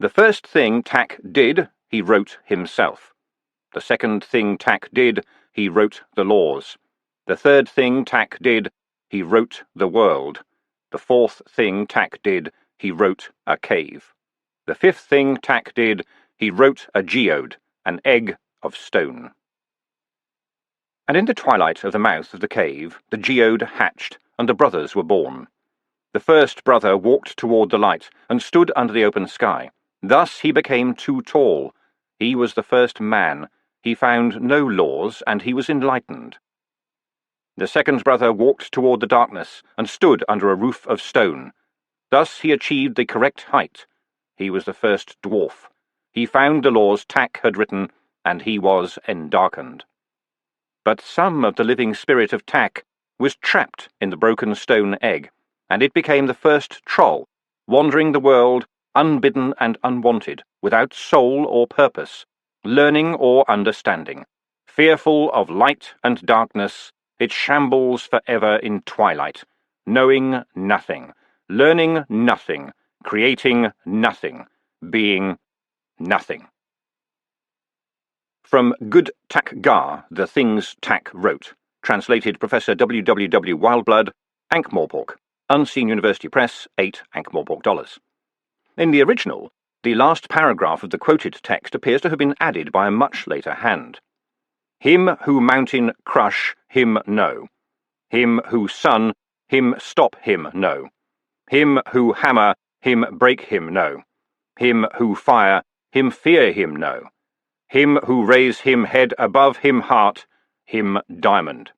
The first thing Tack did, he wrote himself. The second thing Tack did, he wrote the laws. The third thing Tack did, he wrote the world. The fourth thing Tack did, he wrote a cave. The fifth thing Tack did, he wrote a geode, an egg of stone. And in the twilight of the mouth of the cave, the geode hatched, and the brothers were born. The first brother walked toward the light, and stood under the open sky. Thus he became too tall. He was the first man. He found no laws, and he was enlightened. The second brother walked toward the darkness, and stood under a roof of stone. Thus he achieved the correct height. He was the first dwarf. He found the laws Tack had written, and he was endarkened. But some of the living spirit of Tack was trapped in the broken stone egg, and it became the first troll, wandering the world, unbidden and unwanted, without soul or purpose, learning or understanding. Fearful of light and darkness, it shambles forever in twilight, knowing nothing, learning nothing, creating nothing, being nothing. From Good Tack Gar, The Things Tack Wrote, translated Professor W. Wildblood, Ankh-Morpork, Unseen University Press, 8 Ankh-Morpork dollars. In the original, the last paragraph of the quoted text appears to have been added by a much later hand. Him who mountain crush, him no. Him who sun, him stop him no. Him who hammer, him break him no. Him who fire, him fear him no. Him who raise him head above him heart, him diamond.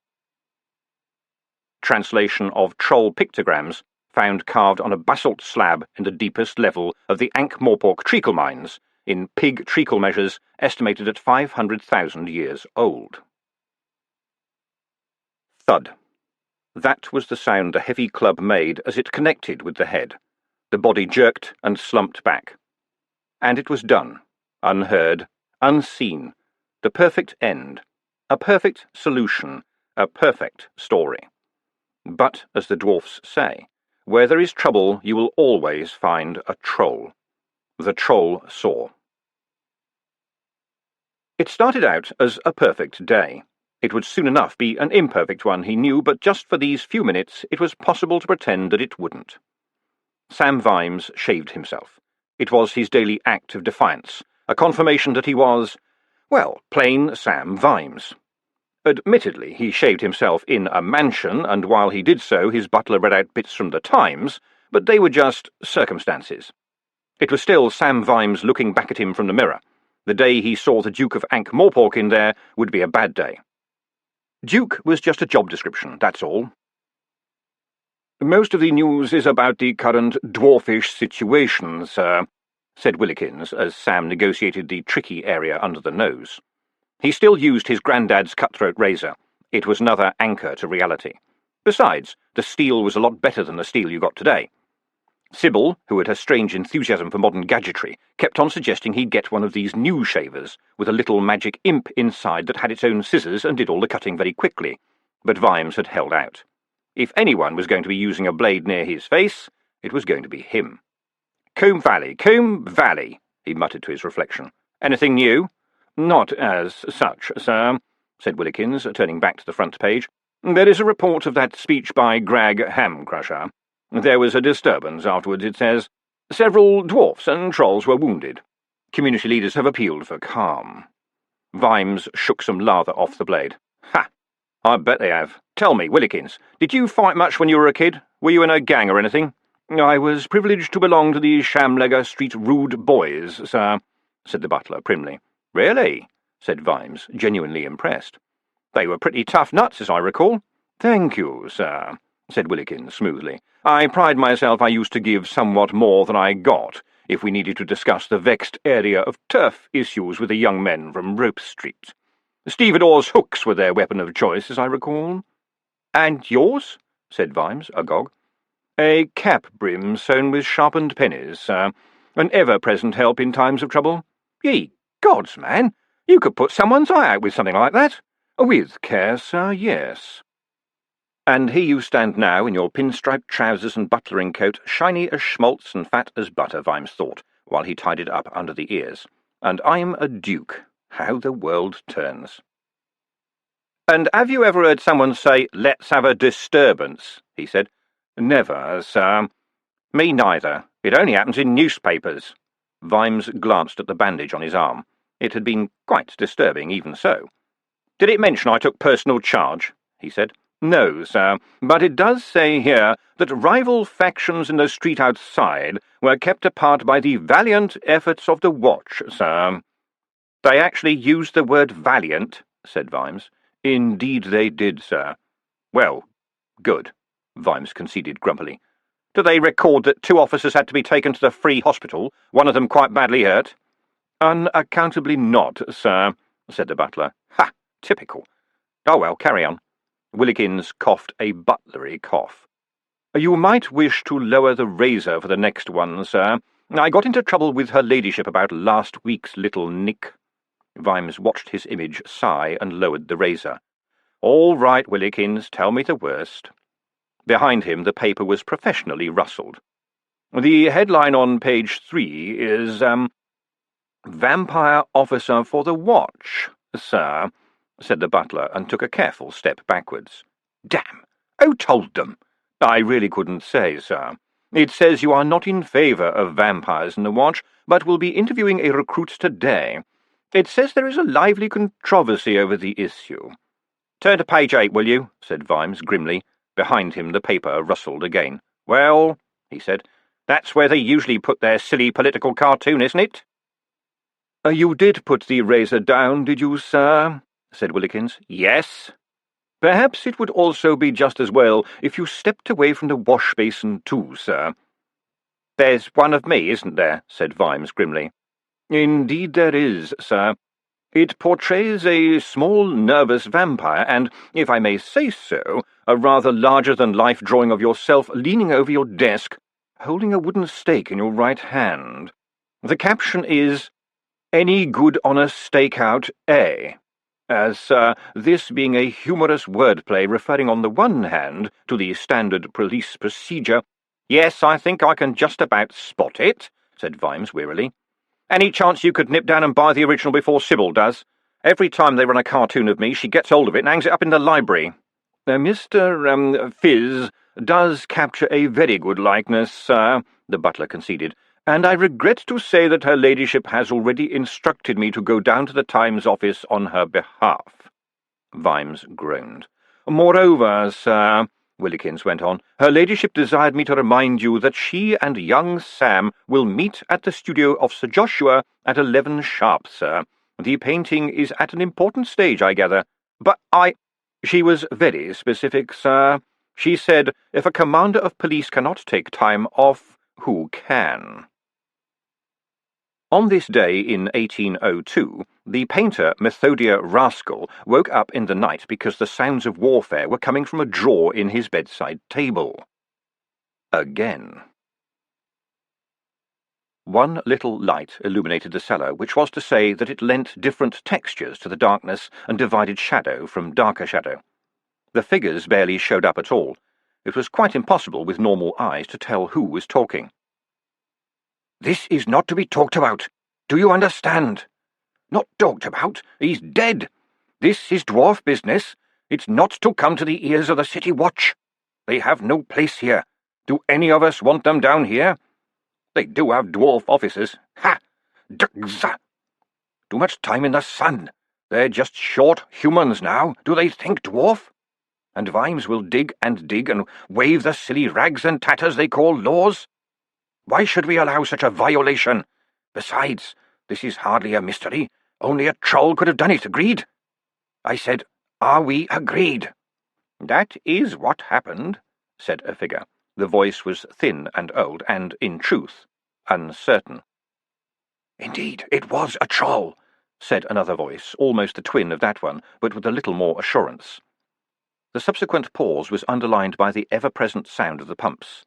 Translation of troll pictograms found carved on a basalt slab in the deepest level of the Ankh-Morpork treacle mines, in pig treacle measures estimated at 500,000 years old. Thud. That was the sound the heavy club made as it connected with the head. The body jerked and slumped back. And it was done, unheard, unseen, the perfect end, a perfect solution, a perfect story. But, as the dwarfs say, where there is trouble you will always find a troll. The troll saw. It started out as a perfect day. It would soon enough be an imperfect one, he knew, but just for these few minutes it was possible to pretend that it wouldn't. Sam Vimes shaved himself. It was his daily act of defiance, a confirmation that he was, well, plain Sam Vimes. Admittedly, he shaved himself in a mansion, and while he did so his butler read out bits from the Times, but they were just circumstances. It was still Sam Vimes looking back at him from the mirror. The day he saw the Duke of Ankh-Morpork in there would be a bad day. Duke was just a job description, that's all. "Most of the news is about the current dwarfish situation, sir," said Willikins, as Sam negotiated the tricky area under the nose. He still used his granddad's cutthroat razor. It was another anchor to reality. Besides, the steel was a lot better than the steel you got today. Sybil, who had a strange enthusiasm for modern gadgetry, kept on suggesting he'd get one of these new shavers, with a little magic imp inside that had its own scissors and did all the cutting very quickly. But Vimes had held out. If anyone was going to be using a blade near his face, it was going to be him. Combe Valley, he muttered to his reflection. "Anything new?" "Not as such, sir," said Willikins, turning back to the front page. "There is a report of that speech by Grag Hamcrusher. There was a disturbance afterwards, it says. Several dwarfs and trolls were wounded. Community leaders have appealed for calm." Vimes shook some lather off the blade. "Ha! I bet they have. Tell me, Willikins, did you fight much when you were a kid? Were you in a gang or anything?" "I was privileged to belong to the Shamlegger Street Rude Boys, sir," said the butler primly. "Really?" said Vimes, genuinely impressed. "They were pretty tough nuts, as I recall." "Thank you, sir," said Willikins smoothly. "I pride myself I used to give somewhat more than I got, if we needed to discuss the vexed area of turf issues with the young men from Rope Street. Stevedores hooks were their weapon of choice, as I recall." "And yours?" said Vimes, agog. "A cap-brim sewn with sharpened pennies, sir. An ever-present help in times of trouble." "Ye gods, man! You could put someone's eye out with something like that." "With care, sir, yes." "And here you stand now in your pinstriped trousers and butlering coat, shiny as schmaltz and fat as butter," Vimes thought, while he tied it up under the ears. "And I'm a duke. How the world turns." "And have you ever heard someone say, 'Let's have a disturbance'?" he said. "Never, sir." "Me neither. It only happens in newspapers." Vimes glanced at the bandage on his arm. It had been quite disturbing, even so. "Did it mention I took personal charge?" he said. "No, sir, but it does say here that rival factions in the street outside were kept apart by the valiant efforts of the watch, sir." "They actually used the word valiant," said Vimes. "Indeed they did, sir." "Well, good," Vimes conceded grumpily. "Do they record that 2 officers had to be taken to the Free Hospital, one of them quite badly hurt?" "Unaccountably not, sir," said the butler. "Ha! Typical. Oh well, carry on." Willikins coughed a butlery cough. "You might wish to lower the razor for the next one, sir. I got into trouble with her ladyship about last week's little nick." Vimes watched his image sigh and lowered the razor. "All right, Willikins, tell me the worst." Behind him the paper was professionally rustled. "The headline on page 3 is, 'Vampire Officer for the Watch,' sir," said the butler, and took a careful step backwards. "Damn! Who told them?" "I really couldn't say, sir. It says you are not in favour of vampires in the watch, but will be interviewing a recruit today. It says there is a lively controversy over the issue." "Turn to page 8, will you?" said Vimes grimly. Behind him the paper rustled again. "Well," he said, "that's where they usually put their silly political cartoon, isn't it?" "You did put the razor down, did you, sir?" said Willikins. "Yes." "Perhaps it would also be just as well if you stepped away from the wash-basin too, sir." "There's one of me, isn't there?" said Vimes grimly. "Indeed there is, sir. It portrays a small, nervous vampire, and, if I may say so, a rather larger-than-life drawing of yourself leaning over your desk, holding a wooden stake in your right hand. The caption is, 'Any good on a stakeout, A?' As, this being a humorous wordplay referring on the one hand to the standard police procedure—" "Yes, I think I can just about spot it," said Vimes wearily. "Any chance you could nip down and buy the original before Sybil does? Every time they run a cartoon of me, she gets hold of it and hangs it up in the library." "Mr. Fizz does capture a very good likeness, sir," the butler conceded, "and I regret to say that her ladyship has already instructed me to go down to the Times office on her behalf." Vimes groaned. "Moreover, sir," Willikins went on, "her ladyship desired me to remind you that she and young Sam will meet at the studio of Sir Joshua at 11 sharp, sir. The painting is at an important stage, I gather." "But She was very specific, sir. She said, if a commander of police cannot take time off, who can?" On this day in 1802, the painter Methodia Rascal woke up in the night because the sounds of warfare were coming from a drawer in his bedside table. Again. One little light illuminated the cellar, which was to say that it lent different textures to the darkness and divided shadow from darker shadow. The figures barely showed up at all. It was quite impossible with normal eyes to tell who was talking. "This is not to be talked about. Do you understand?" "Not talked about? He's dead. This is dwarf business. It's not to come to the ears of the City Watch. They have no place here. Do any of us want them down here? They do have dwarf officers. Ha! Dugza! Too much time in the sun. They're just short humans now. Do they think dwarf? And Vimes will dig and wave the silly rags and tatters they call laws. Why should we allow such a violation? Besides, this is hardly a mystery. Only a troll could have done it, agreed? I said, are we agreed?" "That is what happened," said a figure. The voice was thin and old, and, in truth, uncertain. "Indeed, it was a troll," said another voice, almost the twin of that one, but with a little more assurance. The subsequent pause was underlined by the ever-present sound of the pumps.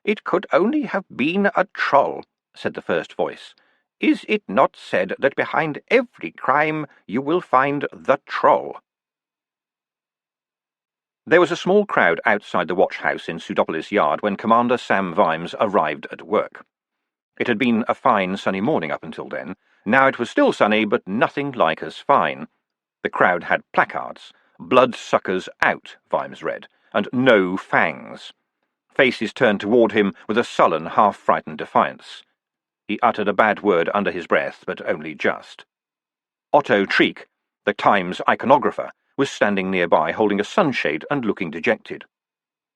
"It could only have been a troll," said the first voice. "Is it not said that behind every crime you will find the troll?" There was a small crowd outside the watch-house in Pseudopolis Yard when Commander Sam Vimes arrived at work. It had been a fine sunny morning up until then. Now it was still sunny, but nothing like as fine. The crowd had placards. "Bloodsuckers out," Vimes read, and "No fangs." Faces turned toward him with a sullen, half-frightened defiance. He uttered a bad word under his breath, but only just. Otto Treek, the Times iconographer, was standing nearby holding a sunshade and looking dejected.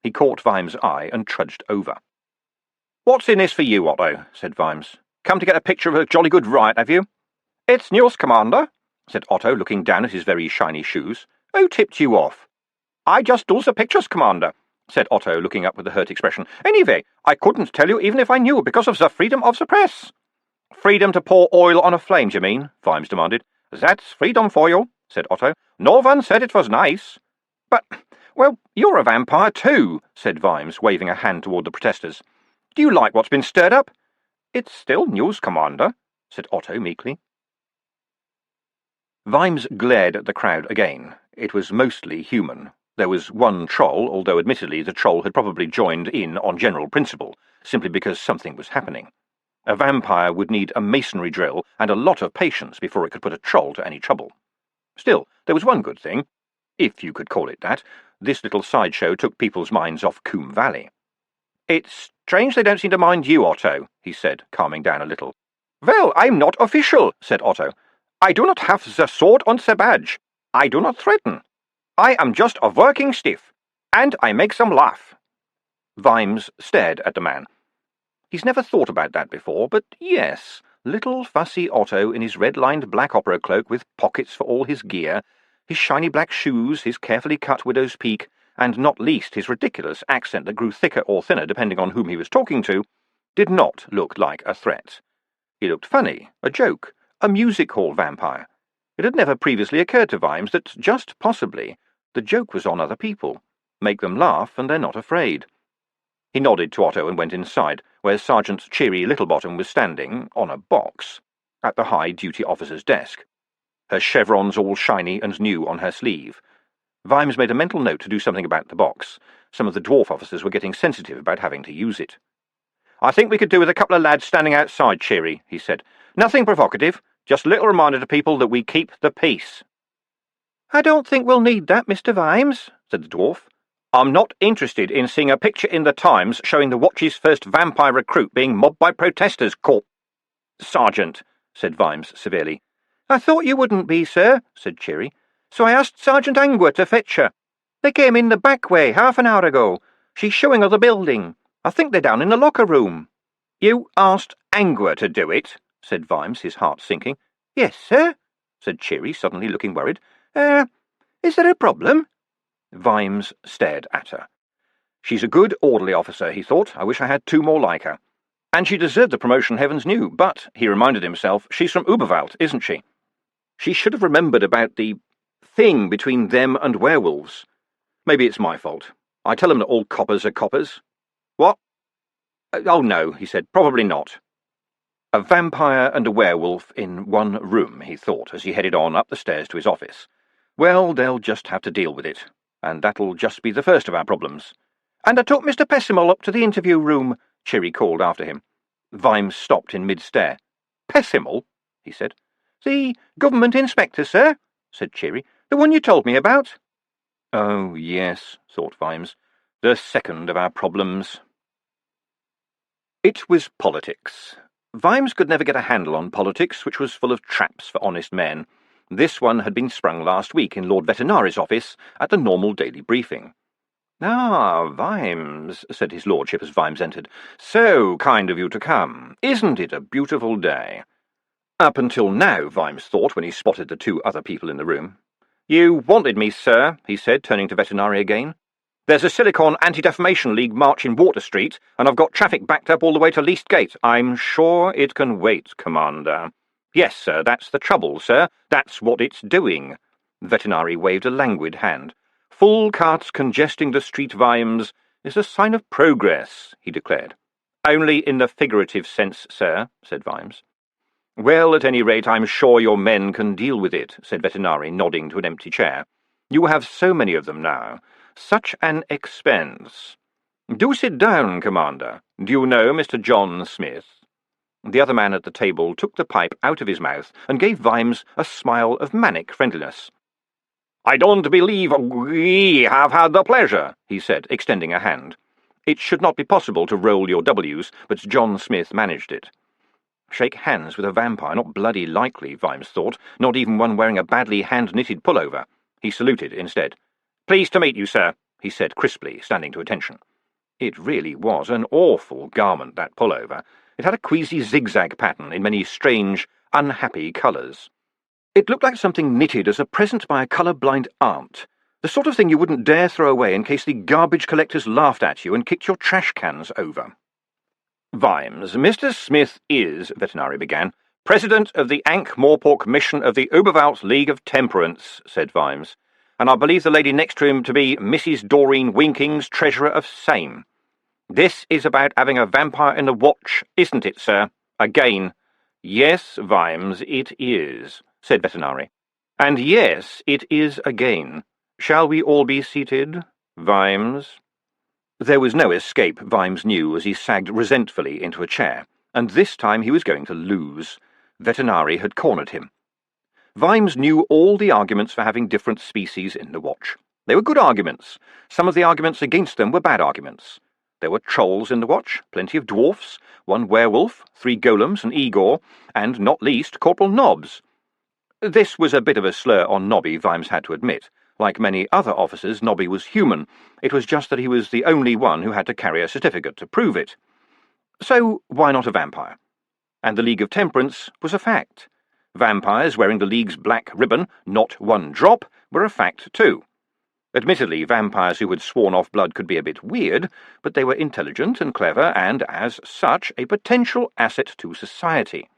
He caught Vimes' eye and trudged over. "What's in this for you, Otto?" said Vimes. "Come to get a picture of a jolly good riot, have you?" "It's news, Commander," said Otto, looking down at his very shiny shoes. "Who tipped you off?" "I just does the pictures, Commander," said Otto, looking up with a hurt expression. "Anyway, I couldn't tell you even if I knew, because of the freedom of the press." "Freedom to pour oil on a flame, do you mean?" Vimes demanded. "That's freedom for you," said Otto. "No one said it was nice." "But, well, you're a vampire too," said Vimes, waving a hand toward the protesters. "Do you like what's been stirred up?" "It's still news, Commander," said Otto meekly. Vimes glared at the crowd again. It was mostly human. There was one troll, although admittedly the troll had probably joined in on general principle, simply because something was happening. A vampire would need a masonry drill and a lot of patience before it could put a troll to any trouble. Still, there was one good thing, if you could call it that. This little sideshow took people's minds off Coombe Valley. "It's strange they don't seem to mind you, Otto," he said, calming down a little. "Well, I'm not official," said Otto. "I do not have the sword on the badge. I do not threaten. I am just a working stiff, and I make them laugh." Vimes stared at the man. He's never thought about that before, but yes, little fussy Otto in his red-lined black opera cloak with pockets for all his gear, his shiny black shoes, his carefully cut widow's peak, and not least his ridiculous accent that grew thicker or thinner depending on whom he was talking to, did not look like a threat. He looked funny, a joke, a music-hall vampire. It had never previously occurred to Vimes that, just possibly, the joke was on other people. Make them laugh and they're not afraid. He nodded to Otto and went inside, where Sergeant Cheery Littlebottom was standing, on a box, at the high-duty officer's desk, her chevrons all shiny and new on her sleeve. Vimes made a mental note to do something about the box. Some of the dwarf officers were getting sensitive about having to use it. "I think we could do with a couple of lads standing outside, Cheery," he said. "Nothing provocative, just a little reminder to people that we keep the peace." "I don't think we'll need that, Mr. Vimes," said the dwarf. "I'm not interested in seeing a picture in the Times showing the Watch's first vampire recruit being mobbed by protesters, Sergeant," said Vimes severely. "I thought you wouldn't be, sir," said Cheery. "So I asked Sergeant Angwer to fetch her. They came in the back way half an hour ago. She's showing her the building. I think they're down in the locker room." "You asked Angwer to do it?" said Vimes, his heart sinking. "Yes, sir," said Cheery, suddenly looking worried. Is there a problem?" Vimes stared at her. She's a good, orderly officer, he thought. I wish I had two more like her. And she deserved the promotion heavens knew, but, he reminded himself, she's from Uberwald, isn't she? She should have remembered about the thing between them and werewolves. Maybe it's my fault. I tell them that all coppers are coppers. What? Oh, no, he said, probably not. A vampire and a werewolf in one room, he thought, as he headed on up the stairs to his office. Well, they'll just have to deal with it, and that'll just be the first of our problems. "And I took Mr. Pessimal up to the interview room," Cherry called after him. Vimes stopped in mid-stare. "Pessimal?" he said. "The government inspector, sir," said Cherry. "The one you told me about." Oh, yes, thought Vimes. The second of our problems. It was politics. Vimes could never get a handle on politics, which was full of traps for honest men. This one had been sprung last week in Lord Veterinary's office at the normal daily briefing. "Ah, Vimes," said his lordship as Vimes entered. "So kind of you to come. Isn't it a beautiful day?" Up until now, Vimes thought, when he spotted the two other people in the room. "You wanted me, sir," he said, turning to Veterinary again. "There's a Silicon Anti-Defamation League march in Water Street, and I've got traffic backed up all the way to Least Gate. I'm sure it can wait, Commander." "Yes, sir, that's the trouble, sir. That's what it's doing." Veterinary waved a languid hand. "Full carts congesting the street, Vimes, is a sign of progress," he declared. "Only in the figurative sense, sir," said Vimes. "Well, at any rate, I'm sure your men can deal with it," said Veterinary, nodding to an empty chair. "You have so many of them now. Such an expense. Do sit down, Commander. Do you know Mr. John Smith?" The other man at the table took the pipe out of his mouth and gave Vimes a smile of manic friendliness. "I don't believe we have had the pleasure," he said, extending a hand. It should not be possible to roll your W's, but John Smith managed it. Shake hands with a vampire, not bloody likely, Vimes thought, not even one wearing a badly hand-knitted pullover. He saluted instead. "Pleased to meet you, sir," he said crisply, standing to attention. It really was an awful garment, that pullover. It had a queasy zigzag pattern in many strange, unhappy colours. It looked like something knitted as a present by a colour-blind aunt, the sort of thing you wouldn't dare throw away in case the garbage collectors laughed at you and kicked your trash cans over. "Vimes, Mr. Smith is," Veterinary began, "President of the Ankh-Morpork Mission of the Uberwald League of Temperance," said Vimes, "and I believe the lady next to him to be Mrs. Doreen Winkings, Treasurer of same. This is about having a vampire in the watch, isn't it, sir? Again." "Yes, Vimes, it is," said Veterinary. "And yes, it is again. Shall we all be seated, Vimes?" There was no escape, Vimes knew, as he sagged resentfully into a chair, and this time he was going to lose. Veterinary had cornered him. Vimes knew all the arguments for having different species in the watch. They were good arguments. Some of the arguments against them were bad arguments. There were trolls in the watch, plenty of dwarfs, one werewolf, 3 golems, an Igor, and, not least, Corporal Nobbs. This was a bit of a slur on Nobby, Vimes had to admit. Like many other officers, Nobby was human. It was just that he was the only one who had to carry a certificate to prove it. So why not a vampire? And the League of Temperance was a fact. Vampires wearing the League's black ribbon, not one drop, were a fact too. Admittedly, vampires who had sworn off blood could be a bit weird, but they were intelligent and clever and, as such, a potential asset to society.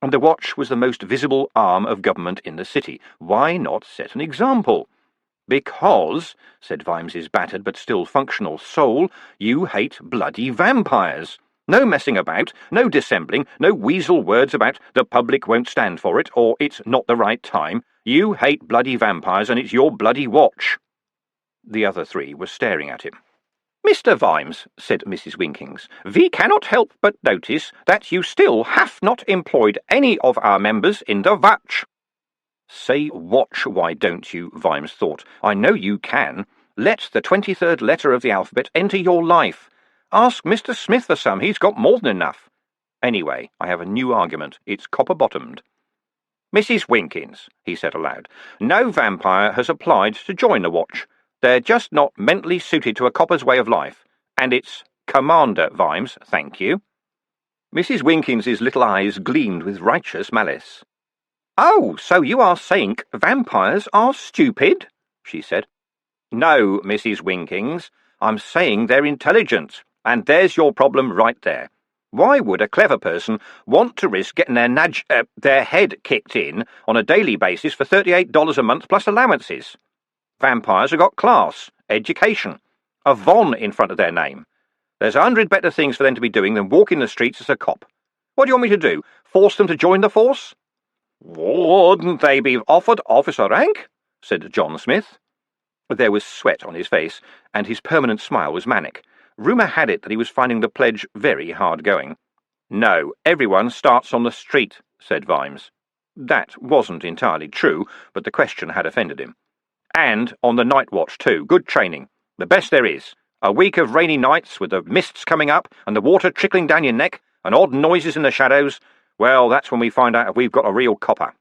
And the watch was the most visible arm of government in the city. Why not set an example? "Because," said Vimes's battered but still functional soul, "you hate bloody vampires. No messing about, no dissembling, no weasel words about the public won't stand for it, or it's not the right time. You hate bloody vampires, and it's your bloody watch." The other 3 were staring at him. "Mr. Vimes," said Mrs. Winkings, "we cannot help but notice that you still have not employed any of our members in the watch." "Say watch, why don't you?" Vimes thought. "I know you can. Let the 23rd letter of the alphabet enter your life. Ask Mr. Smith for some. He's got more than enough. Anyway, I have a new argument. It's copper-bottomed." "Mrs. Winkins," he said aloud, "no vampire has applied to join the watch. They're just not mentally suited to a copper's way of life. And it's Commander Vimes, thank you." Mrs. Winkins's little eyes gleamed with righteous malice. "Oh, so you are saying vampires are stupid?" she said. "No, Mrs. Winkings. I'm saying they're intelligent, and there's your problem right there. Why would a clever person want to risk getting their head kicked in on a daily basis for $38 a month plus allowances? Vampires have got class, education, a Von in front of their name. There's 100 better things for them to be doing than walking the streets as a cop. What do you want me to do? Force them to join the force?" "Wouldn't they be offered officer rank?" said John Smith. There was sweat on his face, and his permanent smile was manic. Rumour had it that he was finding the pledge very hard going. "No, everyone starts on the street," said Vimes. That wasn't entirely true, but the question had offended him. "And on the night watch too. Good training. The best there is. A week of rainy nights with the mists coming up and the water trickling down your neck and odd noises in the shadows. Well, that's when we find out if we've got a real copper."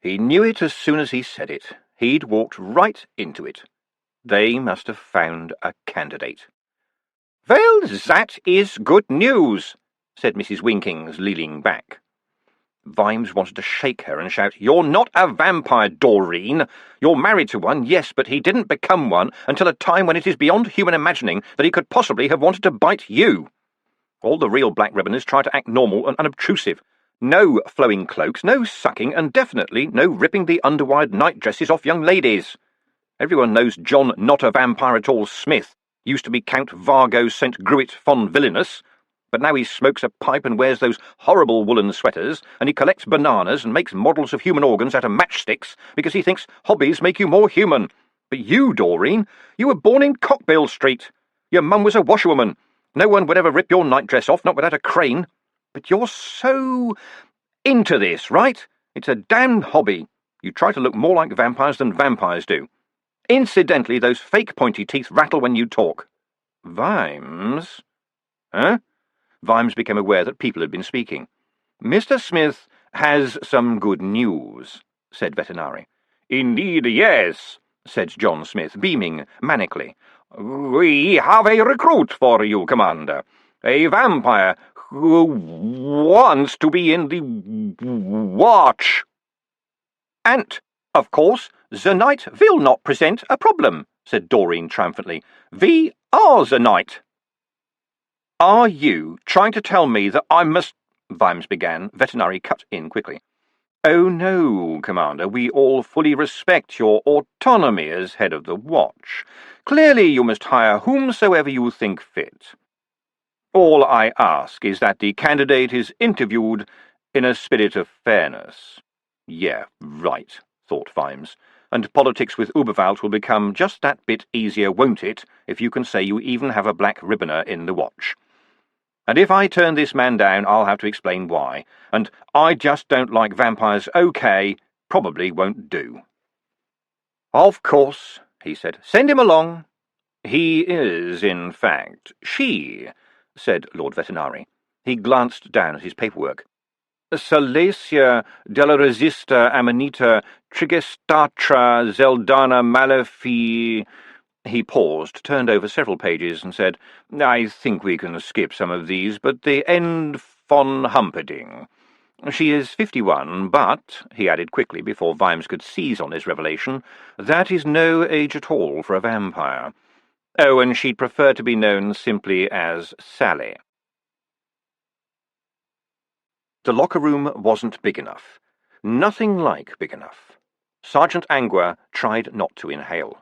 He knew it as soon as he said it. He'd walked right into it. They must have found a candidate. "Well, that is good news," said Mrs. Winkings, leaning back. Vimes wanted to shake her and shout, "You're not a vampire, Doreen. You're married to one, yes, but he didn't become one until a time when it is beyond human imagining that he could possibly have wanted to bite you. All the real black ribboners try to act normal and unobtrusive. No flowing cloaks, no sucking, and definitely no ripping the underwired night-dresses off young ladies. Everyone knows John Not a Vampire at All Smith used to be Count Vargo St. Gruit von Villainous, but now he smokes a pipe and wears those horrible woolen sweaters, and he collects bananas and makes models of human organs out of matchsticks because he thinks hobbies make you more human. But you, Doreen, you were born in Cockbill Street. Your mum was a washerwoman. No one would ever rip your nightdress off, not without a crane. But you're so into this, right? It's a damned hobby. You try to look more like vampires than vampires do. Incidentally, those fake pointy teeth rattle when you talk. Vimes? Huh? Vimes became aware that people had been speaking. Mr. Smith has some good news, said Veterinary. Indeed, yes, said John Smith, beaming manically. We have a recruit for you, Commander. A vampire who wants to be in the watch. And, of course, the night will not present a problem, said Doreen triumphantly. We are the night. Are you trying to tell me that I must— Vimes began. Veterinary cut in quickly. Oh no, Commander, we all fully respect your autonomy as head of the watch. Clearly you must hire whomsoever you think fit. All I ask is that the candidate is interviewed in a spirit of fairness. Yeah, right, thought Vimes. And politics with Uberwald will become just that bit easier, won't it, if you can say you even have a black ribboner in the watch. And if I turn this man down, I'll have to explain why. And I just don't like vampires, okay, probably won't do. Of course, he said. Send him along. He is, in fact, she, said Lord Veterinary. He glanced down at his paperwork. Salacia della resista amanita trigestatra zeldana malefi. He paused, turned over several pages, and said, I think we can skip some of these, but the end von Humperdinck. She is 51, but, he added quickly before Vimes could seize on his revelation, that is no age at all for a vampire. Oh, and she'd prefer to be known simply as Sally. The locker room wasn't big enough. Nothing like big enough. Sergeant Angua tried not to inhale.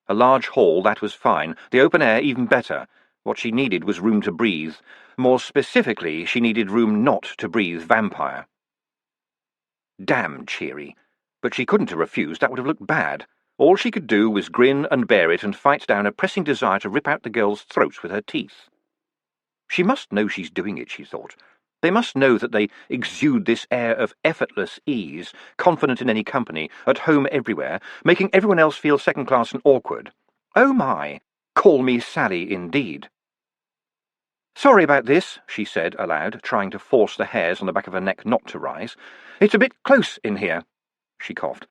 A large hall, that was fine. The open air, even better. What she needed was room to breathe. More specifically, she needed room not to breathe vampire. Damn cheery. But she couldn't have refused. That would have looked bad. All she could do was grin and bear it and fight down a pressing desire to rip out the girls' throats with her teeth. She must know she's doing it, she thought. They must know that they exude this air of effortless ease, confident in any company, at home everywhere, making everyone else feel second-class and awkward. Oh my, call me Sally indeed. Sorry about this, she said aloud, trying to force the hairs on the back of her neck not to rise. It's a bit close in here. She coughed.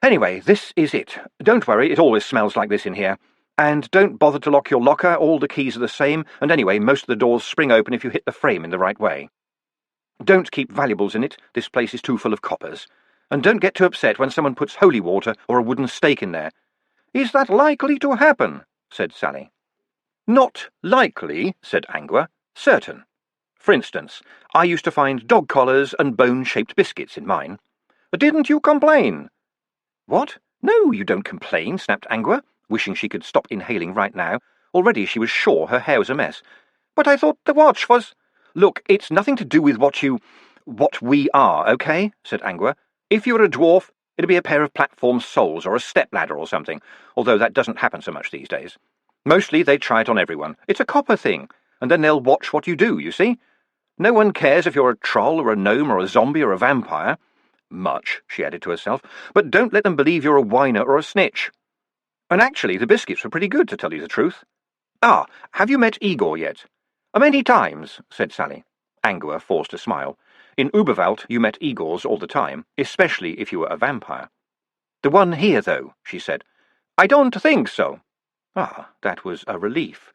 Anyway, this is it. Don't worry, it always smells like this in here. And don't bother to lock your locker, all the keys are the same, and anyway, most of the doors spring open if you hit the frame in the right way. Don't keep valuables in it, this place is too full of coppers. And don't get too upset when someone puts holy water or a wooden stake in there. Is that likely to happen? Said Sally. Not likely, said Angua. Certain. For instance, I used to find dog collars and bone-shaped biscuits in mine. Didn't you complain? What? No, you don't complain, snapped Angua, wishing she could stop inhaling right now. Already she was sure her hair was a mess. But I thought the watch was— Look, it's nothing to do with what we are, okay? Said Angua. If you were a dwarf, it'd be a pair of platform soles or a stepladder or something, although that doesn't happen so much these days. Mostly they try it on everyone. It's a copper thing, and then they'll watch what you do, you see? No one cares if you're a troll or a gnome or a zombie or a vampire. Much, she added to herself, but don't let them believe you're a whiner or a snitch. And actually, the biscuits were pretty good, to tell you the truth. Ah, have you met Igor yet? Many times, said Sally. Angua forced a smile. In Uberwald you met Igors all the time, especially if you were a vampire. The one here, though, she said. I don't think so. Ah, that was a relief.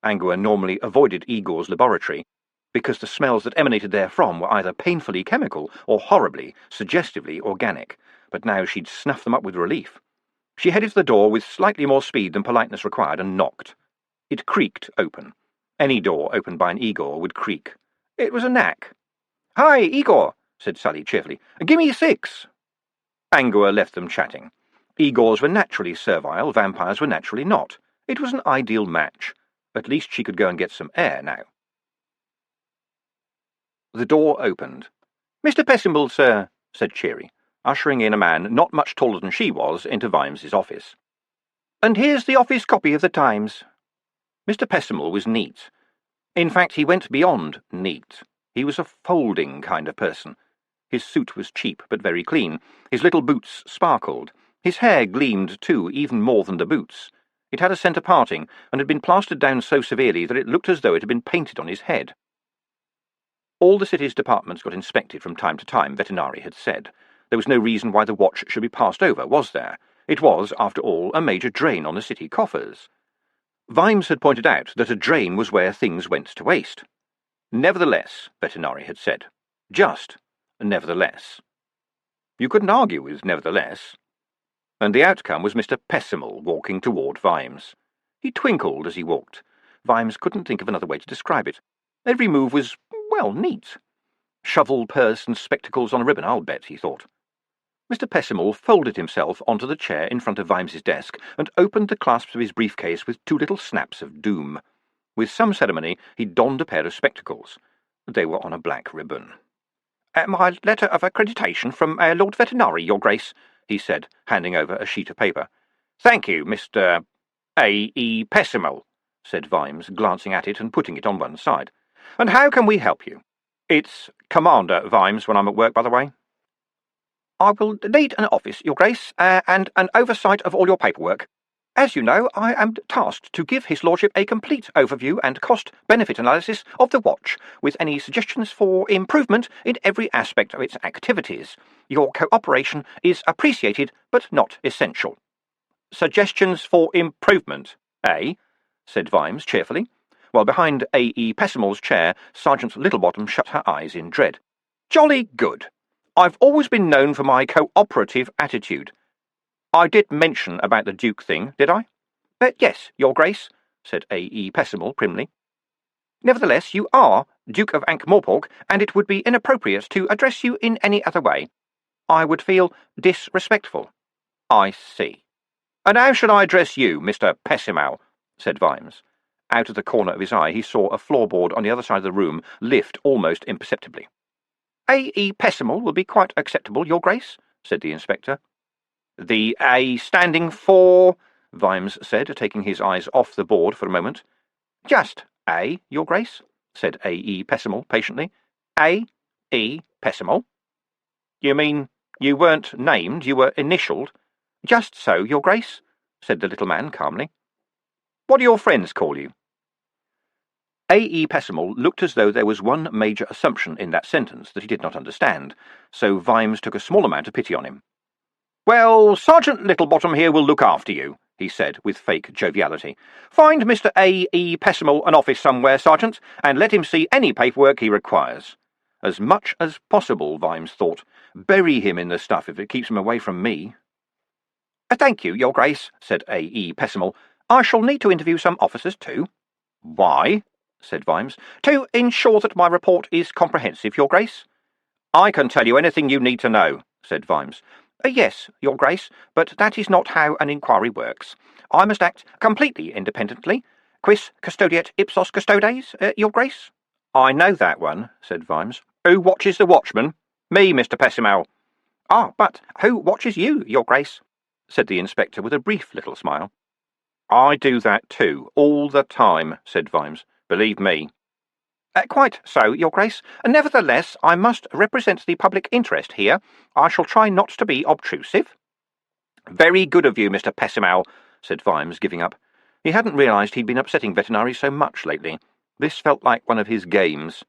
Angua normally avoided Igor's laboratory, because the smells that emanated therefrom were either painfully chemical or horribly, suggestively organic, but now she'd snuffed them up with relief. She headed to the door with slightly more speed than politeness required and knocked. It creaked open. Any door opened by an Igor would creak. It was a knack. Hi, Igor, said Sally cheerfully. Give me 6. Angua left them chatting. Igors were naturally servile, vampires were naturally not. It was an ideal match. At least she could go and get some air now. The door opened. Mr. Pessimble, sir, said Cheery, ushering in a man not much taller than she was into Vimes's office. And here's the office copy of the Times. Mr. Pessimble was neat. In fact, he went beyond neat. He was a folding kind of person. His suit was cheap but very clean. His little boots sparkled. His hair gleamed too, even more than the boots. It had a centre parting, and had been plastered down so severely that it looked as though it had been painted on his head. All the city's departments got inspected from time to time, Veterinari had said. There was no reason why the watch should be passed over, was there? It was, after all, a major drain on the city coffers. Vimes had pointed out that a drain was where things went to waste. Nevertheless, Veterinari had said. Just nevertheless. You couldn't argue with nevertheless. And the outcome was Mr. Pessimal walking toward Vimes. He twinkled as he walked. Vimes couldn't think of another way to describe it. Every move was, well, neat. Shovel, purse, and spectacles on a ribbon, I'll bet, he thought. Mr. Pessimal folded himself onto the chair in front of Vimes's desk and opened the clasps of his briefcase with two little snaps of doom. With some ceremony, he donned a pair of spectacles. They were on a black ribbon. My letter of accreditation from Lord Veterinari, Your Grace, he said, handing over a sheet of paper. Thank you, Mr. A.E. Pessimal, said Vimes, glancing at it and putting it on one side. And how can we help you? It's Commander Vimes when I'm at work, by the way. I will need an office, Your Grace, and an oversight of all your paperwork. As you know, I am tasked to give His Lordship a complete overview and cost-benefit analysis of the watch, with any suggestions for improvement in every aspect of its activities. Your cooperation is appreciated, but not essential. Suggestions for improvement, eh? Said Vimes cheerfully, while behind A.E. Pessimal's chair, Sergeant Littlebottom shut her eyes in dread. Jolly good. I've always been known for my cooperative attitude. I did mention about the Duke thing, did I? Yes, Your Grace, said A.E. Pessimal primly. Nevertheless, you are Duke of Ankh-Morpork, and it would be inappropriate to address you in any other way. I would feel disrespectful. I see. And how should I address you, Mr. Pessimal? Said Vimes. Out of the corner of his eye he saw a floorboard on the other side of the room lift almost imperceptibly. A.E. Pessimal will be quite acceptable, Your Grace, said the inspector. The A standing for, Vimes said, taking his eyes off the board for a moment. Just A, Your Grace, said A.E. Pessimal patiently. A.E. Pessimal? You mean you weren't named, you were initialed? Just so, Your Grace, said the little man calmly. What do your friends call you? A.E. Pessimal looked as though there was one major assumption in that sentence that he did not understand, so Vimes took a small amount of pity on him. Well, Sergeant Littlebottom here will look after you, he said with fake joviality. Find Mr. A.E. Pessimal an office somewhere, Sergeant, and let him see any paperwork he requires. As much as possible, Vimes thought. Bury him in the stuff if it keeps him away from me. Thank you, Your Grace, said A.E. Pessimal. I shall need to interview some officers too. Why? Said Vimes. To ensure that my report is comprehensive, Your Grace. I can tell you anything you need to know, said Vimes. Yes, Your Grace, but that is not how an inquiry works. I must act completely independently. Quis custodiet ipsos custodes, Your Grace? I know that one, said Vimes. Who watches the watchman? Me, Mr. Pessimal. Ah, but who watches you, Your Grace? Said the inspector with a brief little smile. I do that too, all the time, said Vimes. Believe me. Quite so, Your Grace. Nevertheless, I must represent the public interest here. I shall try not to be obtrusive. Very good of you, Mr. Pessimal, said Vimes, giving up. He hadn't realised he'd been upsetting Veterinari so much lately. This felt like one of his games.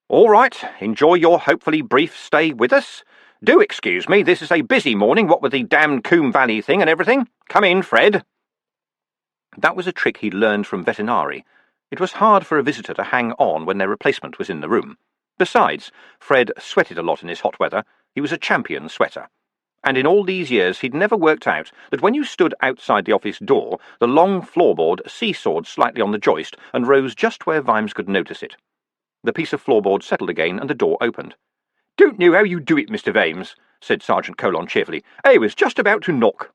All right, enjoy your hopefully brief stay with us. Do excuse me, this is a busy morning, what with the damned Coombe Valley thing and everything. Come in, Fred. That was a trick he'd learned from Veterinari. It was hard for a visitor to hang on when their replacement was in the room. Besides, Fred sweated a lot in this hot weather. He was a champion sweater. And in all these years he'd never worked out that when you stood outside the office door, the long floorboard seesawed slightly on the joist and rose just where Vimes could notice it. The piece of floorboard settled again and the door opened. Don't know how you do it, Mr. Vimes, said Sergeant Colon cheerfully. I was just about to knock.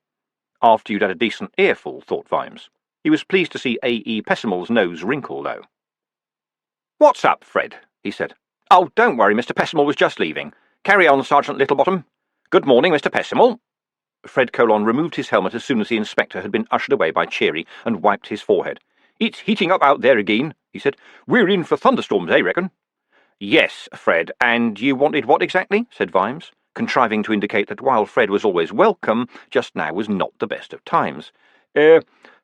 After you'd had a decent earful, thought Vimes. He was pleased to see A.E. Pessimal's nose wrinkle, though. What's up, Fred? He said. Oh, don't worry, Mr. Pessimal was just leaving. Carry on, Sergeant Littlebottom. Good morning, Mr. Pessimal. Fred Colon removed his helmet as soon as the inspector had been ushered away by Cheery and wiped his forehead. It's heating up out there again, he said. "We're in for thunderstorms, I reckon." "Yes, Fred, and you wanted what exactly?" said Vimes, contriving to indicate that while Fred was always welcome, just now was not the best of times.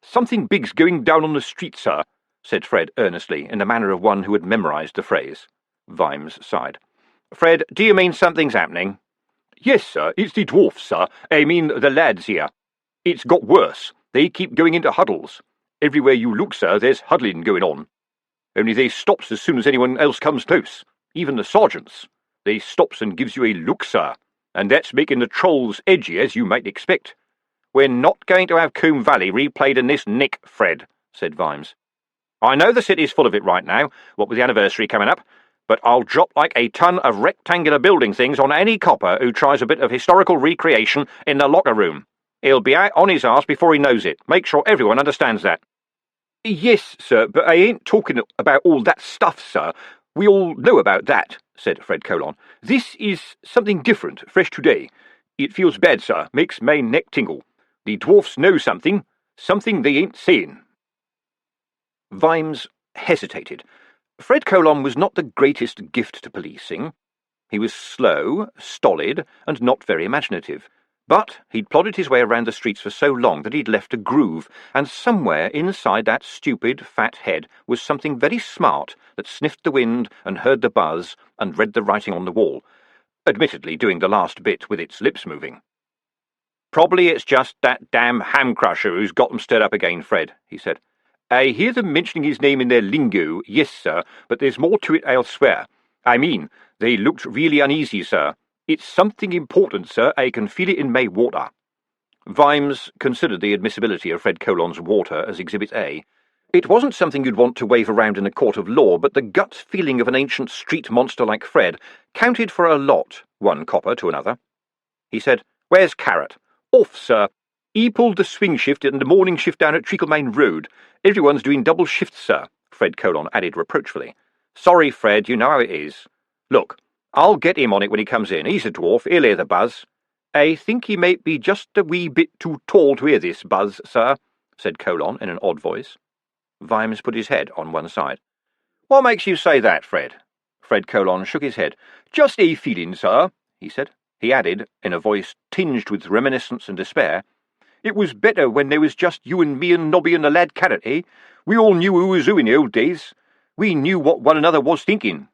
Something big's going down on the street, sir," said Fred earnestly, in the manner of one who had memorised the phrase. Vimes sighed. "Fred, do you mean something's happening?" "Yes, sir, it's the dwarfs, sir. I mean the lads here. It's got worse. They keep going into huddles. Everywhere you look, sir, there's huddling going on. Only they stops as soon as anyone else comes close. Even the sergeants. They stops and gives you a look, sir. And that's making the trolls edgy, as you might expect." "We're not going to have Coombe Valley replayed in this nick, Fred," said Vimes. "I know the city's full of it right now, what with the anniversary coming up, but I'll drop like a ton of rectangular building things on any copper who tries a bit of historical recreation in the locker room. He'll be out on his arse before he knows it. Make sure everyone understands that." "Yes, sir, but I ain't talking about all that stuff, sir. We all know about that," said Fred Colon. "This is something different, fresh today. It feels bad, sir, makes my neck tingle. The dwarfs know something they ain't saying." Vimes hesitated. Fred Colon was not the greatest gift to policing. He was slow, stolid, and not very imaginative. But he'd plodded his way around the streets for so long that he'd left a groove, and somewhere inside that stupid, fat head was something very smart that sniffed the wind and heard the buzz and read the writing on the wall, admittedly doing the last bit with its lips moving. "Probably it's just that damn ham-crusher who's got them stirred up again, Fred," he said. "I hear them mentioning his name in their lingo, yes, sir, but there's more to it, I'll swear. I mean, they looked really uneasy, sir. It's something important, sir. I can feel it in my water." Vimes considered the admissibility of Fred Colon's water as Exhibit A. It wasn't something you'd want to wave around in a court of law, but the gut feeling of an ancient street monster like Fred counted for a lot, one copper to another. He said, "Where's Carrot?" "Off, sir. He pulled the swing shift and the morning shift down at Treacle-Main Road. Everyone's doing double shifts, sir," Fred Colon added reproachfully. "Sorry, Fred, you know how it is. Look, I'll get him on it when he comes in. He's a dwarf, he'll hear the buzz." "I think he might be just a wee bit too tall to hear this buzz, sir," said Colon in an odd voice. Vimes put his head on one side. "What makes you say that, Fred?" Fred Colon shook his head. "Just a feeling, sir," he said. He added, in a voice tinged with reminiscence and despair, "It was better when there was just you and me and Nobby and the lad Carrot, eh? We all knew who was who in the old days. We knew what one another was thinking."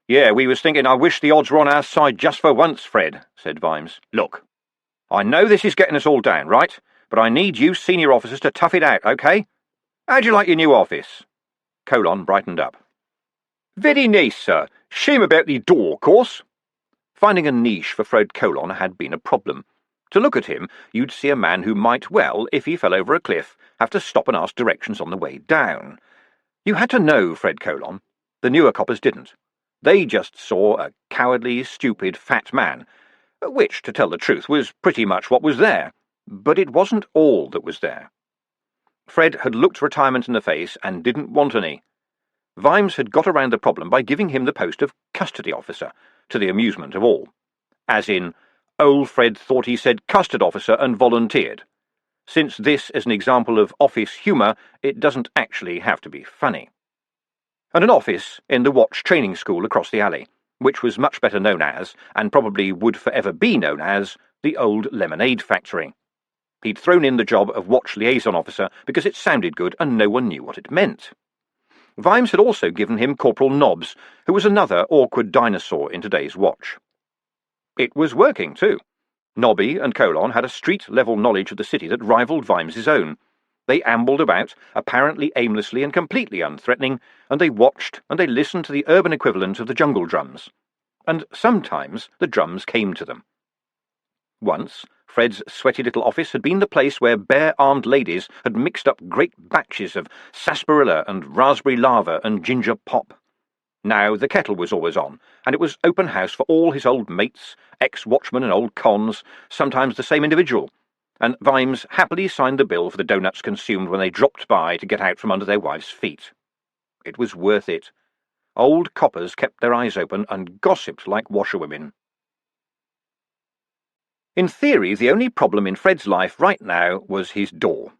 "Yeah, we was thinking I wish the odds were on our side just for once, Fred," said Vimes. "Look, I know this is getting us all down, right? But I need you senior officers to tough it out, OK? How'd you like your new office?" Colon brightened up. "Very nice, sir. Shame about the door, of course." Finding a niche for Fred Colon had been a problem. To look at him, you'd see a man who might, well, if he fell over a cliff, have to stop and ask directions on the way down. You had to know Fred Colon. The newer coppers didn't. They just saw a cowardly, stupid, fat man, which, to tell the truth, was pretty much what was there. But it wasn't all that was there. Fred had looked retirement in the face and didn't want any. Vimes had got around the problem by giving him the post of custody officer, to the amusement of all. As in, old Fred thought he said custard officer and volunteered. Since this is an example of office humour, it doesn't actually have to be funny. And an office in the watch training school across the alley, which was much better known as, and probably would forever be known as, the old lemonade factory. He'd thrown in the job of watch liaison officer because it sounded good and no one knew what it meant. Vimes had also given him Corporal Nobbs, who was another awkward dinosaur in today's watch. It was working, too. Nobby and Colon had a street-level knowledge of the city that rivalled Vimes's own. They ambled about, apparently aimlessly and completely unthreatening, and they watched and they listened to the urban equivalent of the jungle drums. And sometimes the drums came to them. Once, Fred's sweaty little office had been the place where bare-armed ladies had mixed up great batches of sarsaparilla and raspberry lava and ginger pop. Now the kettle was always on, and it was open house for all his old mates, ex-watchmen and old cons, sometimes the same individual, and Vimes happily signed the bill for the doughnuts consumed when they dropped by to get out from under their wives' feet. It was worth it. Old coppers kept their eyes open and gossiped like washerwomen. In theory, the only problem in Fred's life right now was his door.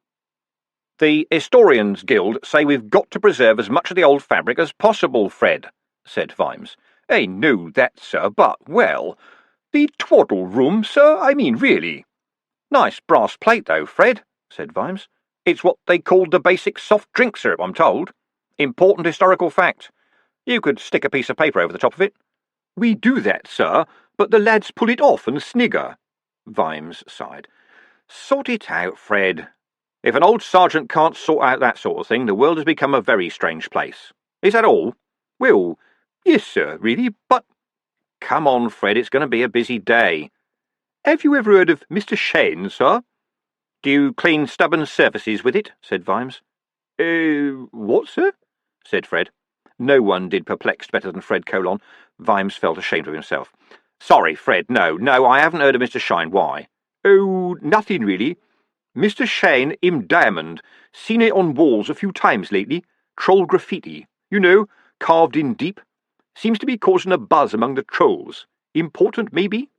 "The Historians' Guild say we've got to preserve as much of the old fabric as possible, Fred," said Vimes. "I know that, sir, but, well, the twaddle room, sir, I mean, really." "Nice brass plate, though, Fred," said Vimes. "It's what they called the basic soft drink syrup, I'm told. Important historical fact. You could stick a piece of paper over the top of it." "We do that, sir, but the lads pull it off and snigger." Vimes sighed. "Sort it out, Fred. If an old sergeant can't sort out that sort of thing, the world has become a very strange place. Is that all?" "Well, yes, sir, really, but—" "Come on, Fred, it's going to be a busy day." "Have you ever heard of Mr. Shane, sir?" "Do you clean stubborn surfaces with it?" said Vimes. What, sir?" said Fred. No one did perplexed better than Fred Colon. Vimes felt ashamed of himself. "Sorry, Fred, no, I haven't heard of Mr. Shine. Why?" "Oh, nothing really. Mr. Shane, him diamond. Seen it on walls a few times lately. Troll graffiti. You know, carved in deep. Seems to be causing a buzz among the trolls. Important, maybe?"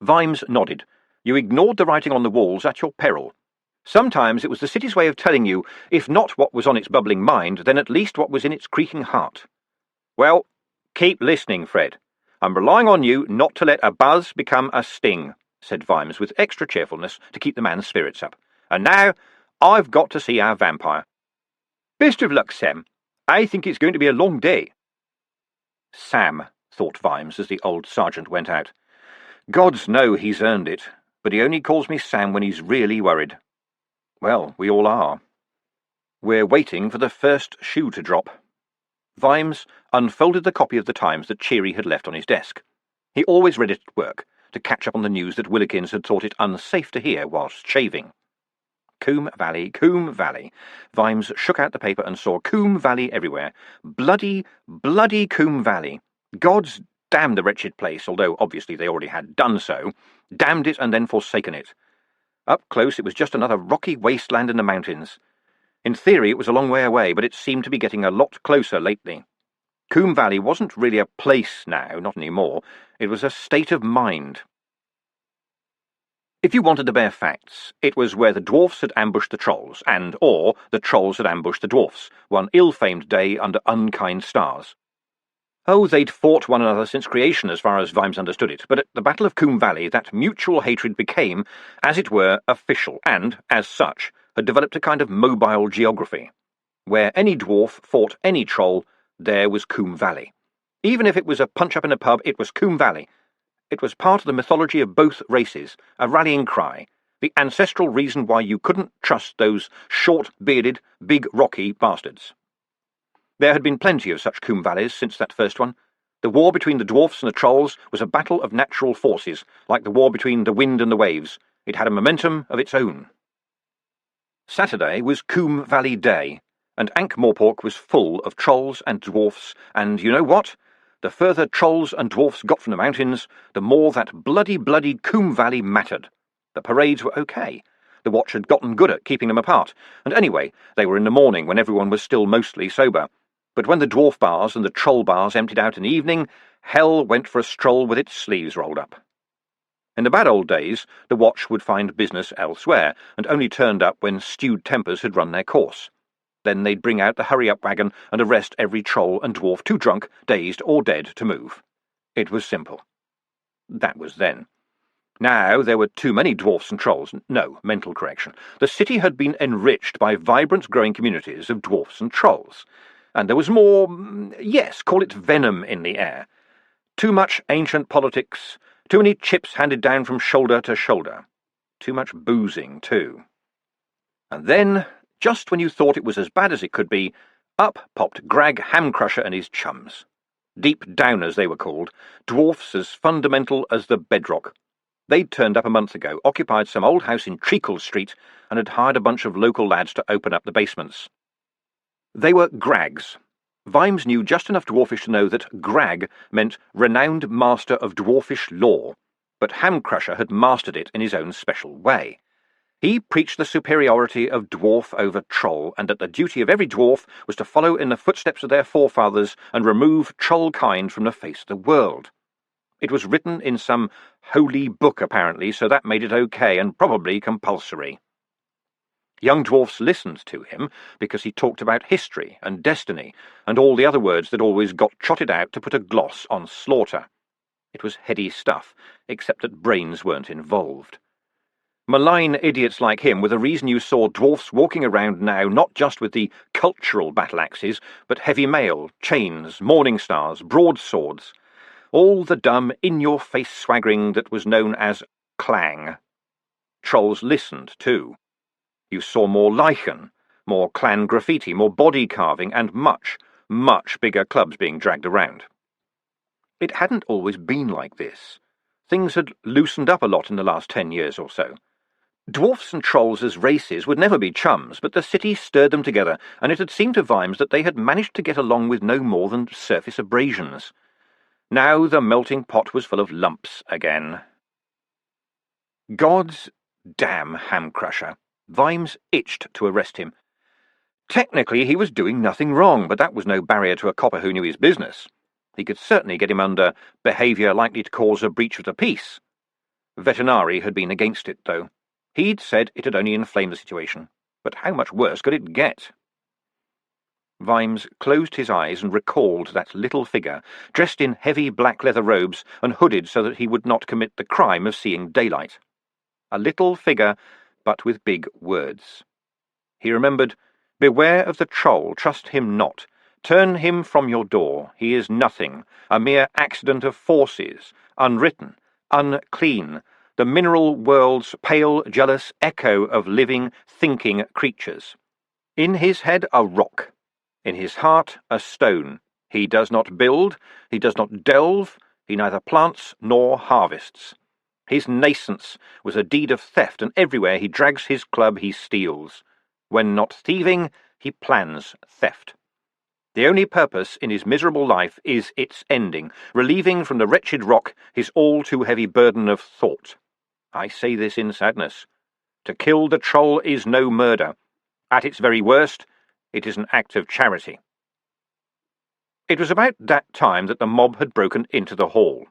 Vimes nodded. "You ignored the writing on the walls at your peril. Sometimes it was the city's way of telling you, if not what was on its bubbling mind, then at least what was in its creaking heart." "Well, keep listening, Fred. I'm relying on you not to let a buzz become a sting," said Vimes with extra cheerfulness to keep the man's spirits up. "And now I've got to see our vampire." "Best of luck, Sam. I think it's going to be a long day." Sam, thought Vimes as the old sergeant went out. "Gods know he's earned it, but he only calls me Sam when he's really worried." Well, we all are. We're waiting for the first shoe to drop. Vimes unfolded the copy of the Times that Cheery had left on his desk. He always read it at work, to catch up on the news that Willikins had thought it unsafe to hear whilst shaving. Coombe Valley, Coombe Valley. Vimes shook out the paper and saw Coombe Valley everywhere. Bloody Coombe Valley. Gods damn the wretched place, although obviously they already had done so. Damned it and then forsaken it. Up close it was just another rocky wasteland in the mountains. In theory it was a long way away, but it seemed to be getting a lot closer lately. Coombe Valley wasn't really a place now, not anymore. It was a state of mind. If you wanted the bare facts, it was where the dwarfs had ambushed the trolls, or the trolls had ambushed the dwarfs, one ill-famed day under unkind stars. Oh, they'd fought one another since creation, as far as Vimes understood it, but at the Battle of Coombe Valley that mutual hatred became, as it were, official, and, as such, had developed a kind of mobile geography. Where any dwarf fought any troll, there was Coombe Valley. Even if it was a punch-up in a pub, it was Coombe Valley. It was part of the mythology of both races, a rallying cry, the ancestral reason why you couldn't trust those short-bearded, big rocky bastards. There had been plenty of such Coombe Valleys since that first one. The war between the dwarfs and the trolls was a battle of natural forces, like the war between the wind and the waves. It had a momentum of its own. Saturday was Coombe Valley Day, and Ankh-Morpork was full of trolls and dwarfs, and you know what? The further trolls and dwarfs got from the mountains, the more that bloody Coombe Valley mattered. The parades were okay. The watch had gotten good at keeping them apart, and anyway, they were in the morning when everyone was still mostly sober. But when the dwarf bars and the troll bars emptied out in the evening, hell went for a stroll with its sleeves rolled up. In the bad old days, the watch would find business elsewhere, and only turned up when stewed tempers had run their course. Then they'd bring out the hurry-up wagon and arrest every troll and dwarf too drunk, dazed, or dead to move. It was simple. That was then. Now there were too many dwarfs and trolls. No, mental correction. The city had been enriched by vibrant growing communities of dwarfs and trolls. And there was more, yes, call it venom in the air. Too much ancient politics, too many chips handed down from shoulder to shoulder. Too much boozing, too. And then, just when you thought it was as bad as it could be, up popped Grag Hamcrusher and his chums. Deep downers they were called, dwarfs as fundamental as the bedrock. They'd turned up a month ago, occupied some old house in Treacle Street, and had hired a bunch of local lads to open up the basements. They were Grags. Vimes knew just enough dwarfish to know that Grag meant renowned master of dwarfish lore, but Hamcrusher had mastered it in his own special way. He preached the superiority of dwarf over troll, and that the duty of every dwarf was to follow in the footsteps of their forefathers and remove troll-kind from the face of the world. It was written in some holy book, apparently, so that made it okay, and probably compulsory. Young dwarfs listened to him because he talked about history and destiny and all the other words that always got trotted out to put a gloss on slaughter. It was heady stuff, except that brains weren't involved. Malign idiots like him were the reason you saw dwarfs walking around now not just with the cultural battle-axes, but heavy mail, chains, morning stars, broadswords, all the dumb, in-your-face swaggering that was known as clang. Trolls listened, too. You saw more lichen, more clan graffiti, more body carving, and much, much bigger clubs being dragged around. It hadn't always been like this. Things had loosened up a lot in the last 10 years or so. Dwarfs and trolls as races would never be chums, but the city stirred them together, and it had seemed to Vimes that they had managed to get along with no more than surface abrasions. Now the melting pot was full of lumps again. God's damn ham-crusher. Vimes itched to arrest him. Technically he was doing nothing wrong, but that was no barrier to a copper who knew his business. He could certainly get him under behaviour likely to cause a breach of the peace. Veterinary had been against it, though. He'd said it had only inflamed the situation. But how much worse could it get? Vimes closed his eyes and recalled that little figure, dressed in heavy black leather robes and hooded so that he would not commit the crime of seeing daylight. A little figure, but with big words. He remembered, "Beware of the troll, trust him not. Turn him from your door. He is nothing, a mere accident of forces, unwritten, unclean, the mineral world's pale, jealous echo of living, thinking creatures. In his head a rock, in his heart a stone. He does not build, he does not delve, he neither plants nor harvests. His nascence was a deed of theft, and everywhere he drags his club he steals. When not thieving, he plans theft. The only purpose in his miserable life is its ending, relieving from the wretched rock his all-too-heavy burden of thought. I say this in sadness. To kill the troll is no murder. At its very worst, it is an act of charity." It was about that time that the mob had broken into the hall.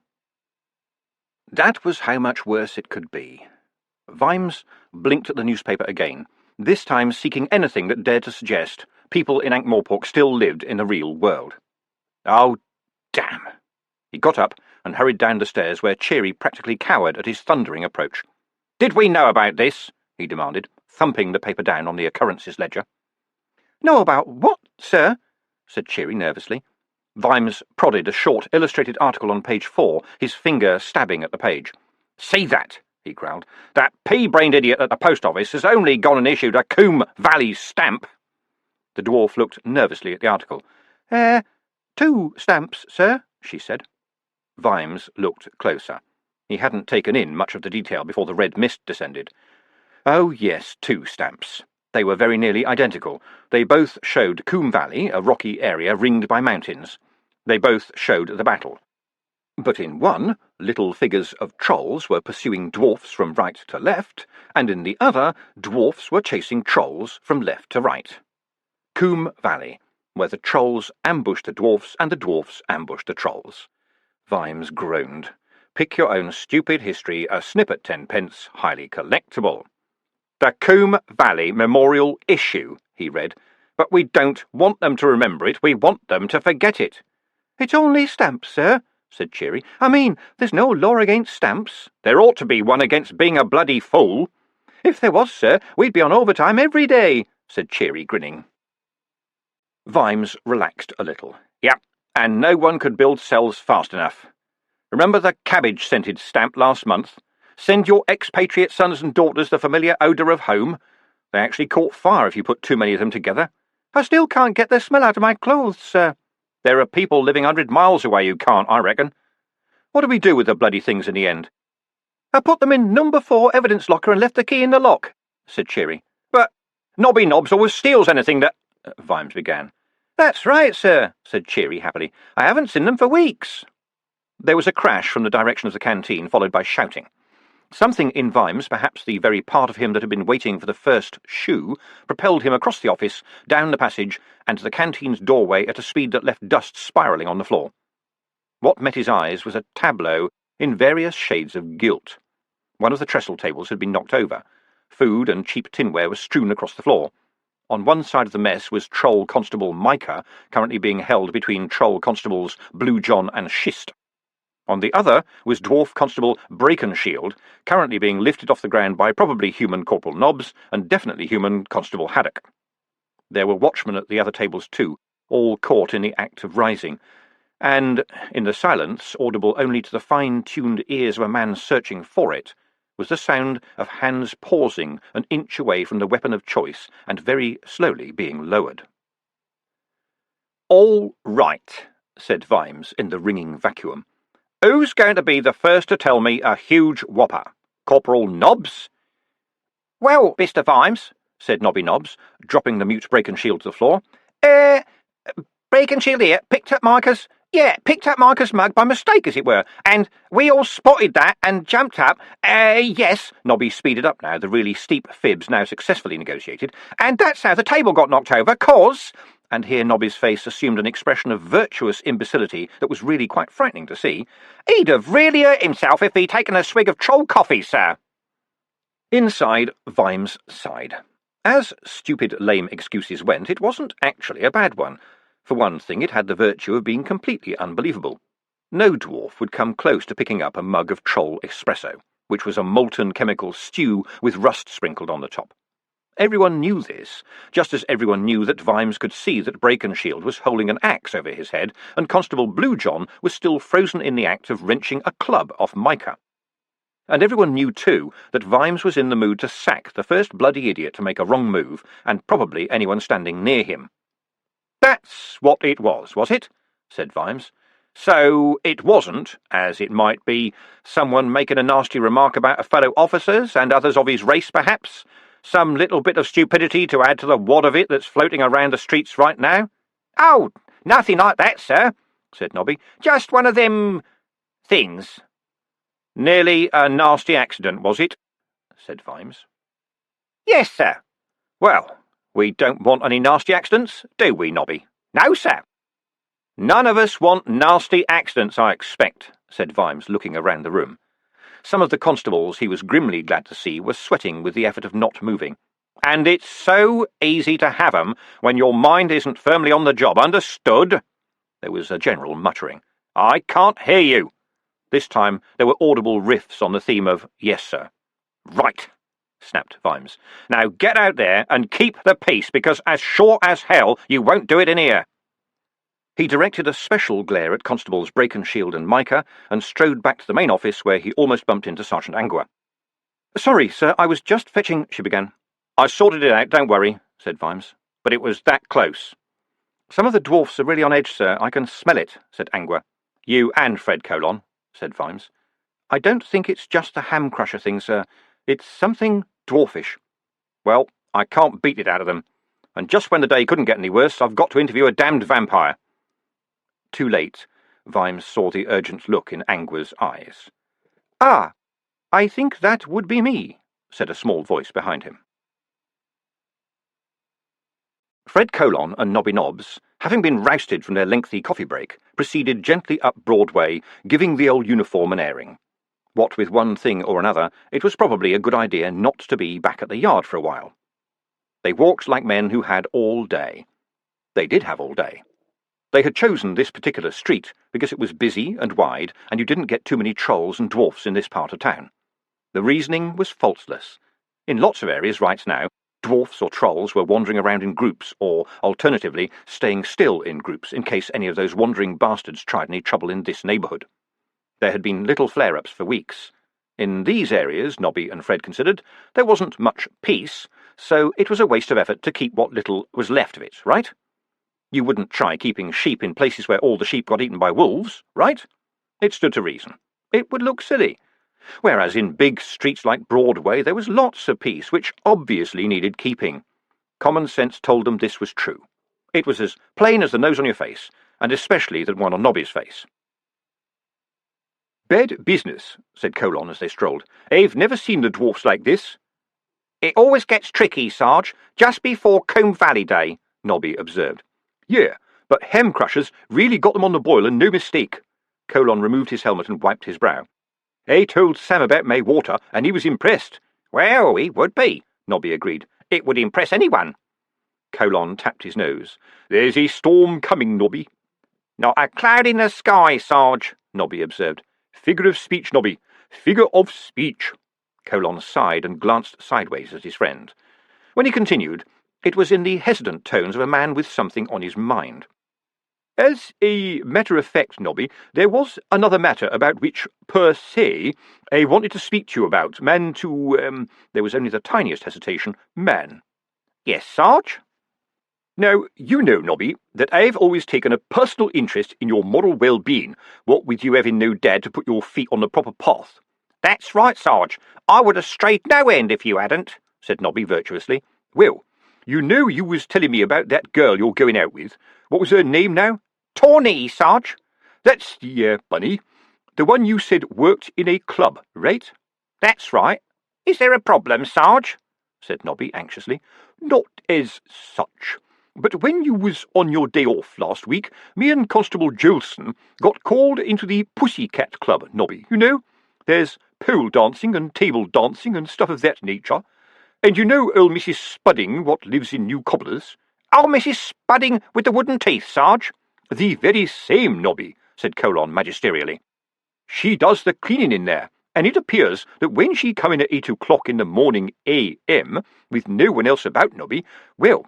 That was how much worse it could be. Vimes blinked at the newspaper again, this time seeking anything that dared to suggest people in Ankh-Morpork still lived in the real world. Oh, damn! He got up and hurried down the stairs where Cheery practically cowered at his thundering approach. "Did we know about this?" he demanded, thumping the paper down on the occurrences ledger. "Know about what, sir?" said Cheery nervously. Vimes prodded a short, illustrated article on page 4, his finger stabbing at the page. "See that?" he growled. "That pea-brained idiot at the post office has only gone and issued a Coombe Valley stamp." The dwarf looked nervously at the article. 2 stamps, sir," she said. Vimes looked closer. He hadn't taken in much of the detail before the red mist descended. Oh, yes, 2 stamps. They were very nearly identical. They both showed Coombe Valley, a rocky area ringed by mountains. They both showed the battle. But in one, little figures of trolls were pursuing dwarfs from right to left, and in the other, dwarfs were chasing trolls from left to right. Coombe Valley, where the trolls ambushed the dwarfs and the dwarfs ambushed the trolls. Vimes groaned. Pick your own stupid history, a snippet 10 pence, highly collectible. "The Coombe Valley Memorial Issue," he read. "But we don't want them to remember it, we want them to forget it." "It's only stamps, sir," said Cheery. "I mean, there's no law against stamps." "There ought to be one against being a bloody fool." "If there was, sir, we'd be on overtime every day," said Cheery, grinning. Vimes relaxed a little. "Yep, and no one could build cells fast enough. Remember the cabbage-scented stamp last month? Send your expatriate sons and daughters the familiar odour of home. They actually caught fire if you put too many of them together." "I still can't get the smell out of my clothes, sir." "There are people living 100 miles away who can't, I reckon. What do we do with the bloody things in the end?" "I put them in number 4 evidence locker and left the key in the lock," said Cheery. "But Nobby Nobbs always steals anything that—" Vimes began. "That's right, sir," said Cheery happily. "I haven't seen them for weeks." There was a crash from the direction of the canteen, followed by shouting. Something in Vimes, perhaps the very part of him that had been waiting for the first shoe, propelled him across the office, down the passage, and to the canteen's doorway at a speed that left dust spiralling on the floor. What met his eyes was a tableau in various shades of gilt. One of the trestle tables had been knocked over. Food and cheap tinware were strewn across the floor. On one side of the mess was Troll Constable Micah, currently being held between Troll Constables Blue John and Schist. On the other was Dwarf Constable Brakenshield, currently being lifted off the ground by probably human Corporal Nobbs and definitely human Constable Haddock. There were watchmen at the other tables too, all caught in the act of rising, and, in the silence, audible only to the fine-tuned ears of a man searching for it, was the sound of hands pausing an inch away from the weapon of choice and very slowly being lowered. "All right," said Vimes in the ringing vacuum. "Who's going to be the first to tell me a huge whopper? Corporal Nobbs?" "Well, Mr. Vimes," said Nobby Nobbs, dropping the mute Brakenshield to the floor. Brakenshield here, picked up Micah's mug by mistake, as it were, and we all spotted that and jumped up. Yes," Nobby speeded up now, the really steep fibs now successfully negotiated, "and that's how the table got knocked over, 'cause—" and here Nobby's face assumed an expression of virtuous imbecility that was really quite frightening to see. "He'd have really hurt himself if he'd taken a swig of troll coffee, sir." Inside, Vimes sighed. As stupid, lame excuses went, it wasn't actually a bad one. For one thing, it had the virtue of being completely unbelievable. No dwarf would come close to picking up a mug of troll espresso, which was a molten chemical stew with rust sprinkled on the top. Everyone knew this, just as everyone knew that Vimes could see that Brakenshield was holding an axe over his head, and Constable Blue John was still frozen in the act of wrenching a club off Micah. And everyone knew, too, that Vimes was in the mood to sack the first bloody idiot to make a wrong move, and probably anyone standing near him. "That's what it was it?" said Vimes. "So it wasn't, as it might be, someone making a nasty remark about a fellow officer's and others of his race, perhaps? Some little bit of stupidity to add to the wad of it that's floating around the streets right now?" "Oh, nothing like that, sir," said Nobby. "Just one of them things." "Nearly a nasty accident, was it?" said Vimes. "Yes, sir." "Well, we don't want any nasty accidents, do we, Nobby?" "No, sir." "None of us want nasty accidents, I expect," said Vimes, looking around the room. Some of the constables he was grimly glad to see were sweating with the effort of not moving. "And it's so easy to have 'em when your mind isn't firmly on the job, understood?" There was a general muttering. "I can't hear you." This time there were audible riffs on the theme of "Yes, sir." "Right," snapped Vimes. "Now get out there and keep the peace, because as sure as hell you won't do it in here." He directed a special glare at Constables Brakenshield and Micah, and strode back to the main office, where he almost bumped into Sergeant Angua. "Sorry, sir, I was just fetching—" she began. "I sorted it out, don't worry," said Vimes. "But it was that close." "Some of the dwarfs are really on edge, sir. I can smell it," said Angua. "You and Fred Colon," said Vimes. "I don't think it's just the ham-crusher thing, sir. It's something dwarfish." "Well, I can't beat it out of them. And just when the day couldn't get any worse, I've got to interview a damned vampire." Too late, Vimes saw the urgent look in Angua's eyes. "Ah, I think that would be me," said a small voice behind him. Fred Colon and Nobby Nobbs, having been rousted from their lengthy coffee break, proceeded gently up Broadway, giving the old uniform an airing. What with one thing or another, it was probably a good idea not to be back at the yard for a while. They walked like men who had all day. They did have all day. They had chosen this particular street because it was busy and wide, and you didn't get too many trolls and dwarfs in this part of town. The reasoning was faultless. In lots of areas right now, dwarfs or trolls were wandering around in groups, or, alternatively, staying still in groups in case any of those wandering bastards tried any trouble in this neighbourhood. There had been little flare-ups for weeks. In these areas, Nobby and Fred considered, there wasn't much peace, so it was a waste of effort to keep what little was left of it, right? You wouldn't try keeping sheep in places where all the sheep got eaten by wolves, right? It stood to reason. It would look silly. Whereas in big streets like Broadway there was lots of peace, which obviously needed keeping. Common sense told them this was true. It was as plain as the nose on your face, and especially the one on Nobby's face. "Bad business," said Colon as they strolled. "I've never seen the dwarfs like this." "It always gets tricky, Sarge, just before Combe Valley Day," Nobby observed. "Yeah, but hem crushers really got them on the boil, and no mistake." Colon removed his helmet and wiped his brow. "I told Sam about my water, and he was impressed. Well, it would be, Nobby agreed. It would impress anyone. Colon tapped his nose. There's a storm coming, Nobby. Not a cloud in the sky, Sarge, Nobby observed. Figure of speech, Nobby. Figure of speech. Colon sighed and glanced sideways at his friend. When he continued, it was in the hesitant tones of a man with something on his mind. As a matter of fact, Nobby, there was another matter about which, per se, I wanted to speak to you about. There was only the tiniest hesitation. Man. Yes, Sarge? Now, you know, Nobby, that I've always taken a personal interest in your moral well-being, what with you having no dad to put your feet on the proper path. That's right, Sarge. I would have strayed no end if you hadn't, said Nobby virtuously. Well, you know you was telling me about that girl you're going out with. What was her name now? Tawny, Sarge. That's the bunny. The one you said worked in a club, right? That's right. Is there a problem, Sarge? Said Nobby anxiously. Not as such. But when you was on your day off last week, me and Constable Jolson got called into the Pussycat Club, Nobby, you know. There's pole dancing and table dancing and stuff of that nature. And you know old Mrs. Spudding, what lives in New Cobblers? Oh, Mrs. Spudding with the wooden teeth, Sarge? The very same, Nobby, said Colon magisterially. She does the cleaning in there, and it appears that when she come in at 8 o'clock in the morning a.m., with no one else about, Nobby, well,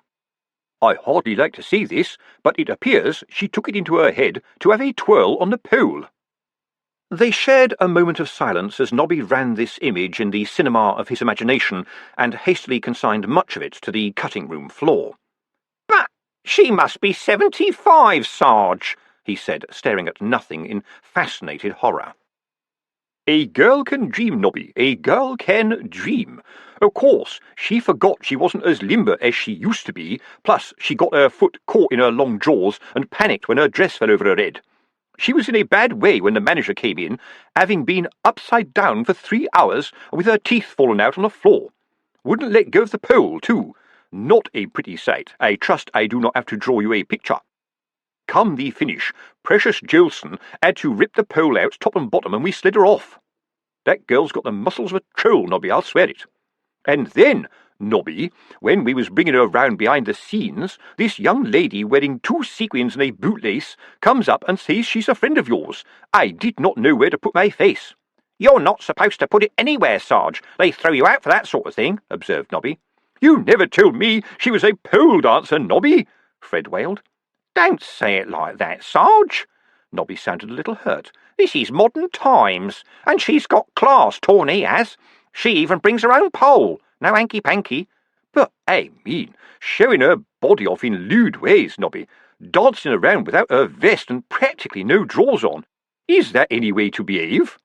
I hardly like to say this, but it appears she took it into her head to have a twirl on the pole. They shared a moment of silence as Nobby ran this image in the cinema of his imagination and hastily consigned much of it to the cutting-room floor. But she must be 75, Sarge, he said, staring at nothing in fascinated horror. A girl can dream, Nobby, a girl can dream. Of course, she forgot she wasn't as limber as she used to be, plus she got her foot caught in her long drawers and panicked when her dress fell over her head. She was in a bad way when the manager came in, having been upside down for 3 hours with her teeth fallen out on the floor. Wouldn't let go of the pole, too. Not a pretty sight. I trust I do not have to draw you a picture. Come the finish, precious Jolson had to rip the pole out top and bottom, and we slid her off. That girl's got the muscles of a troll, Nobby, I'll swear it. And then, Nobby, when we was bringing her round behind the scenes, this young lady wearing 2 sequins and a bootlace comes up and says she's a friend of yours. I did not know where to put my face. You're not supposed to put it anywhere, Sarge. They throw you out for that sort of thing, observed Nobby. You never told me she was a pole dancer, Nobby, Fred wailed. Don't say it like that, Sarge. Nobby sounded a little hurt. This is modern times, and she's got class, Tawny has. She even brings her own pole. No hanky-panky. But, I mean, showing her body off in lewd ways, Nobby, dancing around without her vest and practically no drawers on. Is that any way to behave?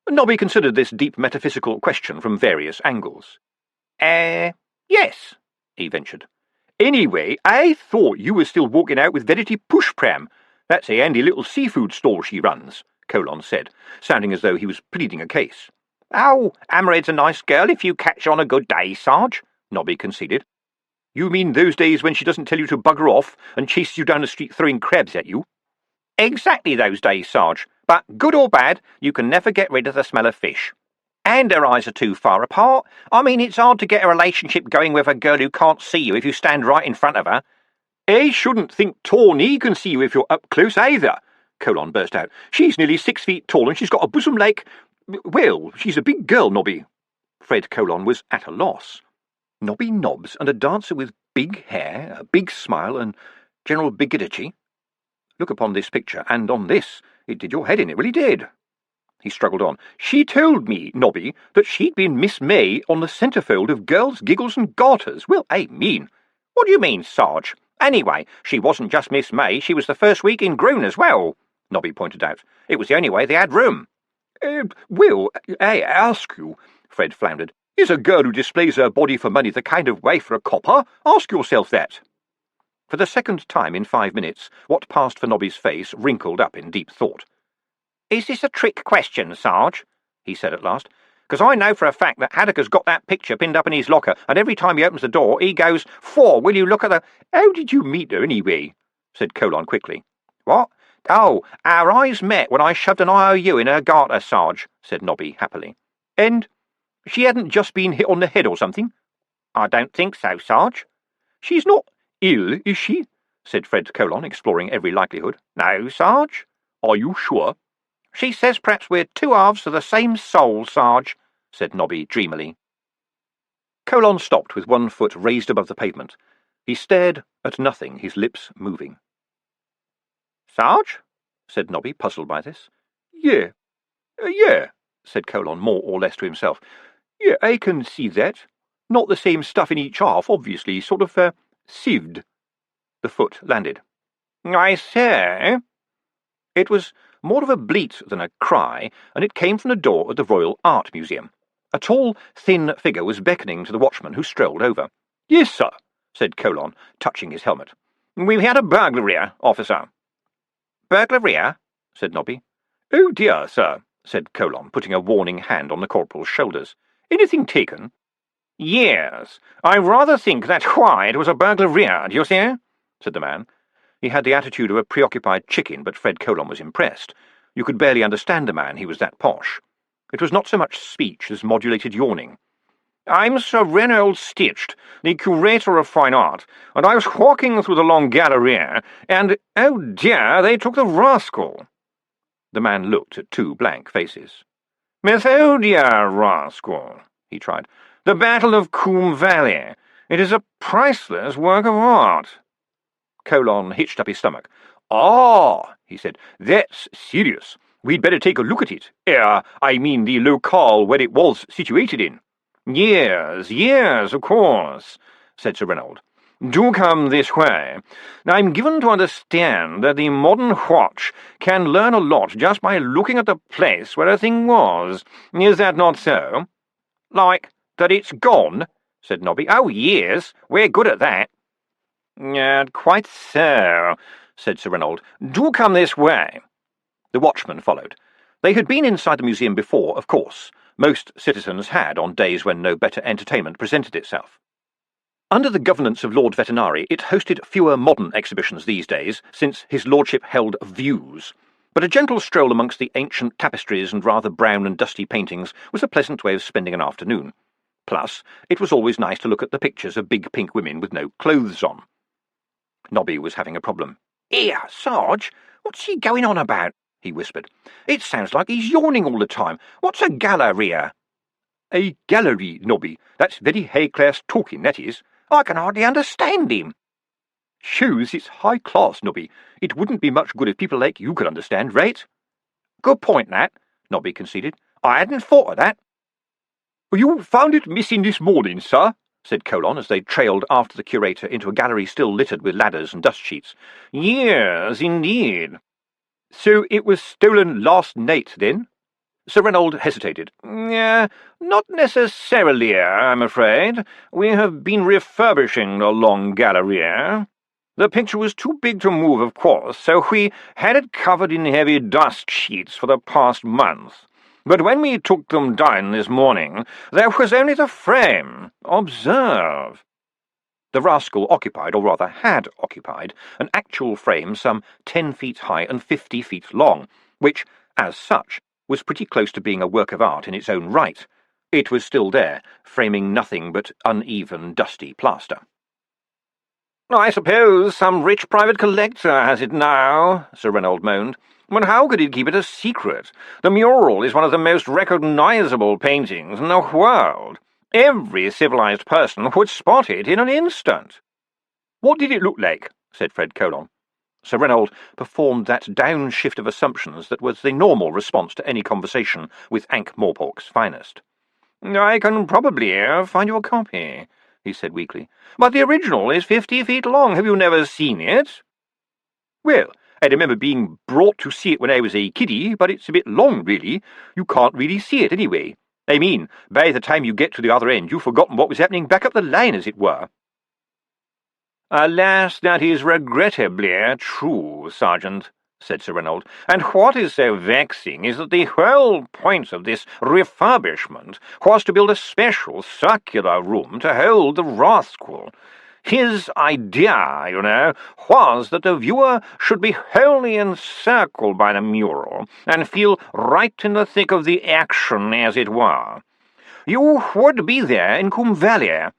Nobby considered this deep metaphysical question from various angles. Yes, he ventured. Anyway, I thought you were still walking out with Verity Pushpram. That's a handy little seafood stall she runs, Colon said, sounding as though he was pleading a case. Oh, Hammerhead's a nice girl if you catch her on a good day, Sarge, Nobby conceded. You mean those days when she doesn't tell you to bugger off and chases you down the street throwing crabs at you? Exactly those days, Sarge. But good or bad, you can never get rid of the smell of fish. And her eyes are too far apart. I mean, it's hard to get a relationship going with a girl who can't see you if you stand right in front of her. I shouldn't think Tawny can see you if you're up close either, Colon burst out. She's nearly 6 feet tall and she's got a bosom like... Well, she's a big girl, Nobby. Fred Colon was at a loss. Nobby Nobbs and a dancer with big hair, a big smile, and general bigotry. Look upon this picture, and on this, it did your head in, it really did. He struggled on. She told me, Nobby, that she'd been Miss May on the centrefold of Girls, Giggles and Garters. Well, I mean... What do you mean, Sarge? Anyway, she wasn't just Miss May, she was the first week in Groon as well, Nobby pointed out. It was the only way they had room. Well, I ask you, Fred floundered, is a girl who displays her body for money the kind of wife for a copper? Ask yourself that. For the second time in 5 minutes, what passed for Nobby's face wrinkled up in deep thought. Is this a trick question, Sarge? He said at last. Because I know for a fact that Haddock's got that picture pinned up in his locker, and every time he opens the door, he goes, "For, will you look at the—" How did you meet her, anyway? Said Colon quickly. What? Oh, our eyes met when I shoved an IOU in her garter, Sarge, said Nobby happily. And She hadn't just been hit on the head or something? I don't think so, Sarge. She's not ill, is she? Said Fred Colon, exploring every likelihood. No, Sarge. Are you sure? She says perhaps we're two halves of the same soul, Sarge, said Nobby dreamily. Colon stopped with one foot raised above the pavement. He stared at nothing, his lips moving. Sarge? Said Nobby, puzzled by this. Yeah, said Colon, more or less to himself. Yeah, I can see that. Not the same stuff in each half, obviously, sort of, sieved. The foot landed. I say. It was more of a bleat than a cry, and it came from the door at the Royal Art Museum. A tall, thin figure was beckoning to the watchman, who strolled over. Yes, sir, said Colon, touching his helmet. We've had a burglary, officer. Burglary? Said Nobby. Oh dear, sir, said Colon, putting a warning hand on the corporal's shoulders. Anything taken? Yes, I rather think that's why it was a burglary, do you see? Said the man. He had the attitude of a preoccupied chicken, but Fred Colon was impressed. You could barely understand the man, he was that posh. It was not so much speech as modulated yawning. I'm Sir Reynold Stitched, the curator of fine art, and I was walking through the long gallery, and, oh dear, they took the rascal. The man looked at two blank faces. Miss, oh dear, rascal, he tried. The Battle of Coombe Valley. It is a priceless work of art. Colon hitched up his stomach. Ah, he said, that's serious. We'd better take a look at it. I mean the locale where it was situated in. Yes, of course, said Sir Reynold. Do come this way. I'm given to understand that the modern watch can learn a lot just by looking at the place where a thing was. Is that not so? Like that it's gone, said Nobby. Oh, yes, we're good at that. Quite so, said Sir Reynold. Do come this way. The watchman followed. They had been inside the museum before, of course. Most citizens had, on days when no better entertainment presented itself. Under the governance of Lord Vetinari, it hosted fewer modern exhibitions these days, since his lordship held views. But a gentle stroll amongst the ancient tapestries and rather brown and dusty paintings was a pleasant way of spending an afternoon. Plus, it was always nice to look at the pictures of big pink women with no clothes on. Nobby was having a problem. Here, Sarge, what's he going on about? He whispered. It sounds like he's yawning all the time. What's a gallery? A gallery, Nobby. That's very high-class talking, that is. I can hardly understand him. Shows it's high class, Nobby. It wouldn't be much good if people like you could understand, right? Good point, that, Nobby conceded. I hadn't thought of that. You found it missing this morning, sir, said Colon, as they trailed after the curator into a gallery still littered with ladders and dust sheets. Yes, indeed. So it was stolen last night, then? Sir Reynold hesitated. Not necessarily, I'm afraid. We have been refurbishing the long gallery. The picture was too big to move, of course, so we had it covered in heavy dust sheets for the past month. But when we took them down this morning, there was only the frame. Observe. The rascal occupied, or rather had occupied, an actual frame some 10 feet high and 50 feet long, which, as such, was pretty close to being a work of art in its own right. It was still there, framing nothing but uneven, dusty plaster. I suppose some rich private collector has it now, Sir Reynold moaned. But how could he keep it a secret? The mural is one of the most recognizable paintings in the world. Every civilized person would spot it in an instant. What did it look like? Said Fred Colon. Sir Reynold performed that downshift of assumptions that was the normal response to any conversation with Ankh-Morpork's finest. I can probably find you a copy, he said weakly. But the original is 50 feet long. Have you never seen it? Well, I remember being brought to see it when I was a kiddie, but it's a bit long, really. You can't really see it anyway. I mean, by the time you get to the other end, you've forgotten what was happening back up the line, as it were. Alas, that is regrettably true, Sergeant, said Sir Reynold. And what is so vexing is that the whole point of this refurbishment was to build a special circular room to hold the rascal. His idea, was that the viewer should be wholly encircled by the mural and feel right in the thick of the action, as it were. You would be there in Coombe Valley.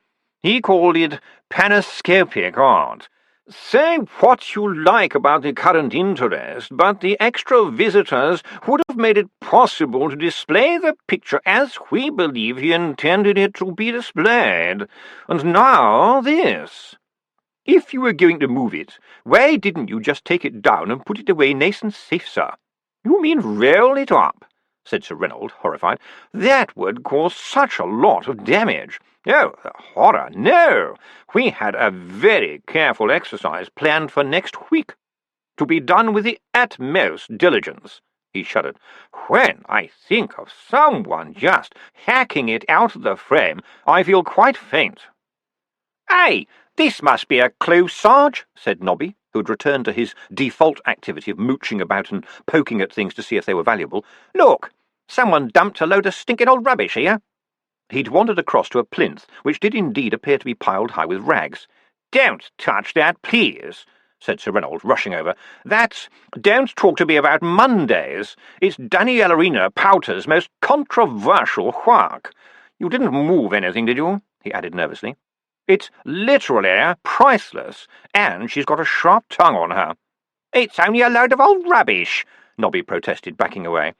He called it panoscopic art. Say what you like about the current interest, but the extra visitors would have made it possible to display the picture as we believe he intended it to be displayed. And now this. If you were going to move it, why didn't you just take it down and put it away nice and safe, sir? You mean roll it up, said Sir Reynold, horrified. That would cause such a lot of damage. Oh, the horror, no! We had a very careful exercise planned for next week, to be done with the utmost diligence. He shuddered. When I think of someone just hacking it out of the frame, I feel quite faint. Hey, this must be a clue, Sarge, said Nobby, who had returned to his default activity of mooching about and poking at things to see if they were valuable. Look, someone dumped a load of stinking old rubbish here. He'd wandered across to a plinth, which did indeed appear to be piled high with rags. Don't touch that, please, said Sir Reynold, rushing over. Don't talk to me about Mondays. It's Daniela Powter's most controversial work. You didn't move anything, did you? He added nervously. It's literally priceless, and she's got a sharp tongue on her. It's only a load of old rubbish, Nobby protested, backing away.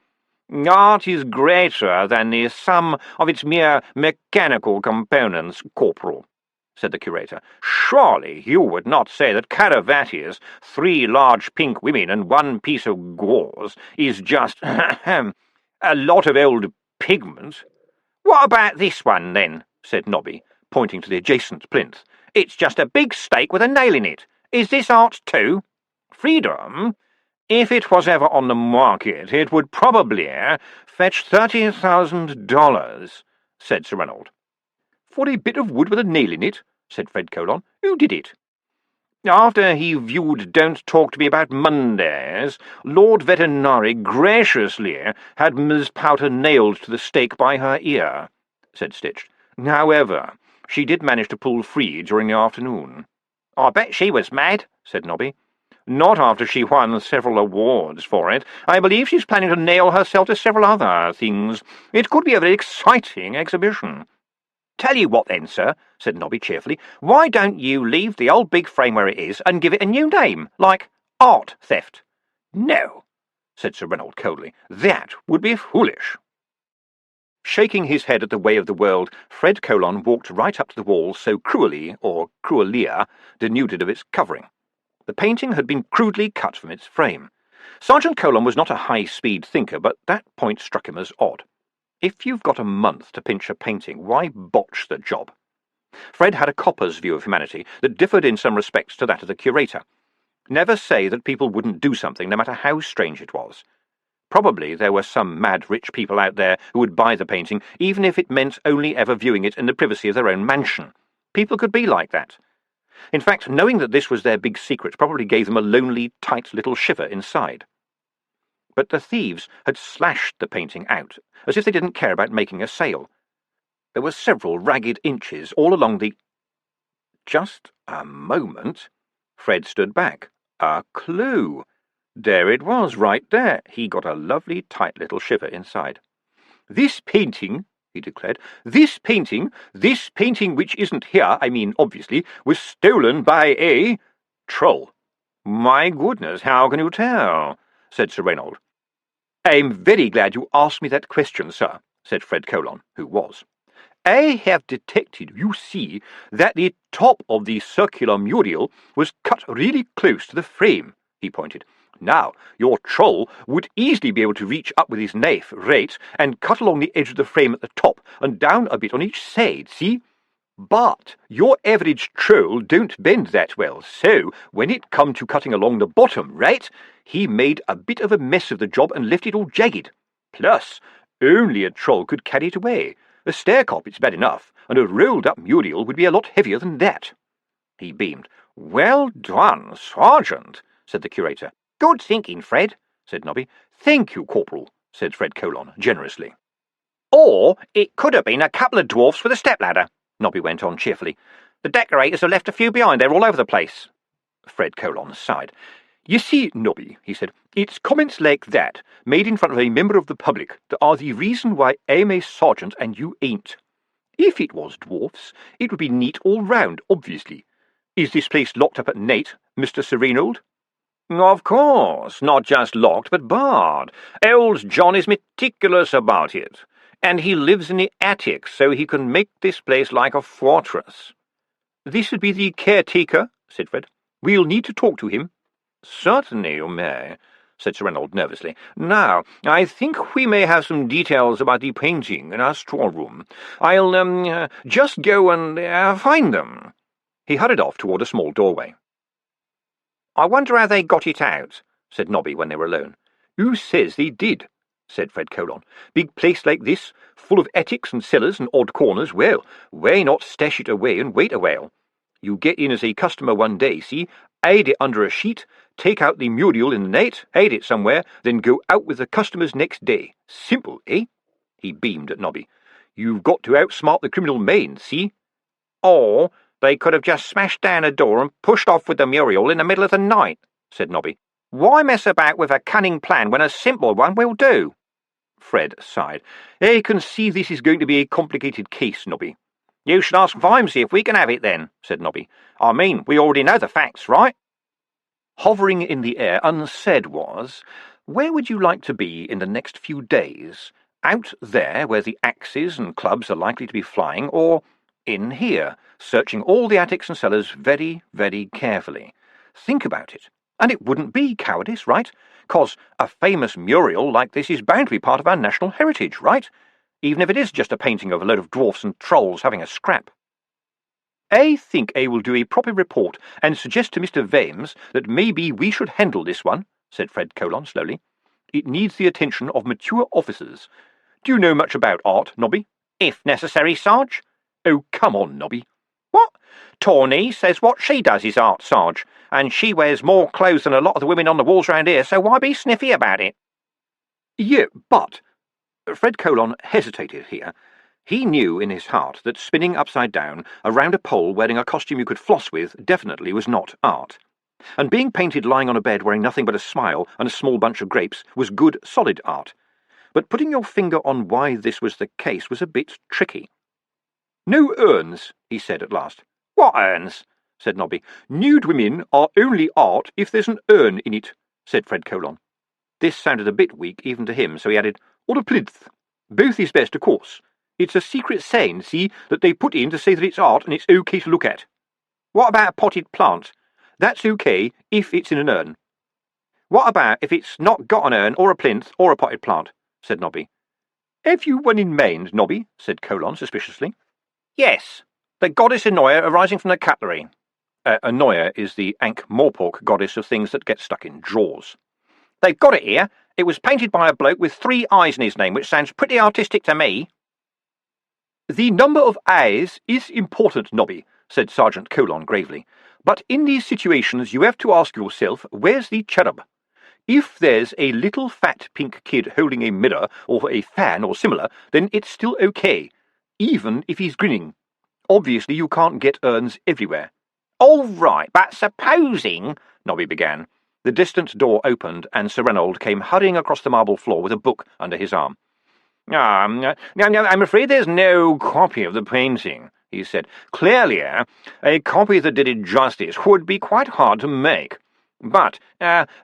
Art is greater than the sum of its mere mechanical components, Corporal, said the curator. Surely you would not say that Caravati's 3 large pink women and 1 piece of gauze is just a lot of old pigment? What about this one, then? Said Nobby, pointing to the adjacent plinth. It's just a big stake with a nail in it. Is this art too? Freedom? If it was ever on the market, it would probably fetch $30,000, said Sir Reynold. For a bit of wood with a nail in it, said Fred Colon. Who did it? After he viewed Don't Talk to Me About Mondays, Lord Vetinari graciously had Miss Powter nailed to the stake by her ear, said Stitch. However, she did manage to pull free during the afternoon. I bet she was mad, said Nobby. Not after she won several awards for it. I believe she's planning to nail herself to several other things. It could be a very exciting exhibition. Tell you what then, sir, said Nobby cheerfully, why don't you leave the old big frame where it is and give it a new name, like Art Theft? No, said Sir Reynold coldly. That would be foolish. Shaking his head at the way of the world, Fred Colon walked right up to the wall so cruelly, or cruellier, denuded of its covering. The painting had been crudely cut from its frame. Sergeant Colon was not a high-speed thinker, but that point struck him as odd. If you've got a month to pinch a painting, why botch the job? Fred had a copper's view of humanity that differed in some respects to that of the curator. Never say that people wouldn't do something, no matter how strange it was. Probably there were some mad rich people out there who would buy the painting, even if it meant only ever viewing it in the privacy of their own mansion. People could be like that. In fact, knowing that this was their big secret probably gave them a lonely, tight little shiver inside. But the thieves had slashed the painting out, as if they didn't care about making a sale. There were several ragged inches all along the... Just a moment. Fred stood back. A clue. There it was, right there. He got a lovely, tight little shiver inside. This painting, he declared, this painting which isn't here, I mean, obviously, was stolen by a... troll. My goodness, how can you tell? Said Sir Reynold. I'm very glad you asked me that question, sir, said Fred Colon, who was. I have detected, you see, that the top of the circular mural was cut really close to the frame, he pointed. Now, your troll would easily be able to reach up with his knife, right, and cut along the edge of the frame at the top and down a bit on each side, see? But your average troll don't bend that well, so when it come to cutting along the bottom, right, he made a bit of a mess of the job and left it all jagged. Plus, only a troll could carry it away. A stair carpet's bad enough, and a rolled-up mural would be a lot heavier than that. He beamed. Well done, Sergeant, said the curator. Good thinking, Fred, said Nobby. Thank you, Corporal, said Fred Colon, generously. Or it could have been a couple of dwarfs with a stepladder, Nobby went on cheerfully. The decorators have left a few behind. They're all over the place. Fred Colon sighed. You see, Nobby, he said, It's comments like that, made in front of a member of the public, that are the reason why I'm a sergeant and you ain't. If it was dwarfs, it would be neat all round, obviously. Is this place locked up at night, Mr. Serenold? Of course, not just locked, but barred. Old John is meticulous about it, and he lives in the attic, so he can make this place like a fortress. This would be the caretaker, said Fred. We'll need to talk to him. Certainly you may, said Sir Reynold nervously. Now, I think we may have some details about the painting in our storeroom. I'll, just go and, find them. He hurried off toward a small doorway. I wonder how they got it out, said Nobby when they were alone. Who says they did? Said Fred Colon. Big place like this, full of attics and cellars and odd corners, well, why not stash it away and wait a while? You get in as a customer one day, see, hide it under a sheet, take out the mural in the night, hide it somewhere, then go out with the customers next day. Simple, eh? He beamed at Nobby. You've got to outsmart the criminal mind, see? Or they could have just smashed down a door and pushed off with the mural in the middle of the night, said Nobby. Why mess about with a cunning plan when a simple one will do? Fred sighed. I can see this is going to be a complicated case, Nobby. You should ask Vimesy if we can have it then, said Nobby. I mean, we already know the facts, right? Hovering in the air unsaid was, where would you like to be in the next few days? Out there where the axes and clubs are likely to be flying, or in here, searching all the attics and cellars very, very carefully? Think about it. And it wouldn't be cowardice, right? 'Cause a famous mural like this is bound to be part of our national heritage, right? Even if it is just a painting of a load of dwarfs and trolls having a scrap. I think I will do a proper report and suggest to Mr. Vames that maybe we should handle this one, said Fred Colon slowly. It needs the attention of mature officers. Do you know much about art, Nobby? If necessary, Sarge. Oh, come on, Nobby. What? Tawny says what she does is art, Sarge, and she wears more clothes than a lot of the women on the walls round here, so why be sniffy about it? Yeah, but... Fred Colon hesitated here. He knew in his heart that spinning upside down around a pole wearing a costume you could floss with definitely was not art. And being painted lying on a bed wearing nothing but a smile and a small bunch of grapes was good, solid art. But putting your finger on why this was the case was a bit tricky. No urns, he said at last. What urns? Said Nobby. Nude women are only art if there's an urn in it, said Fred Colon. This sounded a bit weak even to him, so he added, or a plinth. Both is best, of course. It's a secret sign, see, that they put in to say that it's art and it's okay to look at. What about a potted plant? That's okay if it's in an urn. What about if it's not got an urn or a plinth or a potted plant? Said Nobby. Have you one in mind, Nobby? Said Colon suspiciously. Yes, the goddess Anoia arising from the cutlery. Anoia is the Ankh-Morpork goddess of things that get stuck in drawers. They've got it here. It was painted by a bloke with 3 eyes in his name, which sounds pretty artistic to me. The number of eyes is important, Nobby, said Sergeant Colon gravely. But in these situations you have to ask yourself, where's the cherub? If there's a little fat pink kid holding a mirror or a fan or similar, then it's still okay, even if he's grinning. Obviously you can't get urns everywhere. All right, but supposing, Nobby began. The distant door opened, and Sir Reynold came hurrying across the marble floor with a book under his arm. No, I'm afraid there's no copy of the painting, he said. Clearly, a copy that did it justice would be quite hard to make. But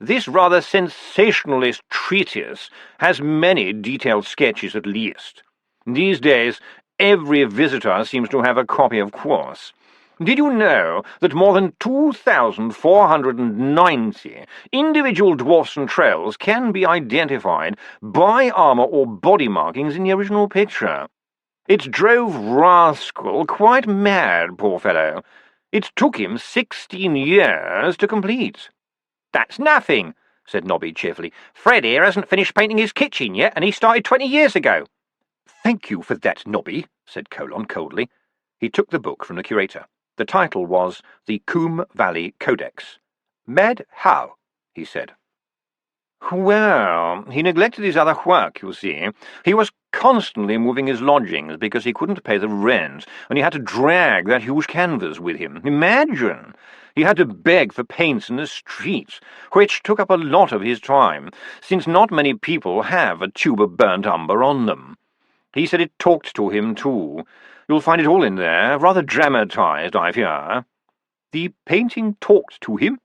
this rather sensationalist treatise has many detailed sketches at least. These days, every visitor seems to have a copy, of course. Did you know that more than 2,490 individual dwarfs and trolls can be identified by armour or body markings in the original picture? It drove Rascal quite mad, poor fellow. It took him 16 years to complete. That's nothing, said Nobby cheerfully. Fred here hasn't finished painting his kitchen yet, and he started 20 years ago. Thank you for that, Nobby, said Colon coldly. He took the book from the curator. The title was The Coombe Valley Codex. Mad how? He said. Well, he neglected his other work, you see. He was constantly moving his lodgings because he couldn't pay the rent, and he had to drag that huge canvas with him. Imagine! He had to beg for paints in the streets, which took up a lot of his time, since not many people have a tube of burnt umber on them. He said it talked to him, too. You'll find it all in there, rather dramatized, I fear. The painting talked to him?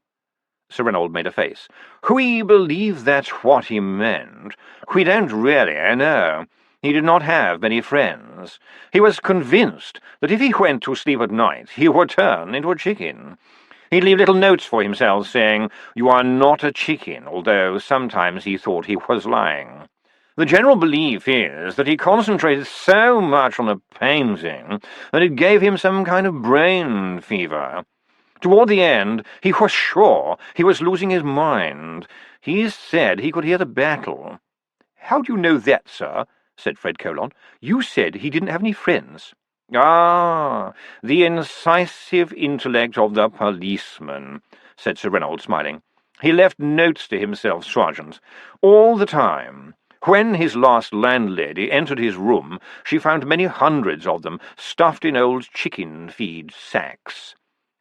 Sir Reynold made a face. We believe that's what he meant. We don't really know. He did not have many friends. He was convinced that if he went to sleep at night, he would turn into a chicken. He'd leave little notes for himself saying, "You are not a chicken," although sometimes he thought he was lying. The general belief is that he concentrated so much on the painting that it gave him some kind of brain fever. Toward the end, he was sure he was losing his mind. He said he could hear the battle. "How do you know that, sir?" said Fred Colon. "You said he didn't have any friends." "Ah, the incisive intellect of the policeman," said Sir Reynold, smiling. "He left notes to himself, Sergeant, all the time. When his last landlady entered his room, she found many hundreds of them stuffed in old chicken feed sacks.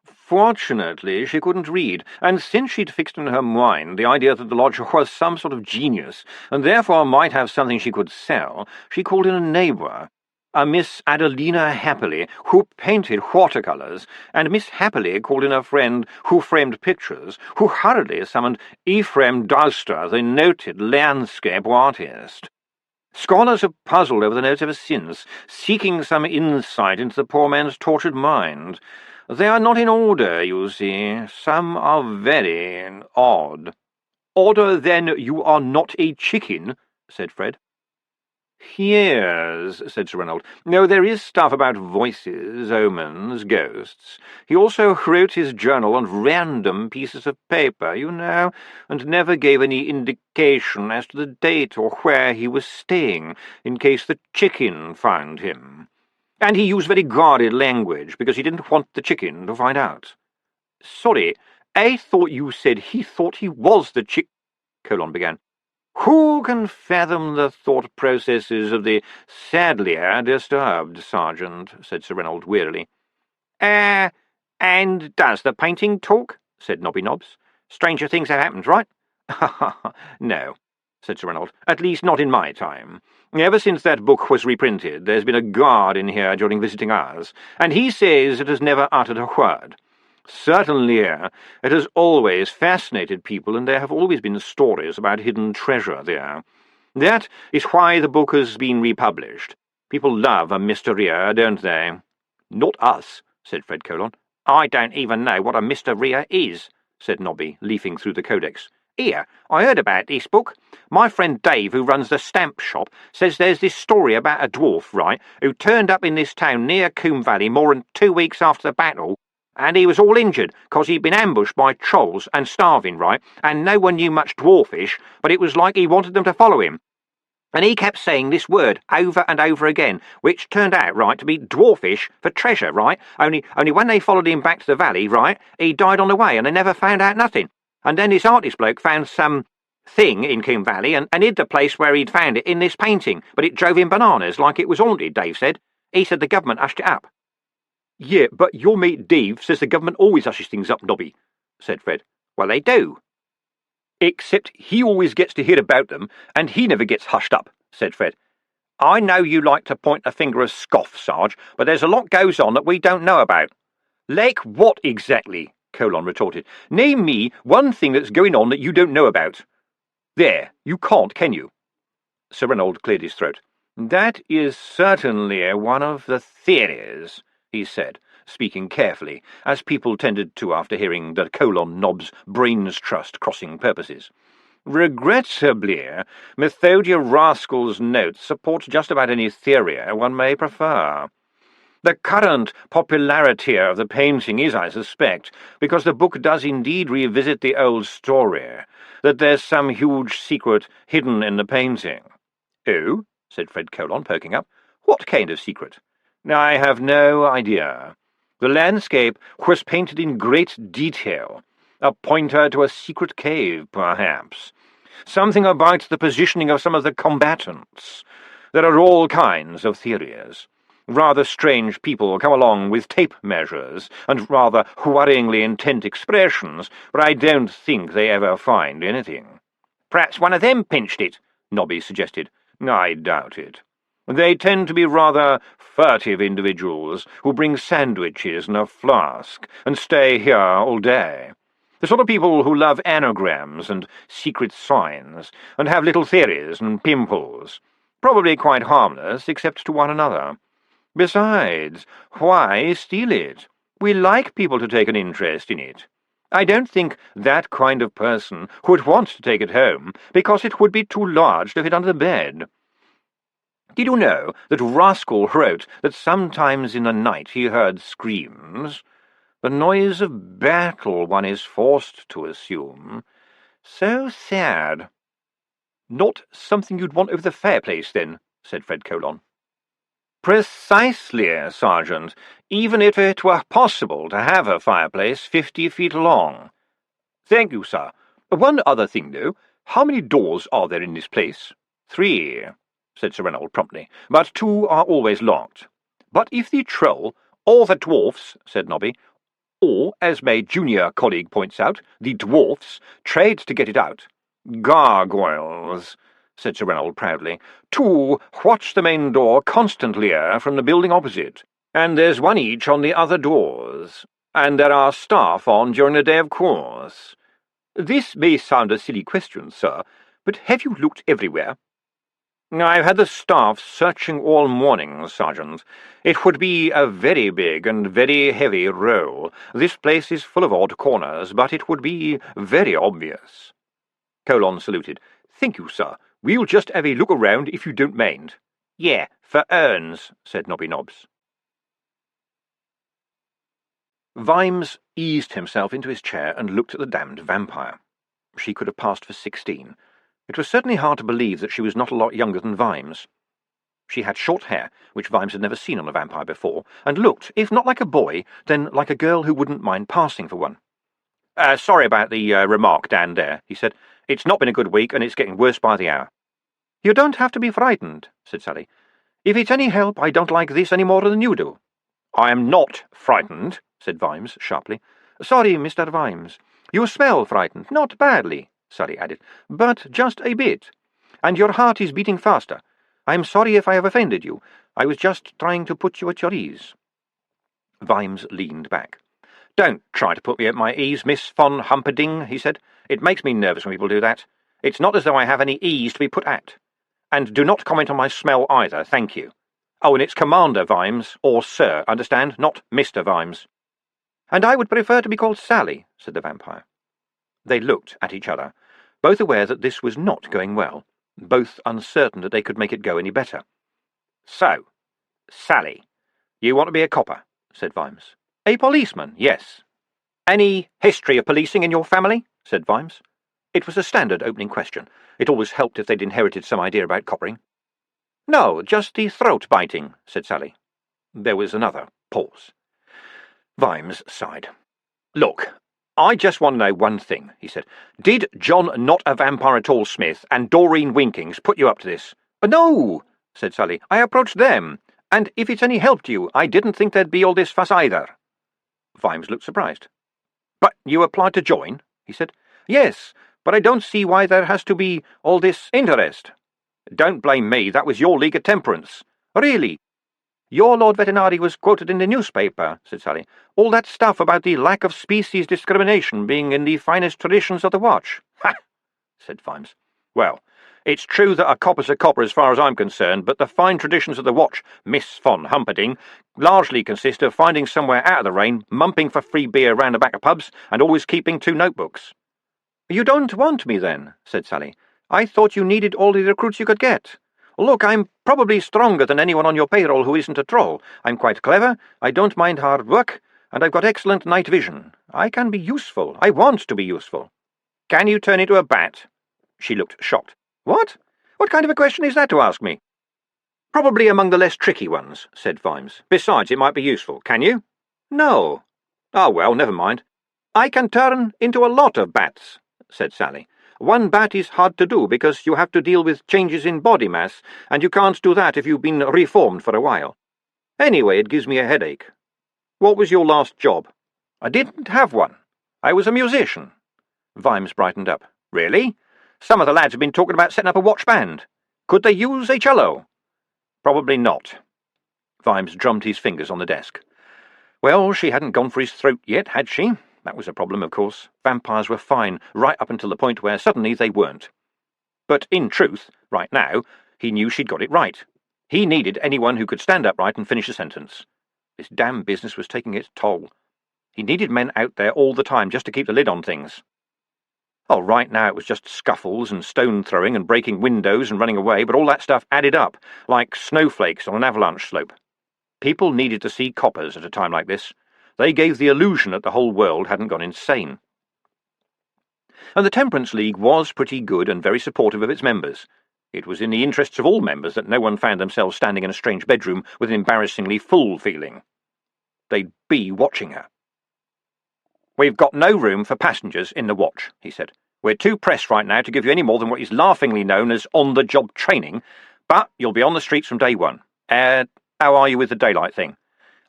Fortunately, she couldn't read, and since she'd fixed in her mind the idea that the lodger was some sort of genius, and therefore might have something she could sell, she called in a neighbour, a Miss Adelina Happily, who painted watercolours, and Miss Happily called in a friend who framed pictures, who hurriedly summoned Ephraim Douster, the noted landscape artist. Scholars have puzzled over the notes ever since, seeking some insight into the poor man's tortured mind. They are not in order, you see. Some are very odd." "Odder than you are not a chicken?" said Fred. "Yes," said Sir Reynold. "No, there is stuff about voices, omens, ghosts. He also wrote his journal on random pieces of paper, you know, and never gave any indication as to the date or where he was staying, in case the chicken found him. And he used very guarded language, because he didn't want the chicken to find out." "Sorry, I thought you said he thought he was the Colon began. "Who can fathom the thought processes of the sadly disturbed, Sergeant?" said Sir Reynold wearily. And does the painting talk?" said Nobby Nobbs. "Stranger things have happened, right?" "No," said Sir Reynold. "At least not in my time. Ever since that book was reprinted, there's been a guard in here during visiting hours, and he says it has never uttered a word. Certainly, it has always fascinated people, and there have always been stories about hidden treasure there. That is why the book has been republished. People love a mystery, don't they?" "Not us," said Fred Colon. "I don't even know what a mystery is," said Nobby, leafing through the codex. "Here, I heard about this book. My friend Dave, who runs the stamp shop, says there's this story about a dwarf, right, who turned up in this town near Coombe Valley more than 2 weeks after the battle, and he was all injured, 'cause he'd been ambushed by trolls and starving, right, and no one knew much dwarfish, but it was like he wanted them to follow him. And he kept saying this word over and over again, which turned out, right, to be dwarfish for treasure, right, only when they followed him back to the valley, right, he died on the way, and they never found out nothing. And then this artist bloke found some thing in Coombe Valley and hid the place where he'd found it in this painting, but it drove him bananas like it was haunted, Dave said. He said the government hushed it up." "Yeah, but your mate Dave says the government always hushes things up, Nobby," said Fred. "Well, they do." "Except he always gets to hear about them, and he never gets hushed up," said Fred. "I know you like to point a finger of scoff, Sarge, but there's a lot goes on that we don't know about." "Like what exactly?" Colon retorted. "Name me one thing that's going on that you don't know about." "There, you can't, can you?" Sir Reynold cleared his throat. "That is certainly one of the theories," he said, speaking carefully, as people tended to after hearing the Colon Nobb's brains trust crossing purposes. "Regrettably, Methodia Rascal's notes support just about any theory one may prefer. The current popularity of the painting is, I suspect, because the book does indeed revisit the old story, that there's some huge secret hidden in the painting." "Oh?" said Fred Colon, perking up. "What kind of secret?" "I have no idea. The landscape was painted in great detail. A pointer to a secret cave, perhaps. Something about the positioning of some of the combatants. There are all kinds of theories. Rather strange people come along with tape measures and rather worryingly intent expressions, but I don't think they ever find anything. Perhaps one of them pinched it, Nobby suggested. I doubt it. They tend to be rather furtive individuals who bring sandwiches and a flask and stay here all day. The sort of people who love anagrams and secret signs and have little theories and pimples. Probably quite harmless, except to one another. Besides, why steal it? We like people to take an interest in it. I don't think that kind of person would want to take it home, because it would be too large to fit under the bed. Did you know that Rascal wrote that sometimes in the night he heard screams? The noise of battle, one is forced to assume. So sad. Not something you'd want over the fireplace, then, said Fred Colon. Precisely, Sergeant, even if it were possible to have a fireplace 50 feet long. Thank you, sir. One other thing, though. How many doors are there in this place? 3, said Sir Reynold promptly, but 2 are always locked. But if the troll, or the dwarfs, said Nobby, or, as my junior colleague points out, the dwarfs, tried to get it out. Gargoyles, said Sir Reynold proudly. 2 watch the main door constantly from the building opposite, and there's 1 each on the other doors, and there are staff on during the day, of course. This may sound a silly question, sir, but have you looked everywhere? I've had the staff searching all morning, Sergeant. It would be a very big and very heavy roll. This place is full of odd corners, but it would be very obvious. Colon saluted. Thank you, sir. We'll just have a look around if you don't mind. Yeah, for urns, said Nobby Nobbs. Vimes eased himself into his chair and looked at the damned vampire. She could have passed for 16. It was certainly hard to believe that she was not a lot younger than Vimes. She had short hair, which Vimes had never seen on a vampire before, and looked, if not like a boy, then like a girl who wouldn't mind passing for one. Sorry about the remark down there, he said. It's not been a good week, and it's getting worse by the hour. You don't have to be frightened, said Sally. If it's any help, I don't like this any more than you do. I am not frightened, said Vimes sharply. Sorry, Mr. Vimes. You smell frightened, not badly, Sally added, but just a bit. And your heart is beating faster. I'm sorry if I have offended you. I was just trying to put you at your ease. Vimes leaned back. Don't try to put me at my ease, Miss von Humperdinck, he said. It makes me nervous when people do that. It's not as though I have any ease to be put at. And do not comment on my smell either, thank you. Oh, and it's Commander Vimes, or Sir, understand, not Mr. Vimes. And I would prefer to be called Sally, said the vampire. They looked at each other, both aware that this was not going well, both uncertain that they could make it go any better. So, Sally, you want to be a copper, said Vimes. A policeman, yes. Any history of policing in your family? Said Vimes. It was a standard opening question. It always helped if they'd inherited some idea about coppering. No, just the throat-biting, said Sally. There was another pause. Vimes sighed. Look, I just want to know one thing, he said. Did John Not a Vampire at All Smith and Doreen Winkings put you up to this? No, said Sally. I approached them, and if it's any help to you, I didn't think there'd be all this fuss either. Vimes looked surprised. But you applied to join, he said. Yes, but I don't see why there has to be all this interest. Don't blame me, that was your League of Temperance. Really. Your Lord Vetinari was quoted in the newspaper, said Sally. All that stuff about the lack of species discrimination being in the finest traditions of the watch. Ha! Said Vimes. Well, it's true that a copper's a copper as far as I'm concerned, but the fine traditions of the watch, Miss von Humperdinck, largely consist of finding somewhere out of the rain, mumping for free beer round the back of pubs, and always keeping 2 notebooks. You don't want me, then, said Sally. I thought you needed all the recruits you could get. Look, I'm probably stronger than anyone on your payroll who isn't a troll. I'm quite clever, I don't mind hard work, and I've got excellent night vision. I can be useful. I want to be useful. Can you turn into a bat? She looked shocked. What? What kind of a question is that to ask me? Probably among the less tricky ones, said Vimes. Besides, it might be useful. Can you? No. Oh, well, never mind. I can turn into a lot of bats, said Sally. One bat is hard to do because you have to deal with changes in body mass, and you can't do that if you've been reformed for a while. Anyway, it gives me a headache. What was your last job? I didn't have one. I was a musician. Vimes brightened up. Really? Some of the lads have been talking about setting up a watch band. Could they use a cello? Probably not. Vimes drummed his fingers on the desk. Well, she hadn't gone for his throat yet, had she? That was a problem, of course. Vampires were fine, right up until the point where suddenly they weren't. But in truth, right now, he knew she'd got it right. He needed anyone who could stand upright and finish a sentence. This damn business was taking its toll. He needed men out there all the time just to keep the lid on things. Oh, right now it was just scuffles and stone-throwing and breaking windows and running away, but all that stuff added up, like snowflakes on an avalanche slope. People needed to see coppers at a time like this. They gave the illusion that the whole world hadn't gone insane. And the Temperance League was pretty good and very supportive of its members. It was in the interests of all members that no one found themselves standing in a strange bedroom with an embarrassingly full feeling. They'd be watching her. "We've got no room for passengers in the watch," he said. "We're too pressed right now to give you any more than what is laughingly known as on-the-job training, but you'll be on the streets from day one. How are you with the daylight thing?"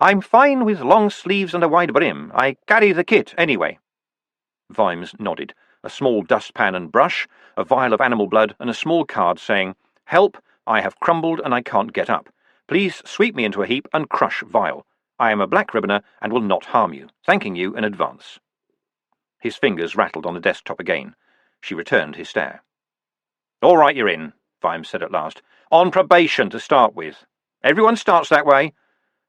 "I'm fine with long sleeves and a wide brim. I carry the kit, anyway." Vimes nodded. A small dustpan and brush, a vial of animal blood, and a small card saying, "Help, I have crumbled and I can't get up. Please sweep me into a heap and crush vial. I am a black ribboner and will not harm you. Thanking you in advance." His fingers rattled on the desktop again. She returned his stare. "All right, you're in," Vimes said at last. "On probation to start with. Everyone starts that way.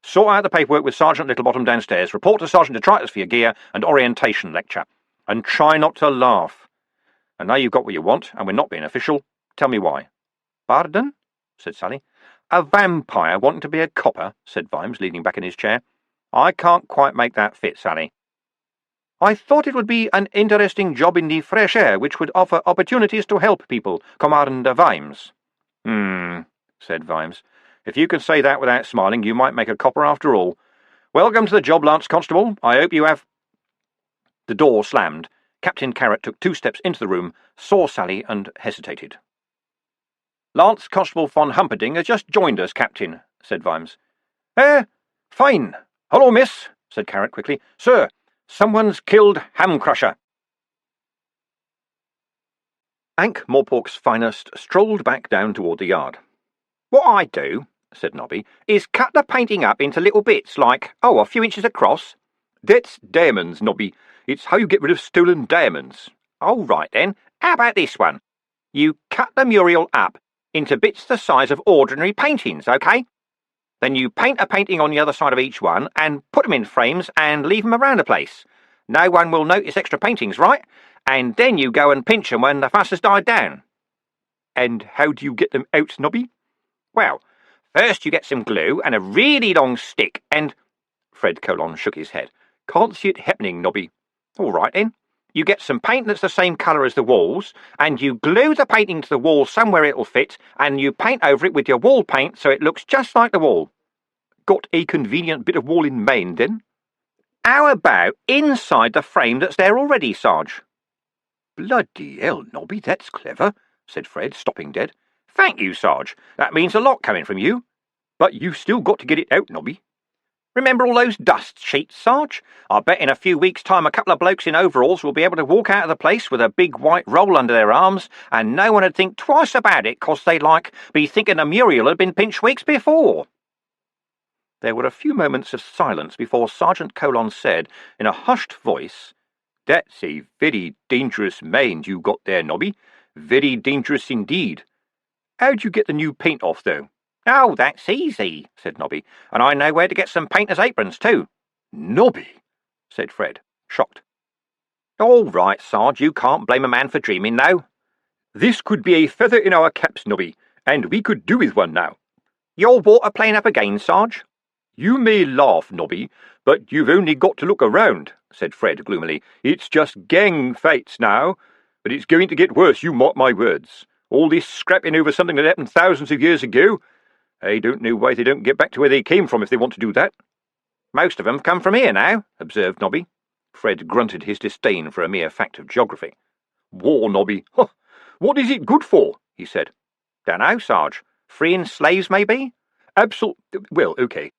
Sort out the paperwork with Sergeant Littlebottom downstairs. Report to Sergeant Detritus for your gear and orientation lecture. And try not to laugh. And now you've got what you want, and we're not being official. Tell me why." "Pardon?" said Sally. "A vampire wanting to be a copper," said Vimes, leaning back in his chair. "I can't quite make that fit, Sally." "I thought it would be an interesting job in the fresh air, which would offer opportunities to help people, Commander Vimes." Said Vimes. "If you can say that without smiling, you might make a copper after all. Welcome to the job, Lance Constable. I hope you have—" The door slammed. Captain Carrot took 2 steps into the room, saw Sally, and hesitated. "Lance Constable von Humperdinck has just joined us, Captain," said Vimes. Fine. Hello, miss," said Carrot quickly. "Sir, someone's killed Hamcrusher." Ankh-Morpork's finest strolled back down toward the yard. "What I do," said Nobby, "is cut the painting up into little bits, like, a few inches across." "That's diamonds, Nobby. It's how you get rid of stolen diamonds." "All right, then. How about this one? You cut the mural up into bits the size of ordinary paintings, OK? Then you paint a painting on the other side of each one and put them in frames and leave them around the place. No one will notice extra paintings, right? And then you go and pinch them when the fuss has died down." "And how do you get them out, Nobby?" "Well, first you get some glue and a really long stick and—" Fred Colon shook his head. "Can't see it happening, Nobby." "All right, then. You get some paint that's the same colour as the walls, and you glue the painting to the wall somewhere it'll fit, and you paint over it with your wall paint so it looks just like the wall." "Got a convenient bit of wall in mind, then?" "How about inside the frame that's there already, Sarge?" "Bloody hell, Nobby, that's clever," said Fred, stopping dead. "Thank you, Sarge. That means a lot coming from you." "But you've still got to get it out, Nobby." "Remember all those dust sheets, Sarge? I bet in a few weeks' time a couple of blokes in overalls will be able to walk out of the place with a big white roll under their arms, and no one would think twice about it, 'cause they'd, be thinking the Muriel had been pinched weeks before." There were a few moments of silence before Sergeant Colon said, in a hushed voice, "That's a very dangerous mind you got there, Nobby. Very dangerous indeed. How'd you get the new paint off, though?" "Oh, that's easy," said Nobby, "and I know where to get some painters' aprons, too." "Nobby," said Fred, shocked. "All right, Sarge, you can't blame a man for dreaming, though." "This could be a feather in our caps, Nobby, and we could do with one now." "Your water playing up again, Sarge?" "You may laugh, Nobby, but you've only got to look around," said Fred gloomily. "It's just gang fights now, but it's going to get worse, you mark my words. All this scrapping over something that happened thousands of years ago. I don't know why they don't get back to where they came from if they want to do that." "Most of them come from here now," observed Nobby. Fred grunted his disdain for a mere fact of geography. "War, Nobby. Huh. What is it good for?" he said. "Dunno, Sarge. Freeing slaves, maybe?" Well, OK.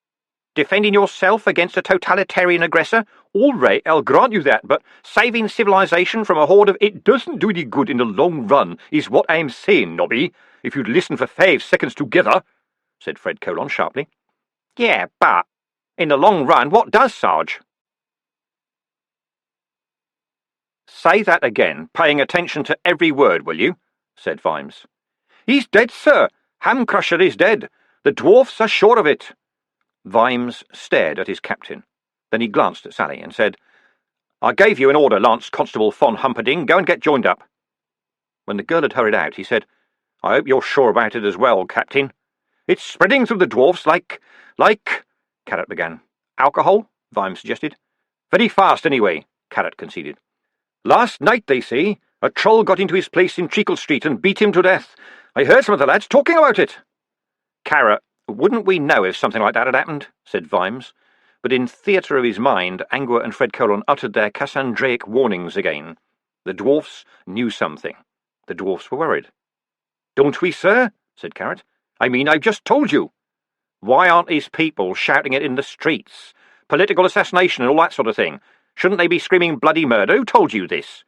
Defending yourself against a totalitarian aggressor? All right, I'll grant you that, but saving civilization from a horde of it doesn't do any good in the long run, is what I'm saying, Nobby, if you'd listen for 5 seconds together, said Fred Colon sharply. Yeah, but in the long run, what does, Sarge? Say that again, paying attention to every word, will you? Said Vimes. He's dead, sir. Hamcrusher is dead. The dwarfs are sure of it. Vimes stared at his captain. Then he glanced at Sally and said, I gave you an order, Lance Constable von Humperdinck. Go and get joined up. When the girl had hurried out, he said, I hope you're sure about it as well, Captain. It's spreading through the dwarfs like... Carrot began. Alcohol? Vimes suggested. Very fast, anyway, Carrot conceded. Last night, they say, a troll got into his place in Treacle Street and beat him to death. I heard some of the lads talking about it. Carrot, wouldn't we know if something like that had happened? Said Vimes. But in theatre of his mind, Angua and Fred Colon uttered their Cassandraic warnings again. The dwarfs knew something. The dwarfs were worried. Don't we, sir? Said Carrot. I mean, I've just told you. Why aren't his people shouting it in the streets? Political assassination and all that sort of thing. Shouldn't they be screaming bloody murder? Who told you this?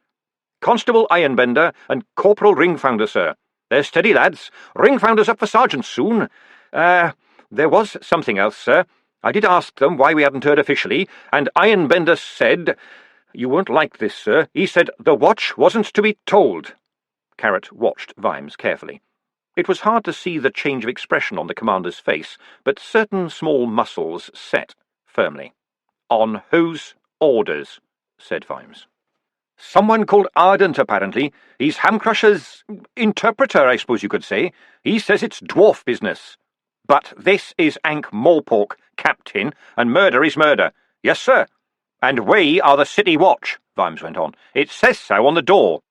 Constable Ironbender and Corporal Ringfounder, sir. They're steady lads. Ringfounder's up for sergeant soon. There was something else, sir. I did ask them why we hadn't heard officially, and Ironbender said... You won't like this, sir. He said the watch wasn't to be told. Carrot watched Vimes carefully. It was hard to see the change of expression on the commander's face, but certain small muscles set firmly. On whose orders? Said Vimes. Someone called Ardent, apparently. He's Hamcrusher's interpreter, I suppose you could say. He says it's dwarf business. But this is Ankh-Morpork, Captain, and murder is murder. Yes, sir. And we are the City Watch, Vimes went on. It says so on the door.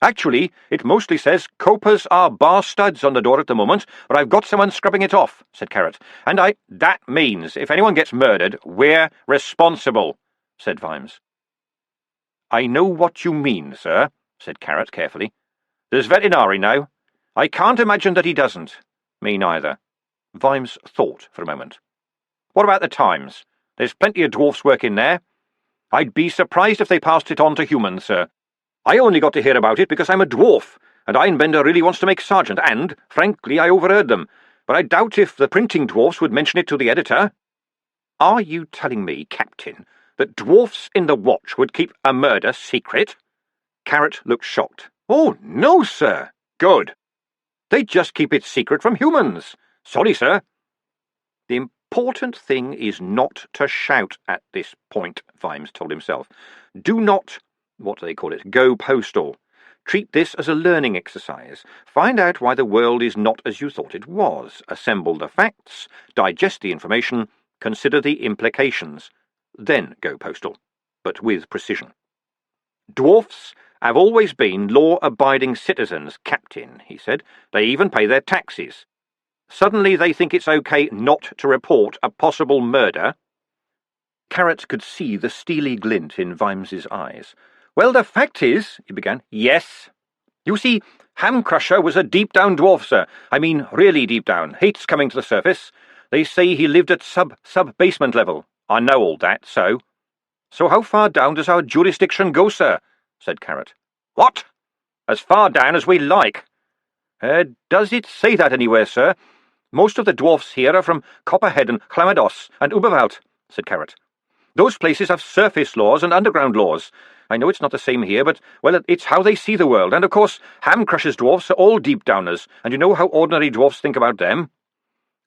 Actually, it mostly says copers are bar studs on the door at the moment, but I've got someone scrubbing it off, said Carrot. And that means if anyone gets murdered, we're responsible, said Vimes. I know what you mean, sir, said Carrot carefully. There's veterinary now. I can't imagine that he doesn't. Me neither. Vimes thought for a moment. What about the Times? There's plenty of dwarfs working there. I'd be surprised if they passed it on to humans, sir. I only got to hear about it because I'm a dwarf, and Ironbender really wants to make sergeant, and, frankly, I overheard them. But I doubt if the printing dwarfs would mention it to the editor. Are you telling me, Captain, that dwarfs in the watch would keep a murder secret? Carrot looked shocked. Oh, no, sir. Good. They just keep it secret from humans. Sorry, sir. The important thing is not to shout at this point, Vimes told himself. Do not, what do they call it, go postal. Treat this as a learning exercise. Find out why the world is not as you thought it was. Assemble the facts, digest the information, consider the implications. Then go postal, but with precision. Dwarfs have always been law-abiding citizens, Captain, he said. They even pay their taxes. Suddenly they think it's okay not to report a possible murder. Carrot could see the steely glint in Vimes's eyes. Well, the fact is, he began. Yes. You see, Hamcrusher was a deep-down dwarf, sir. I mean, really deep down. Hates coming to the surface. They say he lived at sub-basement level. I know all that, so... So how far down does our jurisdiction go, sir? Said Carrot. What? As far down as we like. Does it say that anywhere, sir? Most of the dwarfs here are from Copperhead and Clamados and Uberwald, said Carrot. Those places have surface laws and underground laws. I know it's not the same here, but, well, it's how they see the world. And, of course, Hamcrusher's dwarfs are all deep-downers, and you know how ordinary dwarfs think about them?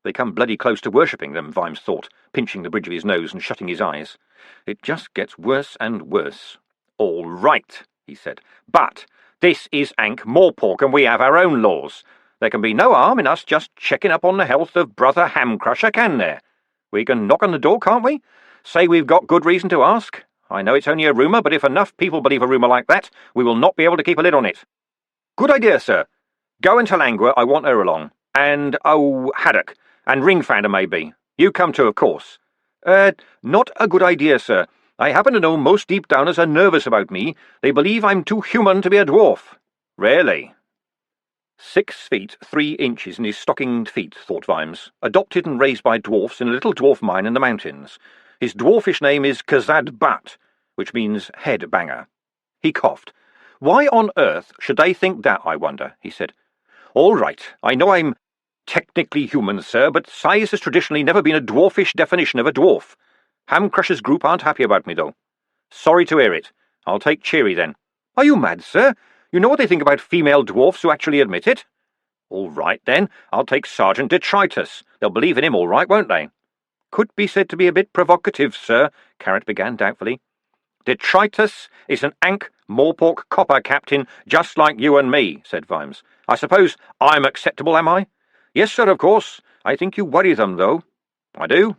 They come bloody close to worshipping them, Vimes thought, pinching the bridge of his nose and shutting his eyes. It just gets worse and worse. All right, he said, but this is Ankh-Morpork, and we have our own laws. There can be no harm in us just checking up on the health of Brother Hamcrusher, can there? We can knock on the door, can't we? Say we've got good reason to ask. I know it's only a rumour, but if enough people believe a rumour like that, we will not be able to keep a lid on it. Good idea, sir. Go and tell Angua I want her along. And, Haddock. And Ringfounder, maybe. You come too, of course. Not a good idea, sir. I happen to know most deep-downers are nervous about me. They believe I'm too human to be a dwarf. Really? 6 feet 3 inches in his stockinged feet, thought Vimes, adopted and raised by dwarfs in a little dwarf mine in the mountains. His dwarfish name is Kazad Bat, which means head banger. He coughed. Why on earth should they think that, I wonder, he said. All right, I know I'm technically human, sir, but size has traditionally never been a dwarfish definition of a dwarf. Ham Crushers Group aren't happy about me, though. Sorry to hear it. I'll take cheery, then. Are you mad, sir? You know what they think about female dwarfs who actually admit it? All right, then. I'll take Sergeant Detritus. They'll believe in him all right, won't they? Could be said to be a bit provocative, sir, Carrot began doubtfully. Detritus is an Ankh Morpork copper captain just like you and me, said Vimes. I suppose I'm acceptable, am I? Yes, sir, of course. I think you worry them, though. I do?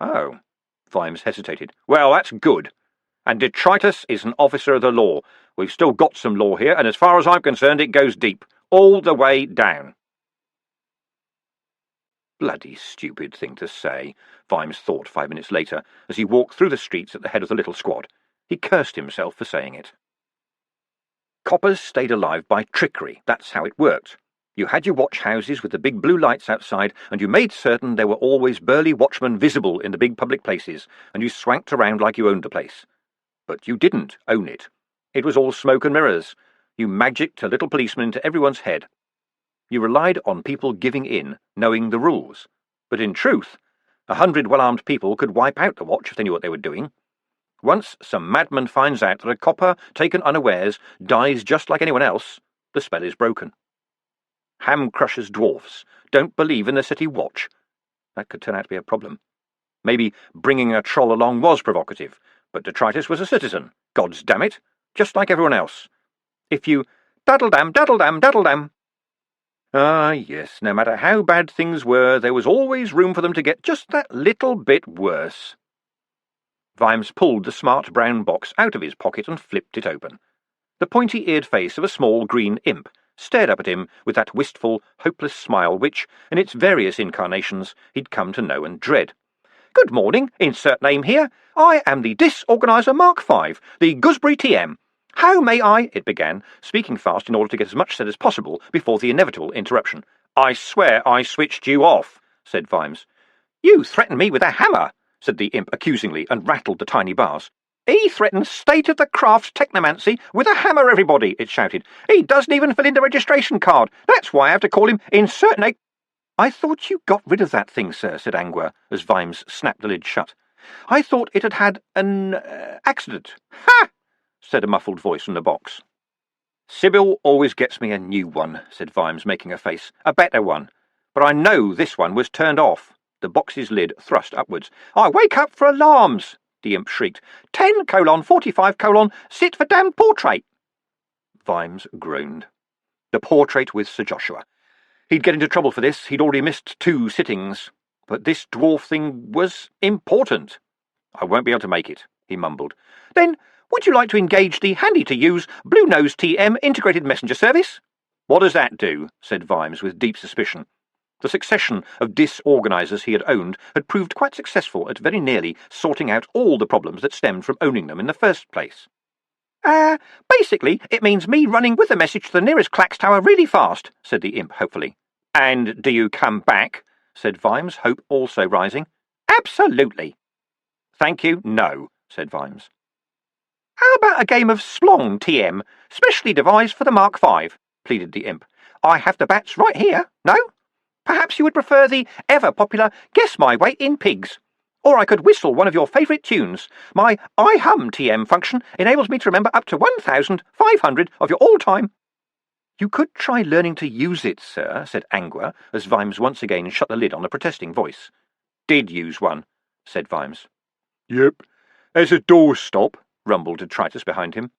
Oh. Vimes hesitated. Well, that's good. And Detritus is an officer of the law. We've still got some law here, and as far as I'm concerned, it goes deep. All the way down. Bloody stupid thing to say, Vimes thought 5 minutes later, as he walked through the streets at the head of the little squad. He cursed himself for saying it. Coppers stayed alive by trickery. That's how it worked. You had your watch houses with the big blue lights outside, and you made certain there were always burly watchmen visible in the big public places, and you swanked around like you owned the place. But you didn't own it. It was all smoke and mirrors. You magicked a little policeman into everyone's head. You relied on people giving in, knowing the rules. But in truth, 100 well-armed people could wipe out the watch if they knew what they were doing. Once some madman finds out that a copper taken unawares dies just like anyone else, the spell is broken. Ham Crushers dwarfs don't believe in the city watch. That could turn out to be a problem. Maybe bringing a troll along was provocative, but Detritus was a citizen, gods damn it, just like everyone else. If you daddle-dam, daddle-dam, daddle-dam. Ah, yes, no matter how bad things were, there was always room for them to get just that little bit worse. Vimes pulled the smart brown box out of his pocket and flipped it open. The pointy-eared face of a small green imp stared up at him with that wistful, hopeless smile which, in its various incarnations, he'd come to know and dread. Good morning, insert name here. I am the Disorganizer Mark V, the Gooseberry TM. How may I, it began, speaking fast in order to get as much said as possible before the inevitable interruption. I swear I switched you off, said Vimes. You threatened me with a hammer, said the imp accusingly, and rattled the tiny bars. He threatens state-of-the-craft technomancy with a hammer, everybody, it shouted. He doesn't even fill in the registration card. That's why I have to call him insert name. I thought you got rid of that thing, sir, said Angua, as Vimes snapped the lid shut. I thought it had had an accident. Ha! Said a muffled voice from the box. Sybil always gets me a new one, said Vimes, making a face. A better one. But I know this one was turned off. The box's lid thrust upwards. I wake up for alarms, the imp shrieked. 10:45:, sit for damned portrait. Vimes groaned. The portrait with Sir Joshua. He'd get into trouble for this. He'd already missed 2 sittings. But this dwarf thing was important. I won't be able to make it, he mumbled. Then would you like to engage the handy-to-use Blue Nose TM Integrated Messenger Service? What does that do? Said Vimes with deep suspicion. The succession of disorganisers he had owned had proved quite successful at very nearly sorting out all the problems that stemmed from owning them in the first place. Basically, it means me running with the message to the nearest Clacks Tower really fast, said the imp hopefully. And do you come back? Said Vimes, hope also rising. Absolutely. Thank you, no, said Vimes. How about a game of Splong, TM, specially devised for the Mark V, pleaded the imp. I have the bats right here, no? Perhaps you would prefer the ever-popular Guess My Weight in Pigs. Or I could whistle one of your favourite tunes. My I Hum TM function enables me to remember up to 1,500 of your all-time. You could try learning to use it, sir, said Angua, as Vimes once again shut the lid on a protesting voice. Did use one, said Vimes. Yep, as a doorstop, rumbled Detritus behind him.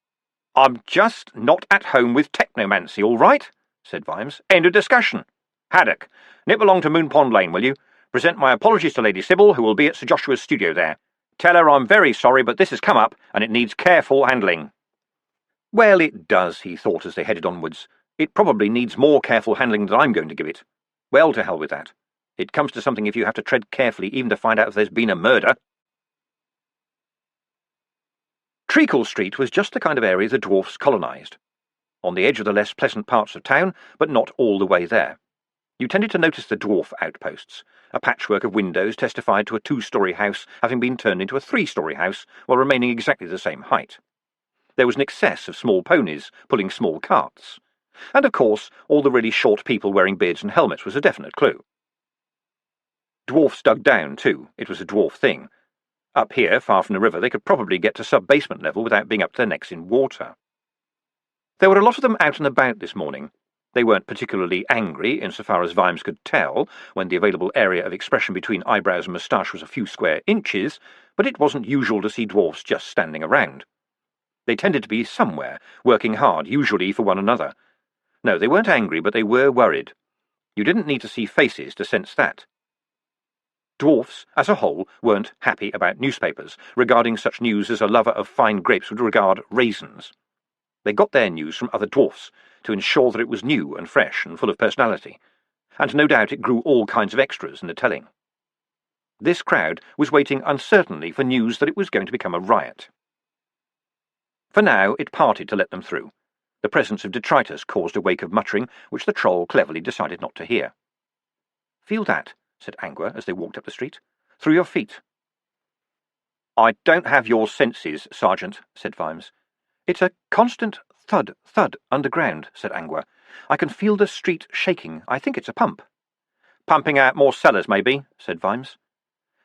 I'm just not at home with technomancy, all right, said Vimes. End of discussion. Haddock, nip along to Moon Pond Lane, will you? Present my apologies to Lady Sybil, who will be at Sir Joshua's studio there. Tell her I'm very sorry, but this has come up, and it needs careful handling. Well, it does, he thought as they headed onwards. It probably needs more careful handling than I'm going to give it. Well, to hell with that. It comes to something if you have to tread carefully even to find out if there's been a murder. Treacle Street was just the kind of area the dwarfs colonised. on the edge of the less pleasant parts of town, but not all the way there. You tended to notice the dwarf outposts. A patchwork of windows testified to a 2-storey house having been turned into a 3-storey house while remaining exactly the same height. There was an excess of small ponies pulling small carts. And, of course, all the really short people wearing beards and helmets was a definite clue. Dwarfs dug down, too. It was a dwarf thing. Up here, far from the river, they could probably get to sub-basement level without being up to their necks in water. There were a lot of them out and about this morning. They weren't particularly angry, insofar as Vimes could tell, when the available area of expression between eyebrows and moustache was a few square inches, but it wasn't usual to see dwarfs just standing around. They tended to be somewhere, working hard, usually for one another. No, they weren't angry, but they were worried. You didn't need to see faces to sense that. Dwarfs, as a whole, weren't happy about newspapers, regarding such news as a lover of fine grapes would regard raisins. They got their news from other dwarfs, to ensure that it was new and fresh and full of personality, and no doubt it grew all kinds of extras in the telling. This crowd was waiting uncertainly for news that it was going to become a riot. For now, it parted to let them through. The presence of detritus caused a wake of muttering, which the troll cleverly decided not to hear. "Feel that," said Angua as they walked up the street. "Through your feet." "I don't have your senses, Sergeant," said Vimes. "It's a constant thud, thud underground," said Angua. "I can feel the street shaking. I think it's a pump." "Pumping out more cellars, maybe," said Vimes.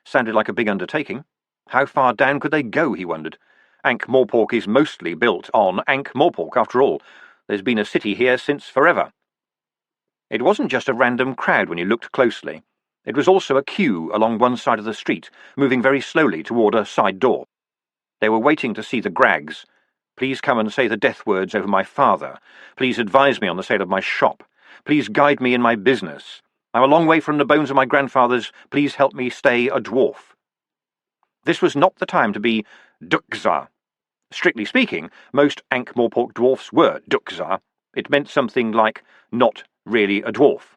Sounded like a big undertaking. How far down could they go, he wondered. Ankh-Morpork is mostly built on Ankh-Morpork, after all. There's been a city here since forever. It wasn't just a random crowd when you looked closely. It was also a queue along one side of the street, moving very slowly toward a side door. They were waiting to see the Grags. "Please come and say the death words over my father. Please advise me on the sale of my shop. Please guide me in my business. I'm a long way from the bones of my grandfathers. Please help me stay a dwarf." This was not the time to be Dukza. Strictly speaking, most Ankh-Morpork dwarfs were Dukza. It meant something like not really a dwarf.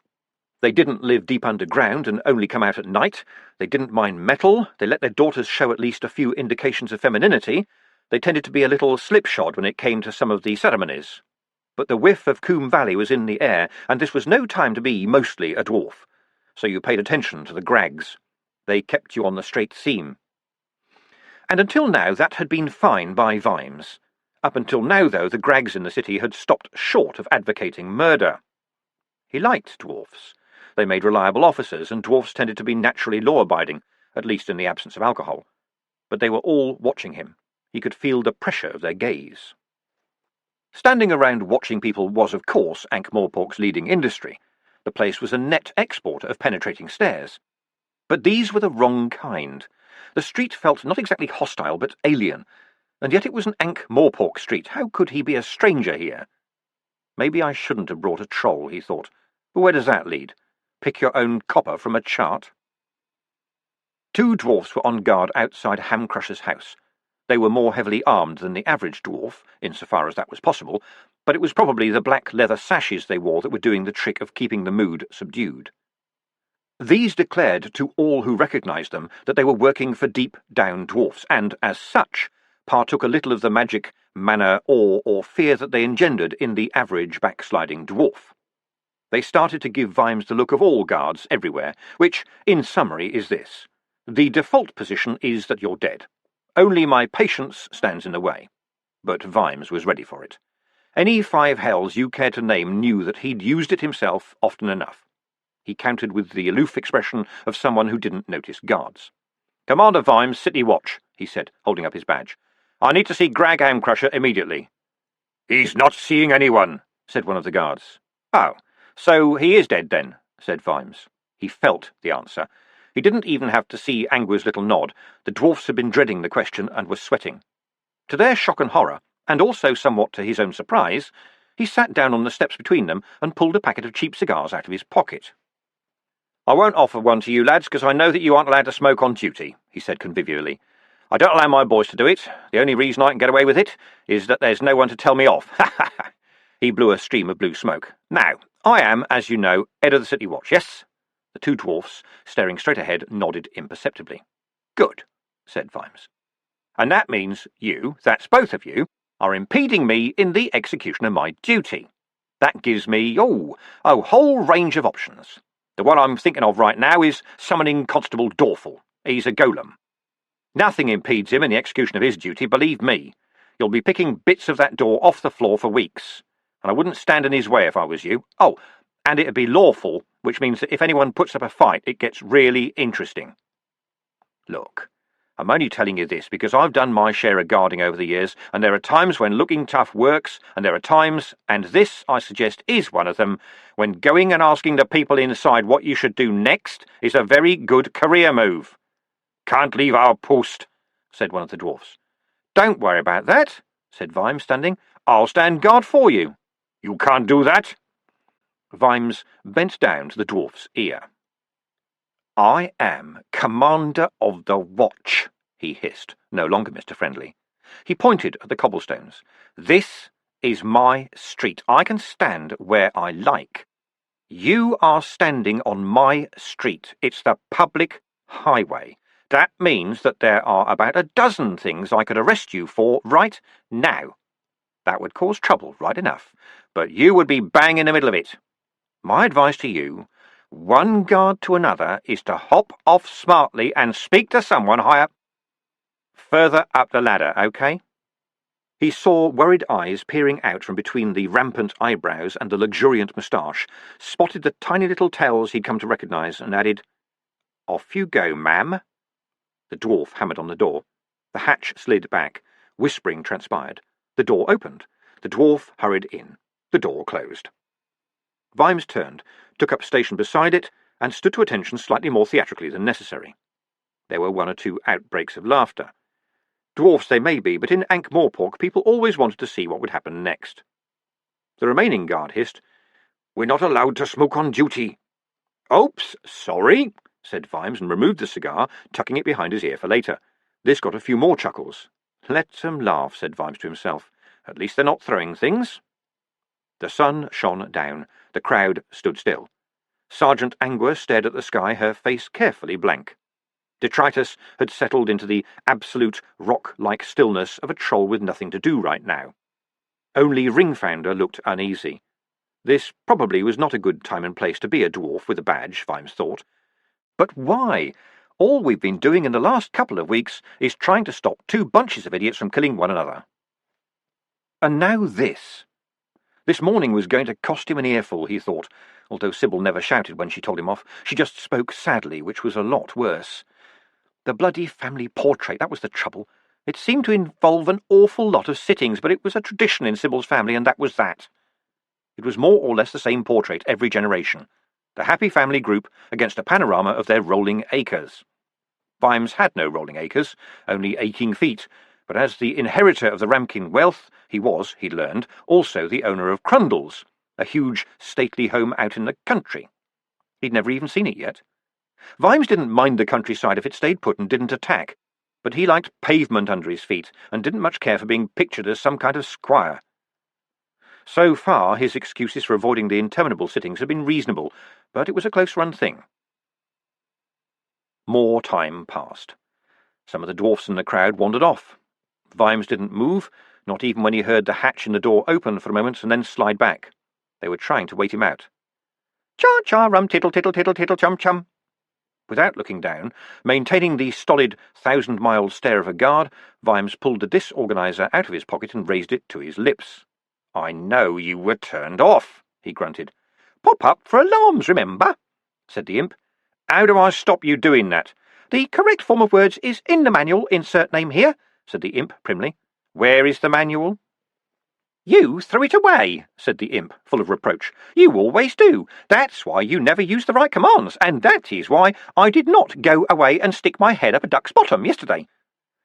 They didn't live deep underground and only come out at night. They didn't mind metal. They let their daughters show at least a few indications of femininity. They tended to be a little slipshod when it came to some of the ceremonies. But the whiff of Coombe Valley was in the air, and this was no time to be mostly a dwarf. So you paid attention to the Grags. They kept you on the straight seam. And until now that had been fine by Vimes. Up until now, though, the Grags in the city had stopped short of advocating murder. He liked dwarfs. They made reliable officers, and dwarfs tended to be naturally law-abiding, at least in the absence of alcohol. But they were all watching him. He could feel the pressure of their gaze. Standing around watching people was, of course, Ankh-Morpork's leading industry. The place was a net exporter of penetrating stares. But these were the wrong kind. The street felt not exactly hostile, but alien. And yet it was an Ankh-Morpork street. How could he be a stranger here? Maybe I shouldn't have brought a troll, he thought. But where does that lead? Pick your own copper from a chart? 2 dwarfs were on guard outside Hamcrusher's house. They were more heavily armed than the average dwarf, insofar as that was possible, but it was probably the black leather sashes they wore that were doing the trick of keeping the mood subdued. These declared to all who recognised them that they were working for deep-down dwarfs, and, as such, partook a little of the magic, manner, awe, or fear that they engendered in the average backsliding dwarf. They started to give Vimes the look of all guards everywhere, which, in summary, is this. The default position is that you're dead. Only my patience stands in the way. But Vimes was ready for it. Any 5 hells you cared to name knew that he'd used it himself often enough. He countered with the aloof expression of someone who didn't notice guards. "Commander Vimes, City Watch," he said, holding up his badge. "I need to see Grag Hamcrusher immediately." "He's not seeing anyone," said one of the guards. "Oh, so he is dead then," said Vimes. He felt the answer. He didn't even have to see Angua's little nod. The dwarfs had been dreading the question and were sweating. To their shock and horror, and also somewhat to his own surprise, he sat down on the steps between them and pulled a packet of cheap cigars out of his pocket. "I won't offer one to you lads, because I know that you aren't allowed to smoke on duty," he said convivially. "I don't allow my boys to do it. The only reason I can get away with it is that there's no one to tell me off. Ha ha ha!" He blew a stream of blue smoke. "Now, I am, as you know, head of the City Watch, yes?" The 2 dwarfs, staring straight ahead, nodded imperceptibly. "Good," said Vimes. "And that means you, that's both of you, are impeding me in the execution of my duty. That gives me, a whole range of options. The one I'm thinking of right now is summoning Constable Dorful. He's a golem. Nothing impedes him in the execution of his duty, believe me. You'll be picking bits of that door off the floor for weeks, and I wouldn't stand in his way if I was you. Oh, and it'd be lawful, which means that if anyone puts up a fight, it gets really interesting. Look, I'm only telling you this because I've done my share of guarding over the years, and there are times when looking tough works, and there are times, and this, I suggest, is one of them, when going and asking the people inside what you should do next is a very good career move. Can't leave our post, said one of the dwarfs. Don't worry about that, said Vimes, standing. I'll stand guard for you. You can't do that. Vimes bent down to the dwarf's ear. I am Commander of the Watch, he hissed, no longer Mr. Friendly. He pointed at the cobblestones. This is my street. I can stand where I like. You are standing on my street. It's the public highway. That means that there are about a dozen things I could arrest you for right now. That would cause trouble, right enough, but you would be bang in the middle of it. My advice to you, one guard to another, is to hop off smartly and speak to someone further up the ladder, okay? He saw worried eyes peering out from between the rampant eyebrows and the luxuriant moustache, spotted the tiny little tails he'd come to recognize, and added, Off you go, ma'am. The dwarf hammered on the door. The hatch slid back. Whispering transpired. The door opened. The dwarf hurried in. The door closed. Vimes turned, took up station beside it, and stood to attention slightly more theatrically than necessary. There were one or two outbreaks of laughter. Dwarfs they may be, but in Ankh-Morpork people always wanted to see what would happen next. The remaining guard hissed, We're not allowed to smoke on duty. Oops, sorry, said Vimes, and removed the cigar, tucking it behind his ear for later. This got a few more chuckles. Let them laugh, said Vimes to himself. At least they're not throwing things. The sun shone down. The crowd stood still. Sergeant Angua stared at the sky, her face carefully blank. Detritus had settled into the absolute rock-like stillness of a troll with nothing to do right now. Only Ringfounder looked uneasy. This probably was not a good time and place to be a dwarf with a badge, Vimes thought. But why? All we've been doing in the last couple of weeks is trying to stop two bunches of idiots from killing one another. And now this. This morning was going to cost him an earful, he thought, although Sybil never shouted when she told him off. She just spoke sadly, which was a lot worse. The bloody family portrait, that was the trouble. It seemed to involve an awful lot of sittings, but it was a tradition in Sybil's family, and that was that. It was more or less the same portrait every generation. The happy family group against a panorama of their rolling acres. Vimes had no rolling acres, only aching feet, but as the inheritor of the Ramkin wealth, he was, he'd learned, also the owner of Crundle's, a huge, stately home out in the country. He'd never even seen it yet. Vimes didn't mind the countryside if it stayed put and didn't attack, but he liked pavement under his feet and didn't much care for being pictured as some kind of squire. So far, his excuses for avoiding the interminable sittings had been reasonable, but it was a close-run thing. More time passed. Some of the dwarfs in the crowd wandered off. Vimes didn't move, not even when he heard the hatch in the door open for a moment and then slide back. They were trying to wait him out. Cha-cha, tittle, tittle, tittle, tittle, chum-chum. Without looking down, maintaining the stolid, thousand-mile stare of a guard, Vimes pulled the disorganizer out of his pocket and raised it to his lips. I know you were turned off, he grunted. Pop up for alarms, remember, said the imp. How do I stop you doing that? The correct form of words is in the manual, insert name here, said the imp primly. Where is the manual? You threw it away, said the imp, full of reproach. You always do. That's why you never use the right commands, and that is why I did not go away and stick my head up a duck's bottom yesterday.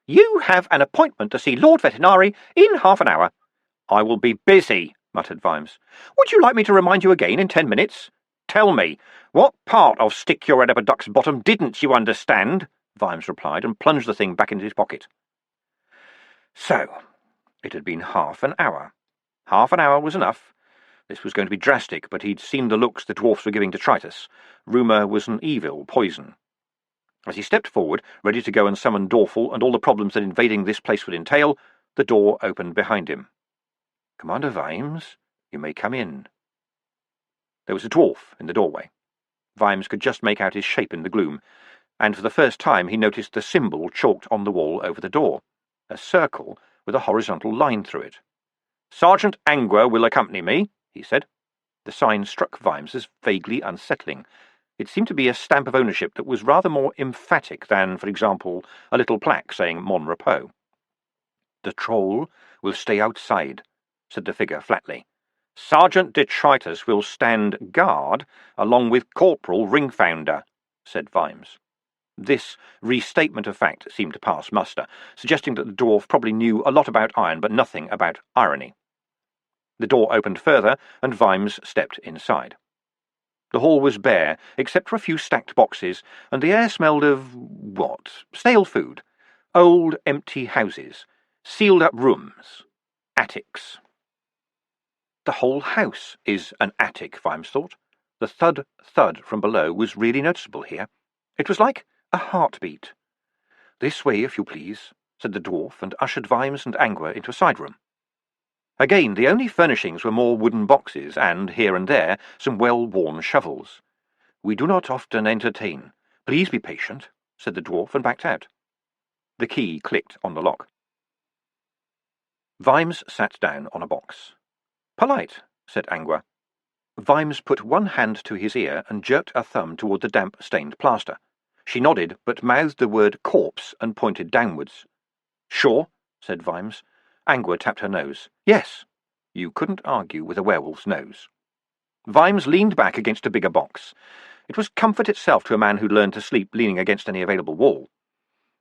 You have an appointment to see Lord Vetinari in half an hour. I will be busy, muttered Vimes. Would you like me to remind you again in 10 minutes? Tell me, what part of stick your head up a duck's bottom didn't you understand? Vimes replied, and plunged the thing back into his pocket. So, it had been half an hour. Half an hour was enough. This was going to be drastic, but he'd seen the looks the dwarfs were giving Detritus. Rumour was an evil poison. As he stepped forward, ready to go and summon Dorful and all the problems that invading this place would entail, The door opened behind him. "Commander Vimes, you may come in." There was a dwarf in the doorway. Vimes could just make out his shape in the gloom, and for the first time he noticed the symbol chalked on the wall over the door, a circle with a horizontal line through it. "Sergeant Angua will accompany me," he said. The sign struck Vimes as vaguely unsettling. It seemed to be a stamp of ownership that was rather more emphatic than, for example, a little plaque saying Mon Repos. "The troll will stay outside," said the figure flatly. "Sergeant Detritus will stand guard along with Corporal Ringfounder," said Vimes. This restatement of fact seemed to pass muster, suggesting that the dwarf probably knew a lot about iron but nothing about irony. The door opened further, and Vimes stepped inside. The hall was bare, except for a few stacked boxes, and the air smelled of what? Stale food. Old, empty houses. Sealed-up rooms. Attics. The whole house is an attic, Vimes thought. The thud from below was really noticeable here. It was like a heartbeat. "This way, if you please," said the dwarf, and ushered Vimes and Angua into a side room. Again, the only furnishings were more wooden boxes and, here and there, some well-worn shovels. "We do not often entertain. Please be patient," said the dwarf, and backed out. The key clicked on the lock. Vimes sat down on a box. "Polite," said Angua. Vimes put one hand to his ear and jerked a thumb toward the damp-stained plaster. She nodded, but mouthed the word corpse and pointed downwards. "Sure," said Vimes. Angua tapped her nose. "Yes." You couldn't argue with a werewolf's nose. Vimes leaned back against a bigger box. It was comfort itself to a man who'd learned to sleep leaning against any available wall.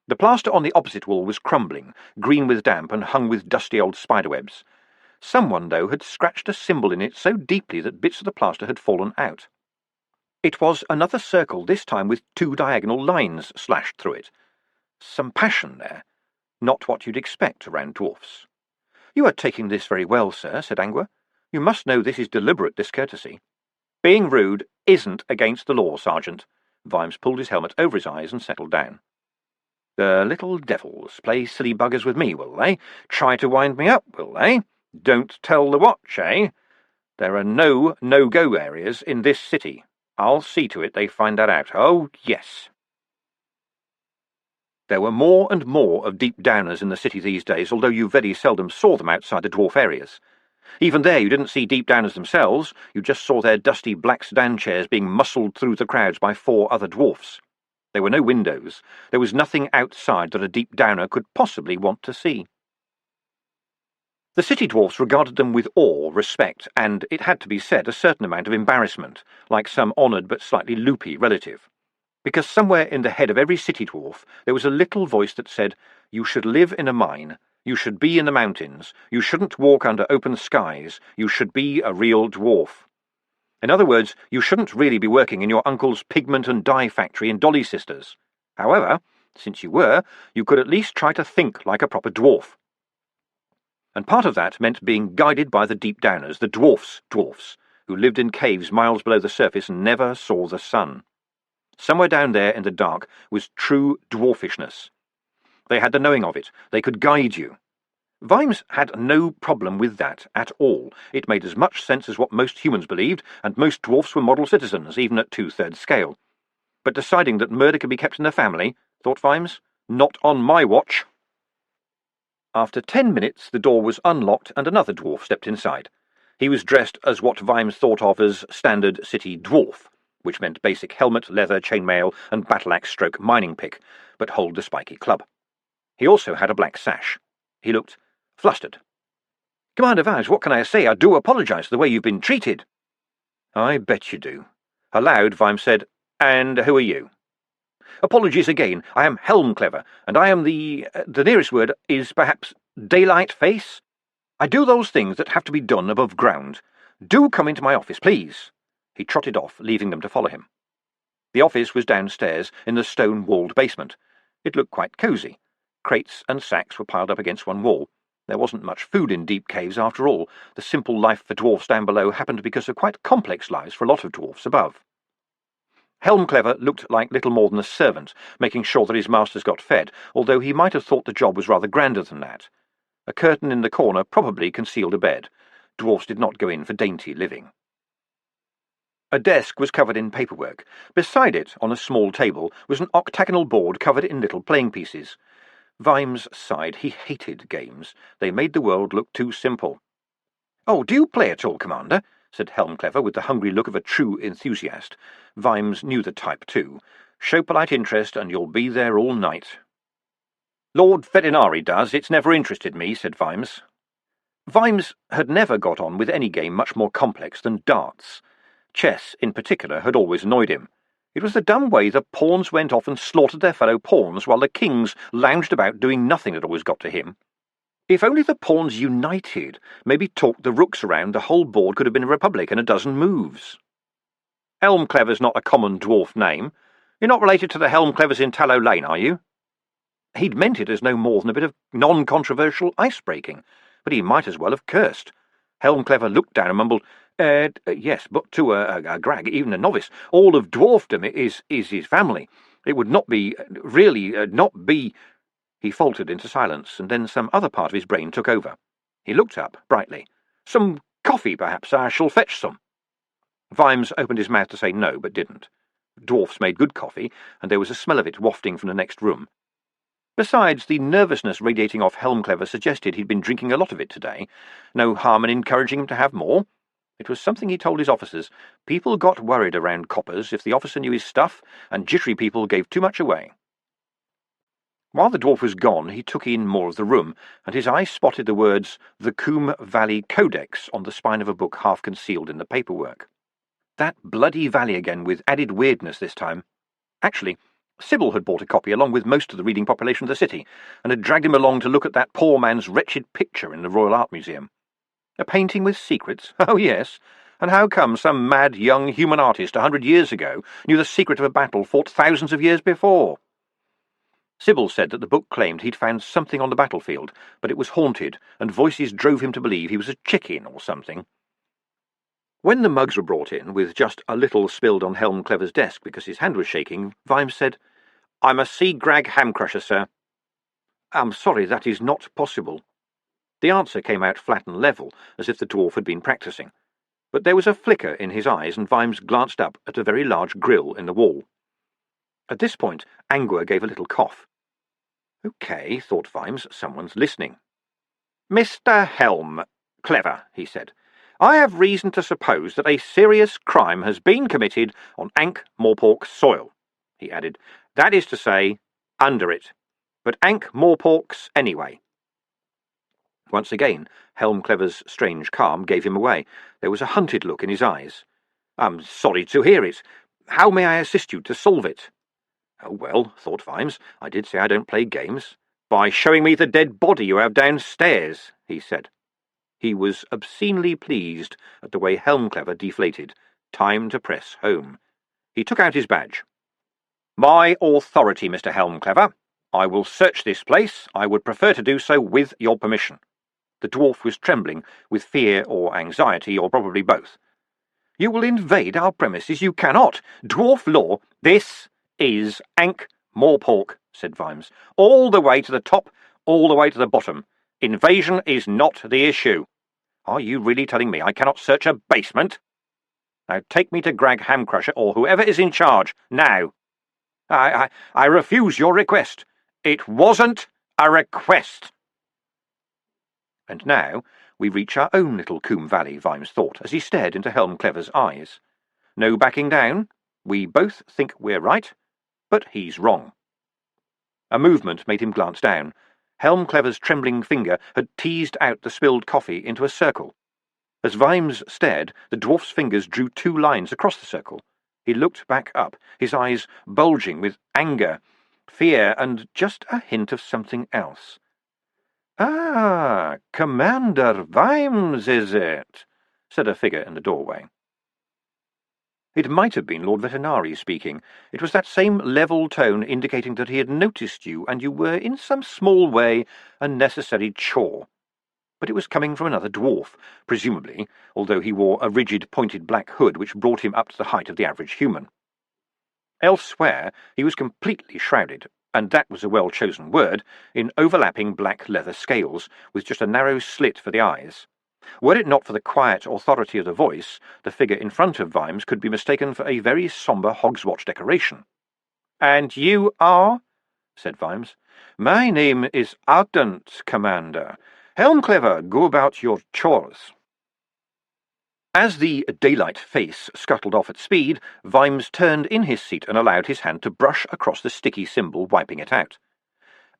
The plaster on the opposite wall was crumbling, green with damp and hung with dusty old spiderwebs. Someone, though, had scratched a symbol in it so deeply that bits of the plaster had fallen out. It was another circle, this time with 2 diagonal lines slashed through it. Some passion there. Not what you'd expect around dwarfs. "You are taking this very well, sir," said Angua. "You must know this is deliberate discourtesy." "Being rude isn't against the law, Sergeant." Vimes pulled his helmet over his eyes and settled down. "The little devils play silly buggers with me, will they? Try to wind me up, will they? Don't tell the watch, eh? There are no no-go areas in this city. I'll see to it they find that out. Oh, yes." There were more and more of deep-downers in the city these days, although you very seldom saw them outside the dwarf areas. Even there you didn't see deep-downers themselves, you just saw their dusty black sedan chairs being muscled through the crowds by 4 other dwarfs. There were no windows. There was nothing outside that a deep-downer could possibly want to see. The city dwarfs regarded them with awe, respect, and, it had to be said, a certain amount of embarrassment, like some honoured but slightly loopy relative. Because somewhere in the head of every city dwarf there was a little voice that said, "You should live in a mine, you should be in the mountains, you shouldn't walk under open skies, you should be a real dwarf." In other words, you shouldn't really be working in your uncle's pigment and dye factory in Dolly Sisters. However, since you were, you could at least try to think like a proper dwarf. And part of that meant being guided by the deep-downers, the dwarfs, who lived in caves miles below the surface and never saw the sun. Somewhere down there in the dark was true dwarfishness. They had the knowing of it. They could guide you. Vimes had no problem with that at all. It made as much sense as what most humans believed, and most dwarfs were model citizens, even at 2/3 scale. But deciding that murder could be kept in the family, thought Vimes, not on my watch. After 10 minutes the door was unlocked and another dwarf stepped inside. He was dressed as what Vimes thought of as standard city dwarf, which meant basic helmet, leather, chainmail, and battle-axe-stroke-mining pick, but hold the spiky club. He also had a black sash. He looked flustered. "Commander Vimes, what can I say? I do apologise for the way you've been treated." "I bet you do." Aloud, Vimes said, "And who are you?" "Apologies again. I am Helmclever, and I am the nearest word is perhaps daylight face. I do those things that have to be done above ground. Do come into my office, please." He trotted off, leaving them to follow him. The office was downstairs in the stone-walled basement. It looked quite cosy. Crates and sacks were piled up against one wall. There wasn't much food in deep caves after all. The simple life for dwarfs down below happened because of quite complex lives for a lot of dwarfs above. Helmclever looked like little more than a servant, making sure that his masters got fed, although he might have thought the job was rather grander than that. A curtain in the corner probably concealed a bed. Dwarfs did not go in for dainty living. A desk was covered in paperwork. Beside it, on a small table, was an octagonal board covered in little playing pieces. Vimes sighed. He hated games. They made the world look too simple. "Oh, do you play at all, Commander?" said Helmclever, with the hungry look of a true enthusiast. Vimes knew the type, too. "Show polite interest, and you'll be there all night." "Lord Vetinari does. It's never interested me," said Vimes. Vimes had never got on with any game much more complex than darts. Chess, in particular, had always annoyed him. It was the dumb way the pawns went off and slaughtered their fellow pawns, while the kings lounged about doing nothing that always got to him. If only the pawns united, maybe talked the rooks around, the whole board could have been a republic in a dozen moves. Helmclever's not a common dwarf name. You're not related to the Helmclevers in Tallow Lane, are you? He'd meant it as no more than a bit of non-controversial ice-breaking, but he might as well have cursed. Helmclever looked down and mumbled, "Yes, but to a grag, even a novice, all of dwarfdom is his family. It would not be, not be—" He faltered into silence, and then some other part of his brain took over. He looked up brightly. "Some coffee, perhaps. I shall fetch some." Vimes opened his mouth to say no, but didn't. Dwarfs made good coffee, and there was a smell of it wafting from the next room. Besides, the nervousness radiating off Helmclever suggested he'd been drinking a lot of it today. No harm in encouraging him to have more. It was something he told his officers. People got worried around coppers if the officer knew his stuff, and jittery people gave too much away. While the dwarf was gone, he took in more of the room, and his eye spotted the words "The Coombe Valley Codex" on the spine of a book half concealed in the paperwork. That bloody valley again, with added weirdness this time. Actually, Sybil had bought a copy along with most of the reading population of the city, and had dragged him along to look at that poor man's wretched picture in the Royal Art Museum. A painting with secrets? Oh, yes. And how come some mad young human artist 100 years ago knew the secret of a battle fought thousands of years before? Sybil said that the book claimed he'd found something on the battlefield, but it was haunted, and voices drove him to believe he was a chicken or something. When the mugs were brought in, with just a little spilled on Helmclever's desk because his hand was shaking, Vimes said, "I must see Grag Hamcrusher, sir." "I'm sorry, that is not possible." The answer came out flat and level, as if the dwarf had been practising. But there was a flicker in his eyes, and Vimes glanced up at a very large grill in the wall. At this point, Angua gave a little cough. "OK," thought Vimes, "someone's listening." "Mr. Helmclever," he said, "I have reason to suppose that a serious crime has been committed on Ankh-Morpork soil," he added. "That is to say, under it. But Ankh-Morpork's anyway." Once again, Helmclever's strange calm gave him away. There was a hunted look in his eyes. "I'm sorry to hear it. How may I assist you to solve it?" "Oh, well," thought Vimes, "I did say I don't play games." "By showing me the dead body you have downstairs," he said. He was obscenely pleased at the way Helmclever deflated. Time to press home. He took out his badge. "My authority, Mr. Helmclever. I will search this place. I would prefer to do so with your permission." The dwarf was trembling with fear or anxiety, or probably both. "You will invade our premises. You cannot. Dwarf law. This is Ankh-Morpork," said Vimes. "All the way to the top, all the way to the bottom. Invasion is not the issue." "Are you really telling me I cannot search a basement?" "Now take me to Grag Hamcrusher, or whoever is in charge, now." I refuse your request." "It wasn't a request." And now we reach our own little Coombe Valley, Vimes thought, as he stared into Helmclever's eyes. No backing down. We both think we're right, but he's wrong. A movement made him glance down. Helmclever's trembling finger had teased out the spilled coffee into a circle. As Vimes stared, the dwarf's fingers drew 2 lines across the circle. He looked back up, his eyes bulging with anger, fear, and just a hint of something else. "Ah, Commander Vimes, is it?" said a figure in the doorway. It might have been Lord Vetinari speaking. It was that same level tone indicating that he had noticed you, and you were, in some small way, a necessary chore. But it was coming from another dwarf, presumably, although he wore a rigid, pointed black hood which brought him up to the height of the average human. Elsewhere he was completely shrouded, and that was a well-chosen word, in overlapping black leather scales, with just a narrow slit for the eyes. Were it not for the quiet authority of the voice, the figure in front of Vimes could be mistaken for a very sombre hogswatch decoration. "And you are?" said Vimes. "My name is Ardent, Commander. Helmclever, go about your chores." As the daylight face scuttled off at speed, Vimes turned in his seat and allowed his hand to brush across the sticky symbol, wiping it out.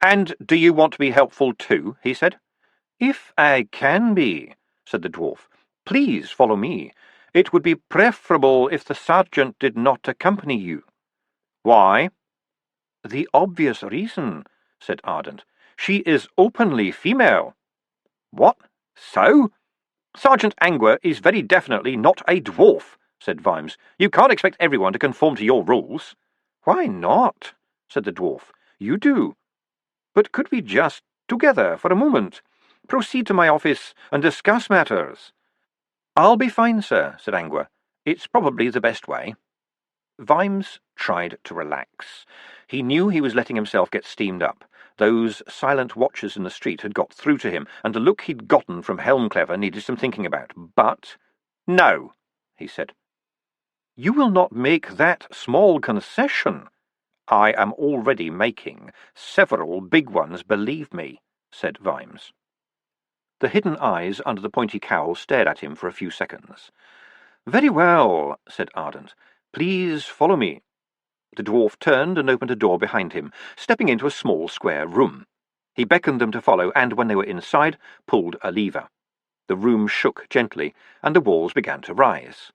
"And do you want to be helpful too?" he said. "If I can be," said the dwarf. "Please follow me. It would be preferable if the sergeant did not accompany you." "Why?" "The obvious reason," said Ardent. "She is openly female." "What? So?" "Sergeant Angua is very definitely not a dwarf," said Vimes. "You can't expect everyone to conform to your rules." "Why not?" said the dwarf. "You do. But could we just, together, for a moment, proceed to my office and discuss matters?" "I'll be fine, sir," said Angua. "It's probably the best way." Vimes tried to relax. He knew he was letting himself get steamed up. Those silent watchers in the street had got through to him, and the look he'd gotten from Helmclever needed some thinking about. But "No," he said. "You will not make that small concession." "I am already making several big ones, believe me," said Vimes. The hidden eyes under the pointy cowl stared at him for a few seconds. "Very well," said Ardent. "Please follow me." The dwarf turned and opened a door behind him, stepping into a small square room. He beckoned them to follow, and when they were inside, pulled a lever. The room shook gently, and the walls began to rise.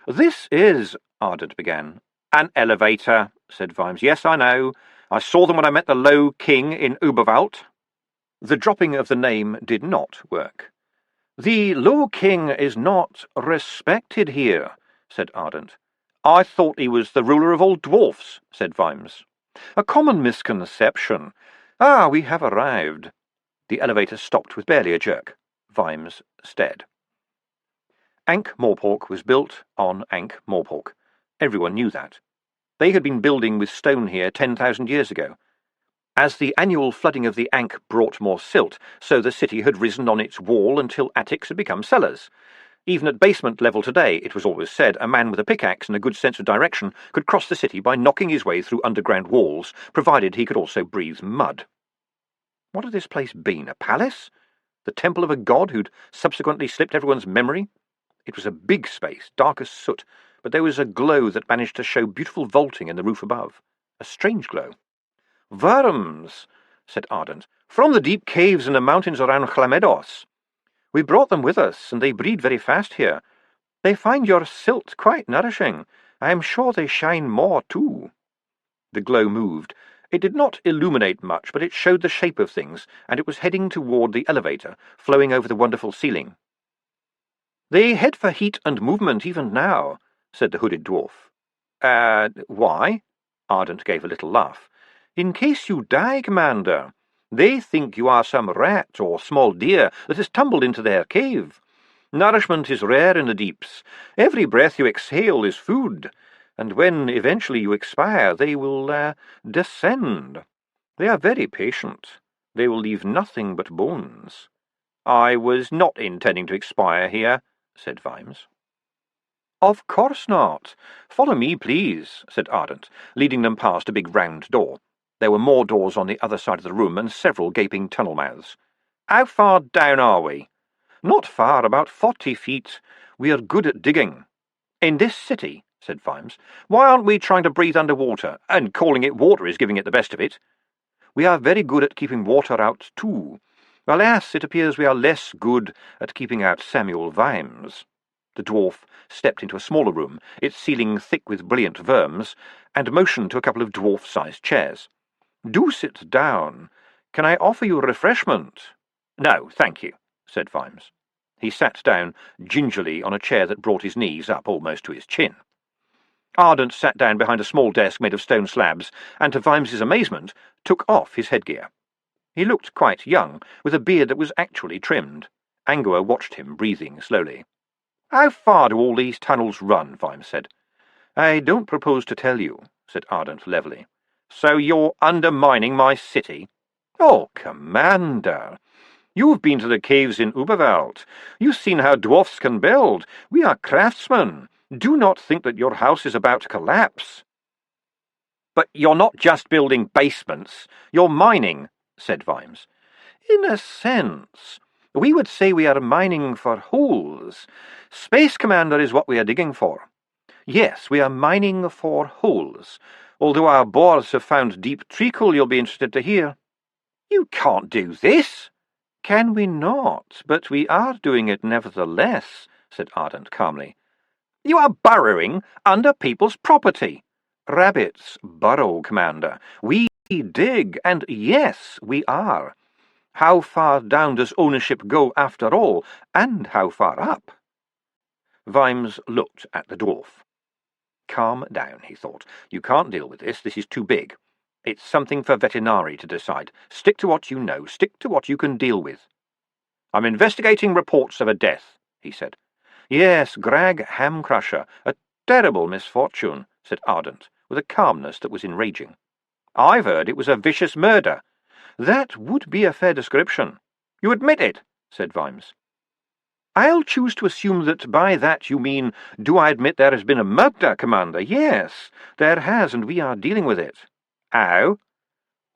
"This is," Ardent began. "An elevator," said Vimes. "Yes, I know. I saw them when I met the Low King in Uberwald." The dropping of the name did not work. "The Low King is not respected here," said Ardent. "I thought he was the ruler of all dwarfs," said Vimes. "A common misconception. Ah, we have arrived." The elevator stopped with barely a jerk. Vimes stared. Ankh-Morpork was built on Ankh-Morpork. Everyone knew that. They had been building with stone here 10,000 years ago. As the annual flooding of the Ankh brought more silt, so the city had risen on its wall until attics had become cellars. Even at basement level today, it was always said, a man with a pickaxe and a good sense of direction could cross the city by knocking his way through underground walls, provided he could also breathe mud. What had this place been, a palace? The temple of a god who'd subsequently slipped everyone's memory? It was a big space, dark as soot, but there was a glow that managed to show beautiful vaulting in the roof above. A strange glow. "Worms," said Ardent, "from the deep caves in the mountains around Chlamedos. We brought them with us, and they breed very fast here. They find your silt quite nourishing. I am sure they shine more, too." The glow moved. It did not illuminate much, but it showed the shape of things, and it was heading toward the elevator, flowing over the wonderful ceiling. "They head for heat and movement even now," said the hooded dwarf. Why?" Ardent gave a little laugh. "In case you die, Commander. They think you are some rat or small deer that has tumbled into their cave. Nourishment is rare in the deeps. Every breath you exhale is food, and when eventually you expire, they will, descend. They are very patient. They will leave nothing but bones." "I was not intending to expire here," said Vimes. "Of course not. Follow me, please," said Ardent, leading them past a big round door. There were more doors on the other side of the room, and several gaping tunnel mouths. "How far down are we?" "Not far, about 40 feet. We are good at digging." "In this city?" said Vimes. "Why aren't we trying to breathe underwater? And calling it water is giving it the best of it." "We are very good at keeping water out, too. Alas, it appears we are less good at keeping out Samuel Vimes." The dwarf stepped into a smaller room, its ceiling thick with brilliant verms, and motioned to a couple of dwarf-sized chairs. "Do sit down. Can I offer you refreshment?" "No, thank you," said Vimes. He sat down gingerly on a chair that brought his knees up almost to his chin. Ardent sat down behind a small desk made of stone slabs, and to Vimes's amazement, took off his headgear. He looked quite young, with a beard that was actually trimmed. Angua watched him, breathing slowly. "How far do all these tunnels run?" Vimes said. "I don't propose to tell you," said Ardent levelly. So you're undermining my city? Oh, Commander! You've been to the caves in Uberwald. You've seen how dwarfs can build. We are craftsmen. Do not think that your house is about to collapse. But you're not just building basements. You're mining, said Vimes. In a sense. We would say we are mining for holes. Space Commander is what we are digging for. Yes, we are mining for holes, although our bores have found deep treacle you'll be interested to hear. You can't do this. Can we not? But we are doing it nevertheless, said Ardent calmly. You are burrowing under people's property. Rabbits burrow, Commander. We dig, and yes, we are. How far down does ownership go after all, and how far up? Vimes looked at the dwarf. Calm down, he thought. You can't deal with this. This is too big. It's something for veterinary to decide. Stick to what you know. Stick to what you can deal with. I'm investigating reports of a death, he said. Yes, Grag Hamcrusher. A terrible misfortune, said Ardent, with a calmness that was enraging. I've heard it was a vicious murder. That would be a fair description. You admit it, said Vimes. I'll choose to assume that by that you mean, do I admit there has been a murder, Commander? Yes, there has, and we are dealing with it. How?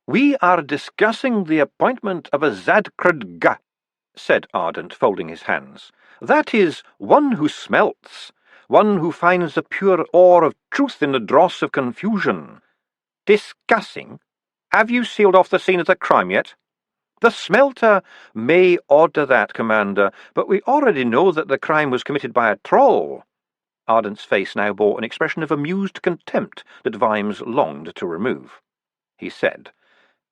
We are discussing the appointment of a Zadkrdga, said Ardent, folding his hands. That is, one who smelts, one who finds the pure ore of truth in the dross of confusion. Discussing? Have you sealed off the scene of the crime yet? The smelter may order that, Commander, but we already know that the crime was committed by a troll. Ardent's face now bore an expression of amused contempt that Vimes longed to remove. He said,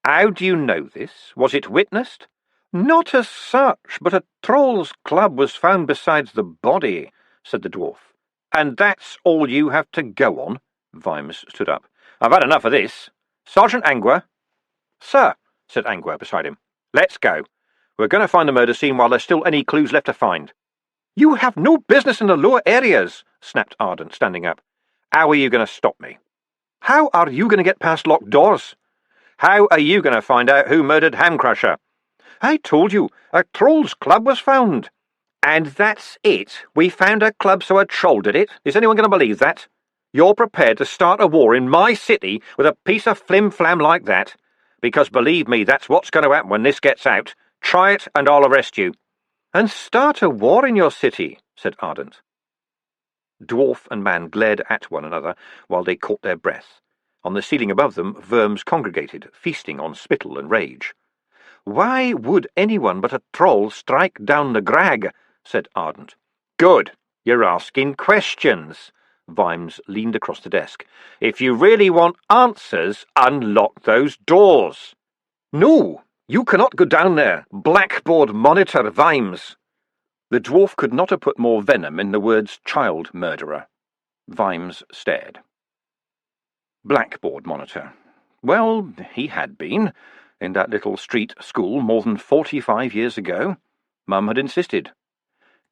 How do you know this? Was it witnessed? Not as such, but a troll's club was found besides the body, said the dwarf. And that's all you have to go on? Vimes stood up. I've had enough of this. Sergeant Angua. Sir, said Angua beside him. Let's go. We're going to find the murder scene while there's still any clues left to find. You have no business in the lower areas, snapped Ardent, standing up. How are you going to stop me? How are you going to get past locked doors? How are you going to find out who murdered Hamcrusher? I told you, a troll's club was found. And that's it? We found a club so a troll did it? Is anyone going to believe that? You're prepared to start a war in my city with a piece of flim-flam like that? Because believe me, that's what's going to happen when this gets out. Try it, and I'll arrest you. And start a war in your city, said Ardent. Dwarf and man glared at one another while they caught their breath. On the ceiling above them, verms congregated, feasting on spittle and rage. Why would anyone but a troll strike down the Grag? Said Ardent. Good, you're asking questions. Vimes leaned across the desk. If you really want answers, unlock those doors. No, you cannot go down there. Blackboard monitor, Vimes. The dwarf could not have put more venom in the words child murderer. Vimes stared. Blackboard monitor. Well, he had been, in that little street school more than 45 years ago. Mum had insisted.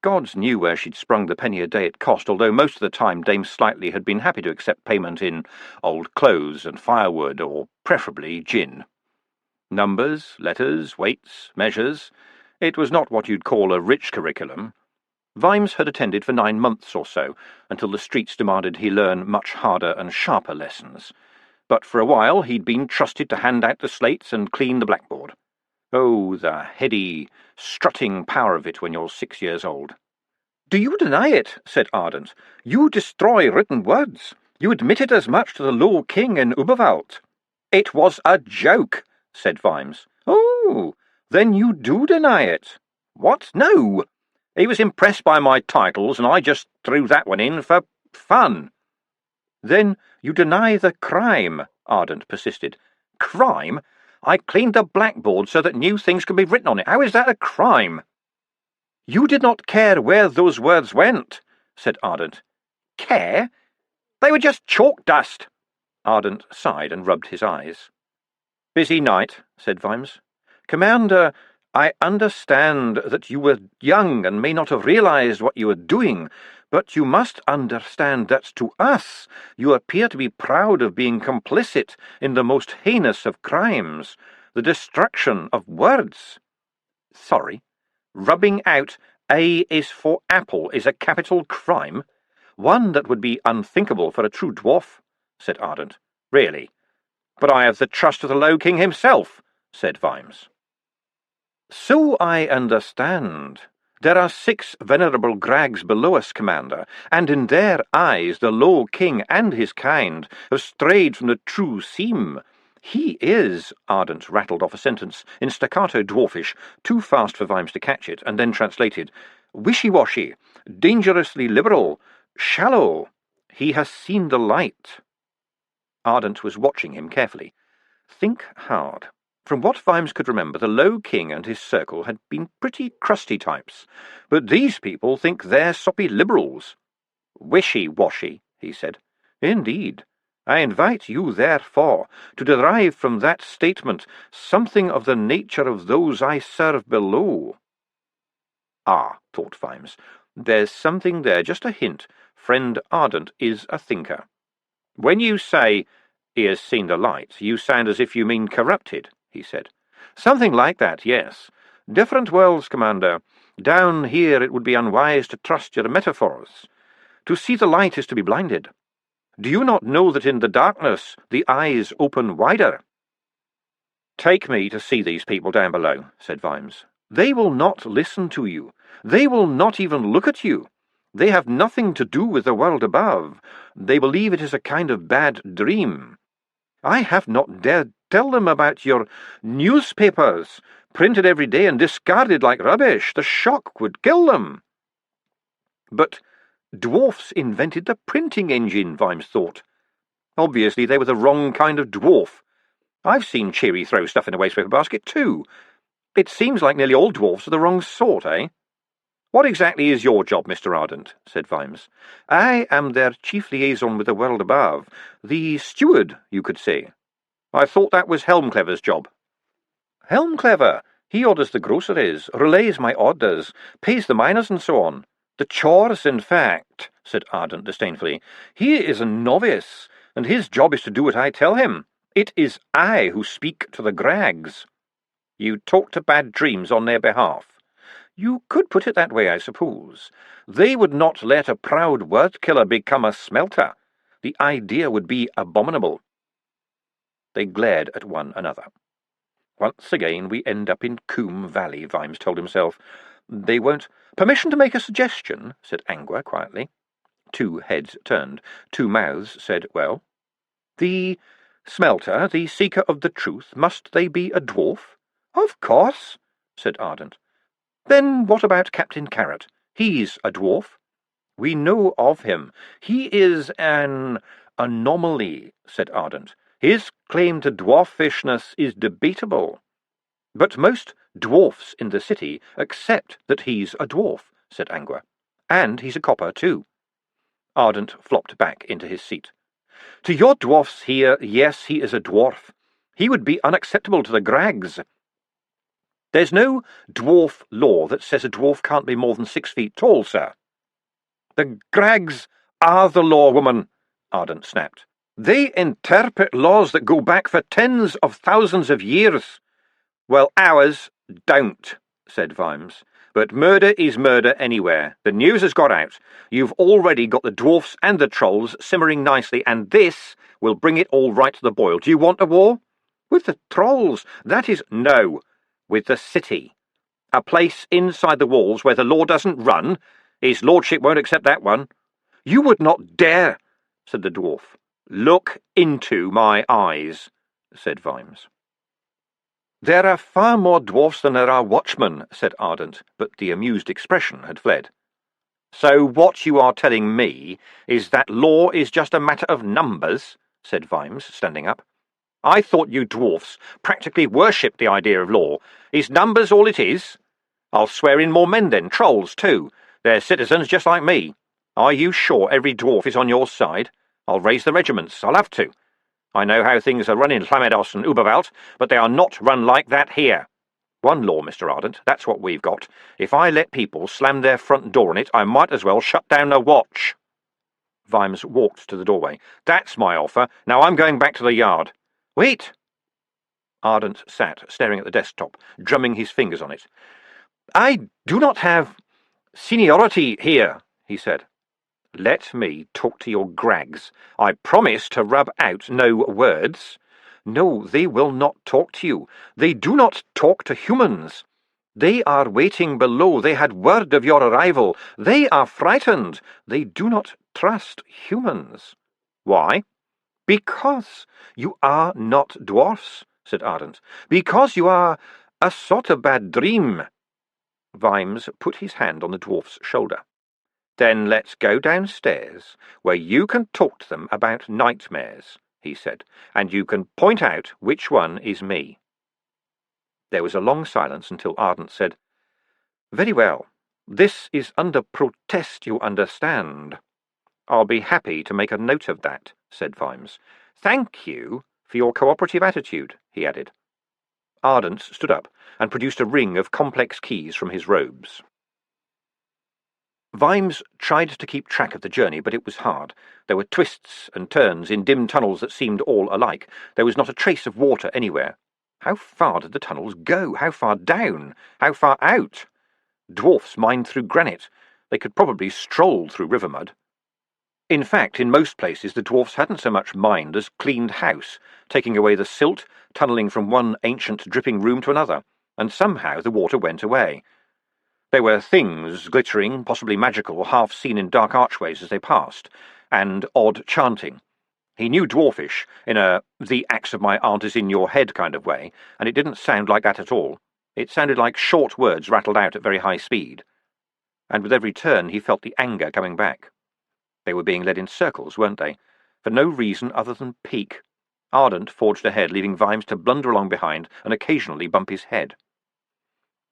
Gods knew where she'd sprung the penny a day it cost, although most of the time Dame Slightly had been happy to accept payment in old clothes and firewood, or preferably gin. Numbers, letters, weights, measures. It was not what you'd call a rich curriculum. Vimes had attended for 9 months or so, until the streets demanded he learn much harder and sharper lessons. But for a while he'd been trusted to hand out the slates and clean the blackboard. Oh, the heady, strutting power of it when you're 6 years old. Do you deny it? Said Ardent. You destroy written words. You admitted as much to the Low King in Uberwald. It was a joke, said Vimes. Oh, then you do deny it. What? No. He was impressed by my titles, and I just threw that one in for fun. Then you deny the crime, Ardent persisted. Crime? I cleaned the blackboard so that new things could be written on it. How is that a crime? You did not care where those words went, said Ardent. Care? They were just chalk dust. Ardent sighed and rubbed his eyes. Busy night, said Vimes. Commander, I understand that you were young and may not have realized what you were doing, But you must understand that to us you appear to be proud of being complicit in the most heinous of crimes, the destruction of words. Sorry, rubbing out A is for apple is a capital crime, one that would be unthinkable for a true dwarf, said Ardent. Really? But I have the trust of the Low King himself, said Vimes. So I understand. There are 6 venerable Grags below us, Commander, and in their eyes the Low King and his kind have strayed from the true seam. He is, Ardent rattled off a sentence in staccato dwarfish, too fast for Vimes to catch it, and then translated, wishy-washy, dangerously liberal, shallow. He has seen the light. Ardent was watching him carefully. Think hard. From what Vimes could remember, the Low King and his circle had been pretty crusty types, but these people think they're soppy liberals. Wishy-washy, he said. Indeed. I invite you, therefore, to derive from that statement something of the nature of those I serve below. Ah, thought Vimes, there's something there, just a hint. Friend Ardent is a thinker. When you say, he has seen the light, you sound as if you mean corrupted, he said. Something like that, yes. Different worlds, Commander. Down here it would be unwise to trust your metaphors. To see the light is to be blinded. Do you not know that in the darkness the eyes open wider? Take me to see these people down below, said Vimes. They will not listen to you. They will not even look at you. They have nothing to do with the world above. They believe it is a kind of bad dream. I have not dared tell them about your newspapers, printed every day and discarded like rubbish. The shock would kill them. But dwarfs invented the printing engine, Vimes thought. Obviously they were the wrong kind of dwarf. I've seen Cheery throw stuff in a wastepaper basket too. It seems like nearly all dwarfs are the wrong sort, eh? What exactly is your job, Mr. Ardent? Said Vimes. I am their chief liaison with the world above. The steward, you could say. I thought that was Helmclever's job. Helmclever? He orders the groceries, relays my orders, pays the miners and so on. The chores, in fact, said Ardent disdainfully. He is a novice, and his job is to do what I tell him. It is I who speak to the Grags. You talk to Bad Dreams on their behalf. You could put it that way, I suppose. They would not let a proud word-killer become a smelter. The idea would be abominable. They glared at one another. Once again we end up in Coombe Valley, Vimes told himself. They won't— Permission to make a suggestion, said Angua quietly. 2 heads turned. 2 mouths said, well? The smelter, the seeker of the truth, must they be a dwarf? Of course, said Ardent. Then what about Captain Carrot? He's a dwarf. We know of him. He is an anomaly, said Ardent. His claim to dwarfishness is debatable. But most dwarfs in the city accept that he's a dwarf, said Angua. And he's a copper, too. Ardent flopped back into his seat. To your dwarfs here, yes, he is a dwarf. He would be unacceptable to the Grags. There's no dwarf law that says a dwarf can't be more than 6 feet tall, sir. The Grags are the law, woman, Ardent snapped. They interpret laws that go back for tens of thousands of years. Well, ours don't, said Vimes. But murder is murder anywhere. The news has got out. You've already got the dwarfs and the trolls simmering nicely, and this will bring it all right to the boil. Do you want a war? With the trolls? That is— No. With the city. A place inside the walls where the law doesn't run. His lordship won't accept that one. You would not dare, said the dwarf. Look into my eyes, said Vimes. There are far more dwarfs than there are watchmen, said Ardent, but the amused expression had fled. So what you are telling me is that law is just a matter of numbers, said Vimes, standing up. I thought you dwarfs practically worshipped the idea of law. Is numbers all it is? I'll swear in more men then, trolls too. They're citizens just like me. Are you sure every dwarf is on your side? I'll raise the regiments. I'll have to. I know how things are run in Llamedos and Uberwald, but they are not run like that here. One law, Mr. Ardent, that's what we've got. If I let people slam their front door on it, I might as well shut down the watch. Vimes walked to the doorway. That's my offer. Now I'm going back to the yard. Wait! Ardent sat, staring at the desktop, drumming his fingers on it. I do not have seniority here, he said. Let me talk to your Grags. I promise to rub out no words. No, they will not talk to you. They do not talk to humans. They are waiting below. They had word of your arrival. They are frightened. They do not trust humans. Why? Because you are not dwarfs, said Ardent. Because you are a sort of bad dream. Vimes put his hand on the dwarf's shoulder. Then let's go downstairs, where you can talk to them about nightmares, he said, and you can point out which one is me. There was a long silence until Ardent said, Very well. This is under protest, you understand. I'll be happy to make a note of that, said Vimes. Thank you for your cooperative attitude, he added. Ardent stood up and produced a ring of complex keys from his robes. Vimes tried to keep track of the journey, but it was hard. There were twists and turns in dim tunnels that seemed all alike. There was not a trace of water anywhere. How far did the tunnels go? How far down? How far out? Dwarfs mined through granite. They could probably stroll through river mud. In fact, in most places the dwarfs hadn't so much mined as cleaned house, taking away the silt, tunnelling from one ancient dripping room to another, and somehow the water went away. There were things glittering, possibly magical, half seen in dark archways as they passed, and odd chanting. He knew Dwarfish, in a "the axe of my aunt is in your head" kind of way, and it didn't sound like that at all. It sounded like short words rattled out at very high speed. And with every turn he felt the anger coming back. They were being led in circles, weren't they? For no reason other than pique. Ardent forged ahead, leaving Vimes to blunder along behind and occasionally bump his head.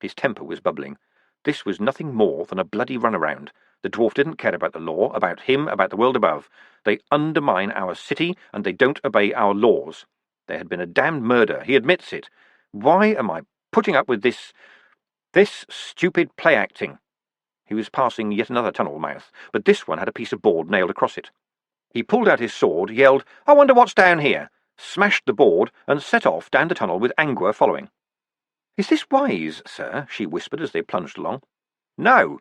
His temper was bubbling. This was nothing more than a bloody runaround. The dwarf didn't care about the law, about him, about the world above. They undermine our city, and they don't obey our laws. There had been a damned murder. He admits it. Why am I putting up with this stupid play-acting? He was passing yet another tunnel mouth, but this one had a piece of board nailed across it. He pulled out his sword, yelled, "I wonder what's down here," smashed the board, and set off down the tunnel with Angua following. "Is this wise, sir?" she whispered as they plunged along. "No,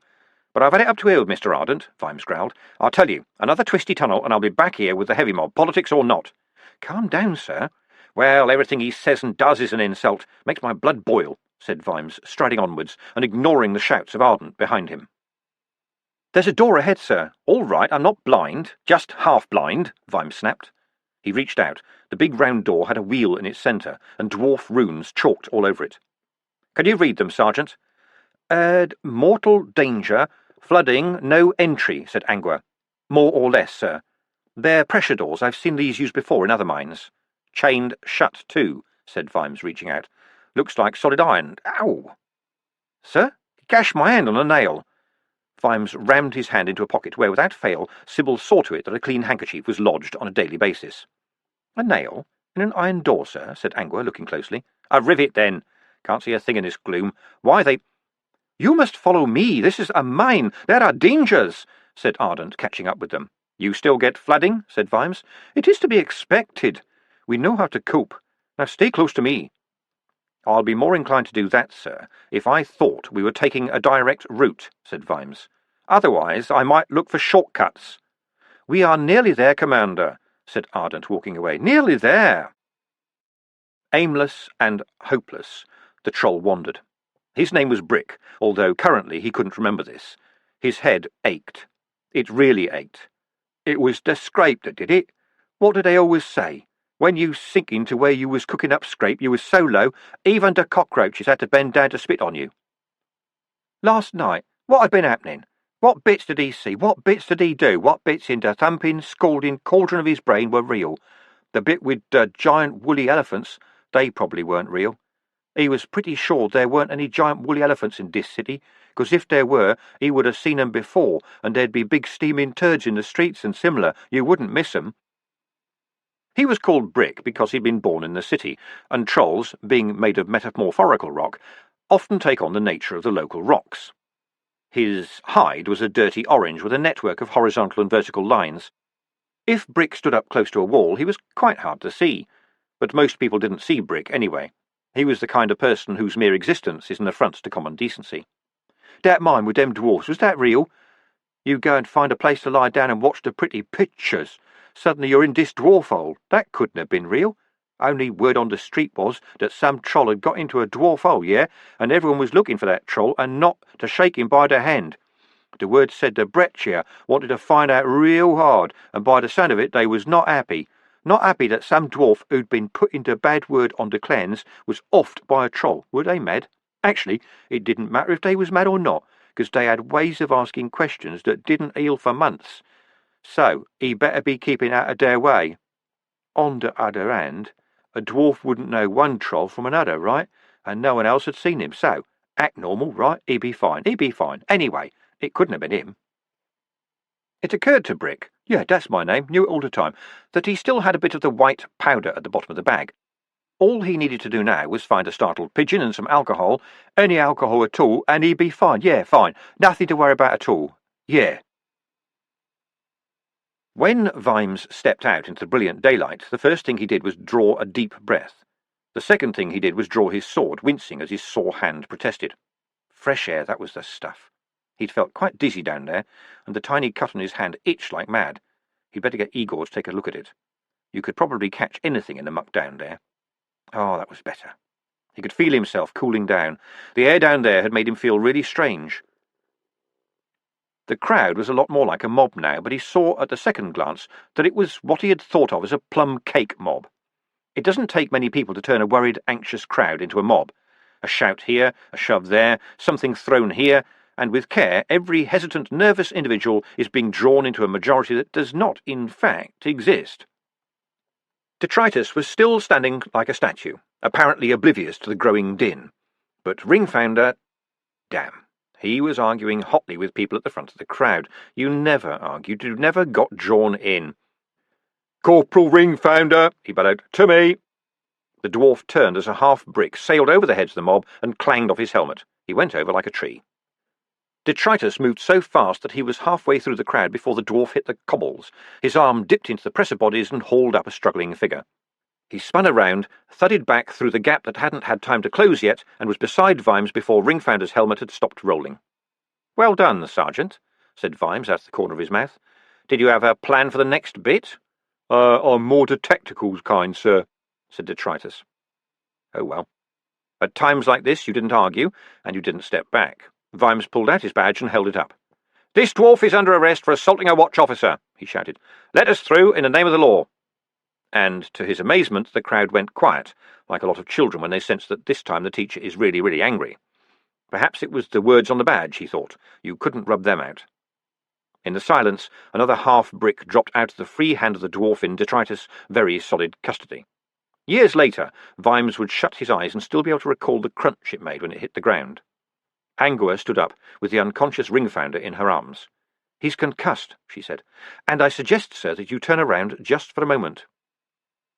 but I've had it up to here with Mr. Ardent," Vimes growled. "I'll tell you, another twisty tunnel and I'll be back here with the heavy mob, politics or not." "Calm down, sir." "Well, everything he says and does is an insult. Makes my blood boil," said Vimes, striding onwards and ignoring the shouts of Ardent behind him. "There's a door ahead, sir." "All right, I'm not blind. Just half blind," Vimes snapped. He reached out. The big round door had a wheel in its centre, and dwarf runes chalked all over it. "Can you read them, Sergeant?" Mortal danger. Flooding. No entry," said Angua. "More or less, sir. They're pressure doors. I've seen these used before in other mines." "Chained shut, too," said Vimes, reaching out. "Looks like solid iron. Ow!" "Sir? Gashed my hand on a nail." Vimes rammed his hand into a pocket where, without fail, Sybil saw to it that a clean handkerchief was lodged on a daily basis. "A nail? In an iron door, sir?" said Angua, looking closely. "A rivet, then. Can't see a thing in this gloom. Why, they—" "You must follow me. This is a mine. There are dangers," said Ardent, catching up with them. "You still get flooding?" said Vimes. "It is to be expected. We know how to cope. Now stay close to me." "I'll be more inclined to do that, sir, if I thought we were taking a direct route," said Vimes. "Otherwise, I might look for shortcuts." "We are nearly there, Commander," said Ardent, walking away. "Nearly there." Aimless and hopeless, the troll wandered. His name was Brick, although currently he couldn't remember this. His head ached. It really ached. It was the scrape that did it. What did they always say? When you sinking to where you was cooking up scrape, you was so low, even the cockroaches had to bend down to spit on you. Last night, what had been happening? What bits did he see? What bits did he do? What bits in the thumping, scalding cauldron of his brain were real? The bit with the giant woolly elephants, they probably weren't real. He was pretty sure there weren't any giant woolly elephants in this city, because if there were, he would have seen 'em before, and there'd be big steaming turds in the streets and similar. You wouldn't miss 'em. He was called Brick because he'd been born in the city, and trolls, being made of metamorphorical rock, often take on the nature of the local rocks. His hide was a dirty orange with a network of horizontal and vertical lines. If Brick stood up close to a wall, he was quite hard to see, but most people didn't see Brick anyway. He was the kind of person whose mere existence is an affront to common decency. "Dat mine with dem dwarfs, was that real? You go and find a place to lie down and watch the pretty pictures. Suddenly you're in this dwarf hole. That couldn't have been real. Only word on the street was that some troll had got into a dwarf hole, yeah, and everyone was looking for that troll and not to shake him by the hand. The word said the Pratchett wanted to find out real hard, and by the sound of it they was not happy. Not happy that some dwarf who'd been put into bad word on the clans was offed by a troll. Were they mad? Actually, it didn't matter if they was mad or not, because they had ways of asking questions that didn't heal for months. So he better be keeping out of their way. On the other hand, a dwarf wouldn't know one troll from another, right? And no one else had seen him, so act normal, right? He'd be fine. He'd be fine. Anyway, it couldn't have been him. It occurred to Brick, yeah, that's my name, knew it all the time, that he still had a bit of the white powder at the bottom of the bag. All he needed to do now was find a startled pigeon and some alcohol, any alcohol at all, and he'd be fine. Yeah, fine. Nothing to worry about at all. Yeah. When Vimes stepped out into the brilliant daylight, the first thing he did was draw a deep breath. The second thing he did was draw his sword, wincing as his sore hand protested. Fresh air, that was the stuff. He'd felt quite dizzy down there, and the tiny cut on his hand itched like mad. He'd better get Igor to take a look at it. You could probably catch anything in the muck down there. Oh, that was better. He could feel himself cooling down. The air down there had made him feel really strange. The crowd was a lot more like a mob now, but he saw at the second glance that it was what he had thought of as a plum cake mob. It doesn't take many people to turn a worried, anxious crowd into a mob. A shout here, a shove there, something thrown here, and with care, every hesitant, nervous individual is being drawn into a majority that does not, in fact, exist. Detritus was still standing like a statue, apparently oblivious to the growing din. But Ringfounder... Damn. He was arguing hotly with people at the front of the crowd. You never argued, you never got drawn in. "Corporal Ringfounder," he bellowed, "to me!" The dwarf turned as a half-brick sailed over the heads of the mob and clanged off his helmet. He went over like a tree. Detritus moved so fast that he was halfway through the crowd before the dwarf hit the cobbles. His arm dipped into the presser bodies and hauled up a struggling figure. He spun around, thudded back through the gap that hadn't had time to close yet, and was beside Vimes before Ringfounder's helmet had stopped rolling. "Well done, Sergeant," said Vimes out of the corner of his mouth. "Did you have a plan for the next bit?" I'm more the tacticals kind, sir," said Detritus. Oh well. At times like this you didn't argue, and you didn't step back. Vimes pulled out his badge and held it up. "This dwarf is under arrest for assaulting a watch officer," he shouted. "Let us through in the name of the law." And to his amazement the crowd went quiet, like a lot of children when they sense that this time the teacher is really, really angry. Perhaps it was the words on the badge, he thought. You couldn't rub them out. In the silence, another half-brick dropped out of the free hand of the dwarf in Detritus' very solid custody. Years later, Vimes would shut his eyes and still be able to recall the crunch it made when it hit the ground. Angua stood up, with the unconscious Ringfounder in her arms. "He's concussed," she said, "and I suggest, sir, that you turn around just for a moment."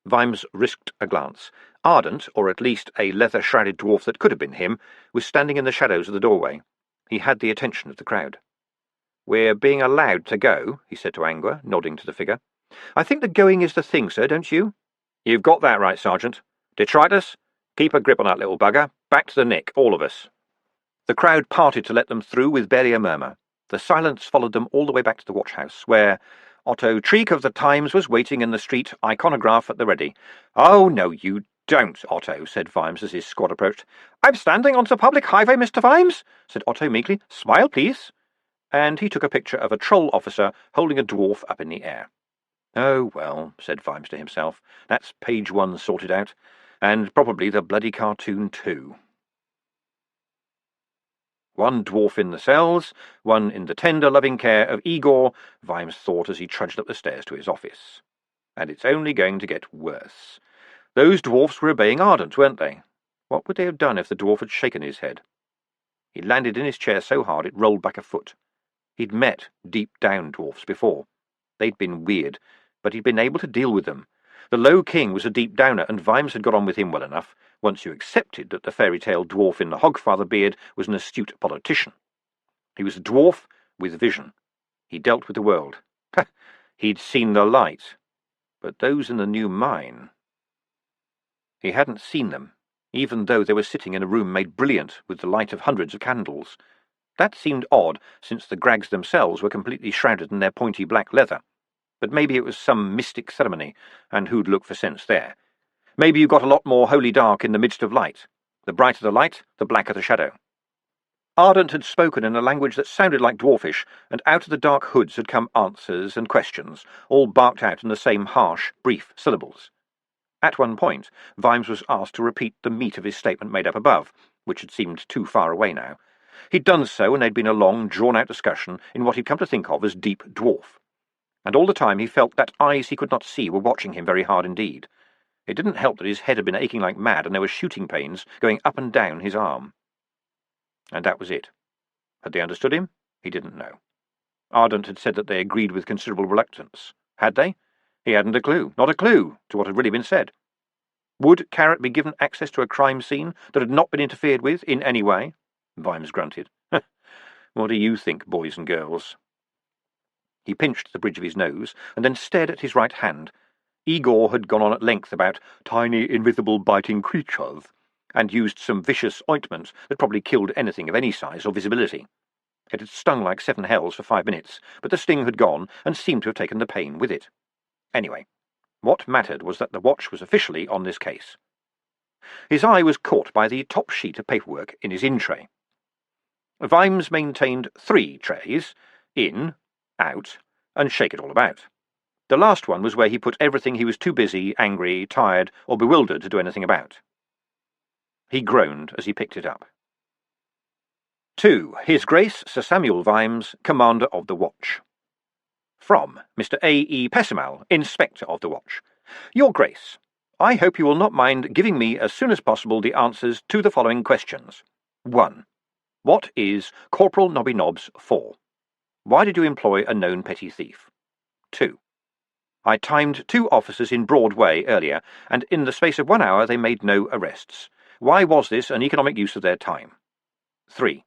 Vimes risked a glance. Ardent, or at least a leather-shrouded dwarf that could have been him, was standing in the shadows of the doorway. He had the attention of the crowd. "We're being allowed to go," he said to Angua, nodding to the figure. "I think the going is the thing, sir, don't you?" "You've got that right, Sergeant. Detritus, keep a grip on that little bugger. Back to the nick, all of us." The crowd parted to let them through with barely a murmur. The silence followed them all the way back to the watch-house, where Otto Treek of the Times was waiting in the street, iconograph at the ready. "Oh, no, you don't, Otto," said Vimes as his squad approached. "I'm standing on the public highway, Mr. Vimes," said Otto meekly. "Smile, please." And he took a picture of a troll officer holding a dwarf up in the air. "Oh, well," said Vimes to himself, "that's page 1 sorted out. And probably the bloody cartoon too." One dwarf in the cells, one in the tender, loving care of Igor, Vimes thought as he trudged up the stairs to his office. And it's only going to get worse. Those dwarfs were obeying Ardent, weren't they? What would they have done if the dwarf had shaken his head? He landed in his chair so hard it rolled back a foot. He'd met deep-down dwarfs before. They'd been weird, but he'd been able to deal with them. The Low King was a deep-downer, and Vimes had got on with him well enough. once you accepted that the fairy-tale dwarf in the hogfather beard was an astute politician. He was a dwarf with vision. He dealt with the world. He'd seen the light. But those in the new mine... He hadn't seen them, even though they were sitting in a room made brilliant with the light of hundreds of candles. That seemed odd, since the Grags themselves were completely shrouded in their pointy black leather. But maybe it was some mystic ceremony, and who'd look for sense there? Maybe you got a lot more holy dark in the midst of light. The brighter the light, the blacker the shadow. Ardent had spoken in a language that sounded like dwarfish, and out of the dark hoods had come answers and questions, all barked out in the same harsh, brief syllables. At one point, Vimes was asked to repeat the meat of his statement made up above, which had seemed too far away now. He'd done so, and there'd been a long, drawn-out discussion in what he'd come to think of as deep dwarf. And all the time he felt that eyes he could not see were watching him very hard indeed. It didn't help that his head had been aching like mad, and there were shooting pains going up and down his arm. And that was it. Had they understood him? He didn't know. Ardent had said that they agreed with considerable reluctance. Had they? He hadn't a clue, not a clue, to what had really been said. Would Carrot be given access to a crime scene that had not been interfered with in any way? Vimes grunted. What do you think, boys and girls? He pinched the bridge of his nose, and then stared at his right hand. Igor had gone on at length about tiny, invisible, biting creatures, and used some vicious ointment that probably killed anything of any size or visibility. It had stung like 7 hells for 5 minutes, but the sting had gone, and seemed to have taken the pain with it. Anyway, what mattered was that the watch was officially on this case. His eye was caught by the top sheet of paperwork in his in-tray. Vimes maintained 3 trays, in, out, and shake it all about. The last one was where he put everything he was too busy, angry, tired, or bewildered to do anything about. He groaned as he picked it up. To His Grace Sir Samuel Vimes, Commander of the Watch. From Mr. A. E. Pessimal, Inspector of the Watch. Your Grace, I hope you will not mind giving me as soon as possible the answers to the following questions. 1. What is Corporal Nobby Nobbs for? Why did you employ a known petty thief? 2. I timed 2 officers in Broadway earlier, and in the space of 1 hour they made no arrests. Why was this an economic use of their time? 3.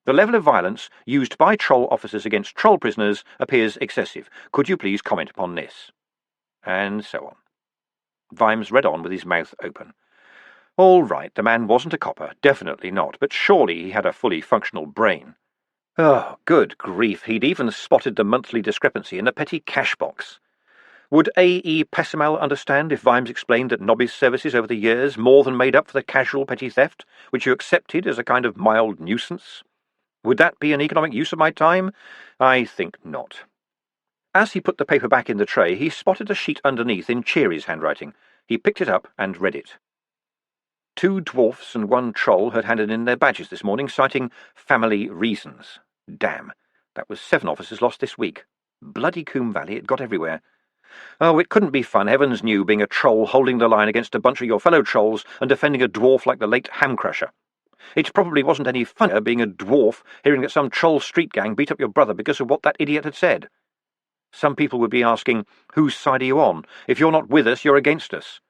The level of violence used by Troll officers against Troll prisoners appears excessive. Could you please comment upon this? And so on. Vimes read on with his mouth open. All right, the man wasn't a copper, definitely not, but surely he had a fully functional brain. Oh, good grief, he'd even spotted the monthly discrepancy in the petty cash box. Would A. E. Pessimal understand if Vimes explained that Nobby's services over the years more than made up for the casual petty theft, which you accepted as a kind of mild nuisance? Would that be an economic use of my time? I think not. As he put the paper back in the tray, he spotted a sheet underneath in Cheery's handwriting. He picked it up and read it. 2 dwarfs and 1 troll had handed in their badges this morning, citing family reasons. Damn, that was 7 officers lost this week. Bloody Coombe Valley, it got everywhere. Oh, it couldn't be fun, heavens knew, being a troll holding the line against a bunch of your fellow trolls and defending a dwarf like the late Ham Crusher. It probably wasn't any funnier being a dwarf hearing that some troll street gang beat up your brother because of what that idiot had said. Some people would be asking, whose side are you on? If you're not with us, you're against us.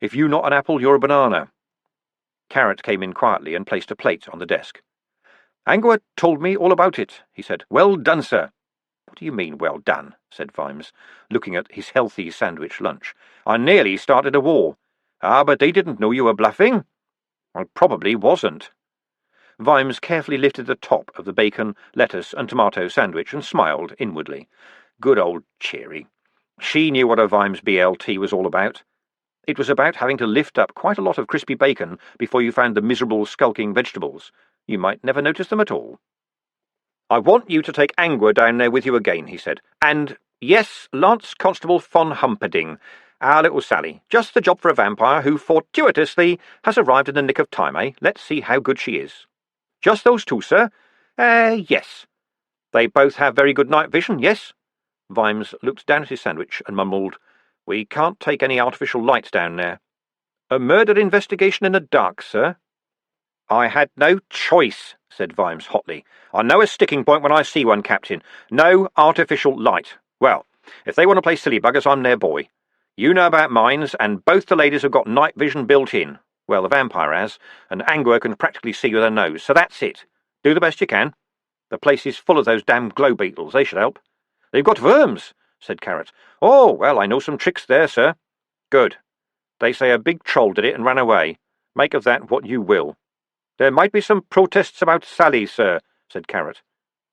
If you're not an apple, you're a banana. Carrot came in quietly and placed a plate on the desk. Angua told me all about it, he said. Well done, sir. What do you mean, well done? Said Vimes, looking at his healthy sandwich lunch. I nearly started a war. Ah, but they didn't know you were bluffing. I probably wasn't. Vimes carefully lifted the top of the bacon, lettuce, and tomato sandwich and smiled inwardly. Good old Cheery. She knew what a Vimes BLT was all about. It was about having to lift up quite a lot of crispy bacon before you found the miserable, skulking vegetables. You might never notice them at all. I want you to take Angua down there with you again, he said. And, yes, Lance Constable von Humperdinck, our little Sally. Just the job for a vampire who, fortuitously, has arrived in the nick of time, eh? Let's see how good she is. Just those 2, sir? Yes. They both have very good night vision, yes? Vimes looked down at his sandwich and mumbled, We can't take any artificial light down there. A murder investigation in the dark, sir? I had no choice, said Vimes hotly. I know a sticking point when I see one, Captain. No artificial light. Well, if they want to play silly buggers, I'm their boy. You know about mines, and both the ladies have got night vision built in. Well, the vampire has, and Angua can practically see with her nose, so that's it. Do the best you can. The place is full of those damned glow beetles. They should help. They've got worms, said Carrot. Oh, well, I know some tricks there, sir. Good. They say a big troll did it and ran away. Make of that what you will. There might be some protests about Sally, sir, said Carrot.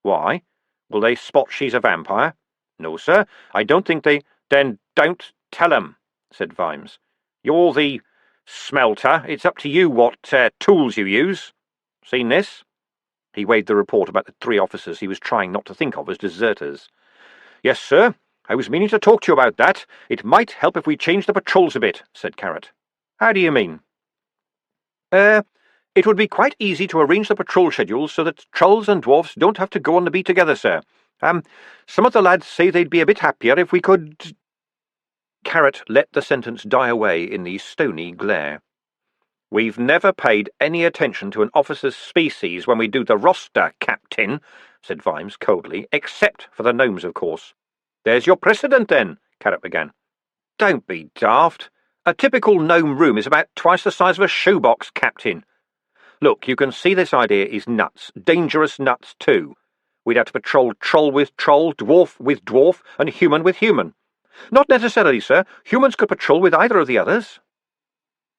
Why? Will they spot she's a vampire? No, sir, I don't think they— Then don't tell 'em, said Vimes. You're the smelter. It's up to you what tools you use. Seen this? He waved the report about the 3 officers he was trying not to think of as deserters. Yes, sir. I was meaning to talk to you about that. It might help if we changed the patrols a bit, said Carrot. How do you mean? It would be quite easy to arrange the patrol schedules so that trolls and dwarfs don't have to go on the beat together, sir. Some of the lads say they'd be a bit happier if we could— Carrot let the sentence die away in the stony glare. We've never paid any attention to an officer's species when we do the roster, Captain, said Vimes coldly, except for the gnomes, of course. There's your precedent, then, Carrot began. Don't be daft. A typical gnome room is about twice the size of a shoebox, Captain. Look, you can see this idea is nuts, dangerous nuts too. We'd have to patrol troll with troll, dwarf with dwarf, and human with human. Not necessarily, sir. Humans could patrol with either of the others.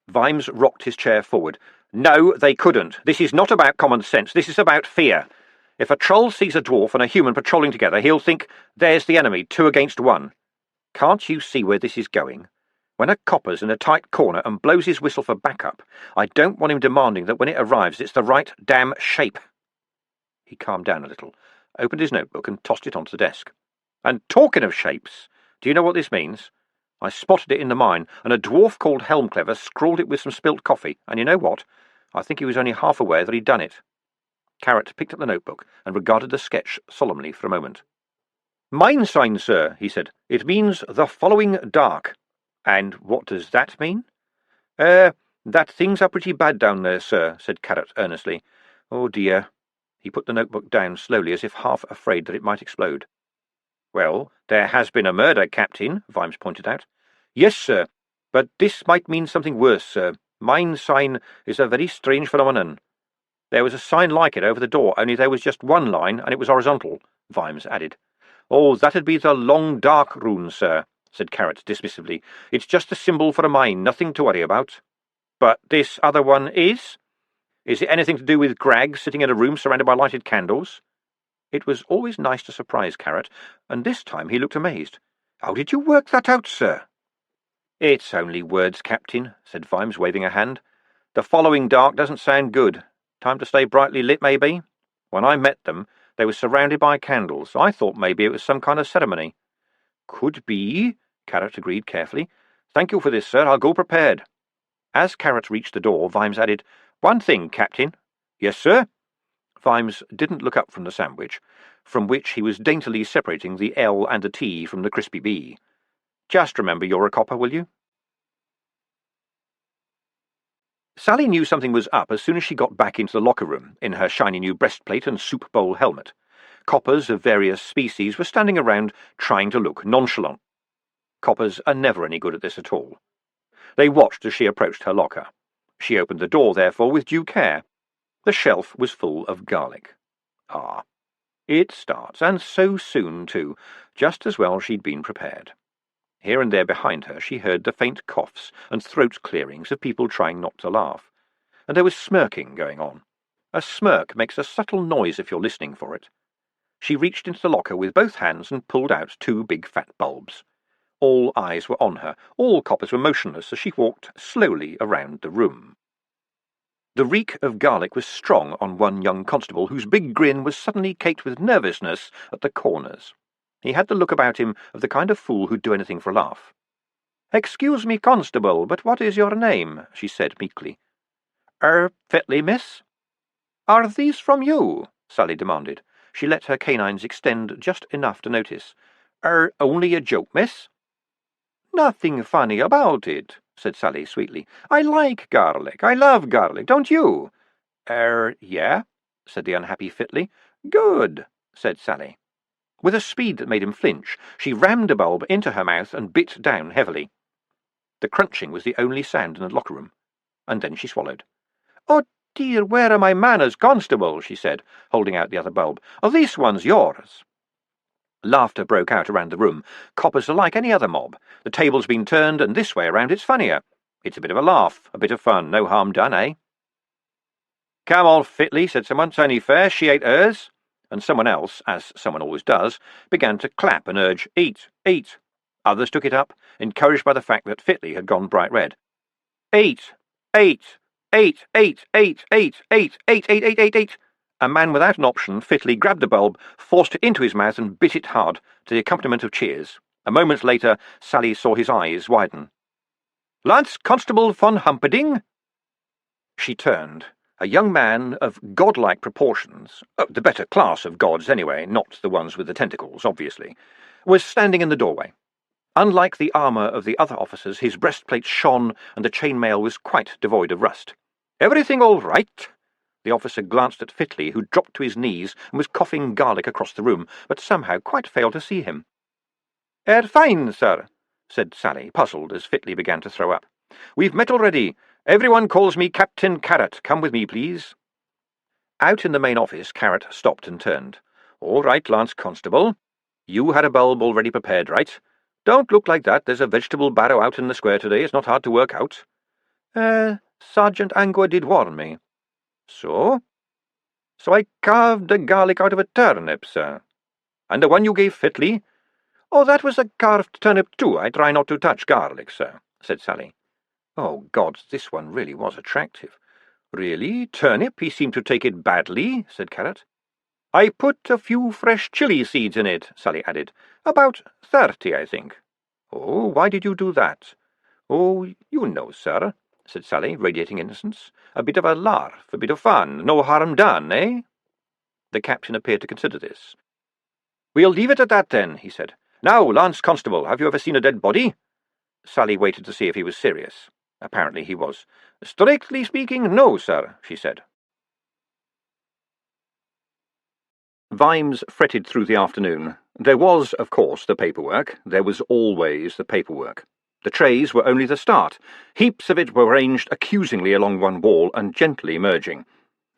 Vimes rocked his chair forward. No, they couldn't. This is not about common sense. This is about fear. If a troll sees a dwarf and a human patrolling together, he'll think, there's the enemy, 2 against 1. Can't you see where this is going? When a copper's in a tight corner and blows his whistle for backup, I don't want him demanding that when it arrives it's the right damn shape. He calmed down a little, opened his notebook and tossed it onto the desk. And talking of shapes, do you know what this means? I spotted it in the mine, and a dwarf called Helmclever scrawled it with some spilt coffee, and you know what? I think he was only half aware that he'd done it. Carrot picked up the notebook and regarded the sketch solemnly for a moment. Mine sign, sir, he said. It means the following dark. And what does that mean? That things are pretty bad down there, sir, said Carrot earnestly. Oh dear. He put the notebook down slowly, as if half afraid that it might explode. Well, there has been a murder, Captain, Vimes pointed out. Yes, sir, but this might mean something worse, sir. Mine sign is a very strange phenomenon. There was a sign like it over the door, only there was just one line, and it was horizontal, Vimes added. Oh, that'd be the long dark rune, sir, said Carrot dismissively. It's just a symbol for a mine, nothing to worry about. But this other one is? Is it anything to do with Grag sitting in a room surrounded by lighted candles? It was always nice to surprise Carrot, and this time he looked amazed. How did you work that out, sir? It's only words, Captain, said Vimes, waving a hand. The following dark doesn't sound good. Time to stay brightly lit, maybe? When I met them, they were surrounded by candles. I thought maybe it was some kind of ceremony. Could be, Carrot agreed carefully. Thank you for this, sir. I'll go prepared. As Carrot reached the door, Vimes added, One thing, Captain. Yes, sir? Vimes didn't look up from the sandwich, from which he was daintily separating the L and the T from the crispy B. Just remember you're a copper, will you? Sally knew something was up as soon as she got back into the locker room, in her shiny new breastplate and soup bowl helmet. Coppers of various species were standing around trying to look nonchalant. Coppers are never any good at this at all. They watched as she approached her locker. She opened the door, therefore, with due care. The shelf was full of garlic. Ah, it starts, and so soon, too, just as well she'd been prepared. Here and there behind her she heard the faint coughs and throat-clearings of people trying not to laugh, and there was smirking going on. A smirk makes a subtle noise if you're listening for it. She reached into the locker with both hands and pulled out 2 big fat bulbs. All eyes were on her, all coppers were motionless as she walked slowly around the room. The reek of garlic was strong on one young constable whose big grin was suddenly caked with nervousness at the corners. He had the look about him of the kind of fool who'd do anything for a laugh. "Excuse me, constable, but what is your name?" she said meekly. Fetley, miss?" "Are these from you?" Sally demanded. She let her canines extend just enough to notice. Only a joke, miss?" "Nothing funny about it," said Sally sweetly. "I like garlic. I love garlic, don't you?" Yeah," said the unhappy Fetley. "Good," said Sally. With a speed that made him flinch, she rammed a bulb into her mouth and bit down heavily. The crunching was the only sound in the locker room. and then she swallowed. "Oh dear, where are my manners, Constable?" she said, holding out the other bulb. "Oh, this one's yours." Laughter broke out around the room. Coppers are like any other mob. The table's been turned, and this way around it's funnier. It's a bit of a laugh, a bit of fun, no harm done, eh? "Come on, Fitly," said someone. "It's only fair, she ate hers." And someone else, as someone always does, began to clap and urge, "Eat, eat." Others took it up, encouraged by the fact that Fitly had gone bright red. "Eat, eat, eat, eat, eat, eat, eat, eat, eat, eat, eat, eat." A man without an option fitly grabbed the bulb, forced it into his mouth and bit it hard, to the accompaniment of cheers. A moment later, Sally saw his eyes widen. "Lance Constable von Humperdinck?" She turned. A young man of godlike proportions, the better class of gods anyway, not the ones with the tentacles, obviously, was standing in the doorway. Unlike the armour of the other officers, his breastplate shone and the chainmail was quite devoid of rust. "Everything all right?" The officer glanced at Fitly, who dropped to his knees and was coughing garlic across the room, but somehow quite failed to see him. Fine, sir," said Sally, puzzled as Fitly began to throw up. "We've met already. Everyone calls me Captain Carrot. Come with me, please." Out in the main office, Carrot stopped and turned. "All right, Lance Constable. You had a bulb already prepared, right? Don't look like that. There's a vegetable barrow out in the square today. It's not hard to work out." Sergeant Angua did warn me." "So?" "So I carved the garlic out of a turnip, sir." "And the one you gave Fitly?" "Oh, that was a carved turnip too. I try not to touch garlic, sir," said Sally. Oh, God, this one really was attractive. "Really? Turnip? He seemed to take it badly," said Carrot. "I put a few fresh chili seeds in it," Sally added. "About 30, I think." "Oh, why did you do that?" "Oh, you know, sir," said Sally, radiating innocence. "A bit of a laugh, a bit of fun. No harm done, eh?" The captain appeared to consider this. "We'll leave it at that, then," he said. "Now, Lance Constable, have you ever seen a dead body?" Sally waited to see if he was serious. Apparently he was. "Strictly speaking, no, sir," she said. Vimes fretted through the afternoon. There was, of course, the paperwork. There was always the paperwork. The trays were only the start. Heaps of it were ranged accusingly along one wall and gently merging.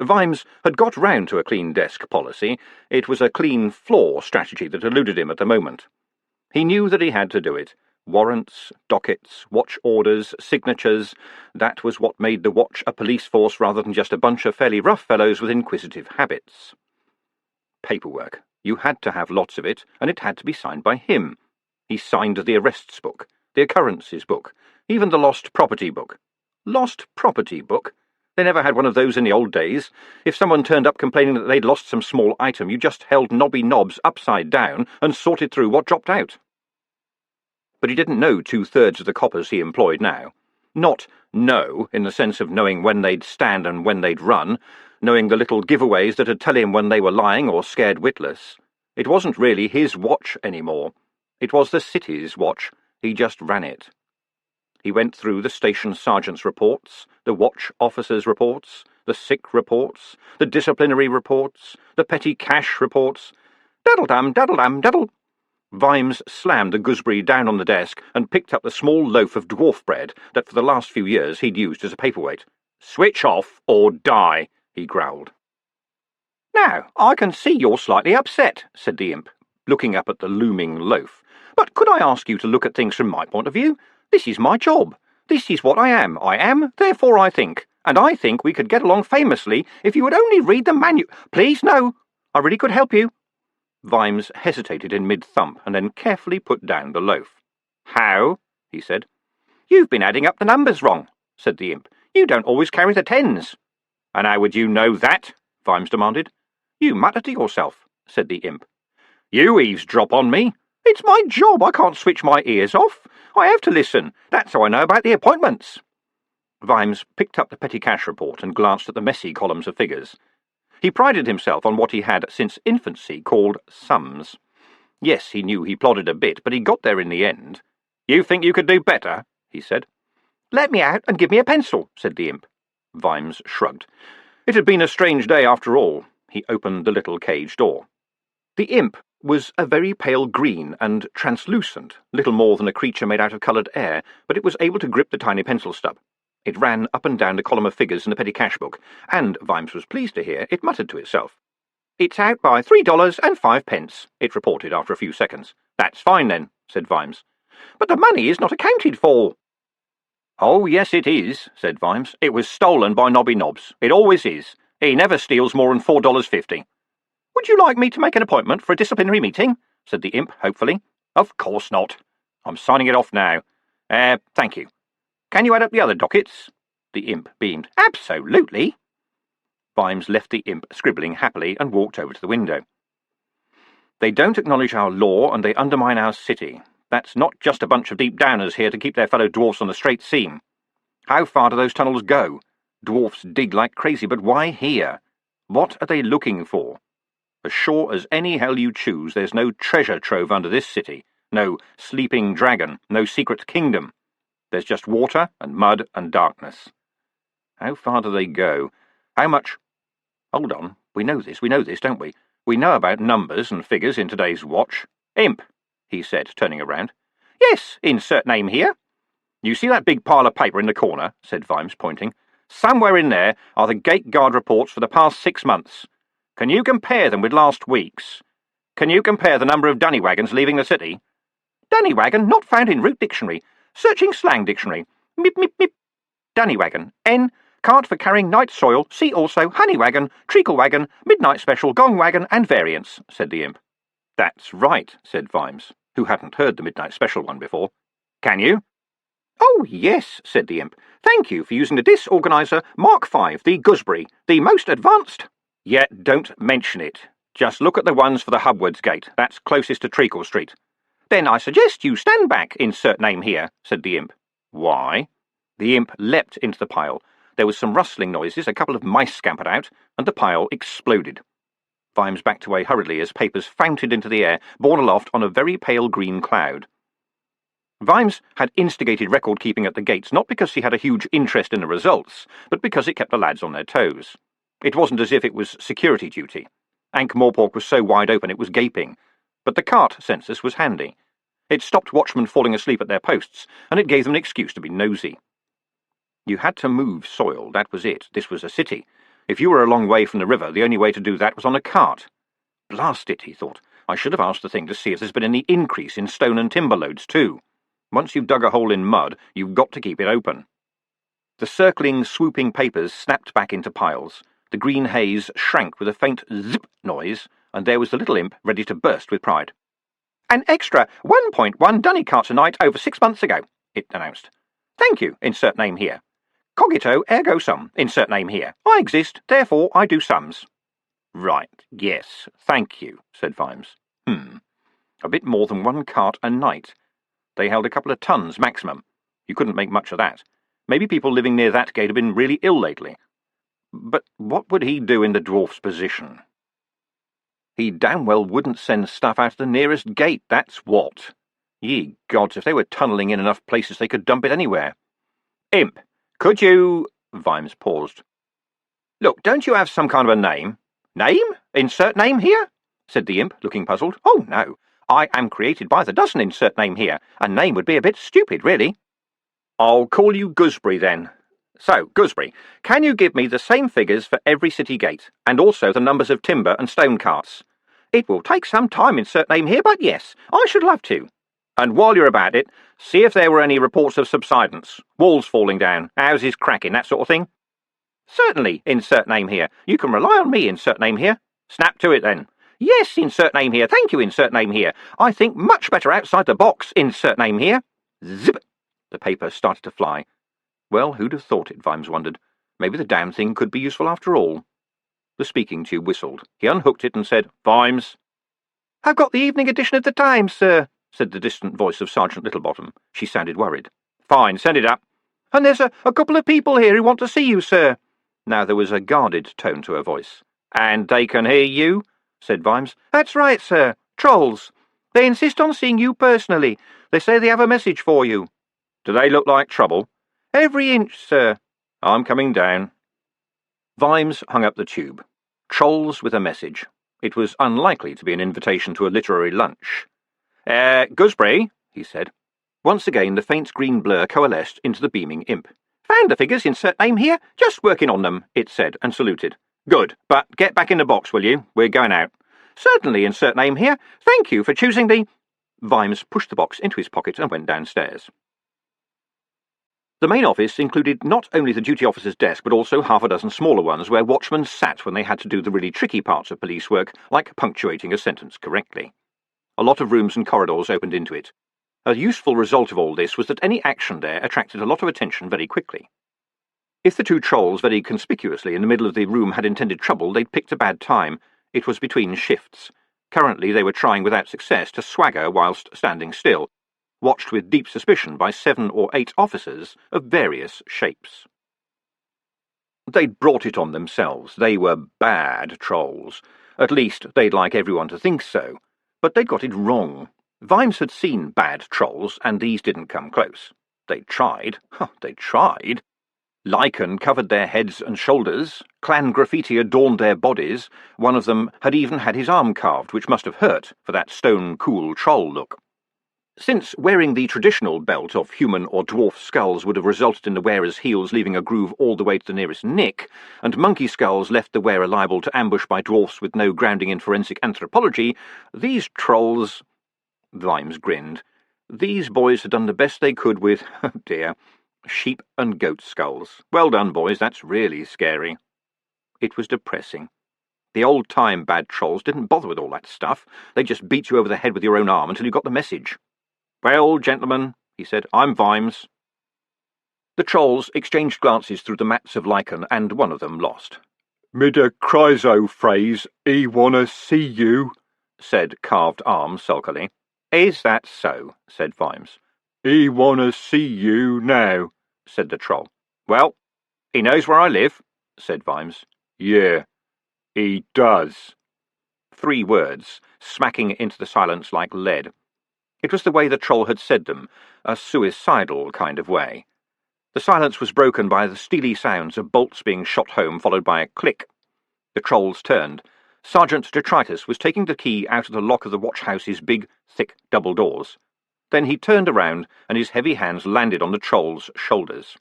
Vimes had got round to a clean desk policy. It was a clean floor strategy that eluded him at the moment. He knew that he had to do it. Warrants, dockets, watch orders, signatures. That was what made the watch a police force rather than just a bunch of fairly rough fellows with inquisitive habits. Paperwork. You had to have lots of it, and it had to be signed by him. He signed the arrests book, the occurrences book, even the lost property book. Lost property book? They never had one of those in the old days. If someone turned up complaining that they'd lost some small item, you just held knobby knobs upside down and sorted through what dropped out. But he didn't know 2/3 of the coppers he employed now. Not know, in the sense of knowing when they'd stand and when they'd run, knowing the little giveaways that'd tell him when they were lying or scared witless. It wasn't really his watch anymore. It was the city's watch. He just ran it. He went through the station sergeant's reports, the watch officer's reports, the sick reports, the disciplinary reports, the petty cash reports. Daddle-dum, daddle-dum, daddle. Vimes slammed the gooseberry down on the desk and picked up the small loaf of dwarf bread that for the last few years he'd used as a paperweight. "Switch off or die," he growled. "Now, I can see you're slightly upset," said the imp, looking up at the looming loaf. "But could I ask you to look at things from my point of view? This is my job. This is what I am. I am, therefore I think. And I think we could get along famously if you would only read the manual. Please, no. I really could help you." Vimes hesitated in mid-thump and then carefully put down the loaf. "How?" he said. "You've been adding up the numbers wrong," said the imp. "You don't always carry the tens." "And how would you know that?" Vimes demanded. "You mutter to yourself," said the imp. "You eavesdrop on me. It's my job. I can't switch my ears off. I have to listen. That's how I know about the appointments." Vimes picked up the petty cash report and glanced at the messy columns of figures. He prided himself on what he had since infancy called sums. Yes, he knew he plodded a bit, but he got there in the end. "You think you could do better?" he said. "Let me out and give me a pencil," said the imp. Vimes shrugged. It had been a strange day after all. He opened the little cage door. The imp was a very pale green and translucent, little more than a creature made out of coloured air, but it was able to grip the tiny pencil stub. It ran up and down the column of figures in the petty cash book, and, Vimes was pleased to hear, it muttered to itself. "It's out by $3.05, it reported after a few seconds. "That's fine, then," said Vimes. "But the money is not accounted for." "Oh, yes, it is," said Vimes. "It was stolen by Nobby Nobbs. It always is. He never steals more than $4.50. "Would you like me to make an appointment for a disciplinary meeting?" said the imp, hopefully. "Of course not. I'm signing it off now. Thank you. Can you add up the other dockets?" The imp beamed. "Absolutely." Vimes left the imp scribbling happily and walked over to the window. "They don't acknowledge our law, and they undermine our city. That's not just a bunch of deep-downers here to keep their fellow dwarfs on the straight seam. How far do those tunnels go? Dwarfs dig like crazy, but why here? What are they looking for? As sure as any hell you choose, there's no treasure trove under this city, no sleeping dragon, no secret kingdom. There's just water and mud and darkness. How far do they go? How much— Hold on, we know this, don't we? We know about numbers and figures in today's watch. Imp, he said, turning around. "Yes, insert name here." "You see that big pile of paper in the corner?" said Vimes, pointing. "Somewhere in there are the gate guard reports for the past 6 months. Can you compare them with last week's? Can you compare the number of dunny wagons leaving the city?" "Dunny wagon not found in root dictionary. Searching slang dictionary. Mip, mip, mip. Dunny wagon. N. Cart for carrying night soil. See also honey wagon, treacle wagon, midnight special, gong wagon, and variants," said the imp. "That's right," said Vimes, who hadn't heard the midnight special one before. "Can you?" "Oh, yes," said the imp. "Thank you for using the disorganizer Mark V, the gooseberry, the most advanced—" "Yet don't mention it. Just look at the ones for the Hubwards gate. That's closest to Treacle Street." "Then I suggest you stand back, insert name here," said the imp. "Why?" The imp leapt into the pile. There was some rustling noises, a couple of mice scampered out, and the pile exploded. Vimes backed away hurriedly as papers fountained into the air, borne aloft on a very pale green cloud. Vimes had instigated record-keeping at the gates not because he had a huge interest in the results, but because it kept the lads on their toes. It wasn't as if it was security duty. Ankh-Morpork was so wide open it was gaping, but the cart census was handy. It stopped watchmen falling asleep at their posts, and it gave them an excuse to be nosy. You had to move soil, that was it. This was a city. If you were a long way from the river, the only way to do that was on a cart. Blast it, he thought. I should have asked the thing to see if there's been any increase in stone and timber loads, too. Once you've dug a hole in mud, you've got to keep it open. The circling, swooping papers snapped back into piles. The green haze shrank with a faint zip noise, and there was the little imp ready to burst with pride. "An extra 1.1 dunny carts a night over 6 months ago," it announced. "Thank you, insert name here. Cogito ergo sum, insert name here. I exist, therefore I do sums." "Right, yes, thank you," said Vimes. A bit more than 1 cart a night. They held a couple of tons maximum. You couldn't make much of that. Maybe people living near that gate had been really ill lately. But what would he do in the dwarf's position? He damn well wouldn't send stuff out of the nearest gate, that's what. Ye gods, if they were tunnelling in enough places they could dump it anywhere. "Imp, could you—" Vimes paused. "Look, don't you have some kind of a name?" "Name? Insert name here?" said the imp, looking puzzled. "Oh, no. I am created by the dozen, insert name here. A name would be a bit stupid, really." "I'll call you Gooseberry, then. So, Gooseberry, can you give me the same figures for every city gate, and also the numbers of timber and stone carts? It will take some time, insert name here, but yes, I should love to. And while you're about it, see if there were any reports of subsidence, walls falling down, houses cracking, that sort of thing." "Certainly, insert name here. You can rely on me, insert name here." "Snap to it, then." "Yes, insert name here. Thank you, insert name here. I think much better outside the box, insert name here." Zip! The paper started to fly. Well, who'd have thought it, Vimes wondered. Maybe the damn thing could be useful after all. The speaking tube whistled. He unhooked it and said, "Vimes." "I've got the evening edition of the Times, sir," said the distant voice of Sergeant Littlebottom. She sounded worried. "Fine, send it up." "And there's a couple of people here who want to see you, sir." Now there was a guarded tone to her voice. "And they can hear you?" said Vimes. "That's right, sir. Trolls. They insist on seeing you personally. They say they have a message for you." "Do they look like trouble?" "Every inch, sir." "I'm coming down." Vimes hung up the tube. Trolls with a message. It was unlikely to be an invitation to a literary lunch. Gooseberry," he said. Once again the faint green blur coalesced into the beaming imp. "Found the figures, insert name here. Just working on them," it said, and saluted. "Good, but get back in the box, will you? We're going out." "Certainly, insert name here. Thank you for choosing the—" Vimes pushed the box into his pocket and went downstairs. The main office included not only the duty officer's desk, but also half a dozen smaller ones where watchmen sat when they had to do the really tricky parts of police work, like punctuating a sentence correctly. A lot of rooms and corridors opened into it. A useful result of all this was that any action there attracted a lot of attention very quickly. If the two trolls very conspicuously in the middle of the room had intended trouble, they'd picked a bad time. It was between shifts. Currently they were trying without success to swagger whilst standing still, watched with deep suspicion by 7 or 8 officers of various shapes. They'd brought it on themselves. They were bad trolls. At least they'd like everyone to think so. But they'd got it wrong. Vimes had seen bad trolls, and these didn't come close. They'd tried. They'd tried. Lichen covered their heads and shoulders. Clan graffiti adorned their bodies. One of them had even had his arm carved, which must have hurt for that stone-cool troll look. Since wearing the traditional belt of human or dwarf skulls would have resulted in the wearer's heels leaving a groove all the way to the nearest nick, and monkey skulls left the wearer liable to ambush by dwarfs with no grounding in forensic anthropology, these trolls— Vimes grinned. These boys had done the best they could with, oh dear, sheep and goat skulls. Well done, boys, that's really scary. It was depressing. The old-time bad trolls didn't bother with all that stuff. They just beat you over the head with your own arm until you got the message. "Well, gentlemen," he said, "I'm Vimes." The trolls exchanged glances through the mats of lichen, and one of them lost. "Mid a chryso phrase, 'e wanna see you," said Carved Arm sulkily. "Is that so?" said Vimes. "'E wanna see you now," said the troll. "Well, he knows where I live," said Vimes. "Yeah, he does." 3 words, smacking into the silence like lead. It was the way the troll had said them, a suicidal kind of way. The silence was broken by the steely sounds of bolts being shot home, followed by a click. The trolls turned. Sergeant Detritus was taking the key out of the lock of the watchhouse's big, thick double doors. Then he turned around, and his heavy hands landed on the troll's shoulders.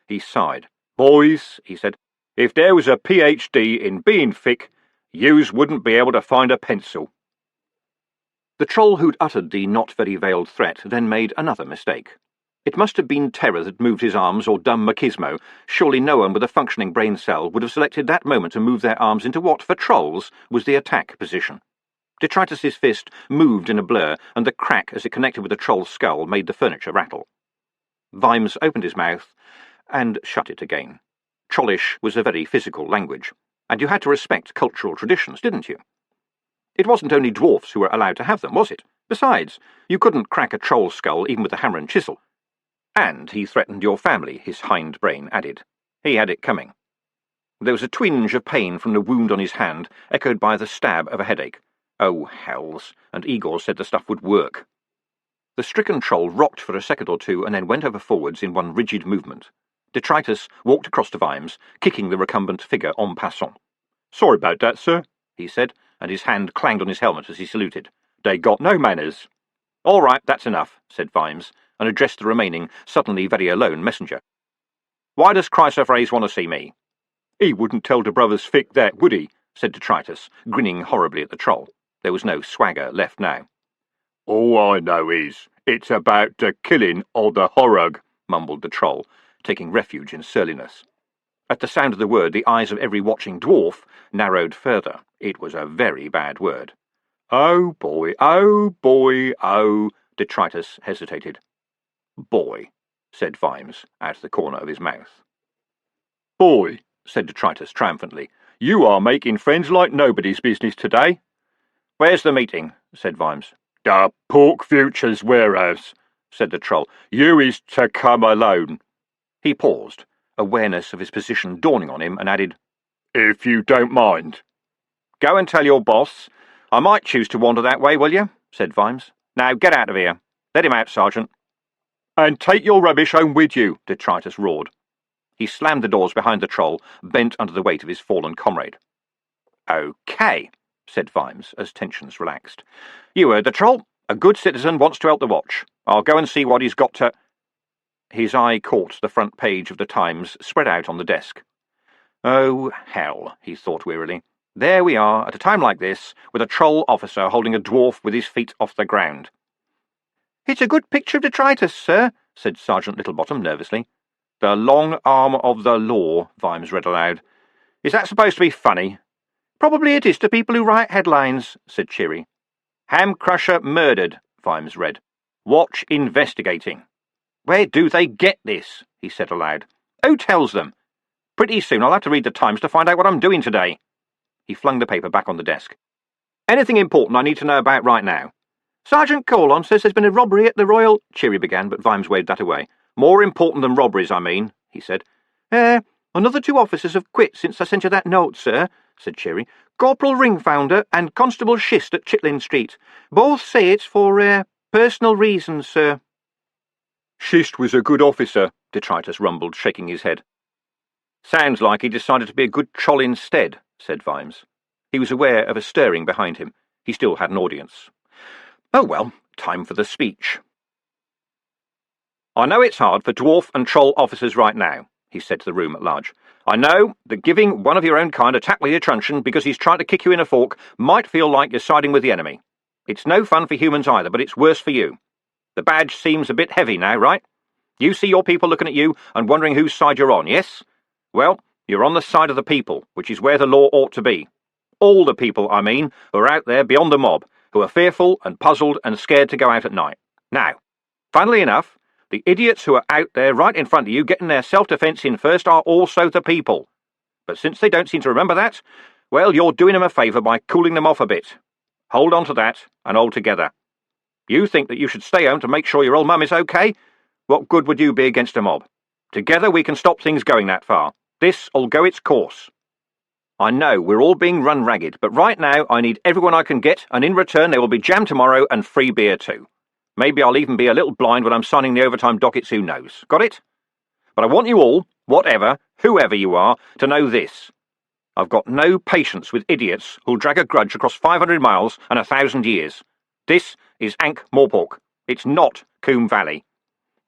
He sighed. "Boys," he said, "if there was a PhD in being thick, yous wouldn't be able to find a pencil." The troll who'd uttered the not-very-veiled threat then made another mistake. It must have been terror that moved his arms, or dumb machismo. Surely no one with a functioning brain cell would have selected that moment to move their arms into what, for trolls, was the attack position. Detritus's fist moved in a blur, and the crack as it connected with the troll's skull made the furniture rattle. Vimes opened his mouth and shut it again. Trollish was a very physical language, and you had to respect cultural traditions, didn't you? It wasn't only dwarfs who were allowed to have them, was it? Besides, you couldn't crack a troll's skull even with a hammer and chisel. And he threatened your family, his hind brain added. He had it coming. There was a twinge of pain from the wound on his hand, echoed by the stab of a headache. Oh, hells, and Igor said the stuff would work. The stricken troll rocked for a second or two and then went over forwards in one rigid movement. Detritus walked across to Vimes, kicking the recumbent figure en passant. "Sorry about that, sir," he said, and his hand clanged on his helmet as he saluted. "They got no manners." "All right, that's enough," said Vimes, and addressed the remaining, suddenly very alone messenger. "Why does Chrysoprase want to see me?" "He wouldn't tell the brothers Fick that, would he?" said Detritus, grinning horribly at the troll. There was no swagger left now. "All I know is, it's about the killing of the horrug," mumbled the troll, taking refuge in surliness. At the sound of the word, the eyes of every watching dwarf narrowed further. It was a very bad word. "Oh, boy, oh, boy, oh," Detritus hesitated. "Boy," said Vimes, out of the corner of his mouth. "Boy," said Detritus triumphantly, "you are making friends like nobody's business today." "Where's the meeting?" said Vimes. "The Pork Futures warehouse," said the troll. "You is to come alone." He paused, awareness of his position dawning on him, and added, "If you don't mind." "Go and tell your boss. I might choose to wander that way, will you?" said Vimes. "Now get out of here. Let him out, Sergeant." "And take your rubbish home with you," Detritus roared. He slammed the doors behind the troll, bent under the weight of his fallen comrade. "Okay," said Vimes, as tensions relaxed. "You heard the troll. A good citizen wants to help the watch. I'll go and see what he's got to—" His eye caught the front page of the Times spread out on the desk. Oh, hell, he thought wearily. There we are, at a time like this, with a troll officer holding a dwarf with his feet off the ground. "It's a good picture of detritus, sir," said Sergeant Littlebottom nervously. "The long arm of the law," Vimes read aloud. "Is that supposed to be funny?" "Probably it is to people who write headlines," said Cheery. "Ham Crusher murdered," Vimes read. "Watch investigating." "Where do they get this?" he said aloud. "Who tells them? Pretty soon I'll have to read the Times to find out what I'm doing today." He flung the paper back on the desk. "Anything important I need to know about right now?" "Sergeant Colon says there's been a robbery at the Royal—" Cheery began, but Vimes waved that away. "More important than robberies, I mean," he said. Another 2 officers have quit since I sent you that note, sir," said Cheery. "Corporal Ringfounder and Constable Schist at Chitlin Street. Both say it's for, personal reasons, sir." "Schist was a good officer," Detritus rumbled, shaking his head. "Sounds like he decided to be a good troll instead," said Vimes. He was aware of a stirring behind him. He still had an audience. Oh well, time for the speech. "I know it's hard for dwarf and troll officers right now," he said to the room at large. "I know that giving one of your own kind a tap with your truncheon because he's trying to kick you in a fork might feel like you're siding with the enemy. It's no fun for humans either, but it's worse for you. The badge seems a bit heavy now, right? You see your people looking at you and wondering whose side you're on, yes? Well, you're on the side of the people, which is where the law ought to be. All the people, I mean, who are out there beyond the mob, who are fearful and puzzled and scared to go out at night. Now, funnily enough, the idiots who are out there right in front of you getting their self-defence in first are also the people. But since they don't seem to remember that, well, you're doing them a favour by cooling them off a bit. Hold on to that, and hold together. You think that you should stay home to make sure your old mum is okay? What good would you be against a mob? Together we can stop things going that far. This'll go its course. I know we're all being run ragged, but right now I need everyone I can get, and in return there will be jam tomorrow and free beer too. Maybe I'll even be a little blind when I'm signing the overtime dockets, who knows? Got it? But I want you all, whatever, whoever you are, to know this. I've got no patience with idiots who'll drag a grudge across 500 miles and 1,000 years. This is Ankh-Morpork. It's not Coombe Valley.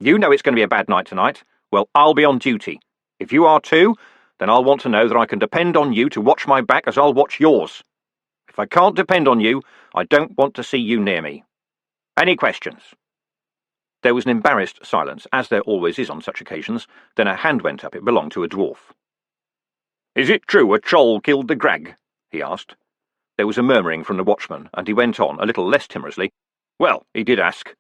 You know it's going to be a bad night tonight. Well, I'll be on duty. If you are too, then I'll want to know that I can depend on you to watch my back as I'll watch yours. If I can't depend on you, I don't want to see you near me. Any questions?" There was an embarrassed silence, as there always is on such occasions. Then a hand went up. It belonged to a dwarf. "Is it true a troll killed the Grag?" he asked. There was a murmuring from the watchman, and he went on, a little less timorously. "Well, he did ask."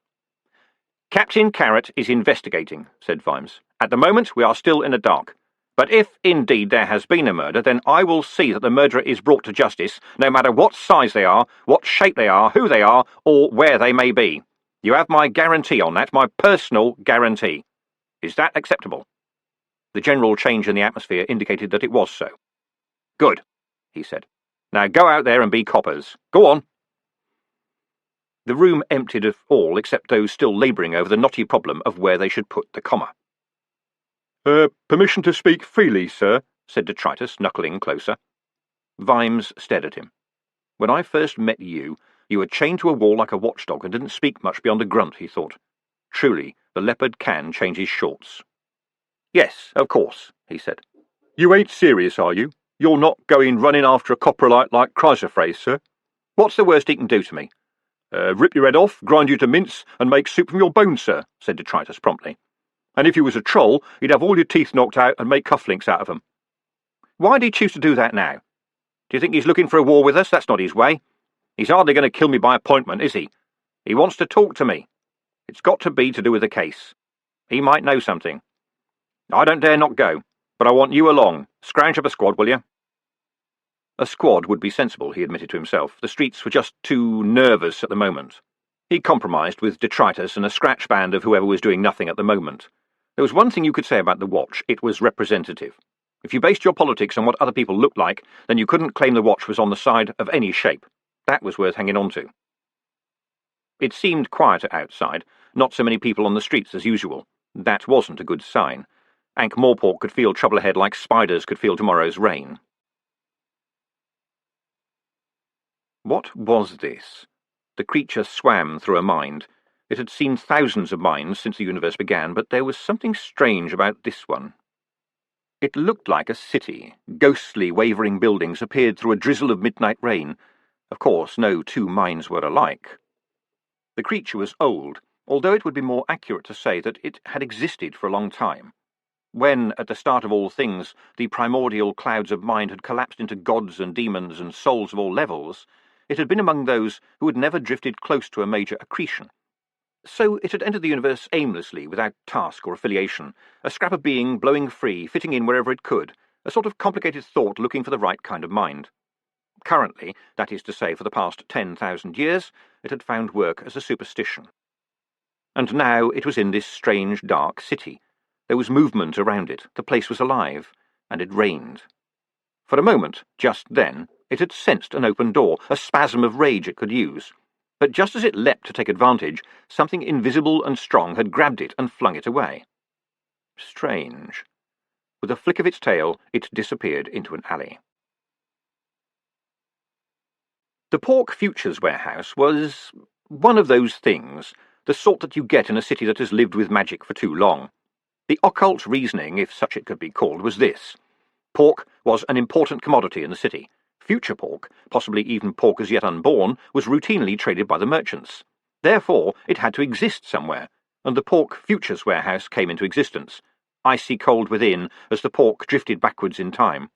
"Captain Carrot is investigating," said Vimes. "At the moment we are still in the dark. But if, indeed, there has been a murder, then I will see that the murderer is brought to justice, no matter what size they are, what shape they are, who they are, or where they may be. You have my guarantee on that, my personal guarantee. Is that acceptable?" The general change in the atmosphere indicated that it was so. "Good," he said. "Now go out there and be coppers. Go on." The room emptied of all except those still labouring over the knotty problem of where they should put the comma. "Permission to speak freely, sir," said Detritus, knuckling closer. Vimes stared at him. "When I first met you, you were chained to a wall like a watchdog and didn't speak much beyond a grunt," he thought. Truly, the leopard can change his shorts. "Yes, of course," he said. "You ain't serious, are you? You're not going running after a coprolite like Chrysoprase, sir? What's the worst he can do to me?" "Rip your head off, grind you to mince, and make soup from your bones, sir," said Detritus promptly. "And if you was a troll, he'd have all your teeth knocked out and make cufflinks out of them." "Why'd he choose to do that now? Do you think he's looking for a war with us? That's not his way. He's hardly going to kill me by appointment, is he? He wants to talk to me. It's got to be to do with the case. He might know something. I don't dare not go, but I want you along. Scrounge up a squad, will you?" A squad would be sensible, he admitted to himself. The streets were just too nervous at the moment. He compromised with Detritus and a scratch band of whoever was doing nothing at the moment. There was one thing you could say about the watch. It was representative. If you based your politics on what other people looked like, then you couldn't claim the watch was on the side of any shape. That was worth hanging on to. It seemed quieter outside, not so many people on the streets as usual. That wasn't a good sign. Ankh-Morpork could feel trouble ahead like spiders could feel tomorrow's rain. What was this? The creature swam through her mind. It had seen thousands of mines since the universe began, but there was something strange about this one. It looked like a city. Ghostly, wavering buildings appeared through a drizzle of midnight rain. Of course, no two mines were alike. The creature was old, although it would be more accurate to say that it had existed for a long time. When, at the start of all things, the primordial clouds of mind had collapsed into gods and demons and souls of all levels, it had been among those who had never drifted close to a major accretion. So it had entered the universe aimlessly, without task or affiliation, a scrap of being blowing free, fitting in wherever it could, a sort of complicated thought looking for the right kind of mind. Currently, that is to say for the past 10,000 years, it had found work as a superstition. And now it was in this strange, dark city. There was movement around it, the place was alive, and it rained. For a moment, just then, it had sensed an open door, a spasm of rage it could use. But just as it leapt to take advantage, something invisible and strong had grabbed it and flung it away. Strange. With a flick of its tail, it disappeared into an alley. The Pork Futures warehouse was one of those things, the sort that you get in a city that has lived with magic for too long. The occult reasoning, if such it could be called, was this. Pork was an important commodity in the city. Future pork, possibly even pork as yet unborn, was routinely traded by the merchants. Therefore, it had to exist somewhere, and the Pork Futures warehouse came into existence, icy cold within as the pork drifted backwards in time.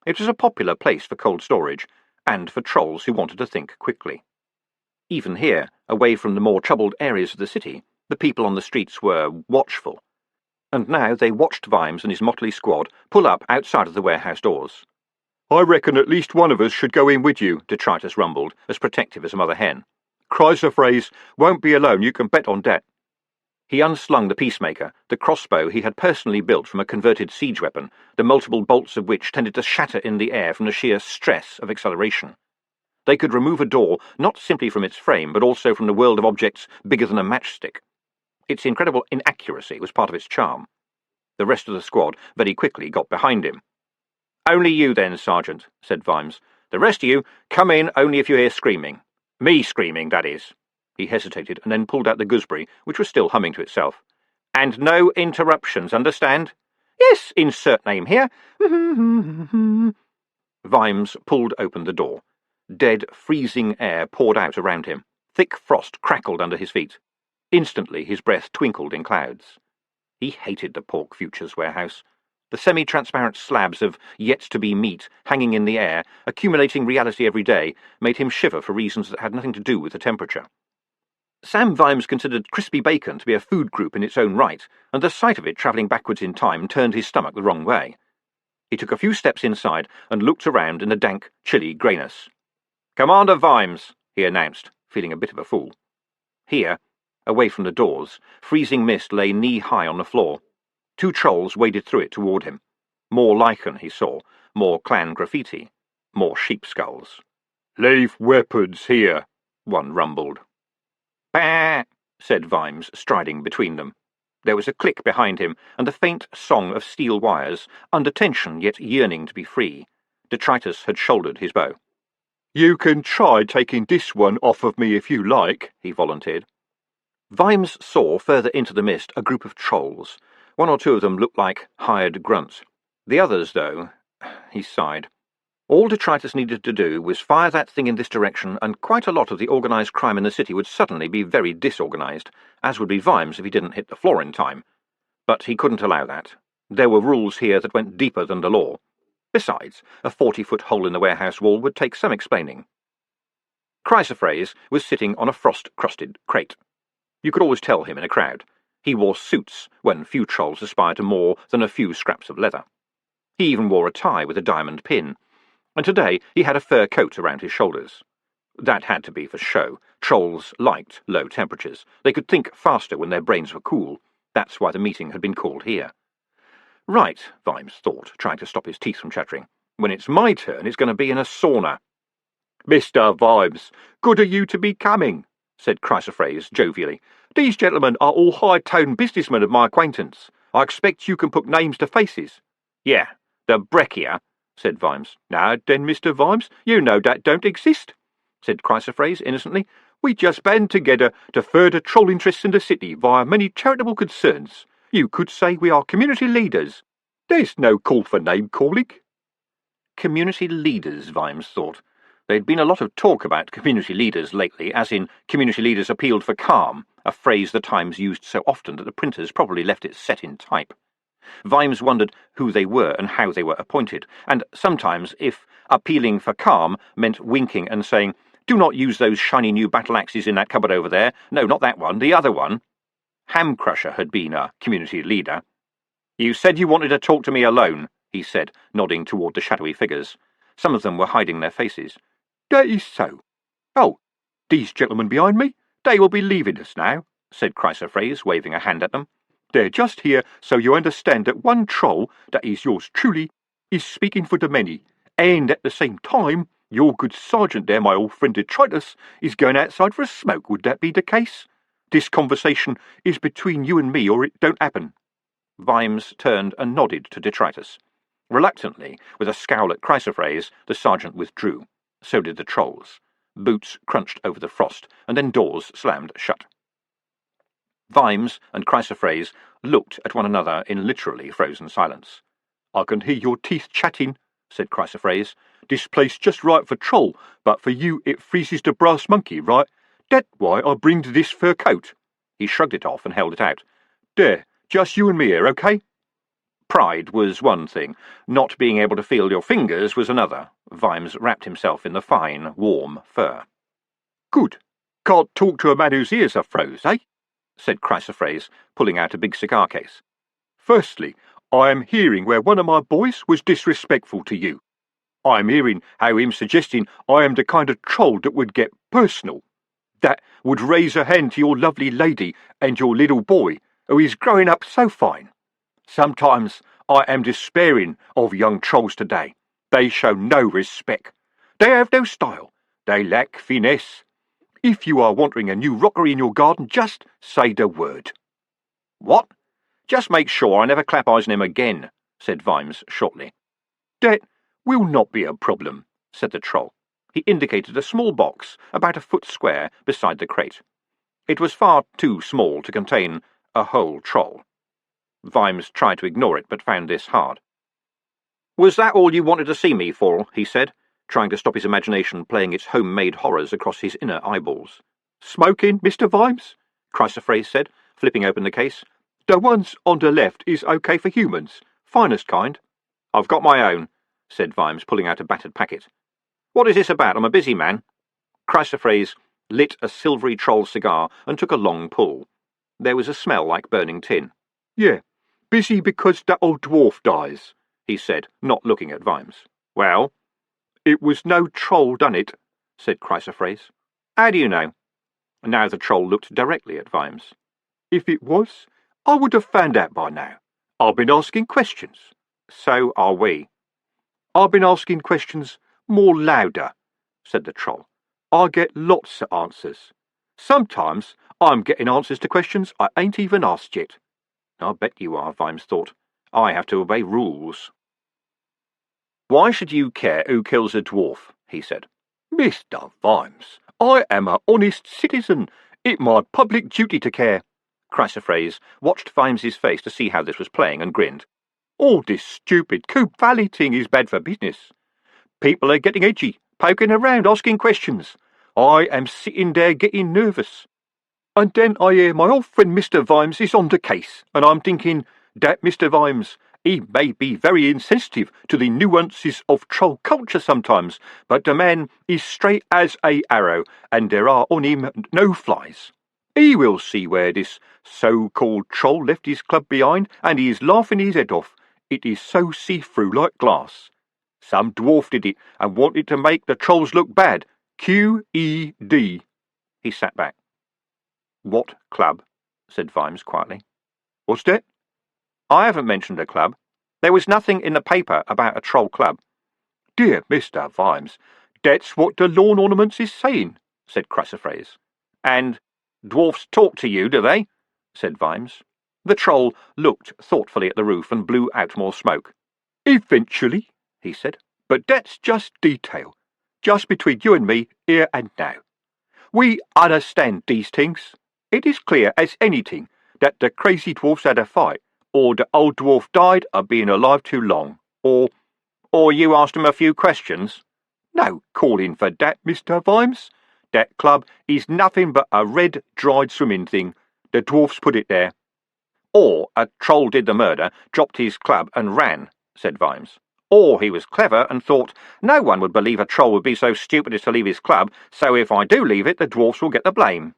It was a popular place for cold storage, and for trolls who wanted to think quickly. Even here, away from the more troubled areas of the city, the people on the streets were watchful. And now they watched Vimes and his motley squad pull up outside of the warehouse doors. "I reckon at least one of us should go in with you," Detritus rumbled, as protective as a mother hen. "Chrysophrase won't be alone, you can bet on that." He unslung the peacemaker, the crossbow he had personally built from a converted siege weapon, the multiple bolts of which tended to shatter in the air from the sheer stress of acceleration. They could remove a door not simply from its frame, but also from the world of objects bigger than a matchstick. Its incredible inaccuracy was part of its charm. The rest of the squad very quickly got behind him. "Only you then, Sergeant," said Vimes. "The rest of you, come in only if you hear screaming. Me screaming, that is." He hesitated and then pulled out the gooseberry, which was still humming to itself. "And no interruptions, understand?" "Yes, insert name here." Vimes pulled open the door. Dead, freezing air poured out around him. Thick frost crackled under his feet. Instantly his breath twinkled in clouds. He hated the Pork Futures warehouse. The semi-transparent slabs of yet-to-be meat hanging in the air, accumulating reality every day, made him shiver for reasons that had nothing to do with the temperature. Sam Vimes considered crispy bacon to be a food group in its own right, and the sight of it travelling backwards in time turned his stomach the wrong way. He took a few steps inside and looked around in the dank, chilly greyness. "Commander Vimes," he announced, feeling a bit of a fool. Here, away from the doors, freezing mist lay knee-high on the floor. Two trolls waded through it toward him. More lichen, he saw, more clan graffiti, more sheep skulls. "Leave weapons here," one rumbled. "Bah!" said Vimes, striding between them. There was a click behind him, and the faint song of steel wires, under tension yet yearning to be free. Detritus had shouldered his bow. "You can try taking this one off of me if you like," he volunteered. Vimes saw, further into the mist, a group of trolls. One or two of them looked like hired grunts. The others, though, he sighed. All Detritus needed to do was fire that thing in this direction, and quite a lot of the organised crime in the city would suddenly be very disorganised, as would be Vimes if he didn't hit the floor in time. But he couldn't allow that. There were rules here that went deeper than the law. Besides, a 40-foot hole in the warehouse wall would take some explaining. Chrysophrase was sitting on a frost-crusted crate. You could always tell him in a crowd. He wore suits when few trolls aspire to more than a few scraps of leather. He even wore a tie with a diamond pin, and today he had a fur coat around his shoulders. That had to be for show. Trolls liked low temperatures. They could think faster when their brains were cool. That's why the meeting had been called here. "Right," Vimes thought, trying to stop his teeth from chattering. "When it's my turn, it's going to be in a sauna." "Mr. Vimes, good of you to be coming," said Chrysophrase jovially. "These gentlemen are all high-toned businessmen of my acquaintance. I expect you can put names to faces." "Yeah, the Breccia," said Vimes. "Now then, Mr. Vimes, you know that don't exist," said Chrysophrase innocently. We just band together to further troll interests in the city via many charitable concerns. You could say we are community leaders. There's no call for name-calling." Community leaders, Vimes thought. There'd been a lot of talk about community leaders lately, as in community leaders appealed for calm, a phrase the Times used so often that the printers probably left it set in type. Vimes wondered who they were and how they were appointed, and sometimes if appealing for calm meant winking and saying, "Do not use those shiny new battle axes in that cupboard over there. No, not that one, the other one." Ham Crusher had been a community leader. "You said you wanted to talk to me alone," he said, nodding toward the shadowy figures. Some of them were hiding their faces. "That is so. Oh, these gentlemen behind me, they will be leaving us now," said Chrysoprase, waving a hand at them. "They're just here so you understand that one troll, that is yours truly, is speaking for the many, and at the same time, your good sergeant there, my old friend Detritus, is going outside for a smoke. Would that be the case? This conversation is between you and me, or it don't happen." Vimes turned and nodded to Detritus. Reluctantly, with a scowl at Chrysoprase, the sergeant withdrew. So did the trolls. Boots crunched over the frost, and then doors slammed shut. Vimes and Chrysoprase looked at one another in literally frozen silence. "I can hear your teeth chatting," said Chrysoprase. "This place just right for troll, but for you it freezes the brass monkey, right? That's why I bringed this fur coat." He shrugged it off and held it out. "There, just you and me here, okay?" Pride was one thing. Not being able to feel your fingers was another. Vimes wrapped himself in the fine, warm fur. "Good. Can't talk to a man whose ears are froze, eh?" said Chrysoprase, pulling out a big cigar case. "Firstly, I am hearing where one of my boys was disrespectful to you. I am hearing how him suggesting I am the kind of troll that would get personal, that would raise a hand to your lovely lady and your little boy, who is growing up so fine. Sometimes I am despairing of young trolls today. They show no respect. They have no style. They lack finesse. If you are wanting a new rockery in your garden, just say the word." "What? Just make sure I never clap eyes on him again," said Vimes shortly. "That will not be a problem," said the troll. He indicated a small box, about a foot square, beside the crate. It was far too small to contain a whole troll. Vimes tried to ignore it, but found this hard. "Was that all you wanted to see me for?" he said, trying to stop his imagination playing its homemade horrors across his inner eyeballs. "Smoking, Mr. Vimes?" Chrysoprase said, flipping open the case. "The ones on the left is okay for humans. Finest kind." "I've got my own," said Vimes, pulling out a battered packet. "What is this about? I'm a busy man." Chrysoprase lit a silvery troll cigar and took a long pull. There was a smell like burning tin. "Yeah, busy because that old dwarf dies," he said, not looking at Vimes. "Well?" "It was no troll done it," said Chrysoprase. "How do you know?" Now the troll looked directly at Vimes. "If it was, I would have found out by now. I've been asking questions." "So are we." "I've been asking questions more louder," said the troll. "I get lots of answers. Sometimes I'm getting answers to questions I ain't even asked yet." "I'll bet you are," Vimes thought. "I have to obey rules." "Why should you care who kills a dwarf?" he said. "Mr. Vimes, I am a honest citizen. It's my public duty to care." Chrysoprase watched Vimes's face to see how this was playing and grinned. "All this stupid Coop Valley thing is bad for business. People are getting edgy, poking around, asking questions. I am sitting there getting nervous. And then I hear my old friend Mr. Vimes is on the case, and I'm thinking that Mr. Vimes, he may be very insensitive to the nuances of troll culture sometimes, but the man is straight as a arrow, and there are on him no flies. He will see where this so-called troll left his club behind, and he is laughing his head off. It is so see-through like glass. Some dwarf did it and wanted to make the trolls look bad. Q-E-D. He sat back. "What club?" said Vimes quietly. "What's that?" "I haven't mentioned a club. There was nothing in the paper about a troll club." "Dear Mr. Vimes, that's what the lawn ornaments is saying," said Chrysoprase. "And dwarfs talk to you, do they?" said Vimes. The troll looked thoughtfully at the roof and blew out more smoke. "Eventually," he said, "but that's just detail. Just between you and me, here and now. We understand these things. It is clear as anything that the crazy dwarfs had a fight, or the old dwarf died of being alive too long, Or you asked him a few questions? No calling for that, Mr. Vimes. That club is nothing but a red, dried swimming thing. The dwarfs put it there. Or a troll did the murder, dropped his club and ran, said Vimes. Or he was clever and thought, no one would believe a troll would be so stupid as to leave his club, so if I do leave it, the dwarfs will get the blame.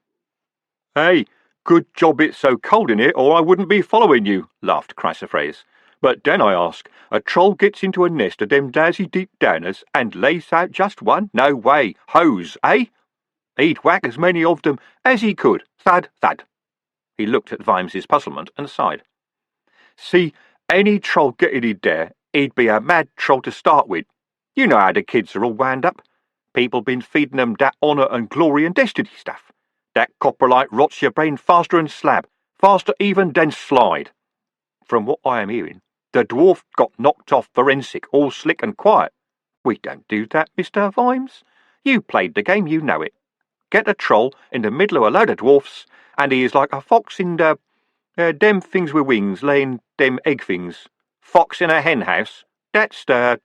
Hey, good job it's so cold in here, or I wouldn't be following you, laughed Chrysoprase. But then I ask, a troll gets into a nest of them daisy deep downers and lays out just one? No way. Hose, eh? He'd whack as many of them as he could. Thud, thud. He looked at Vimes's puzzlement and sighed. See, any troll getting in there, he'd be a mad troll to start with. You know how the kids are all wound up. People been feeding them that honour and glory and destiny stuff. That coprolite rots your brain faster than slab, faster even than slide. From what I am hearing, the dwarf got knocked off forensic, all slick and quiet. We don't do that, Mr. Vimes. You played the game, you know it. Get a troll in the middle of a load of dwarfs, and he is like a fox in them things with wings, laying them egg things. Fox in a hen house? That's fur,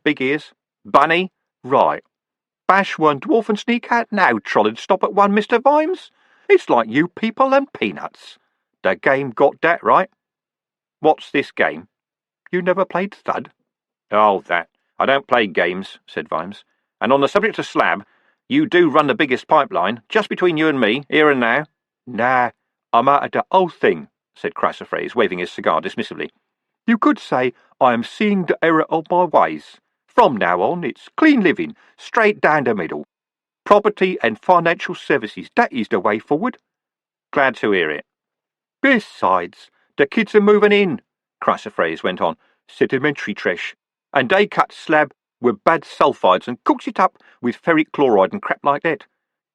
big ears. Bunny? Right. Bash one dwarf and sneak out now, troll, and stop at one, Mr. Vimes. It's like you people and peanuts. The game got that right. What's this game? You never played Thud? Oh, that. I don't play games, said Vimes. And on the subject of slab, you do run the biggest pipeline, just between you and me, here and now. Nah, I'm out of the whole thing, said Chrysoprase, waving his cigar dismissively. You could say I am seeing the error of my ways. From now on, it's clean living, straight down the middle. Property and financial services, that is the way forward. Glad to hear it. Besides, the kids are moving in, Chrysoprase went on, sedimentary trash, and they cut slab with bad sulphides and cooks it up with ferric chloride and crap like that.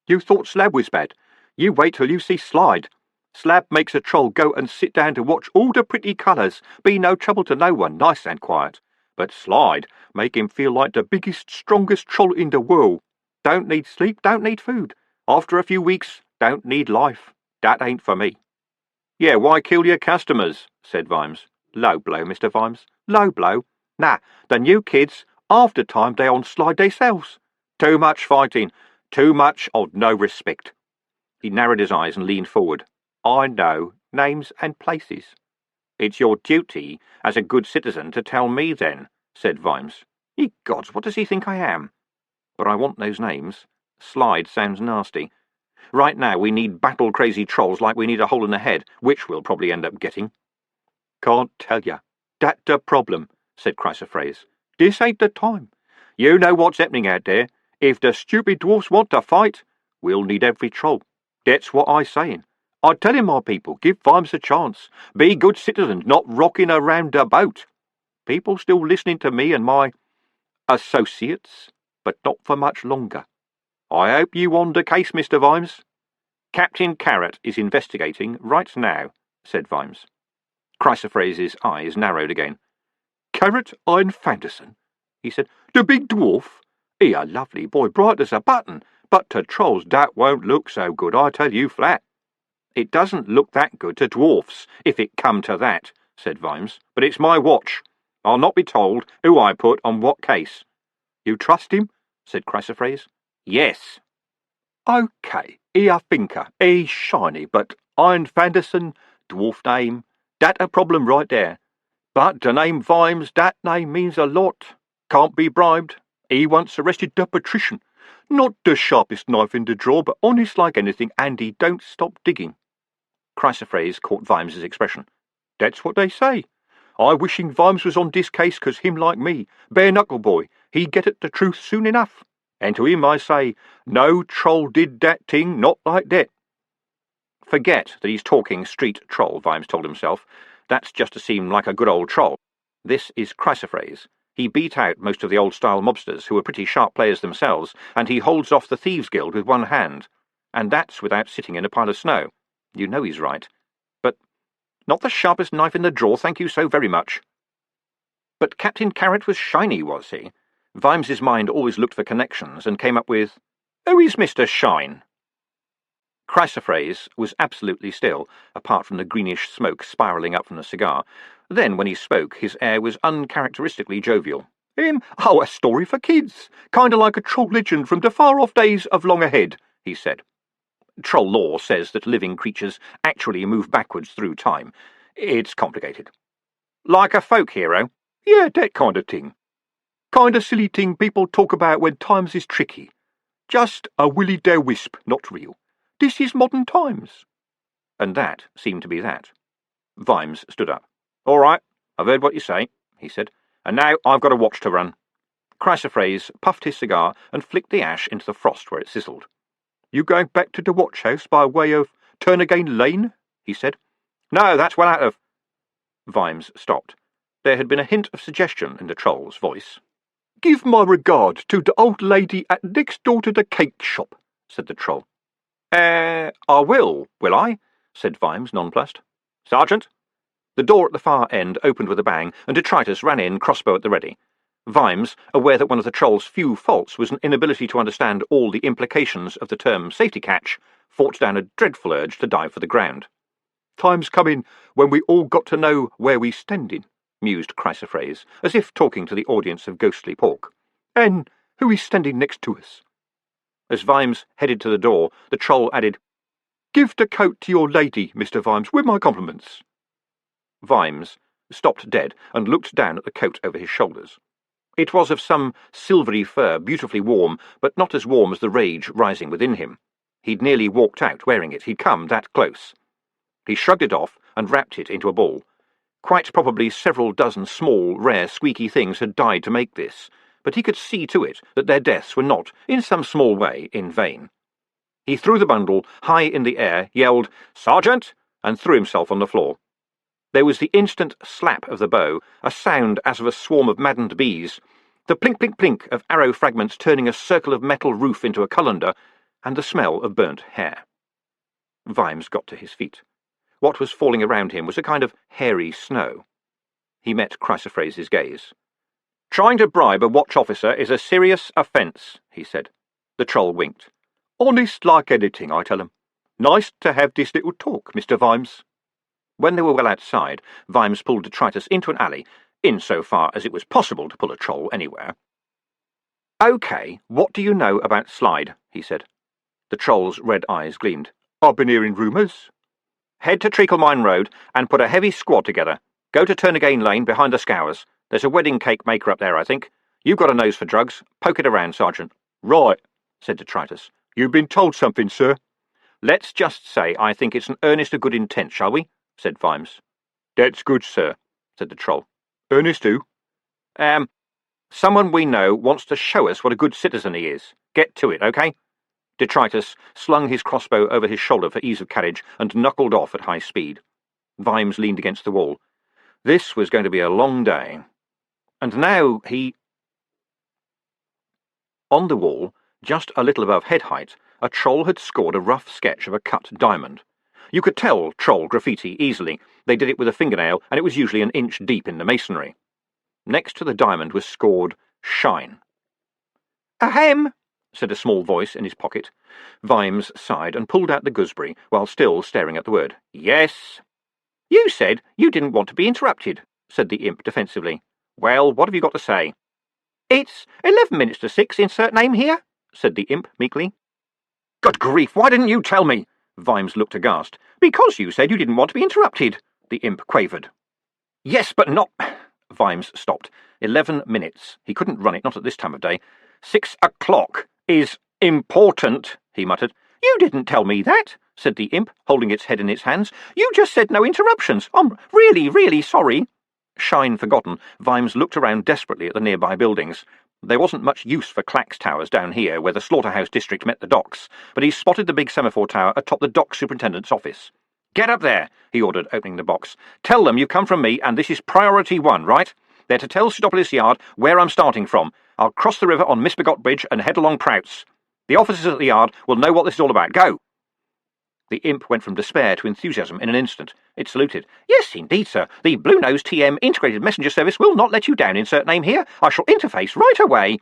You thought slab was bad. You wait till you see slide. Slab makes a troll go and sit down to watch all the pretty colours, be no trouble to no one, nice and quiet. But slide make him feel like the biggest, strongest troll in the world. Don't need sleep, don't need food. After a few weeks, don't need life. That ain't for me. Yeah, why kill your customers? Said Vimes. Low blow, Mr. Vimes. Low blow. Nah, the new kids, after time they on slide themselves. Too much fighting. Too much of no respect. He narrowed his eyes and leaned forward. I know names and places. It's your duty as a good citizen to tell me then, said Vimes. Ye gods, what does he think I am? But I want those names. Slide sounds nasty. Right now we need battle-crazy trolls like we need a hole in the head, which we'll probably end up getting. Can't tell ya. That the problem, said Chrysoprase. This ain't the time. You know what's happening out there. If the stupid dwarfs want to fight, we'll need every troll. That's what I sayin'. I tellin' my people, give Vimes a chance. Be good citizens, not rocking around the boat. People still listening to me and my associates, but not for much longer. I hope you on the case, Mr. Vimes. Captain Carrot is investigating right now, said Vimes. Chrysoprase's eyes narrowed again. Carrot Iron Fanderson, he said. The big dwarf? He a lovely boy, bright as a button, but to trolls that won't look so good, I tell you flat. It doesn't look that good to dwarfs, if it come to that, said Vimes. But it's my watch. I'll not be told who I put on what case. You trust him? Said Chrysoprase. Yes. OK, he a thinker, he's shiny, but Iron Fanderson, dwarf name, that a problem right there. But the name Vimes, that name means a lot. Can't be bribed. He once arrested the patrician. Not the sharpest knife in the drawer, but honest like anything, and he don't stop digging. Chrysoprase caught Vimes's expression. That's what they say. I wishing Vimes was on this case, 'cause him like me, bare knuckle boy, he get at the truth soon enough. And to him I say, no troll did that thing, not like that. Forget that he's talking street troll, Vimes told himself. That's just to seem like a good old troll. This is Chrysoprase. He beat out most of the old-style mobsters, who were pretty sharp players themselves, and he holds off the Thieves' Guild with one hand. And that's without sitting in a pile of snow. You know he's right. But not the sharpest knife in the drawer, thank you so very much. But Captain Carrot was shiny, was he? Vimes's mind always looked for connections and came up with, Who is Mr. Shine? Chrysoprase was absolutely still, apart from the greenish smoke spiralling up from the cigar. Then, when he spoke, his air was uncharacteristically jovial. Oh, a story for kids. Kind of like a troll legend from the far-off days of long ahead, he said. Troll lore says that living creatures actually move backwards through time. It's complicated. Like a folk hero? Yeah, that kind of thing. Kind of silly thing people talk about when times is tricky. Just a willy-dare-wisp, not real. This is modern times. And that seemed to be that. Vimes stood up. All right, I've heard what you say, he said, and now I've got a watch to run. Chrysoprase puffed his cigar and flicked the ash into the frost where it sizzled. You going back to the watch house by way of Turnagain Lane? He said. No, that's well out of... Vimes stopped. There had been a hint of suggestion in the troll's voice. Give my regard to the old lady at next door to the cake shop, said the troll. I will I? Said Vimes, nonplussed. Sergeant? The door at the far end opened with a bang, and detritus ran in, crossbow at the ready. Vimes, aware that one of the troll's few faults was an inability to understand all the implications of the term safety catch, fought down a dreadful urge to dive for the ground. Time's coming when we all got to know where we standing, mused Chrysoprase, as if talking to the audience of ghostly pork. And who is standing next to us? As Vimes headed to the door, the troll added, Give the coat to your lady, Mr. Vimes, with my compliments. Vimes stopped dead and looked down at the coat over his shoulders. It was of some silvery fur, beautifully warm, but not as warm as the rage rising within him. He'd nearly walked out wearing it. He'd come that close. He shrugged it off and wrapped it into a ball. Quite probably several dozen small, rare, squeaky things had died to make this, but he could see to it that their deaths were not, in some small way, in vain. He threw the bundle high in the air, yelled, Sergeant, and threw himself on the floor. There was the instant slap of the bow, a sound as of a swarm of maddened bees, the plink-plink-plink of arrow fragments turning a circle of metal roof into a colander, and the smell of burnt hair. Vimes got to his feet. What was falling around him was a kind of hairy snow. He met Chrysoprase's gaze. Trying to bribe a watch officer is a serious offence, he said. The troll winked. Honest like anything, I tell him. Nice to have this little talk, Mr. Vimes. When they were well outside, Vimes pulled detritus into an alley, insofar as it was possible to pull a troll anywhere. OK, what do you know about Slide? He said. The troll's red eyes gleamed. I've been hearing rumours. Head to Treacle Mine Road and put a heavy squad together. Go to Turnagain Lane behind the Scours. There's a wedding cake maker up there, I think. You've got a nose for drugs. Poke it around, Sergeant. Right, said detritus. You've been told something, sir. Let's just say I think it's an earnest of good intent, shall we? Said Vimes. That's good, sir, said the troll. Earnest who? Someone we know wants to show us what a good citizen he is. Get to it, OK? Detritus slung his crossbow over his shoulder for ease of carriage and knuckled off at high speed. Vimes leaned against the wall. This was going to be a long day. And now he... On the wall, just a little above head height, a troll had scored a rough sketch of a cut diamond. You could tell troll graffiti easily. They did it with a fingernail, and it was usually an inch deep in the masonry. Next to the diamond was scored Shine. Ahem, said a small voice in his pocket. Vimes sighed and pulled out the gooseberry, while still staring at the word. Yes. You said you didn't want to be interrupted, said the imp defensively. Well, what have you got to say? It's 11 minutes to 6, insert name here, said the imp meekly. Good grief, why didn't you tell me? Vimes looked aghast. Because you said you didn't want to be interrupted, the imp quavered. Yes, but not... Vimes stopped. 11 minutes. He couldn't run it, not at this time of day. 6 o'clock is important, he muttered. You didn't tell me that, said the imp, holding its head in its hands. You just said no interruptions. I'm really, really sorry. Shine forgotten, Vimes looked around desperately at the nearby buildings. There wasn't much use for clacks towers down here, where the slaughterhouse district met the docks, but he spotted the big semaphore tower atop the dock superintendent's office. Get up there, he ordered, opening the box. Tell them you've come from me, and this is priority 1, right? They're to tell Pseudopolis Yard where I'm starting from. I'll cross the river on Misbegot Bridge and head along Prouts. The officers at the yard will know what this is all about. Go! The imp went from despair to enthusiasm in an instant. It saluted. Yes, indeed, sir. The Blue Nose TM Integrated Messenger Service will not let you down. Insert name here. I shall interface right away.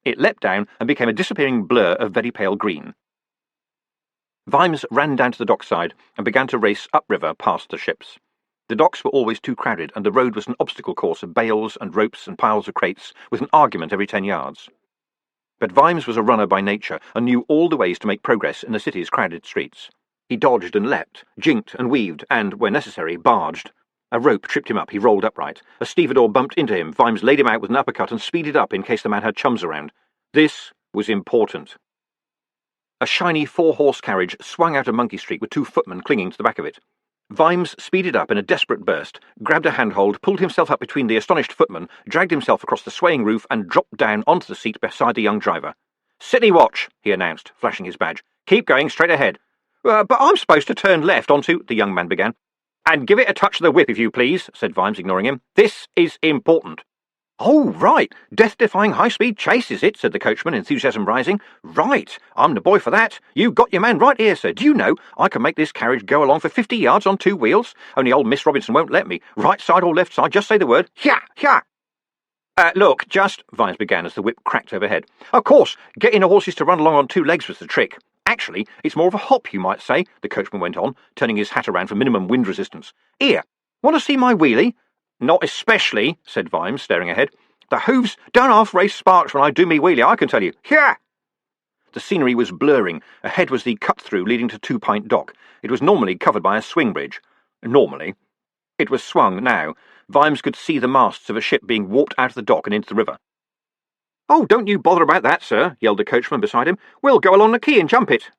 It leapt down and became a disappearing blur of very pale green. Vimes ran down to the dockside and began to race upriver past the ships. The docks were always too crowded, and the road was an obstacle course of bales and ropes and piles of crates, with an argument every 10 yards. But Vimes was a runner by nature, and knew all the ways to make progress in the city's crowded streets. He dodged and leapt, jinked and weaved, and, where necessary, barged. A rope tripped him up, he rolled upright. A stevedore bumped into him. Vimes laid him out with an uppercut and speeded up in case the man had chums around. This was important. A shiny 4-horse carriage swung out of Monkey Street with 2 footmen clinging to the back of it. Vimes speeded up in a desperate burst, grabbed a handhold, pulled himself up between the astonished footmen, dragged himself across the swaying roof, and dropped down onto the seat beside the young driver. "Sydney watch," he announced, flashing his badge. "Keep going straight ahead." But I'm supposed to turn left onto," the young man began. "And give it a touch of the whip, if you please," said Vimes, ignoring him. "This is important." "Oh, right. Death-defying high-speed chase, is it?" said the coachman, enthusiasm rising. "Right. I'm the boy for that. You got your man right here, sir. Do you know, I can make this carriage go along for 50 yards on 2 wheels? Only old Miss Robinson won't let me. Right side or left side, just say the word. Hya! Hya!" Look, just," Vimes began as the whip cracked overhead. "Of course, getting the horses to run along on 2 legs was the trick. Actually, it's more of a hop, you might say," the coachman went on, turning his hat around for minimum wind resistance. "Here, want to see my wheelie?" "Not especially," said Vimes, staring ahead. "The hooves don't half-race sparks when I do me wheelie, I can tell you. Here!" The scenery was blurring. Ahead was the cut-through leading to 2 Pint Dock. It was normally covered by a swing bridge. Normally. It was swung now. Vimes could see the masts of a ship being warped out of the dock and into the river. "Oh, don't you bother about that, sir," yelled the coachman beside him. "We'll go along the quay and jump it."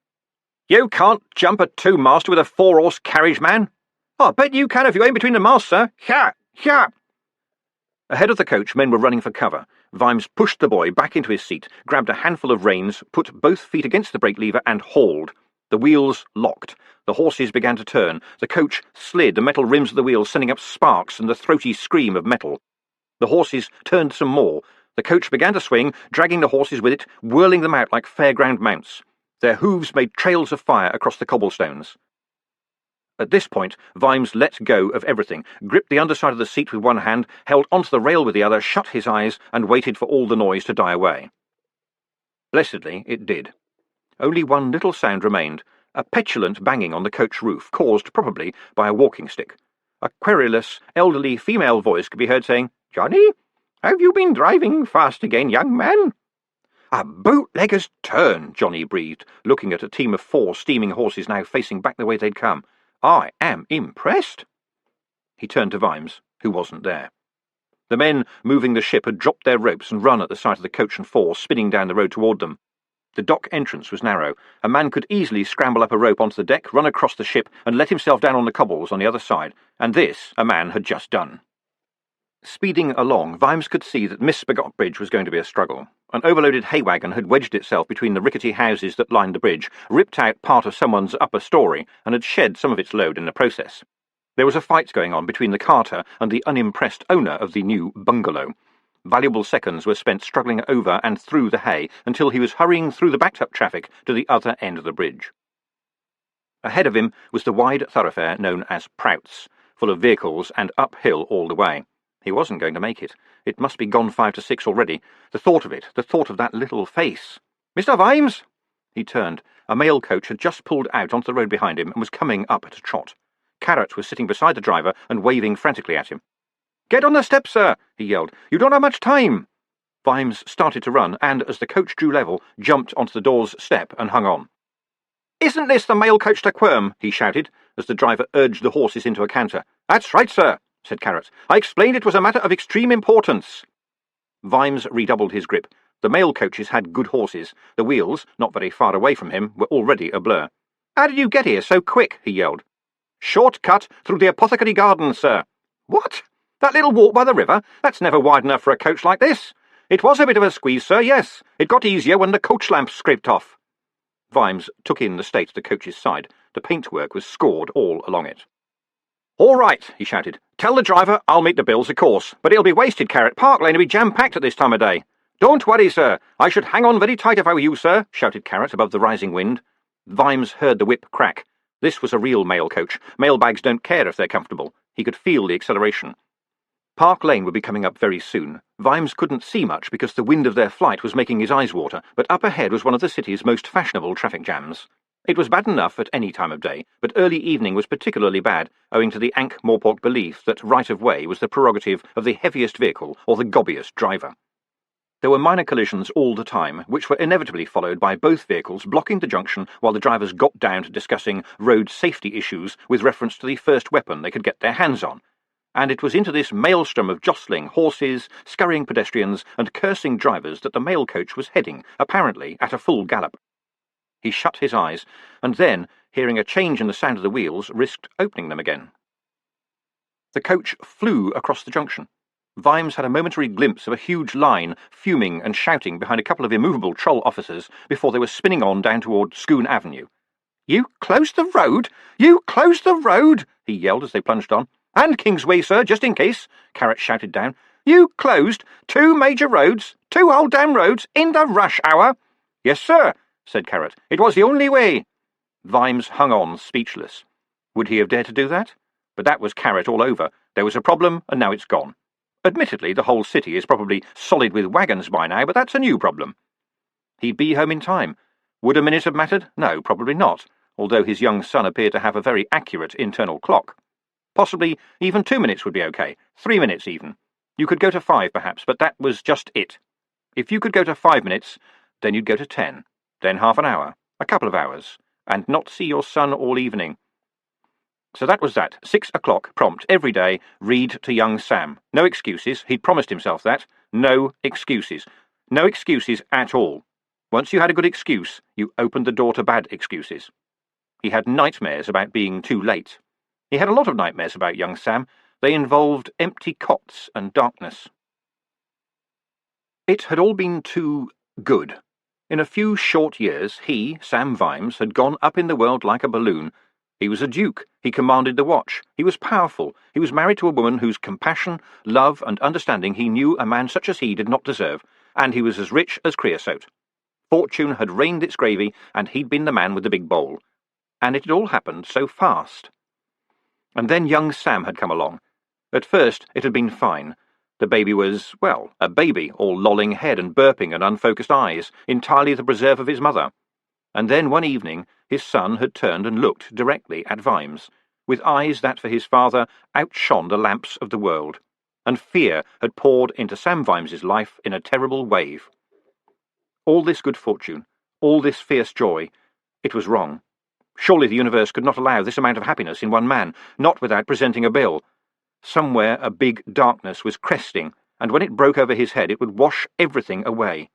"You can't jump a 2-master with a 4-horse carriage, man." "I bet you can if you aim between the masts, sir. Hya! Hya!" Ahead of the coach, men were running for cover. Vimes pushed the boy back into his seat, grabbed a handful of reins, put both feet against the brake lever, and hauled. The wheels locked. The horses began to turn. The coach slid, the metal rims of the wheels sending up sparks and the throaty scream of metal. The horses turned some more. The coach began to swing, dragging the horses with it, whirling them out like fairground mounts. Their hooves made trails of fire across the cobblestones. At this point, Vimes let go of everything, gripped the underside of the seat with one hand, held onto the rail with the other, shut his eyes, and waited for all the noise to die away. Blessedly, it did. Only one little sound remained, a petulant banging on the coach roof, caused, probably, by a walking stick. A querulous, elderly female voice could be heard saying, "Johnny, have you been driving fast again, young man?" "A bootlegger's turn," Johnny breathed, looking at a team of 4 steaming horses now facing back the way they'd come. "I am impressed." He turned to Vimes, who wasn't there. The men moving the ship had dropped their ropes and run at the sight of the coach and 4 spinning down the road toward them. The dock entrance was narrow. A man could easily scramble up a rope onto the deck, run across the ship, and let himself down on the cobbles on the other side, and this a man had just done. Speeding along, Vimes could see that Miss Spigot Bridge was going to be a struggle. An overloaded hay wagon had wedged itself between the rickety houses that lined the bridge, ripped out part of someone's upper story, and had shed some of its load in the process. There was a fight going on between the carter and the unimpressed owner of the new bungalow. Valuable seconds were spent struggling over and through the hay until he was hurrying through the backed-up traffic to the other end of the bridge. Ahead of him was the wide thoroughfare known as Prout's, full of vehicles and uphill all the way. He wasn't going to make it. It must be gone 5 to 6 already. The thought of it, the thought of that little face. "Mr. Vimes!" He turned. A mail coach had just pulled out onto the road behind him and was coming up at a trot. Carrot was sitting beside the driver and waving frantically at him. "Get on the step, sir!" he yelled. "You don't have much time!" Vimes started to run and, as the coach drew level, jumped onto the door's step and hung on. "Isn't this the mail coach to Quirm?" he shouted, as the driver urged the horses into a canter. "That's right, sir," said Carrot. "I explained it was a matter of extreme importance." Vimes redoubled his grip. The mail coaches had good horses. The wheels, not very far away from him, were already a blur. "How did you get here so quick?" he yelled. "Short cut through the apothecary garden, sir." "What? That little walk by the river? That's never wide enough for a coach like this." "It was a bit of a squeeze, sir, yes. It got easier when the coach lamp scraped off." Vimes took in the state of the coach's side. The paintwork was scored all along it. "All right," he shouted. "Tell the driver I'll meet the bills, of course, but it'll be wasted, Carrot. Park Lane will be jam-packed at this time of day." "Don't worry, sir. I should hang on very tight if I were you, sir," shouted Carrot above the rising wind. Vimes heard the whip crack. This was a real mail coach. Mailbags don't care if they're comfortable. He could feel the acceleration. Park Lane would be coming up very soon. Vimes couldn't see much because the wind of their flight was making his eyes water, but up ahead was one of the city's most fashionable traffic jams. It was bad enough at any time of day, but early evening was particularly bad, owing to the Ankh-Morpork belief that right-of-way was the prerogative of the heaviest vehicle or the gobbiest driver. There were minor collisions all the time, which were inevitably followed by both vehicles blocking the junction while the drivers got down to discussing road safety issues with reference to the first weapon they could get their hands on. And it was into this maelstrom of jostling horses, scurrying pedestrians, and cursing drivers that the mail coach was heading, apparently at a full gallop. He shut his eyes, and then, hearing a change in the sound of the wheels, risked opening them again. The coach flew across the junction. Vimes had a momentary glimpse of a huge line, fuming and shouting behind a couple of immovable troll officers before they were spinning on down toward Scone Avenue. "You closed the road! You closed the road!" he yelled as they plunged on. "And Kingsway, sir, just in case," Carrot shouted down. "You closed 2 major roads, 2 whole damn roads, in the rush hour." "Yes, sir," said Carrot. "It was the only way." Vimes hung on, speechless. Would he have dared to do that? But that was Carrot all over. There was a problem, and now it's gone. Admittedly, the whole city is probably solid with wagons by now, but that's a new problem. He'd be home in time. Would a minute have mattered? No, probably not, although his young son appeared to have a very accurate internal clock. Possibly even 2 minutes would be okay, 3 minutes even. You could go to 5 perhaps, but that was just it. If you could go to 5 minutes, then you'd go to 10, then half an hour, a couple of hours, and not see your son all evening. So that was that. 6 o'clock, prompt, every day, read to young Sam. No excuses, he'd promised himself that. No excuses. No excuses at all. Once you had a good excuse, you opened the door to bad excuses. He had nightmares about being too late. He had a lot of nightmares about young Sam. They involved empty cots and darkness. It had all been too good. In a few short years, he, Sam Vimes, had gone up in the world like a balloon. He was a duke. He commanded the watch. He was powerful. He was married to a woman whose compassion, love, and understanding he knew a man such as he did not deserve, and he was as rich as creosote. Fortune had rained its gravy, and he'd been the man with the big bowl. And it had all happened so fast. And then young Sam had come along. At first it had been fine. The baby was, well, a baby, all lolling head and burping and unfocused eyes, entirely the preserve of his mother. And then one evening his son had turned and looked directly at Vimes, with eyes that for his father outshone the lamps of the world, and fear had poured into Sam Vimes's life in a terrible wave. All this good fortune, all this fierce joy, it was wrong. Surely the universe could not allow this amount of happiness in one man, not without presenting a bill. Somewhere a big darkness was cresting, and when it broke over his head it would wash everything away.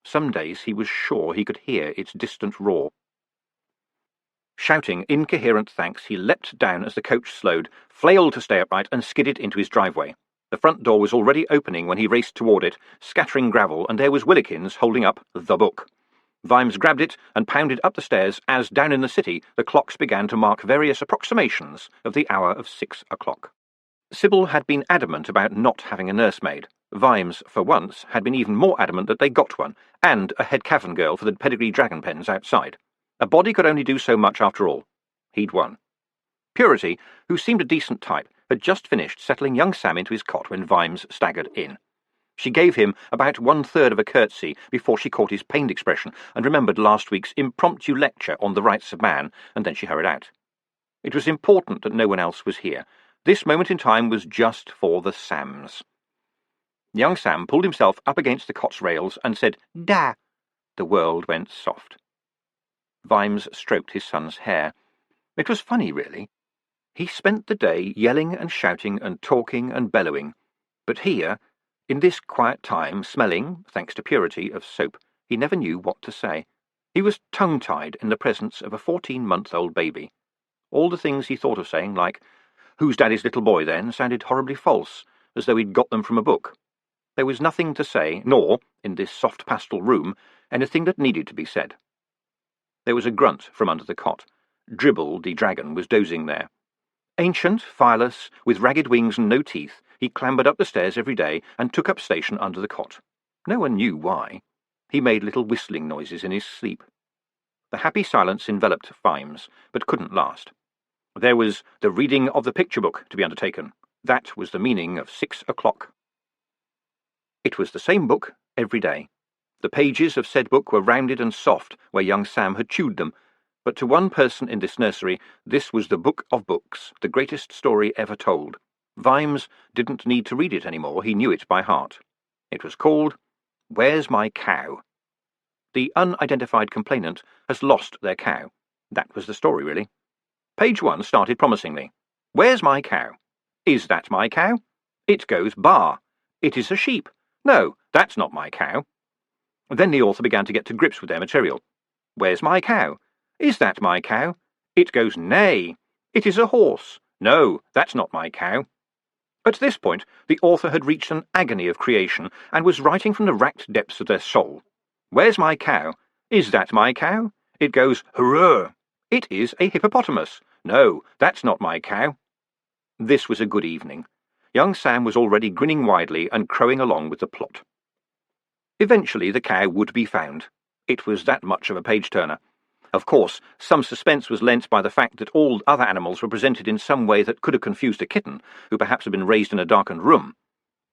Some days he was sure he could hear its distant roar. Shouting incoherent thanks, he leapt down as the coach slowed, flailed to stay upright, and skidded into his driveway. The front door was already opening when he raced toward it, scattering gravel, and there was Willikins holding up the book. Vimes grabbed it and pounded up the stairs as, down in the city, the clocks began to mark various approximations of the hour of 6 o'clock. Sybil had been adamant about not having a nursemaid. Vimes, for once, had been even more adamant that they got one, and a head cavern girl for the pedigree dragon pens outside. A body could only do so much after all. He'd won. Purity, who seemed a decent type, had just finished settling young Sam into his cot when Vimes staggered in. She gave him about 1/3 of a curtsy before she caught his pained expression and remembered last week's impromptu lecture on the rights of man, and then she hurried out. It was important that no one else was here. This moment in time was just for the Sams. Young Sam pulled himself up against the cot's rails and said, "Da!" The world went soft. Vimes stroked his son's hair. It was funny, really. He spent the day yelling and shouting and talking and bellowing, but here, in this quiet time, smelling, thanks to Purity, of soap, he never knew what to say. He was tongue-tied in the presence of a 14-month-old baby. All the things he thought of saying, like, "Who's Daddy's little boy, then?" sounded horribly false, as though he'd got them from a book. There was nothing to say, nor, in this soft pastel room, anything that needed to be said. There was a grunt from under the cot. Dribble, the dragon, was dozing there. Ancient, fireless, with ragged wings and no teeth, he clambered up the stairs every day and took up station under the cot. No one knew why. He made little whistling noises in his sleep. The happy silence enveloped Vimes, but couldn't last. There was the reading of the picture book to be undertaken. That was the meaning of 6 o'clock. It was the same book every day. The pages of said book were rounded and soft where young Sam had chewed them, but to one person in this nursery this was the book of books, the greatest story ever told. Vimes didn't need to read it anymore, he knew it by heart. It was called Where's My Cow? The unidentified complainant has lost their cow. That was the story, really. Page 1 started promisingly. Where's my cow? Is that my cow? It goes bar. It is a sheep. No, that's not my cow. Then the author began to get to grips with their material. Where's my cow? Is that my cow? It goes neigh. It is a horse. No, that's not my cow. At this point, the author had reached an agony of creation and was writing from the racked depths of their soul. Where's my cow? Is that my cow? It goes hurrah. It is a hippopotamus. No, that's not my cow. This was a good evening. Young Sam was already grinning widely and crowing along with the plot. Eventually the cow would be found. It was that much of a page-turner. Of course, some suspense was lent by the fact that all other animals were presented in some way that could have confused a kitten, who perhaps had been raised in a darkened room.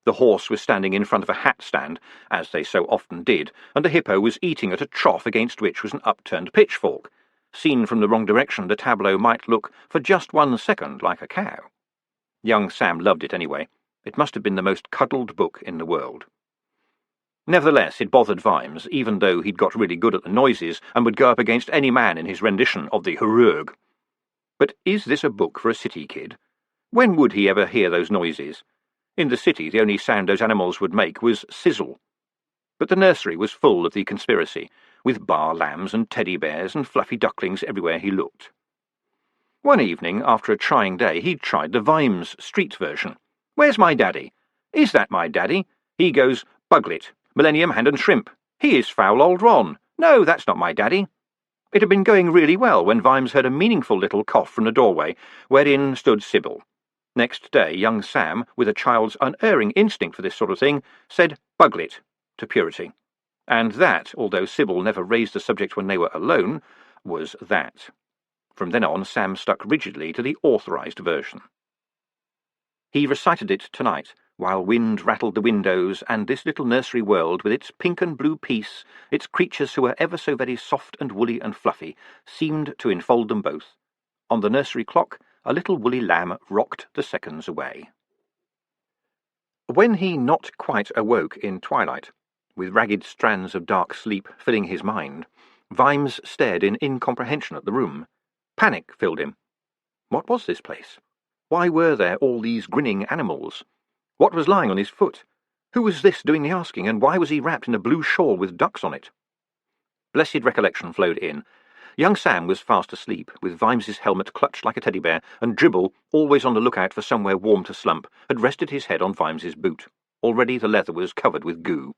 The horse was standing in front of a hat stand, as they so often did, and the hippo was eating at a trough against which was an upturned pitchfork. Seen from the wrong direction, the tableau might look, for just 1 second, like a cow. Young Sam loved it anyway. It must have been the most cuddled book in the world. Nevertheless, it bothered Vimes, even though he'd got really good at the noises and would go up against any man in his rendition of the hurrugh. But is this a book for a city kid? When would he ever hear those noises? In the city, the only sound those animals would make was sizzle. But the nursery was full of the conspiracy, with bar lambs and teddy bears and fluffy ducklings everywhere he looked. One evening, after a trying day, he'd tried the Vimes street version. Where's my daddy? Is that my daddy? He goes, Buglet, Millennium Hand and Shrimp. He is foul old Ron. No, that's not my daddy. It had been going really well when Vimes heard a meaningful little cough from the doorway, wherein stood Sybil. Next day, young Sam, with a child's unerring instinct for this sort of thing, said Buglet to Purity. And that, although Sybil never raised the subject when they were alone, was that. From then on, Sam stuck rigidly to the authorised version. He recited it tonight, while wind rattled the windows, and this little nursery world, with its pink and blue peace, its creatures who were ever so very soft and woolly and fluffy, seemed to enfold them both. On the nursery clock, a little woolly lamb rocked the seconds away. When he not quite awoke in twilight, with ragged strands of dark sleep filling his mind, Vimes stared in incomprehension at the room. Panic filled him. What was this place? Why were there all these grinning animals? What was lying on his foot? Who was this doing the asking, and why was he wrapped in a blue shawl with ducks on it? Blessed recollection flowed in. Young Sam was fast asleep, with Vimes's helmet clutched like a teddy bear, and Dribble, always on the lookout for somewhere warm to slump, had rested his head on Vimes's boot. Already the leather was covered with goo.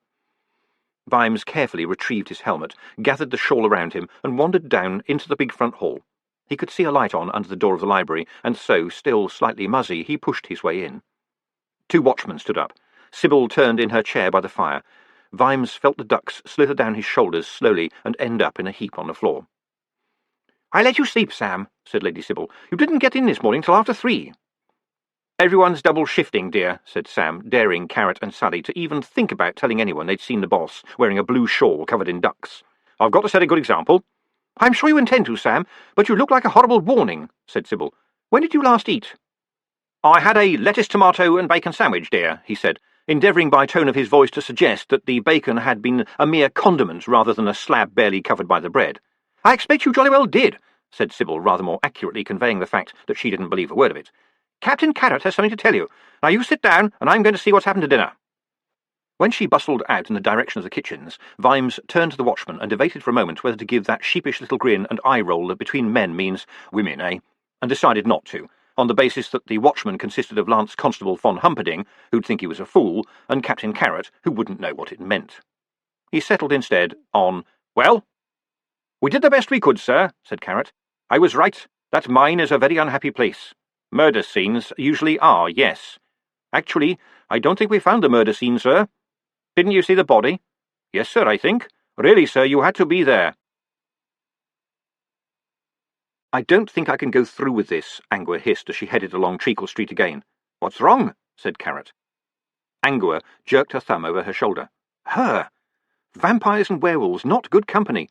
Vimes carefully retrieved his helmet, gathered the shawl around him, and wandered down into the big front hall. He could see a light on under the door of the library, and so, still slightly muzzy, he pushed his way in. 2 watchmen stood up. Sybil turned in her chair by the fire. Vimes felt the ducks slither down his shoulders slowly and end up in a heap on the floor. "I let you sleep, Sam," said Lady Sybil. "You didn't get in this morning till after 3. "Everyone's double-shifting, dear," said Sam, daring Carrot and Sally to even think about telling anyone they'd seen the boss wearing a blue shawl covered in ducks. "I've got to set a good example." "I'm sure you intend to, Sam, but you look like a horrible warning," said Sybil. "When did you last eat?" "I had a lettuce, tomato and bacon sandwich, dear," he said, endeavouring by tone of his voice to suggest that the bacon had been a mere condiment rather than a slab barely covered by the bread. "I expect you jolly well did," said Sybil, rather more accurately conveying the fact that she didn't believe a word of it. "Captain Carrot has something to tell you. Now you sit down, and I'm going to see what's happened to dinner." When she bustled out in the direction of the kitchens, Vimes turned to the watchman and debated for a moment whether to give that sheepish little grin and eye-roll that between men means women, and decided not to, on the basis that the watchman consisted of Lance Constable von Humperdinck, who'd think he was a fool, and Captain Carrot, who wouldn't know what it meant. He settled instead on, "Well?" "We did the best we could, sir," said Carrot. "I was right. That mine is a very unhappy place. Murder scenes usually are, yes. Actually, I don't think we found the murder scene, sir. Didn't you see the body?" "Yes, sir, I think. Really, sir, you had to be there." "I don't think I can go through with this," Angua hissed as she headed along Treacle Street again. "What's wrong?" said Carrot. Angua jerked her thumb over her shoulder. "Her! Vampires and werewolves, not good company."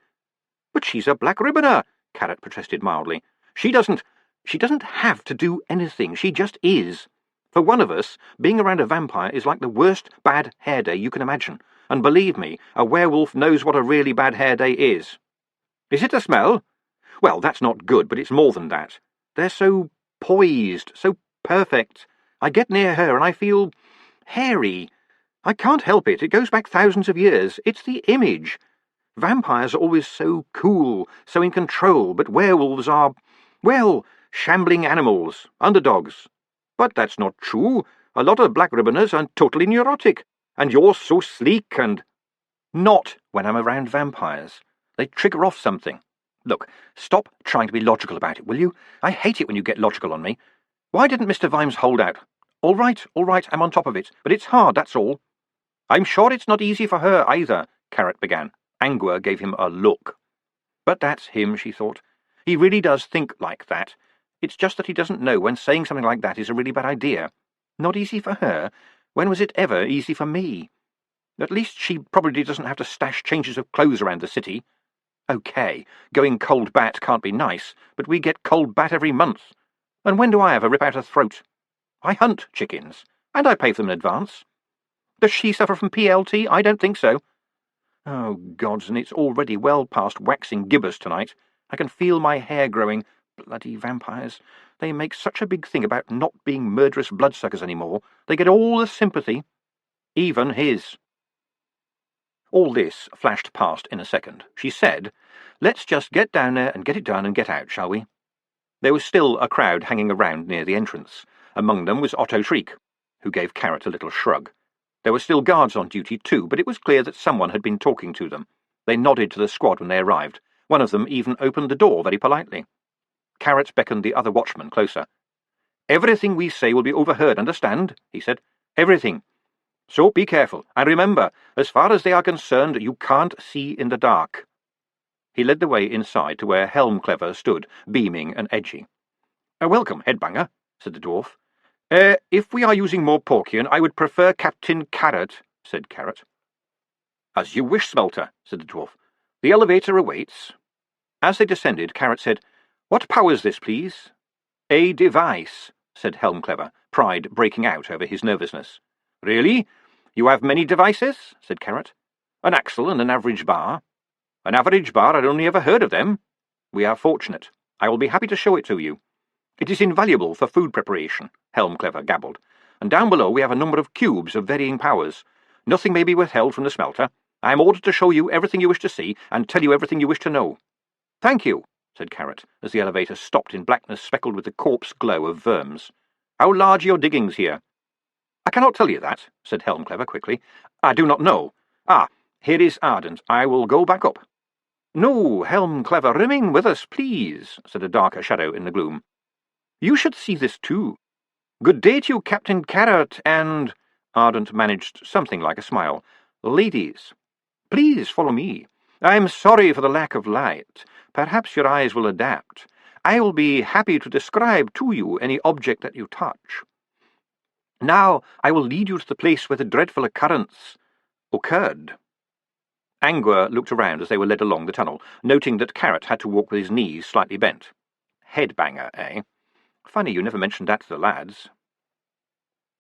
"But she's a black ribboner," Carrot protested mildly. She doesn't have to do anything. She just is. For one of us, being around a vampire is like the worst bad hair day you can imagine. And believe me, a werewolf knows what a really bad hair day is. Is it the smell? Well, that's not good, but it's more than that. They're so poised, so perfect. I get near her and I feel hairy. I can't help it. It goes back thousands of years. It's the image. Vampires are always so cool, so in control, but werewolves are, well, shambling animals, underdogs. But that's not true. A lot of black ribboners are totally neurotic, and you're so sleek and... Not when I'm around vampires. They trigger off something. Look, stop trying to be logical about it, will you? I hate it when you get logical on me. Why didn't Mr. Vimes hold out? All right, I'm on top of it, but it's hard, that's all. I'm sure it's not easy for her either, Carrot began. Angua gave him a look. But that's him, she thought. He really does think like that. It's just that he doesn't know when saying something like that is a really bad idea. Not easy for her? When was it ever easy for me? At least she probably doesn't have to stash changes of clothes around the city. OK, going cold bat can't be nice, but we get cold bat every month. And when do I ever rip out a throat? I hunt chickens, and I pay for them in advance. Does she suffer from PLT? I don't think so. Oh, gods, and it's already well past waxing gibbous tonight. I can feel my hair growing. Bloody vampires. They make such a big thing about not being murderous bloodsuckers anymore. They get all the sympathy. Even his. All this flashed past in a second. She said, "Let's just get down there and get it done and get out, shall we?" There was still a crowd hanging around near the entrance. Among them was Otto Shriek, who gave Carrot a little shrug. There were still guards on duty too, but it was clear that someone had been talking to them. They nodded to the squad when they arrived. One of them even opened the door very politely. Carrot beckoned the other watchman closer. "Everything we say will be overheard, understand?" he said. "Everything. So be careful, and remember, as far as they are concerned, you can't see in the dark." He led the way inside to where Helmclever stood, beaming and edgy. "Welcome, Headbanger," said the dwarf. If we are using more Porkian, I would prefer Captain Carrot," said Carrot. "As you wish, Smelter," said the dwarf. "The elevator awaits." As they descended, Carrot said, "What powers this, please?" "A device," said Helmclever, pride breaking out over his nervousness. "Really? You have many devices?" said Carrot. "An axle and an average bar." "An average bar? I'd only ever heard of them." "We are fortunate. I will be happy to show it to you. It is invaluable for food preparation," Helmclever gabbled. "And down below we have a number of cubes of varying powers. Nothing may be withheld from the smelter. I am ordered to show you everything you wish to see, and tell you everything you wish to know." "Thank you," said Carrot, as the elevator stopped in blackness speckled with the corpse glow of verms. "How large are your diggings here?" "I cannot tell you that," said Helmclever quickly. "I do not know. Ah, here is Ardent. I will go back up." "No, Helmclever, remain with us, please," said a darker shadow in the gloom. "You should see this too. Good day to you, Captain Carrot, and—" Ardent managed something like a smile. "Ladies, please follow me. I'm sorry for the lack of light. Perhaps your eyes will adapt. I will be happy to describe to you any object that you touch. Now I will lead you to the place where the dreadful occurrence occurred." Angua looked around as they were led along the tunnel, noting that Carrot had to walk with his knees slightly bent. Headbanger, eh? Funny you never mentioned that to the lads.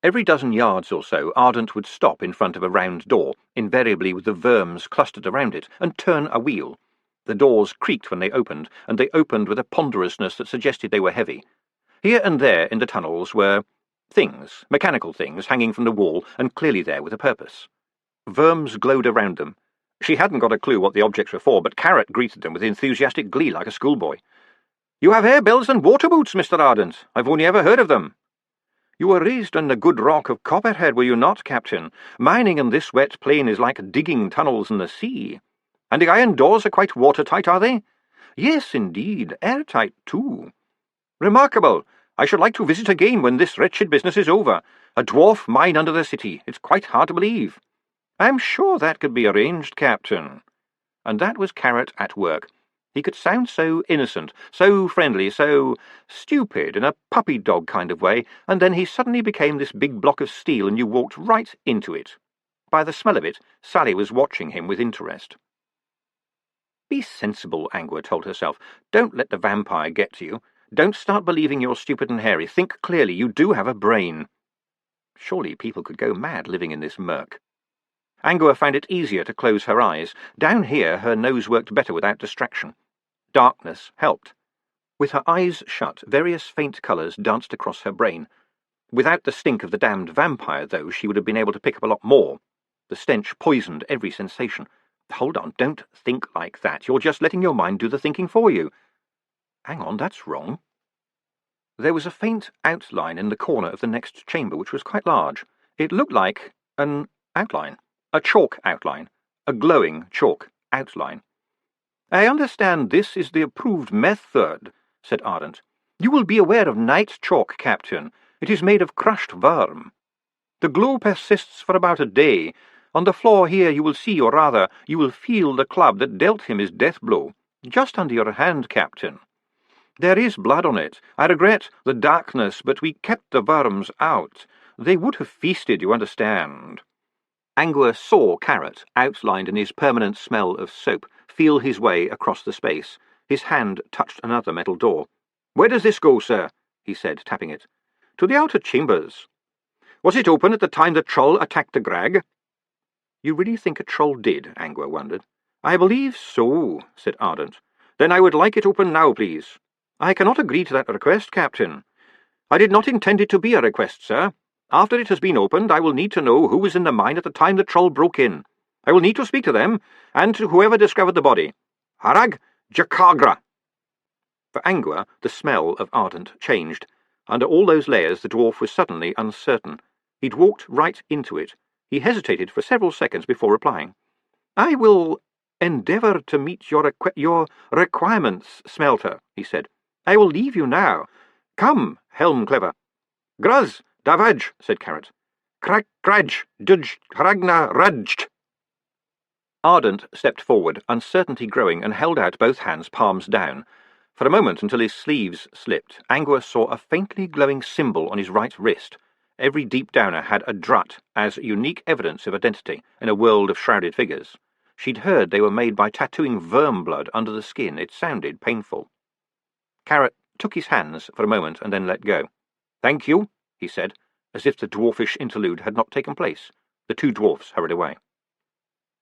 Every dozen yards or so, Ardent would stop in front of a round door, invariably with the verms clustered around it, and turn a wheel. The doors creaked when they opened, and they opened with a ponderousness that suggested they were heavy. Here and there in the tunnels were things, mechanical things, hanging from the wall, and clearly there with a purpose. Verms glowed around them. She hadn't got a clue what the objects were for, but Carrot greeted them with enthusiastic glee like a schoolboy. "You have air bells and water boots, Mr. Ardent. I've only ever heard of them." "You were raised on the good rock of Copperhead, were you not, Captain? Mining in this wet plain is like digging tunnels in the sea. And the iron doors are quite watertight, are they?" "Yes, indeed, airtight too." "Remarkable. I should like to visit again when this wretched business is over. A dwarf mine under the city. It's quite hard to believe." "I'm sure that could be arranged, Captain." And that was Carrot at work. He could sound so innocent, so friendly, so stupid in a puppy dog kind of way, and then he suddenly became this big block of steel and you walked right into it. By the smell of it, Sally was watching him with interest. Be sensible, Angua told herself. Don't let the vampire get to you. Don't start believing you're stupid and hairy. Think clearly. You do have a brain. Surely people could go mad living in this murk. Angua found it easier to close her eyes. Down here her nose worked better without distraction. Darkness helped. With her eyes shut, various faint colours danced across her brain. Without the stink of the damned vampire, though, she would have been able to pick up a lot more. The stench poisoned every sensation. Hold on, don't think like that. You're just letting your mind do the thinking for you. Hang on, that's wrong. There was a faint outline in the corner of the next chamber, which was quite large. It looked like an outline, a chalk outline, a glowing chalk outline. I understand this is the approved method, said Ardent. You will be aware of night chalk, Captain. It is made of crushed worm. The glow persists for about a day. On the floor here you will see, or rather, you will feel the club that dealt him his death blow, just under your hand, Captain. There is blood on it. I regret the darkness, but we kept the worms out. They would have feasted, you understand. Angua saw Carrot, outlined in his permanent smell of soap, feel his way across the space. His hand touched another metal door. "Where does this go, sir?" he said, tapping it. "To the outer chambers." "Was it open at the time the troll attacked the Grag?" You really think a troll did? Angua wondered. "I believe so," said Ardent. "Then I would like it open now, please." "I cannot agree to that request, Captain." "I did not intend it to be a request, sir. After it has been opened, I will need to know who was in the mine at the time the troll broke in. I will need to speak to them, and to whoever discovered the body. Harag Jakagra." For Angua, the smell of Ardent changed. Under all those layers, the dwarf was suddenly uncertain. He'd walked right into it. He hesitated for several seconds before replying. "I will endeavour to meet your requirements, Smelter," he said. "I will leave you now. Come, Helm Clever." "Gruz, Davaj," said Carrot. "Crack, Graj, Dudj, Ragna, Rajj." Ardent stepped forward, uncertainty growing, and held out both hands, palms down. For a moment, until his sleeves slipped, Angua saw a faintly glowing symbol on his right wrist. Every deep downer had a drut as unique evidence of identity in a world of shrouded figures. She'd heard they were made by tattooing worm blood under the skin. It sounded painful. Carrot took his hands for a moment and then let go. "Thank you," he said, as if the dwarfish interlude had not taken place. The two dwarfs hurried away.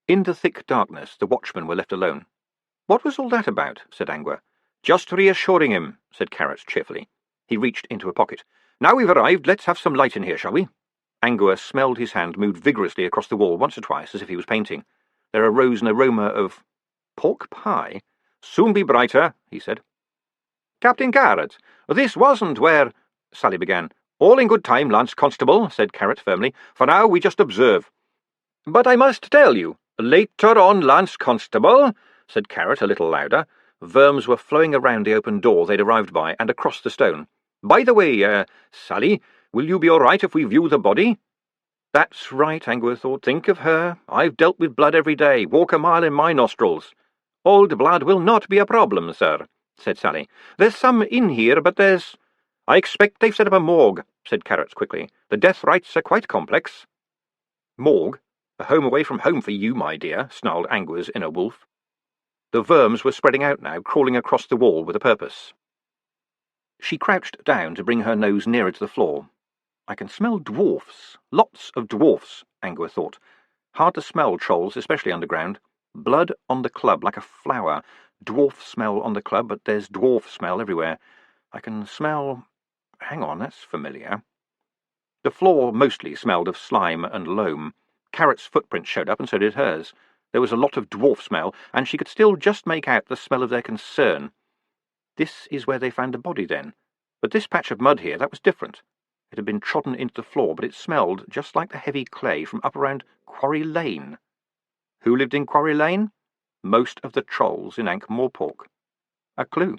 In the thick darkness, the watchmen were left alone. "What was all that about?" said Angua. "Just reassuring him," said Carrot cheerfully. He reached into a pocket. "Now we've arrived, let's have some light in here, shall we?" Angua smelled his hand, moved vigorously across the wall once or twice, as if he was painting. There arose an aroma of pork pie. "Soon be brighter," he said. "Captain Carrot, this wasn't where—" Sally began. "All in good time, Lance Constable," said Carrot firmly. "For now we just observe." "But I must tell you, later on, Lance Constable," said Carrot a little louder. Verms were flowing around the open door they'd arrived by and across the stone. "By the way, Sally, will you be all right if we view the body?" "That's right," Angua thought. "Think of her. I've dealt with blood every day. Walk a mile in my nostrils." "Old blood will not be a problem, sir," said Sally. "There's some in here, but there's—" "I expect they've set up a morgue," said Carrot quickly. "The death rites are quite complex." "Morgue? A home away from home for you, my dear," snarled Angua's inner wolf. The verms were spreading out now, crawling across the wall with a purpose. She crouched down to bring her nose nearer to the floor. "I can smell dwarfs. Lots of dwarfs," Angua thought. Hard to smell trolls, especially underground. Blood on the club, like a flower. Dwarf smell on the club, but there's dwarf smell everywhere. I can smell— Hang on, that's familiar. The floor mostly smelled of slime and loam. Carrot's footprints showed up, and so did hers. There was a lot of dwarf smell, and she could still just make out the smell of their concern. This is where they found the body, then. But this patch of mud here, that was different. It had been trodden into the floor, but it smelled just like the heavy clay from up around Quarry Lane. Who lived in Quarry Lane? Most of the trolls in Ankh-Morpork. A clue.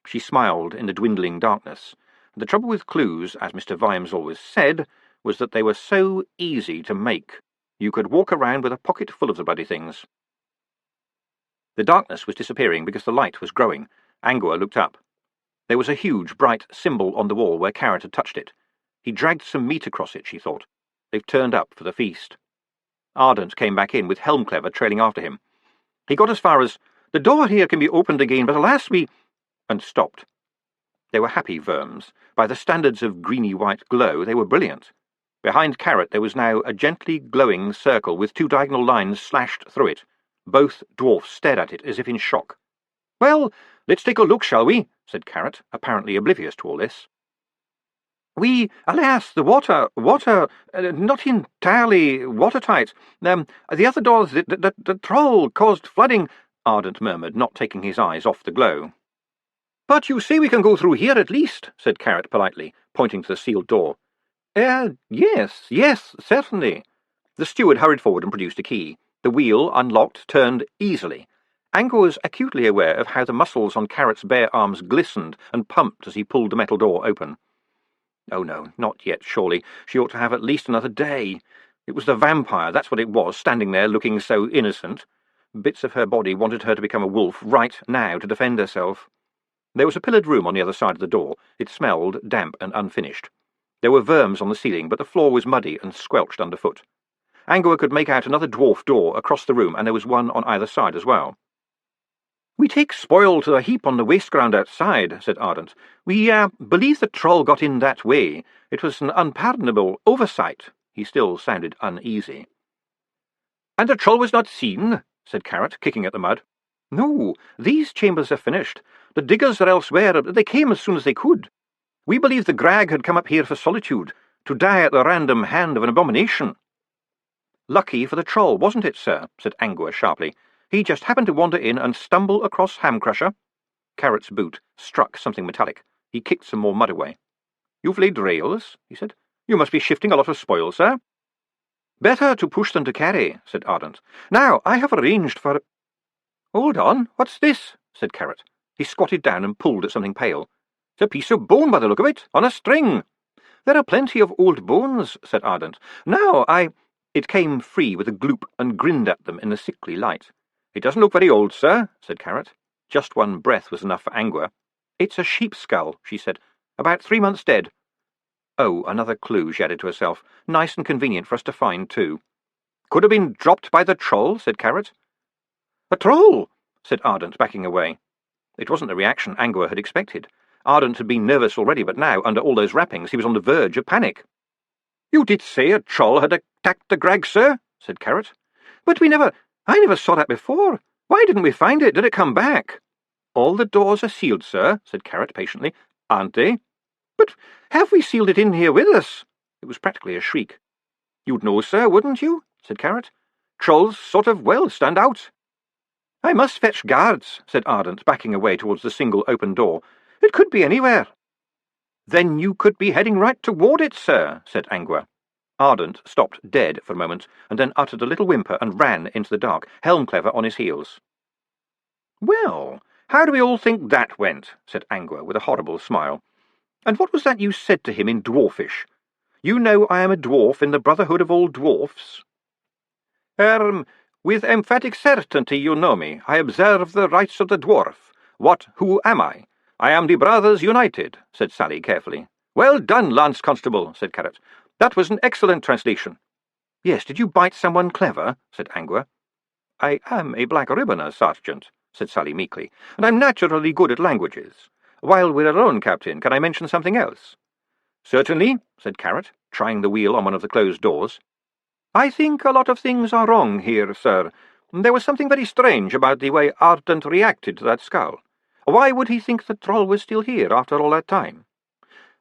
She smiled in the dwindling darkness. The trouble with clues, as Mr. Vimes always said, was that they were so easy to make. You could walk around with a pocket full of the bloody things. The darkness was disappearing because the light was growing. Angua looked up. There was a huge, bright symbol on the wall where Carrot had touched it. He dragged some meat across it, she thought. They've turned up for the feast. Ardent came back in, with Helmclever trailing after him. He got as far as, "The door here can be opened again, but alas we—" and stopped. They were happy verms. By the standards of greeny-white glow, they were brilliant. Behind Carrot there was now a gently glowing circle with 2 diagonal lines slashed through it. Both dwarfs stared at it as if in shock. "Well, let's take a look, shall we?" said Carrot, apparently oblivious to all this. Alas, the water, not entirely watertight. The other doors, the troll caused flooding," Ardent murmured, not taking his eyes off the glow. "But you say we can go through here at least," said Carrot politely, pointing to the sealed door. Yes, certainly." The steward hurried forward and produced a key. The wheel, unlocked, turned easily. Angua was acutely aware of how the muscles on Carrot's bare arms glistened and pumped as he pulled the metal door open. Oh no, not yet, surely. She ought to have at least another day. It was the vampire, that's what it was, standing there looking so innocent. Bits of her body wanted her to become a wolf right now to defend herself. There was a pillared room on the other side of the door. It smelled damp and unfinished. There were verms on the ceiling, but the floor was muddy and squelched underfoot. Angua could make out another dwarf door across the room, and there was one on either side as well. "We take spoil to a heap on the waste ground outside," said Ardent. "We believe the troll got in that way. It was an unpardonable oversight." He still sounded uneasy. "And the troll was not seen?" said Carrot, kicking at the mud. "No, these chambers are finished. The diggers are elsewhere. They came as soon as they could. We believe the Grag had come up here for solitude, to die at the random hand of an abomination." "Lucky for the troll, wasn't it, sir?" said Angua sharply. "He just happened to wander in and stumble across Hamcrusher." Carrot's boot struck something metallic. He kicked some more mud away. "You've laid rails?" he said. "You must be shifting a lot of spoil, sir." "Better to push than to carry," said Ardent. "Now, I have arranged for—" "Hold on, what's this?" said Carrot. He squatted down and pulled at something pale. "It's a piece of bone by the look of it, on a string." "There are plenty of old bones," said Ardent. "Now, It came free with a gloop and grinned at them in the sickly light. "It doesn't look very old, sir," said Carrot. Just one breath was enough for Angua. "It's a sheep's skull," she said. "About 3 months dead." "Oh, another clue," she added to herself. "Nice and convenient for us to find, too." "Could have been dropped by the troll," said Carrot. "A troll!" said Ardent, backing away. It wasn't the reaction Angua had expected. Ardent had been nervous already, but now, under all those wrappings, he was on the verge of panic. "You did say a troll had attacked the Grag, sir," said Carrot. "But I never saw that before. Why didn't we find it? Did it come back?" "All the doors are sealed, sir," said Carrot patiently. "Aren't they?" "But have we sealed it in here with us?" It was practically a shriek. "You'd know, sir, wouldn't you?" said Carrot. "Trolls sort of, stand out." "I must fetch guards," said Ardent, backing away towards the single open door. "It could be anywhere." "Then you could be heading right toward it, sir," said Angua. Ardent stopped dead for a moment, and then uttered a little whimper and ran into the dark, Helmclever on his heels. "Well, how do we all think that went?" said Angua, with a horrible smile. "And what was that you said to him in Dwarfish? You know I am a dwarf in the Brotherhood of all Dwarfs." With emphatic certainty you know me. I observe the rights of the dwarf. Who am I? I am the Brothers United," said Sally carefully. "Well done, Lance Constable," said Carrot. "That was an excellent translation." "Yes, did you bite someone clever?" said Angua. "I am a black ribboner, Sergeant," said Sally meekly, "and I'm naturally good at languages. While we're alone, Captain, can I mention something else?" "Certainly," said Carrot, trying the wheel on one of the closed doors. "I think a lot of things are wrong here, sir. There was something very strange about the way Ardent reacted to that skull. Why would he think the troll was still here after all that time?"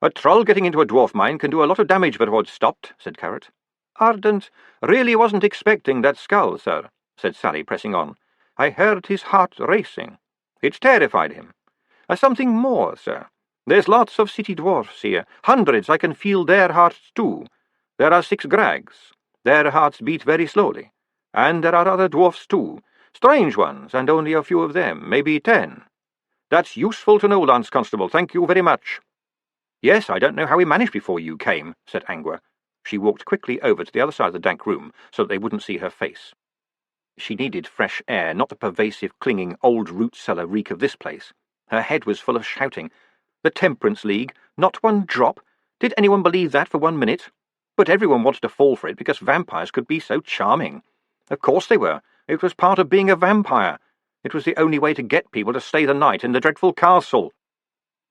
"A troll getting into a dwarf mine can do a lot of damage before it's stopped," said Carrot. "Ardent really wasn't expecting that skull, sir," said Sally, pressing on. "I heard his heart racing. It terrified him. Something more, sir. There's lots of city dwarfs here. Hundreds. I can feel their hearts, too. There are 6 Grags. Their hearts beat very slowly. And there are other dwarfs, too. Strange ones, and only a few of them, maybe 10. That's useful to know, Lance Constable. Thank you very much." "Yes, I don't know how we managed before you came," said Angua. She walked quickly over to the other side of the dank room so that they wouldn't see her face. She needed fresh air, not the pervasive, clinging, old root-cellar reek of this place. Her head was full of shouting. The Temperance League, not one drop. Did anyone believe that for 1 minute? But everyone wanted to fall for it because vampires could be so charming. Of course they were. It was part of being a vampire. It was the only way to get people to stay the night in the dreadful castle.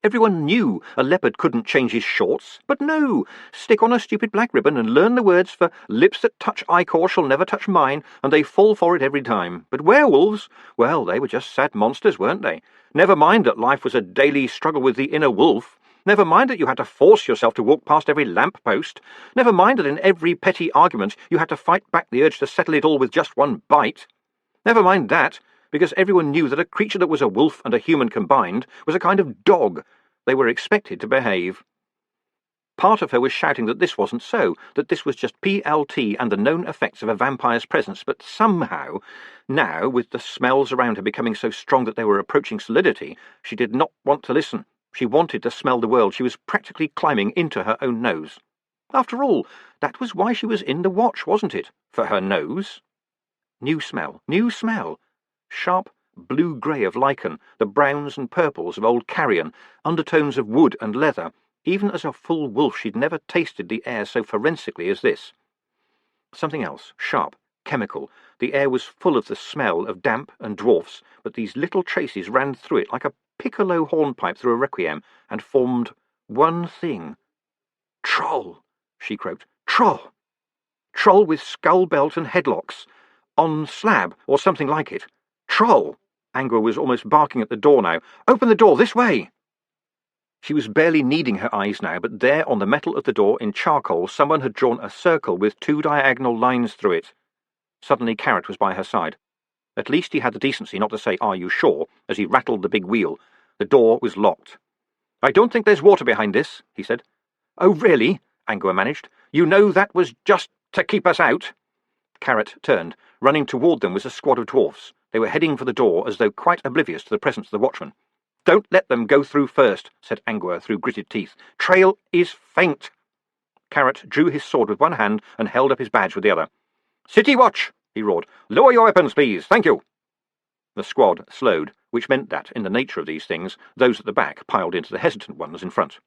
Everyone knew a leopard couldn't change his shorts, but no, stick on a stupid black ribbon and learn the words for lips that touch ichor shall never touch mine, and they fall for it every time. But werewolves, well, they were just sad monsters, weren't they? Never mind that life was a daily struggle with the inner wolf. Never mind that you had to force yourself to walk past every lamp-post. Never mind that in every petty argument you had to fight back the urge to settle it all with just one bite. Never mind that, because everyone knew that a creature that was a wolf and a human combined was a kind of dog. They were expected to behave. Part of her was shouting that this wasn't so, that this was just PLT and the known effects of a vampire's presence, but somehow, now, with the smells around her becoming so strong that they were approaching solidity, she did not want to listen. She wanted to smell the world. She was practically climbing into her own nose. After all, that was why she was in the watch, wasn't it? For her nose? New smell, new smell. Sharp blue-grey of lichen, the browns and purples of old carrion, undertones of wood and leather. Even as a full wolf she'd never tasted the air so forensically as this. Something else, sharp, chemical. The air was full of the smell of damp and dwarfs, but these little traces ran through it like a piccolo hornpipe through a requiem, and formed one thing. Troll, she croaked. Troll! Troll with skull belt and headlocks. On slab, or something like it. Troll! Angua was almost barking at the door now. Open the door, this way! She was barely needing her eyes now, but there on the metal of the door in charcoal someone had drawn a circle with 2 diagonal lines through it. Suddenly Carrot was by her side. At least he had the decency not to say, "Are you sure?" as he rattled the big wheel. The door was locked. "I don't think there's water behind this," he said. "Oh, really?" Angua managed. "You know that was just to keep us out." Carrot turned. Running toward them was a squad of dwarfs. They were heading for the door as though quite oblivious to the presence of the watchman. "Don't let them go through first," said Angua through gritted teeth. "Trail is faint." Carrot drew his sword with one hand and held up his badge with the other. "City watch!" he roared. "Lower your weapons, please. Thank you." The squad slowed, which meant that, in the nature of these things, those at the back piled into the hesitant ones in front.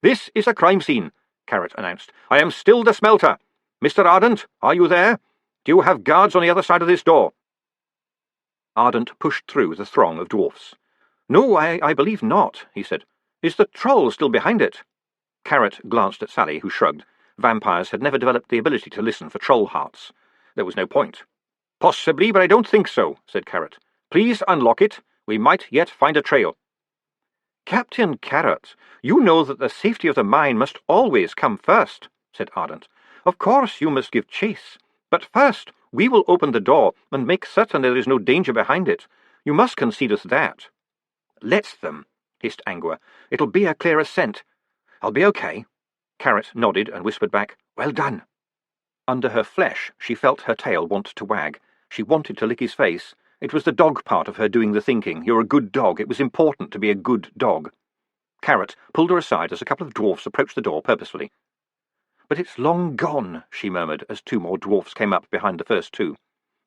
"This is a crime scene," Carrot announced. "I am still the smelter. Mr. Ardent, are you there? Do you have guards on the other side of this door?" Ardent pushed through the throng of dwarfs. "No, I believe not," he said. "Is the troll still behind it?" Carrot glanced at Sally, who shrugged. Vampires had never developed the ability to listen for troll hearts. There was no point. "Possibly, but I don't think so," said Carrot. "Please unlock it. We might yet find a trail." "Captain Carrot, you know that the safety of the mine must always come first," said Ardent. "Of course you must give chase. But first we will open the door and make certain there is no danger behind it. You must concede us that." "Let them," hissed Angua. "It'll be a clear ascent. I'll be okay." Carrot nodded and whispered back, "Well done." Under her flesh she felt her tail want to wag. She wanted to lick his face. It was the dog part of her doing the thinking. You're a good dog. It was important to be a good dog. Carrot pulled her aside as a couple of dwarfs approached the door purposefully. "But it's long gone," she murmured as 2 more dwarfs came up behind the first 2.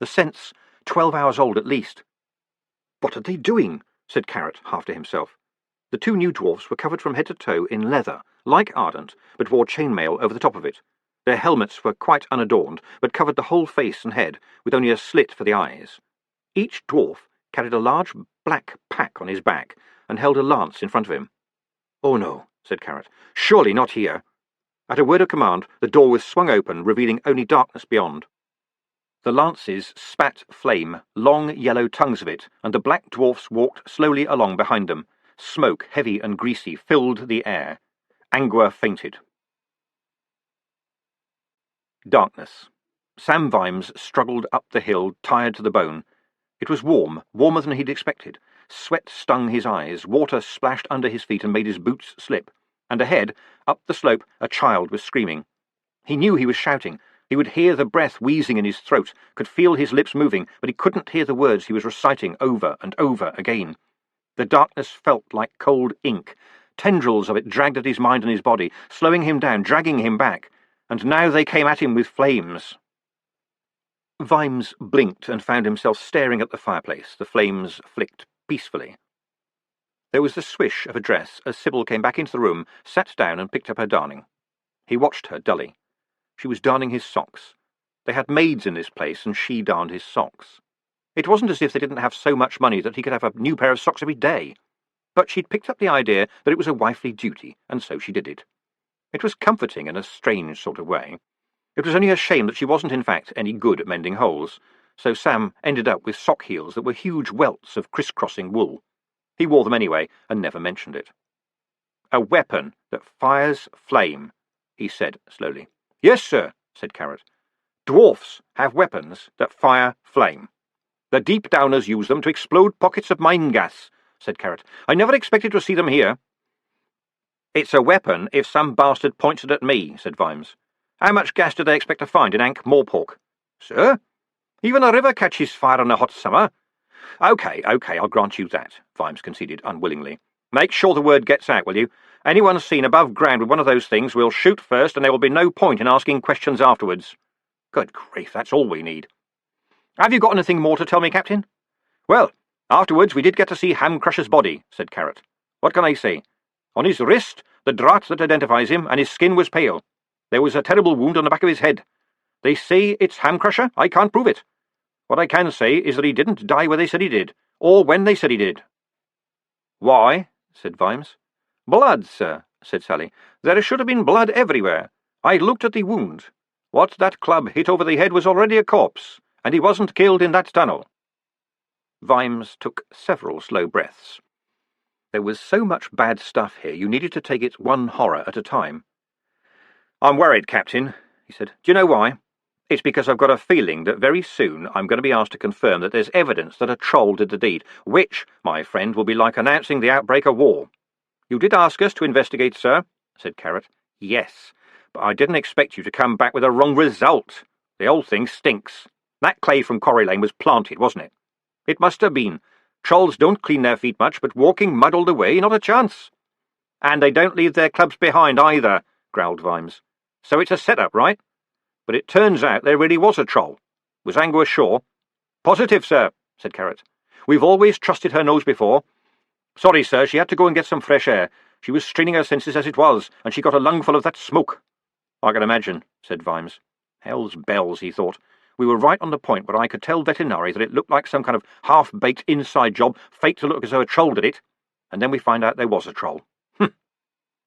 "The scent's 12 hours old at least." "What are they doing?" said Carrot, half to himself. The 2 new dwarfs were covered from head to toe in leather, like Ardent, but wore chainmail over the top of it. Their helmets were quite unadorned, but covered the whole face and head, with only a slit for the eyes. Each dwarf carried a large black pack on his back, and held a lance in front of him. "Oh no," said Carrot. "Surely not here." At a word of command, the door was swung open, revealing only darkness beyond. The lances spat flame, long yellow tongues of it, and the black dwarfs walked slowly along behind them. Smoke, heavy and greasy, filled the air. Angua fainted. Darkness. Sam Vimes struggled up the hill, tired to the bone. It was warm, warmer than he'd expected. Sweat stung his eyes, water splashed under his feet and made his boots slip. And ahead, up the slope, a child was screaming. He knew he was shouting. He would hear the breath wheezing in his throat, could feel his lips moving, but he couldn't hear the words he was reciting over and over again. The darkness felt like cold ink. Tendrils of it dragged at his mind and his body, slowing him down, dragging him back. And now they came at him with flames. Vimes blinked and found himself staring at the fireplace. The flames flicked peacefully. There was the swish of a dress as Sybil came back into the room, sat down and picked up her darning. He watched her dully. She was darning his socks. They had maids in this place, and she darned his socks. It wasn't as if they didn't have so much money that he could have a new pair of socks every day. But she'd picked up the idea that it was a wifely duty, and so she did it. It was comforting in a strange sort of way. It was only a shame that she wasn't in fact any good at mending holes, so Sam ended up with sock heels that were huge welts of criss-crossing wool. He wore them anyway, and never mentioned it. "A weapon that fires flame," he said slowly. "Yes, sir," said Carrot. "Dwarfs have weapons that fire flame. The deep downers use them to explode pockets of mine gas," said Carrot. "I never expected to see them here." "It's a weapon if some bastard points it at me," said Vimes. "How much gas do they expect to find in Ankh-Morpork?" "Sir? Even a river catches fire in a hot summer." OK, I'll grant you that," Vimes conceded unwillingly. "Make sure the word gets out, will you? Anyone seen above ground with one of those things will shoot first, and there will be no point in asking questions afterwards." "Good grief, that's all we need." "Have you got anything more to tell me, Captain?" "Well, afterwards we did get to see Hamcrusher's body," said Carrot. "What can I say? On his wrist, the dart that identifies him, and his skin was pale. There was a terrible wound on the back of his head. They say it's Hamcrusher. I can't prove it. What I can say is that he didn't die where they said he did, or when they said he did." "Why?" said Vimes. "Blood, sir," said Sally. "There should have been blood everywhere. I looked at the wound. What that club hit over the head was already a corpse, and he wasn't killed in that tunnel." Vimes took several slow breaths. There was so much bad stuff here, you needed to take it one horror at a time. "I'm worried, Captain," he said. "Do you know why? It's because I've got a feeling that very soon I'm going to be asked to confirm that there's evidence that a troll did the deed, which, my friend, will be like announcing the outbreak of war." "You did ask us to investigate, sir," said Carrot. "Yes, but I didn't expect you to come back with a wrong result. The whole thing stinks. That clay from Quarry Lane was planted, wasn't it?" "It must have been. Trolls don't clean their feet much, but walking mud all the way, not a chance." "And they don't leave their clubs behind either," growled Vimes. "So it's a set-up, right? But it turns out there really was a troll. Was Angua sure?" "Positive, sir," said Carrot. "We've always trusted her nose before. Sorry, sir, she had to go and get some fresh air. She was straining her senses as it was, and she got a lungful of that smoke." "I can imagine," said Vimes. Hell's bells, he thought. We were right on the point where I could tell Veterinary that it looked like some kind of half-baked inside job, faked to look as though a troll did it, and then we find out there was a troll.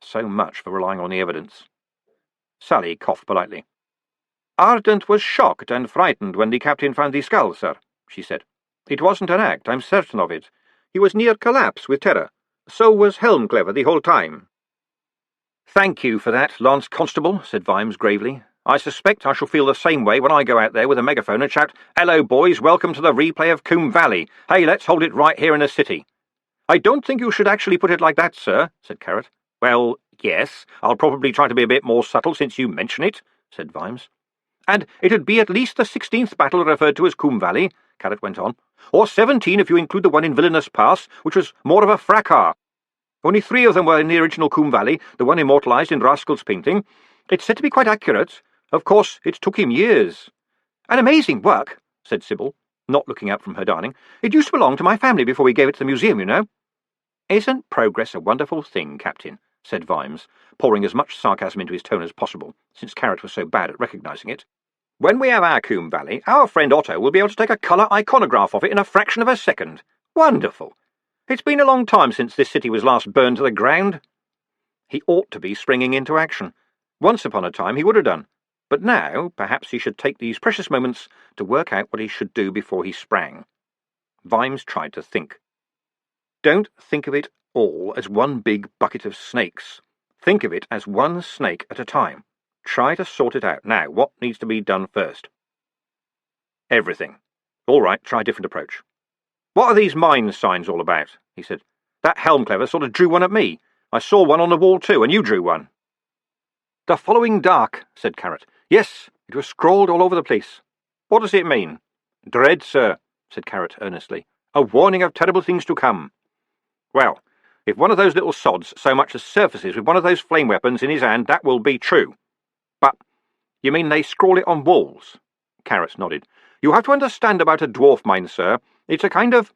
So much for relying on the evidence. Sally coughed politely. "Ardent was shocked and frightened when the captain found the skull, sir," she said. "It wasn't an act, I'm certain of it. He was near collapse with terror. So was Helmclever the whole time." "Thank you for that, Lance Constable," said Vimes gravely. "I suspect I shall feel the same way when I go out there with a megaphone and shout, 'Hello, boys, welcome to the replay of Coombe Valley. Hey, let's hold it right here in the city.'" "I don't think you should actually put it like that, sir," said Carrot. "Well, yes, I'll probably try to be a bit more subtle since you mention it," said Vimes. "And it'd be at least the 16th battle referred to as Coombe Valley," Carrot went on. "Or 17 if you include the one in Villainous Pass, which was more of a fracas. Only 3 of them were in the original Coombe Valley, the one immortalised in Rascal's painting. It's said to be quite accurate. Of course, it took him years." "An amazing work," said Sybil, not looking up from her darning. "It used to belong to my family before we gave it to the museum, you know." "Isn't progress a wonderful thing, Captain?" said Vimes, pouring as much sarcasm into his tone as possible, since Carrot was so bad at recognising it. "When we have our Coombe Valley, our friend Otto will be able to take a colour iconograph of it in a fraction of a second. Wonderful! It's been a long time since this city was last burned to the ground." He ought to be springing into action. Once upon a time he would have done. But now, perhaps he should take these precious moments to work out what he should do before he sprang. Vimes tried to think. Don't think of it all as one big bucket of snakes. Think of it as one snake at a time. Try to sort it out. Now, what needs to be done first? Everything. All right, try a different approach. "What are these mine signs all about?" he said. "That Helmclever sort of drew one at me. I saw one on the wall too, and you drew one." "The following dark," said Carrot. "Yes, it was scrawled all over the place." "What does it mean?" "Dread, sir," said Carrot earnestly. "A warning of terrible things to come." "Well, if one of those little sods so much as surfaces with one of those flame weapons in his hand, that will be true. But you mean they scrawl it on walls?" Carrot nodded. You have to understand about a dwarf mine, sir. It's a kind of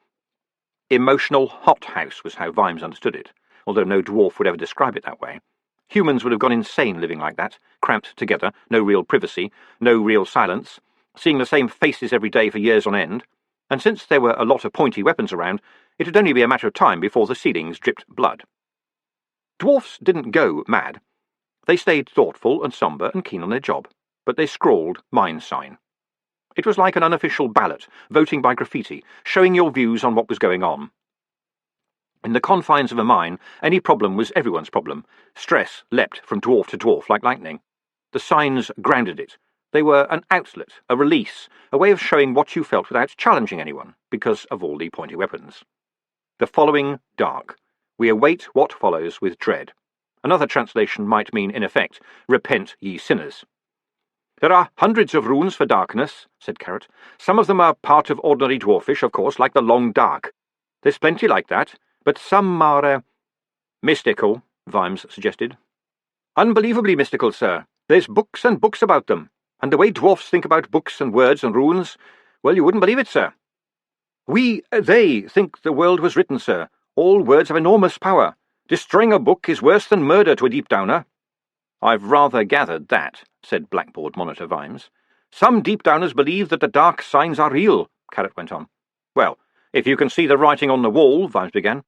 emotional hothouse, was how Vimes understood it, although no dwarf would ever describe it that way. Humans would have gone insane living like that, cramped together, no real privacy, no real silence, seeing the same faces every day for years on end, and since there were a lot of pointy weapons around, it would only be a matter of time before the ceilings dripped blood. Dwarfs didn't go mad. They stayed thoughtful and sombre and keen on their job, but they scrawled mine sign. It was like an unofficial ballot, voting by graffiti, showing your views on what was going on. In the confines of a mine, any problem was everyone's problem. Stress leapt from dwarf to dwarf like lightning. The signs grounded it. They were an outlet, a release, a way of showing what you felt without challenging anyone, because of all the pointy weapons. The following dark. We await what follows with dread. Another translation might mean, in effect, repent ye sinners. There are hundreds of runes for darkness, said Carrot. Some of them are part of ordinary dwarfish, of course, like the long dark. There's plenty like that, but some are, mystical, Vimes suggested. Unbelievably mystical, sir. There's books and books about them. And the way dwarfs think about books and words and runes, well, you wouldn't believe it, sir. They think the world was written, sir. All words have enormous power. Destroying a book is worse than murder to a deep downer. I've rather gathered that, said Blackboard Monitor Vimes. Some deep downers believe that the dark signs are real, Carrot went on. Well, if you can see the writing on the wall, Vimes began.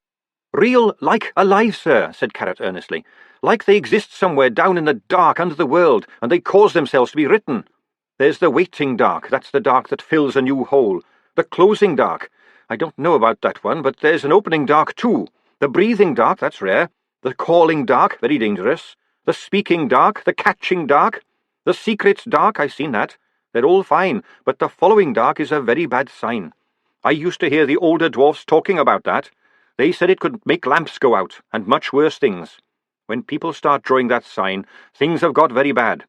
Real like alive, sir, said Carrot earnestly. Like they exist somewhere down in the dark under the world, and they cause themselves to be written. There's the waiting dark, that's the dark that fills a new hole. The closing dark, I don't know about that one, but there's an opening dark too. The breathing dark, that's rare. The calling dark, very dangerous. The speaking dark, the catching dark. The secret dark, I've seen that. They're all fine, but the following dark is a very bad sign. I used to hear the older dwarfs talking about that. They said it could make lamps go out, and much worse things. When people start drawing that sign, things have got very bad.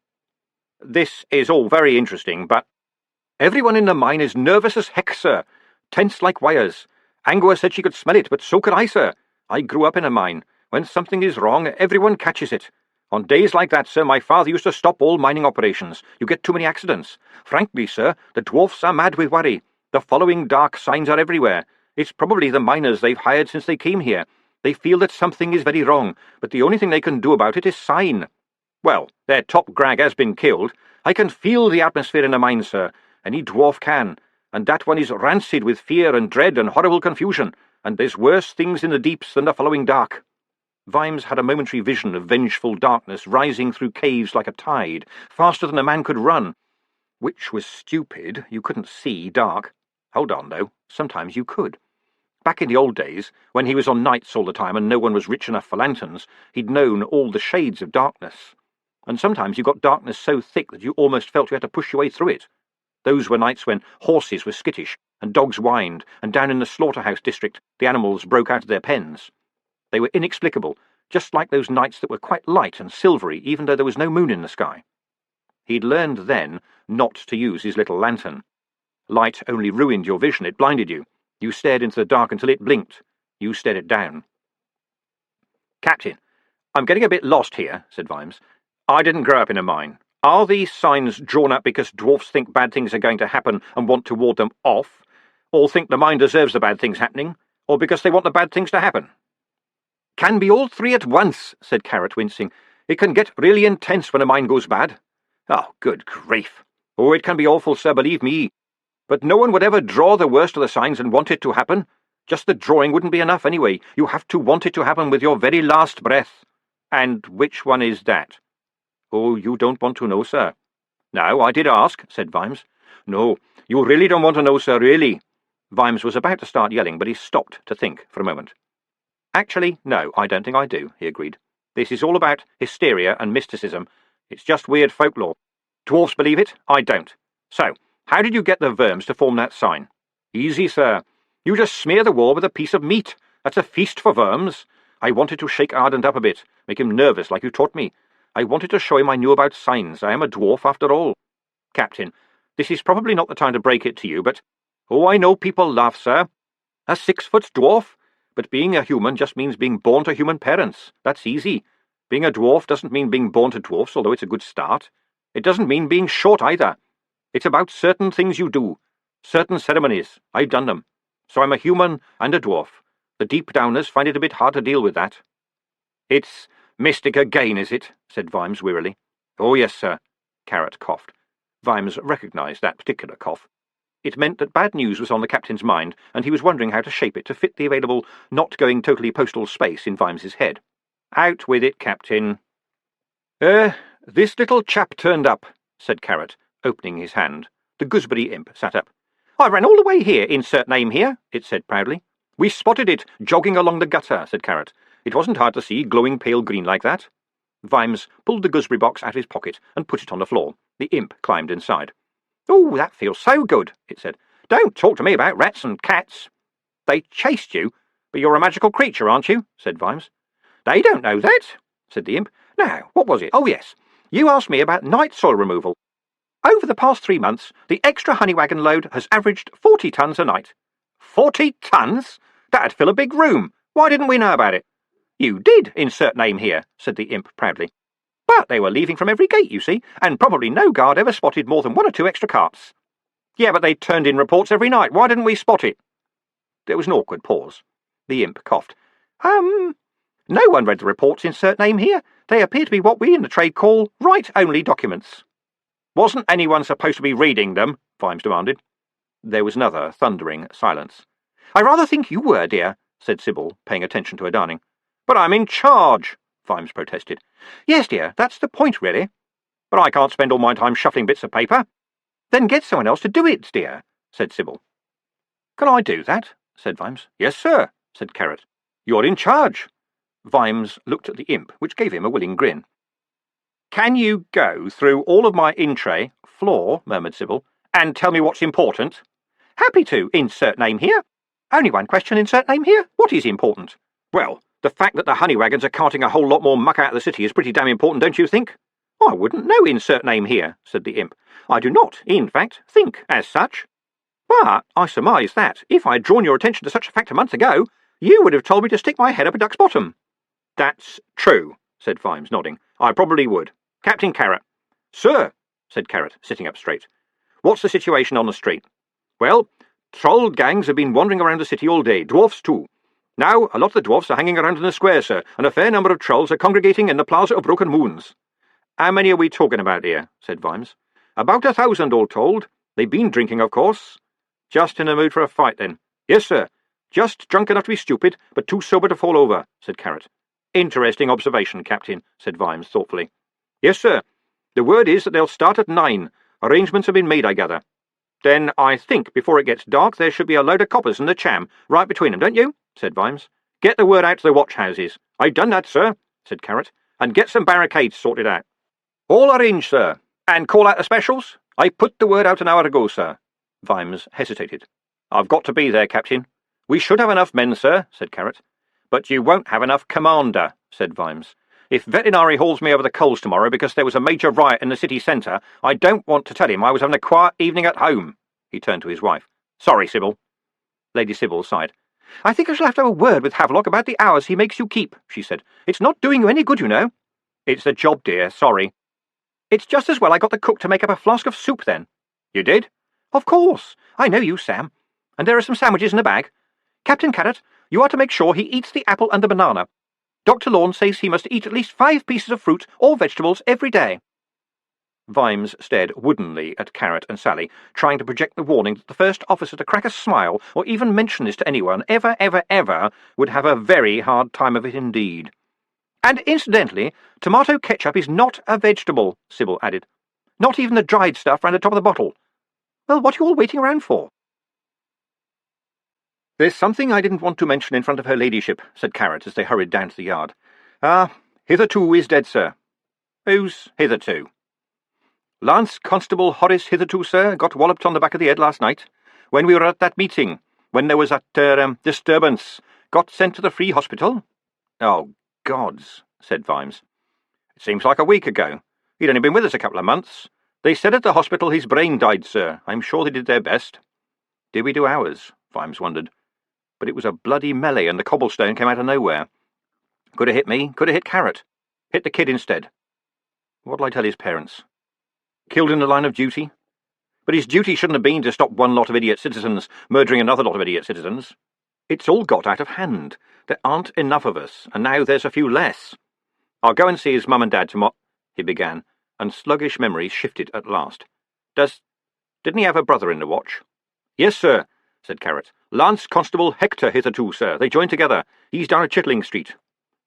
This is all very interesting, but everyone in the mine is nervous as heck, sir. Tense like wires. Angua said she could smell it, but so could I, sir. I grew up in a mine. When something is wrong, everyone catches it. On days like that, sir, my father used to stop all mining operations. You get too many accidents. Frankly, sir, the dwarfs are mad with worry. The following dark signs are everywhere. It's probably the miners they've hired since they came here. They feel that something is very wrong, but the only thing they can do about it is sign. Well, their top grag has been killed. I can feel the atmosphere in the mine, sir. Any dwarf can. And that one is rancid with fear and dread and horrible confusion. And there's worse things in the deeps than the following dark. Vimes had a momentary vision of vengeful darkness rising through caves like a tide, faster than a man could run. Which was stupid. You couldn't see dark. Hold on, though. Sometimes you could. Back in the old days, when he was on nights all the time and no one was rich enough for lanterns, he'd known all the shades of darkness. And sometimes you got darkness so thick that you almost felt you had to push your way through it. Those were nights when horses were skittish and dogs whined, and down in the slaughterhouse district the animals broke out of their pens. They were inexplicable, just like those nights that were quite light and silvery even though there was no moon in the sky. He'd learned then not to use his little lantern. Light only ruined your vision, it blinded you. You stared into the dark until it blinked. You stared it down. Captain, I'm getting a bit lost here, said Vimes. I didn't grow up in a mine. Are these signs drawn up because dwarfs think bad things are going to happen and want to ward them off, or think the mine deserves the bad things happening, or because they want the bad things to happen? Can be all three at once, said Carrot, wincing. It can get really intense when a mine goes bad. Oh, good grief. Oh, it can be awful, sir, believe me. But no one would ever draw the worst of the signs and want it to happen. Just the drawing wouldn't be enough anyway. You have to want it to happen with your very last breath. And which one is that? Oh, you don't want to know, sir. No, I did ask, said Vimes. No, you really don't want to know, sir, really. Vimes was about to start yelling, but he stopped to think for a moment. Actually, no, I don't think I do, he agreed. This is all about hysteria and mysticism. It's just weird folklore. Dwarfs believe it, I don't. So, how did you get the verms to form that sign? Easy, sir. You just smear the wall with a piece of meat. That's a feast for verms. I wanted to shake Ardent up a bit, make him nervous like you taught me. I wanted to show him I knew about signs. I am a dwarf after all. Captain, this is probably not the time to break it to you, but... Oh, I know people laugh, sir. A 6-foot dwarf? But being a human just means being born to human parents. That's easy. Being a dwarf doesn't mean being born to dwarfs, although it's a good start. It doesn't mean being short either. It's about certain things you do. Certain ceremonies. I've done them. So I'm a human and a dwarf. The deep downers find it a bit hard to deal with that. It's mystic again, is it? Said Vimes wearily. Oh, yes, sir. Carrot coughed. Vimes recognised that particular cough. It meant that bad news was on the captain's mind, and he was wondering how to shape it to fit the available not-going-totally-postal space in Vimes's head. Out with it, Captain. This little chap turned up, said Carrot, opening his hand. The gooseberry imp sat up. I ran all the way here, insert name here, it said proudly. We spotted it, jogging along the gutter, said Carrot. It wasn't hard to see, glowing pale green like that. Vimes pulled the gooseberry box out of his pocket and put it on the floor. The imp climbed inside. Oh, that feels so good, it said. Don't talk to me about rats and cats. They chased you, but you're a magical creature, aren't you? Said Vimes. They don't know that, said the imp. Now, what was it? Oh, yes. You asked me about night soil removal. Over the past 3 months, the extra honey wagon load has averaged 40 tons a night. 40 tons? That'd fill a big room. Why didn't we know about it? You did, insert name here, said the imp proudly. But they were leaving from every gate, you see, and probably no guard ever spotted more than 1 or 2 extra carts. Yeah, but they turned in reports every night. Why didn't we spot it? There was an awkward pause. The imp coughed. No one read the reports, insert name here. They appear to be what we in the trade call write-only documents. Wasn't anyone supposed to be reading them? Vimes demanded. There was another thundering silence. I rather think you were, dear, said Sybil, paying attention to her darning. But I'm in charge, Vimes protested. Yes, dear, that's the point, really. But I can't spend all my time shuffling bits of paper. Then get someone else to do it, dear, said Sybil. Can I do that? Said Vimes. Yes, sir, said Carrot. You're in charge. Vimes looked at the imp, which gave him a willing grin. Can you go through all of my in-tray, floor, murmured Sybil, and tell me what's important? Happy to, insert name here. Only one question, insert name here. What is important? Well, the fact that the honey wagons are carting a whole lot more muck out of the city is pretty damn important, don't you think? I wouldn't know, insert name here, said the imp. I do not, in fact, think as such. But I surmise that, if I had drawn your attention to such a fact a month ago, you would have told me to stick my head up a duck's bottom. That's true, said Vimes, nodding. I probably would. Captain Carrot. Sir, said Carrot, sitting up straight. What's the situation on the street? Well, troll gangs have been wandering around the city all day, dwarfs too. Now, a lot of the dwarfs are hanging around in the square, sir, and a fair number of trolls are congregating in the Plaza of Broken Moons. How many are we talking about here? Said Vimes. About 1,000, all told. They've been drinking, of course. Just in the mood for a fight, then. Yes, sir. Just drunk enough to be stupid, but too sober to fall over, said Carrot. Interesting observation, Captain, said Vimes thoughtfully. Yes, sir. The word is that they'll start at 9. Arrangements have been made, I gather. Then I think before it gets dark there should be a load of coppers and a cham right between them, don't you? Said Vimes. Get the word out to the watch-houses. I've done that, sir, said Carrot. And get some barricades sorted out. All arranged, sir. And call out the specials? I put the word out an hour ago, sir. Vimes hesitated. I've got to be there, Captain. We should have enough men, sir, said Carrot. But you won't have enough commander, said Vimes. If veterinary hauls me over the coals tomorrow because there was a major riot in the city centre, I don't want to tell him I was having a quiet evening at home. He turned to his wife. Sorry, Sybil. Lady Sybil sighed. I think I shall have to have a word with Havelock about the hours he makes you keep, she said. It's not doing you any good, you know. It's the job, dear, sorry. It's just as well I got the cook to make up a flask of soup, then. You did? Of course. I know you, Sam. And there are some sandwiches in the bag. Captain Carrot, you are to make sure he eats the apple and the banana. Dr. Lorne says he must eat at least 5 pieces of fruit or vegetables every day. Vimes stared woodenly at Carrot and Sally, trying to project the warning that the first officer to crack a smile or even mention this to anyone ever would have a very hard time of it indeed. And incidentally, tomato ketchup is not a vegetable, Sybil added. Not even the dried stuff round the top of the bottle. Well, what are you all waiting around for? There's something I didn't want to mention in front of her ladyship, said Carrot as they hurried down to the yard. Hitherto is dead, sir. Who's hitherto? Lance Constable Horace Hitherto, sir, got walloped on the back of the head last night, when we were at that meeting, when there was that, disturbance. Got sent to the Free Hospital. Oh, gods, said Vimes. It seems like a week ago. He'd only been with us a couple of months. They said at the hospital his brain died, sir. I'm sure they did their best. Did we do ours? Vimes wondered. But it was a bloody melee and the cobblestone came out of nowhere. Could have hit me, could have hit Carrot. Hit the kid instead. What'll I tell his parents? Killed in the line of duty? But his duty shouldn't have been to stop one lot of idiot citizens murdering another lot of idiot citizens. It's all got out of hand. There aren't enough of us, and now there's a few less. I'll go and see his mum and dad tomorrow, he began, and sluggish memories shifted at last. Didn't he have a brother in the watch? Yes, sir, said Carrot. Lance Constable Hector hitherto, sir. They joined together. He's down at Chittling Street.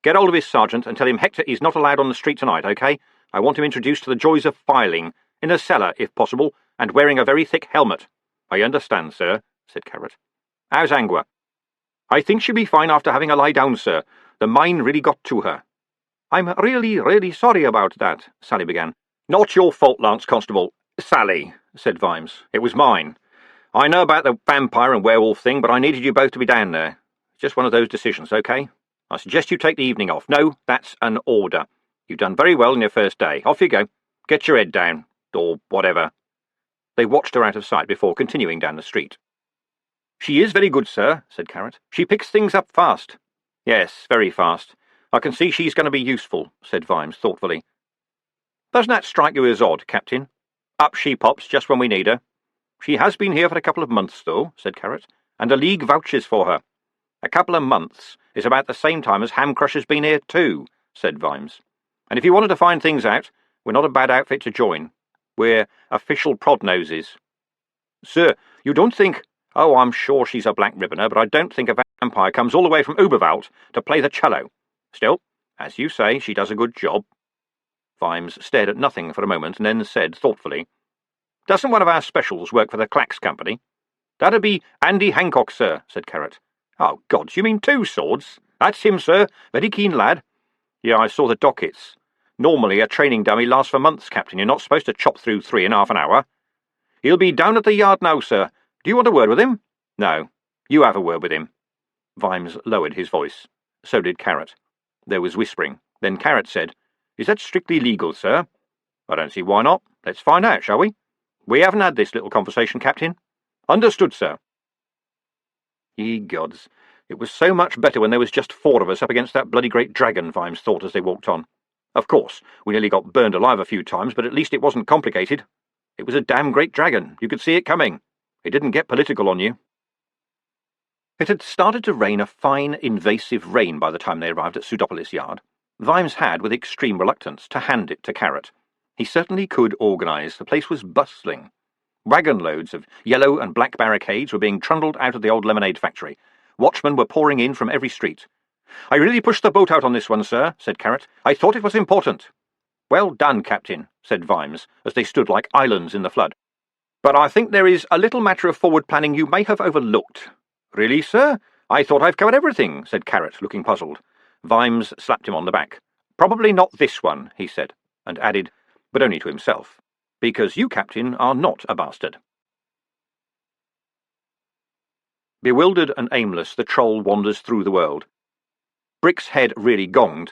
Get hold of his sergeant and tell him Hector is not allowed on the street tonight, OK? I want him introduced to the joys of filing, in a cellar, if possible, and wearing a very thick helmet. I understand, sir, said Carrot. How's Angua? I think she'll be fine after having a lie down, sir. The mine really got to her. I'm really sorry about that, Sally began. Not your fault, Lance Constable. Sally, said Vimes. It was mine. I know about the vampire and werewolf thing, but I needed you both to be down there. It's just one of those decisions, OK? I suggest you take the evening off. No, that's an order. You've done very well in your first day. Off you go. Get your head down, or whatever. They watched her out of sight before continuing down the street. She is very good, sir, said Carrot. She picks things up fast. Yes, very fast. I can see she's going to be useful, said Vimes thoughtfully. Doesn't that strike you as odd, Captain? Up she pops just when we need her. She has been here for a couple of months, though, said Carrot, and the League vouches for her. A couple of months is about the same time as Ham Crusher's been here too, said Vimes. And if you wanted to find things out, we're not a bad outfit to join. We're official prod-noses. Sir, you don't think... Oh, I'm sure she's a black ribboner, but I don't think a vampire comes all the way from Uberwald to play the cello. Still, as you say, she does a good job. Vimes stared at nothing for a moment and then said thoughtfully, Doesn't one of our specials work for the Clacks Company? That'd be Andy Hancock, sir, said Carrot. Oh, gods, you mean 2 swords? That's him, sir. Very keen lad. Yeah, I saw the dockets. Normally a training dummy lasts for months, Captain. You're not supposed to chop through 3 in half an hour. He'll be down at the yard now, sir. Do you want a word with him? No. You have a word with him. Vimes lowered his voice. So did Carrot. There was whispering. Then Carrot said, Is that strictly legal, sir? I don't see why not. Let's find out, shall we? We haven't had this little conversation, Captain. Understood, sir. Ye gods, it was so much better when there was just 4 of us up against that bloody great dragon, Vimes thought as they walked on. Of course, we nearly got burned alive a few times, but at least it wasn't complicated. It was a damn great dragon. You could see it coming. It didn't get political on you. It had started to rain a fine, invasive rain by the time they arrived at Pseudopolis Yard. Vimes had, with extreme reluctance, to hand it to Carrot. He certainly could organise. The place was bustling. Wagon loads of yellow and black barricades were being trundled out of the old lemonade factory. Watchmen were pouring in from every street. I really pushed the boat out on this one, sir, said Carrot. I thought it was important. Well done, Captain, said Vimes, as they stood like islands in the flood. But I think there is a little matter of forward planning you may have overlooked. Really, sir? I thought I've covered everything, said Carrot, looking puzzled. Vimes slapped him on the back. Probably not this one, he said, and added, but only to himself, because you, Captain, are not a bastard. Bewildered and aimless, the troll wanders through the world. Brick's head really gonged.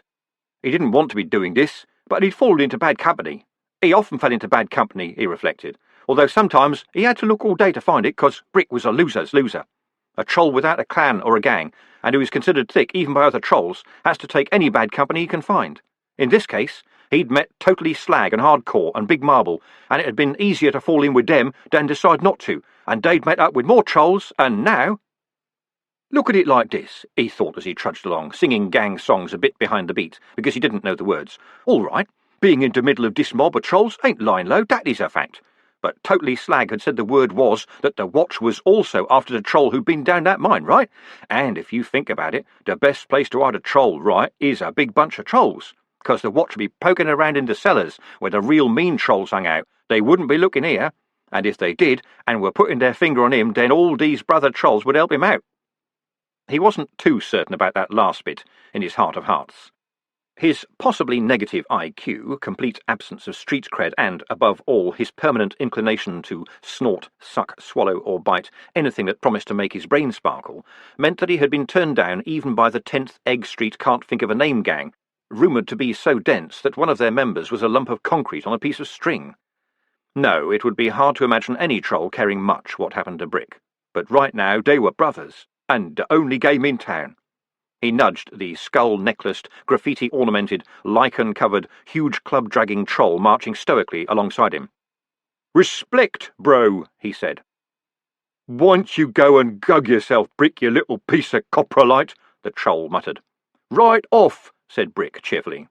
He didn't want to be doing this, but he'd fallen into bad company. He often fell into bad company, he reflected, although sometimes he had to look all day to find it, 'cause Brick was a loser's loser. A troll without a clan or a gang, and who is considered thick even by other trolls, has to take any bad company he can find. In this case, he'd met Totally Slag and Hardcore and Big Marble, and it had been easier to fall in with them than decide not to, and they'd met up with more trolls, and now... Look at it like this, he thought as he trudged along, singing gang songs a bit behind the beat, because he didn't know the words. All right, being in the middle of this mob of trolls ain't lying low, that is a fact. But Totally Slag had said the word was that the watch was also after the troll who'd been down that mine, right? And if you think about it, the best place to hide a troll, right, is a big bunch of trolls. 'Cause the watch would be poking around in the cellars where the real mean trolls hung out. They wouldn't be looking here. And if they did, and were putting their finger on him, then all these brother trolls would help him out. He wasn't too certain about that last bit, in his heart of hearts. His possibly negative IQ, complete absence of street cred, and, above all, his permanent inclination to snort, suck, swallow, or bite anything that promised to make his brain sparkle, meant that he had been turned down even by the 10th Egg Street can't-think-of-a-name gang, rumoured to be so dense that one of their members was a lump of concrete on a piece of string. No, it would be hard to imagine any troll caring much what happened to Brick. But right now they were brothers, and the only game in town. He nudged the skull-necklaced, graffiti-ornamented, lichen-covered, huge club-dragging troll marching stoically alongside him. "Respect, bro," he said. "Once you go and gug yourself, Brick, you little piece of coprolite," the troll muttered. "Right off," said Brick cheerfully.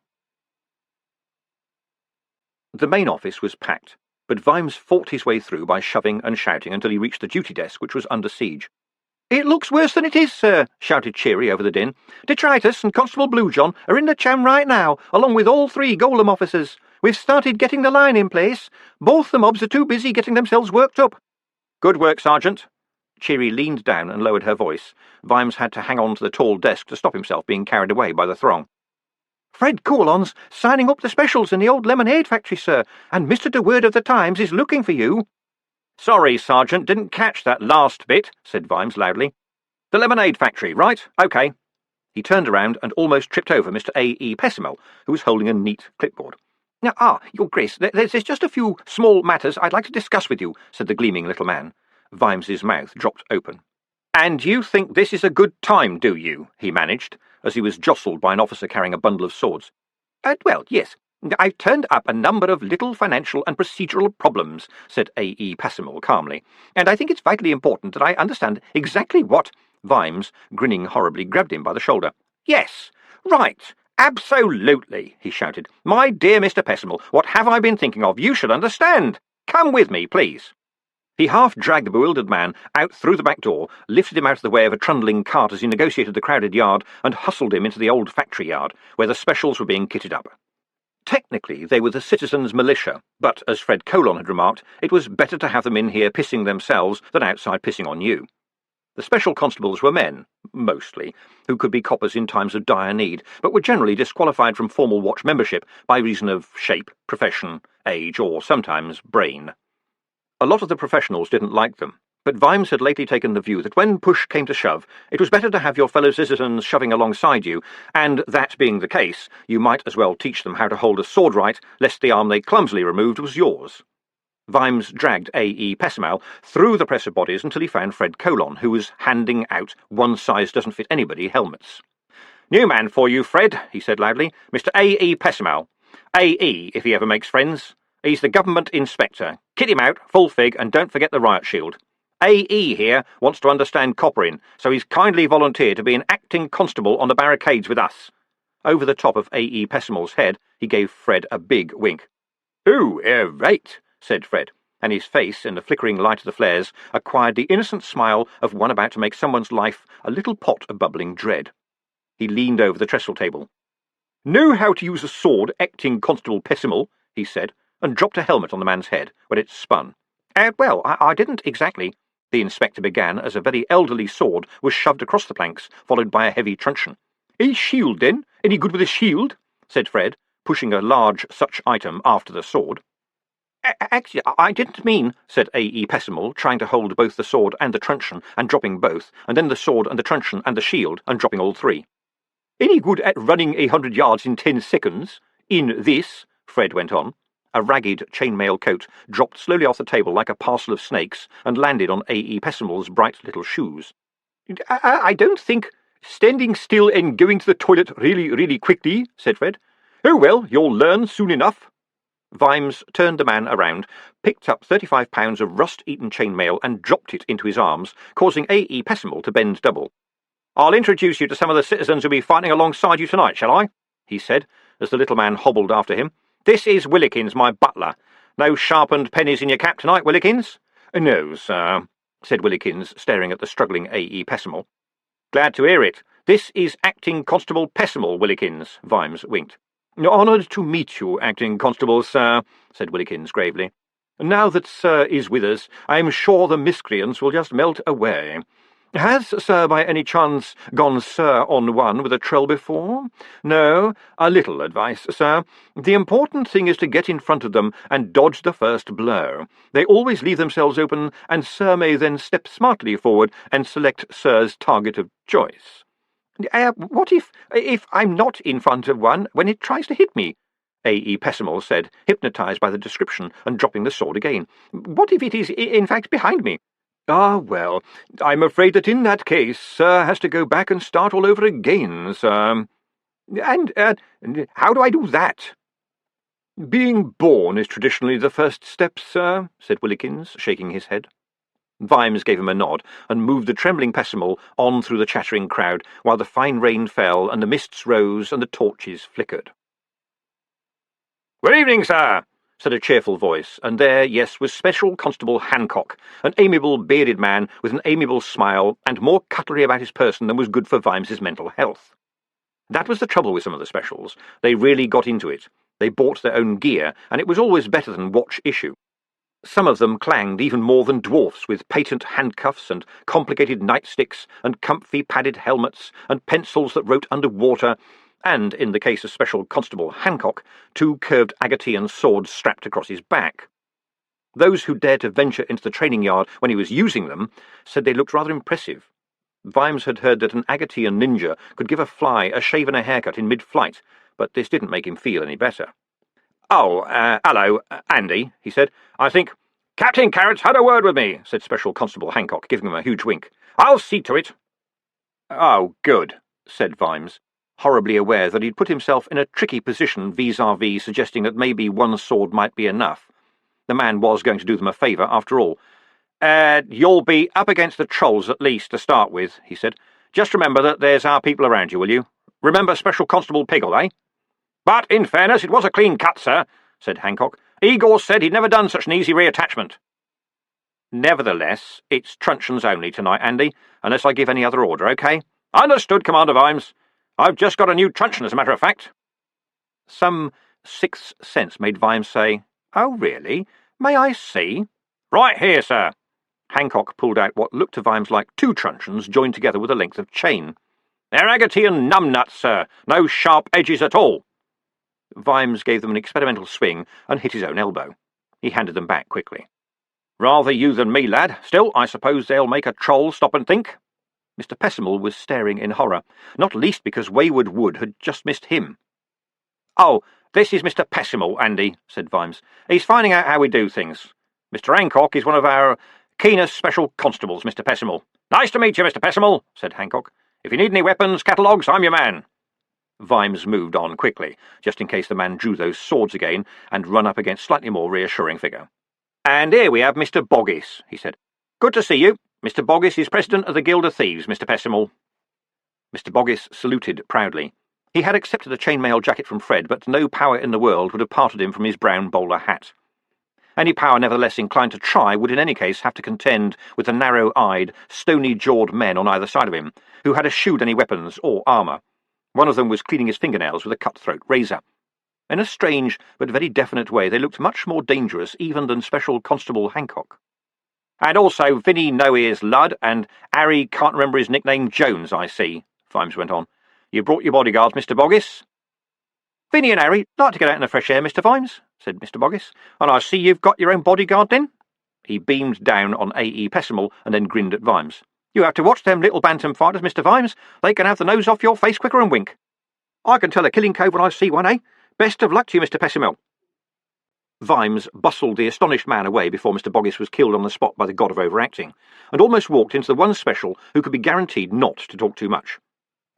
The main office was packed, but Vimes fought his way through by shoving and shouting until he reached the duty desk, which was under siege. "It looks worse than it is, sir," shouted Cheery over the din. "Detritus and Constable Bluejohn are in the cham right now, along with all 3 Golem officers. We've started getting the line in place. Both the mobs are too busy getting themselves worked up." "Good work, Sergeant." Cheery leaned down and lowered her voice. Vimes had to hang on to the tall desk to stop himself being carried away by the throng. "Fred Coulon's signing up the specials in the old lemonade factory, sir, and Mr. De Word of the Times is looking for you." "Sorry, Sergeant, didn't catch that last bit," said Vimes loudly. "The lemonade factory, right? OK." He turned around and almost tripped over Mr. A.E. Pessimel, who was holding a neat clipboard. Your Grace, there's just a few small matters I'd like to discuss with you," said the gleaming little man. Vimes's mouth dropped open. "And you think this is a good time, do you?" he managed, as he was jostled by an officer carrying a bundle of swords. "Well, yes. I've turned up a number of little financial and procedural problems," said A.E. Pessimel calmly, "and I think it's vitally important that I understand exactly what—" Vimes, grinning horribly, grabbed him by the shoulder. "Yes, right, absolutely," he shouted. "My dear Mr. Pessimel, what have I been thinking of? You should understand. Come with me, please." He half-dragged the bewildered man out through the back door, lifted him out of the way of a trundling cart as he negotiated the crowded yard, and hustled him into the old factory yard, where the specials were being kitted up. Technically, they were the citizens' militia, but, as Fred Colon had remarked, it was better to have them in here pissing themselves than outside pissing on you. The special constables were men, mostly, who could be coppers in times of dire need, but were generally disqualified from formal watch membership by reason of shape, profession, age, or sometimes brain. A lot of the professionals didn't like them, but Vimes had lately taken the view that when push came to shove, it was better to have your fellow citizens shoving alongside you, and that being the case, you might as well teach them how to hold a sword right, lest the arm they clumsily removed was yours. Vimes dragged A.E. Pessimel through the press of bodies until he found Fred Colon, who was handing out one-size-doesn't-fit-anybody helmets. "New man for you, Fred," he said loudly. "Mr. A.E. Pessimel. A.E., if he ever makes friends. He's the government inspector. Kit him out, full fig, and don't forget the riot shield. A.E. here wants to understand coppering, so he's kindly volunteered to be an acting constable on the barricades with us." Over the top of A.E. Pessimel's head, he gave Fred a big wink. "Oh, right," said Fred, and his face, in the flickering light of the flares, acquired the innocent smile of one about to make someone's life a little pot of bubbling dread. He leaned over the trestle table. "Know how to use a sword, acting Constable Pessimel," he said, and dropped a helmet on the man's head when it spun. Well, I didn't exactly," the inspector began, as a very elderly sword was shoved across the planks, followed by a heavy truncheon. "A shield, then? Any good with a shield?" said Fred, pushing a large such item after the sword. "Actually, I didn't mean," said A.E. Pessimel, trying to hold both the sword and the truncheon, and dropping both, and then the sword and the truncheon and the shield, and dropping all 3. "Any good at running 100 yards in 10 seconds? In this," Fred went on. A ragged chainmail coat dropped slowly off the table like a parcel of snakes and landed on A.E. Pessimel's bright little shoes. I don't think standing still and going to the toilet really quickly," said Fred. "Oh well, you'll learn soon enough." Vimes turned the man around, picked up 35 pounds of rust-eaten chainmail and dropped it into his arms, causing A.E. Pessimel to bend double. "I'll introduce you to some of the citizens who'll be fighting alongside you tonight, shall I?" he said, as the little man hobbled after him. "This is Willikins, my butler. No sharpened pennies in your cap tonight, Willikins?" "No, sir," said Willikins, staring at the struggling A.E. Pessimel. "Glad to hear it. This is Acting Constable Pessimel, Willikins," Vimes winked. "Honoured to meet you, Acting Constable, sir," said Willikins gravely. "Now that Sir is with us, I'm sure the miscreants will just melt away. Has Sir by any chance gone Sir on one with a troll before? No? A little advice, sir. The important thing is to get in front of them and dodge the first blow. They always leave themselves open, and Sir may then step smartly forward and select Sir's target of choice." What if I'm not in front of one when it tries to hit me?" A.E. Pessimel said, hypnotised by the description and dropping the sword again. "What if it is in fact behind me?" "Ah, well, I'm afraid that in that case, Sir has to go back and start all over again, sir." And how do I do that?" Being born is traditionally the first step, sir, said Willikins, shaking his head. Vimes gave him a nod and moved the trembling Pessimal on through the chattering crowd while the fine rain fell and the mists rose and the torches flickered. "Good evening, sir," said a cheerful voice, and there, yes, was Special Constable Hancock, an amiable, bearded man with an amiable smile and more cutlery about his person than was good for Vimes's mental health. That was the trouble with some of the specials. They really got into it. They bought their own gear, and it was always better than watch issue. Some of them clanged even more than dwarfs, with patent handcuffs and complicated nightsticks and comfy padded helmets and pencils that wrote under water, and, in the case of Special Constable Hancock, 2 curved Agatean swords strapped across his back. Those who dared to venture into the training yard when he was using them said they looked rather impressive. Vimes had heard that an Agatean ninja could give a fly a shave and a haircut in mid-flight, but this didn't make him feel any better. "Oh, hello, Andy," he said. "I think—" "Captain Carrott's had a word with me," said Special Constable Hancock, giving him a huge wink. "I'll see to it." "Oh, good," said Vimes, horribly aware that he'd put himself in a tricky position vis-à-vis suggesting that maybe one sword might be enough. The man was going to do them a favour, after all. "You'll be up against the trolls at least, to start with," he said. "Just remember that there's our people around you, will you? Remember Special Constable Piggle, eh?" "But, in fairness, it was a clean cut, sir," said Hancock. "Igor said he'd never done such an easy reattachment." "Nevertheless, it's truncheons only tonight, Andy, unless I give any other order, OK?" "Understood, Commander Vimes. I've just got a new truncheon, as a matter of fact." Some sixth sense made Vimes say, "Oh, really? May I see?" "Right here, sir." Hancock pulled out what looked to Vimes like 2 truncheons joined together with a length of chain. "They're Agatean numbnuts, sir. No sharp edges at all." Vimes gave them an experimental swing and hit his own elbow. He handed them back quickly. "Rather you than me, lad. Still, I suppose they'll make a troll stop and think." Mr. Pessimal was staring in horror, not least because Wayward Wood had just missed him. "Oh, this is Mr. Pessimal, Andy," said Vimes. "He's finding out how we do things. Mr. Hancock is one of our keenest special constables, Mr. Pessimal." "Nice to meet you, Mr. Pessimal," said Hancock. "If you need any weapons catalogues, I'm your man." Vimes moved on quickly, just in case the man drew those swords again and run up against slightly more reassuring figure. "And here we have Mr. Boggis," he said. "Good to see you. Mr. Boggis is president of the Guild of Thieves, Mr. Pessimal." Mr. Boggis saluted proudly. He had accepted a chainmail jacket from Fred, but no power in the world would have parted him from his brown bowler hat. Any power nevertheless inclined to try would in any case have to contend with the narrow-eyed, stony-jawed men on either side of him, who had eschewed any weapons or armour. One of them was cleaning his fingernails with a cut-throat razor. In a strange but very definite way they looked much more dangerous even than Special Constable Hancock. "And also Vinny No-Ears Ludd, and Harry can't remember his nickname Jones, I see," Vimes went on. "You brought your bodyguards, Mr. Boggis?" "Vinny and Harry like to get out in the fresh air, Mr. Vimes," said Mr. Boggis. "And I see you've got your own bodyguard, then?" He beamed down on A.E. Pessimal and then grinned at Vimes. "You have to watch them little bantam fighters, Mr. Vimes. They can have the nose off your face quicker and wink. I can tell a killing cove when I see one, eh? Best of luck to you, Mr. Pessimal." Vimes bustled the astonished man away before Mr. Boggis was killed on the spot by the god of overacting, and almost walked into the one special who could be guaranteed not to talk too much.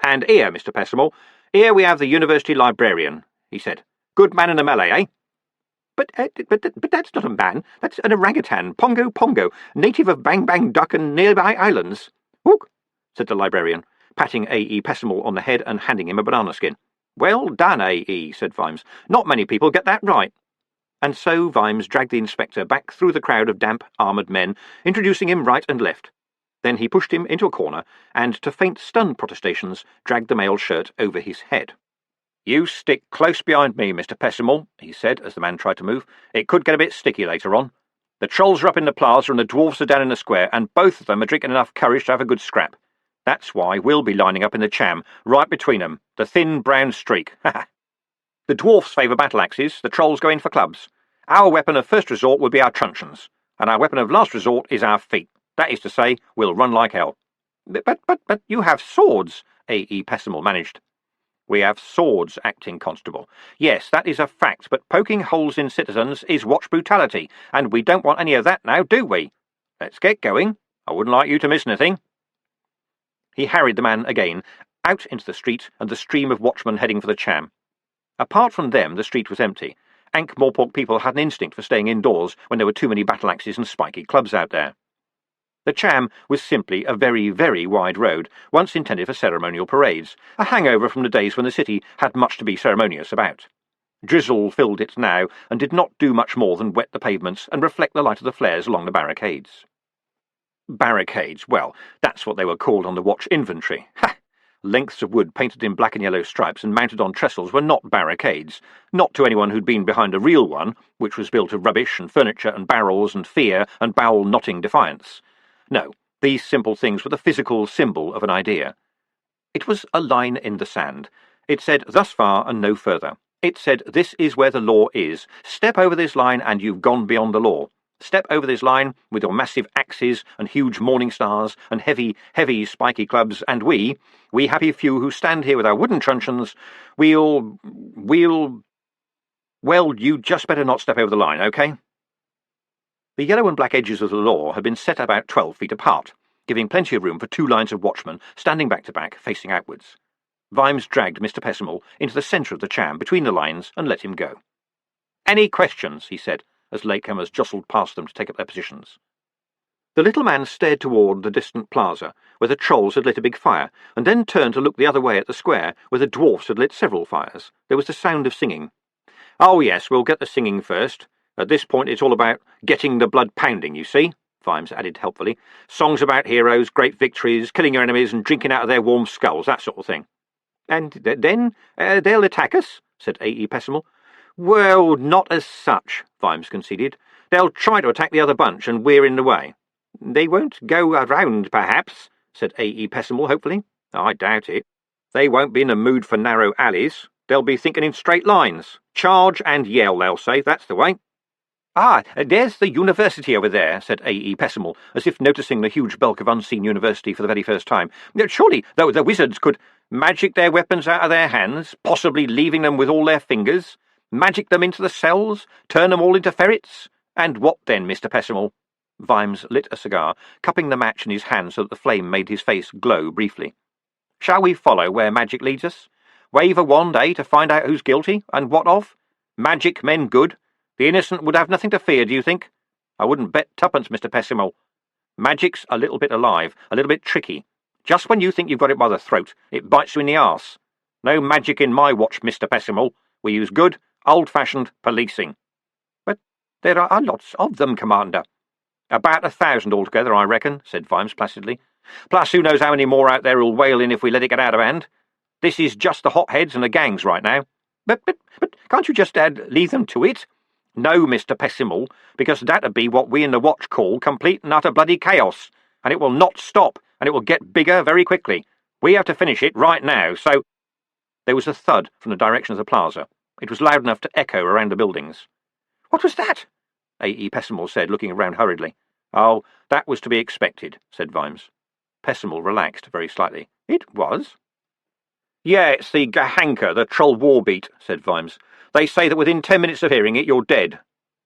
"And here, Mr. Pessimal, here we have the University Librarian," he said. "Good man in the melee, eh?" But that's not a man. That's an orangutan, Pongo Pongo, native of Bang Bang Duck and nearby islands." "Ook," said the librarian, patting A.E. Pessimal on the head and handing him a banana skin. "Well done, A.E., said Vimes. "Not many people get that right." And so Vimes dragged the inspector back through the crowd of damp, armoured men, introducing him right and left. Then he pushed him into a corner, and, to faint stunned protestations, dragged the mail shirt over his head. "You stick close behind me, Mr. Pessimal," he said, as the man tried to move. "It could get a bit sticky later on. The trolls are up in the plaza and the dwarfs are down in the square, and both of them are drinking enough courage to have a good scrap. That's why we'll be lining up in the cham, right between them, the thin brown streak. The dwarfs favour battle-axes, the trolls go in for clubs. Our weapon of first resort will be our truncheons, and our weapon of last resort is our feet. That is to say, we'll run like hell." But you have swords," A.E. Pessimal managed. "We have swords, acting constable. Yes, that is a fact, but poking holes in citizens is watch brutality, and we don't want any of that now, do we? Let's get going. I wouldn't like you to miss anything." He harried the man again, out into the street and the stream of watchmen heading for the cham. Apart from them, the street was empty, Ankh-Morpork people had an instinct for staying indoors when there were too many battle-axes and spiky clubs out there. The Cham was simply a very, very wide road, once intended for ceremonial parades, a hangover from the days when the city had much to be ceremonious about. Drizzle filled it now, and did not do much more than wet the pavements and reflect the light of the flares along the barricades. Barricades, well, that's what they were called on the watch inventory. Ha! Lengths of wood painted in black and yellow stripes and mounted on trestles were not barricades, not to anyone who'd been behind a real one, which was built of rubbish and furniture and barrels and fear and bowel-knotting defiance. No, these simple things were the physical symbol of an idea. It was a line in the sand. It said, thus far and no further. It said, this is where the law is. Step over this line and you've gone beyond the law. Step over this line with your massive axes and huge morning stars and heavy, heavy spiky clubs, and we happy few who stand here with our wooden truncheons, well, you just better not step over the line, okay? The yellow and black edges of the law had been set about 12 feet apart, giving plenty of room for 2 lines of watchmen standing back to back, facing outwards. Vimes dragged Mr. Pessimal into the centre of the Cham between the lines and let him go. "Any questions?" he said, as latecomers jostled past them to take up their positions. The little man stared toward the distant plaza, where the trolls had lit a big fire, and then turned to look the other way at the square, where the dwarfs had lit several fires. There was the sound of singing. "Oh, yes, we'll get the singing first. At this point it's all about getting the blood pounding, you see," Vimes added helpfully. "Songs about heroes, great victories, killing your enemies and drinking out of their warm skulls, that sort of thing." "And then they'll attack us?" said A.E. Pessimal. "Well, not as such," Vimes conceded. "They'll try to attack the other bunch, and we're in the way." "They won't go around, perhaps," said A.E. Pessimal hopefully. "I doubt it. They won't be in the mood for narrow alleys. They'll be thinking in straight lines. Charge and yell, they'll say. That's the way." "Ah, there's the university over there," said A.E. Pessimal, as if noticing the huge bulk of unseen university for the very first time. "Surely the wizards could magic their weapons out of their hands, possibly leaving them with all their fingers, magic them into the cells, turn them all into ferrets. And what then, Mr. Pessimal?" Vimes lit a cigar, cupping the match in his hand so that the flame made his face glow briefly. "Shall we follow where magic leads us? Wave a wand, to find out who's guilty, and what of? Magic men good? The innocent would have nothing to fear, do you think? I wouldn't bet twopence, Mr. Pessimal. Magic's a little bit alive, a little bit tricky. Just when you think you've got it by the throat, it bites you in the arse. No magic in my watch, Mr. Pessimal. We use good, old-fashioned policing." "But there are lots of them, Commander." "About 1,000 altogether, I reckon," said Vimes placidly. "Plus who knows how many more out there who'll wail in if we let it get out of hand. This is just the hotheads and the gangs right now." But can't you just leave them to it?" "No, Mr. Pessimal, because that'd be what we in the watch call complete and utter bloody chaos, and it will not stop, and it will get bigger very quickly. We have to finish it right now, so—" There was a thud from the direction of the plaza. It was loud enough to echo around the buildings. "What was that?" A.E. Pessimal said, looking around hurriedly. "Oh, that was to be expected," said Vimes. Pessimal relaxed very slightly. "It was?" "Yeah, it's the Gahanka, the troll war beat," said Vimes. "They say that within 10 minutes of hearing it, you're dead."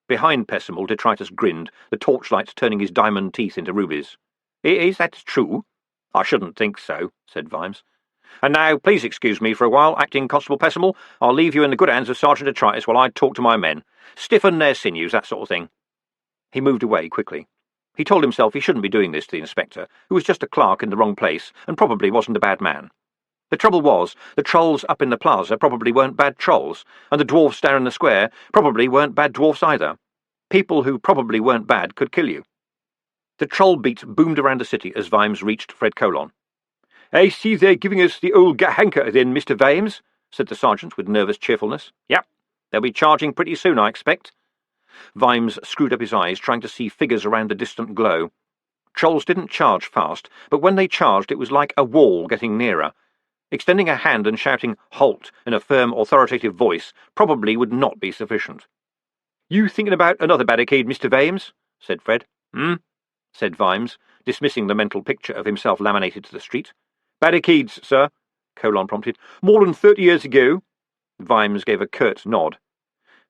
Behind Pessimal, Detritus grinned, the torchlight turning his diamond teeth into rubies. "Is that true?" "I shouldn't think so," said Vimes. "And now, please excuse me for a while, Acting Constable Pessimal. I'll leave you in the good hands of Sergeant Detritus while I talk to my men. Stiffen their sinews, that sort of thing." He moved away quickly. He told himself he shouldn't be doing this to the inspector, who was just a clerk in the wrong place and probably wasn't a bad man. The trouble was, the trolls up in the plaza probably weren't bad trolls, and the dwarfs down in the square probably weren't bad dwarfs either. People who probably weren't bad could kill you. The troll beat boomed around the city as Vimes reached Fred Colon. "I see they're giving us the old Gahanka then, Mr. Vimes," said the sergeant with nervous cheerfulness. "Yep, they'll be charging pretty soon, I expect." Vimes screwed up his eyes, trying to see figures around the distant glow. Trolls didn't charge fast, but when they charged it was like a wall getting nearer. Extending a hand and shouting "Halt" in a firm, authoritative voice probably would not be sufficient. "You thinking about another barricade, Mr. Vimes?" said Fred. Said Vimes, dismissing the mental picture of himself laminated to the street. "Barricades, sir," Colon prompted. "More than 30 years ago." Vimes gave a curt nod.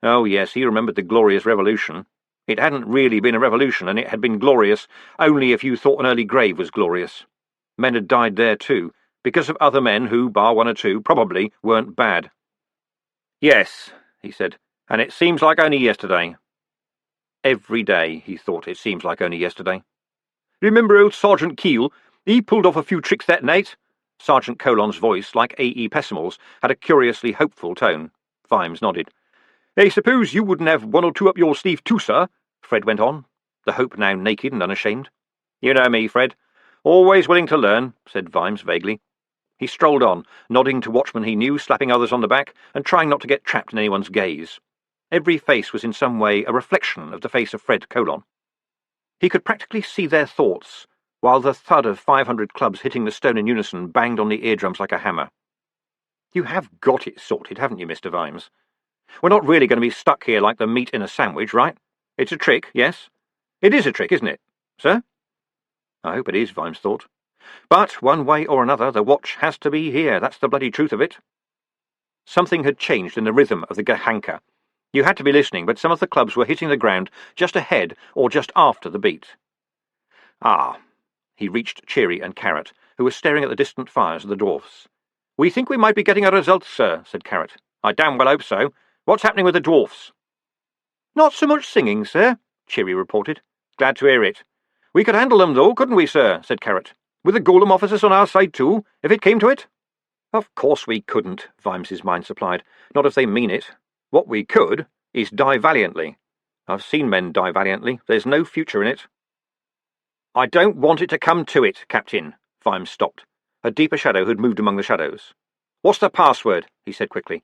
Oh, yes, he remembered the glorious revolution. It hadn't really been a revolution, and it had been glorious only if you thought an early grave was glorious. Men had died there too, because of other men who, bar one or two, probably weren't bad. "Yes," he said, And it seems like only yesterday. Every day, he thought, it seems like only yesterday. Remember old Sergeant Keel? He pulled off a few tricks that night. Sergeant Colon's voice, like A.E. Pessimal's, had a curiously hopeful tone. Vimes nodded. I suppose you wouldn't have one or two up your sleeve too, sir, Fred went on, the hope now naked and unashamed. You know me, Fred. Always willing to learn, said Vimes vaguely. He strolled on, nodding to watchmen he knew, slapping others on the back, and trying not to get trapped in anyone's gaze. Every face was in some way a reflection of the face of Fred Colon. He could practically see their thoughts, while the thud of 500 clubs hitting the stone in unison banged on the eardrums like a hammer. You have got it sorted, haven't you, Mr. Vimes? We're not really going to be stuck here like the meat in a sandwich, right? It's a trick, yes? It is a trick, isn't it, sir? I hope it is, Vimes thought. But one way or another, the watch has to be here. That's the bloody truth of it. Something had changed in the rhythm of the gahanka. You had to be listening, but some of the clubs were hitting the ground just ahead or just after the beat. Ah. He reached Cheery and Carrot, who were staring at the distant fires of the dwarfs. We think we might be getting a result, sir, said Carrot. I damn well hope so. What's happening with the dwarfs? Not so much singing, sir, Cheery reported. Glad to hear it. We could handle them, though, couldn't we, sir, said Carrot. With the golem officers on our side, too, if it came to it? Of course we couldn't, Vimes's mind supplied. Not if they mean it. What we could is die valiantly. I've seen men die valiantly. There's no future in it. I don't want it to come to it, Captain. Vimes stopped. A deeper shadow had moved among the shadows. What's the password? He said quickly.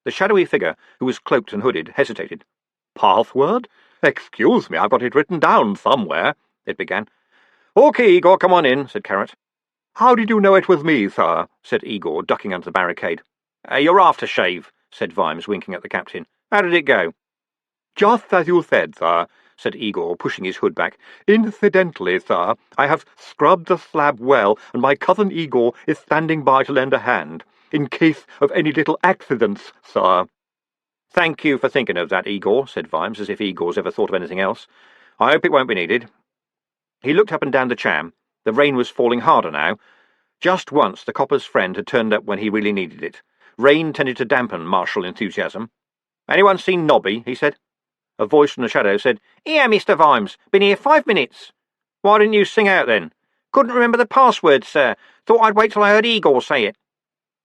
The shadowy figure, who was cloaked and hooded, hesitated. Password? Excuse me, I've got it written down somewhere, it began. OK, Igor, come on in, said Carrot. How did you know it was me, sir? Said Igor, ducking under the barricade. Your aftershave, said Vimes, winking at the captain. How did it go? Just as you said, sir, said Igor, pushing his hood back. Incidentally, sir, I have scrubbed the slab well, and my cousin Igor is standing by to lend a hand, in case of any little accidents, sir. Thank you for thinking of that, Igor, said Vimes, as if Igor's ever thought of anything else. I hope it won't be needed. He looked up and down the cham. The rain was falling harder now. Just once the copper's friend had turned up when he really needed it. Rain tended to dampen martial enthusiasm. Anyone seen Nobby? He said. A voice from the shadow said, Here, Mr. Vimes. Been here 5 minutes. Why didn't you sing out then? Couldn't remember the password, sir. Thought I'd wait till I heard Igor say it.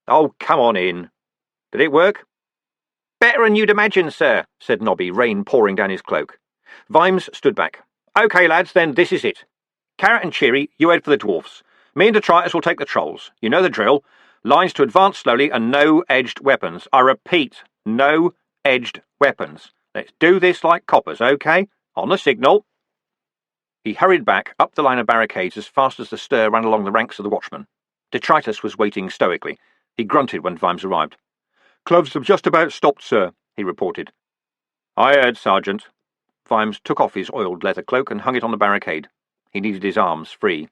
Oh, come on in. Did it work? Better than you'd imagine, sir, said Nobby, rain pouring down his cloak. Vimes stood back. OK, lads, then this is it. Carrot and Cheery, you head for the dwarfs. Me and detritus will take the trolls. You know the drill. Lines to advance slowly and no edged weapons. I repeat, no edged weapons. Let's do this like coppers, OK? On the signal. He hurried back up the line of barricades as fast as the stir ran along the ranks of the watchmen. Detritus was waiting stoically. He grunted when Vimes arrived. Clubs have just about stopped, sir, he reported. I heard, Sergeant. Vimes took off his oiled leather cloak and hung it on the barricade. He needed his arms free.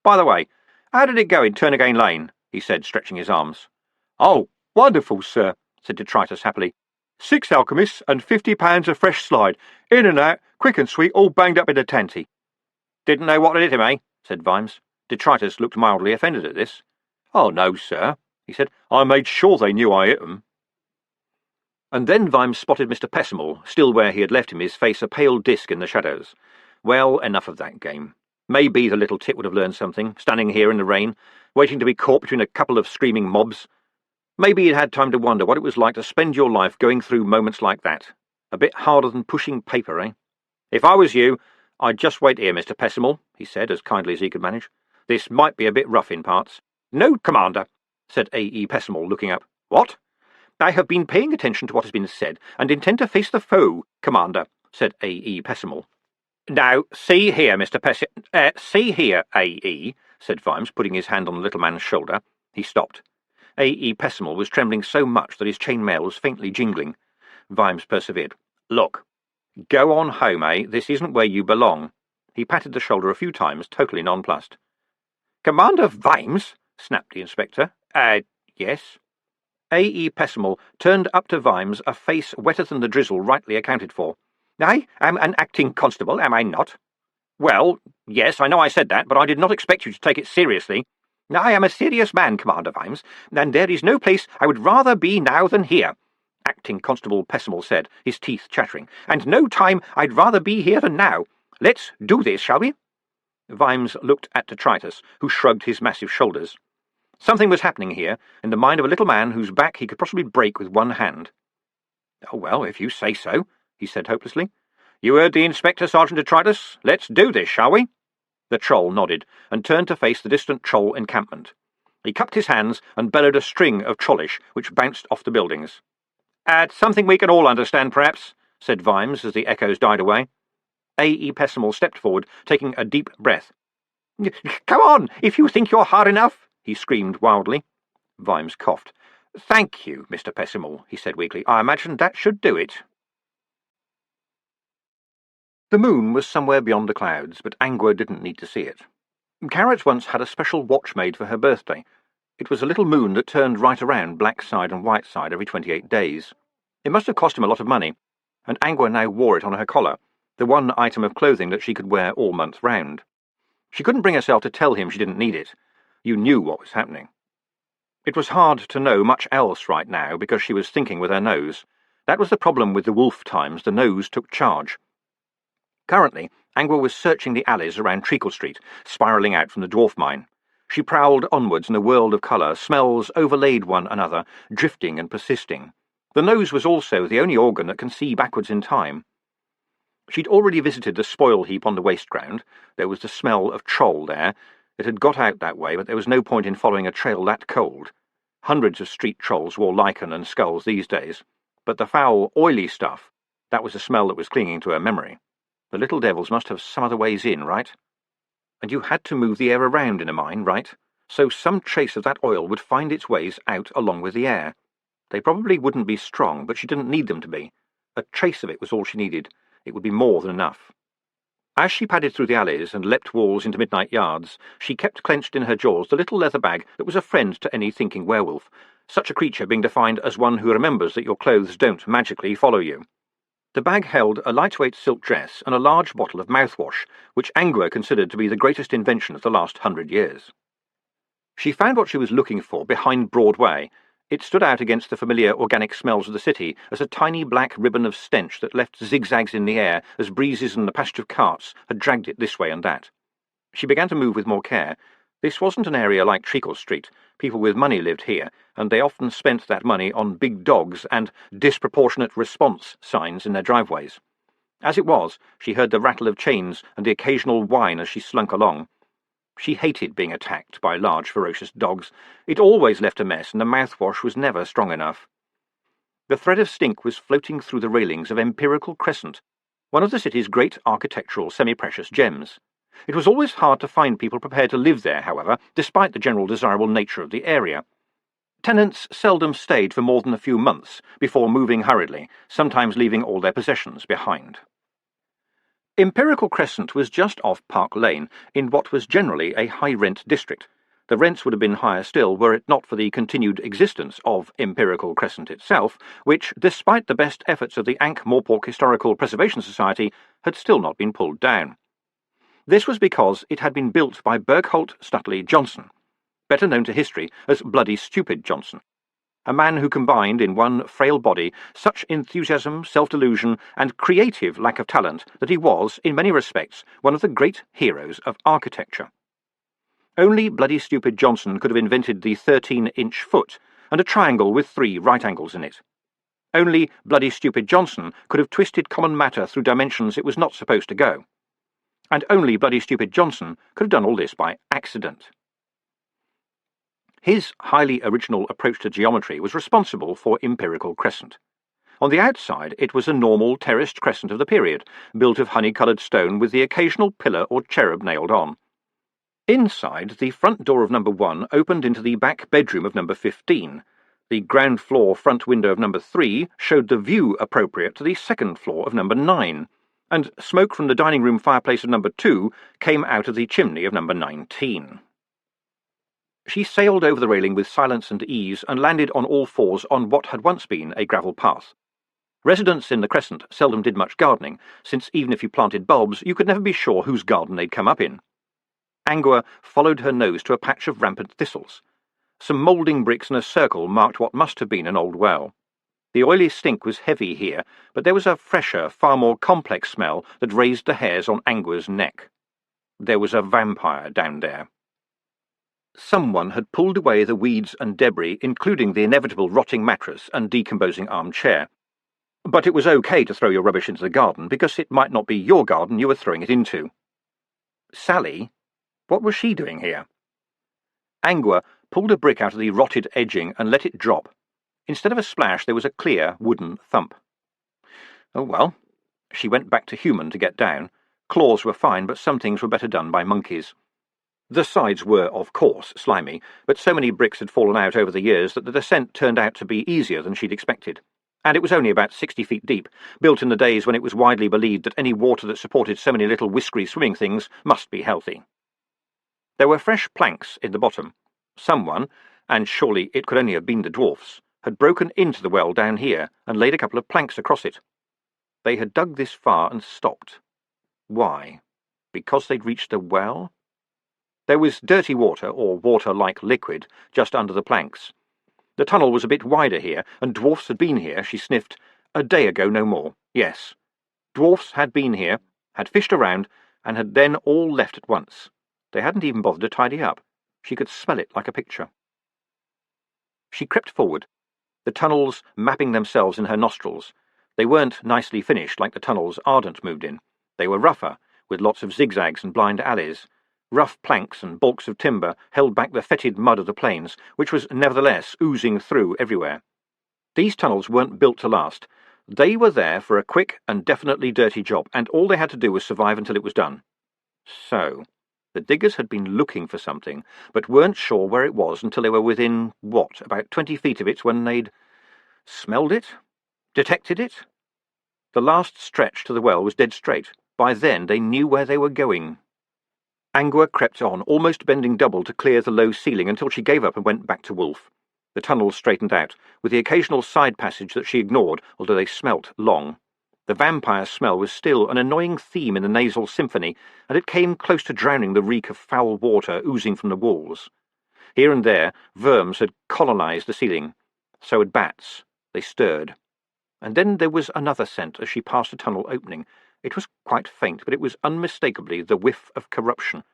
By the way, how did it go in Turnagain Lane? He said, stretching his arms. Oh, wonderful, sir, said Detritus happily. 6 alchemists and 50 pounds of fresh slide. In and out, quick and sweet, all banged up in a tanty. Didn't know what to hit him, eh? Said Vimes. Detritus looked mildly offended at this. Oh, no, sir, he said. I made sure they knew I hit them. And then Vimes spotted Mr. Pessimal, still where he had left him, his face a pale disk in the shadows. Well, enough of that game. Maybe the little tit would have learned something, standing here in the rain, waiting to be caught between a couple of screaming mobs. Maybe he'd had time to wonder what it was like to spend your life going through moments like that. A bit harder than pushing paper, eh? If I was you, I'd just wait here, Mr. Pessimal, he said, as kindly as he could manage. This might be a bit rough in parts. No, Commander, said A.E. Pessimal, looking up. What? I have been paying attention to what has been said, and intend to face the foe, Commander, said A.E. Pessimal. Now, see here, see here, A.E., said Vimes, putting his hand on the little man's shoulder. He stopped. A.E. Pessimal was trembling so much that his chainmail was faintly jingling. Vimes persevered. Look, go on home, eh? This isn't where you belong. He patted the shoulder a few times, totally nonplussed. Commander Vimes? Snapped the inspector. Yes? A.E. Pessimal turned up to Vimes a face wetter than the drizzle rightly accounted for. I am an acting constable, am I not? Well, yes, I know I said that, but I did not expect you to take it seriously. I am a serious man, Commander Vimes, and there is no place I would rather be now than here. Acting Constable Pessimal said, his teeth chattering, "and no time I'd rather be here than now. Let's do this, shall we?" Vimes looked at detritus, who shrugged his massive shoulders. Something was happening here, in the mind of a little man whose back he could possibly break with one hand. "Oh, well, if you say so," he said hopelessly. "You heard the Inspector, Sergeant Detritus. Let's do this, shall we?" The troll nodded, and turned to face the distant troll encampment. He cupped his hands and bellowed a string of trollish, which bounced off the buildings. Something we can all understand, perhaps," said Vimes as the echoes died away. A.E. Pessimal stepped forward, taking a deep breath. "Come on, if you think you're hard enough," he screamed wildly. Vimes coughed. "Thank you, Mr. Pessimal," he said weakly. "I imagine that should do it." The moon was somewhere beyond the clouds, but Angua didn't need to see it. Carrot once had a special watch made for her birthday. It was a little moon that turned right around black side and white side every 28 days. It must have cost him a lot of money, and Angua now wore it on her collar, the one item of clothing that she could wear all month round. She couldn't bring herself to tell him she didn't need it. You knew what was happening. It was hard to know much else right now because she was thinking with her nose. That was the problem with the wolf times. The nose took charge. Currently, Angua was searching the alleys around Treacle Street, spiralling out from the dwarf mine. She prowled onwards in a world of colour. Smells overlaid one another, drifting and persisting. The nose was also the only organ that can see backwards in time. She'd already visited the spoil heap on the waste ground. There was the smell of troll there. It had got out that way, but there was no point in following a trail that cold. Hundreds of street trolls wore lichen and skulls these days. But the foul, oily stuff, that was the smell that was clinging to her memory. The little devils must have some other ways in, right? And you had to move the air around in a mine, right? So some trace of that oil would find its ways out along with the air. They probably wouldn't be strong, but she didn't need them to be. A trace of it was all she needed. It would be more than enough. As she padded through the alleys and leapt walls into midnight yards, she kept clenched in her jaws the little leather bag that was a friend to any thinking werewolf, such a creature being defined as one who remembers that your clothes don't magically follow you. The bag held a lightweight silk dress and a large bottle of mouthwash, which Angua considered to be the greatest invention of the last 100 years. She found what she was looking for behind Broadway. It stood out against the familiar organic smells of the city as a tiny black ribbon of stench that left zigzags in the air as breezes and the passage of carts had dragged it this way and that. She began to move with more care. This wasn't an area like Treacle Street. People with money lived here, and they often spent that money on big dogs and disproportionate response signs in their driveways. As it was, she heard the rattle of chains and the occasional whine as she slunk along. She hated being attacked by large, ferocious dogs. It always left a mess, and the mouthwash was never strong enough. The thread of stink was floating through the railings of Empirical Crescent, one of the city's great architectural semi-precious gems. It was always hard to find people prepared to live there, however, despite the general desirable nature of the area. Tenants seldom stayed for more than a few months before moving hurriedly, sometimes leaving all their possessions behind. Empirical Crescent was just off Park Lane, in what was generally a high-rent district. The rents would have been higher still were it not for the continued existence of Empirical Crescent itself, which, despite the best efforts of the Ankh-Morpork Historical Preservation Society, had still not been pulled down. This was because it had been built by Bergholt Stutley Johnson, better known to history as Bloody Stupid Johnson, a man who combined in one frail body such enthusiasm, self-delusion, and creative lack of talent that he was, in many respects, one of the great heroes of architecture. Only Bloody Stupid Johnson could have invented the 13-inch foot and a triangle with 3 right angles in it. Only Bloody Stupid Johnson could have twisted common matter through dimensions it was not supposed to go. And only Bloody Stupid Johnson could have done all this by accident. His highly original approach to geometry was responsible for Empirical Crescent. On the outside, it was a normal terraced crescent of the period, built of honey-coloured stone with the occasional pillar or cherub nailed on. Inside, the front door of number 1 opened into the back bedroom of number 15. The ground floor front window of number 3 showed the view appropriate to the second floor of number 9, and smoke from the dining room fireplace of number 2 came out of the chimney of number 19. She sailed over the railing with silence and ease and landed on all fours on what had once been a gravel path. Residents in the Crescent seldom did much gardening, since even if you planted bulbs, you could never be sure whose garden they'd come up in. Angua followed her nose to a patch of rampant thistles. Some moulding bricks in a circle marked what must have been an old well. The oily stink was heavy here, but there was a fresher, far more complex smell that raised the hairs on Angwa's neck. There was a vampire down there. Someone had pulled away the weeds and debris, including the inevitable rotting mattress and decomposing armchair. But it was okay to throw your rubbish into the garden, because it might not be your garden you were throwing it into. Sally? What was she doing here? Angwa pulled a brick out of the rotted edging and let it drop. Instead of a splash, there was a clear wooden thump. Oh well. She went back to human to get down. Claws were fine, but some things were better done by monkeys. The sides were, of course, slimy, but so many bricks had fallen out over the years that the descent turned out to be easier than she'd expected. And it was only about 60 feet deep, built in the days when it was widely believed that any water that supported so many little whiskery swimming things must be healthy. There were fresh planks in the bottom. Someone, and surely it could only have been the dwarfs, had broken into the well down here and laid a couple of planks across it. They had dug this far and stopped. Why? Because they'd reached a well? There was dirty water, or water-like liquid, just under the planks. The tunnel was a bit wider here, and dwarfs had been here, she sniffed, a day ago no more. Yes. Dwarfs had been here, had fished around, and had then all left at once. They hadn't even bothered to tidy up. She could smell it like a picture. She crept forward, the tunnels mapping themselves in her nostrils. They weren't nicely finished like the tunnels Ardent moved in. They were rougher, with lots of zigzags and blind alleys. Rough planks and balks of timber held back the fetid mud of the plains, which was nevertheless oozing through everywhere. These tunnels weren't built to last. They were there for a quick and definitely dirty job, and all they had to do was survive until it was done. So, the diggers had been looking for something, but weren't sure where it was until they were within, about 20 feet of it when they'd smelled it? Detected it? The last stretch to the well was dead straight. By then they knew where they were going. Angwa crept on, almost bending double to clear the low ceiling until she gave up and went back to Wolf. The tunnels straightened out, with the occasional side passage that she ignored, although they smelt long. The vampire smell was still an annoying theme in the nasal symphony, and it came close to drowning the reek of foul water oozing from the walls. Here and there, verms had colonized the ceiling. So had bats. They stirred. And then there was another scent as she passed a tunnel opening. It was quite faint, but it was unmistakably the whiff of corruption.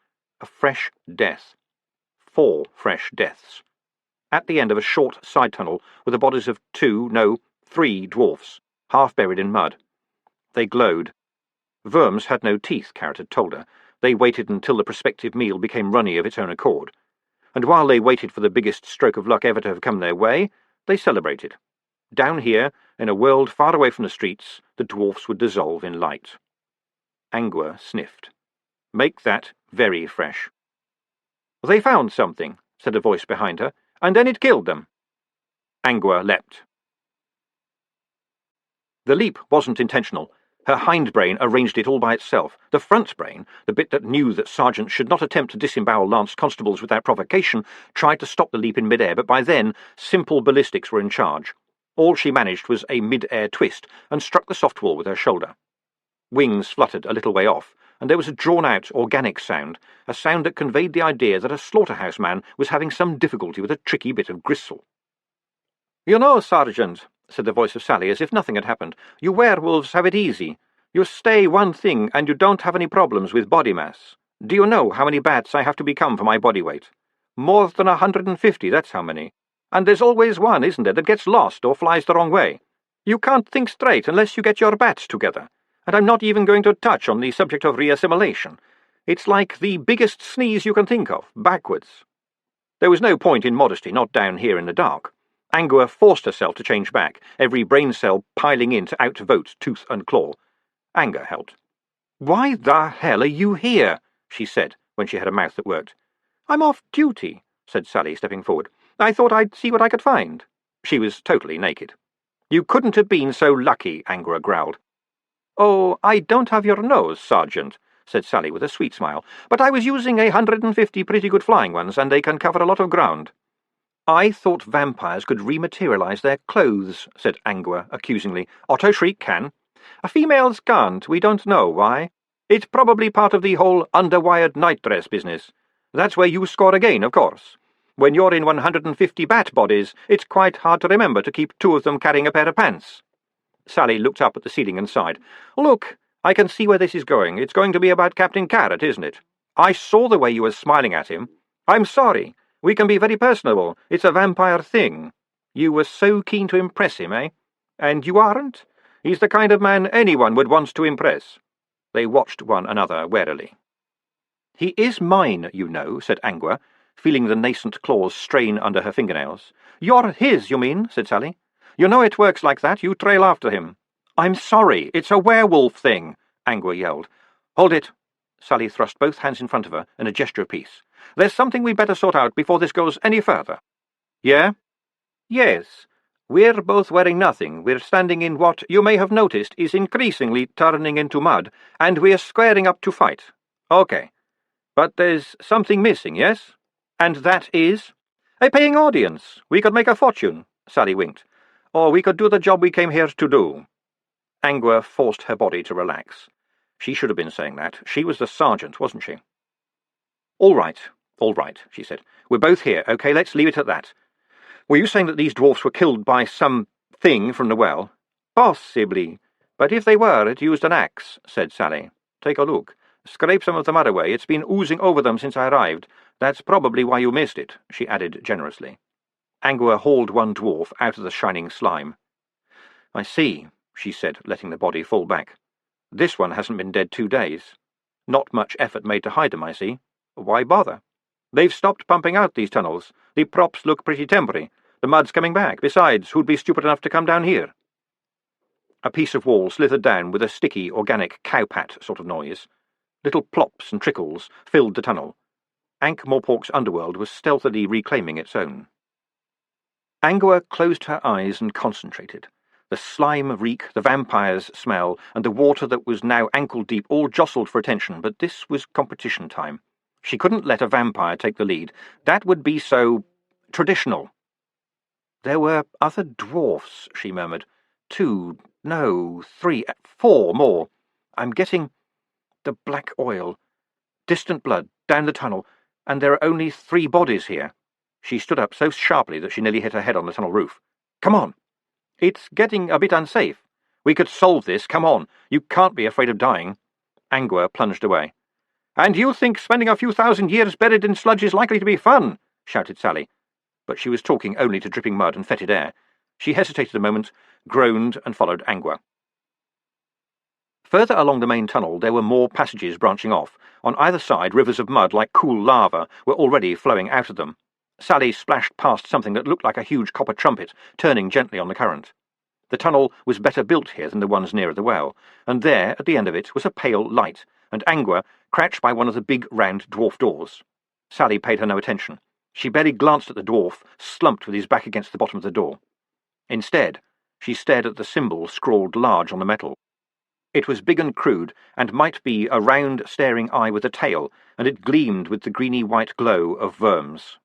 A fresh death. 4 fresh deaths. At the end of a short side tunnel were the bodies of 3 dwarfs, half buried in mud. They glowed. Verms had no teeth, Carrot had told her. They waited until the prospective meal became runny of its own accord. And while they waited for the biggest stroke of luck ever to have come their way, they celebrated. Down here, in a world far away from the streets, the dwarfs would dissolve in light. Angwa sniffed. Make that very fresh. They found something, said a voice behind her, and then it killed them. Angwa leapt. The leap wasn't intentional. Her hindbrain arranged it all by itself. The front brain, the bit that knew that sergeants should not attempt to disembowel Lance constables without provocation, tried to stop the leap in mid-air, but by then simple ballistics were in charge. All she managed was a mid-air twist, and struck the soft wall with her shoulder. Wings fluttered a little way off, and there was a drawn-out, organic sound, a sound that conveyed the idea that a slaughterhouse man was having some difficulty with a tricky bit of gristle. "You know, Sergeant," said the voice of Sally, as if nothing had happened, "you werewolves have it easy. You stay one thing, and you don't have any problems with body mass. Do you know how many bats I have to become for my body weight? More than 150, that's how many. And there's always one, isn't there, that gets lost or flies the wrong way. You can't think straight unless you get your bats together. And I'm not even going to touch on the subject of reassimilation. It's like the biggest sneeze you can think of, backwards." There was no point in modesty, not down here in the dark. Angua forced herself to change back, every brain cell piling in to outvote tooth and claw. Anger helped. "Why the hell are you here?" she said, when she had a mouth that worked. "I'm off duty," said Sally, stepping forward. "I thought I'd see what I could find." She was totally naked. "You couldn't have been so lucky," Angua growled. "Oh, I don't have your nose, Sergeant," said Sally with a sweet smile, "but I was using 150 pretty good flying ones, and they can cover a lot of ground." "I thought vampires could rematerialize their clothes," said Angua accusingly. "Otto Shriek can." "Females can't. We don't know why. It's probably part of the whole underwired nightdress business. That's where you score again, of course. When you're in 150 bat bodies, it's quite hard to remember to keep two of them carrying a pair of pants. Sally looked up at the ceiling and sighed. Look, I can see where this is going. It's going to be about Captain Carrot, isn't it? I saw the way you were smiling at him. I'm sorry. We can be very personable. It's a vampire thing. You were so keen to impress him, eh? And you aren't? He's the kind of man anyone would want to impress. They watched one another warily. He is mine, you know, said Angua, feeling the nascent claws strain under her fingernails. You're his, you mean, said Sally. You know it works like that. You trail after him. I'm sorry. It's a werewolf thing, Angua yelled. Hold it. Sally thrust both hands in front of her in a gesture of peace. There's something we'd better sort out before this goes any further. Yeah? Yes. We're both wearing nothing. We're standing in what, you may have noticed, is increasingly turning into mud, and we're squaring up to fight. Okay. But there's something missing, yes? And that is? A paying audience. We could make a fortune, Sally winked. Or we could do the job we came here to do. Angua forced her body to relax. She should have been saying that. She was the sergeant, wasn't she? All right, she said. We're both here, okay? Let's leave it at that. Were you saying that these dwarfs were killed by some thing from the well? Possibly. But if they were, it used an axe, said Sally. Take a look. Scrape some of the mud away. It's been oozing over them since I arrived. That's probably why you missed it, she added generously. Angua hauled one dwarf out of the shining slime. I see, she said, letting the body fall back. This one hasn't been dead 2 days. Not much effort made to hide them, I see. Why bother? They've stopped pumping out these tunnels. The props look pretty temporary. The mud's coming back. Besides, who'd be stupid enough to come down here? A piece of wall slithered down with a sticky, organic cowpat sort of noise. Little plops and trickles filled the tunnel. Ankh-Morpork's underworld was stealthily reclaiming its own. Angua closed her eyes and concentrated. The slime reek, the vampire's smell, and the water that was now ankle-deep all jostled for attention, but this was competition time. She couldn't let a vampire take the lead. That would be so traditional. There were other dwarfs, she murmured. 2, no, 3, 4 more. I'm getting the black oil. Distant blood, down the tunnel, and there are only 3 bodies here. She stood up so sharply that she nearly hit her head on the tunnel roof. Come on. It's getting a bit unsafe. We could solve this, come on. You can't be afraid of dying. Angua plunged away. And you think spending a few thousand years buried in sludge is likely to be fun? Shouted Sally. But she was talking only to dripping mud and fetid air. She hesitated a moment, groaned, and followed Angua. Further along the main tunnel there were more passages branching off. On either side, rivers of mud like cool lava were already flowing out of them. Sally splashed past something that looked like a huge copper trumpet, turning gently on the current. The tunnel was better built here than the ones nearer the well, and there, at the end of it, was a pale light, and Angua crouched by one of the big round dwarf doors. Sally paid her no attention. She barely glanced at the dwarf, slumped with his back against the bottom of the door. Instead, she stared at the symbol scrawled large on the metal. It was big and crude, and might be a round, staring eye with a tail, and it gleamed with the greeny-white glow of worms.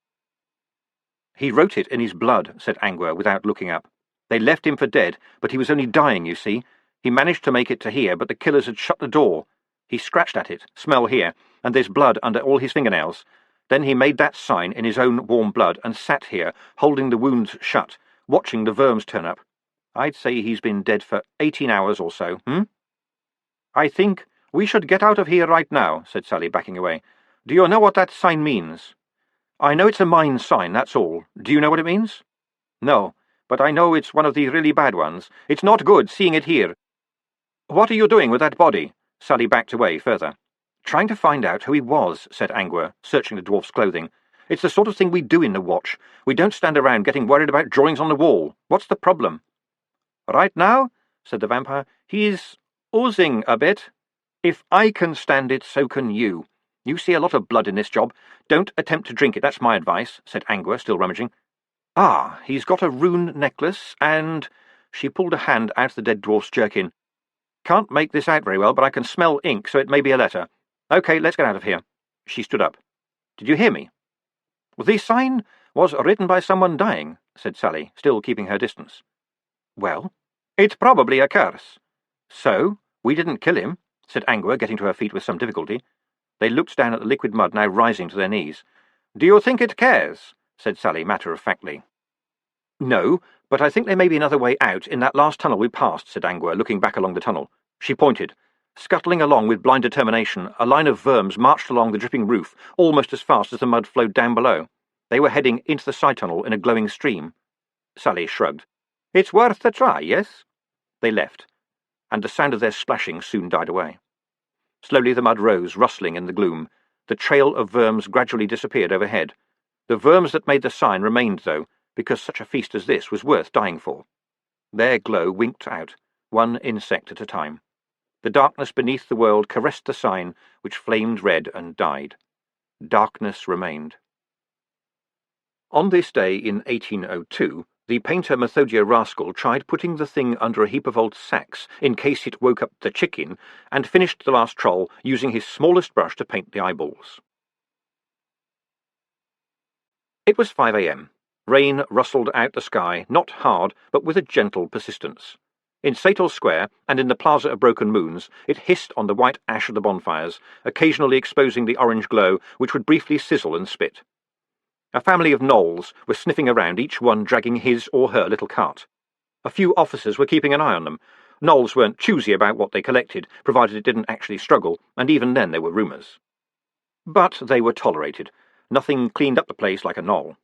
He wrote it in his blood, said Angua, without looking up. They left him for dead, but he was only dying, you see. He managed to make it to here, but the killers had shut the door. He scratched at it, smell here, and there's blood under all his fingernails. Then he made that sign in his own warm blood and sat here, holding the wounds shut, watching the worms turn up. I'd say he's been dead for 18 hours or so, I think we should get out of here right now, said Sally, backing away. Do you know what that sign means? I know it's a mine sign, that's all. Do you know what it means? No, but I know it's one of the really bad ones. It's not good, seeing it here. What are you doing with that body? Sally backed away further. Trying to find out who he was, said Angua, searching the dwarf's clothing. It's the sort of thing we do in the watch. We don't stand around getting worried about drawings on the wall. What's the problem? Right now, said the vampire, he's oozing a bit. If I can stand it, so can you. You see a lot of blood in this job. Don't attempt to drink it, that's my advice, said Angua, still rummaging. Ah, he's got a rune necklace, and... She pulled a hand out of the dead dwarf's jerkin. Can't make this out very well, but I can smell ink, so it may be a letter. OK, let's get out of here. She stood up. Did you hear me? The sign was written by someone dying, said Sally, still keeping her distance. Well, it's probably a curse. So, we didn't kill him, said Angua, getting to her feet with some difficulty. They looked down at the liquid mud now rising to their knees. Do you think it cares? said Sally matter-of-factly. "No, but I think there may be another way out in that last tunnel we passed," said Angua, looking back along the tunnel. She pointed. Scuttling along with blind determination, a line of worms marched along the dripping roof almost as fast as the mud flowed down below. They were heading into the side tunnel in a glowing stream. Sally shrugged. "It's worth a try, yes?" They left, and the sound of their splashing soon died away. Slowly the mud rose, rustling in the gloom. The trail of worms gradually disappeared overhead. The worms that made the sign remained, though, because such a feast as this was worth dying for. Their glow winked out, one insect at a time. The darkness beneath the world caressed the sign, which flamed red and died. Darkness remained. On this day in 1802, the painter Methodia Rascal tried putting the thing under a heap of old sacks in case it woke up the chicken, and finished the last troll using his smallest brush to paint the eyeballs. It was 5 a.m. Rain rustled out the sky, not hard, but with a gentle persistence. In Sator Square, and in the Plaza of Broken Moons, it hissed on the white ash of the bonfires, occasionally exposing the orange glow, which would briefly sizzle and spit. A family of gnolls were sniffing around, each one dragging his or her little cart. A few officers were keeping an eye on them. Gnolls weren't choosy about what they collected, provided it didn't actually struggle, and even then there were rumours. But they were tolerated. Nothing cleaned up the place like a gnoll.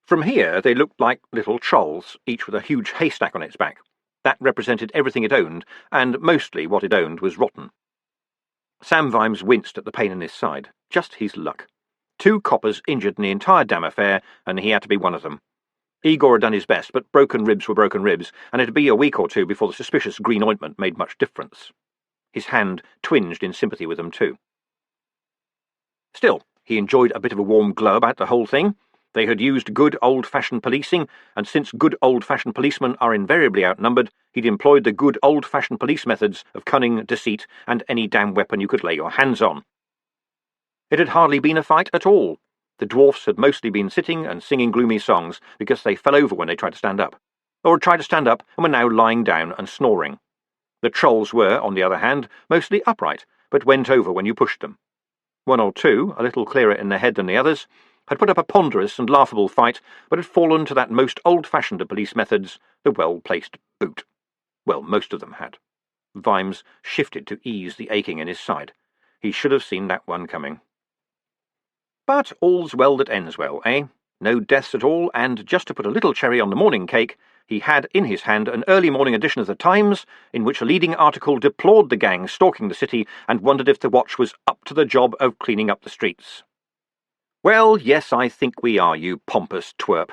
From here they looked like little trolls, each with a huge haystack on its back. That represented everything it owned, and mostly what it owned was rotten. Sam Vimes winced at the pain in his side. Just his luck. 2 coppers injured in the entire damn affair, and he had to be one of them. Igor had done his best, but broken ribs were broken ribs, and it'd be a week or 2 before the suspicious green ointment made much difference. His hand twinged in sympathy with them too. Still, he enjoyed a bit of a warm glow about the whole thing. They had used good old-fashioned policing, and since good old-fashioned policemen are invariably outnumbered, he'd employed the good old-fashioned police methods of cunning, deceit, and any damn weapon you could lay your hands on. It had hardly been a fight at all. The dwarfs had mostly been sitting and singing gloomy songs because they fell over when they tried to stand up, or had tried to stand up and were now lying down and snoring. The trolls were, on the other hand, mostly upright, but went over when you pushed them. 1 or 2, a little clearer in the head than the others, had put up a ponderous and laughable fight, but had fallen to that most old-fashioned of police methods, the well-placed boot. Well, most of them had. Vimes shifted to ease the aching in his side. He should have seen that one coming. But all's well that ends well, eh? No deaths at all, and just to put a little cherry on the morning cake, he had in his hand an early morning edition of the Times, in which a leading article deplored the gang stalking the city and wondered if the watch was up to the job of cleaning up the streets. "Well, yes, I think we are, you pompous twerp."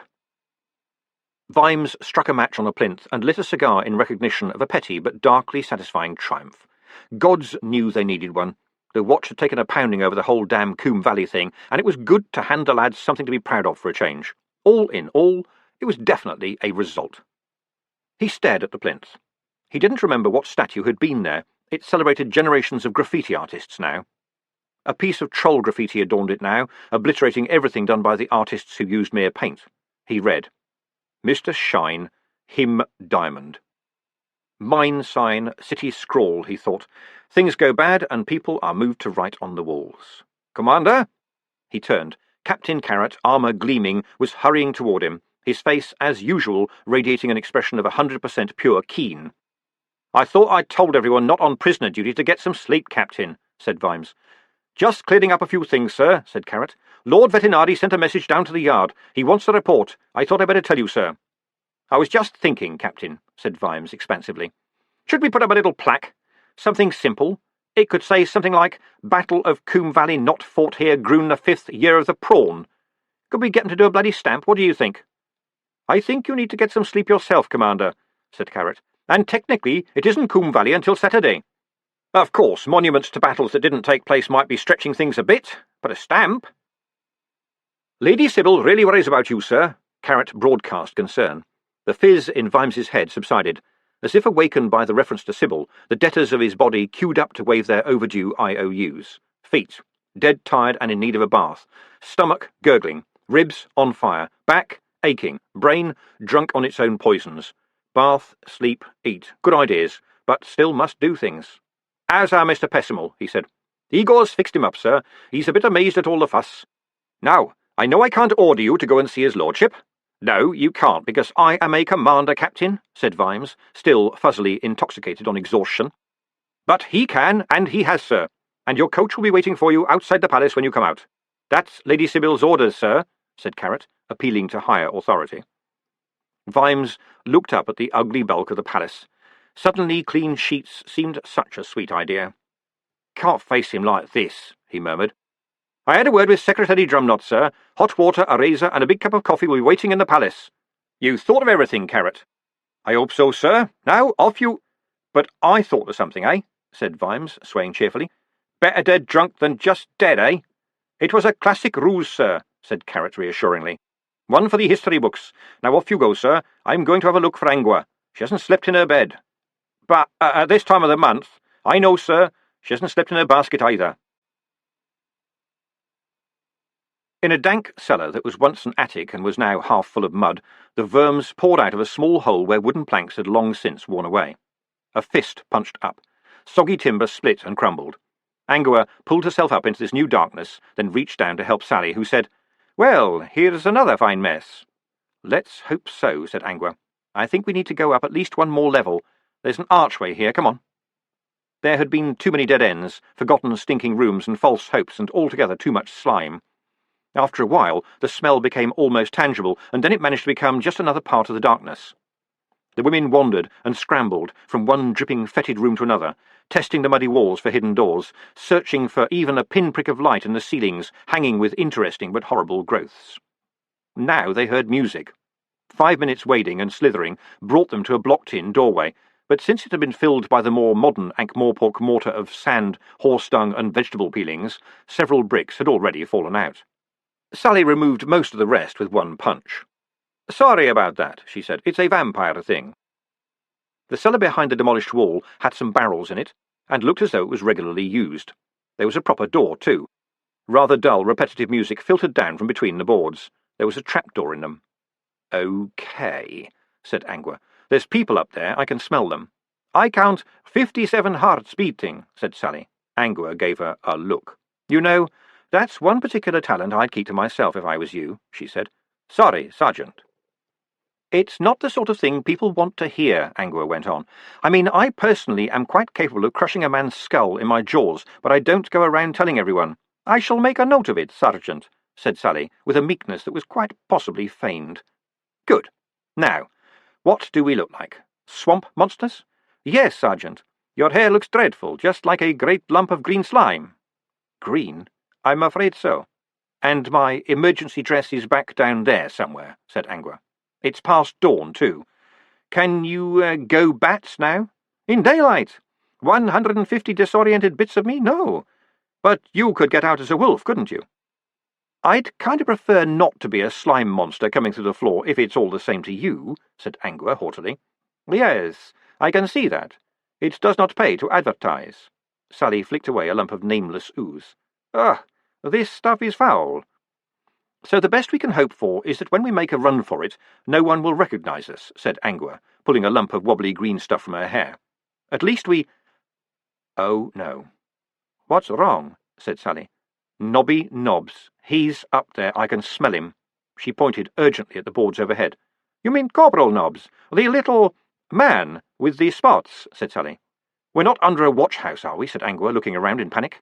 Vimes struck a match on a plinth and lit a cigar in recognition of a petty but darkly satisfying triumph. Gods knew they needed one. The watch had taken a pounding over the whole damn Coombe Valley thing, and it was good to hand the lads something to be proud of for a change. All in all, it was definitely a result. He stared at the plinth. He didn't remember what statue had been there. It celebrated generations of graffiti artists now. A piece of troll graffiti adorned it now, obliterating everything done by the artists who used mere paint. He read, "Mr. Shine, him Diamond." Mine sign, city scrawl, he thought. Things go bad, and people are moved to write on the walls. "Commander?" He turned. Captain Carrot, armour gleaming, was hurrying toward him, his face, as usual, radiating an expression of 100% pure keen. "I thought I'd told everyone not on prisoner duty to get some sleep, Captain," said Vimes. "Just clearing up a few things, sir," said Carrot. "Lord Vetinari sent a message down to the yard. He wants a report. I thought I'd better tell you, sir." "I was just thinking, Captain," said Vimes expansively. "Should we put up a little plaque? Something simple. It could say something like, 'Battle of Coombe Valley not fought here, Groon the 5th, year of the prawn.' Could we get him to do a bloody stamp? What do you think?" "I think you need to get some sleep yourself, Commander," said Carrot. "And technically, it isn't Coombe Valley until Saturday. Of course, monuments to battles that didn't take place might be stretching things a bit, but a stamp—" "Lady Sybil really worries about you, sir," Carrot broadcast concern. The fizz in Vimes's head subsided. As if awakened by the reference to Sybil, the debtors of his body queued up to waive their overdue IOUs. Feet, dead tired and in need of a bath. Stomach, gurgling. Ribs, on fire. Back, aching. Brain, drunk on its own poisons. Bath, sleep, eat. Good ideas, but still must do things. "How's our Mr. Pessimal?" he said. "Igor's fixed him up, sir. He's a bit amazed at all the fuss. Now, I know I can't order you to go and see his lordship. No, you can't, because I am a commander, Captain, said Vimes, still fuzzily intoxicated on exhaustion. But he can, and he has, sir, and your coach will be waiting for you outside the palace when you come out. That's Lady Sybil's orders, sir, said Carrot, appealing to higher authority. Vimes looked up at the ugly bulk of the palace. Suddenly clean sheets seemed such a sweet idea. Can't face him like this, he murmured. I had a word with Secretary Drumknot, sir. Hot water, a razor, and a big cup of coffee will be waiting in the palace. You thought of everything, Carrot. I hope so, sir. Now, off you— But I thought of something, eh? Said Vimes, swaying cheerfully. Better dead drunk than just dead, eh? It was a classic ruse, sir, said Carrot reassuringly. One for the history books. Now off you go, sir. I'm going to have a look for Angua. She hasn't slept in her bed. But at this time of the month— I know, sir. She hasn't slept in her basket either. In a dank cellar that was once an attic and was now half full of mud, the verms poured out of a small hole where wooden planks had long since worn away. A fist punched up. Soggy timber split and crumbled. Angua pulled herself up into this new darkness, then reached down to help Sally, who said, Well, here's another fine mess. Let's hope so, said Angua. I think we need to go up at least one more level. There's an archway here, come on. There had been too many dead ends, forgotten stinking rooms and false hopes, and altogether too much slime. After a while, the smell became almost tangible, and then it managed to become just another part of the darkness. The women wandered and scrambled from one dripping, fetid room to another, testing the muddy walls for hidden doors, searching for even a pinprick of light in the ceilings, hanging with interesting but horrible growths. Now they heard music. 5 minutes wading and slithering brought them to a blocked-in doorway, but since it had been filled by the more modern Ankh-Morpork mortar of sand, horse-dung, and vegetable peelings, several bricks had already fallen out. Sally removed most of the rest with one punch. Sorry about that, she said. It's a vampire thing. The cellar behind the demolished wall had some barrels in it, and looked as though it was regularly used. There was a proper door, too. Rather dull, repetitive music filtered down from between the boards. There was a trapdoor in them. Okay, said Angua. There's people up there. I can smell them. I count 57 hearts beating, said Sally. Angua gave her a look. You know, that's one particular talent I'd keep to myself if I was you, she said. Sorry, Sergeant. It's not the sort of thing people want to hear, Angua went on. I mean, I personally am quite capable of crushing a man's skull in my jaws, but I don't go around telling everyone. I shall make a note of it, Sergeant, said Sally, with a meekness that was quite possibly feigned. Good. Now, what do we look like? Swamp monsters? Yes, Sergeant. Your hair looks dreadful, just like a great lump of green slime. Green? I'm afraid so. And my emergency dress is back down there somewhere, said Angua. It's past dawn, too. Can you go bats now? In daylight. 150 disoriented bits of me? No. But you could get out as a wolf, couldn't you? I'd kind of prefer not to be a slime monster coming through the floor if it's all the same to you, said Angua haughtily. Yes, I can see that. It does not pay to advertise. Sally flicked away a lump of nameless ooze. Ugh, this stuff is foul. So the best we can hope for is that when we make a run for it, no one will recognize us, said Angua, pulling a lump of wobbly green stuff from her hair. At least we— Oh, no. What's wrong? Said Sally. Nobby Nobbs. He's up there. I can smell him. She pointed urgently at the boards overhead. You mean Corporal Nobbs, the little man with the spots, said Sally. We're not under a watch-house, are we? Said Angua, looking around in panic.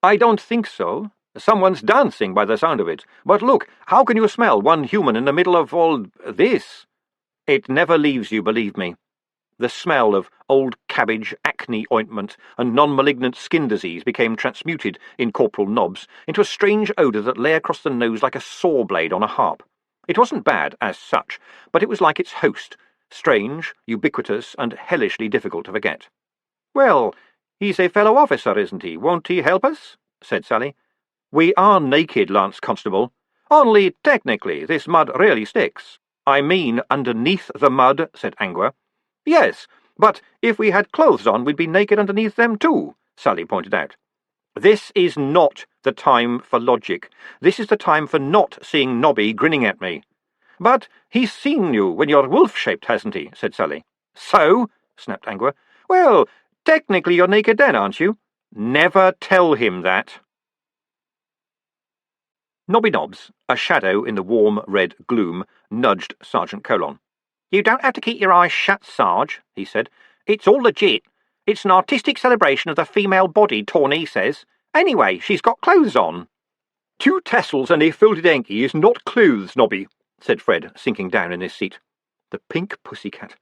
I don't think so. Someone's dancing by the sound of it. But look, how can you smell one human in the middle of all this? It never leaves you, believe me. The smell of old cabbage, acne ointment, and non-malignant skin disease became transmuted in Corporal Nobbs into a strange odour that lay across the nose like a saw blade on a harp. It wasn't bad, as such, but it was like its host, strange, ubiquitous, and hellishly difficult to forget. Well, he's a fellow officer, isn't he? Won't he help us? Said Sally. We are naked, Lance Constable. Only technically, this mud really sticks. I mean underneath the mud, said Angua. Yes, but if we had clothes on, we'd be naked underneath them too, Sally pointed out. This is not the time for logic. This is the time for not seeing Nobby grinning at me. But he's seen you when you're wolf-shaped, hasn't he? Said Sally. So? Snapped Angua. Well, technically you're naked then, aren't you? Never tell him that. Nobby Nobbs, a shadow in the warm red gloom, nudged Sergeant Colon. "You don't have to keep your eyes shut, Sarge," he said. "It's all legit. It's an artistic celebration of the female body, Tawny says. Anyway, she's got clothes on." "Two tassels and a folded hanky is not clothes, Nobby," said Fred, sinking down in his seat. The pink pussycat.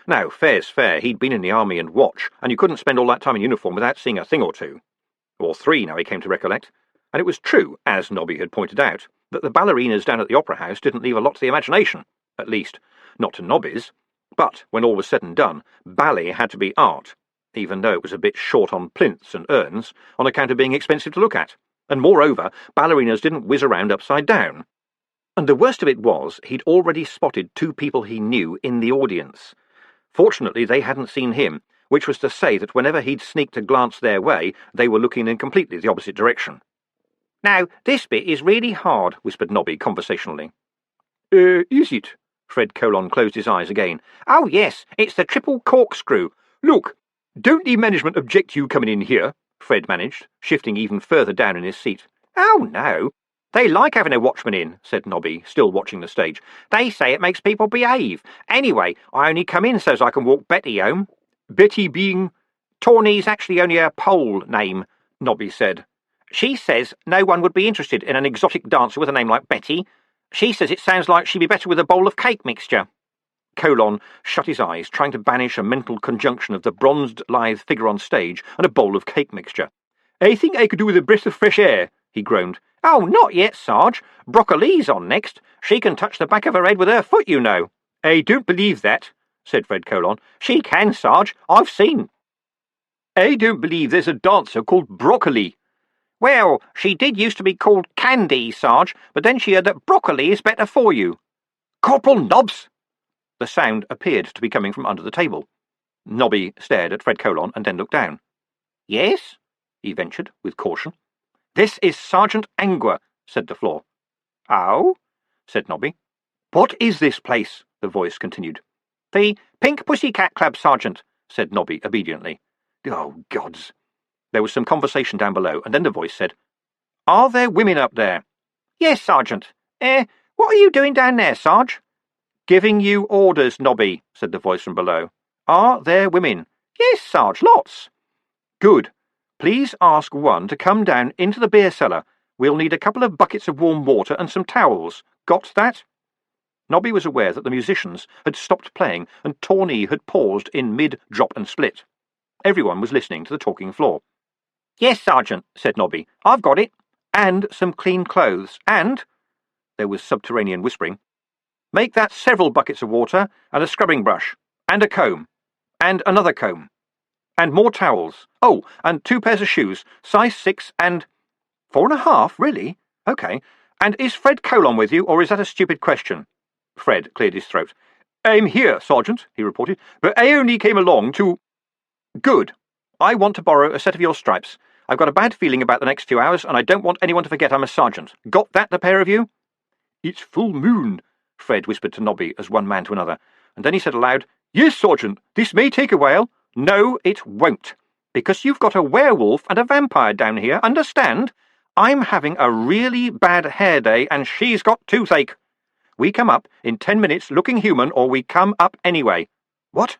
Now, fair's fair, he'd been in the army and watch, and you couldn't spend all that time in uniform without seeing a thing or two. Or three, now he came to recollect. And it was true, as Nobby had pointed out, that the ballerinas down at the Opera House didn't leave a lot to the imagination. At least, not to Nobby's. But, when all was said and done, ballet had to be art, even though it was a bit short on plinths and urns, on account of being expensive to look at. And moreover, ballerinas didn't whiz around upside down. And the worst of it was, he'd already spotted two people he knew in the audience. Fortunately, they hadn't seen him, which was to say that whenever he'd sneaked a glance their way, they were looking in completely the opposite direction. "Now, this bit is really hard," whispered Nobby conversationally. Is it?" Fred Colon closed his eyes again. "Oh, yes, it's the triple corkscrew." "Look, don't the management object to you coming in here?" Fred managed, shifting even further down in his seat. "Oh, no. They like having a watchman in," said Nobby, still watching the stage. "They say it makes people behave. Anyway, I only come in so's I can walk Betty home." "Betty being—" "Tawny's actually only her pole name," Nobby said. "She says no one would be interested in an exotic dancer with a name like Betty. She says it sounds like she'd be better with a bowl of cake mixture." Colon shut his eyes, trying to banish a mental conjunction of the bronzed, lithe figure on stage and a bowl of cake mixture. "I think I could do with a breath of fresh air," he groaned. "Oh, not yet, Sarge. Broccoli's on next. She can touch the back of her head with her foot, you know." "I don't believe that," said Fred Colon. "She can, Sarge. I've seen." "I don't believe there's a dancer called Broccoli." "Well, she did used to be called Candy, Sarge, but then she heard that broccoli is better for you." "Corporal Nobbs!" The sound appeared to be coming from under the table. Nobby stared at Fred Colon and then looked down. "Yes?" he ventured, with caution. "This is Sergeant Angua," said the floor. "Oh?" said Nobby. "What is this place?" the voice continued. "The Pink Pussycat Club, Sergeant," said Nobby obediently. Oh, gods. There was some conversation down below, and then the voice said, "Are there women up there?" "Yes, Sergeant. What are you doing down there, Sarge?" "Giving you orders, Nobby," said the voice from below. "Are there women?" "Yes, Sarge, lots." "Good. Please ask one to come down into the beer cellar. We'll need a couple of buckets of warm water and some towels. Got that?" Nobby was aware that the musicians had stopped playing and Tawny had paused in mid-drop and split. Everyone was listening to the talking floor. "Yes, Sergeant," said Nobby. "I've got it. And some clean clothes. And—" there was subterranean whispering. "Make that several buckets of water, and a scrubbing brush, and a comb, and another comb, and more towels. Oh, and 2 pairs of shoes, size 6 and— 4.5, really? OK. And is Fred Colon with you, or is that a stupid question?" Fred cleared his throat. "I'm here, Sergeant," he reported, "but I only came along to—" "Good. I want to borrow a set of your stripes. I've got a bad feeling about the next few hours, and I don't want anyone to forget I'm a sergeant. Got that, the pair of you?" "It's full moon," Fred whispered to Nobby as one man to another, and then he said aloud, "Yes, Sergeant. This may take a while." "No, it won't. Because you've got a werewolf and a vampire down here, understand? I'm having a really bad hair day, and she's got toothache. We come up in 10 minutes looking human, or we come up anyway." "What?"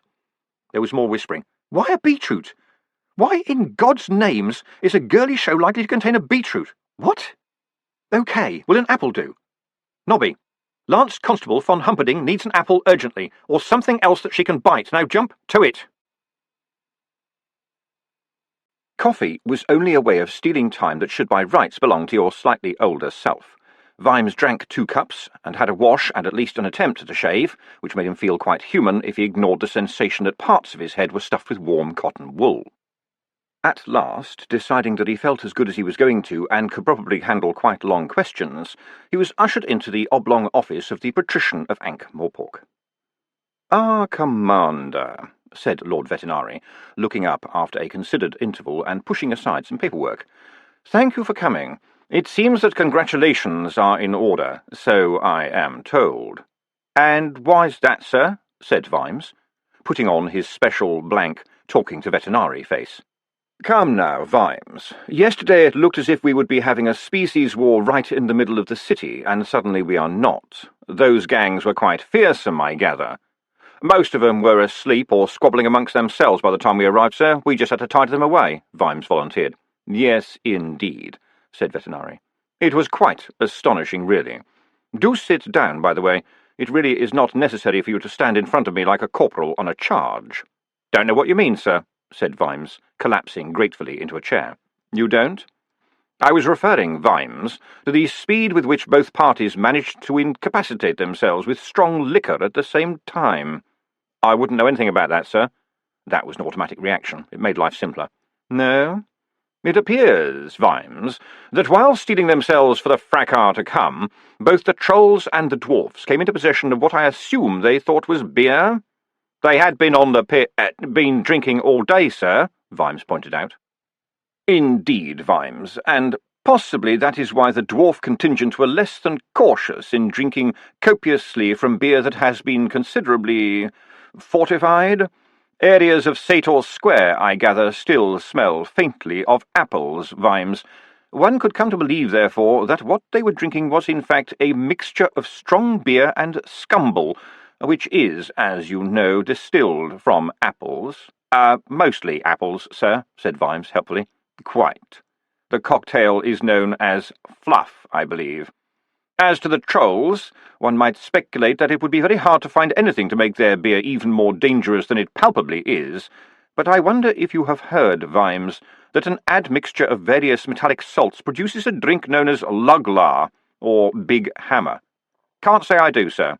There was more whispering. "Why a beetroot? Why in God's names is a girly show likely to contain a beetroot? What? OK, will an apple do? Nobby, Lance Constable von Humperdinck needs an apple urgently, or something else that she can bite. Now jump to it." Coffee was only a way of stealing time that should by rights belong to your slightly older self. Vimes drank 2 cups, and had a wash and at least an attempt at a shave, which made him feel quite human if he ignored the sensation that parts of his head were stuffed with warm cotton wool. At last, deciding that he felt as good as he was going to, and could probably handle quite long questions, he was ushered into the oblong office of the patrician of Ankh-Morpork. "Ah, Commander," said Lord Vetinari, looking up after a considered interval and pushing aside some paperwork. "Thank you for coming. It seems that congratulations are in order, so I am told." "And why's that, sir?" said Vimes, putting on his special blank talking to Vetinari face. Come now, Vimes. Yesterday it looked as if we would be having a species war right in the middle of the city, and suddenly we are not. Those gangs were quite fearsome, I gather. Most of them were asleep or squabbling amongst themselves by the time we arrived, sir. We just had to tidy them away, Vimes volunteered. Yes, indeed, said Vetinari. It was quite astonishing, really. Do sit down, by the way. It really is not necessary for you to stand in front of me like a corporal on a charge. Don't know what you mean, sir, said Vimes, collapsing gratefully into a chair. You don't? I was referring, Vimes, to the speed with which both parties managed to incapacitate themselves with strong liquor at the same time. I wouldn't know anything about that, sir. That was an automatic reaction. It made life simpler. No? It appears, Vimes, that while steeling themselves for the fracas to come, both the trolls and the dwarfs came into possession of what I assume they thought was beer. They had been on the been drinking all day, sir, Vimes pointed out. Indeed, Vimes, and possibly that is why the dwarf contingent were less than cautious in drinking copiously from beer that has been considerably fortified. Areas of Sator Square, I gather, still smell faintly of apples, Vimes. One could come to believe, therefore, that what they were drinking was in fact a mixture of strong beer and scumble, which is, as you know, distilled from apples. Mostly apples, sir, said Vimes helpfully. Quite. The cocktail is known as fluff, I believe. As to the trolls, one might speculate that it would be very hard to find anything to make their beer even more dangerous than it palpably is, but I wonder if you have heard, Vimes, that an admixture of various metallic salts produces a drink known as luglar, or big hammer. Can't say I do, sir.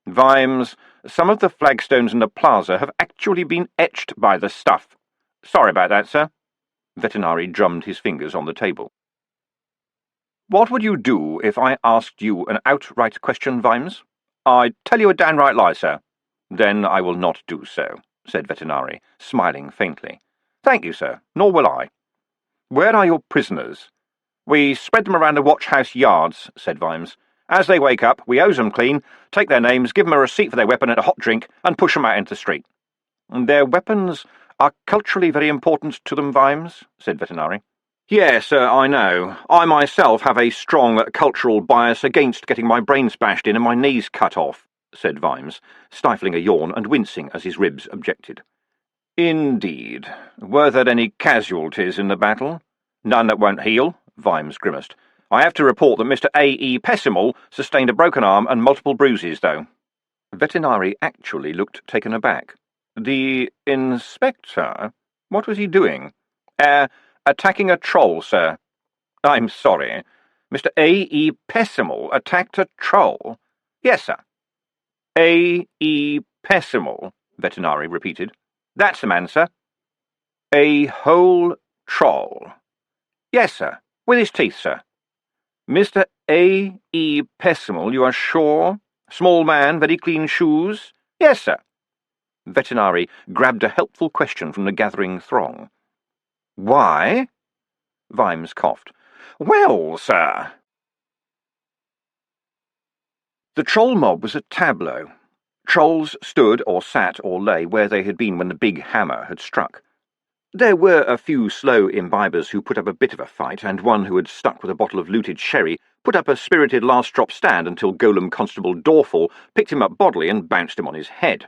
Vimes, some of the flagstones in the plaza have actually been etched by the stuff. Sorry about that, sir. Vetinari drummed his fingers on the table. What would you do if I asked you an outright question, Vimes? I'd tell you a downright lie, sir. Then I will not do so, said Vetinari, smiling faintly. Thank you, sir, nor will I. Where are your prisoners? We spread them around the watch-house yards, said Vimes. As they wake up, we hose them clean, take their names, give them a receipt for their weapon and a hot drink, and push them out into the street. Their weapons are culturally very important to them, Vimes, said Vetinari. Yes, I know. I myself have a strong cultural bias against getting my brains bashed in and my knees cut off, said Vimes, stifling a yawn and wincing as his ribs objected. Indeed. Were there any casualties in the battle? None that won't heal, Vimes grimaced. I have to report that Mr. A.E. Pessimal sustained a broken arm and multiple bruises, though. Vetinari actually looked taken aback. The inspector? What was he doing? Attacking a troll, sir. I'm sorry. Mr. A.E. Pessimal attacked a troll? Yes, sir. A.E. Pessimal, Vetinari repeated. That's the man, sir. A whole troll? Yes, sir. With his teeth, sir. Mr. A.E. Pessimal, you are sure? Small man, very clean shoes? Yes, sir. Vetinari grabbed a helpful question from the gathering throng. Why? Vimes coughed. Well, sir. The troll mob was a tableau. Trolls stood or sat or lay where they had been when the big hammer had struck. There were a few slow imbibers who put up a bit of a fight, and one who had stuck with a bottle of looted sherry put up a spirited last-drop stand until Golem Constable Dorful picked him up bodily and bounced him on his head.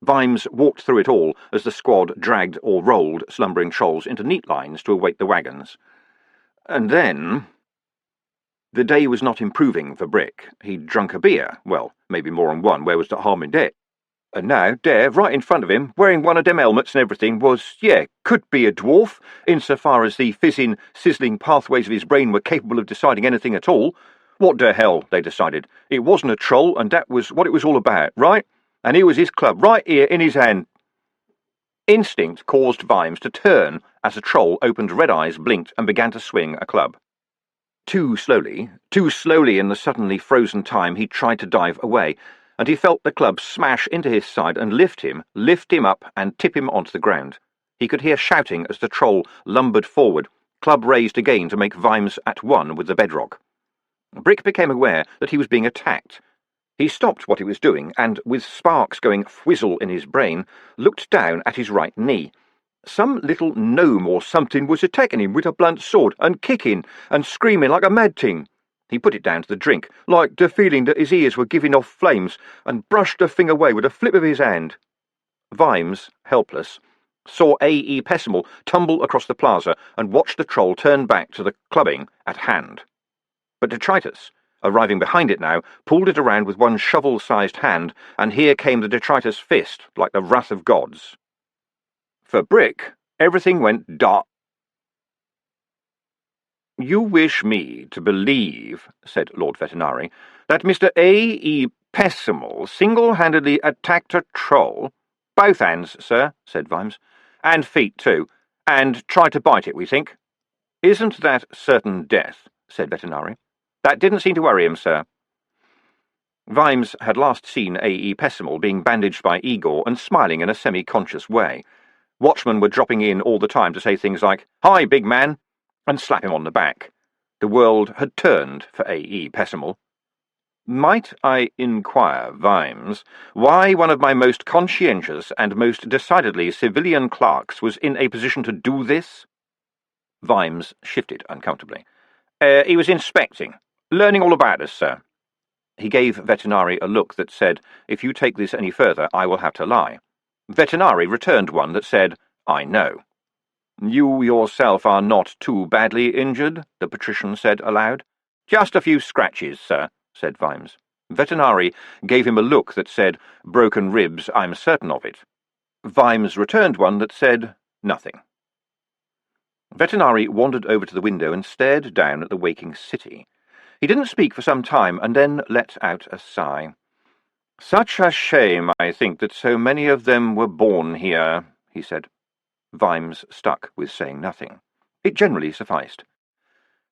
Vimes walked through it all as the squad dragged or rolled slumbering trolls into neat lines to await the wagons. And then... The day was not improving for Brick. He'd drunk a beer, well, maybe more than one, where was the harm in that? And now, there, right in front of him, wearing one of them helmets and everything, could be a dwarf, insofar as the fizzing, sizzling pathways of his brain were capable of deciding anything at all. What the hell, they decided. It wasn't a troll, and that was what it was all about, right? And here was his club, right here in his hand. Instinct caused Vimes to turn as the troll opened red eyes, blinked, and began to swing a club. Too slowly in the suddenly frozen time he tried to dive away, and he felt the club smash into his side and lift him up and tip him onto the ground. He could hear shouting as the troll lumbered forward, club raised again to make Vimes at one with the bedrock. Brick became aware that he was being attacked. He stopped what he was doing and, with sparks going whizzle in his brain, looked down at his right knee. Some little gnome or something was attacking him with a blunt sword and kicking and screaming like a mad thing. He put it down to the drink, like the feeling that his ears were giving off flames, and brushed the thing away with a flip of his hand. Vimes, helpless, saw A.E. Pessimal tumble across the plaza and watched the troll turn back to the clubbing at hand. But detritus, arriving behind it now, pulled it around with one shovel-sized hand, and here came the detritus fist, like the wrath of gods. For Brick, everything went dark. "You wish me to believe," said Lord Vetinari, "that Mr. A.E. Pessimal single-handedly attacked a troll—" "Both hands, sir," said Vimes. "And feet, too. And tried to bite it, we think." "Isn't that certain death?" said Vetinari. "That didn't seem to worry him, sir." Vimes had last seen A.E. Pessimal being bandaged by Igor and smiling in a semi-conscious way. Watchmen were dropping in all the time to say things like, "Hi, big man," and slap him on the back. The world had turned for A.E. Pessimal. "Might I inquire, Vimes, why one of my most conscientious and most decidedly civilian clerks was in a position to do this?" Vimes shifted uncomfortably. "He was inspecting. Learning all about us, sir." He gave Vetinari a look that said, "If you take this any further, I will have to lie." Vetinari returned one that said, "I know." "You yourself are not too badly injured?" the patrician said aloud. "Just a few scratches, sir," said Vimes. Vetinari gave him a look that said, "Broken ribs, I'm certain of it." Vimes returned one that said, "Nothing." Vetinari wandered over to the window and stared down at the waking city. He didn't speak for some time, and then let out a sigh. "Such a shame, I think, that so many of them were born here," he said. Vimes stuck with saying nothing. It generally sufficed.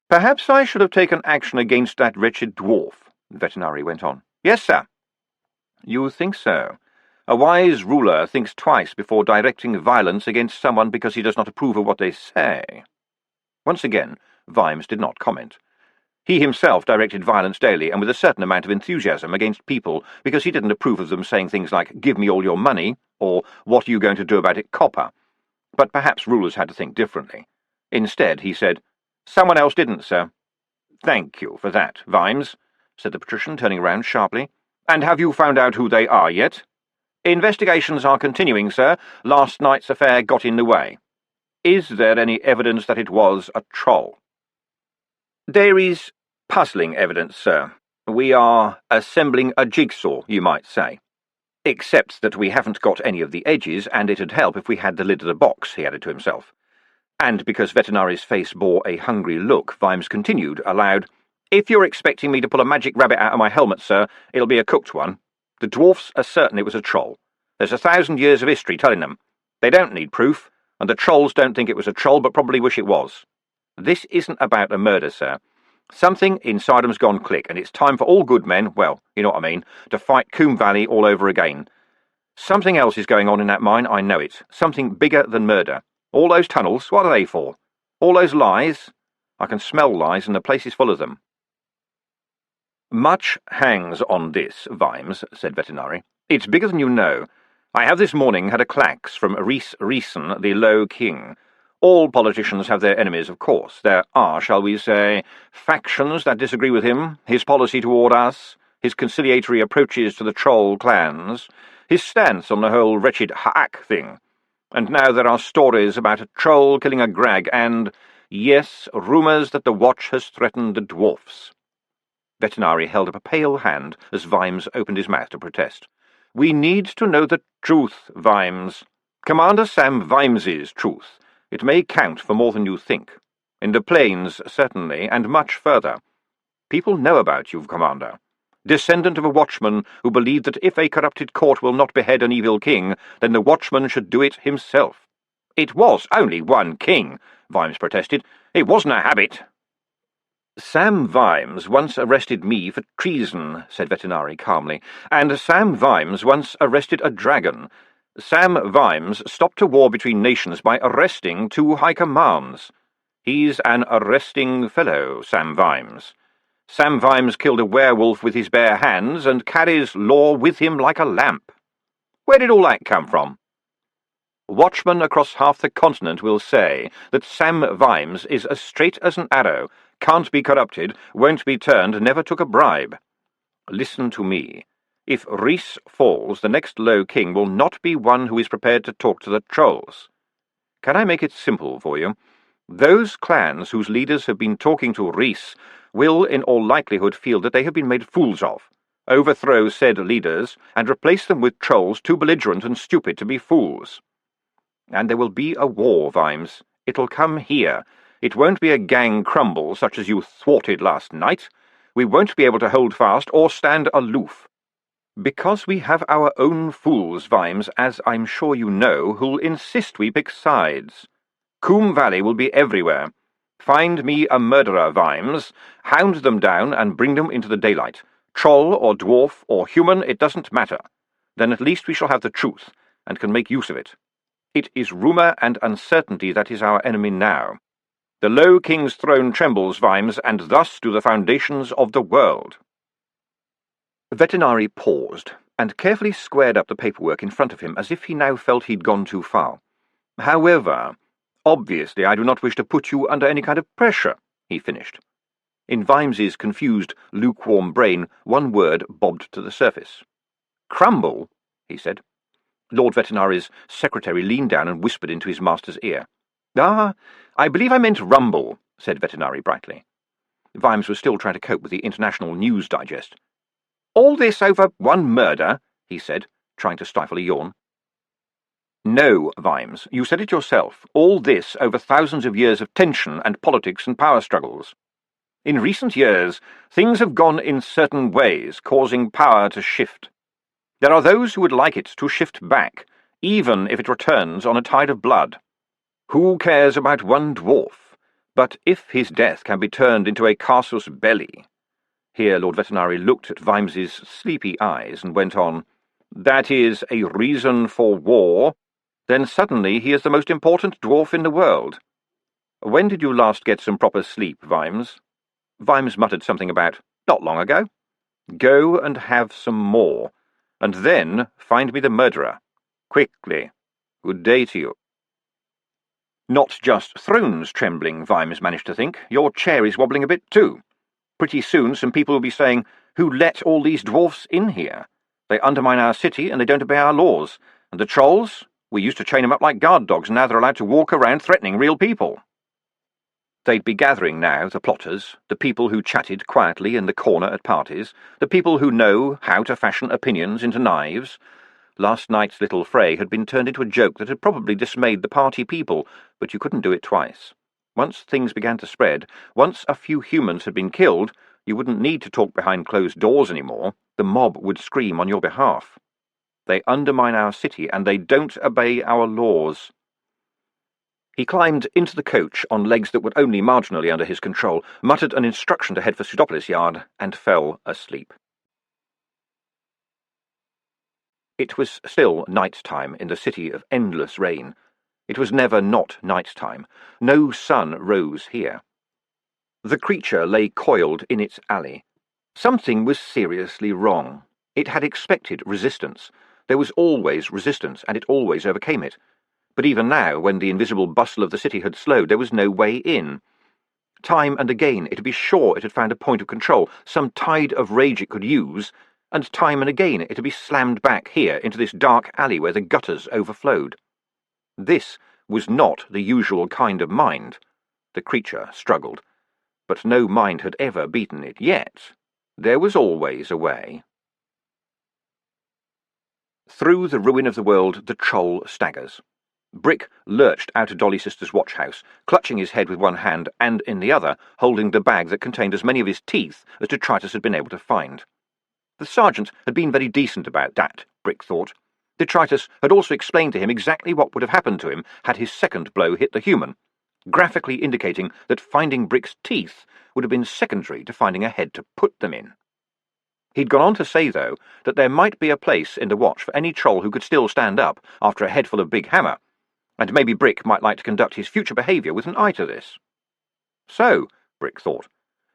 "Perhaps I should have taken action against that wretched dwarf," the Vetinari went on. "Yes, sir." "You think so? A wise ruler thinks twice before directing violence against someone because he does not approve of what they say." Once again, Vimes did not comment. He himself directed violence daily, and with a certain amount of enthusiasm, against people because he didn't approve of them saying things like, "Give me all your money," or "What are you going to do about it, copper?" But perhaps rulers had to think differently. Instead, he said, "Someone else didn't, sir." "Thank you for that, Vimes," said the patrician, turning round sharply. "And have you found out who they are yet?" "Investigations are continuing, sir. Last night's affair got in the way." "Is there any evidence that it was a troll?" "There is puzzling evidence, sir. We are assembling a jigsaw, you might say. Except that we haven't got any of the edges, and it'd help if we had the lid of the box," he added to himself. And because Vetinari's face bore a hungry look, Vimes continued, aloud, "If you're expecting me to pull a magic rabbit out of my helmet, sir, it'll be a cooked one. The dwarfs are certain it was a troll. There's 1,000 years of history telling them. They don't need proof, and the trolls don't think it was a troll, but probably wish it was. This isn't about a murder, sir. Something inside 'em's gone click, and it's time for all good men, well, you know what I mean, to fight Coombe Valley all over again. Something else is going on in that mine, I know it. Something bigger than murder. All those tunnels, what are they for? All those lies? I can smell lies, and the place is full of them." "Much hangs on this, Vimes," said Vetinari. "It's bigger than you know. I have this morning had a clax from Rhys Rhysson, the Low King. All politicians have their enemies, of course. There are, shall we say, factions that disagree with him, his policy toward us, his conciliatory approaches to the troll clans, his stance on the whole wretched hack thing. And now there are stories about a troll killing a grag, and, yes, rumours that the Watch has threatened the dwarfs." Vetinari held up a pale hand as Vimes opened his mouth to protest. "We need to know the truth, Vimes. Commander Sam Vimes's truth. It may count for more than you think. In the plains, certainly, and much further. People know about you, Commander. Descendant of a watchman who believed that if a corrupted court will not behead an evil king, then the watchman should do it himself." "It was only one king," Vimes protested. "It wasn't a habit." "Sam Vimes once arrested me for treason," said Vetinari calmly, "and Sam Vimes once arrested a dragon. Sam Vimes stopped a war between nations by arresting 2 high commands. He's an arresting fellow, Sam Vimes. Sam Vimes killed a werewolf with his bare hands and carries law with him like a lamp. Where did all that come from?" Watchmen across half the continent will say that Sam Vimes is as straight as an arrow, can't be corrupted, won't be turned, never took a bribe. Listen to me. If Rhys falls, the next Low King will not be one who is prepared to talk to the trolls. Can I make it simple for you? Those clans whose leaders have been talking to Rhys will, in all likelihood, feel that they have been made fools of, overthrow said leaders, and replace them with trolls too belligerent and stupid to be fools. And there will be a war, Vimes. It'll come here. It won't be a gang crumble such as you thwarted last night. We won't be able to hold fast or stand aloof. Because we have our own fools, Vimes, as I'm sure you know, who'll insist we pick sides. Coombe Valley will be everywhere. Find me a murderer, Vimes, hound them down and bring them into the daylight. Troll or dwarf or human, it doesn't matter. Then at least we shall have the truth, and can make use of it. It is rumour and uncertainty that is our enemy now. The Low King's throne trembles, Vimes, and thus do the foundations of the world. Vetinari paused, and carefully squared up the paperwork in front of him as if he now felt he'd gone too far. However, obviously I do not wish to put you under any kind of pressure, he finished. In Vimes's confused, lukewarm brain, one word bobbed to the surface. Crumble, he said. Lord Vetinari's secretary leaned down and whispered into his master's ear. Ah, I believe I meant rumble, said Vetinari brightly. Vimes was still trying to cope with the International News Digest. All this over one murder, he said, trying to stifle a yawn. No, Vimes, you said it yourself. All this over thousands of years of tension and politics and power struggles. In recent years, things have gone in certain ways, causing power to shift. There are those who would like it to shift back, even if it returns on a tide of blood. Who cares about one dwarf? But if his death can be turned into a casus belli— Here Lord Vetinari looked at Vimes's sleepy eyes and went on, that is a reason for war, then suddenly he is the most important dwarf in the world. When did you last get some proper sleep, Vimes? Vimes muttered something about, not long ago. Go and have some more. And then find me the murderer. Quickly. Good day to you. Not just thrones trembling, Vimes managed to think. Your chair is wobbling a bit too. Pretty soon some people will be saying, who let all these dwarfs in here? They undermine our city and they don't obey our laws. And the trolls? We used to chain them up like guard dogs, and now they're allowed to walk around threatening real people. They'd be gathering now, the plotters, the people who chatted quietly in the corner at parties, the people who know how to fashion opinions into knives. Last night's little fray had been turned into a joke that had probably dismayed the party people, but you couldn't do it twice. Once things began to spread, once a few humans had been killed, you wouldn't need to talk behind closed doors anymore. The mob would scream on your behalf. They undermine our city, and they don't obey our laws. He climbed into the coach on legs that were only marginally under his control, muttered an instruction to head for Pseudopolis Yard, and fell asleep. It was still night-time in the city of endless rain. It was never not night-time. No sun rose here. The creature lay coiled in its alley. Something was seriously wrong. It had expected resistance. There was always resistance, and it always overcame it. But even now, when the invisible bustle of the city had slowed, there was no way in. Time and again it would be sure it had found a point of control, some tide of rage it could use, and time and again it would be slammed back here into this dark alley where the gutters overflowed. This was not the usual kind of mind. The creature struggled, but no mind had ever beaten it yet. There was always a way. Through the ruin of the world the troll staggers. Brick lurched out of Dolly Sister's watch-house, clutching his head with one hand and, in the other, holding the bag that contained as many of his teeth as detritus had been able to find. The sergeant had been very decent about that, Brick thought. Detritus had also explained to him exactly what would have happened to him had his second blow hit the human, graphically indicating that finding Brick's teeth would have been secondary to finding a head to put them in. He'd gone on to say, though, that there might be a place in the watch for any troll who could still stand up after a head full of big hammer, and maybe Brick might like to conduct his future behaviour with an eye to this. So, Brick thought,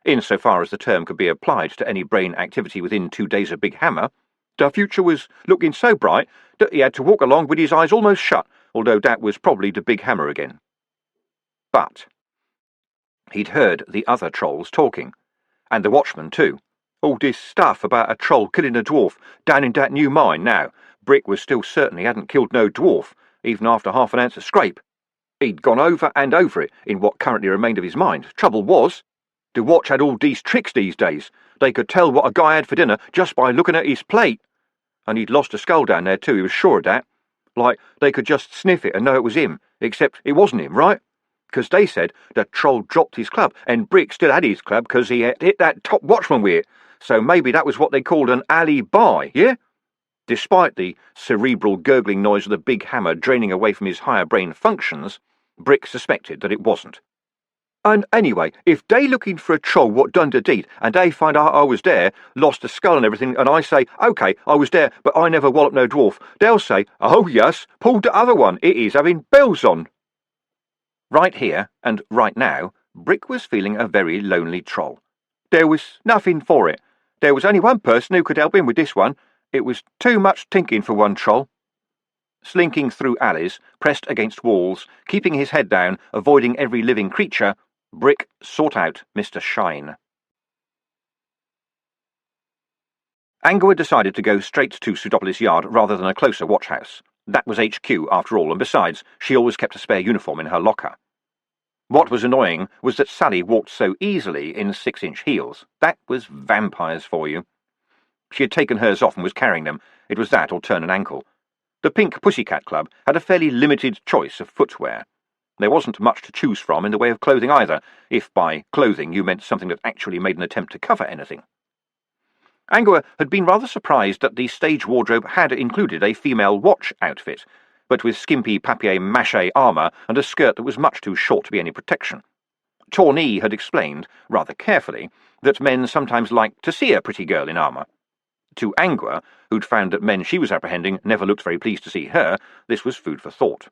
insofar as the term could be applied to any brain activity within 2 days of Big Hammer, the future was looking so bright that he had to walk along with his eyes almost shut, although that was probably the big hammer again. But he'd heard the other trolls talking, and the watchman too. All this stuff about a troll killing a dwarf down in that new mine now. Brick was still certain he hadn't killed no dwarf, even after half an ounce of scrape. He'd gone over and over it in what currently remained of his mind. Trouble was, the watch had all these tricks these days. They could tell what a guy had for dinner just by looking at his plate. And he'd lost a skull down there too, he was sure of that. Like, they could just sniff it and know it was him, except it wasn't him, right? Because they said the troll dropped his club, and Brick still had his club because he had hit that top watchman with it. So maybe that was what they called an alibi, yeah? Despite the cerebral gurgling noise of the big hammer draining away from his higher brain functions, Brick suspected that it wasn't. And anyway, if they looking for a troll what done the deed, and they find out I was there, lost the skull and everything, and I say, OK, I was there, but I never walloped no dwarf, they'll say, oh yes, pulled the other one, it is having bells on. Right here, and right now, Brick was feeling a very lonely troll. There was nothing for it. There was only one person who could help him with this one. It was too much thinking for one troll. Slinking through alleys, pressed against walls, keeping his head down, avoiding every living creature, Brick sought out Mr. Shine. Angua decided to go straight to Pseudopolis Yard rather than a closer watchhouse. That was HQ, after all, and besides, she always kept a spare uniform in her locker. What was annoying was that Sally walked so easily in 6-inch heels. That was vampires for you. She had taken hers off and was carrying them. It was that or turn an ankle. The Pink Pussycat Club had a fairly limited choice of footwear. There wasn't much to choose from in the way of clothing either, if by clothing you meant something that actually made an attempt to cover anything. Angua had been rather surprised that the stage wardrobe had included a female watch outfit, but with skimpy papier-mâché armour and a skirt that was much too short to be any protection. Tawny had explained, rather carefully, that men sometimes liked to see a pretty girl in armour. To Angua, who'd found that men she was apprehending never looked very pleased to see her, this was food for thought.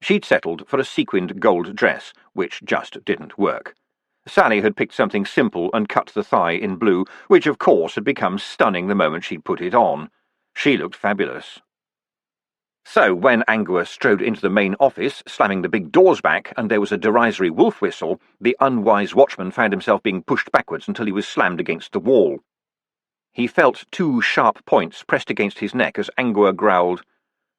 She'd settled for a sequined gold dress, which just didn't work. Sally had picked something simple and cut the thigh in blue, which of course had become stunning the moment she'd put it on. She looked fabulous. So when Angua strode into the main office, slamming the big doors back, and there was a derisory wolf whistle, the unwise watchman found himself being pushed backwards until he was slammed against the wall. He felt 2 sharp points pressed against his neck as Angua growled,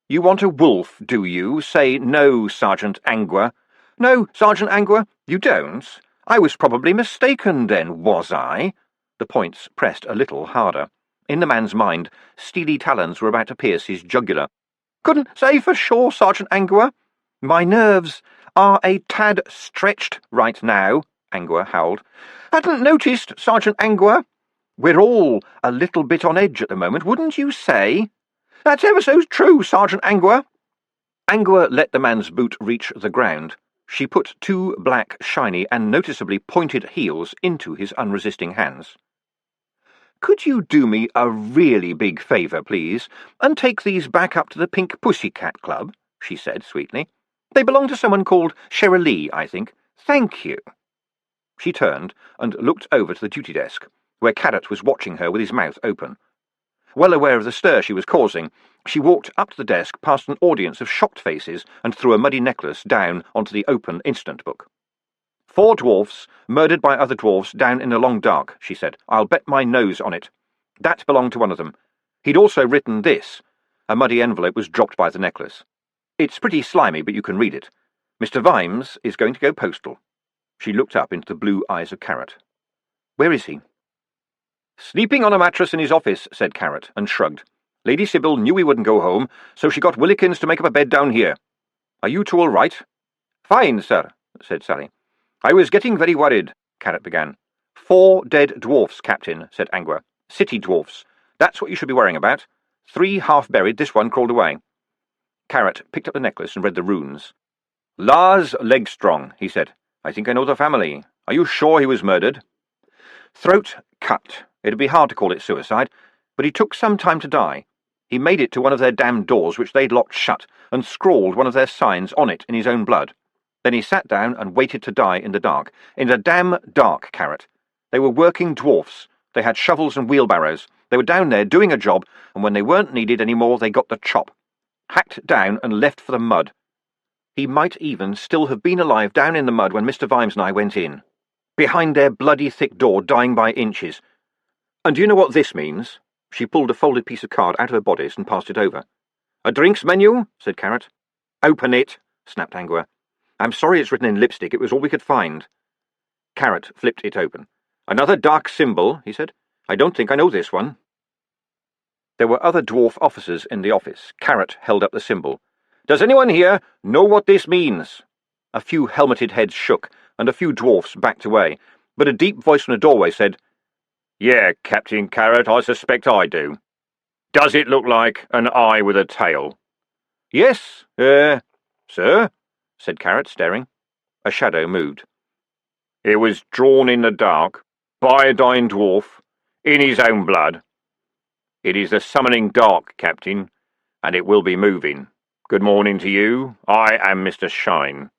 "You want a wolf, do you? Say no, Sergeant Angua." "No, Sergeant Angua, you don't? I was probably mistaken then, was I?" The points pressed a little harder. In the man's mind, steely talons were about to pierce his jugular. "Couldn't say for sure, Sergeant Angua. My nerves are a tad stretched right now," Angua howled. "Hadn't noticed, Sergeant Angua. We're all a little bit on edge at the moment, wouldn't you say?" "That's ever so true, Sergeant Angua." Angua let the man's boot reach the ground. She put 2 black, shiny, and noticeably pointed heels into his unresisting hands. "Could you do me a really big favour, please, and take these back up to the Pink Pussycat Club?" she said sweetly. "They belong to someone called Sherilee, I think. Thank you." She turned and looked over to the duty desk, where Carrot was watching her with his mouth open. Well aware of the stir she was causing, she walked up to the desk past an audience of shocked faces and threw a muddy necklace down onto the open incident book. 4 dwarfs, murdered by other dwarfs down in the long dark, she said. "I'll bet my nose on it. That belonged to one of them. He'd also written this." A muddy envelope was dropped by the necklace. "It's pretty slimy, but you can read it. Mr. Vimes is going to go postal." She looked up into the blue eyes of Carrot. "Where is he?" "Sleeping on a mattress in his office," said Carrot, and shrugged. "Lady Sybil knew he wouldn't go home, so she got Willikins to make up a bed down here. Are you two all right?" "Fine, sir," said Sally. "I was getting very worried," Carrot began. 4 dead dwarfs, Captain," said Angua. "City dwarfs. That's what you should be worrying about. 3 half-buried, this one crawled away." Carrot picked up the necklace and read the runes. "Lars Legstrong," he said. "I think I know the family. Are you sure he was murdered?" "Throat cut. It'd be hard to call it suicide, but he took some time to die. He made it to one of their damned doors, which they'd locked shut, and scrawled one of their signs on it in his own blood. Then he sat down and waited to die in the dark. In the damn dark, Carrot. They were working dwarfs. They had shovels and wheelbarrows. They were down there doing a job, and when they weren't needed any more, they got the chop. hacked down and left for the mud. He might even still have been alive down in the mud when Mr. Vimes and I went in, behind their bloody thick door, dying by inches. And do you know what this means? She pulled a folded piece of card out of her bodice and passed it over. A drinks menu? Said Carrot. Open it, snapped Angua. I'm sorry it's written in lipstick, it was all we could find. Carrot flipped it open. Another dark symbol, he said. I don't think I know this one. There were other dwarf officers in the office. Carrot held up the symbol. Does anyone here know what this means? A few helmeted heads shook, and a few dwarfs backed away, but a deep voice from the doorway said, Yeah, Captain Carrot, I suspect I do. Does it look like an eye with a tail? Yes, sir, said Carrot, staring. A shadow moved. It was drawn in the dark, by a dying dwarf, in his own blood. It is the summoning dark, Captain, and it will be moving. Good morning to you. I am Mr. Shine.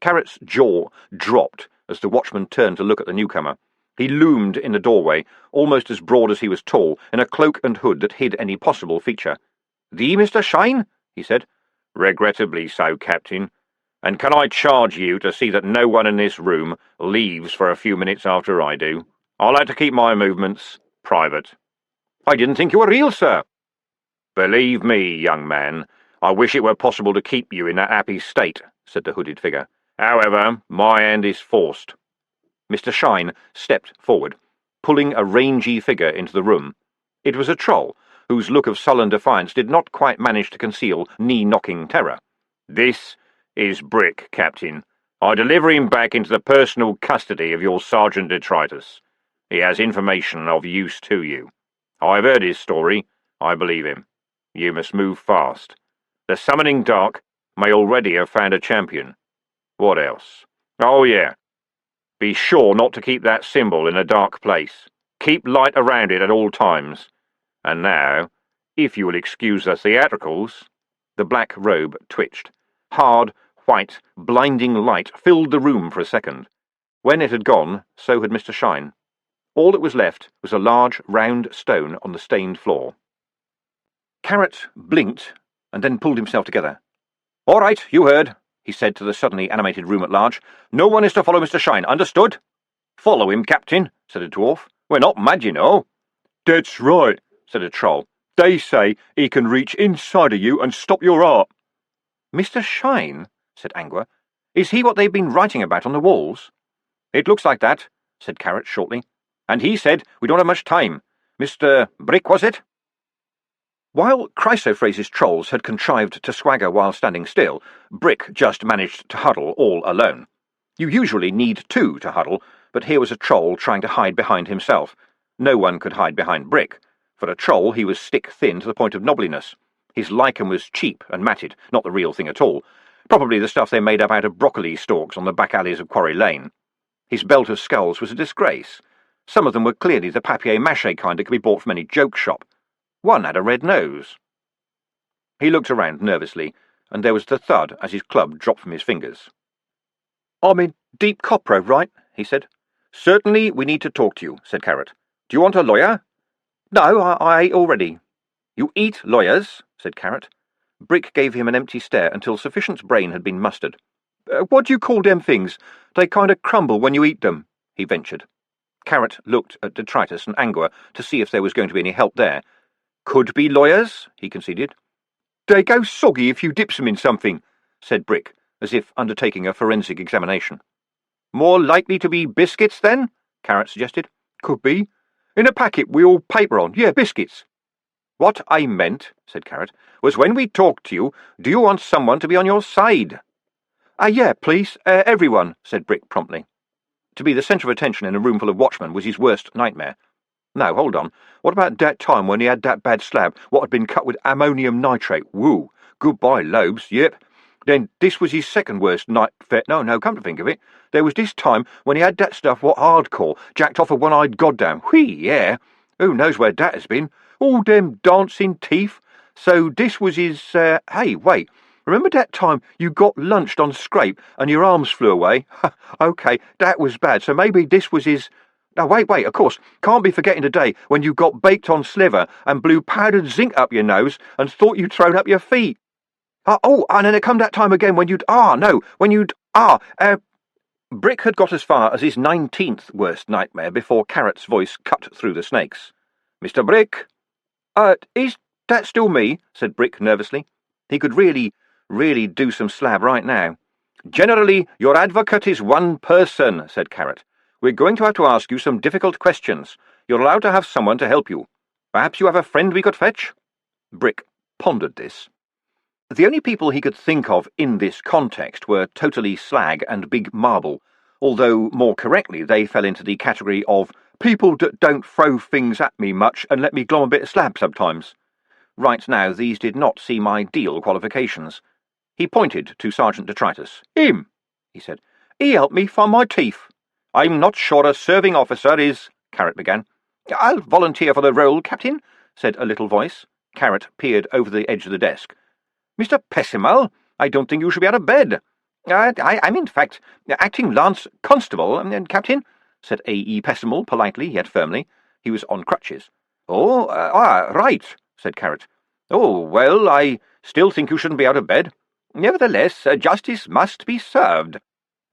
Carrot's jaw dropped as the watchman turned to look at the newcomer. He loomed in the doorway, almost as broad as he was tall, in a cloak and hood that hid any possible feature. "The Mr. Shine?" he said. "Regrettably so, Captain. And can I charge you to see that no one in this room leaves for a few minutes after I do? I'll like to keep my movements private." "I didn't think you were real, sir." "Believe me, young man, I wish it were possible to keep you in that happy state," said the hooded figure. "However, my hand is forced." Mr. Shine stepped forward, pulling a rangy figure into the room. It was a troll, whose look of sullen defiance did not quite manage to conceal knee-knocking terror. "This is Brick, Captain. I deliver him back into the personal custody of your Sergeant Detritus. He has information of use to you. I've heard his story. I believe him. You must move fast. The Summoning Dark may already have found a champion. What else? Oh, yeah. Be sure not to keep that symbol in a dark place. Keep light around it at all times. And now, if you will excuse the theatricals..." The black robe twitched. Hard, white, blinding light filled the room for a second. When it had gone, so had Mr. Shine. All that was left was a large, round stone on the stained floor. Carrot blinked and then pulled himself together. "All right, you heard," he said to the suddenly animated room at large. "No one is to follow Mr. Shine, understood?" "Follow him, Captain," said a dwarf. "We're not mad, you know." "That's right," said a troll. "They say he can reach inside of you and stop your heart." "Mr. Shine?" said Angua. "Is he what they've been writing about on the walls?" "It looks like that," said Carrot shortly. "And he said we don't have much time. Mr. Brick, was it?" While Chrysophrase's trolls had contrived to swagger while standing still, Brick just managed to huddle all alone. You usually need two to huddle, but here was a troll trying to hide behind himself. No one could hide behind Brick. For a troll, he was stick-thin to the point of knobbliness. His lichen was cheap and matted, not the real thing at all. Probably the stuff they made up out of broccoli stalks on the back alleys of Quarry Lane. His belt of skulls was a disgrace. Some of them were clearly the papier-mâché kind that could be bought from any joke shop. One had a red nose. He looked around nervously, and there was the thud as his club dropped from his fingers. "I'm in deep copro, right?" he said. "Certainly we need to talk to you," said Carrot. "Do you want a lawyer?" "No, I ate already." "You eat lawyers?" said Carrot. Brick gave him an empty stare until sufficient brain had been mustered. "What do you call them things? They kind of crumble when you eat them," he ventured. Carrot looked at Detritus and Angua to see if there was going to be any help there. "Could be lawyers," he conceded. "They go soggy if you dips them in something," said Brick, as if undertaking a forensic examination. "More likely to be biscuits, then?" Carrot suggested. "Could be. In a packet with all paper on. Yeah, biscuits." "What I meant," said Carrot, "was when we talk to you, do you want someone to be on your side?" Yeah, please, everyone," said Brick promptly. To be the centre of attention in a room full of watchmen was his worst nightmare. Now, hold on. What about that time when he had that bad slab, what had been cut with ammonium nitrate? Woo! Goodbye, lobes, yep. Then this was his second worst No, come to think of it. There was this time when he had that stuff what hardcore, jacked off a one-eyed goddamn. Whee, yeah. Who knows where that has been? All them dancing teeth. So this was his, hey, wait. Remember that time you got lunched on scrape and your arms flew away? OK, that was bad. So maybe this was his... Now, wait, of course, can't be forgetting the day when you got baked on sliver and blew powdered zinc up your nose and thought you'd thrown up your feet. And then it come that time again when Brick had got as far as his 19th worst nightmare before Carrot's voice cut through the snakes. "Mr. Brick?" Is that still me?" said Brick nervously. He could really do some slab right now. "Generally, your advocate is one person," said Carrot. "We're going to have to ask you some difficult questions. You're allowed to have someone to help you. Perhaps you have a friend we could fetch?" Brick pondered this. The only people he could think of in this context were Totally Slag and Big Marble, although more correctly they fell into the category of people that don't throw things at me much and let me glom a bit of slab sometimes. Right now these did not seem ideal qualifications. He pointed to Sergeant Detritus. "Him," he said. "He helped me find my teeth." "I'm not sure a serving officer is—" Carrot began. "I'll volunteer for the role, Captain," said a little voice. Carrot peered over the edge of the desk. "Mr. Pessimal, I don't think you should be out of bed." I'm in fact acting Lance Constable, Captain," said A.E. Pessimal politely yet firmly. He was on crutches. Right," said Carrot. "Oh, well, I still think you shouldn't be out of bed." "Nevertheless, justice must be served,"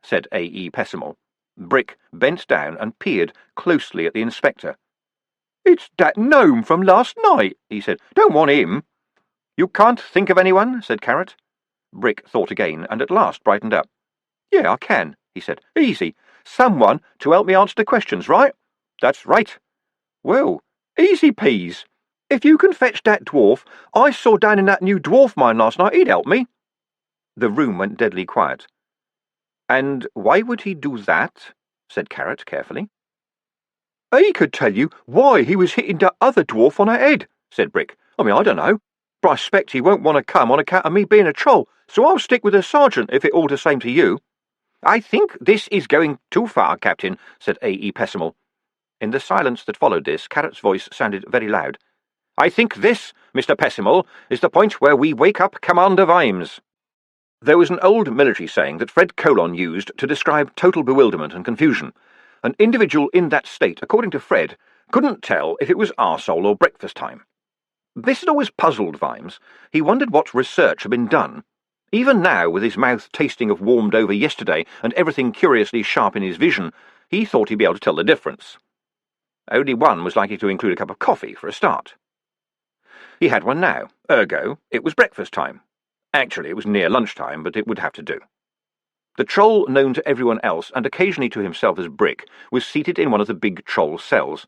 said A.E. Pessimal. Brick bent down and peered closely at the inspector. "It's that gnome from last night," he said. "Don't want him." "You can't think of anyone?" said Carrot. Brick thought again, and at last brightened up. "Yeah, I can," he said. "Easy. Someone to help me answer the questions, right?" "That's right." "Well, easy peas. If you can fetch that dwarf I saw down in that new dwarf mine last night, he'd help me." The room went deadly quiet. "And why would he do that?" said Carrot carefully. "He could tell you why he was hitting that other dwarf on the head," said Brick. "I don't know. But I expect he won't want to come on account of me being a troll, so I'll stick with the sergeant if it all the same to you." "I think this is going too far, Captain," said A.E. Pessimal. In the silence that followed this, Carrot's voice sounded very loud. "I think this, Mr. Pessimal, is the point where we wake up Commander Vimes." There was an old military saying that Fred Colon used to describe total bewilderment and confusion. An individual in that state, according to Fred, couldn't tell if it was arsehole or breakfast time. This had always puzzled Vimes. He wondered what research had been done. Even now, with his mouth tasting of warmed over yesterday and everything curiously sharp in his vision, he thought he'd be able to tell the difference. Only one was likely to include a cup of coffee for a start. He had one now, ergo it was breakfast time. Actually, it was near lunchtime, but it would have to do. The troll, known to everyone else and occasionally to himself as Brick, was seated in one of the big troll cells,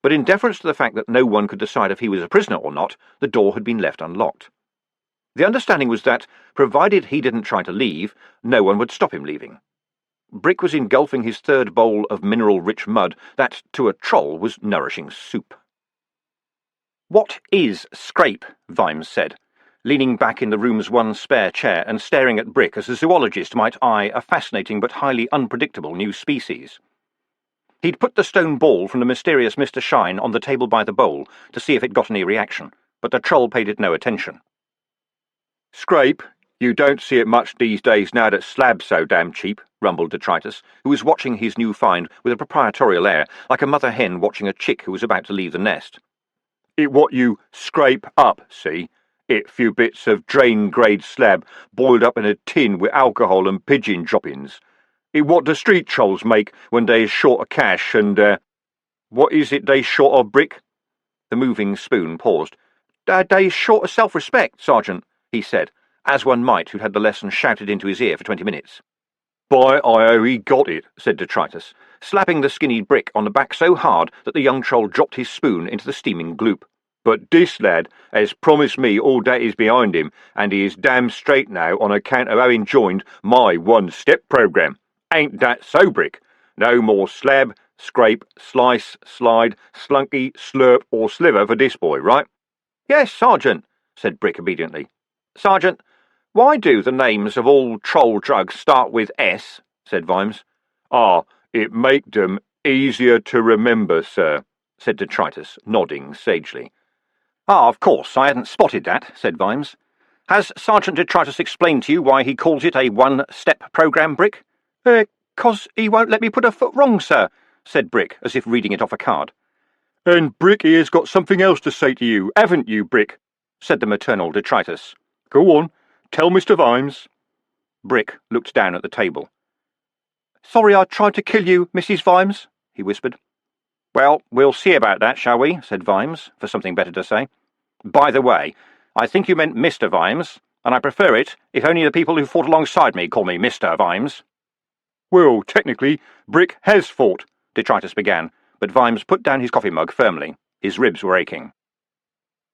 but in deference to the fact that no one could decide if he was a prisoner or not, the door had been left unlocked. The understanding was that, provided he didn't try to leave, no one would stop him leaving. Brick was engulfing his third bowl of mineral-rich mud that, to a troll, was nourishing soup. "What is scrape?" Vimes said, leaning back in the room's one spare chair and staring at Brick as a zoologist might eye a fascinating but highly unpredictable new species. He'd put the stone ball from the mysterious Mr. Shine on the table by the bowl to see if it got any reaction, but the troll paid it no attention. "Scrape? You don't see it much these days now that slab's so damn cheap," rumbled Detritus, who was watching his new find with a proprietorial air, like a mother hen watching a chick who was about to leave the nest. "It what you scrape up, see? It few bits of drain-grade slab boiled up in a tin with alcohol and pigeon droppings. It what the street trolls make when they is short of cash and, what is it they short of, Brick?" The moving spoon paused. "They is short of self-respect, Sergeant," he said, as one might who'd had the lesson shouted into his ear for 20 minutes. "By Io, he got it," said Detritus, slapping the skinny Brick on the back so hard that the young troll dropped his spoon into the steaming gloop. "But this lad has promised me all that is behind him, and he is damn straight now on account of having joined my one-step programme. Ain't that so, Brick? No more slab, scrape, slice, slide, slunky, slurp, or sliver for this boy, right?" "Yes, Sergeant," said Brick obediently. "Sergeant, why do the names of all troll drugs start with S?" said Vimes. "It make them easier to remember, sir," said Detritus, nodding sagely. "Of course, I hadn't spotted that," said Vimes. "Has Sergeant Detritus explained to you why he calls it a one-step programme, Brick?" "'Cause he won't let me put a foot wrong, sir," said Brick, as if reading it off a card. "And Brick here's got something else to say to you, haven't you, Brick?" said the maternal detritus. "Go on, tell Mr. Vimes." Brick looked down at the table. "Sorry I tried to kill you, Mrs. Vimes," he whispered. "Well, we'll see about that, shall we?" said Vimes, for something better to say. "By the way, I think you meant Mr. Vimes, and I prefer it if only the people who fought alongside me call me Mr. Vimes." "Well, technically, Brick has fought," detritus began, but Vimes put down his coffee mug firmly. His ribs were aching.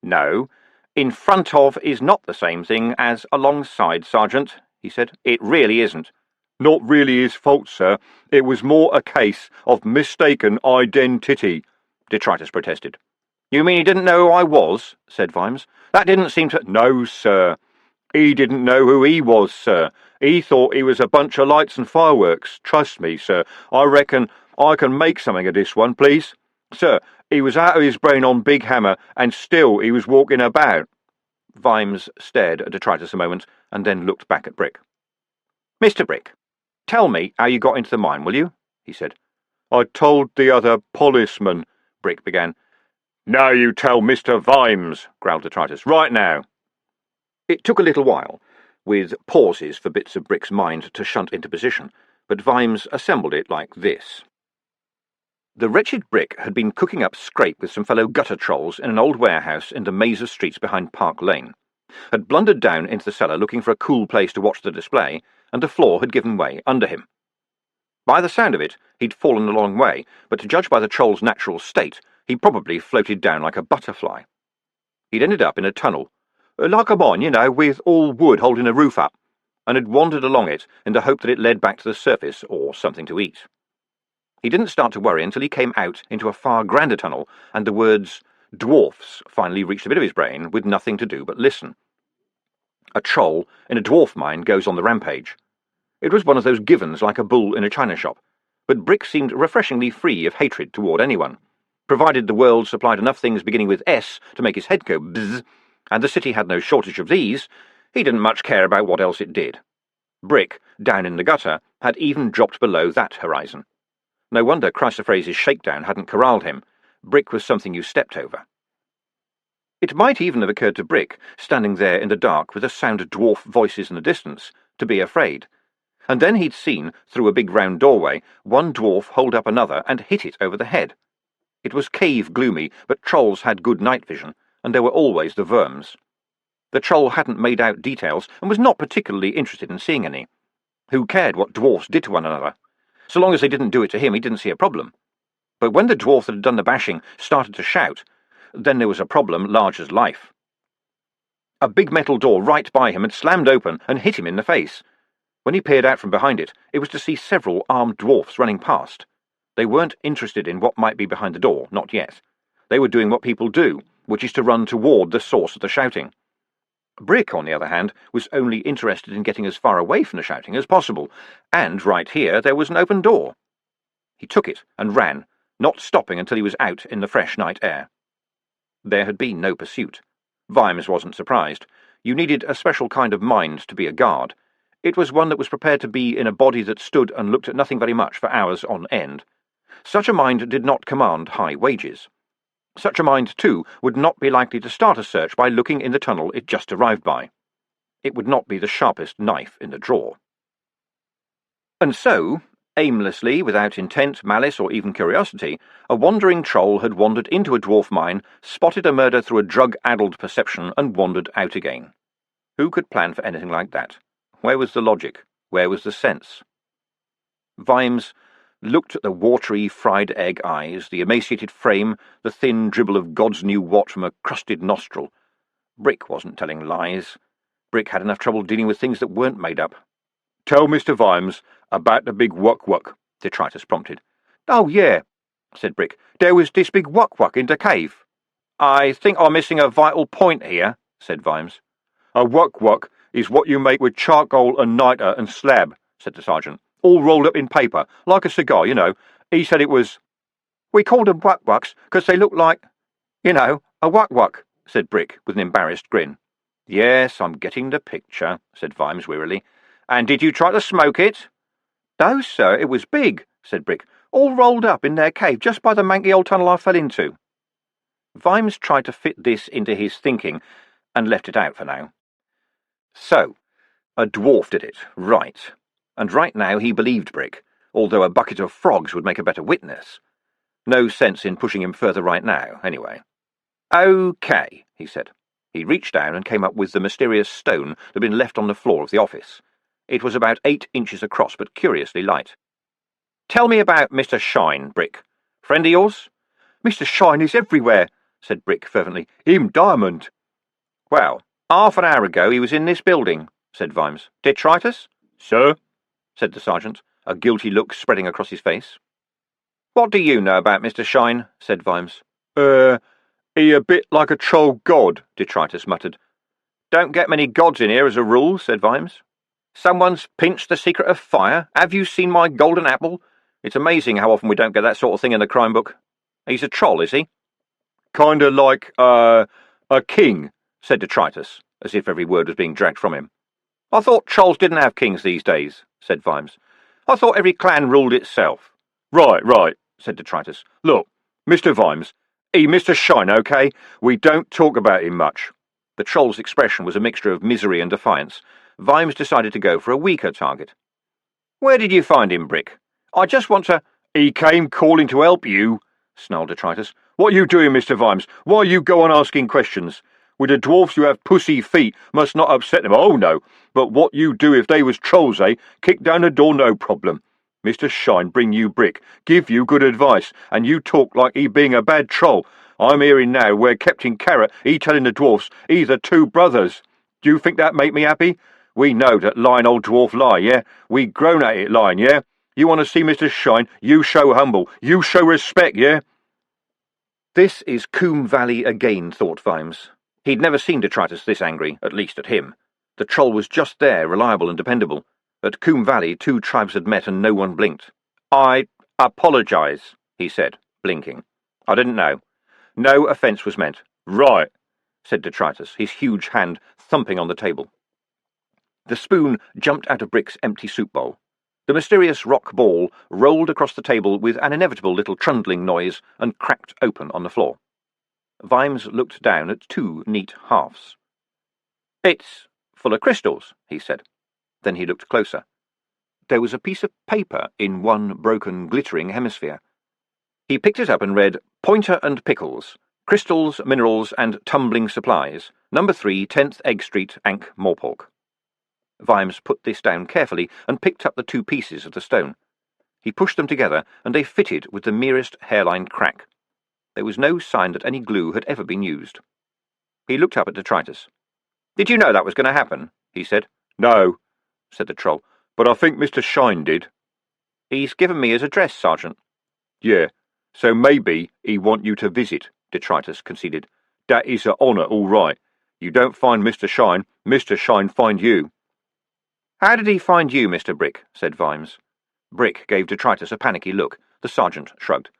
"No, in front of is not the same thing as alongside, Sergeant," he said. "It really isn't." "Not really his fault, sir. It was more a case of mistaken identity," detritus protested. "You mean he didn't know who I was?" said Vimes. "That didn't seem to—" "No, sir. He didn't know who he was, sir. He thought he was a bunch of lights and fireworks. Trust me, sir. I reckon I can make something of this one, please. Sir, he was out of his brain on Big Hammer, and still he was walking about." Vimes stared at detritus a moment, and then looked back at Brick. "Mr. Brick, tell me how you got into the mine, will you?" he said. "I told the other policeman," Brick began. "Now you tell Mr. Vimes," growled detritus. "Right now." It took a little while, with pauses for bits of Brick's mind to shunt into position, but Vimes assembled it like this. The wretched Brick had been cooking up scrape with some fellow gutter trolls in an old warehouse in the maze of streets behind Park Lane, had blundered down into the cellar looking for a cool place to watch the display, and the floor had given way under him. By the sound of it, he'd fallen a long way, but to judge by the troll's natural state, he probably floated down like a butterfly. He'd ended up in a tunnel, like a mine, with all wood holding a roof up, and had wandered along it in the hope that it led back to the surface or something to eat. He didn't start to worry until he came out into a far grander tunnel, and the words dwarfs finally reached a bit of his brain with nothing to do but listen. A troll in a dwarf mine goes on the rampage. It was one of those givens like a bull in a china shop, but Brick seemed refreshingly free of hatred toward anyone. Provided the world supplied enough things beginning with S to make his head go bzz, and the city had no shortage of these, he didn't much care about what else it did. Brick, down in the gutter, had even dropped below that horizon. No wonder Chrysophrase's shakedown hadn't corralled him. Brick was something you stepped over. It might even have occurred to Brick, standing there in the dark with the sound of dwarf voices in the distance, to be afraid. And then he'd seen, through a big round doorway, one dwarf hold up another and hit it over the head. It was cave gloomy, but trolls had good night vision, and there were always the verms. The troll hadn't made out details, and was not particularly interested in seeing any. Who cared what dwarfs did to one another? So long as they didn't do it to him, he didn't see a problem. But when the dwarf that had done the bashing started to shout, then there was a problem large as life. A big metal door right by him had slammed open and hit him in the face. When he peered out from behind it, it was to see several armed dwarfs running past. They weren't interested in what might be behind the door, not yet. They were doing what people do, which is to run toward the source of the shouting. Brick, on the other hand, was only interested in getting as far away from the shouting as possible, and right here there was an open door. He took it and ran, not stopping until he was out in the fresh night air. There had been no pursuit. Vimes wasn't surprised. You needed a special kind of mind to be a guard. It was one that was prepared to be in a body that stood and looked at nothing very much for hours on end. Such a mind did not command high wages. Such a mind, too, would not be likely to start a search by looking in the tunnel it just arrived by. It would not be the sharpest knife in the drawer. And so, aimlessly, without intent, malice, or even curiosity, a wandering troll had wandered into a dwarf mine, spotted a murder through a drug-addled perception, and wandered out again. Who could plan for anything like that? Where was the logic? Where was the sense? Vimes looked at the watery, fried egg eyes, the emaciated frame, the thin dribble of God's knew what from a crusted nostril. Brick wasn't telling lies. Brick had enough trouble dealing with things that weren't made up. "Tell Mr. Vimes about the big wuck-wuck," detritus prompted. "Oh, yeah," said Brick. "There was this big wuck-wuck in the cave." "I think I'm missing a vital point here," said Vimes. "A wuck-wuck is what you make with charcoal and niter and slab," said the sergeant. "All rolled up in paper, like a cigar, He said it was—" "We called them wuck-wucks because they looked like, a wuck-wuck," said Brick with an embarrassed grin. "Yes, I'm getting the picture," said Vimes wearily. "And did you try to smoke it?" "No, sir, it was big," said Brick. all rolled up in their cave just by the manky old tunnel I fell into." Vimes tried to fit this into his thinking and left it out for now. So, a dwarf did it, right. And right now he believed Brick, although a bucket of frogs would make a better witness. No sense in pushing him further right now, anyway. "OK," he said. He reached down and came up with the mysterious stone that had been left on the floor of the office. It was about 8 inches across, but curiously light. "Tell me about Mr. Shine, Brick. Friend of yours?" "Mr. Shine is everywhere," said Brick fervently. "Him Diamond." "Well, half an hour ago he was in this building," said Vimes. "Detritus?" "Sir?" said the sergeant, a guilty look spreading across his face. "What do you know about Mr. Shine?" said Vimes. He a bit like a troll god," Detritus muttered. "Don't get many gods in here as a rule," said Vimes. "Someone's pinched the secret of fire. Have you seen my golden apple? It's amazing how often we don't get that sort of thing in the crime book. He's a troll, is he?" "Kinda like, a king," said Detritus, as if every word was being dragged from him. "I thought trolls didn't have kings these days," said Vimes. "I thought every clan ruled itself." Right, said Detritus. "Look, Mr. Vimes, Mr. Shine, OK? We don't talk about him much." The troll's expression was a mixture of misery and defiance. Vimes decided to go for a weaker target. "Where did you find him, Brick? I just want to—" "He came calling to help you," snarled Detritus. "What are you doing, Mr. Vimes? Why you go on asking questions? With the dwarfs who have pussy feet must not upset them, oh no. But what you do if they was trolls, eh? Kick down the door, no problem. Mr. Shine bring you Brick, give you good advice, and you talk like he being a bad troll. I'm hearing now where Captain Carrot, he telling the dwarfs he's the two brothers. Do you think that make me happy? We know that lying old dwarf lie, yeah? We grown at it lying, yeah? You want to see Mr. Shine, you show humble, you show respect, yeah?" This is Coombe Valley again, thought Vimes. He'd never seen Detritus this angry, at least at him. The troll was just there, reliable and dependable. At Coombe Valley, 2 tribes had met and no one blinked. "I apologise," he said, blinking. "I didn't know. No offence was meant." "Right," said Detritus, his huge hand thumping on the table. The spoon jumped out of Brick's empty soup bowl. The mysterious rock ball rolled across the table with an inevitable little trundling noise and cracked open on the floor. Vimes looked down at 2 neat halves. "It's full of crystals," he said. Then he looked closer. There was a piece of paper in one broken, glittering hemisphere. He picked it up and read, "Pointer and Pickles, Crystals, Minerals and Tumbling Supplies, No. 3, 10th Egg Street, Ankh-Morpork." Vimes put this down carefully and picked up the 2 pieces of the stone. He pushed them together, and they fitted with the merest hairline crack. There was no sign that any glue had ever been used. He looked up at Detritus. "Did you know that was going to happen?" he said. "No," said the troll. "But I think Mr. Shine did." "He's given me his address, Sergeant." "Yeah, so maybe he want you to visit," Detritus conceded. "That is a honour, all right. You don't find Mr. Shine find you." "How did he find you, Mr. Brick?" said Vimes. Brick gave Detritus a panicky look. The sergeant shrugged.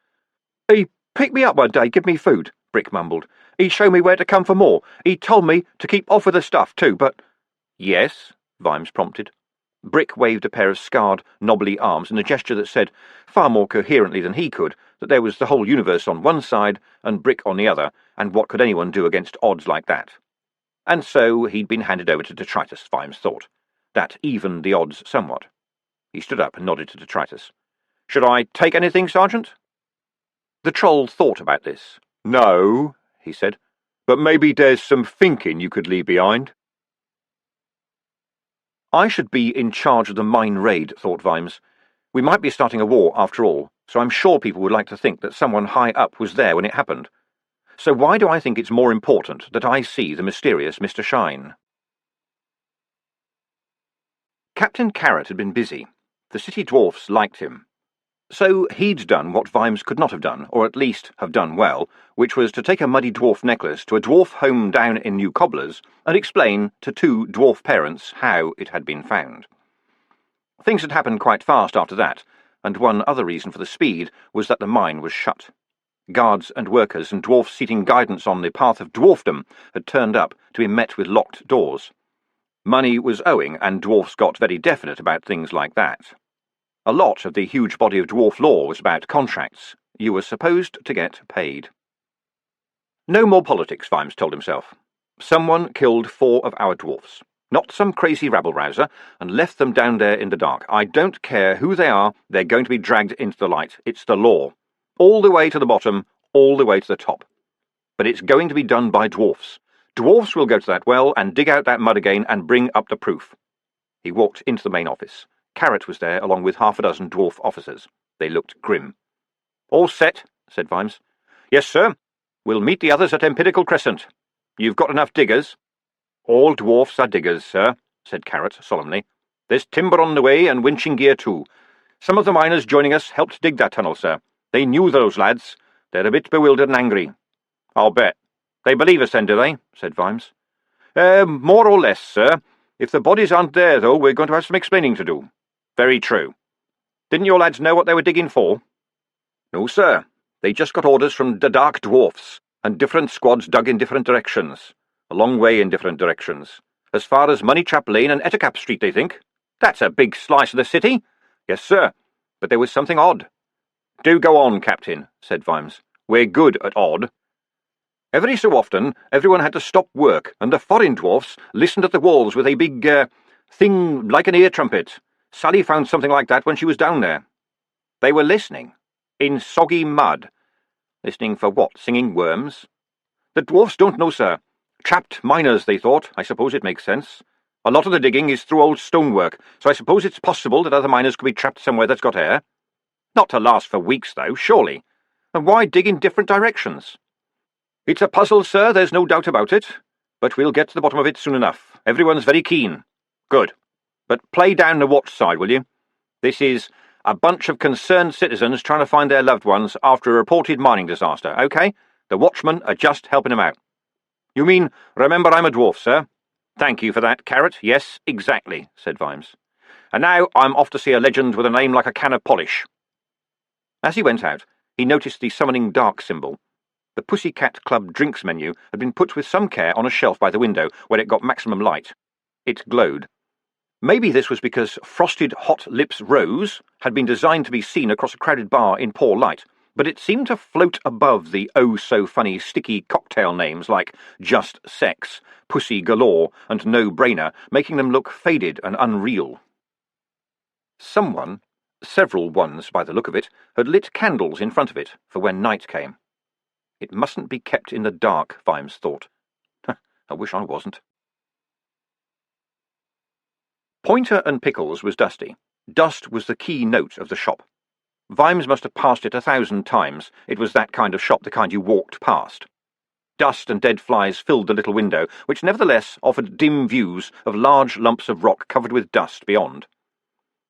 "He picked me up one day, give me food," Brick mumbled. "He showed me where to come for more. He told me to keep off with the stuff, too, but—" "Yes?" Vimes prompted. Brick waved a pair of scarred, knobbly arms in a gesture that said, far more coherently than he could, that there was the whole universe on one side and Brick on the other, and what could anyone do against odds like that? And so he'd been handed over to Detritus, Vimes thought. That evened the odds somewhat. He stood up and nodded to Detritus. "Should I take anything, Sergeant?" The troll thought about this. "No," he said, "but maybe there's some thinking you could leave behind." I should be in charge of the mine raid, thought Vimes. We might be starting a war, after all, so I'm sure people would like to think that someone high up was there when it happened. So why do I think it's more important that I see the mysterious Mr. Shine? Captain Carrot had been busy. The city dwarfs liked him. So he'd done what Vimes could not have done, or at least have done well, which was to take a muddy dwarf necklace to a dwarf home down in New Cobblers and explain to 2 dwarf parents how it had been found. Things had happened quite fast after that, and one other reason for the speed was that the mine was shut. Guards and workers and dwarfs seeking guidance on the path of dwarfdom had turned up to be met with locked doors. Money was owing, and dwarfs got very definite about things like that. A lot of the huge body of dwarf law was about contracts. You were supposed to get paid. No more politics, Vimes told himself. Someone killed 4 of our dwarfs. Not some crazy rabble-rouser, and left them down there in the dark. I don't care who they are, they're going to be dragged into the light. It's the law. All the way to the bottom, all the way to the top. But it's going to be done by dwarfs. Dwarfs will go to that well and dig out that mud again and bring up the proof. He walked into the main office. Carrot was there, along with 6 dwarf officers. They looked grim. "All set," said Vimes. "Yes, sir. We'll meet the others at Empirical Crescent. You've got enough diggers?" "All dwarfs are diggers, sir," said Carrot solemnly. "There's timber on the way and winching gear too. Some of the miners joining us helped dig that tunnel, sir. They knew those lads. They're a bit bewildered and angry." "I'll bet. They believe us then, do they?" said Vimes. More or less, sir. If the bodies aren't there, though, we're going to have some explaining to do." "Very true. Didn't your lads know what they were digging for?" "No, sir. They just got orders from the Dark Dwarfs, and different squads dug in different directions. A long way in different directions. As far as Moneytrap Lane and Ettercap Street, they think." "That's a big slice of the city." "Yes, sir. But there was something odd." "Do go on, Captain," said Vimes. "We're good at odd." Every so often, everyone had to stop work, and the foreign dwarfs listened at the walls with a big, thing like an ear trumpet. Sally found something like that when she was down there. They were listening. In soggy mud. Listening for what? Singing worms? "The dwarfs don't know, sir. Trapped miners, they thought. I suppose it makes sense. A lot of the digging is through old stonework, so I suppose it's possible that other miners could be trapped somewhere that's got air. Not to last for weeks, though, surely. And why dig in different directions?" "It's a puzzle, sir, there's no doubt about it. But we'll get to the bottom of it soon enough. Everyone's very keen." "Good. But play down the watch side, will you? This is a bunch of concerned citizens trying to find their loved ones after a reported mining disaster, OK? The watchmen are just helping them out." "You mean, remember I'm a dwarf, sir?" "Thank you for that, Carrot. Yes, exactly," said Vimes. "And now I'm off to see a legend with a name like a can of polish." As he went out, he noticed the summoning dark symbol. The Pussycat Club drinks menu had been put with some care on a shelf by the window where it got maximum light. It glowed. Maybe this was because Frosted Hot Lips Rose had been designed to be seen across a crowded bar in poor light, but it seemed to float above the oh-so-funny sticky cocktail names like Just Sex, Pussy Galore, and No Brainer, making them look faded and unreal. Someone, several ones by the look of it, had lit candles in front of it for when night came. It mustn't be kept in the dark, Vimes thought. I wish I wasn't. Pointer and Pickles was dusty. Dust was the key note of the shop. Vimes must have passed it 1,000 times. It was that kind of shop, the kind you walked past. Dust and dead flies filled the little window, which nevertheless offered dim views of large lumps of rock covered with dust beyond.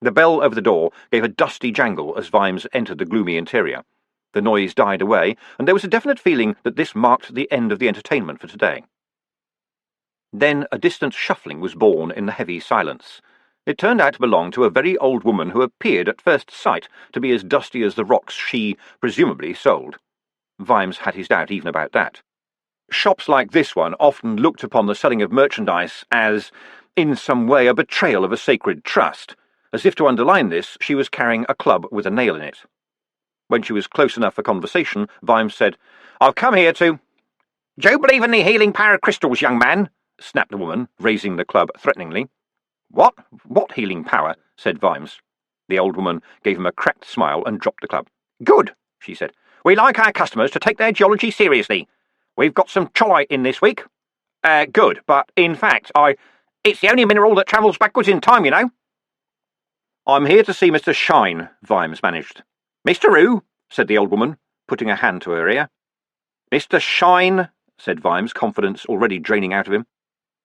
The bell over the door gave a dusty jangle as Vimes entered the gloomy interior. The noise died away, and there was a definite feeling that this marked the end of the entertainment for today. Then a distant shuffling was born in the heavy silence. It turned out to belong to a very old woman who appeared at first sight to be as dusty as the rocks she, presumably, sold. Vimes had his doubt even about that. Shops like this one often looked upon the selling of merchandise as, in some way, a betrayal of a sacred trust. As if to underline this, she was carrying a club with a nail in it. When she was close enough for conversation, Vimes said, "I've come here to—" "Do you believe in the healing power of crystals, young man?" snapped the woman, raising the club threateningly. "What? What healing power?" said Vimes. The old woman gave him a cracked smile and dropped the club. "Good," she said. "We like our customers to take their geology seriously. We've got some cholite in this week." Good, but in fact, it's the only mineral that travels backwards in time, you know." "I'm here to see Mr. Shine," Vimes managed. "Mr. Who?" said the old woman, putting a hand to her ear. "Mr. Shine," said Vimes, confidence already draining out of him.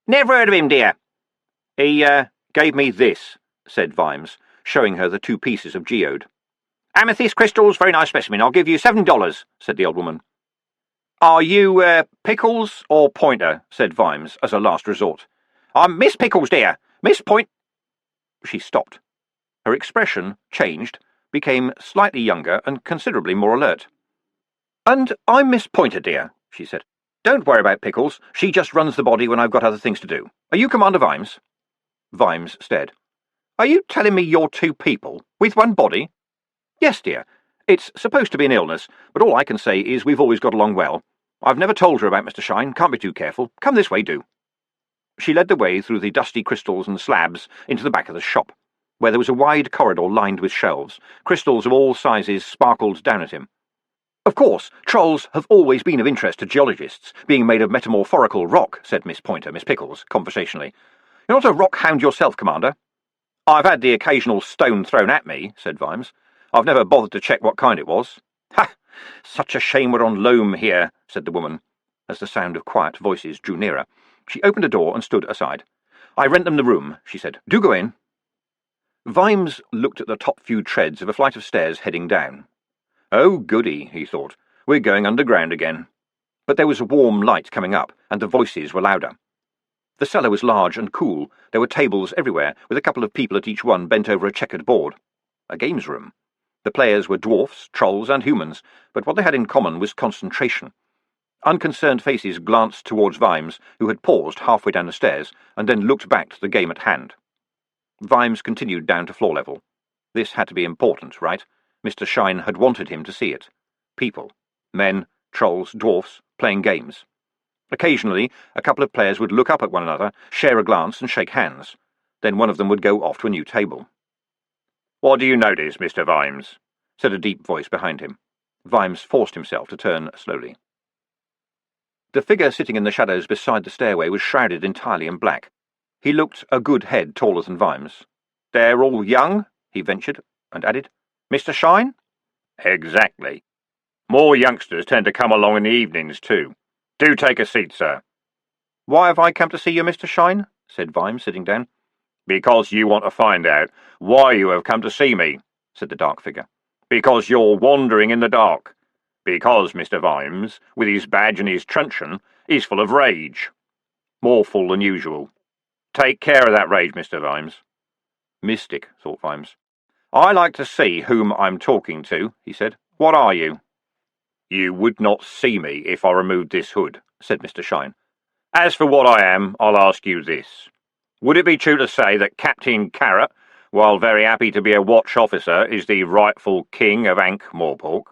"Never heard of him, dear." He gave me this," said Vimes, showing her the 2 pieces of geode. "Amethyst crystals, very nice specimen. I'll give you $7, said the old woman. "Are you, Pickles or Pointer?" said Vimes, as a last resort. "I'm Miss Pickles, dear. Miss Point—" She stopped. Her expression changed, became slightly younger and considerably more alert. "And I'm Miss Pointer, dear," she said. "Don't worry about Pickles. She just runs the body when I've got other things to do. Are you Commander Vimes?" Vimes stared. Are you telling me you're two people, with one body? Yes, dear. It's supposed to be an illness, but all I can say is we've always got along well. I've never told her about Mr. Shine. Can't be too careful. Come this way, do. She led the way through the dusty crystals and slabs into the back of the shop, where there was a wide corridor lined with shelves. Crystals of all sizes sparkled down at him. Of course, trolls have always been of interest to geologists, being made of metamorphorical rock, said Miss Pickles, conversationally. You're not a rock hound yourself, Commander. I've had the occasional stone thrown at me, said Vimes. I've never bothered to check what kind it was. Ha! Such a shame we're on loam here, said the woman, as the sound of quiet voices drew nearer. She opened a door and stood aside. I rent them the room, she said. Do go in. Vimes looked at the top few treads of a flight of stairs heading down. Oh, goody, he thought. We're going underground again. But there was a warm light coming up, and the voices were louder. The cellar was large and cool. There were tables everywhere, with a couple of people at each one bent over a checkered board. A games room. The players were dwarfs, trolls, and humans, but what they had in common was concentration. Unconcerned faces glanced towards Vimes, who had paused halfway down the stairs, and then looked back to the game at hand. Vimes continued down to floor level. This had to be important, right? Mr. Shine had wanted him to see it. People. Men, trolls, dwarfs, playing games. Occasionally, a couple of players would look up at one another, share a glance, and shake hands. Then one of them would go off to a new table. "What do you notice, Mr. Vimes?" said a deep voice behind him. Vimes forced himself to turn slowly. The figure sitting in the shadows beside the stairway was shrouded entirely in black. He looked a good head taller than Vimes. "They're all young?" he ventured, and added, "Mr. Shine?" "Exactly. More youngsters tend to come along in the evenings, too. Do take a seat, sir." "Why have I come to see you, Mr. Shine?" said Vimes, sitting down. "Because you want to find out why you have come to see me," said the dark figure. "Because you're wandering in the dark. Because Mr. Vimes, with his badge and his truncheon, is full of rage. More full than usual. Take care of that rage, Mr. Vimes." Mystic, thought Vimes. "I like to see whom I'm talking to," he said. "What are you?" "You would not see me if I removed this hood," said Mr. Shine. "As for what I am, I'll ask you this. Would it be true to say that Captain Carrot, while very happy to be a watch officer, is the rightful king of Ankh-Morpork?"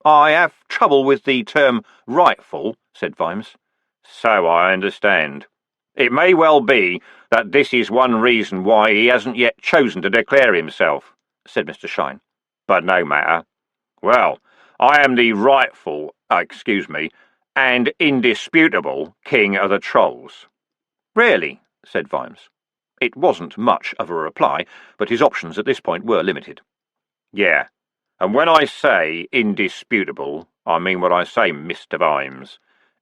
"I have trouble with the term rightful," said Vimes. "So I understand. It may well be that this is one reason why he hasn't yet chosen to declare himself," said Mr. Shine. "But no matter. Well, I am the rightful, and indisputable king of the trolls." "Really?" said Vimes. It wasn't much of a reply, but his options at this point were limited. "Yeah, and when I say indisputable, I mean what I say, Mr. Vimes.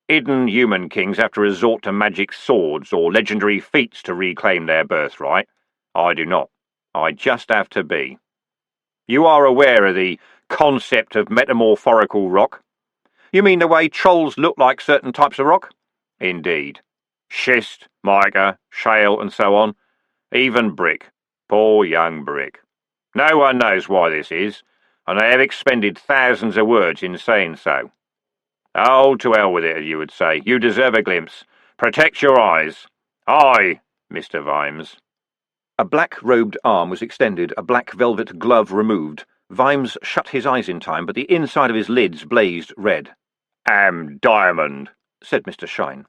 Hidden human kings have to resort to magic swords or legendary feats to reclaim their birthright. I do not. I just have to be. You are aware of the concept of metamorphorical rock? You mean the way trolls look like certain types of rock? Indeed. Schist, mica, shale, and so on. Even brick. Poor young brick. No one knows why this is, and I have expended thousands of words in saying so. Oh, to hell with it, you would say. You deserve a glimpse. Protect your eyes. Aye, Mr. Vimes." A black-robed arm was extended, a black velvet glove removed. Vimes shut his eyes in time, but the inside of his lids blazed red. "Am Diamond," said Mr. Shine.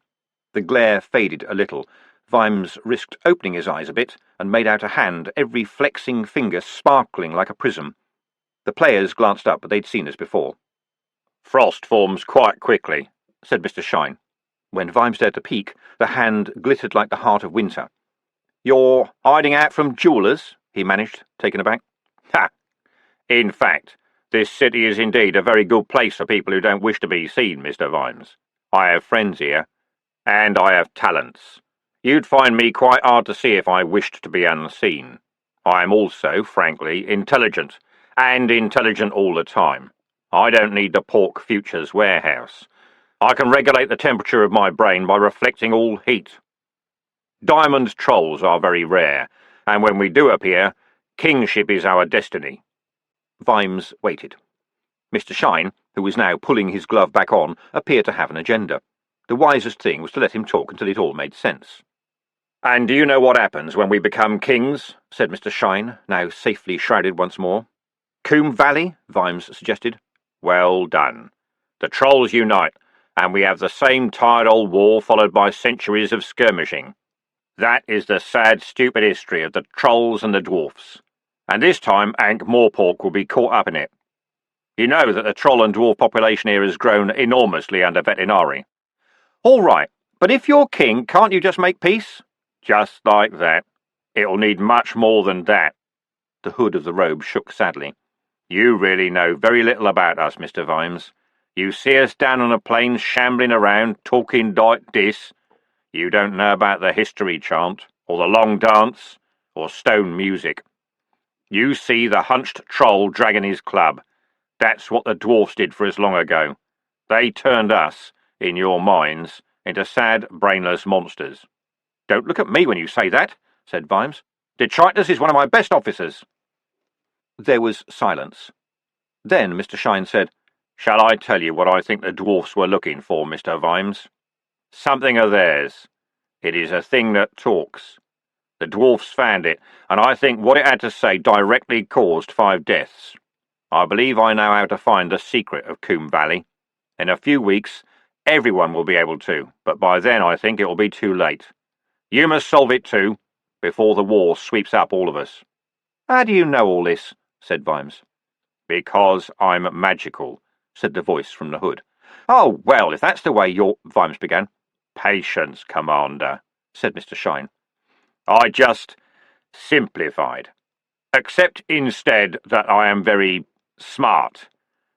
The glare faded a little. Vimes risked opening his eyes a bit, and made out a hand, every flexing finger sparkling like a prism. The players glanced up, but they'd seen this before. "Frost forms quite quickly," said Mr. Shine. When Vimes dared to peek, the hand glittered like the heart of winter. "You're hiding out from jewellers?" he managed, taken aback. "Ha! In fact, this city is indeed a very good place for people who don't wish to be seen, Mr. Vimes. I have friends here, and I have talents. You'd find me quite hard to see if I wished to be unseen. I am also, frankly, intelligent, and intelligent all the time. I don't need the Pork Futures warehouse. I can regulate the temperature of my brain by reflecting all heat. Diamond trolls are very rare, and when we do appear, kingship is our destiny." Vimes waited. Mr. Shine, who was now pulling his glove back on, appeared to have an agenda. The wisest thing was to let him talk until it all made sense. "And do you know what happens when we become kings?" said Mr. Shine, now safely shrouded once more. "Coombe Valley?" Vimes suggested. "Well done. The trolls unite, and we have the same tired old war followed by centuries of skirmishing. That is the sad, stupid history of the trolls and the dwarfs. And this time Ankh-Morpork will be caught up in it. You know that the troll and dwarf population here has grown enormously under veterinary. All right, but if you're king, can't you just make peace?" "Just like that. It'll need much more than that." The hood of the robe shook sadly. "You really know very little about us, Mr. Vimes. You see us down on the plains shambling around, talking like this. You don't know about the history chant, or the long dance, or stone music. You see the hunched troll dragging his club. That's what the dwarfs did for us long ago. They turned us, in your minds, into sad, brainless monsters." "Don't look at me when you say that," said Vimes. "Detritus is one of my best officers." There was silence. Then Mr. Shine said, "Shall I tell you what I think the dwarfs were looking for, Mr. Vimes? Something of theirs. It is a thing that talks. The dwarfs found it, and I think what it had to say directly caused 5 deaths. I believe I know how to find the secret of Coombe Valley. In a few weeks, everyone will be able to, but by then I think it will be too late. You must solve it too, before the war sweeps up all of us." "How do you know all this?" said Vimes. "Because I'm magical," said the voice from the hood. "Oh, well, if that's the way you're—" Vimes began. "Patience, Commander," said Mr. Shine. "I just simplified. Accept instead that I am very smart.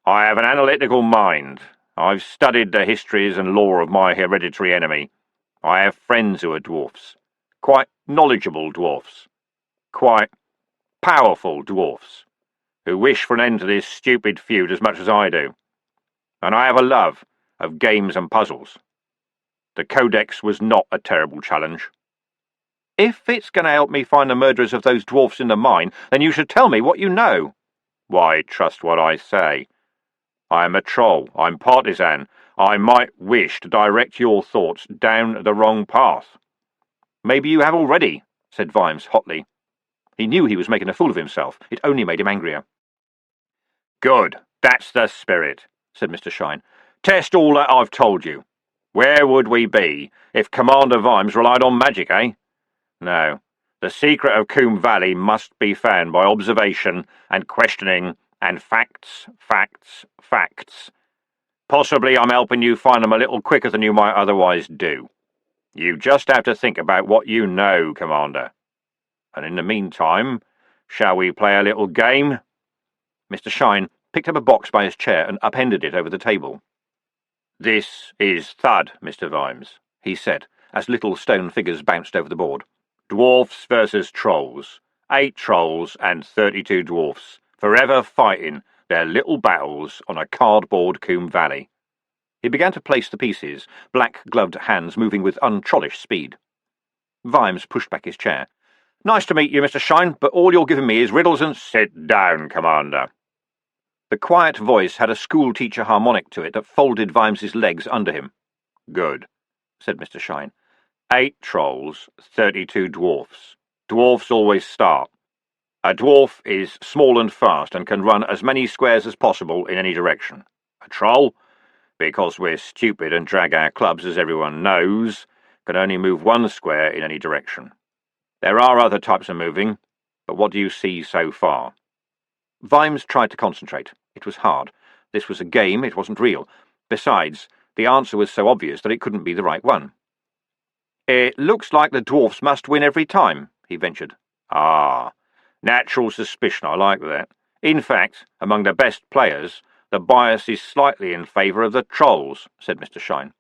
I have an analytical mind. I've studied the histories and lore of my hereditary enemy. I have friends who are dwarfs. Quite knowledgeable dwarfs. Quite powerful dwarfs, who wish for an end to this stupid feud as much as I do. And I have a love of games and puzzles. The Codex was not a terrible challenge. If it's going to help me find the murderers of those dwarfs in the mine, then you should tell me what you know." "Why, trust what I say. I am a troll. I'm partisan. I might wish to direct your thoughts down the wrong path." "Maybe you have already," said Vimes hotly. He knew he was making a fool of himself. It only made him angrier. "Good. That's the spirit," said Mr. Shine. "Test all that I've told you. Where would we be if Commander Vimes relied on magic, eh? No. The secret of Coombe Valley must be found by observation and questioning and facts, facts, facts. Possibly I'm helping you find them a little quicker than you might otherwise do. You just have to think about what you know, Commander. And in the meantime, shall we play a little game?" Mr. Shine picked up a box by his chair and upended it over the table. "This is Thud, Mr. Vimes," he said, as little stone figures bounced over the board. "Dwarfs versus trolls. 8 trolls and 32 dwarfs, forever fighting their little battles on a cardboard Coombe Valley." He began to place the pieces, black-gloved hands moving with untrollish speed. Vimes pushed back his chair. "Nice to meet you, Mr. Shine, but all you're giving me is riddles and—" "Sit down, Commander." The quiet voice had a school-teacher harmonic to it that folded Vimes's legs under him. "Good," said Mr. Shine. 8 trolls, 32 dwarfs. Dwarfs always start. A dwarf is small and fast and can run as many squares as possible in any direction. A troll, because we're stupid and drag our clubs, as everyone knows, can only move 1 square in any direction. There are other types of moving, but what do you see so far?" Vimes tried to concentrate. It was hard. This was a game, it wasn't real. Besides, the answer was so obvious that it couldn't be the right one. "It looks like the dwarfs must win every time," he ventured. "Ah, natural suspicion, I like that. In fact, among the best players, the bias is slightly in favour of the trolls," said Mr. Shine.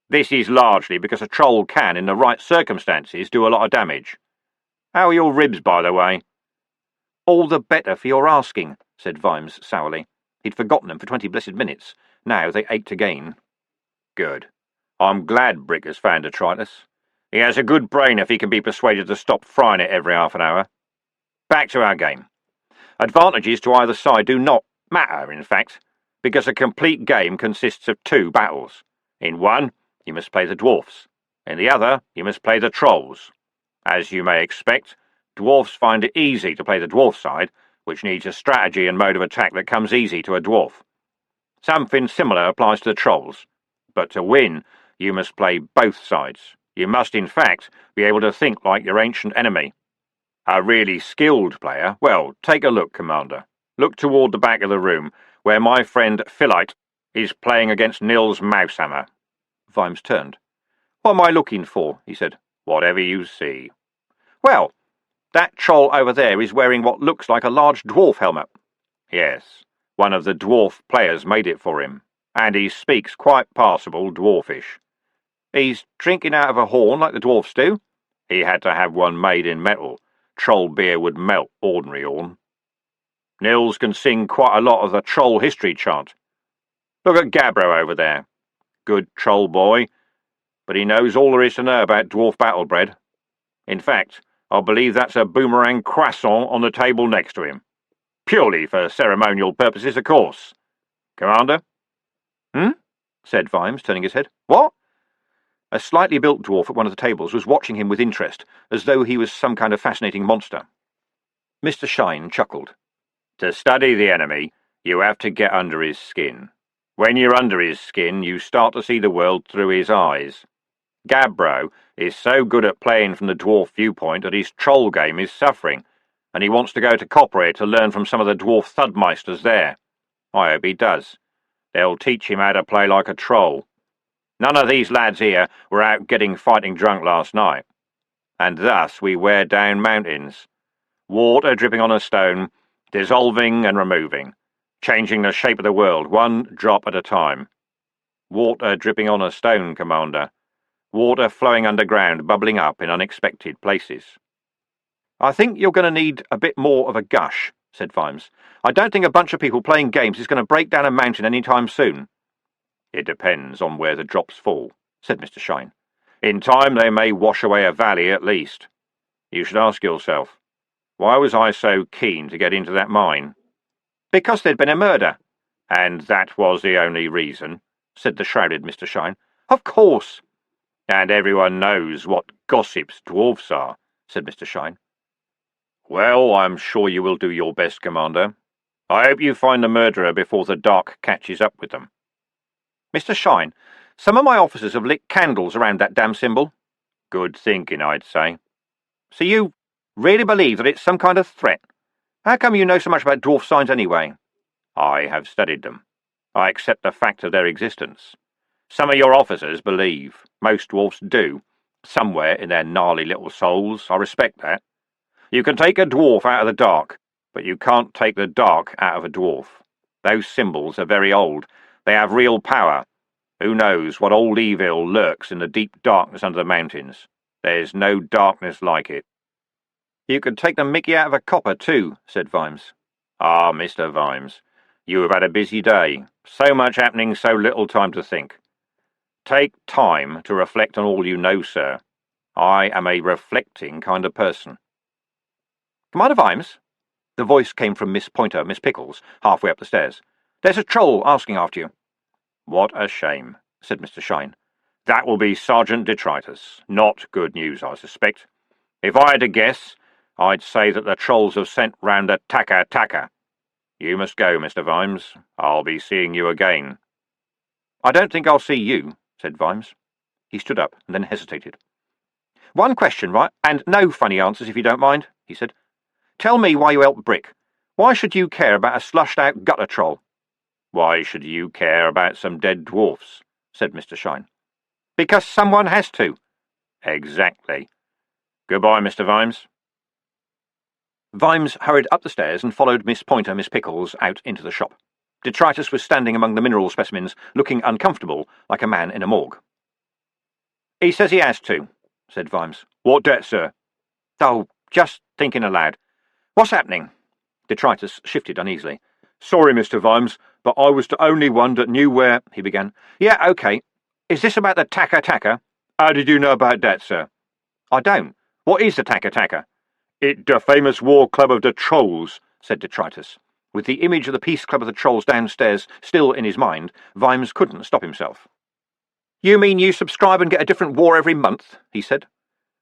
"This is largely because a troll can, in the right circumstances, do a lot of damage. How are your ribs, by the way?" "All the better for your asking," said Vimes sourly. He'd forgotten them for 20 blessed minutes. Now they ached again. "Good. I'm glad Brick has found detritus. He has a good brain if he can be persuaded to stop frying it every half an hour. Back to our game. Advantages to either side do not matter, in fact, because a complete game consists of 2 battles. In one, you must play the dwarfs. In the other, you must play the trolls. As you may expect, dwarfs find it easy to play the dwarf side, which needs a strategy and mode of attack that comes easy to a dwarf. Something similar applies to the trolls, but to win, you must play both sides. You must, in fact, be able to think like your ancient enemy. A really skilled player? Well, take a look, Commander. Look toward the back of the room, where my friend Philite is playing against Nils Mousehammer. Vimes turned. What am I looking for? He said. Whatever you see. Well, that troll over there is wearing what looks like a large dwarf helmet. Yes, one of the dwarf players made it for him, and he speaks quite passable dwarfish. He's drinking out of a horn like the dwarfs do. He had to have one made in metal. Troll beer would melt ordinary horn. Nils can sing quite a lot of the troll history chant. Look at Gabbro over there. Good troll boy, but he knows all there is to know about dwarf battle bread. In fact, I believe that's a boomerang croissant on the table next to him. Purely for ceremonial purposes, of course. Commander? Said Vimes, turning his head. What? A slightly built dwarf at one of the tables was watching him with interest, as though he was some kind of fascinating monster. Mr. Shine chuckled. To study the enemy, you have to get under his skin. When you're under his skin, you start to see the world through his eyes. Gabbro is so good at playing from the dwarf viewpoint that his troll game is suffering, and he wants to go to Copperhead to learn from some of the dwarf Thudmeisters there. I hope he does. They'll teach him how to play like a troll. None of these lads here were out getting fighting drunk last night. And thus we wear down mountains. Water dripping on a stone, dissolving and removing, changing the shape of the world, one drop at a time. Water dripping on a stone, Commander. Water flowing underground, bubbling up in unexpected places. I think you're going to need a bit more of a gush, said Vimes. I don't think a bunch of people playing games is going to break down a mountain any time soon. It depends on where the drops fall, said Mr. Shine. In time they may wash away a valley at least. You should ask yourself, why was I so keen to get into that mine? Because there'd been a murder. And that was the only reason, said the shrouded Mr. Shine. Of course. And everyone knows what gossips dwarfs are, said Mr. Shine. Well, I'm sure you will do your best, Commander. I hope you find the murderer before the dark catches up with them. Mr. Shine, some of my officers have lit candles around that damn symbol. Good thinking, I'd say. So you really believe that it's some kind of threat? How come you know so much about dwarf signs anyway? I have studied them. I accept the fact of their existence. Some of your officers believe. Most dwarfs do. Somewhere in their gnarly little souls. I respect that. You can take a dwarf out of the dark, but you can't take the dark out of a dwarf. Those symbols are very old. They have real power. Who knows what old evil lurks in the deep darkness under the mountains? There's no darkness like it. You could take the mickey out of a copper, too, said Vimes. Ah, Mr. Vimes, you have had a busy day. So much happening, so little time to think. Take time to reflect on all you know, sir. I am a reflecting kind of person. Commander Vimes? The voice came from Miss Pointer, Miss Pickles, halfway up the stairs. There's a troll asking after you. What a shame, said Mr. Shine. That will be Sergeant Detritus. Not good news, I suspect. If I had to guess, I'd say that the trolls have sent round a taka-taka. You must go, Mr. Vimes. I'll be seeing you again. I don't think I'll see you, said Vimes. He stood up and then hesitated. One question, right? And no funny answers, if you don't mind, he said. Tell me why you helped Brick. Why should you care about a slushed-out gutter troll? Why should you care about some dead dwarfs? Said Mr. Shine. Because someone has to. Exactly. Goodbye, Mr. Vimes. Vimes hurried up the stairs and followed Miss Pointer, Miss Pickles, out into the shop. Detritus was standing among the mineral specimens, looking uncomfortable, like a man in a morgue. He says he has to, said Vimes. What debt, sir? Oh, just thinking aloud. What's happening? Detritus shifted uneasily. Sorry, Mr. Vimes, but I was the only one that knew where... he began. Yeah, OK. Is this about the taka-taka? How did you know about that, sir? I don't. What is the taka-taka? It the famous war club of the trolls, said Detritus. With the image of the Peace Club of the Trolls downstairs still in his mind, Vimes couldn't stop himself. You mean you subscribe and get a different war every month? He said.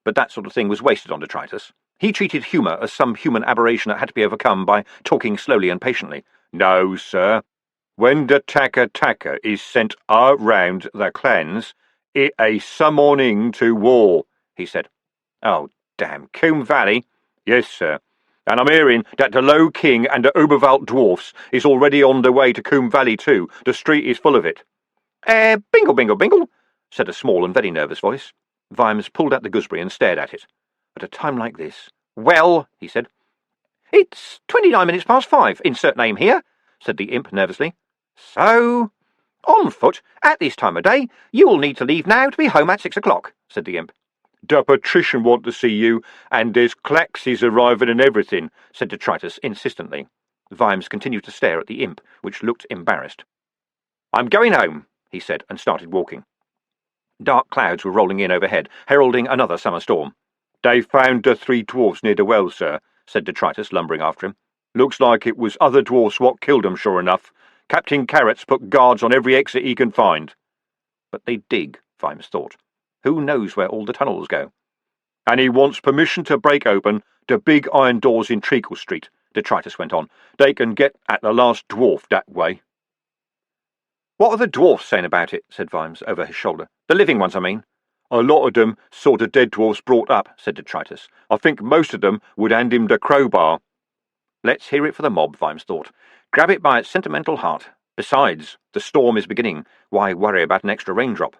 But that sort of thing was wasted on detritus. He treated humour as some human aberration that had to be overcome by talking slowly and patiently. No, sir. When the tacker is sent around the clans, it a summoning to war, he said. Oh, damn. Coombe Valley? Yes, sir. And I'm hearing that the Low King and the Uberwald dwarfs is already on the way to Coombe Valley too. The street is full of it. Bingle, bingle, bingle, said a small and very nervous voice. Vimes pulled out the gooseberry and stared at it. At a time like this... Well, he said. It's 29 minutes past 5. Insert name here, said the imp nervously. So, on foot, at this time of day, you will need to leave now to be home at 6 o'clock, said the imp. The patrician want to see you, and there's claxes arriving and everything, said detritus insistently. Vimes continued to stare at the imp, which looked embarrassed. I'm going home, he said, and started walking. Dark clouds were rolling in overhead, heralding another summer storm. They found the 3 dwarfs near the well, sir, said detritus, lumbering after him. Looks like it was other dwarfs what killed 'em, sure enough. Captain Carrot's put guards on every exit he can find. But they dig, Vimes thought. Who knows where all the tunnels go? And he wants permission to break open the big iron doors in Treacle Street, detritus went on. They can get at the last dwarf that way. What are the dwarfs saying about it? Said Vimes, over his shoulder. The living ones, I mean. A lot of them saw the dead dwarfs brought up, said detritus. I think most of them would hand him the crowbar. Let's hear it for the mob, Vimes thought. Grab it by its sentimental heart. Besides, the storm is beginning. Why worry about an extra raindrop?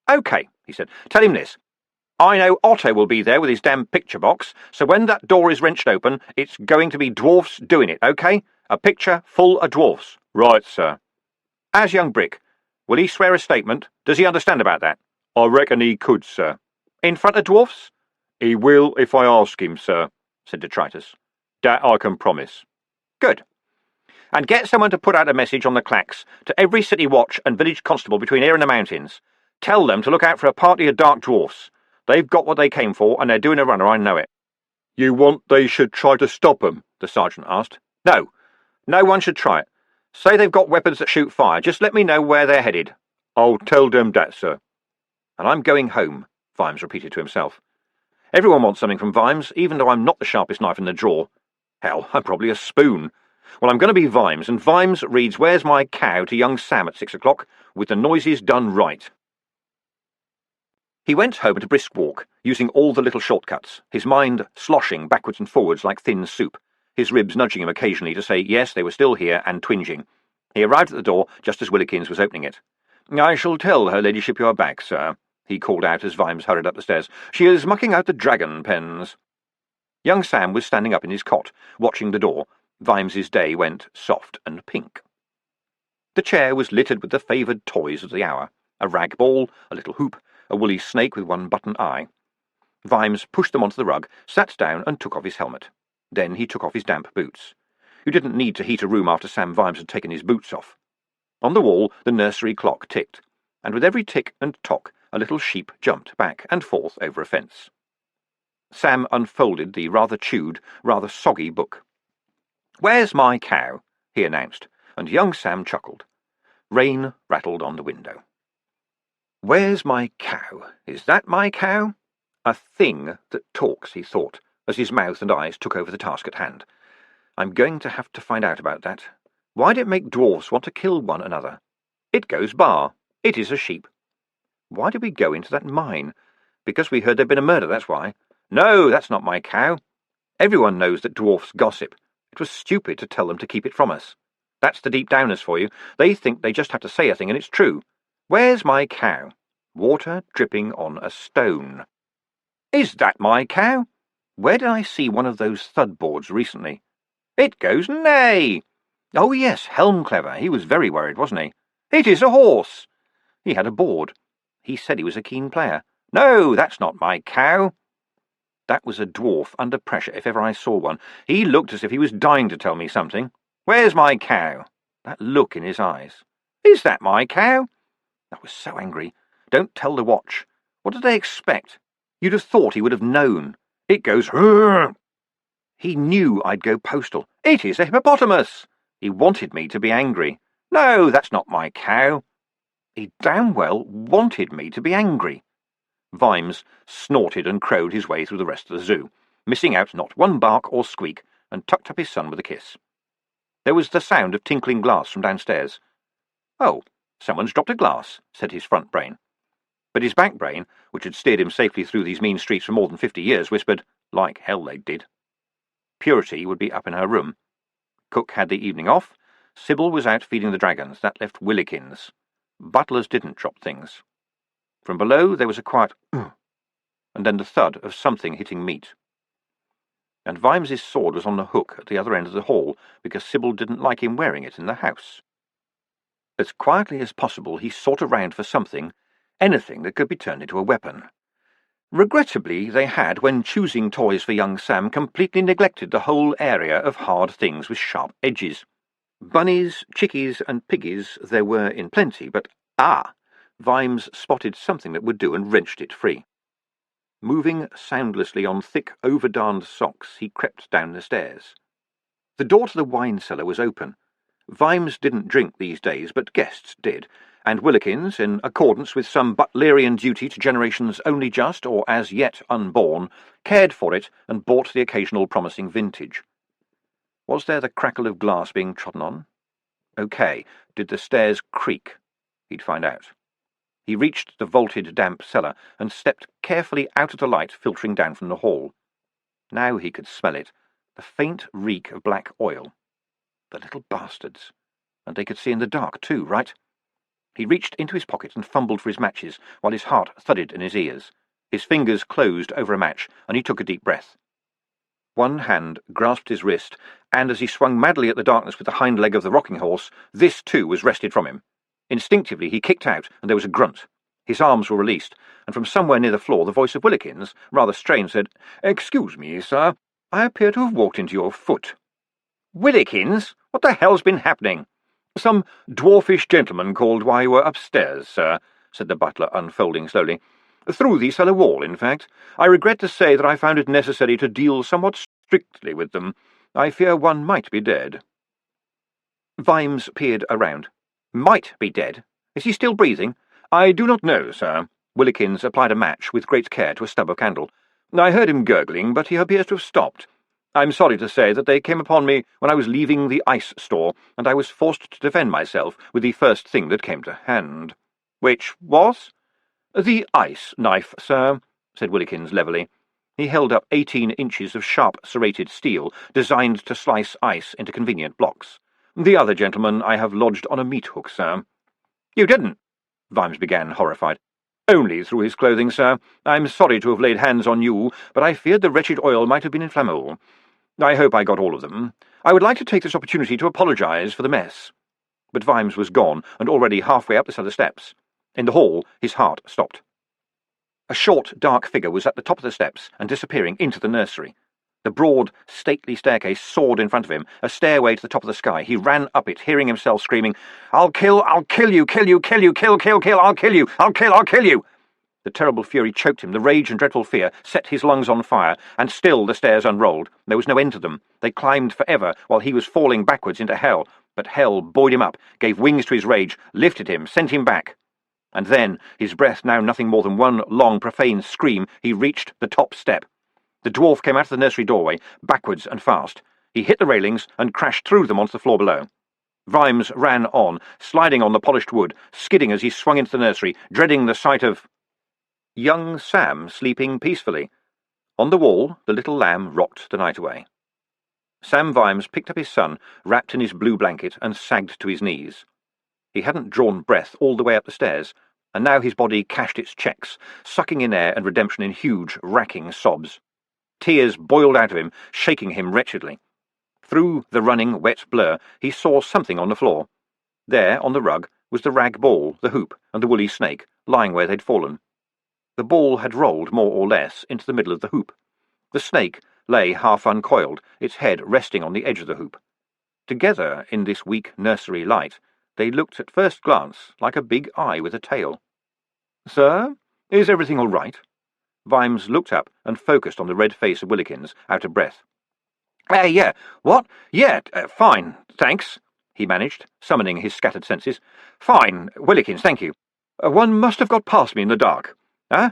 OK, he said. Tell him this. I know Otto will be there with his damn picture box, so when that door is wrenched open, it's going to be dwarfs doing it, OK? A picture full of dwarfs. Right, sir. As young Brick, will he swear a statement? Does he understand about that? I reckon he could, sir. In front of dwarfs? He will if I ask him, sir, said detritus. That I can promise. Good. And get someone to put out a message on the clacks to every city watch and village constable between here and the mountains. Tell them to look out for a party of dark dwarfs. They've got what they came for, and they're doing a runner, I know it. You want they should try to stop 'em? The sergeant asked. No. No one should try it. Say they've got weapons that shoot fire. Just let me know where they're headed. I'll tell them that, sir. And I'm going home, Vimes repeated to himself. Everyone wants something from Vimes, even though I'm not the sharpest knife in the drawer. Hell, I'm probably a spoon. Well, I'm going to be Vimes, and Vimes reads Where's My Cow to young Sam at 6 o'clock, with the noises done right. He went home at a brisk walk, using all the little shortcuts, his mind sloshing backwards and forwards like thin soup, his ribs nudging him occasionally to say yes, they were still here, and twinging. He arrived at the door just as Willikins was opening it. I shall tell her ladyship you are back, sir, he called out as Vimes hurried up the stairs. She is mucking out the dragon pens. Young Sam was standing up in his cot, watching the door. Vimes's day went soft and pink. The chair was littered with the favoured toys of the hour, a rag ball, a little hoop, a woolly snake with one button eye. Vimes pushed them onto the rug, sat down and took off his helmet. Then he took off his damp boots. You didn't need to heat a room after Sam Vimes had taken his boots off. On the wall the nursery clock ticked, and with every tick and tock a little sheep jumped back and forth over a fence. Sam unfolded the rather chewed, rather soggy book. Where's my cow? He announced, and young Sam chuckled. Rain rattled on the window. Where's my cow? Is that my cow? A thing that talks, he thought, as his mouth and eyes took over the task at hand. I'm going to have to find out about that. Why'd it make dwarfs want to kill one another? It goes bar. It is a sheep. Why did we go into that mine? Because we heard there'd been a murder, that's why. No, that's not my cow. Everyone knows that dwarfs gossip. It was stupid to tell them to keep it from us. That's the deep downers for you. They think they just have to say a thing and it's true. Where's my cow? Water dripping on a stone. Is that my cow? Where did I see one of those Thud boards recently? It goes neigh. Oh yes, Helmclever. He was very worried, wasn't he? It is a horse. He had a board. He said he was a keen player. No, that's not my cow. That was a dwarf under pressure if ever I saw one. He looked as if he was dying to tell me something. Where's my cow? That look in his eyes. Is that my cow? I was so angry. Don't tell the watch. What did they expect? You'd have thought he would have known. It goes... Rrr. He knew I'd go postal. It is a hippopotamus. He wanted me to be angry. No, that's not my cow. He damn well wanted me to be angry. Vimes snorted and crowed his way through the rest of the zoo, missing out not one bark or squeak, and tucked up his son with a kiss. There was the sound of tinkling glass from downstairs. "Oh, someone's dropped a glass," said his front brain. But his back brain, which had steered him safely through these mean streets for more than 50 years, whispered, "Like hell they did." Purity would be up in her room. Cook had the evening off. Sybil was out feeding the dragons. That left Willikins. Butlers didn't drop things. From below there was a quiet and then the thud of something hitting meat. And Vimes's sword was on the hook at the other end of the hall because Sybil didn't like him wearing it in the house. As quietly as possible he sought around for something, anything that could be turned into a weapon. Regrettably, they had, when choosing toys for young Sam, completely neglected the whole area of hard things with sharp edges. Bunnies, chickies, and piggies there were in plenty, but Vimes spotted something that would do and wrenched it free. Moving soundlessly on thick, overdarned socks, he crept down the stairs. The door to the wine cellar was open. Vimes didn't drink these days, but guests did, and Willikins, in accordance with some Butlerian duty to generations only just or as yet unborn, cared for it and bought the occasional promising vintage. Was there the crackle of glass being trodden on? OK. Did the stairs creak? He'd find out. He reached the vaulted, damp cellar and stepped carefully out of the light filtering down from the hall. Now he could smell it, the faint reek of black oil. The little bastards. And they could see in the dark, too, right? He reached into his pocket and fumbled for his matches, while his heart thudded in his ears. His fingers closed over a match, and he took a deep breath. One hand grasped his wrist, and as he swung madly at the darkness with the hind leg of the rocking horse, this, too, was wrested from him. Instinctively he kicked out, and there was a grunt. His arms were released, and from somewhere near the floor the voice of Willikins, rather strained, said, "Excuse me, sir. I appear to have walked into your foot." "Willikins? What the hell's been happening?" "Some dwarfish gentleman called while you were upstairs, sir," said the butler, unfolding slowly. "Through the cellar wall, in fact. I regret to say that I found it necessary to deal somewhat strictly with them. I fear one might be dead." Vimes peered around. "Might be dead? Is he still breathing?" "I do not know, sir." Willikins applied a match with great care to a stub of candle. "I heard him gurgling, but he appears to have stopped. I'm sorry to say that they came upon me when I was leaving the ice store, and I was forced to defend myself with the first thing that came to hand." "Which was?" "The ice knife, sir," said Willikins levelly. He held up 18 inches of sharp serrated steel, designed to slice ice into convenient blocks. "The other gentleman I have lodged on a meat hook, sir." "You didn't?" Vimes began, horrified. "Only through his clothing, sir. I'm sorry to have laid hands on you, but I feared the wretched oil might have been inflammable. I hope I got all of them. I would like to take this opportunity to apologize for the mess." But Vimes was gone, and already halfway up the cellar steps. In the hall, his heart stopped. A short, dark figure was at the top of the steps and disappearing into the nursery. The broad, stately staircase soared in front of him, a stairway to the top of the sky. He ran up it, hearing himself screaming, I'll kill you, I'll kill you, kill, I'll kill you, I'll kill you." The terrible fury choked him, the rage and dreadful fear set his lungs on fire, and still the stairs unrolled. There was no end to them. They climbed forever, while he was falling backwards into hell. But hell buoyed him up, gave wings to his rage, lifted him, sent him back. And then, his breath now nothing more than one long, profane scream, he reached the top step. The dwarf came out of the nursery doorway, backwards and fast. He hit the railings and crashed through them onto the floor below. Vimes ran on, sliding on the polished wood, skidding as he swung into the nursery, dreading the sight of young Sam sleeping peacefully. On the wall, the little lamb rocked the night away. Sam Vimes picked up his son, wrapped in his blue blanket, and sagged to his knees. He hadn't drawn breath all the way up the stairs, and now his body cashed its checks, sucking in air and redemption in huge, racking sobs. Tears boiled out of him, shaking him wretchedly. Through the running, wet blur, he saw something on the floor. There, on the rug, was the rag ball, the hoop, and the woolly snake, lying where they'd fallen. The ball had rolled, more or less, into the middle of the hoop. The snake lay half uncoiled, its head resting on the edge of the hoop. Together, in this weak nursery light, they looked at first glance like a big eye with a tail. "Sir, is everything all right?" Vimes looked up and focused on the red face of Willikins, out of breath. Yeah, what? Yeah, fine, thanks," he managed, summoning his scattered senses. "Fine, Willikins, thank you. One must have got past me in the dark. Huh?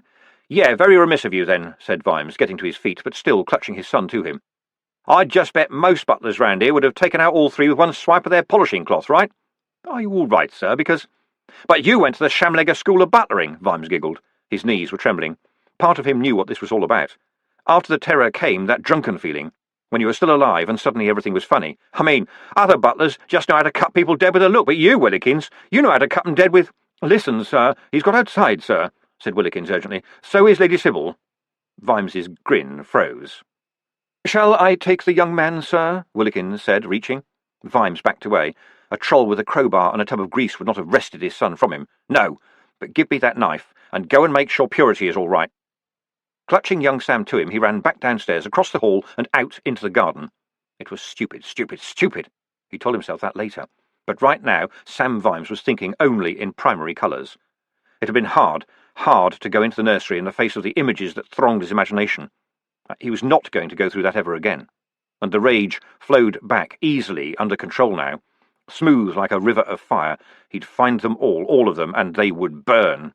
"Yeah, very remiss of you, then," said Vimes, getting to his feet, but still clutching his son to him. "I'd just bet most butlers round here would have taken out all three with one swipe of their polishing cloth, right?" "Are you all right, sir? Because—" "But you went to the Shamlegger School of Butlering," Vimes giggled. His knees were trembling. Part of him knew what this was all about. After the terror came that drunken feeling, when you were still alive and suddenly everything was funny. I mean, other butlers just know how to cut people dead with a look, but you, Willikins, you know how to cut them dead with— "Listen, sir, he's got outside, sir," said Willikins urgently. "So is Lady Sybil." Vimes's grin froze. "Shall I take the young man, sir?" Willikins said, reaching. Vimes backed away. A troll with a crowbar and a tub of grease would not have wrested his son from him. "No, but give me that knife, and go and make sure Purity is all right." Clutching young Sam to him, he ran back downstairs, across the hall, and out into the garden. It was stupid, stupid, stupid. He told himself that later. But right now, Sam Vimes was thinking only in primary colours. It had been hard to go into the nursery in the face of the images that thronged his imagination. He was not going to go through that ever again. And the rage flowed back easily, under control now. Smooth like a river of fire. He'd find them all of them, and they would burn.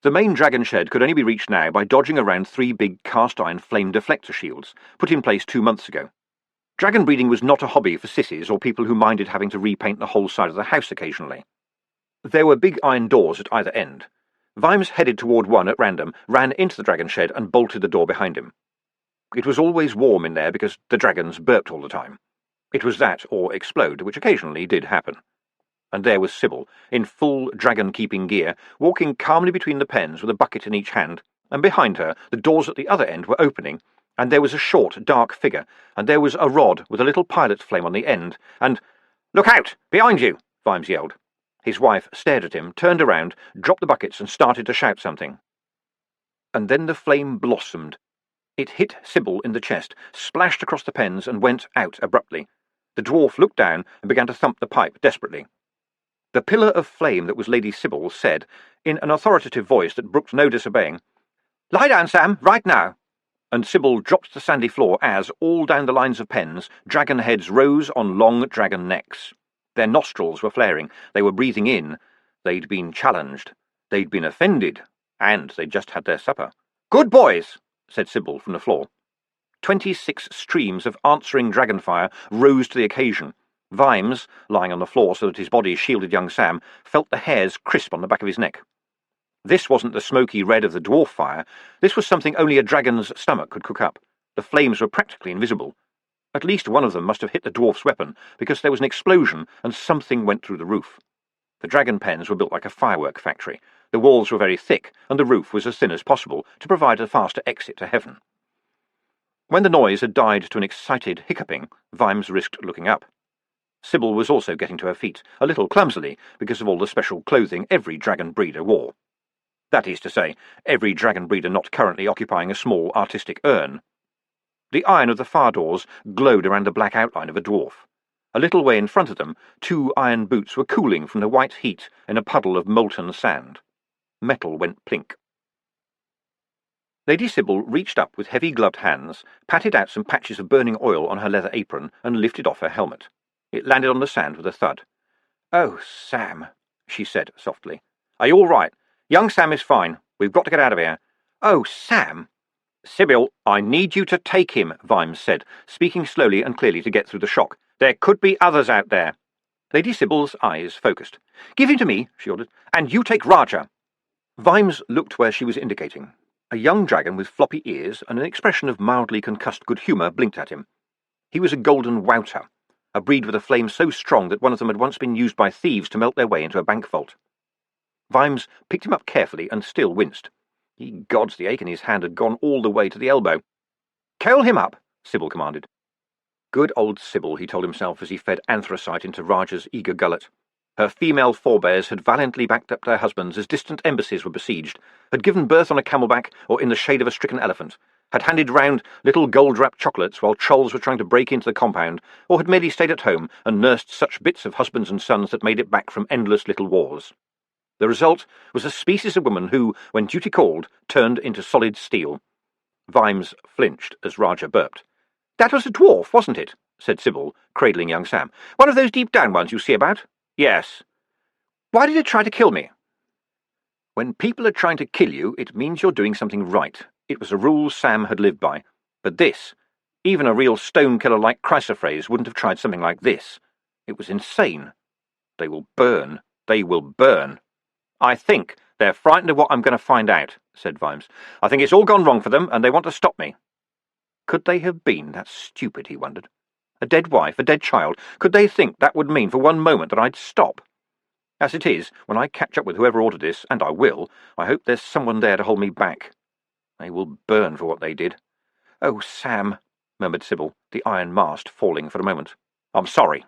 The main dragon shed could only be reached now by dodging around 3 big cast-iron flame deflector shields, put in place 2 months ago. Dragon breeding was not a hobby for sissies or people who minded having to repaint the whole side of the house occasionally. There were big iron doors at either end. Vimes headed toward one at random, ran into the dragon shed and bolted the door behind him. It was always warm in there because the dragons burped all the time. It was that, or explode, which occasionally did happen. And there was Sybil, in full dragon-keeping gear, walking calmly between the pens with a bucket in each hand, and behind her the doors at the other end were opening, and there was a short, dark figure, and there was a rod with a little pilot flame on the end, and— "Look out! Behind you!" Vimes yelled. His wife stared at him, turned around, dropped the buckets, and started to shout something. And then the flame blossomed. It hit Sybil in the chest, splashed across the pens, and went out abruptly. The dwarf looked down and began to thump the pipe desperately. The pillar of flame that was Lady Sybil said, in an authoritative voice that brooked no disobeying, "Lie down, Sam, right now!" And Sybil dropped to the sandy floor as, all down the lines of pens, dragon heads rose on long dragon necks. Their nostrils were flaring. They were breathing in. They'd been challenged. They'd been offended. And they'd just had their supper. "Good boys," said Sybil from the floor. 26 streams of answering dragonfire rose to the occasion. Vimes, lying on the floor so that his body shielded young Sam, felt the hairs crisp on the back of his neck. This wasn't the smoky red of the dwarf fire. This was something only a dragon's stomach could cook up. The flames were practically invisible. At least one of them must have hit the dwarf's weapon, because there was an explosion and something went through the roof. The dragon pens were built like a firework factory. The walls were very thick, and the roof was as thin as possible to provide a faster exit to heaven. When the noise had died to an excited hiccuping, Vimes risked looking up. Sybil was also getting to her feet, a little clumsily, because of all the special clothing every dragon breeder wore. That is to say, every dragon breeder not currently occupying a small artistic urn. The iron of the far doors glowed around the black outline of a dwarf. A little way in front of them, 2 iron boots were cooling from the white heat in a puddle of molten sand. Metal went plink. Lady Sybil reached up with heavy gloved hands, patted out some patches of burning oil on her leather apron, and lifted off her helmet. It landed on the sand with a thud. "Oh, Sam," she said softly. "Are you all right? Young Sam is fine. We've got to get out of here." "Oh, Sam!" "Sybil, I need you to take him," Vimes said, speaking slowly and clearly to get through the shock. "There could be others out there." Lady Sybil's eyes focused. "Give him to me," she ordered, "and you take Raja." Vimes looked where she was indicating. A young dragon with floppy ears and an expression of mildly concussed good humour blinked at him. He was a golden wouter, a breed with a flame so strong that one of them had once been used by thieves to melt their way into a bank vault. Vimes picked him up carefully and still winced. Ye gods, the ache in his hand had gone all the way to the elbow. "Curl him up," Sybil commanded. Good old Sybil, he told himself as he fed anthracite into Raja's eager gullet. Her female forebears had valiantly backed up their husbands as distant embassies were besieged, had given birth on a camelback or in the shade of a stricken elephant, had handed round little gold-wrapped chocolates while trolls were trying to break into the compound, or had merely stayed at home and nursed such bits of husbands and sons that made it back from endless little wars. The result was a species of woman who, when duty called, turned into solid steel. Vimes flinched as Raja burped. "That was a dwarf, wasn't it?" said Sybil, cradling young Sam. "One of those deep-down ones you see about?" "Yes." "Why did it try to kill me?" When people are trying to kill you, it means you're doing something right. It was a rule Sam had lived by. But this, even a real stone killer like Chrysoprase wouldn't have tried something like this. It was insane. They will burn. They will burn. I think they're frightened of what I'm going to find out, said Vimes. I think it's all gone wrong for them, and they want to stop me. Could they have been that stupid, he wondered? A dead wife, a dead child. Could they think that would mean for one moment that I'd stop? As it is, when I catch up with whoever ordered this, and I will, I hope there's someone there to hold me back. They will burn for what they did. Oh, Sam, murmured Sybil, the iron mast falling for a moment. I'm sorry.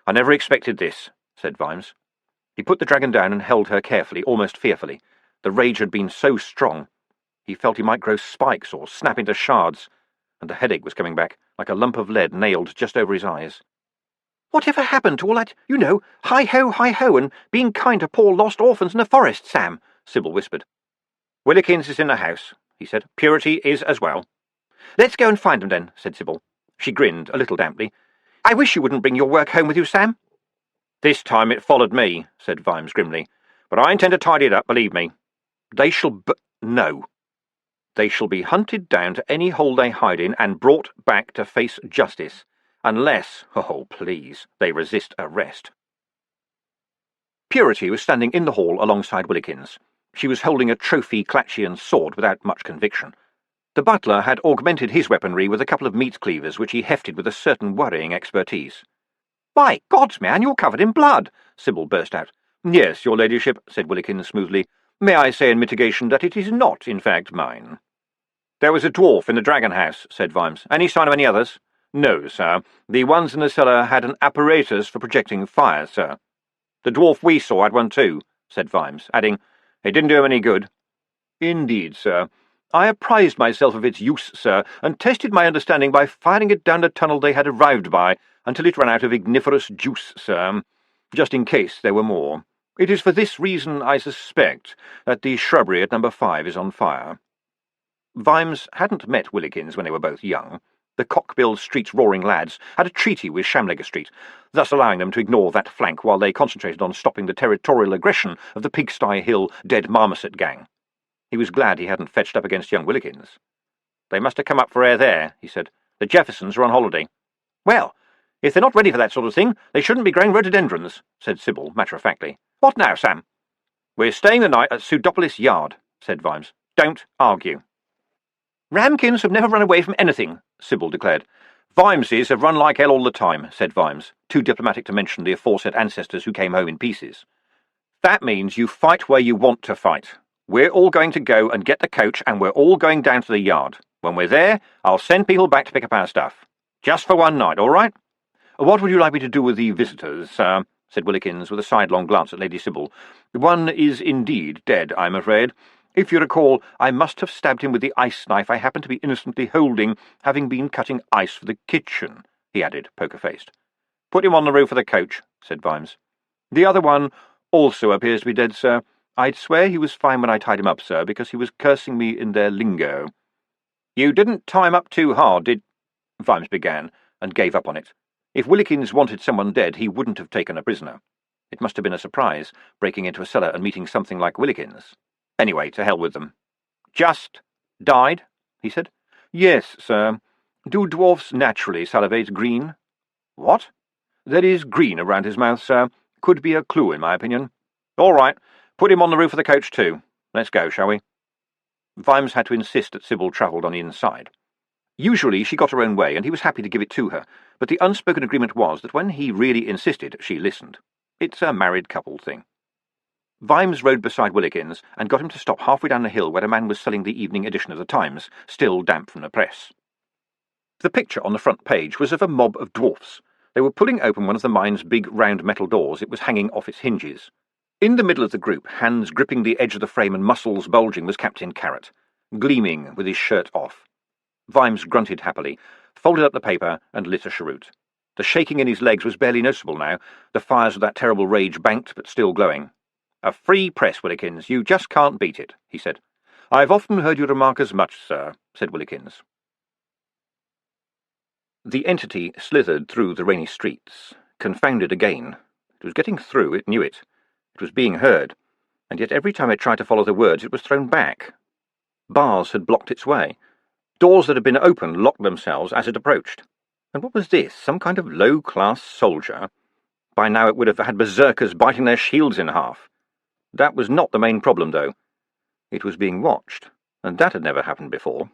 I never expected this, said Vimes. He put the dragon down and held her carefully, almost fearfully. The rage had been so strong. He felt he might grow spikes or snap into shards, and the headache was coming back, like a lump of lead nailed just over his eyes. Whatever happened to all that, hi-ho, and being kind to poor lost orphans in the forest, Sam? Sybil whispered. Willikins is in the house, he said. Purity is as well. Let's go and find them then, said Sybil. She grinned, a little damply. I wish you wouldn't bring your work home with you, Sam. This time it followed me, said Vimes grimly. But I intend to tidy it up, believe me. They shall no. They shall be hunted down to any hole they hide in and brought back to face justice. Unless, oh please, they resist arrest. Purity was standing in the hall alongside Willikins. She was holding a trophy Clatchian sword without much conviction. The butler had augmented his weaponry with a couple of meat cleavers which he hefted with a certain worrying expertise. "By gods, man, you're covered in blood!" Sybil burst out. "Yes, your ladyship," said Willikins smoothly. "May I say in mitigation that it is not, in fact, mine." "There was a dwarf in the dragon house," said Vimes. "Any sign of any others?" "No, sir. The ones in the cellar had an apparatus for projecting fire, sir." "The dwarf we saw had one too," said Vimes, adding, "It didn't do him any good." "Indeed, sir. I apprised myself of its use, sir, and tested my understanding by firing it down the tunnel they had arrived by, until it ran out of igniferous juice, sir, just in case there were more. It is for this reason, I suspect, that the shrubbery at number 5 is on fire." Vimes hadn't met Willikins when they were both young. The Cockbill Street's roaring lads had a treaty with Shamlegger Street, thus allowing them to ignore that flank while they concentrated on stopping the territorial aggression of the Pigsty Hill Dead Marmoset gang. He was glad he hadn't fetched up against young Willikins. "They must have come up for air there," he said. "The Jeffersons are on holiday." "Well, if they're not ready for that sort of thing, they shouldn't be growing rhododendrons," said Sybil matter-of-factly. "What now, Sam?" "We're staying the night at Pseudopolis Yard," said Vimes. "Don't argue." "Ramkins have never run away from anything," Sybil declared. "Vimeses have run like hell all the time," said Vimes, too diplomatic to mention the aforesaid ancestors who came home in pieces. "That means you fight where you want to fight. We're all going to go and get the coach, and we're all going down to the yard. When we're there, I'll send people back to pick up our stuff. Just for one night, all right?" "What would you like me to do with the visitors, sir?" said Willikins, with a sidelong glance at Lady Sybil. "One is indeed dead, I'm afraid. If you recall, I must have stabbed him with the ice knife I happened to be innocently holding, having been cutting ice for the kitchen," he added, poker-faced. "Put him on the roof of the coach," said Vimes. "The other one also appears to be dead, sir. I'd swear he was fine when I tied him up, sir, because he was cursing me in their lingo." "You didn't tie him up too hard, did—" Vimes began, and gave up on it. If Willikins wanted someone dead, he wouldn't have taken a prisoner. It must have been a surprise, breaking into a cellar and meeting something like Willikins. Anyway, to hell with them. "Just died?" he said. "Yes, sir. Do dwarfs naturally salivate green?" "What?" "There is green around his mouth, sir. Could be a clue, in my opinion." "All right. Put him on the roof of the coach, too. Let's go, shall we?" Vimes had to insist that Sybil travelled on the inside. Usually she got her own way, and he was happy to give it to her, but the unspoken agreement was that when he really insisted, she listened. It's a married couple thing. Vimes rode beside Willikins and got him to stop halfway down the hill where a man was selling the evening edition of the Times, still damp from the press. The picture on the front page was of a mob of dwarfs. They were pulling open one of the mine's big round metal doors. It was hanging off its hinges. In the middle of the group, hands gripping the edge of the frame and muscles bulging, was Captain Carrot, gleaming with his shirt off. Vimes grunted happily, folded up the paper, and lit a cheroot. The shaking in his legs was barely noticeable now, the fires of that terrible rage banked but still glowing. "A free press, Willikins. You just can't beat it," he said. "I've often heard you remark as much, sir," said Willikins. The entity slithered through the rainy streets, confounded again. It was getting through, it knew it. It was being heard. and yet every time it tried to follow the words it was thrown back. Bars had blocked its way. Doors that had been opened locked themselves as it approached. And what was this? Some kind of low-class soldier? By now it would have had berserkers biting their shields in half. That was not the main problem, though. It was being watched, and that had never happened before.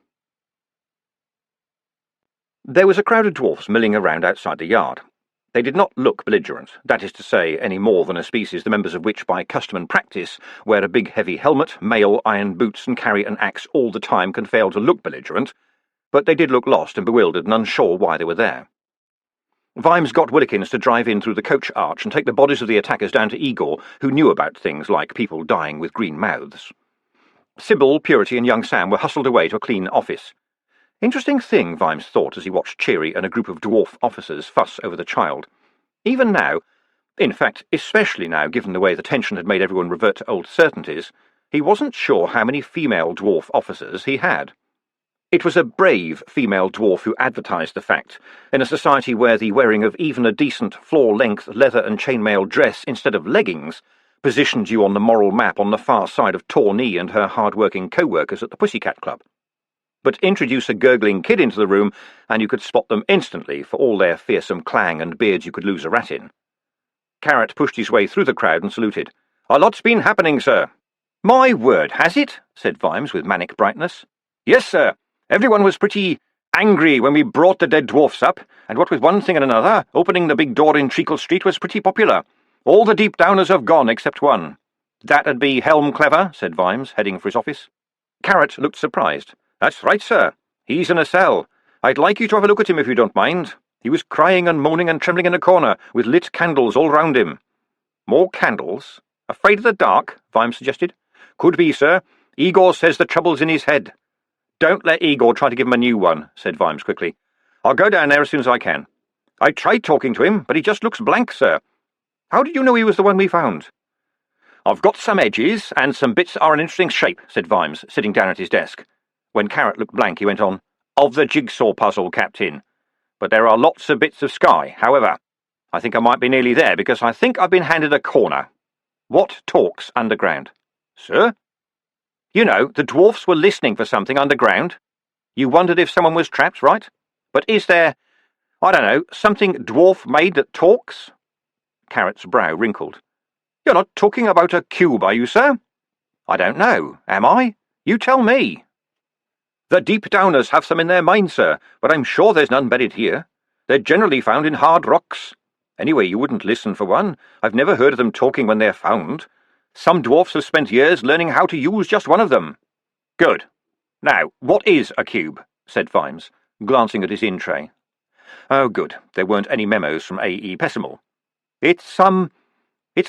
There was a crowd of dwarfs milling around outside the yard. They did not look belligerent, that is to say, any more than a species the members of which, by custom and practice, wear a big heavy helmet, mail iron boots, and carry an axe all the time can fail to look belligerent, but they did look lost and bewildered and unsure why they were there. Vimes got Willikins to drive in through the coach arch and take the bodies of the attackers down to Igor, who knew about things like people dying with green mouths. Sybil, Purity, and young Sam were hustled away to a clean office. Interesting thing, Vimes thought as he watched Cheery and a group of dwarf officers fuss over the child. Even now, in fact, especially now, given the way the tension had made everyone revert to old certainties, he wasn't sure how many female dwarf officers he had. It was a brave female dwarf who advertised the fact, in a society where the wearing of even a decent floor-length leather and chainmail dress instead of leggings positioned you on the moral map on the far side of Tawny and her hard-working co-workers at the Pussycat Club. But introduce a gurgling kid into the room, and you could spot them instantly for all their fearsome clang and beards you could lose a rat in. Carrot pushed his way through the crowd and saluted. "A lot's been happening, sir." "My word, has it?" said Vimes with manic brightness. "Yes, sir. Everyone was pretty angry when we brought the dead dwarfs up, and what with one thing and another, opening the big door in Treacle Street was pretty popular. All the deep downers have gone except one." "That'd be Helm Clever," said Vimes, heading for his office. Carrot looked surprised. "That's right, sir. He's in a cell. I'd like you to have a look at him if you don't mind. He was crying and moaning and trembling in a corner, with lit candles all round him." "More candles? Afraid of the dark?" Vimes suggested. "Could be, sir. Igor says the trouble's in his head." "Don't let Igor try to give him a new one," said Vimes quickly. "I'll go down there as soon as I can. I tried talking to him, but he just looks blank, sir." "How did you know he was the one we found?" "I've got some edges, and some bits that are in interesting shape," said Vimes, sitting down at his desk. When Carrot looked blank, he went on, "Of the jigsaw puzzle, Captain. But there are lots of bits of sky. However, I think I might be nearly there, because I think I've been handed a corner." "What talks underground?" "Sir?" "You know, the dwarfs were listening for something underground. You wondered if someone was trapped, right? But is there, I don't know, something dwarf-made that talks?" Carrot's brow wrinkled. "You're not talking about a cube, are you, sir?" "I don't know. Am I? You tell me." "The deep downers have some in their mine, sir, but I'm sure there's none buried here. They're generally found in hard rocks. Anyway, you wouldn't listen for one. I've never heard of them talking when they're found. Some dwarfs have spent years learning how to use just one of them." "Good. Now, what is a cube?" said Vimes, glancing at his in-tray. Oh, good. There weren't any memos from A.E. Pessimal. It's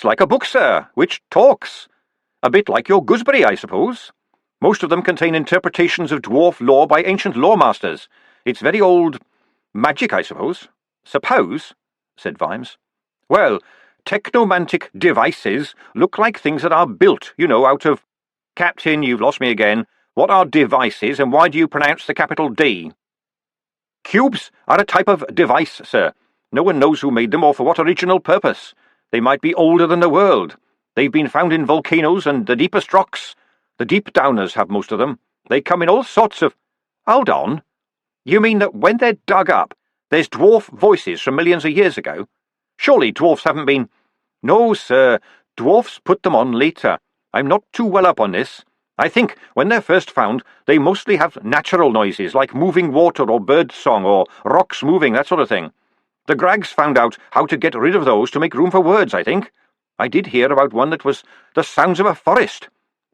like a book, sir, which talks. A bit like your gooseberry, I suppose. Most of them contain interpretations of dwarf lore by ancient lore-masters. It's very old magic, I suppose." "Suppose?" said Vimes. "Well, technomantic devices look like things that are built, out of—" "Captain, you've lost me again. What are devices, and why do you pronounce the capital D?" "Cubes are a type of device, sir. No one knows who made them or for what original purpose. They might be older than the world. They've been found in volcanoes and the deepest rocks. The deep downers have most of them. They come in all sorts of—" "Hold on. You mean that when they're dug up, there's dwarf voices from millions of years ago? Surely dwarfs haven't been—" "No, sir. Dwarfs put them on later. I'm not too well up on this. I think, when they're first found, they mostly have natural noises, like moving water or bird song or rocks moving, that sort of thing. The Grags found out how to get rid of those to make room for words, I think. I did hear about one that was the sounds of a forest.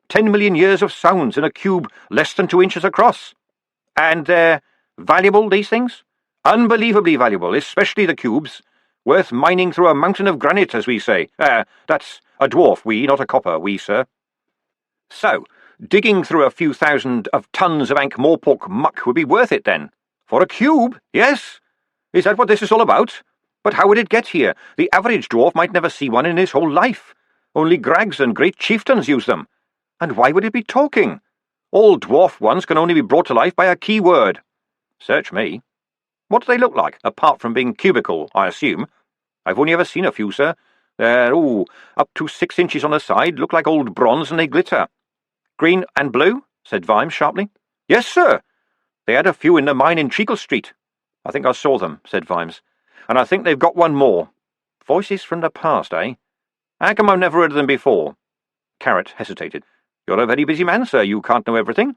10 million years of sounds in a cube less than 2 inches across. And they're valuable, these things? Unbelievably valuable, especially the cubes. Worth mining through a mountain of granite, as we say. That's a dwarf, we, not a copper, we, sir. So, digging through a few thousand of tons of Ankh-Morpork muck would be worth it, then? For a cube, yes? Is that what this is all about? But how would it get here? The average dwarf might never see one in his whole life. Only Grags and great chieftains use them. And why would it be talking? All dwarf ones can only be brought to life by a key word. Search me. What do they look like, apart from being cubical, I assume? I've only ever seen a few, sir. They're, up to 6 inches on the side, look like old bronze and they glitter. Green and blue? Said Vimes sharply. Yes, sir. They had a few in the mine in Treacle Street. I think I saw them, said Vimes. And I think they've got one more. Voices from the past, eh? How come I've never heard of them before? Carrot hesitated. You're a very busy man, sir. You can't know everything.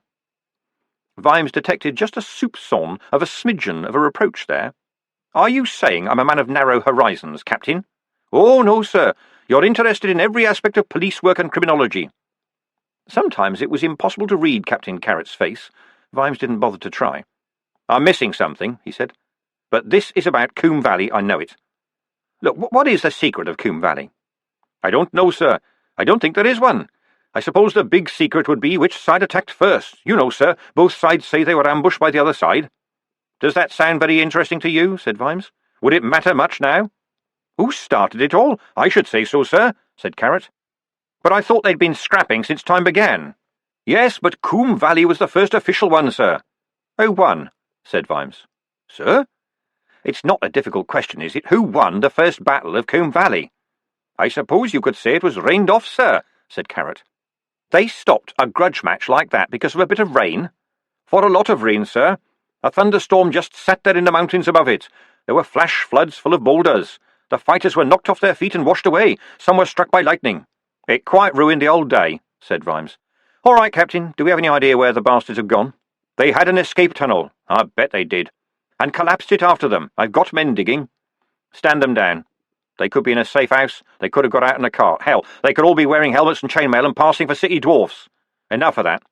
Vimes detected just a soupçon of a smidgen of a reproach there. Are you saying I'm a man of narrow horizons, Captain? Oh, no, sir. You're interested in every aspect of police work and criminology. Sometimes it was impossible to read Captain Carrot's face. Vimes didn't bother to try. I'm missing something, he said. But this is about Coombe Valley, I know it. Look, what is the secret of Coombe Valley? I don't know, sir. I don't think there is one. I suppose the big secret would be which side attacked first. You know, sir, both sides say they were ambushed by the other side. Does that sound very interesting to you? Said Vimes. Would it matter much now? Who started it all? I should say so, sir, said Carrot. But I thought they'd been scrapping since time began. Yes, but Coombe Valley was the first official one, sir. Who won? Said Vimes. Sir? It's not a difficult question, is it? Who won the first battle of Coombe Valley? I suppose you could say it was rained off, sir, said Carrot. They stopped a grudge match like that because of a bit of rain? For a lot of rain, sir. A thunderstorm just sat there in the mountains above it. There were flash floods full of boulders. The fighters were knocked off their feet and washed away. Some were struck by lightning. It quite ruined the old day, said Vimes. All right, Captain, do we have any idea where the bastards have gone? They had an escape tunnel. I bet they did. And collapsed it after them. I've got men digging. Stand them down. They could be in a safe house. They could have got out in a cart. Hell, they could all be wearing helmets and chainmail and passing for city dwarfs. Enough of that.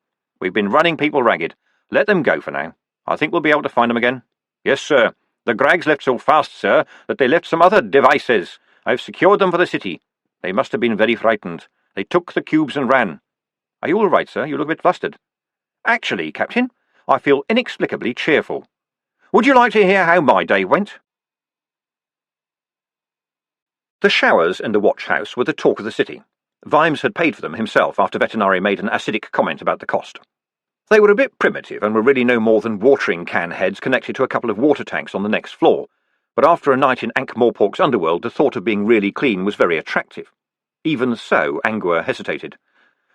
We've been running people ragged. Let them go for now. I think we'll be able to find them again. Yes, sir. The Grags left so fast, sir, that they left some other devices. I've secured them for the city. They must have been very frightened. They took the cubes and ran. Are you all right, sir? You look a bit flustered. Actually, Captain, I feel inexplicably cheerful. Would you like to hear how my day went? The showers in the watch-house were the talk of the city. Vimes had paid for them himself after Veterinary made an acidic comment about the cost. They were a bit primitive and were really no more than watering can heads connected to a couple of water tanks on the next floor, but after a night in Ankh-Morpork's underworld the thought of being really clean was very attractive. Even so, Angua hesitated.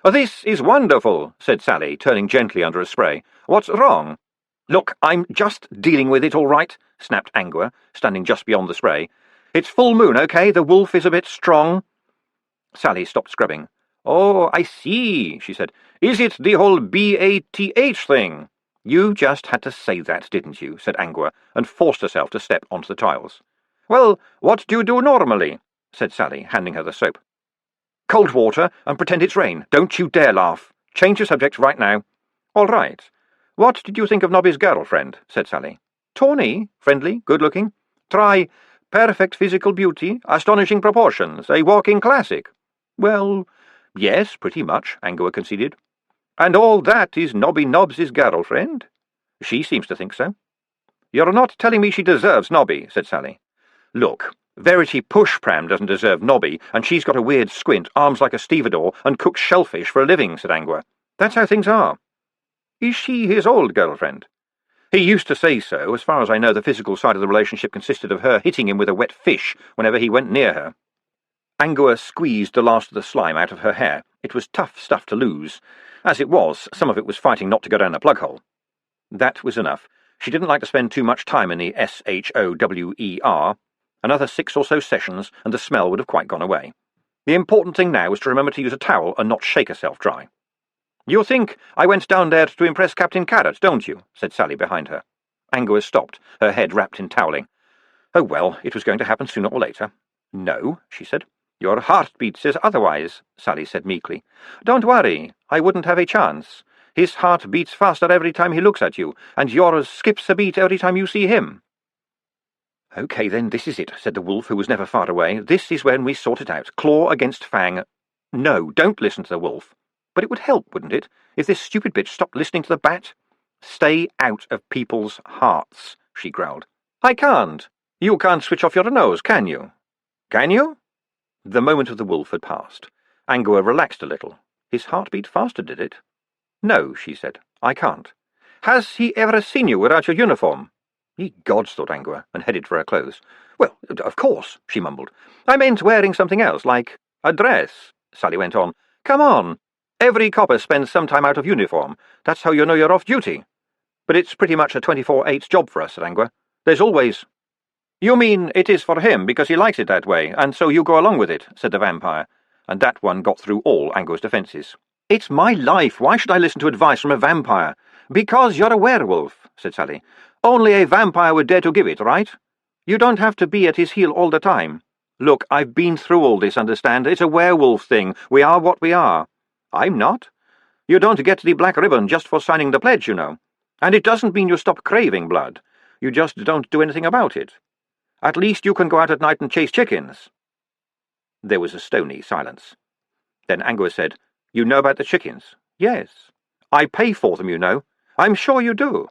"This is wonderful," said Sally, turning gently under a spray. "What's wrong?" "Look, I'm just dealing with it all right," snapped Angua, standing just beyond the spray. "It's full moon, okay? The wolf is a bit strong." Sally stopped scrubbing. "Oh, I see," she said. "Is it the whole BATH thing?" "You just had to say that, didn't you?" said Angua, and forced herself to step onto the tiles. "Well, what do you do normally?" said Sally, handing her the soap. "Cold water, and pretend it's rain. Don't you dare laugh. Change the subject right now." "All right. What did you think of Nobby's girlfriend?" said Sally. "Tawny, friendly, good-looking. Try perfect physical beauty, astonishing proportions, a walking classic." "Well, yes, pretty much," Angua conceded. "And all that is Nobby Nobbs's girlfriend?" "She seems to think so." "You're not telling me she deserves Nobby," said Sally. "Look, Verity Pushpram doesn't deserve Nobby, and she's got a weird squint, arms like a stevedore, and cooks shellfish for a living," said Angua. "That's how things are." "Is she his old girlfriend?" "He used to say so. As far as I know, the physical side of the relationship consisted of her hitting him with a wet fish whenever he went near her." Angua squeezed the last of the slime out of her hair. It was tough stuff to lose. As it was, some of it was fighting not to go down the plug hole. That was enough. She didn't like to spend too much time in the SHOWER. Another 6 or so sessions, and the smell would have quite gone away. The important thing now was to remember to use a towel and not shake herself dry. "You think I went down there to impress Captain Carrot, don't you?" said Sally behind her. Angua stopped, her head wrapped in toweling. Oh well, it was going to happen sooner or later. "No," she said. "Your heartbeat says otherwise," Sally said meekly. "Don't worry, I wouldn't have a chance. His heart beats faster every time he looks at you, and yours skips a beat every time you see him." "Okay, then, this is it," said the wolf, who was never far away. "This is when we sort it out. Claw against fang. No, don't listen to the wolf. But it would help, wouldn't it, if this stupid bitch stopped listening to the bat? Stay out of people's hearts," she growled. "I can't. You can't switch off your nose, can you?" "Can you?" The moment of the wolf had passed. Angua relaxed a little. His heart beat faster, did it? "No," she said. "I can't." "Has he ever seen you without your uniform?" Ye gods, thought Angua, and headed for her clothes. Well, of course, she mumbled. I meant wearing something else, like a dress, Sally went on. Come on. Every copper spends some time out of uniform. That's how you know you're off duty. But it's pretty much a 24/8 job for us, said Angua. There's always... You mean it is for him because he likes it that way, and so you go along with it, said the vampire, and that one got through all Angua's defences. It's my life. Why should I listen to advice from a vampire? Because you're a werewolf, said Sally. Only a vampire would dare to give it, right? You don't have to be at his heel all the time. Look, I've been through all this, understand? It's a werewolf thing. We are what we are. I'm not. You don't get the black ribbon just for signing the pledge, you know. And it doesn't mean you stop craving blood. You just don't do anything about it. At least you can go out at night and chase chickens. There was a stony silence. Then Angua said, You know about the chickens? Yes. I pay for them, you know. I'm sure you do.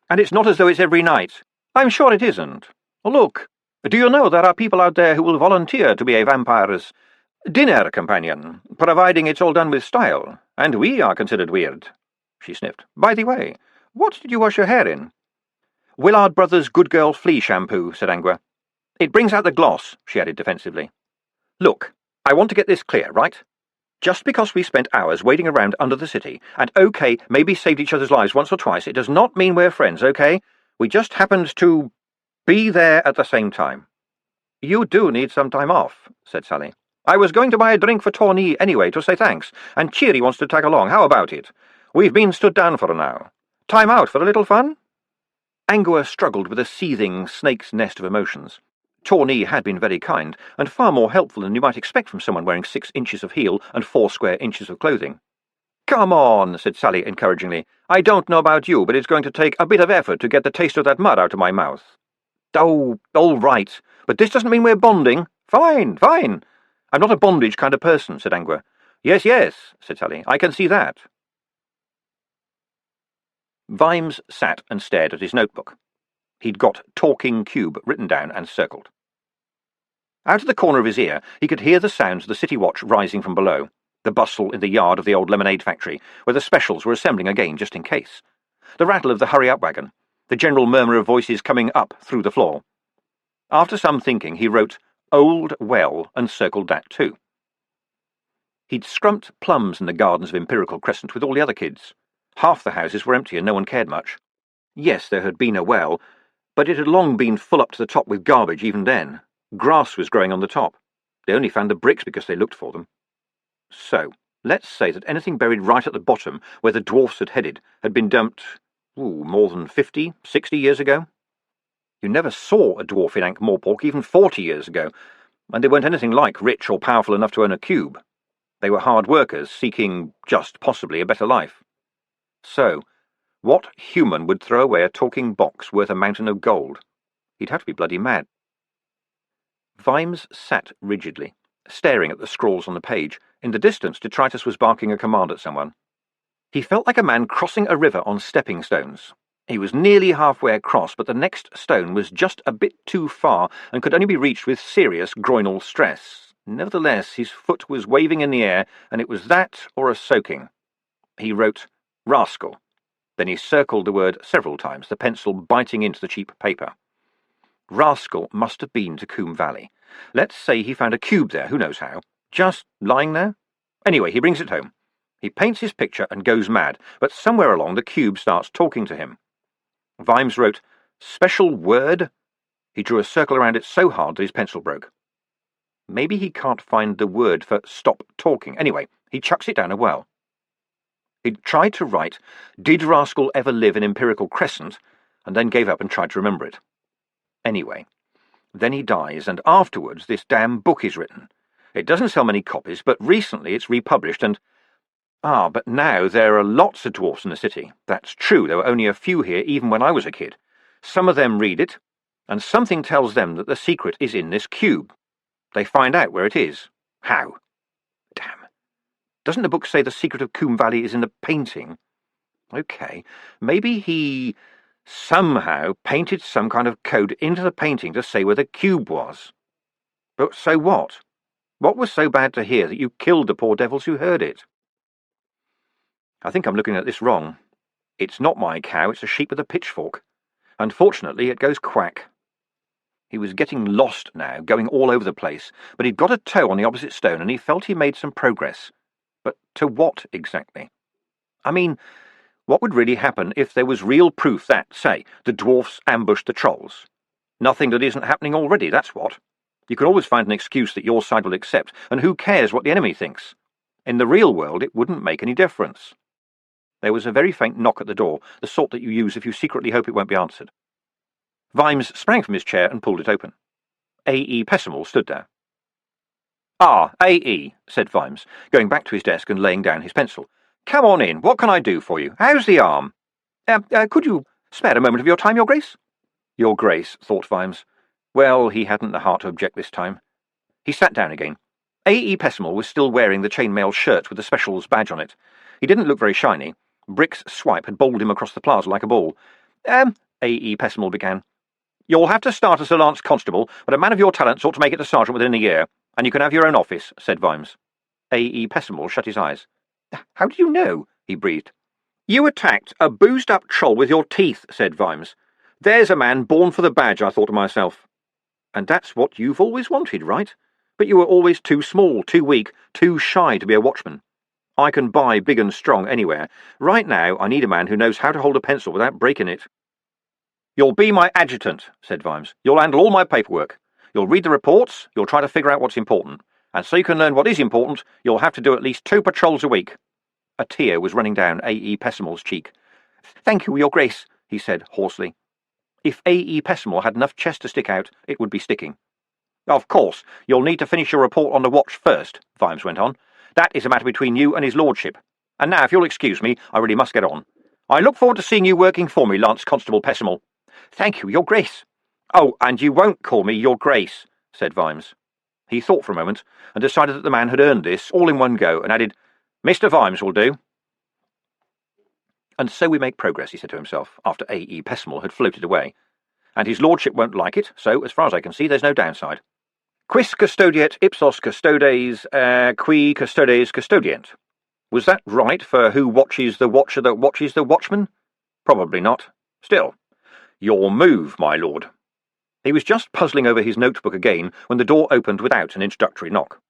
And it's not as though it's every night. I'm sure it isn't. Look, do you know there are people out there who will volunteer to be a vampire's dinner companion, providing it's all done with style, and we are considered weird. She sniffed. By the way, what did you wash your hair in? Willard Brothers' Good Girl Flea Shampoo, said Angua. It brings out the gloss, she added defensively. Look, I want to get this clear, right? Just because we spent hours waiting around under the city, and okay, maybe saved each other's lives once or twice, it does not mean we're friends, okay? We just happened to be there at the same time. You do need some time off, said Sally. I was going to buy a drink for Tawny anyway to say thanks, and Cheery wants to tag along. How about it? We've been stood down for an hour. Time out for a little fun? Angua struggled with a seething snake's nest of emotions. Tawny had been very kind, and far more helpful than you might expect from someone wearing 6 inches of heel and 4 square inches of clothing. Come on, said Sally encouragingly. I don't know about you, but it's going to take a bit of effort to get the taste of that mud out of my mouth. Oh, all right, but this doesn't mean we're bonding. Fine, fine. I'm not a bondage kind of person, said Angua. Yes, yes, said Sally. I can see that. Vimes sat and stared at his notebook. He'd got Talking Cube written down and circled. Out of the corner of his ear, he could hear the sounds of the city watch rising from below, the bustle in the yard of the old lemonade factory, where the specials were assembling again just in case, the rattle of the hurry-up wagon, the general murmur of voices coming up through the floor. After some thinking, he wrote Old Well and circled that too. He'd scrumped plums in the gardens of Empirical Crescent with all the other kids. Half the houses were empty and no one cared much. Yes, there had been a well, but it had long been full up to the top with garbage even then. Grass was growing on the top. They only found the bricks because they looked for them. So, let's say that anything buried right at the bottom, where the dwarfs had headed, had been dumped, more than 50, 60 years ago. You never saw a dwarf in Ankh-Morpork even 40 years ago, and they weren't anything like rich or powerful enough to own a cube. They were hard workers, seeking, just possibly, a better life. So, what human would throw away a talking box worth a mountain of gold? He'd have to be bloody mad. Vimes sat rigidly, staring at the scrawls on the page. In the distance, Detritus was barking a command at someone. He felt like a man crossing a river on stepping stones. He was nearly halfway across, but the next stone was just a bit too far and could only be reached with serious groinal stress. Nevertheless, his foot was waving in the air, and it was that or a soaking. He wrote, Rascal. Then he circled the word several times, the pencil biting into the cheap paper. Rascal must have been to Coombe Valley. Let's say he found a cube there, who knows how. Just lying there? Anyway, he brings it home. He paints his picture and goes mad, but somewhere along the cube starts talking to him. Vimes wrote, Special word? He drew a circle around it so hard that his pencil broke. Maybe he can't find the word for stop talking. Anyway, he chucks it down a well. He'd tried to write, Did Rascal ever live in Empirical Crescent? And then gave up and tried to remember it. Anyway, then he dies, and afterwards this damn book is written. It doesn't sell many copies, but recently it's republished, and... but now there are lots of dwarfs in the city. That's true, there were only a few here even when I was a kid. Some of them read it, and something tells them that the secret is in this cube. They find out where it is. How? Damn. Doesn't the book say the secret of Coombe Valley is in the painting? Okay, maybe he somehow painted some kind of code into the painting to say where the cube was. But so what? What was so bad to hear that you killed the poor devils who heard it? I think I'm looking at this wrong. It's not my cow, it's a sheep with a pitchfork. Unfortunately, it goes quack. He was getting lost now, going all over the place, but he'd got a toe on the opposite stone, and he felt he made some progress. But to what exactly? I mean, what would really happen if there was real proof that, say, the dwarfs ambushed the trolls? Nothing that isn't happening already, that's what. You can always find an excuse that your side will accept, and who cares what the enemy thinks? In the real world, it wouldn't make any difference. There was a very faint knock at the door, the sort that you use if you secretly hope it won't be answered. Vimes sprang from his chair and pulled it open. A.E. Pessimal stood there. "Ah, A.E.," said Vimes, going back to his desk and laying down his pencil. "Come on in. What can I do for you? How's the arm?" Could you spare a moment of your time, Your Grace?" Your Grace, thought Vimes. Well, he hadn't the heart to object this time. He sat down again. A.E. Pessimal was still wearing the chainmail shirt with the specials badge on it. He didn't look very shiny. Brick's swipe had bowled him across the plaza like a ball. A.E. Pessimal began. "You'll have to start as a Lance Constable, but a man of your talents ought to make it to Sergeant within a year, and you can have your own office," said Vimes. A.E. Pessimal shut his eyes. "How do you know?" he breathed. "You attacked a boozed-up troll with your teeth," said Vimes. "There's a man born for the badge, I thought to myself." "And that's what you've always wanted, right? But you were always too small, too weak, too shy to be a watchman. I can buy big and strong anywhere. Right now, I need a man who knows how to hold a pencil without breaking it." "You'll be my adjutant," said Vimes. "You'll handle all my paperwork. You'll read the reports, you'll try to figure out what's important. And so you can learn what is important, you'll have to do at least 2 patrols a week." A tear was running down A.E. Pessimal's cheek. "Thank you, Your Grace," he said hoarsely. If A.E. Pessimal had enough chest to stick out, it would be sticking. "Of course, you'll need to finish your report on the watch first," Vimes went on. "That is a matter between you and his lordship. And now, if you'll excuse me, I really must get on. I look forward to seeing you working for me, Lance Constable Pessimal." "Thank you, Your Grace." "Oh, and you won't call me Your Grace," said Vimes. He thought for a moment, and decided that the man had earned this all in one go, and added, "Mr. Vimes will do." "And so we make progress," he said to himself, after A.E. Pessimal had floated away. "And his lordship won't like it, so, as far as I can see, there's no downside. Quis custodiet ipsos custodes, qui custodes custodient. Was that right for who watches the watcher that watches the watchman? Probably not. Still, your move, my lord." He was just puzzling over his notebook again when the door opened without an introductory knock.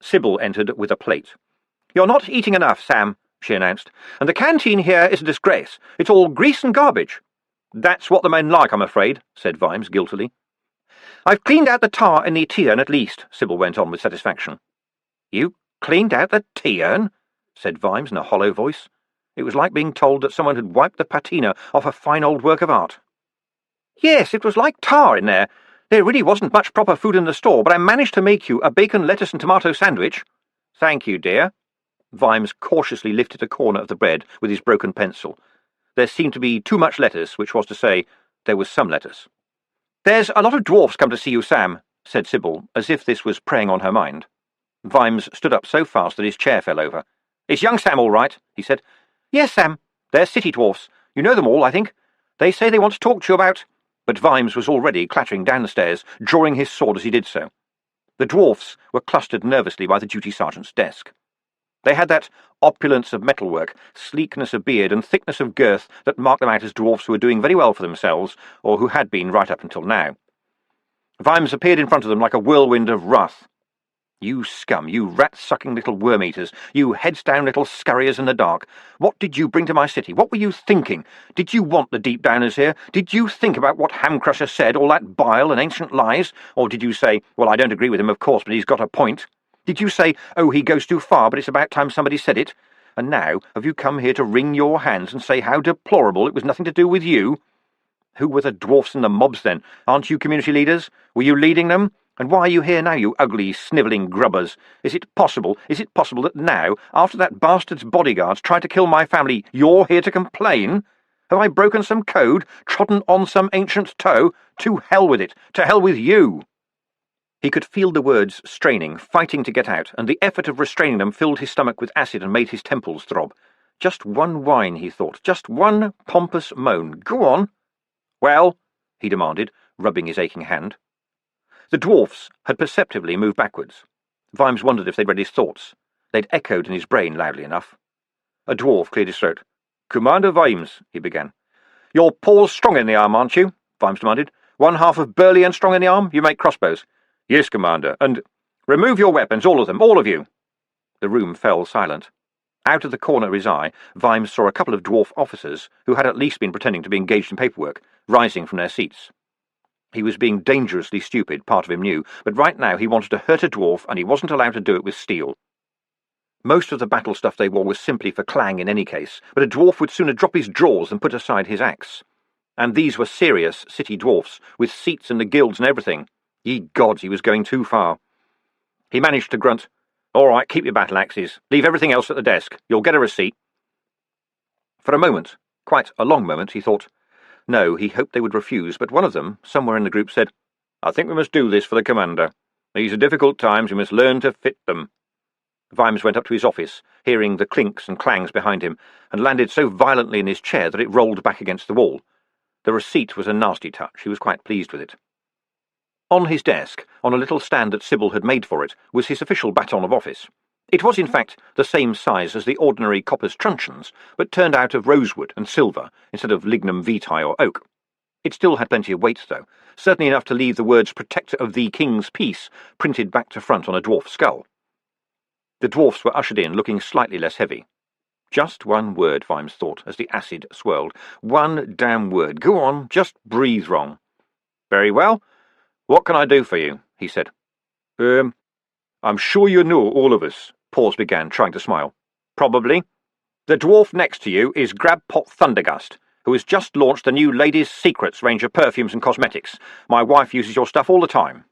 Sybil entered with a plate. "You're not eating enough, Sam," she announced, "and the canteen here is a disgrace. It's all grease and garbage." "That's what the men like, I'm afraid," said Vimes guiltily. "I've cleaned out the tar in the tea-urn at least," Sybil went on with satisfaction. "You cleaned out the tea-urn?" said Vimes in a hollow voice. It was like being told that someone had wiped the patina off a fine old work of art. "Yes, it was like tar in there. There really wasn't much proper food in the store, but I managed to make you a bacon, lettuce and tomato sandwich." "Thank you, dear." Vimes cautiously lifted a corner of the bread with his broken pencil. There seemed to be too much lettuce, which was to say, there was some lettuce. "There's a lot of dwarfs come to see you, Sam," said Sybil, as if this was preying on her mind. Vimes stood up so fast that his chair fell over. "Is young Sam all right?" he said. "Yes, Sam. They're city dwarfs. You know them all, I think. They say they want to talk to you about—" But Vimes was already clattering down the stairs, drawing his sword as he did so. The dwarfs were clustered nervously by the duty sergeant's desk. They had that opulence of metalwork, sleekness of beard, and thickness of girth that marked them out as dwarfs who were doing very well for themselves, or who had been right up until now. Vimes appeared in front of them like a whirlwind of wrath. "You scum, you rat-sucking little worm-eaters, you heads-down little scurriers in the dark. What did you bring to my city? What were you thinking? Did you want the deep-downers here? Did you think about what Hamcrusher said, all that bile and ancient lies? Or did you say, well, I don't agree with him, of course, but he's got a point? Did you say, oh, he goes too far, but it's about time somebody said it? And now have you come here to wring your hands and say how deplorable it was nothing to do with you? Who were the dwarfs and the mobs, then? Aren't you community leaders? Were you leading them? And why are you here now, you ugly, snivelling grubbers? Is it possible that now, after that bastard's bodyguards tried to kill my family, you're here to complain? Have I broken some code, trodden on some ancient toe? To hell with it! To hell with you!" He could feel the words straining, fighting to get out, and the effort of restraining them filled his stomach with acid and made his temples throb. Just one whine, he thought, just one pompous moan. Go on. "Well?" he demanded, rubbing his aching hand. The dwarfs had perceptibly moved backwards. Vimes wondered if they'd read his thoughts. They'd echoed in his brain loudly enough. A dwarf cleared his throat. "Commander Vimes," he began, You're Paul Strong in the arm, aren't you? Vimes demanded. One half of Burley and Strong in the arm? You make crossbows. Yes, Commander, and remove your weapons, all of them, all of you. The room fell silent. Out of the corner of his eye, Vimes saw a couple of dwarf officers, who had at least been pretending to be engaged in paperwork, rising from their seats. He was being dangerously stupid, part of him knew, but right now he wanted to hurt a dwarf, and he wasn't allowed to do it with steel. Most of the battle stuff they wore was simply for clang in any case, but a dwarf would sooner drop his drawers than put aside his axe. And these were serious city dwarfs, with seats in the guilds and everything. Ye gods, he was going too far. He managed to grunt, "All right, keep your battle axes. Leave everything else at the desk. You'll get a receipt." For a moment, quite a long moment, he thought. No, he hoped they would refuse, but one of them, somewhere in the group, said, "I think we must do this for the commander. These are difficult times, we must learn to fit them." Vimes went up to his office, hearing the clinks and clangs behind him, and landed so violently in his chair that it rolled back against the wall. The receipt was a nasty touch. He was quite pleased with it. On his desk, on a little stand that Sybil had made for it, was his official baton of office. It was, in fact, the same size as the ordinary copper's truncheons, but turned out of rosewood and silver instead of lignum vitae or oak. It still had plenty of weight, though, certainly enough to leave the words "Protector of the King's Peace" printed back to front on a dwarf skull. The dwarfs were ushered in, looking slightly less heavy. Just one word, Vimes thought, as the acid swirled. One damn word. Go on, just breathe wrong. "Very well. What can I do for you?" he said. I'm sure you know all of us," Paws began, trying to smile. "Probably. The dwarf next to you is Grabpot Thundergust, who has just launched the new Ladies' Secrets range of perfumes and cosmetics. My wife uses your stuff all the time."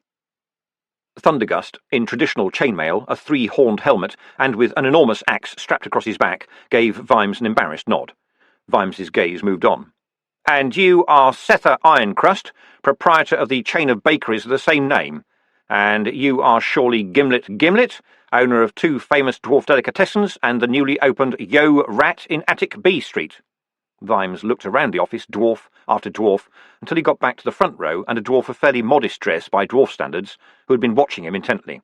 Thundergust, in traditional chainmail, a three-horned helmet, and with an enormous axe strapped across his back, gave Vimes an embarrassed nod. Vimes's gaze moved on. "And you are Sether Ironcrust, proprietor of the chain of bakeries of the same name. And you are surely Gimlet, owner of two famous dwarf delicatessens and the newly opened Yo Rat in Attic B Street." Vimes looked around the office, dwarf after dwarf, until he got back to the front row and a dwarf of fairly modest dress by dwarf standards, who had been watching him intently.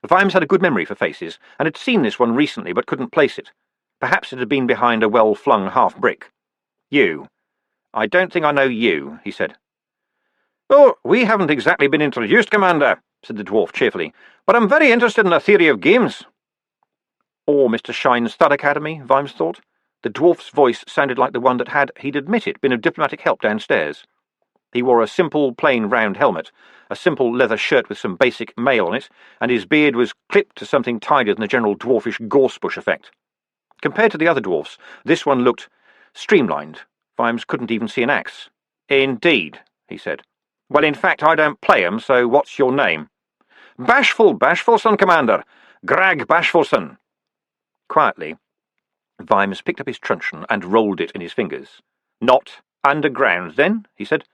Vimes had a good memory for faces, and had seen this one recently but couldn't place it. Perhaps it had been behind a well-flung half-brick. "You. I don't think I know you," he said. "Oh, we haven't exactly been introduced, Commander," said the dwarf cheerfully, "but I'm very interested in the theory of games." Or Mr. Shine's Thud Academy, Vimes thought. The dwarf's voice sounded like the one that had, he'd admit it, been of diplomatic help downstairs. He wore a simple, plain, round helmet, a simple leather shirt with some basic mail on it, and his beard was clipped to something tidier than the general dwarfish gorsebush effect. Compared to the other dwarfs, this one looked streamlined. Vimes couldn't even see an axe. "Indeed," he said. "Well, in fact, I don't play 'em, so what's your name?" Bashfulson, Commander. Grag Bashfulson." Quietly, Vimes picked up his truncheon and rolled it in his fingers. "Not underground, then?" he said.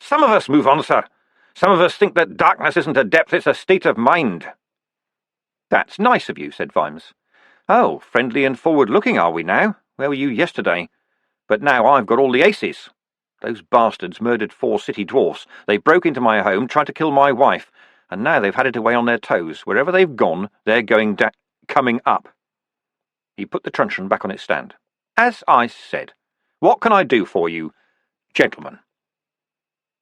"Some of us move on, sir. Some of us think that darkness isn't a depth, it's a state of mind." "That's nice of you," said Vimes. "Oh, friendly and forward-looking are we now? Where were you yesterday? But now I've got all the aces. Those bastards murdered 4 city dwarfs. They broke into my home, tried to kill my wife, and now they've had it away on their toes. Wherever they've gone, they're coming up." He put the truncheon back on its stand. "As I said, what can I do for you, gentlemen?"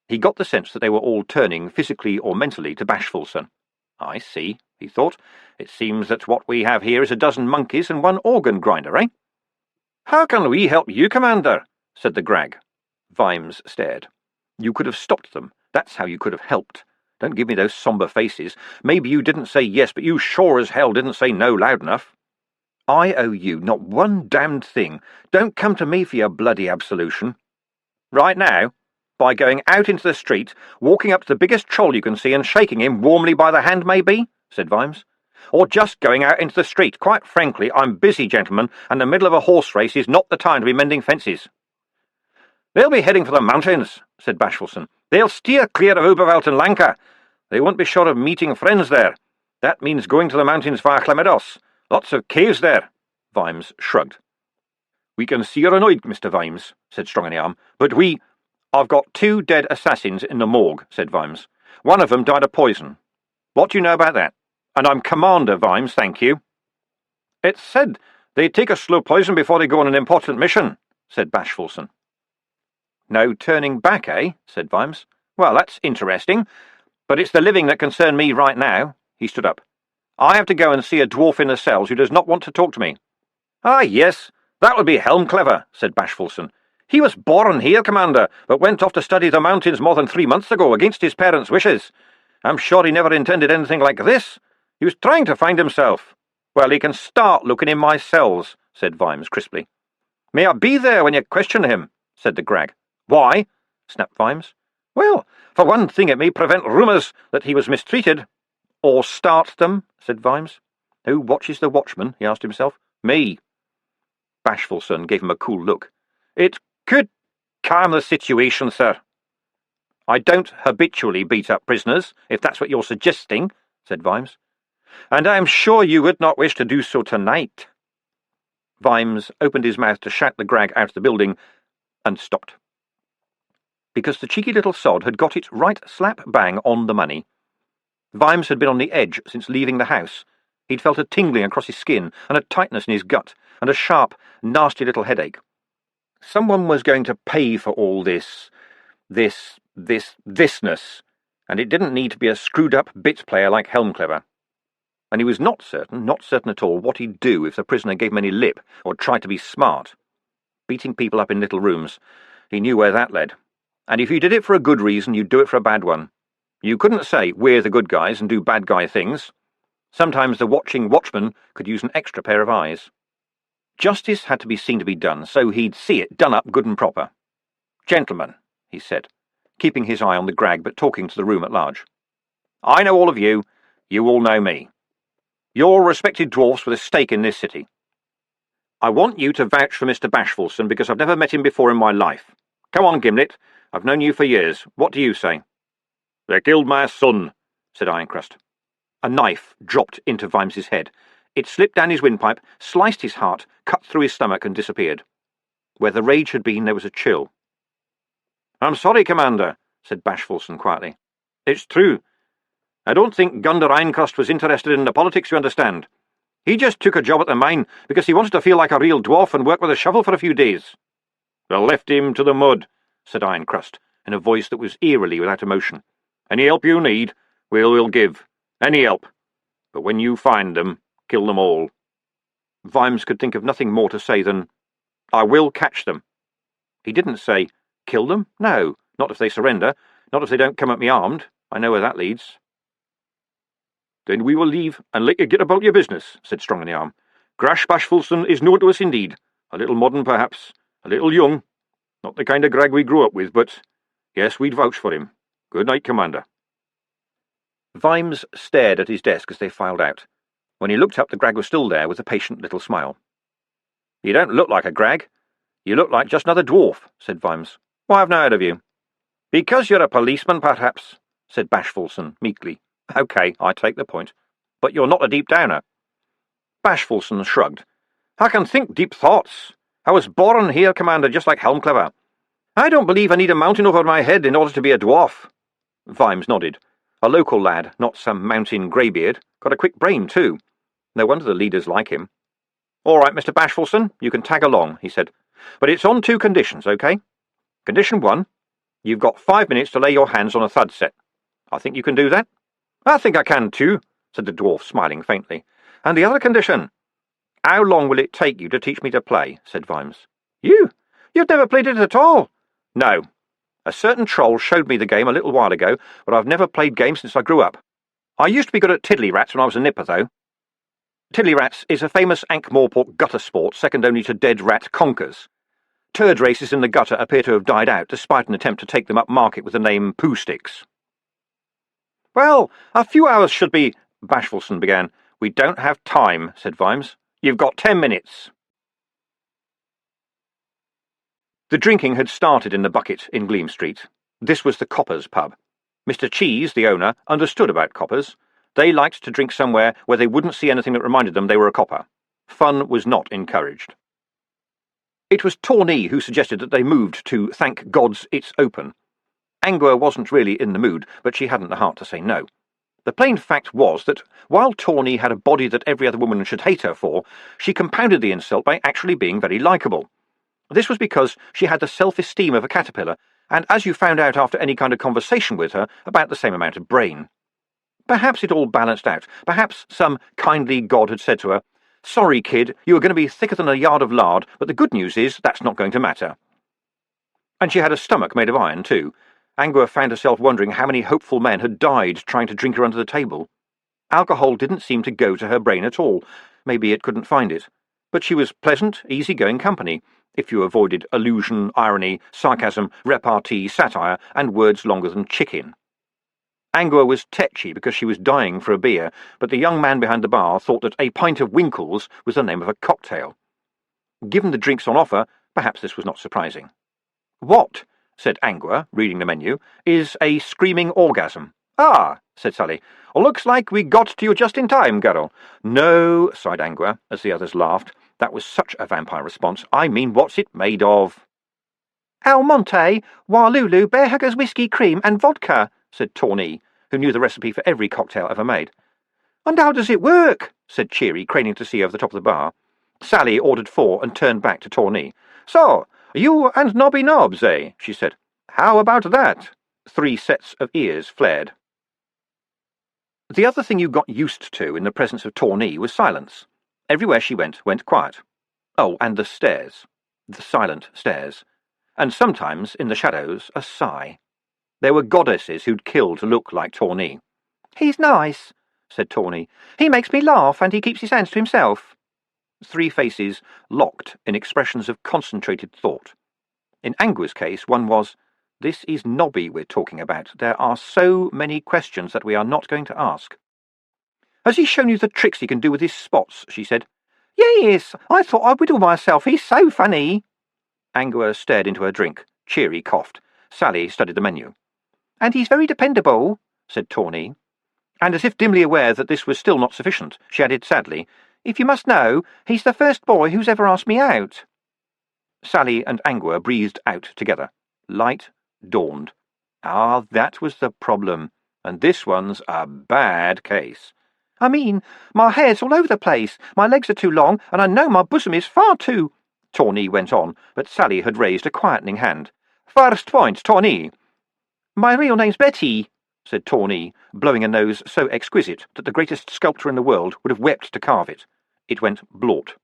He got the sense that they were all turning, physically or mentally, to Bashfulson. "I see," he thought. "It seems that what we have here is a dozen monkeys and one organ grinder, eh?" "How can we help you, Commander?" said the Grag. Vimes stared. "You could have stopped them. That's how you could have helped. Don't give me those sombre faces. Maybe you didn't say yes, but you sure as hell didn't say no loud enough." "I owe you not one damned thing. Don't come to me for your bloody absolution." "Right now? By going out into the street, walking up to the biggest troll you can see and shaking him warmly by the hand, maybe?" said Vimes. "Or just going out into the street. Quite frankly, I'm busy, gentlemen, and the middle of a horse race is not the time to be mending fences." "They'll be heading for the mountains," said Bashfulson. "They'll steer clear of Uberwelt and Lanka. They won't be sure of meeting friends there. That means going to the mountains via Clemados. Lots of caves there." Vimes shrugged. "We can see you're annoyed, Mr. Vimes," said Strong in the Arm, "but "I've got 2 dead assassins in the morgue," said Vimes. "One of them died of poison. What do you know about that? And I'm Commander Vimes, thank you." "It's said they take a slow poison before they go on an important mission," said Bashfulson. No turning back, eh? Said Vimes. Well, that's interesting. But it's the living that concern me right now. He stood up. I have to go and see a dwarf in the cells who does not want to talk to me. Ah, yes, that would be helm clever, said Bashfulson. He was born here, Commander, but went off to study the mountains more than 3 months ago against his parents' wishes. I'm sure he never intended anything like this. He was trying to find himself. Well, he can start looking in my cells, said Vimes crisply. May I be there when you question him, said the Grag. Why? Snapped Vimes. Well, for one thing, it may prevent rumours that he was mistreated. Or start them, said Vimes. Who watches the watchman? He asked himself. Me. Bashfulson gave him a cool look. It could calm the situation, sir. I don't habitually beat up prisoners, if that's what you're suggesting, said Vimes. And I am sure you would not wish to do so tonight. Vimes opened his mouth to shout the Grag out of the building, and stopped. Because the cheeky little sod had got it right slap bang on the money. Vimes had been on the edge since leaving the house. He'd felt a tingling across his skin, and a tightness in his gut, and a sharp, nasty little headache. Someone was going to pay for all thisness, and it didn't need to be a screwed-up bit player like Helmclever. And he was not certain at all, what he'd do if the prisoner gave him any lip or tried to be smart. Beating people up in little rooms, he knew where that led. And if you did it for a good reason, you'd do it for a bad one. You couldn't say, we're the good guys and do bad guy things. Sometimes the watching watchman could use an extra pair of eyes. Justice had to be seen to be done, so he'd see it done up good and proper. Gentlemen, he said, keeping his eye on the Grag but talking to the room at large. I know all of you. You all know me. You're respected dwarfs with a stake in this city. I want you to vouch for Mr. Bashfulson because I've never met him before in my life. Come on, Gimlet. I've known you for years. What do you say? They killed my son, said Ironcrust. A knife dropped into Vimes's head. It slipped down his windpipe, sliced his heart, cut through his stomach and disappeared. Where the rage had been, there was a chill. I'm sorry, Commander, said Bashfulson quietly. It's true. I don't think Gunder Ironcrust was interested in the politics, you understand. He just took a job at the mine because he wanted to feel like a real dwarf and work with a shovel for a few days. Well, left him to the mud, said Ironcrust, in a voice that was eerily without emotion. Any help you need, we'll give. Any help. But when you find them, kill them all. Vimes could think of nothing more to say than, I will catch them. He didn't say, kill them? No, not if they surrender, not if they don't come at me armed. I know where that leads. Then we will leave and let you get about your business, said Strong in the Arm. Grash Bashfulson is known to us indeed. A little modern, perhaps. A little young. Not the kind of Grag we grew up with, but yes, we'd vouch for him. Good night, Commander. Vimes stared at his desk as they filed out. When he looked up, the Grag was still there with a patient little smile. You don't look like a Grag. You look like just another dwarf, said Vimes. Why have I heard of you? Because you're a policeman, perhaps, said Bashfulson meekly. OK, I take the point. But you're not a deep downer. Bashfulson shrugged. I can think deep thoughts. I was born here, Commander, just like Helmclever. I don't believe I need a mountain over my head in order to be a dwarf. Vimes nodded. A local lad, not some mountain greybeard, got a quick brain, too. No wonder the leaders like him. All right, Mr. Bashfulson, you can tag along, he said. But it's on 2 conditions, OK? Condition 1, you've got 5 minutes to lay your hands on a Thud set. I think you can do that. I think I can too, said the dwarf, smiling faintly. And the other condition? How long will it take you to teach me to play? Said Vimes. You've never played it at all. No. A certain troll showed me the game a little while ago, but I've never played games since I grew up. I used to be good at tiddly-rats when I was a nipper, though. Tiddly-rats is a famous Ankh-Morpork gutter sport second only to dead rat conkers. Turd races in the gutter appear to have died out, despite an attempt to take them up market with the name Poo Sticks. Well, a few hours should be... Bashfulson began. We don't have time, said Vimes. You've got 10 minutes. The drinking had started in the bucket in Gleam Street. This was the Coppers pub. Mr. Cheese, the owner, understood about coppers. They liked to drink somewhere where they wouldn't see anything that reminded them they were a copper. Fun was not encouraged. It was Tawny who suggested that they moved to Thank Gods It's Open. Angua wasn't really in the mood, but she hadn't the heart to say no. The plain fact was that, while Tawny had a body that every other woman should hate her for, she compounded the insult by actually being very likeable. This was because she had the self-esteem of a caterpillar, and, as you found out after any kind of conversation with her, about the same amount of brain. Perhaps it all balanced out. Perhaps some kindly god had said to her, "Sorry, kid, you are going to be thicker than a yard of lard, but the good news is that's not going to matter." And she had a stomach made of iron, too. Angua found herself wondering how many hopeful men had died trying to drink her under the table. Alcohol didn't seem to go to her brain at all. Maybe it couldn't find it. But she was pleasant, easy-going company, if you avoided allusion, irony, sarcasm, repartee, satire, and words longer than chicken. Angua was tetchy because she was dying for a beer, but the young man behind the bar thought that a pint of Winkles was the name of a cocktail. Given the drinks on offer, perhaps this was not surprising. "What," said Angua, reading the menu, "is a screaming orgasm?" "Ah," said Sally. "Looks like we got to you just in time, girl." "No," sighed Angua, as the others laughed. That was such a vampire response. "I mean, what's it made of?" "Almonte, Walulu, Bear Huggers whiskey cream and vodka," said Tawny, who knew the recipe for every cocktail ever made. "And how does it work?" said Cheery, craning to see over the top of the bar. Sally ordered 4 and turned back to Tawny. "So, you and Nobby Nobbs, eh?" she said. "How about that?" 3 sets of ears flared. The other thing you got used to in the presence of Tawny was silence. Everywhere she went quiet. Oh, and the stairs. The silent stairs. And sometimes, in the shadows, a sigh. There were goddesses who'd kill to look like Tawny. "He's nice," said Tawny. "He makes me laugh, and he keeps his hands to himself." 3 faces locked in expressions of concentrated thought. In Angua's case, one was, "This is Nobby we're talking about. There are so many questions that we are not going to ask." "Has he shown you the tricks he can do with his spots?" she said. "Yes, I thought I'd whittle myself. He's so funny." Angua stared into her drink. Cheery coughed. Sally studied the menu. "And he's very dependable," said Tawny. And as if dimly aware that this was still not sufficient, she added sadly, "If you must know, he's the first boy who's ever asked me out." Sally and Angua breathed out together. Light dawned. Ah, that was the problem, and this one's a bad case. "I mean, my hair's all over the place, my legs are too long, and I know my bosom is far too—" Tawny went on, but Sally had raised a quietening hand. "First point, Tawny." "My real name's Betty," said Tawny, blowing a nose so exquisite that the greatest sculptor in the world would have wept to carve it. It went blort.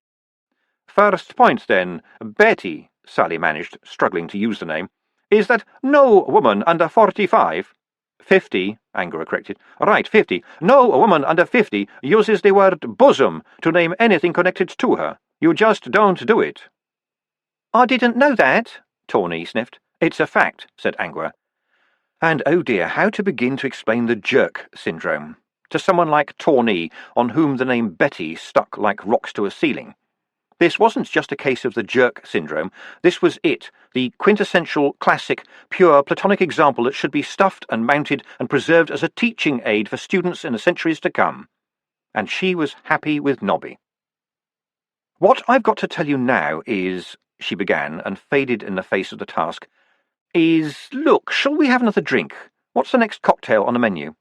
"First point, then, Betty," Sally managed, struggling to use the name, "is that no woman under 45— 50, Angua corrected. "Right, 50. No woman under 50 uses the word bosom to name anything connected to her. You just don't do it." "I didn't know that," Tawny sniffed. "It's a fact," said Angua. And oh dear, how to begin to explain the jerk syndrome to someone like Tawny, on whom the name Betty stuck like rocks to a ceiling? This wasn't just a case of the jerk syndrome. This was it, the quintessential, classic, pure, platonic example that should be stuffed and mounted and preserved as a teaching aid for students in the centuries to come. And she was happy with Nobby. "What I've got to tell you now is," she began, and faded in the face of the task, "look, shall we have another drink? What's the next cocktail on the menu?"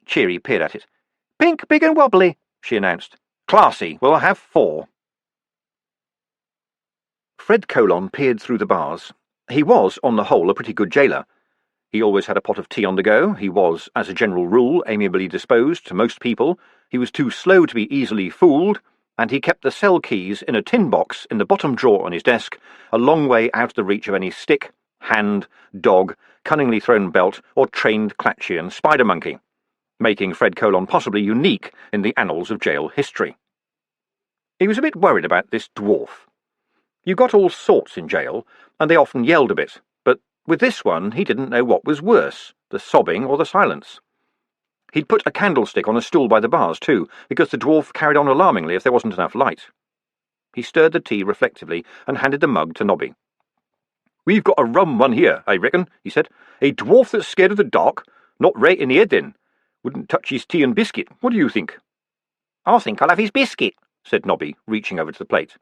Cheery peered at it. "Pink, big and wobbly," she announced. "Classy. We'll have 4. Fred Colon peered through the bars. He was, on the whole, a pretty good jailer. He always had a pot of tea on the go. He was, as a general rule, amiably disposed to most people. He was too slow to be easily fooled, and he kept the cell keys in a tin box in the bottom drawer on his desk, a long way out of the reach of any stick, hand, dog, cunningly thrown belt, or trained Clatchian spider monkey, making Fred Colon possibly unique in the annals of jail history. He was a bit worried about this dwarf. You got all sorts in jail, and they often yelled a bit, but with this one he didn't know what was worse, the sobbing or the silence. He'd put a candlestick on a stool by the bars, too, because the dwarf carried on alarmingly if there wasn't enough light. He stirred the tea reflectively and handed the mug to Nobby. "We've got a rum one here, I reckon," he said. "A dwarf that's scared of the dark? Not right in the head, then. Wouldn't touch his tea and biscuit. What do you think?" "I think I'll have his biscuit," said Nobby, reaching over to the plate.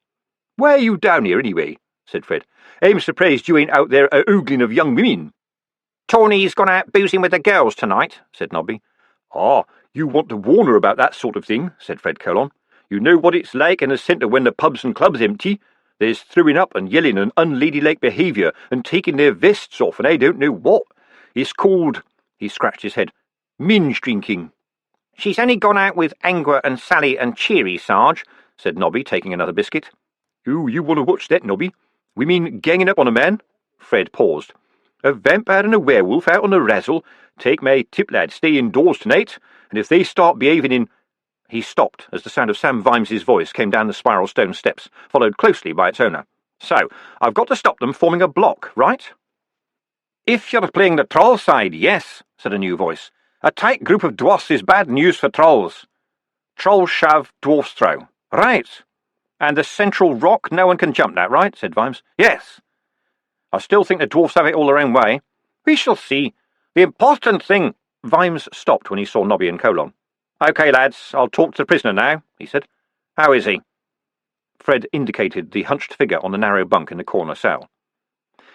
"Why are you down here, anyway?" said Fred. "I'm surprised you ain't out there a-oogling of young women." "Tawny's gone out boozing with the girls tonight," said Nobby. "Ah, you want to warn her about that sort of thing," said Fred Colon. "You know what it's like in the centre when the pubs and clubs empty. There's throwing up and yelling and unladylike behaviour and taking their vests off and I don't know what. It's called," he scratched his head, "minge drinking." "She's only gone out with Angua and Sally and Cheery, Sarge," said Nobby, taking another biscuit. "Oh, you want to watch that, Nobby? We mean ganging up on a man?" Fred paused. "A vampire and a werewolf out on a razzle? Take my tip, lad, stay indoors tonight, and if they start behaving in—" He stopped as the sound of Sam Vimes's voice came down the spiral stone steps, followed closely by its owner. "So, I've got to stop them forming a block, right?" "If you're playing the troll side, yes," said a new voice. "A tight group of dwarfs is bad news for trolls. Trolls shove, dwarfs throw. Right. And the central rock, no one can jump that, right?" said Vimes. "Yes. I still think the dwarfs have it all their own way. We shall see. The important thing—" Vimes stopped when he saw Nobby and Colon. "OK, lads, I'll talk to the prisoner now," he said. "How is he?" Fred indicated the hunched figure on the narrow bunk in the corner cell.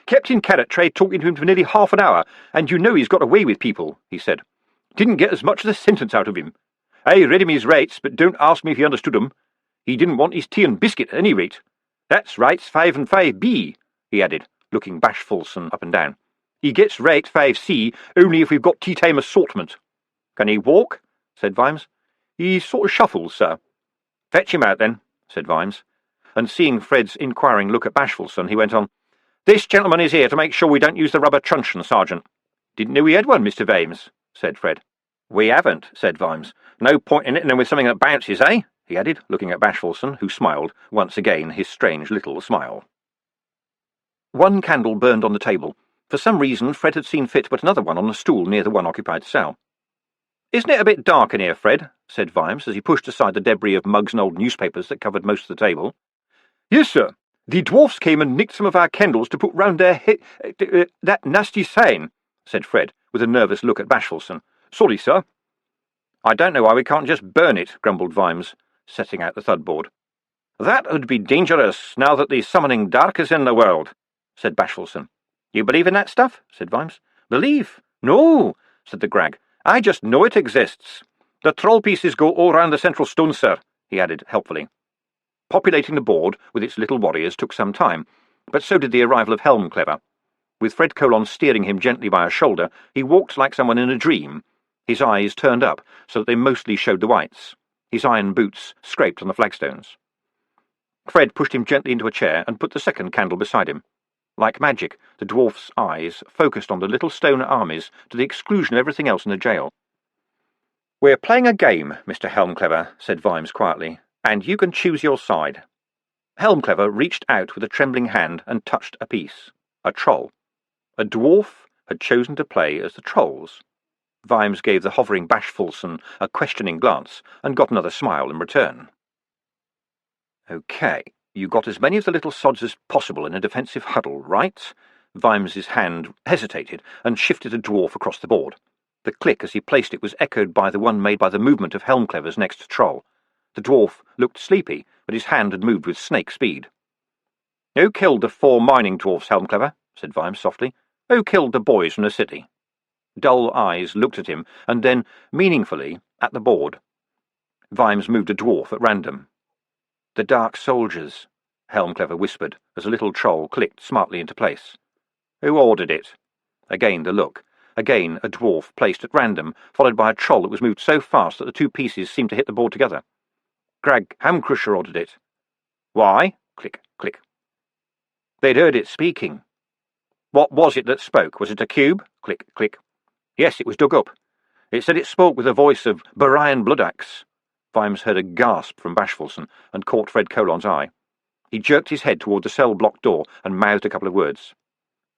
"Captain Carrot tried talking to him for nearly half an hour, and you know he's got away with people," he said. "Didn't get as much as a sentence out of him. I read him his rights, but don't ask me if he understood 'em. He didn't want his tea and biscuit at any rate. That's rights 5 and 5B, he added, looking bashfulson up and down. He gets right 5C only if we've got tea-time assortment." "Can he walk?" said Vimes. "He sort of shuffles, sir." "Fetch him out, then," said Vimes. And seeing Fred's inquiring look at Bashfulson, he went on, "This gentleman is here to make sure we don't use the rubber truncheon, Sergeant." "Didn't know we had one, Mr. Vimes," said Fred. "We haven't," said Vimes. "No point in hitting him with something that bounces, eh?" he added, looking at Bashfulson, who smiled, once again his strange little smile. One candle burned on the table. For some reason, Fred had seen fit to put another one on a stool near the one occupied cell. "Isn't it a bit dark in here, Fred?" said Vimes, as he pushed aside the debris of mugs and old newspapers that covered most of the table. "Yes, sir. The dwarfs came and nicked some of our candles to put round their that nasty sign," said Fred, with a nervous look at Bashfulson. "Sorry, sir." "I don't know why we can't just burn it," grumbled Vimes, setting out the Thud board. "That would be dangerous, now that the summoning dark is in the world," said Bashfulson. "You believe in that stuff?" said Vimes. "Believe? No," said the Grag. "I just know it exists. The troll pieces go all round the central stone, sir," he added helpfully. Populating the board with its little warriors took some time, but so did the arrival of Helmclever. With Fred Colon steering him gently by a shoulder, he walked like someone in a dream, his eyes turned up so that they mostly showed the whites. His iron boots scraped on the flagstones. Fred pushed him gently into a chair and put the second candle beside him. Like magic, the dwarf's eyes focused on the little stone armies to the exclusion of everything else in the jail. "We're playing a game, Mr. Helmclever," said Vimes quietly, "and you can choose your side." Helmclever reached out with a trembling hand and touched a piece. A troll. A dwarf had chosen to play as the trolls. Vimes gave the hovering Bashfulson a questioning glance and got another smile in return. "OK, you got as many of the little sods as possible in a defensive huddle, right?" Vimes's hand hesitated and shifted a dwarf across the board. The click as he placed it was echoed by the one made by the movement of Helmclever's next troll. The dwarf looked sleepy, but his hand had moved with snake speed. "Who killed the 4 mining dwarfs, Helmclever?" said Vimes softly. "Who killed the boys from the city?" Dull eyes looked at him, and then, meaningfully, at the board. Vimes moved a dwarf at random. "The Dark Soldiers," Helmclever whispered, as a little troll clicked smartly into place. "Who ordered it?" Again the look. Again a dwarf placed at random, followed by a troll that was moved so fast that the 2 pieces seemed to hit the board together. "Greg Hamcrusher ordered it." "Why?" Click, click. They'd heard it speaking. "What was it that spoke? Was it a cube?" Click, click. "Yes, it was dug up. It said it spoke with the voice of Barian Bloodaxe." Vimes heard a gasp from Bashfulson and caught Fred Colon's eye. He jerked his head toward the cell block door and mouthed a couple of words.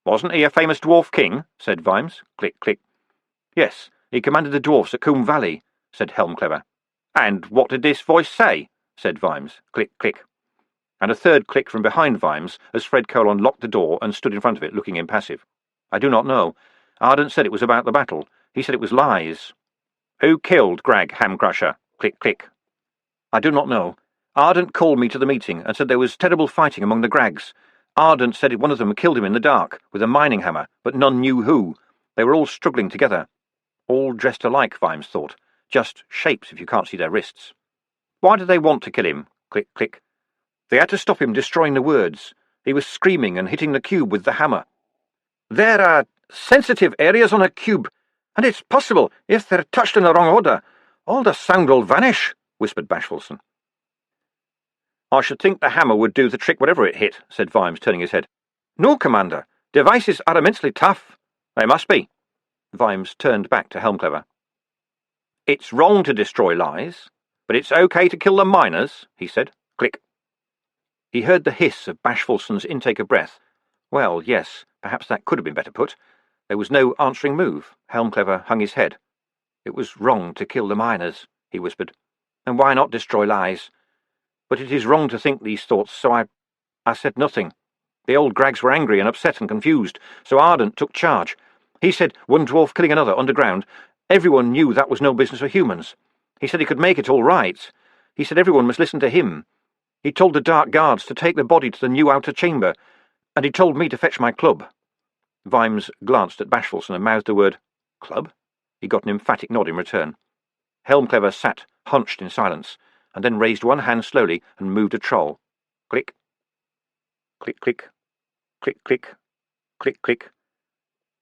"Wasn't he a famous dwarf king?" said Vimes. Click, click. "Yes, he commanded the dwarfs at Coombe Valley," said Helmclever. "And what did this voice say?" said Vimes. Click, click. And a third click from behind Vimes as Fred Colon locked the door and stood in front of it, looking impassive. "I do not know. Ardent said it was about the battle. He said it was lies." "Who killed Greg Hamcrusher?" Click, click. "I do not know. Ardent called me to the meeting and said there was terrible fighting among the Grags. Ardent said one of them killed him in the dark, with a mining hammer, but none knew who. They were all struggling together. All dressed alike, Vimes thought. Just shapes if you can't see their wrists. Why did they want to kill him?" Click, click. They had to stop him destroying the words. He was screaming and hitting the cube with the hammer. "There are sensitive areas on a cube, and it's possible, if they're touched in the wrong order, all the sound will vanish," whispered Bashfulson. "I should think the hammer would do the trick whatever it hit," said Vimes, turning his head. "No, Commander. Devices are immensely tough." "They must be." Vimes turned back to Helmclever. "It's wrong to destroy lies, but it's okay to kill the miners," he said. Click. He heard the hiss of Bashfulson's intake of breath. Well, yes, perhaps that could have been better put. There was no answering move. Helmclever hung his head. "It was wrong to kill the miners," he whispered. "And why not destroy lies? But it is wrong to think these thoughts, so I said nothing. The old Grags were angry and upset and confused, so Ardent took charge. He said one dwarf killing another underground. Everyone knew that was no business for humans. He said he could make it all right. He said everyone must listen to him. He told the Dark Guards to take the body to the new outer chamber, and he told me to fetch my club." Vimes glanced at Bashfulson and mouthed the word, "Club?" He got an emphatic nod in return. Helmclever sat hunched in silence, and then raised one hand slowly and moved a troll. Click. Click, click. Click, click. Click, click.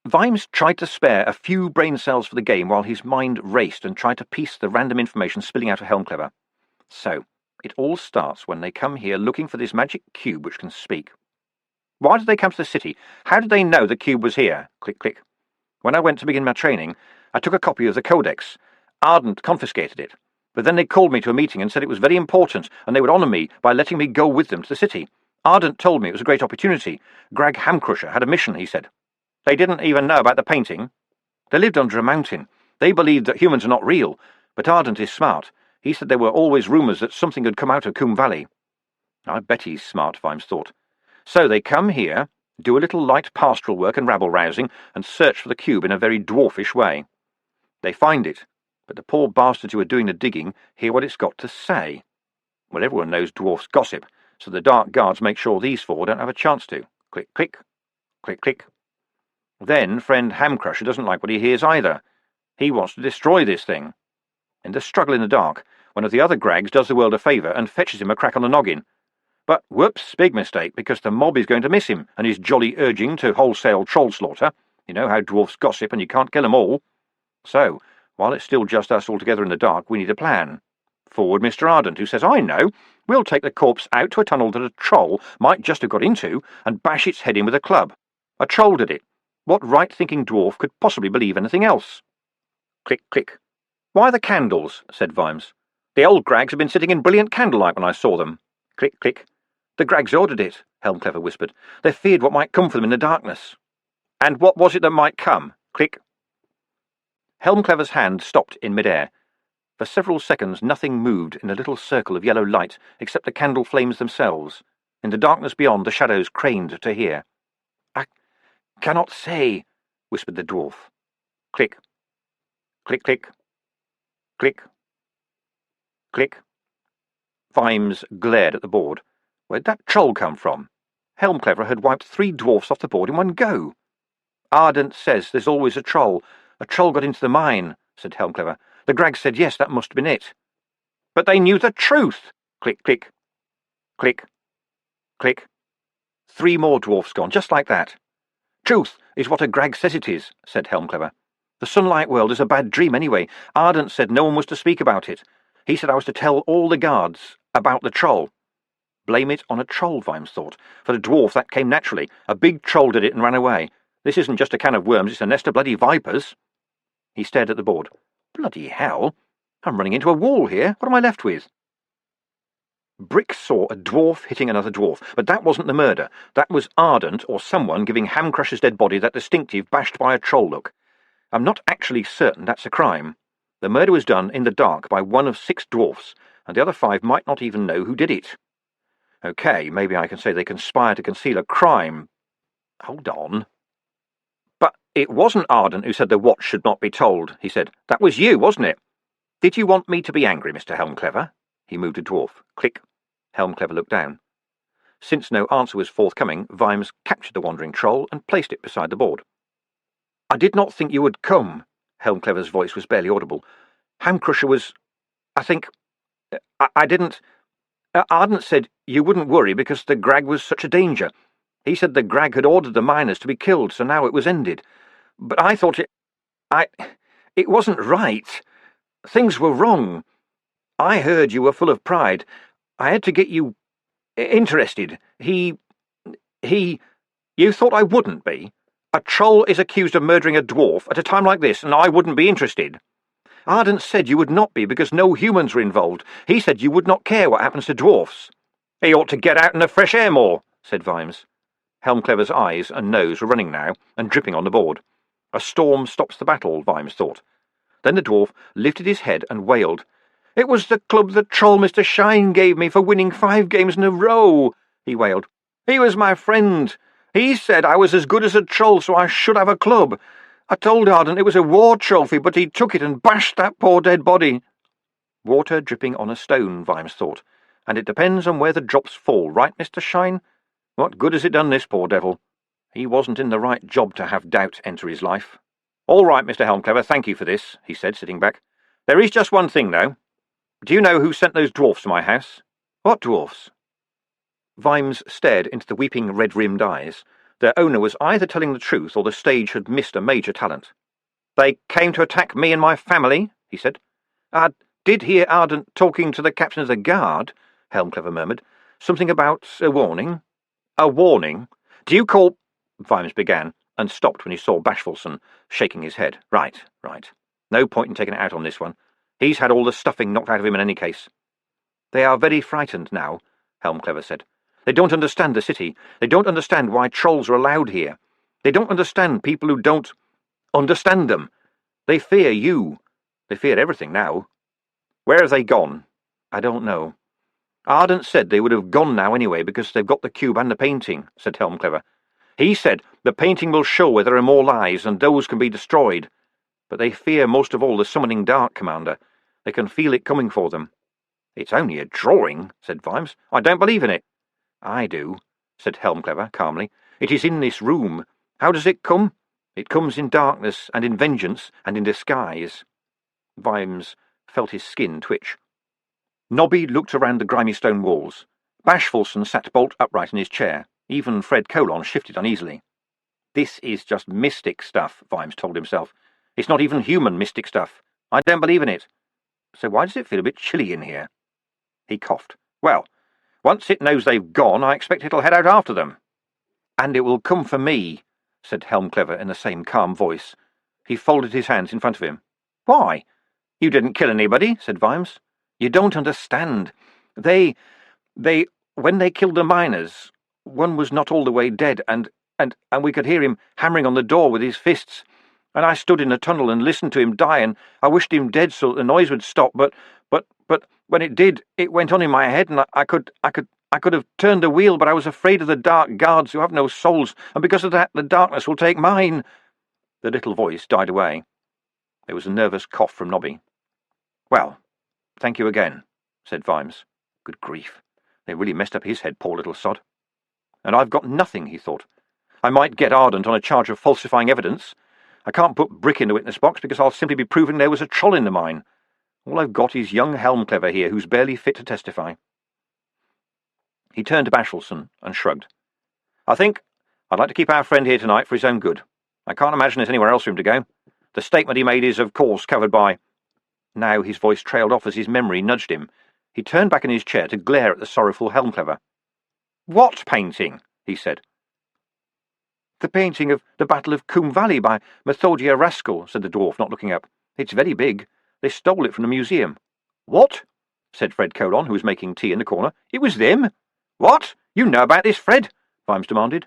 Vimes tried to spare a few brain cells for the game while his mind raced and tried to piece the random information spilling out of Helmclever. So, it all starts when they come here looking for this magic cube which can speak. Why did they come to the city? How did they know the cube was here? Click, click. When I went to begin my training, I took a copy of the Codex. Ardent confiscated it. But then they called me to a meeting and said it was very important, and they would honour me by letting me go with them to the city. Ardent told me it was a great opportunity. Greg Hamcrusher had a mission, he said. They didn't even know about the painting. They lived under a mountain. They believed that humans are not real, but Ardent is smart. He said there were always rumours that something had come out of Coombe Valley. I bet he's smart, Vimes thought. So they come here, do a little light pastoral work and rabble-rousing, and search for the cube in a very dwarfish way. They find it, but the poor bastards who are doing the digging hear what it's got to say. Well, everyone knows dwarfs gossip, so the Dark Guards make sure these four don't have a chance to. Click, click. Click, click. Then friend Hamcrusher doesn't like what he hears either. He wants to destroy this thing. In the struggle in the dark, one of the other Grags does the world a favour and fetches him a crack on the noggin. But whoops, big mistake, because the mob is going to miss him and his jolly urging to wholesale troll slaughter. You know how dwarfs gossip and you can't kill 'em all. So, while it's still just us all together in the dark, we need a plan. Forward Mr. Ardent, who says, I know, we'll take the corpse out to a tunnel that a troll might just have got into and bash its head in with a club. A troll did it. What right-thinking dwarf could possibly believe anything else? Click, click. Why the candles? Said Vimes. The old Grags have been sitting in brilliant candlelight when I saw them. Click, click. The Grags ordered it, Helmclever whispered. They feared what might come for them in the darkness. And what was it that might come? Click. Helmclever's hand stopped in mid-air. For several seconds nothing moved in the little circle of yellow light except the candle flames themselves. In the darkness beyond, the shadows craned to hear. I cannot say, whispered the dwarf. Click. Click, click. Click. Click. Vimes glared at the board. Where'd that troll come from? Helmclever had wiped 3 dwarfs off the board in one go. Ardent says there's always a troll. A troll got into the mine, said Helmclever. The Grags said yes, that must have been it. But they knew the truth! Click, click. Click. Click. 3 more dwarfs gone, just like that. Truth is what a Grag says it is, said Helmclever. The sunlight world is a bad dream anyway. Ardent said no one was to speak about it. He said I was to tell all the guards about the troll. Blame it on a troll, Vimes thought. For the dwarf, that came naturally. A big troll did it and ran away. This isn't just a can of worms, it's a nest of bloody vipers. He stared at the board. Bloody hell! I'm running into a wall here. What am I left with? Brick saw a dwarf hitting another dwarf, but that wasn't the murder. That was Ardent or someone giving Hamcrusher's dead body that distinctive bashed by a troll look. I'm not actually certain that's a crime. The murder was done in the dark by one of 6 dwarfs, and the other 5 might not even know who did it. OK, maybe I can say they conspired to conceal a crime. Hold on. But it wasn't Ardent who said the watch should not be told, he said. That was you, wasn't it? Did you want me to be angry, Mr. Helmclever? He moved a dwarf. Click. Helmclever looked down. Since no answer was forthcoming, Vimes captured the wandering troll and placed it beside the board. I did not think you would come. Helmclever's voice was barely audible. Hamcrusher was... I think... I didn't... Ardent said you wouldn't worry because the Grag was such a danger. He said the Grag had ordered the miners to be killed, so now it was ended. But I thought it wasn't right. Things were wrong. I heard you were full of pride. I had to get you interested. You thought I wouldn't be? A troll is accused of murdering a dwarf at a time like this, and I wouldn't be interested. Ardent said you would not be because no humans were involved. He said you would not care what happens to dwarfs. He ought to get out in the fresh air more, said Vimes. Helmclever's eyes and nose were running now and dripping on the board. A storm stops the battle, Vimes thought. Then the dwarf lifted his head and wailed. It was the club that Troll Mr. Shine gave me for winning 5 games in a row, he wailed. He was my friend. He said I was as good as a troll, so I should have a club. I told Ardent it was a war trophy, but he took it and bashed that poor dead body. Water dripping on a stone, Vimes thought, and it depends on where the drops fall, right, Mr. Shine? What good has it done this poor devil? He wasn't in the right job to have doubt enter his life. All right, Mr. Helmclever, thank you for this, he said, sitting back. There is just one thing, though. Do you know who sent those dwarfs to my house? What dwarfs? Vimes stared into the weeping red-rimmed eyes. Their owner was either telling the truth or the stage had missed a major talent. They came to attack me and my family, he said. I did hear Ardent talking to the captain of the guard, Helmclever murmured. Something about a warning. A warning? Do you call... Vimes began, and stopped when he saw Bashfulson shaking his head. Right. No point in taking it out on this one. He's had all the stuffing knocked out of him in any case. They are very frightened now, Helmclever said. They don't understand the city. They don't understand why trolls are allowed here. They don't understand people who don't understand them. They fear you. They fear everything now. Where have they gone? I don't know. Ardent said they would have gone now anyway because they've got the cube and the painting, said Helmclever. He said the painting will show where there are more lies and those can be destroyed. But they fear most of all the summoning dark, Commander. They can feel it coming for them. It's only a drawing, said Vimes. I don't believe in it. I do, said Helmclever calmly. It is in this room. How does it come? It comes in darkness and in vengeance and in disguise. Vimes felt his skin twitch. Nobby looked around the grimy stone walls. Bashfulson sat bolt upright in his chair. Even Fred Colon shifted uneasily. This is just mystic stuff, Vimes told himself. It's not even human mystic stuff. I don't believe in it. So why does it feel a bit chilly in here? He coughed. Well, once it knows they've gone, I expect it'll head out after them. And it will come for me, said Helmclever in the same calm voice. He folded his hands in front of him. Why? You didn't kill anybody, said Vimes. You don't understand. When they killed the miners, one was not all the way dead, and we could hear him hammering on the door with his fists. And I stood in the tunnel and listened to him die, and I wished him dead so that the noise would stop, but when it did, it went on in my head, and I could have turned the wheel, but I was afraid of the dark guards who have no souls, and because of that, the darkness will take mine. The little voice died away. There was a nervous cough from Nobby. Well, thank you again, said Vimes. Good grief. They really messed up his head, poor little sod. And I've got nothing, he thought. I might get Ardent on a charge of falsifying evidence. I can't put Brick in the witness box because I'll simply be proving there was a troll in the mine. All I've got is young Helmclever here, who's barely fit to testify. He turned to Bashfulson and shrugged. I think I'd like to keep our friend here tonight for his own good. I can't imagine there's anywhere else for him to go. The statement he made is, of course, covered by... Now his voice trailed off as his memory nudged him. He turned back in his chair to glare at the sorrowful Helmclever. What painting? He said. The painting of the Battle of Coombe Valley by Methodia Rascal, said the dwarf, not looking up. It's very big. They stole it from the museum. What? Said Fred Colon, who was making tea in the corner. It was them. What? You know about this, Fred? Vimes demanded.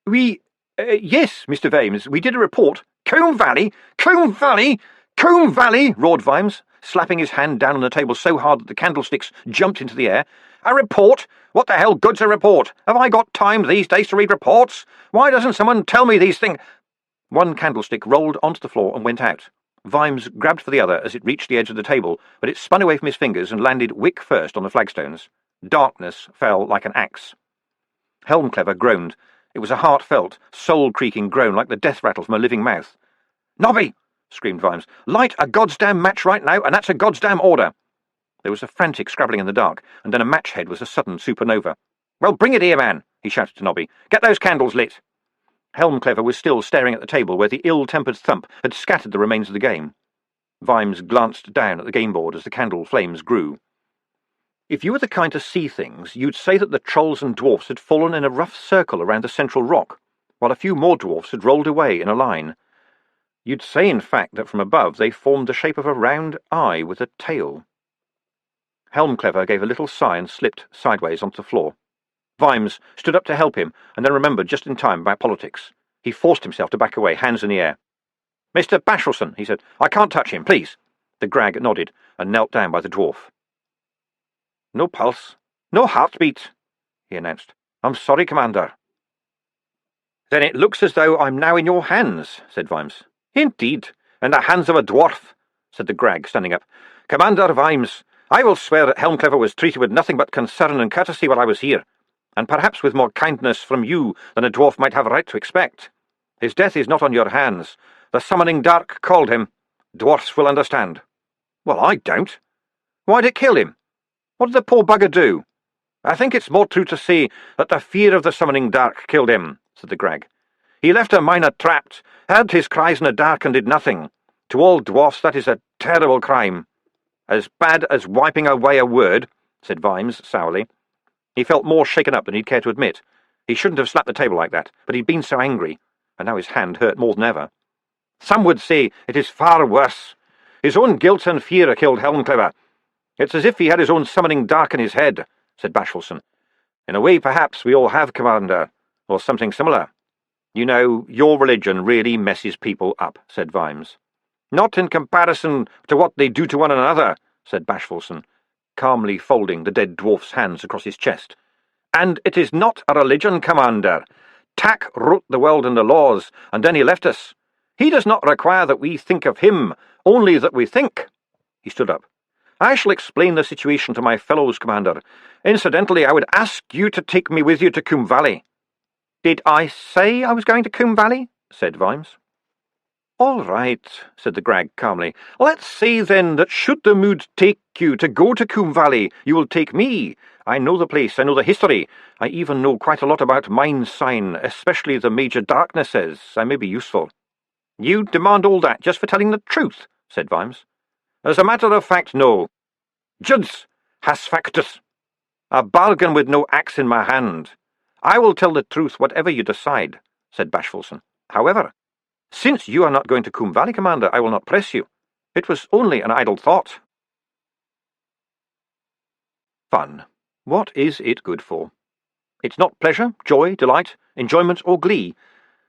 Yes, Mr. Vimes, we did a report. Coombe Valley! Coombe Valley! Coombe Valley! Roared Vimes, slapping his hand down on the table so hard that the candlesticks jumped into the air. A report? What the hell good's a report? Have I got time these days to read reports? Why doesn't someone tell me these things? One candlestick rolled onto the floor and went out. Vimes grabbed for the other as it reached the edge of the table, but it spun away from his fingers and landed wick first on the flagstones. Darkness fell like an axe. Helmclever groaned. It was a heartfelt, soul-creaking groan like the death rattle from a living mouth. Nobby! Screamed Vimes. Light a goddamn match right now, and that's a goddamn order. There was a frantic scrabbling in the dark, and then a match head was a sudden supernova. "Well, bring it here, man," he shouted to Nobby. "Get those candles lit." Helmclever was still staring at the table where the ill-tempered thump had scattered the remains of the game. Vimes glanced down at the game board as the candle flames grew. "If you were the kind to see things, you'd say that the trolls and dwarfs had fallen in a rough circle around the central rock, while a few more dwarfs had rolled away in a line. You'd say, in fact, that from above they formed the shape of a round eye with a tail." Helmclever gave a little sigh and slipped sideways onto the floor. Vimes stood up to help him, and then remembered just in time about politics. He forced himself to back away, hands in the air. "Mr. Bashelson," he said, "I can't touch him, please." The Grag nodded and knelt down by the dwarf. "No pulse, no heartbeat," he announced. "I'm sorry, Commander." "Then it looks as though I'm now in your hands," said Vimes. "Indeed, in the hands of a dwarf," said the Grag, standing up. "Commander Vimes, I will swear that Helmclever was treated with nothing but concern and courtesy while I was here, and perhaps with more kindness from you than a dwarf might have a right to expect. His death is not on your hands. The summoning dark called him. Dwarfs will understand." "Well, I don't. Why'd it kill him? What did the poor bugger do?" "I think it's more true to say that the fear of the summoning dark killed him," said the Grag. "He left a miner trapped, heard his cries in the dark and did nothing. To all dwarfs that is a terrible crime." "As bad as wiping away a word," said Vimes sourly. He felt more shaken up than he'd care to admit. He shouldn't have slapped the table like that, but he'd been so angry, and now his hand hurt more than ever. "Some would say it is far worse. His own guilt and fear killed Helmclever. It's as if he had his own summoning dark in his head," said Bashelson. "In a way, perhaps, we all have, Commander, or something similar. You know, your religion really messes people up," said Vimes. "Not in comparison to what they do to one another," said Bashfulson, calmly folding the dead dwarf's hands across his chest. "And it is not a religion, Commander. Tak wrote the world and the laws, and then he left us. He does not require that we think of him, only that we think." He stood up. "I shall explain the situation to my fellows, Commander. Incidentally, I would ask you to take me with you to Coombe Valley." "Did I say I was going to Coombe Valley?" said Vimes. "All right," said the Grag calmly. "Let's say, then, that should the mood take you to go to Coombe Valley, you will take me. I know the place, I know the history. I even know quite a lot about mine sign, especially the major darknesses. I may be useful." "You demand all that just for telling the truth," said Vimes. "As a matter of fact, no. Juds has factus. A bargain with no axe in my hand. I will tell the truth whatever you decide," said Bashfulson. "However, since you are not going to Coombe Valley, Commander, I will not press you. It was only an idle thought." Fun. What is it good for? It's not pleasure, joy, delight, enjoyment, or glee.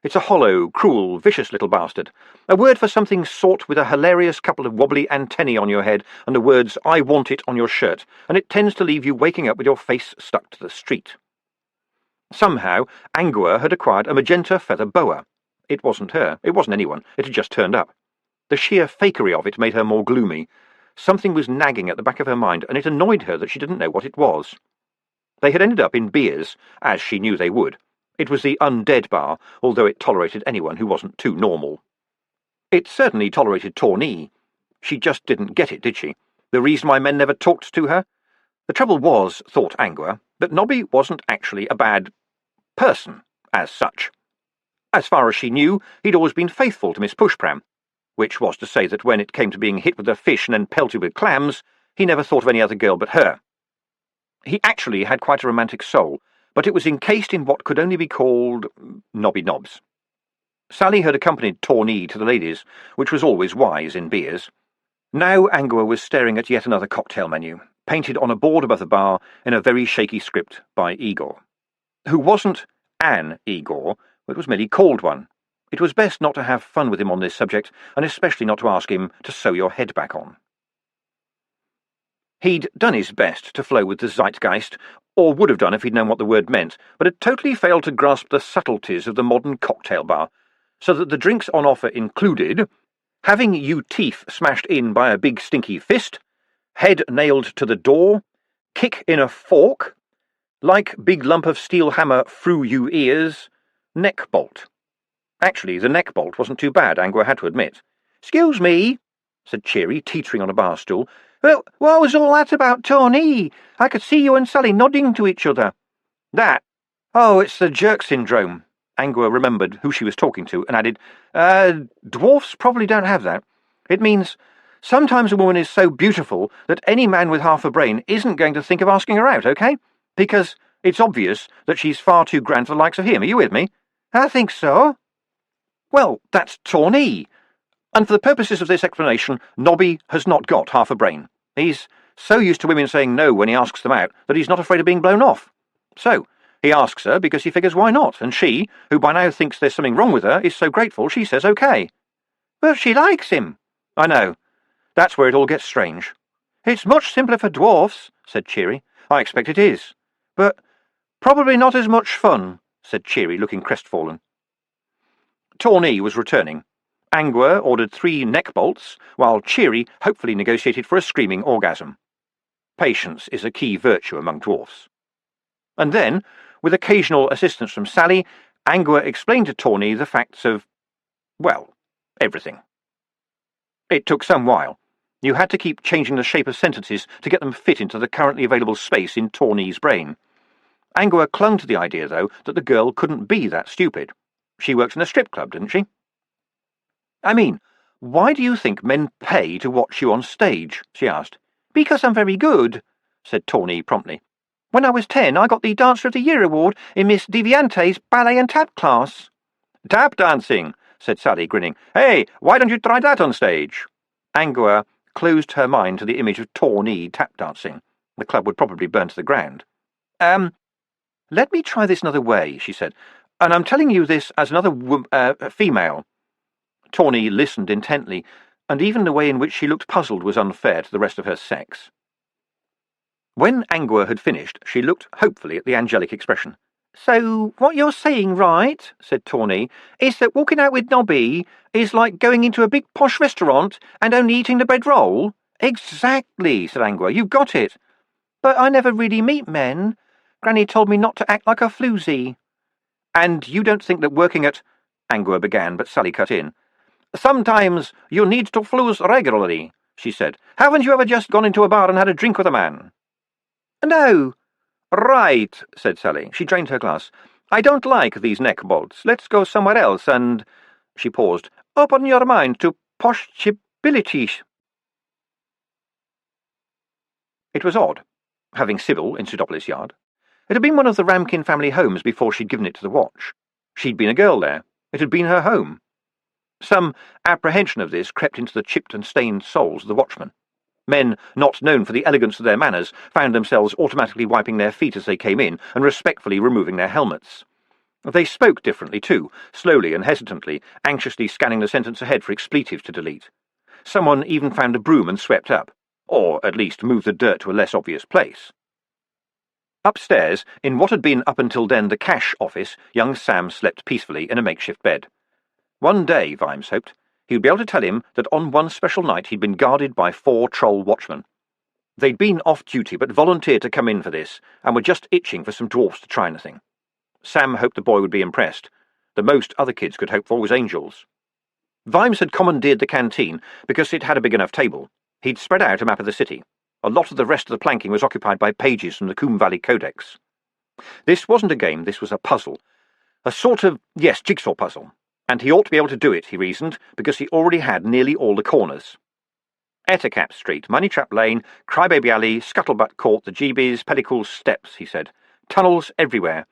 It's a hollow, cruel, vicious little bastard. A word for something sought with a hilarious couple of wobbly antennae on your head and the words, "I want it," on your shirt, and it tends to leave you waking up with your face stuck to the street. Somehow, Angua had acquired a magenta feather boa. It wasn't her. It wasn't anyone. It had just turned up. The sheer fakery of it made her more gloomy. Something was nagging at the back of her mind, and it annoyed her that she didn't know what it was. They had ended up in Beers, as she knew they would. It was the undead bar, although it tolerated anyone who wasn't too normal. It certainly tolerated Tawny. She just didn't get it, did she? The reason why men never talked to her? The trouble was, thought Angua, that Nobby wasn't actually a bad person, as such. As far as she knew, he'd always been faithful to Miss Pushpram, which was to say that when it came to being hit with a fish and then pelted with clams, he never thought of any other girl but her. He actually had quite a romantic soul, but it was encased in what could only be called knobby knobs. Sally had accompanied Tawny to the ladies, which was always wise in Beers. Now Angua was staring at yet another cocktail menu, painted on a board above the bar in a very shaky script by Igor, who wasn't an Igor, but was merely called one. It was best not to have fun with him on this subject, and especially not to ask him to sew your head back on. He'd done his best to flow with the zeitgeist, or would have done if he'd known what the word meant, but had totally failed to grasp the subtleties of the modern cocktail bar, so that the drinks on offer included having you teeth smashed in by a big stinky fist, head nailed to the door, kick in a fork, like big lump of steel hammer through you ears, neck bolt. Actually, the neck bolt wasn't too bad, Angua had to admit. "Excuse me," said Cheery, teetering on a bar stool. Well, what was all that about, Tawny? I could see you and Sally nodding to each other. That? Oh, it's the jerk syndrome. Angua remembered who she was talking to and added, dwarfs probably don't have that. It means sometimes a woman is so beautiful that any man with half a brain isn't going to think of asking her out, okay? Because it's obvious that she's far too grand for the likes of him. Are you with me? I think so. Well, that's Tawny. And for the purposes of this explanation, Nobby has not got half a brain. He's so used to women saying no when he asks them out that he's not afraid of being blown off. So, he asks her because he figures why not, and she, who by now thinks there's something wrong with her, is so grateful she says okay. But she likes him. I know. That's where it all gets strange. It's much simpler for dwarfs, said Cheery. I expect it is. But probably not as much fun, said Cheery, looking crestfallen. Tawny was returning. Angua ordered 3 neck bolts, while Cheery hopefully negotiated for a screaming orgasm. Patience is a key virtue among dwarfs. And then, with occasional assistance from Sally, Angua explained to Tawny the facts of, well, everything. It took some while. You had to keep changing the shape of sentences to get them fit into the currently available space in Tawny's brain. Angua clung to the idea, though, that the girl couldn't be that stupid. She worked in a strip club, didn't she? I mean, why do you think men pay to watch you on stage? She asked. Because I'm very good, said Tawny promptly. When I was 10, I got the Dancer of the Year award in Miss Deviante's ballet and tap class. Tap dancing, said Sally, grinning. Hey, why don't you try that on stage? Angua closed her mind to the image of Tawny tap dancing. The club would probably burn to the ground. Let me try this another way, she said. And I'm telling you this as another female. Tawny listened intently, and even the way in which she looked puzzled was unfair to the rest of her sex. When Angua had finished, she looked hopefully at the angelic expression. So, what you're saying, right, said Tawny, is that walking out with Nobby is like going into a big posh restaurant and only eating the bread roll? Exactly, said Angua, you've got it. But I never really meet men. Granny told me not to act like a floozy. And you don't think that working at... Angua began, but Sally cut in. Sometimes you need to flooze regularly, she said. Haven't you ever just gone into a bar and had a drink with a man? No. Right, said Sally. She drained her glass. I don't like these neck bolts. Let's go somewhere else and... She paused. Open your mind to possibilities. It was odd, having Sybil in Pseudopolis Yard. It had been one of the Ramkin family homes before she'd given it to the watch. She'd been a girl there. It had been her home. Some apprehension of this crept into the chipped and stained souls of the watchmen. Men not known for the elegance of their manners found themselves automatically wiping their feet as they came in and respectfully removing their helmets. They spoke differently, too, slowly and hesitantly, anxiously scanning the sentence ahead for expletives to delete. Someone even found a broom and swept up, or at least moved the dirt to a less obvious place. Upstairs, in what had been up until then the cash office, young Sam slept peacefully in a makeshift bed. One day, Vimes hoped, he would be able to tell him that on one special night he'd been guarded by 4 troll watchmen. They'd been off duty but volunteered to come in for this, and were just itching for some dwarfs to try anything. Sam hoped the boy would be impressed. The most other kids could hope for was angels. Vimes had commandeered the canteen because it had a big enough table. He'd spread out a map of the city. A lot of the rest of the planking was occupied by pages from the Coombe Valley Codex. This wasn't a game, this was a puzzle. A sort of, jigsaw puzzle. And he ought to be able to do it, he reasoned, because he already had nearly all the corners. Ettercap Street, Moneytrap Lane, Crybaby Alley, Scuttlebutt Court, the Jeebies, Pellicles Steps, he said. Tunnels everywhere.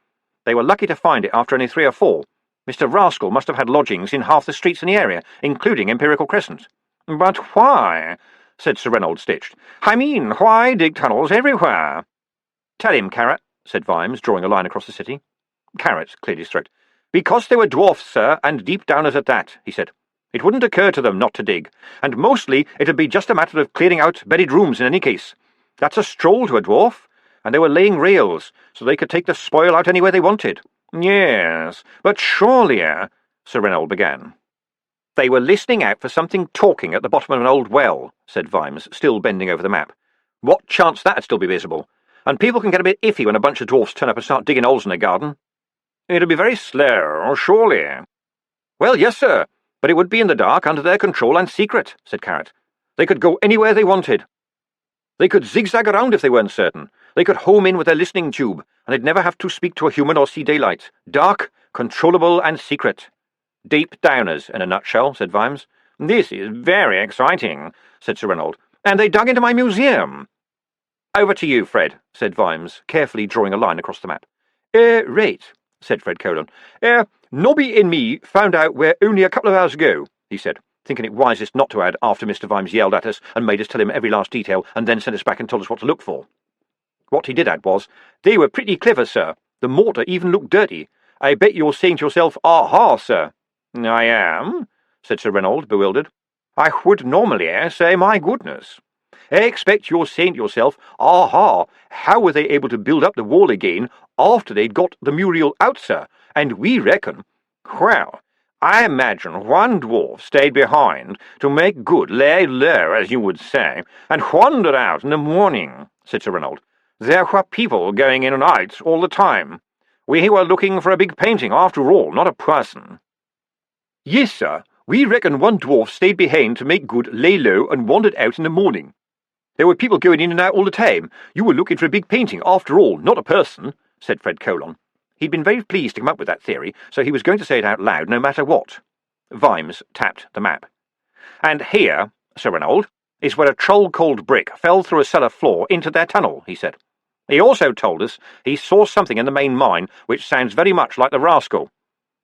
They were lucky to find it after only 3 or 4. Mr. Rascal must have had lodgings in half the streets in the area, including Empirical Crescent. But why? Said Sir Reynold, stitched. I mean, why dig tunnels everywhere? Tell him, Carrot, said Vimes, drawing a line across the city. Carrot cleared his throat. Because they were dwarfs, sir, and deep downers at that, he said. It wouldn't occur to them not to dig, and mostly it'd be just a matter of clearing out buried rooms in any case. That's a stroll to a dwarf, and they were laying rails, so they could take the spoil out anywhere they wanted. Yes, but surely, Sir Reynold began. They were listening out for something talking at the bottom of an old well, said Vimes, still bending over the map. What chance that'd still be visible? And people can get a bit iffy when a bunch of dwarfs turn up and start digging holes in a garden. It'd be very slow, surely. Well, yes, sir, but it would be in the dark, under their control and secret, said Carrot. They could go anywhere they wanted. They could zigzag around if they weren't certain. They could home in with their listening tube, and they'd never have to speak to a human or see daylight. Dark, controllable, and secret. Deep downers, in a nutshell, said Vimes. This is very exciting, said Sir Reynold. And they dug into my museum. Over to you, Fred, said Vimes, carefully drawing a line across the map. Right, said Fred Colon. Nobby and me found out where only a couple of hours ago, he said, thinking it wisest not to add after Mr. Vimes yelled at us and made us tell him every last detail and then sent us back and told us what to look for. What he did add was, they were pretty clever, sir. The mortar even looked dirty. I bet you're saying to yourself, aha, sir. I am, said Sir Reynold, bewildered. I would normally say, my goodness. I expect you're saying to yourself, aha, how were they able to build up the wall again after they'd got the mural out, sir? And we reckon, well, I imagine one dwarf stayed behind to make good, lay low, as you would say, and wandered out in the morning, said Sir Reynold. There were people going in and out all the time. We were looking for a big painting, after all, not a person. Yes, sir, we reckon one dwarf stayed behind to make good, lay low, and wandered out in the morning. There were people going in and out all the time. You were looking for a big painting, after all, not a person, said Fred Colon. He'd been very pleased to come up with that theory, so he was going to say it out loud no matter what. Vimes tapped the map. And here, Sir Reynold, is where a troll called Brick fell through a cellar floor into their tunnel, he said. He also told us he saw something in the main mine which sounds very much like the rascal.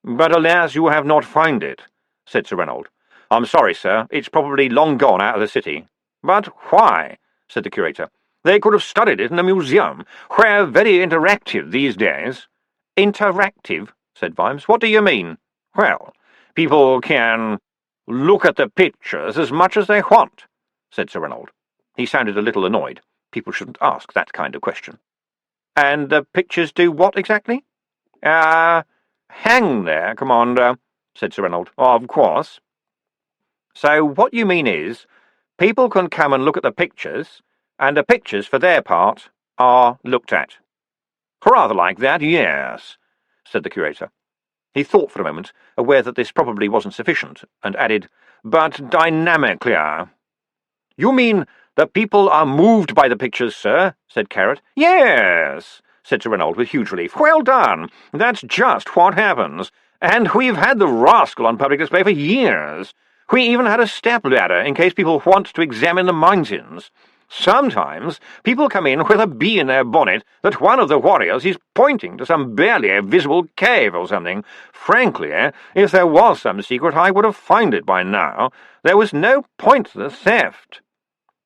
But alas, you have not found it, said Sir Reynold. I'm sorry, sir, it's probably long gone out of the city. But why? Said the curator. They could have studied it in a museum. We're very interactive these days. Interactive, said Vimes. What do you mean? Well, people can look at the pictures as much as they want, said Sir Reynold. He sounded a little annoyed. People shouldn't ask that kind of question. And the pictures do what exactly? Hang there, Commander, said Sir Reynold. Of course. So what you mean is, people can come and look at the pictures, and the pictures, for their part, are looked at. Rather like that, yes, said the curator. He thought for a moment, aware that this probably wasn't sufficient, and added, but dynamically. You mean the people are moved by the pictures, sir, said Carrot. Yes, said Sir Reynold with huge relief. Well done. That's just what happens. And we've had the rascal on public display for years. We even had a stepladder in case people want to examine the mountains. Sometimes people come in with a bee in their bonnet that one of the warriors is pointing to some barely visible cave or something. Frankly, if there was some secret, I would have found it by now. There was no point to the theft.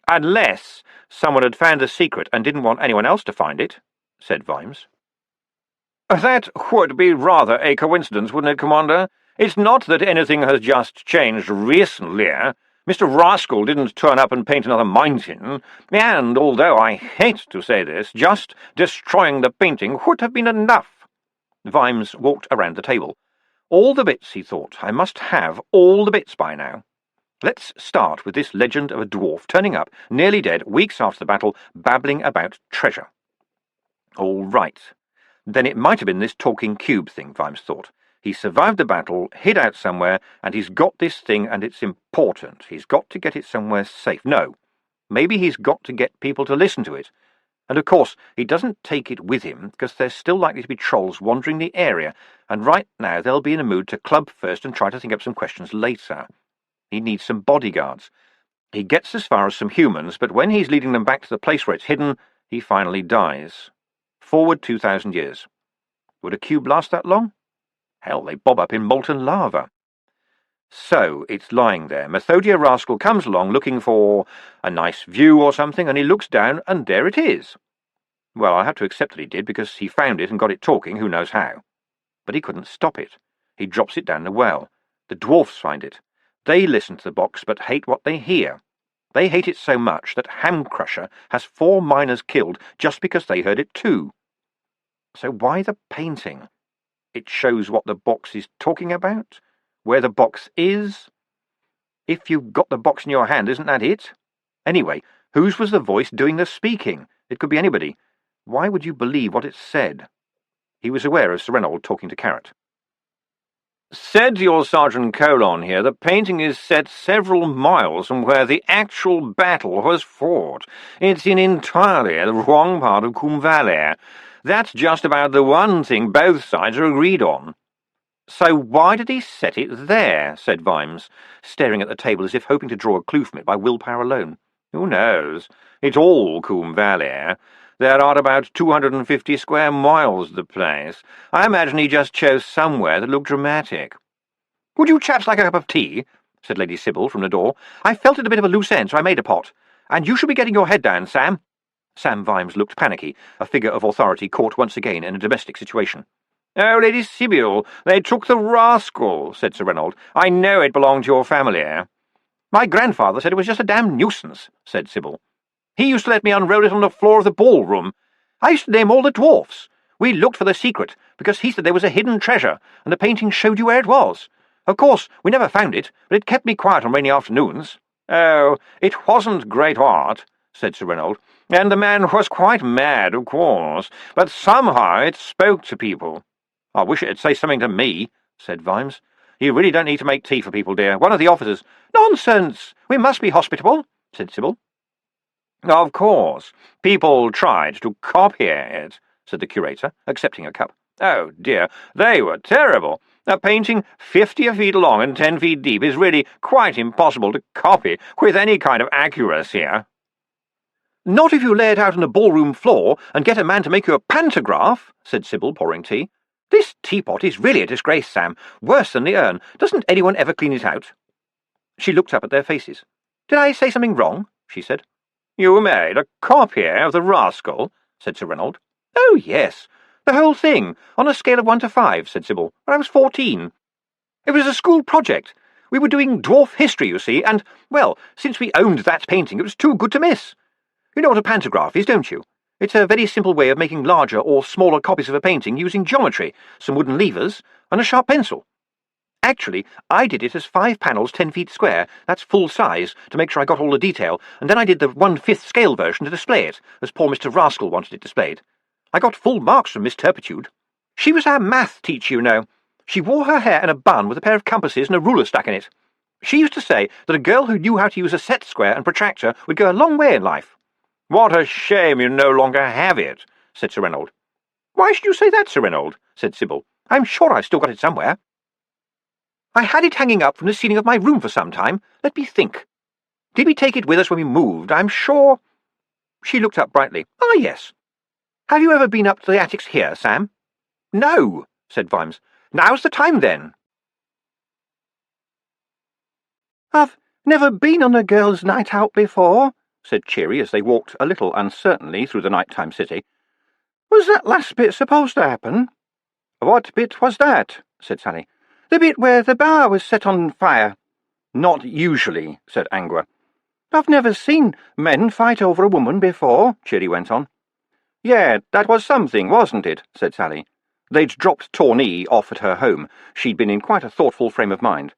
Unless someone had found the secret and didn't want anyone else to find it, said Vimes. That would be rather a coincidence, wouldn't it, Commander? It's not that anything has just changed recently. Mr. Rascal didn't turn up and paint another mountain, and although I hate to say this, just destroying the painting would have been enough. Vimes walked around the table. All the bits, he thought. I must have all the bits by now. Let's start with this legend of a dwarf turning up, nearly dead, weeks after the battle, babbling about treasure. All right. Then it might have been this talking cube thing, Vimes thought. He survived the battle, hid out somewhere, and he's got this thing, and it's important. He's got to get it somewhere safe. No, maybe he's got to get people to listen to it. And of course, he doesn't take it with him, because there's still likely to be trolls wandering the area, and right now they'll be in a mood to club first and try to think up some questions later. He needs some bodyguards. He gets as far as some humans, but when he's leading them back to the place where it's hidden, he finally dies. Forward 2,000 years. Would a cube last that long? Hell, they bob up in molten lava. So, it's lying there. Methodia Rascal comes along looking for a nice view or something, and he looks down, and there it is. Well, I have to accept that he did, because he found it and got it talking, who knows how. But he couldn't stop it. He drops it down the well. The dwarfs find it. They listen to the box, but hate what they hear. They hate it so much that Hamcrusher has 4 miners killed just because they heard it too. So why the painting? It shows what the box is talking about? Where the box is? If you've got the box in your hand, isn't that it? Anyway, whose was the voice doing the speaking? It could be anybody. Why would you believe what it said? He was aware of Sir Reynold talking to Carrot. Said your Sergeant Colon here, the painting is set several miles from where the actual battle was fought. It's in entirely the wrong part of Coombe Valley. That's just about the one thing both sides are agreed on." "So why did he set it there?" said Vimes, staring at the table as if hoping to draw a clue from it by willpower alone. "Who knows? It's all Coombe Valley. There are about 250 square miles of the place. I imagine he just chose somewhere that looked dramatic." "Would you chaps like a cup of tea?" said Lady Sybil from the door. "I felt it a bit of a loose end, so I made a pot. And you should be getting your head down, Sam." Sam Vimes looked panicky, a figure of authority caught once again in a domestic situation. "Oh, Lady Sybil, they took the rascal," said Sir Reynold. "I know it belonged to your family." "My grandfather said it was just a damned nuisance," said Sybil. "He used to let me unroll it on the floor of the ballroom. I used to name all the dwarfs. We looked for the secret, because he said there was a hidden treasure, and the painting showed you where it was. Of course, we never found it, but it kept me quiet on rainy afternoons." "Oh, it wasn't great art," said Sir Reynold, "and the man was quite mad, of course, but somehow it spoke to people." "I wish it'd say something to me," said Vimes. "You really don't need to make tea for people, dear. One of the officers—" "Nonsense! We must be hospitable," said Sybil. "Of course. People tried to copy it," said the curator, accepting a cup. "Oh, dear, they were terrible. A painting 50 feet long and 10 feet deep is really quite impossible to copy with any kind of accuracy." "Not if you lay it out on a ballroom floor and get a man to make you a pantograph," said Sybil, pouring tea. "This teapot is really a disgrace, Sam. Worse than the urn. Doesn't anyone ever clean it out?" She looked up at their faces. "Did I say something wrong?" she said. "You made a copy of the rascal?" said Sir Reynold. "Oh, yes. The whole thing, on a scale of 1 to 5, said Sybil, when I was 14. It was a school project. We were doing dwarf history, you see, and, well, since we owned that painting, it was too good to miss. You know what a pantograph is, don't you? It's a very simple way of making larger or smaller copies of a painting using geometry, some wooden levers, and a sharp pencil. Actually, I did it as 5 panels 10 feet square, that's full size, to make sure I got all the detail, and then I did the 1/5 scale version to display it, as poor Mr. Rascal wanted it displayed. I got full marks from Miss Turpitude. She was our math teacher, you know. She wore her hair in a bun with a pair of compasses and a ruler stuck in it. She used to say that a girl who knew how to use a set square and protractor would go a long way in life." "What a shame you no longer have it," said Sir Reynold. "Why should you say that, Sir Reynold?" said Sybil. "I'm sure I've still got it somewhere." "I had it hanging up from the ceiling of my room for some time. Let me think. Did we take it with us when we moved? I'm sure—" She looked up brightly. "Ah, yes. Have you ever been up to the attics here, Sam?" "No," said Vimes. "Now's the time, then." "I've never been on a girls' night out before," said Cheery as they walked a little uncertainly through the night-time city. "Was that last bit supposed to happen?" "What bit was that?" said Sally. "The bit where the bar was set on fire." "Not usually," said Angua. "I've never seen men fight over a woman before," Cheery went on. "Yeah, that was something, wasn't it?" said Sally. They'd dropped Tawny off at her home. She'd been in quite a thoughtful frame of mind.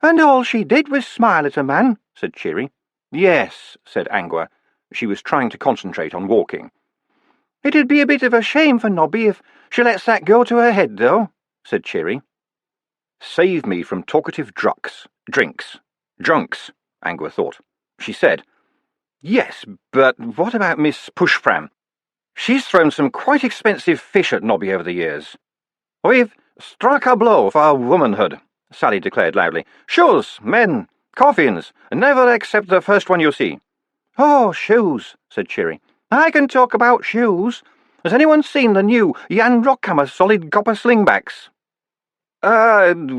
"And all she did was smile at a man," said Cheery. "Yes," said Angua. She was trying to concentrate on walking. "It'd be a bit of a shame for Nobby if she lets that go to her head, though," said Cheery. "Save me from talkative drunks, Angua thought. She said, "Yes, but what about Miss Pushfram? She's thrown some quite expensive fish at Nobby over the years." "We've struck a blow for womanhood," Sally declared loudly. "Shoes, men, coffins, never accept the first one you see." "Oh, shoes," said Cheery. "I can talk about shoes. Has anyone seen the new Jan Rockhammer solid copper slingbacks?"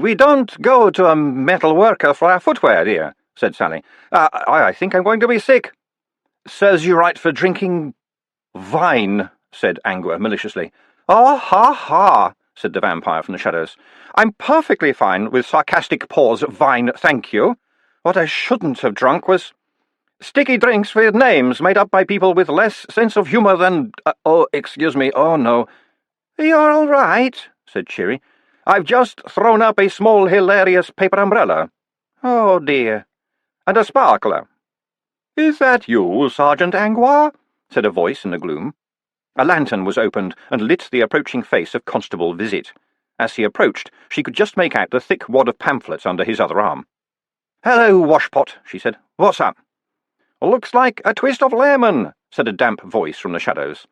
We don't go to a metal worker for our footwear, dear," said Sally. I think I'm going to be sick." "Serves you right for drinking wine," said Angua maliciously. "Oh, ha, ha," said the vampire from the shadows. "I'm perfectly fine with sarcastic pause wine, thank you. What I shouldn't have drunk was sticky drinks with names made up by people with less sense of humour than— excuse me, oh no." "You're all right," said Cheery. "I've just thrown up a small hilarious paper umbrella." "Oh, dear." "And a sparkler." "Is that you, Sergeant Angua?" said a voice in the gloom. A lantern was opened and lit the approaching face of Constable Visit. As he approached, she could just make out the thick wad of pamphlets under his other arm. "Hello, Washpot," she said. "What's up?" "Looks like a twist of lemon," said a damp voice from the shadows.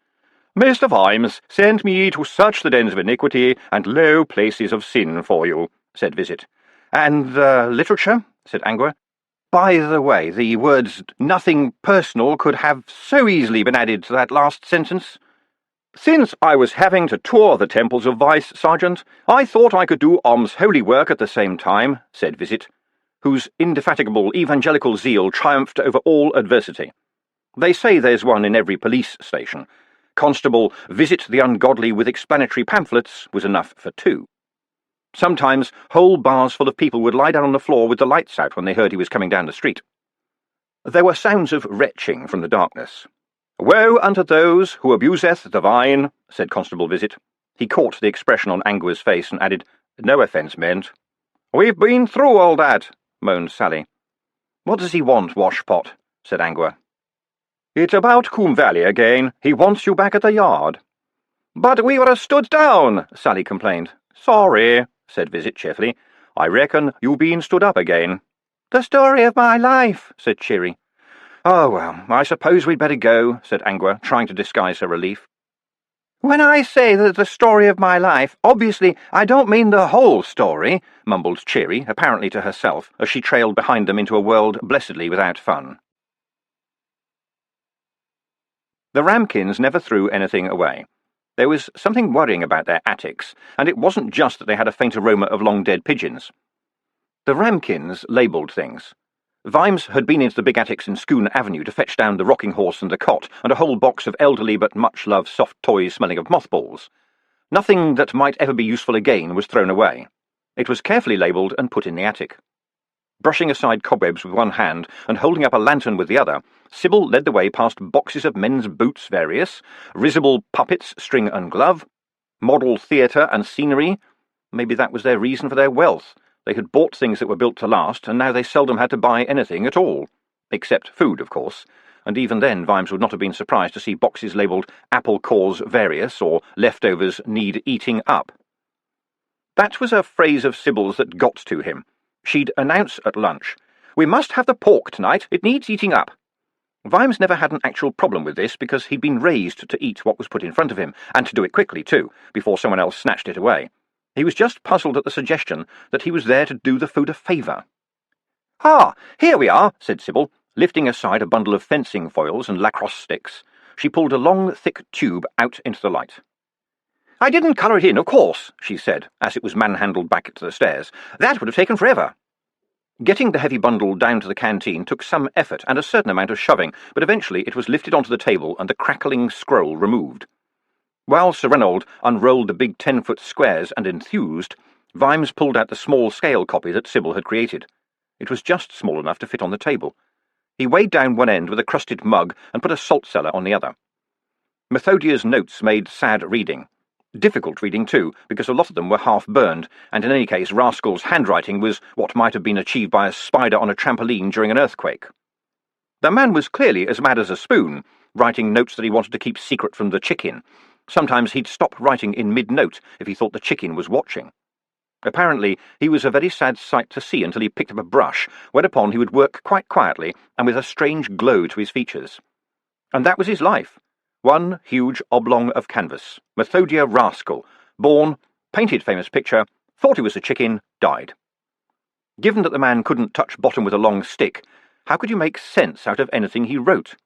"Mr. Vimes sent me to search the dens of iniquity and low places of sin for you," said Visit. "And literature?" said Angua. "By the way, the words 'nothing personal' could have so easily been added to that last sentence." "Since I was having to tour the temples of vice, Sergeant, I thought I could do alms holy work at the same time," said Visit, whose indefatigable evangelical zeal triumphed over all adversity. "They say there's one in every police station. Constable Visit the Ungodly with explanatory pamphlets was enough for two. Sometimes whole bars full of people would lie down on the floor with the lights out when they heard he was coming down the street." There were sounds of retching from the darkness. "Woe unto those who abuseth the vine," said Constable Visit. He caught the expression on Angua's face and added, "No offence meant." "We've been through all that," moaned Sally. "What does he want, Washpot?" said Angua. "It's about Coombe Valley again. He wants you back at the yard." "But we were stood down," Sally complained. "Sorry," said Visit cheerfully. "I reckon you been stood up again." "The story of my life," said Cheery. "Oh, well, I suppose we'd better go," said Angua, trying to disguise her relief. "When I say that the story of my life, obviously I don't mean the whole story," mumbled Cheery, apparently to herself, as she trailed behind them into a world blessedly without fun. The Ramkins never threw anything away. There was something worrying about their attics, and it wasn't just that they had a faint aroma of long-dead pigeons. The Ramkins labelled things. Vimes had been into the big attics in Schoon Avenue to fetch down the rocking horse and the cot, and a whole box of elderly but much-loved soft toys smelling of mothballs. Nothing that might ever be useful again was thrown away. It was carefully labelled and put in the attic. Brushing aside cobwebs with one hand and holding up a lantern with the other, Sybil led the way past boxes of men's boots various, risible puppets, string and glove, model theatre and scenery. Maybe that was their reason for their wealth. They had bought things that were built to last, and now they seldom had to buy anything at all. Except food, of course, and even then Vimes would not have been surprised to see boxes labelled apple cores various or leftovers need eating up. That was a phrase of Sybil's that got to him. She'd announce at lunch, "We must have the pork tonight, it needs eating up." Vimes never had an actual problem with this because he'd been raised to eat what was put in front of him, and to do it quickly too, before someone else snatched it away. He was just puzzled at the suggestion that he was there to do the food a favour. "Ah, here we are," said Sybil, lifting aside a bundle of fencing foils and lacrosse sticks. She pulled a long, thick tube out into the light. "I didn't colour it in, of course," she said, as it was manhandled back to the stairs. "That would have taken forever." Getting the heavy bundle down to the canteen took some effort and a certain amount of shoving, but eventually it was lifted onto the table and the crackling scroll removed. While Sir Reynold unrolled the big 10-foot squares and enthused, Vimes pulled out the small-scale copy that Sybil had created. It was just small enough to fit on the table. He weighed down one end with a crusted mug and put a salt cellar on the other. Methodia's notes made sad reading. Difficult reading, too, because a lot of them were half-burned, and in any case Rascal's handwriting was what might have been achieved by a spider on a trampoline during an earthquake. The man was clearly as mad as a spoon, writing notes that he wanted to keep secret from the chicken. Sometimes he'd stop writing in mid-note if he thought the chicken was watching. Apparently he was a very sad sight to see until he picked up a brush, whereupon he would work quite quietly and with a strange glow to his features. And that was his life. One huge oblong of canvas. Methodia Rascal. Born, painted famous picture, thought he was a chicken, died. Given that the man couldn't touch bottom with a long stick, how could you make sense out of anything he wrote?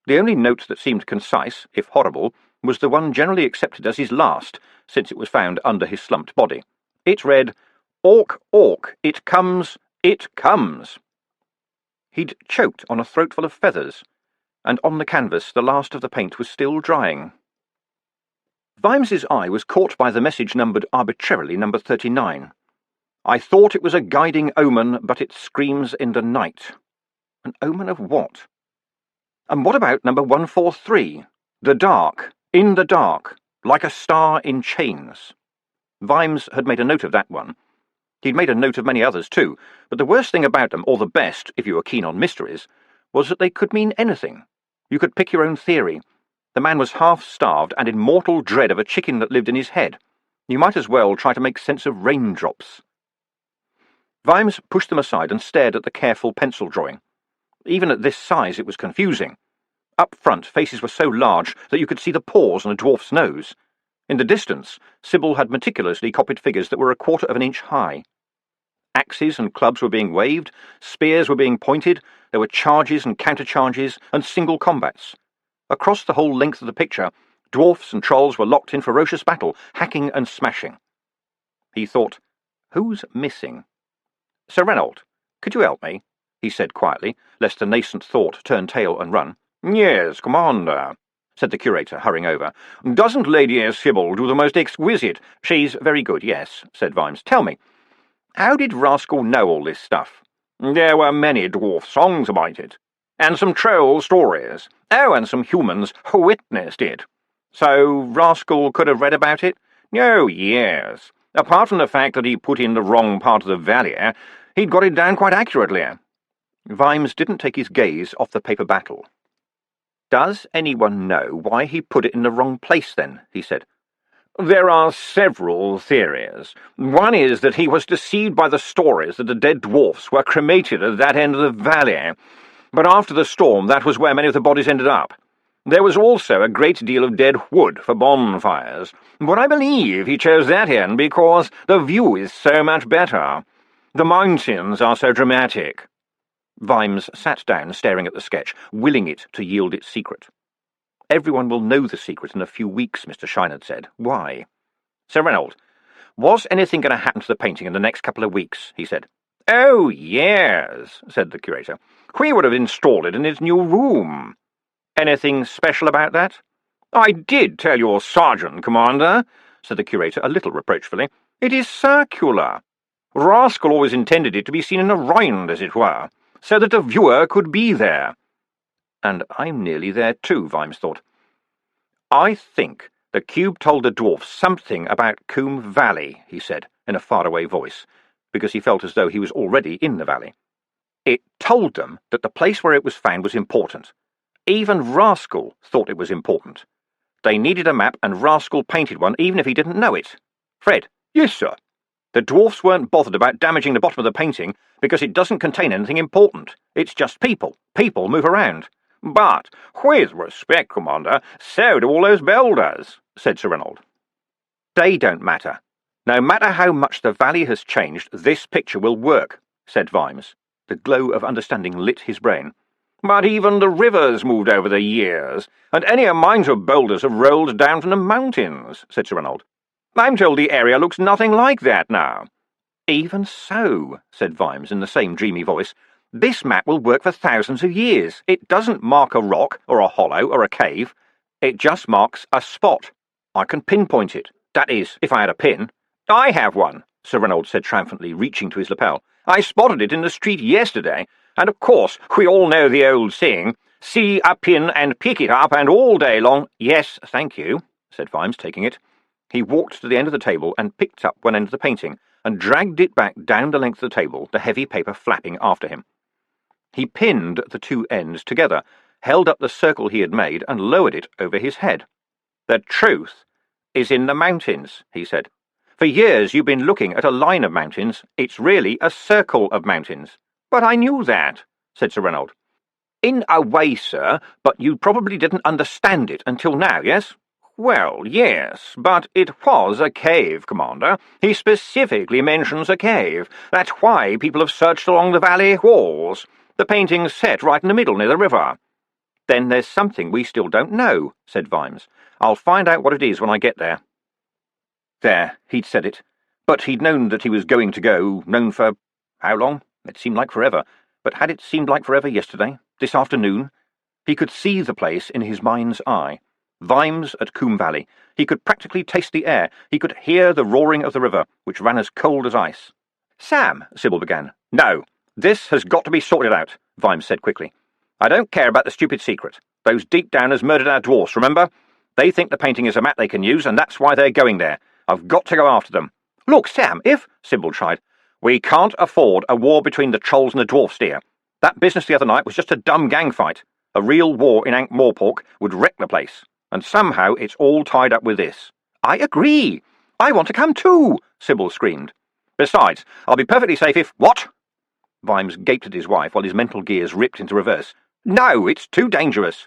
The only note that seemed concise, if horrible, was the one generally accepted as his last, since it was found under his slumped body. It read, "Ork, ork, it comes, it comes." He'd choked on a throatful of feathers, and on the canvas the last of the paint was still drying. Vimes's eye was caught by the message numbered arbitrarily number 39. "I thought it was a guiding omen, but it screams in the night." An omen of what? And what about number 143? "The dark, in the dark, like a star in chains." Vimes had made a note of that one. He'd made a note of many others too, but the worst thing about them, or the best, if you were keen on mysteries, was that they could mean anything. You could pick your own theory. The man was half-starved and in mortal dread of a chicken that lived in his head. You might as well try to make sense of raindrops. Vimes pushed them aside and stared at the careful pencil drawing. Even at this size it was confusing. Up front, faces were so large that you could see the pores on a dwarf's nose. In the distance, Sybil had meticulously copied figures that were 1/4 of an inch high. Axes and clubs were being waved, spears were being pointed, there were charges and countercharges, and single combats. Across the whole length of the picture, dwarfs and trolls were locked in ferocious battle, hacking and smashing. He thought, who's missing? Sir Reynolds, could you help me? He said quietly, lest the nascent thought turn tail and run. Yes, Commander, said the curator, hurrying over. Doesn't Lady Sybil do the most exquisite— She's very good, yes, said Vimes. Tell me, how did Rascal know all this stuff? There were many dwarf songs about it, and some troll stories. Oh, and some humans who witnessed it. So Rascal could have read about it? Oh, yes. Apart from the fact that he put in the wrong part of the valley, he'd got it down quite accurately. Vimes didn't take his gaze off the paper battle. Does anyone know why he put it in the wrong place, then? He said. There are several theories. One is that he was deceived by the stories that the dead dwarfs were cremated at that end of the valley. But after the storm, that was where many of the bodies ended up. There was also a great deal of dead wood for bonfires, but I believe he chose that end because the view is so much better. The mountains are so dramatic. Vimes sat down, staring at the sketch, willing it to yield its secret. Everyone will know the secret in a few weeks, Mr. Scheinert said. Why? Sir Reynolds, was anything going to happen to the painting in the next couple of weeks? He said. Oh, yes, said the curator. We would have installed it in its new room. Anything special about that? I did tell your sergeant, Commander, said the curator a little reproachfully. It is circular. Rascal always intended it to be seen in a round, as it were, so that the viewer could be there. And I'm nearly there too, Vimes thought. I think the cube told the dwarfs something about Coombe Valley, he said, in a faraway voice, because he felt as though he was already in the valley. It told them that the place where it was found was important. Even Rascal thought it was important. They needed a map, and Rascal painted one, even if he didn't know it. Fred. Yes, sir. The dwarfs weren't bothered about damaging the bottom of the painting, because it doesn't contain anything important. It's just people. People move around. But, with respect, Commander, so do all those builders, said Sir Reynolds. They don't matter. No matter how much the valley has changed, this picture will work, said Vimes. The glow of understanding lit his brain. But even the rivers moved over the years, and any amounts of boulders have rolled down from the mountains, said Sir Reynolds. I'm told the area looks nothing like that now. Even so, said Vimes in the same dreamy voice, this map will work for thousands of years. It doesn't mark a rock, or a hollow, or a cave. It just marks a spot. I can pinpoint it. That is, if I had a pin. I have one, Sir Reynolds said triumphantly, reaching to his lapel. I spotted it in the street yesterday, and of course we all know the old saying, see a pin and pick it up, and all day long— Yes, thank you, said Vimes, taking it. He walked to the end of the table and picked up one end of the painting, and dragged it back down the length of the table, the heavy paper flapping after him. He pinned the two ends together, held up the circle he had made, and lowered it over his head. The truth is in the mountains, he said. For years you've been looking at a line of mountains. It's really a circle of mountains. But I knew that, said Sir Reynolds. In a way, sir, but you probably didn't understand it until now, yes? Well, yes, but it was a cave, Commander. He specifically mentions a cave. That's why people have searched along the valley walls. The painting's set right in the middle, near the river. Then there's something we still don't know, said Vimes. I'll find out what it is when I get there. There, he'd said it. But he'd known that he was going to go, known for— how long? It seemed like forever. But had it seemed like forever yesterday? This afternoon? He could see the place in his mind's eye. Vimes at Coombe Valley. He could practically taste the air. He could hear the roaring of the river, which ran as cold as ice. Sam, Sybil began. No, this has got to be sorted out, Vimes said quickly. I don't care about the stupid secret. Those deep-downers murdered our dwarfs, remember? They think the painting is a map they can use, and that's why they're going there. I've got to go after them. Look, Sam, if— Sybil tried. We can't afford a war between the trolls and the dwarfs, dear. That business the other night was just a dumb gang fight. A real war in Ankh-Morpork would wreck the place. And somehow it's all tied up with this. I agree. I want to come too, Sybil screamed. Besides, I'll be perfectly safe if— What? Vimes gaped at his wife while his mental gears ripped into reverse. No, it's too dangerous.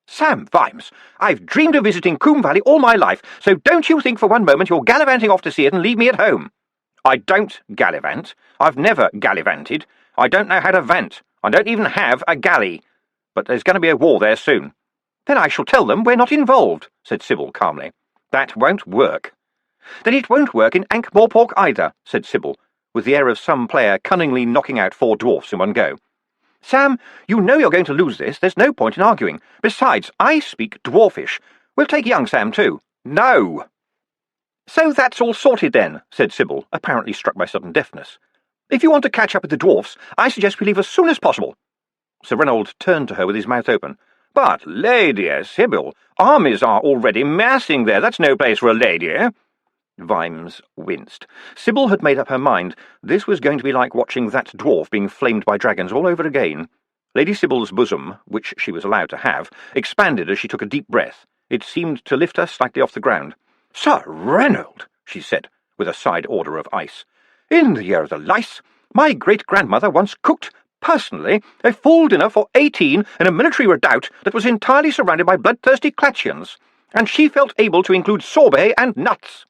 Sam Vimes, I've dreamed of visiting Coombe Valley all my life, so don't you think for one moment you're gallivanting off to see it and leave me at home. I don't gallivant. I've never gallivanted. I don't know how to vant. I don't even have a galley. But there's going to be a war there soon. Then I shall tell them we're not involved, said Sybil calmly. That won't work. Then it won't work in Ankh-Morpork either, said Sybil, with the air of some player cunningly knocking out 4 dwarfs in one go. Sam, you know you're going to lose this. There's no point in arguing. Besides, I speak dwarfish. We'll take young Sam too. No. So that's all sorted then, said Sybil, apparently struck by sudden deafness. If you want to catch up with the dwarfs, I suggest we leave as soon as possible. Sir Reynold turned to her with his mouth open. But, Lady Sybil, armies are already massing there. That's no place for a lady. Vimes winced. Sybil had made up her mind. This was going to be like watching that dwarf being flamed by dragons all over again. Lady Sybil's bosom, which she was allowed to have, expanded as she took a deep breath. It seemed to lift her slightly off the ground. Sir Reynold, she said, with a side order of ice. In the year of the lice, my great-grandmother once cooked, personally, a full dinner for 18 in a military redoubt that was entirely surrounded by bloodthirsty Clatchians, and she felt able to include sorbet and nuts.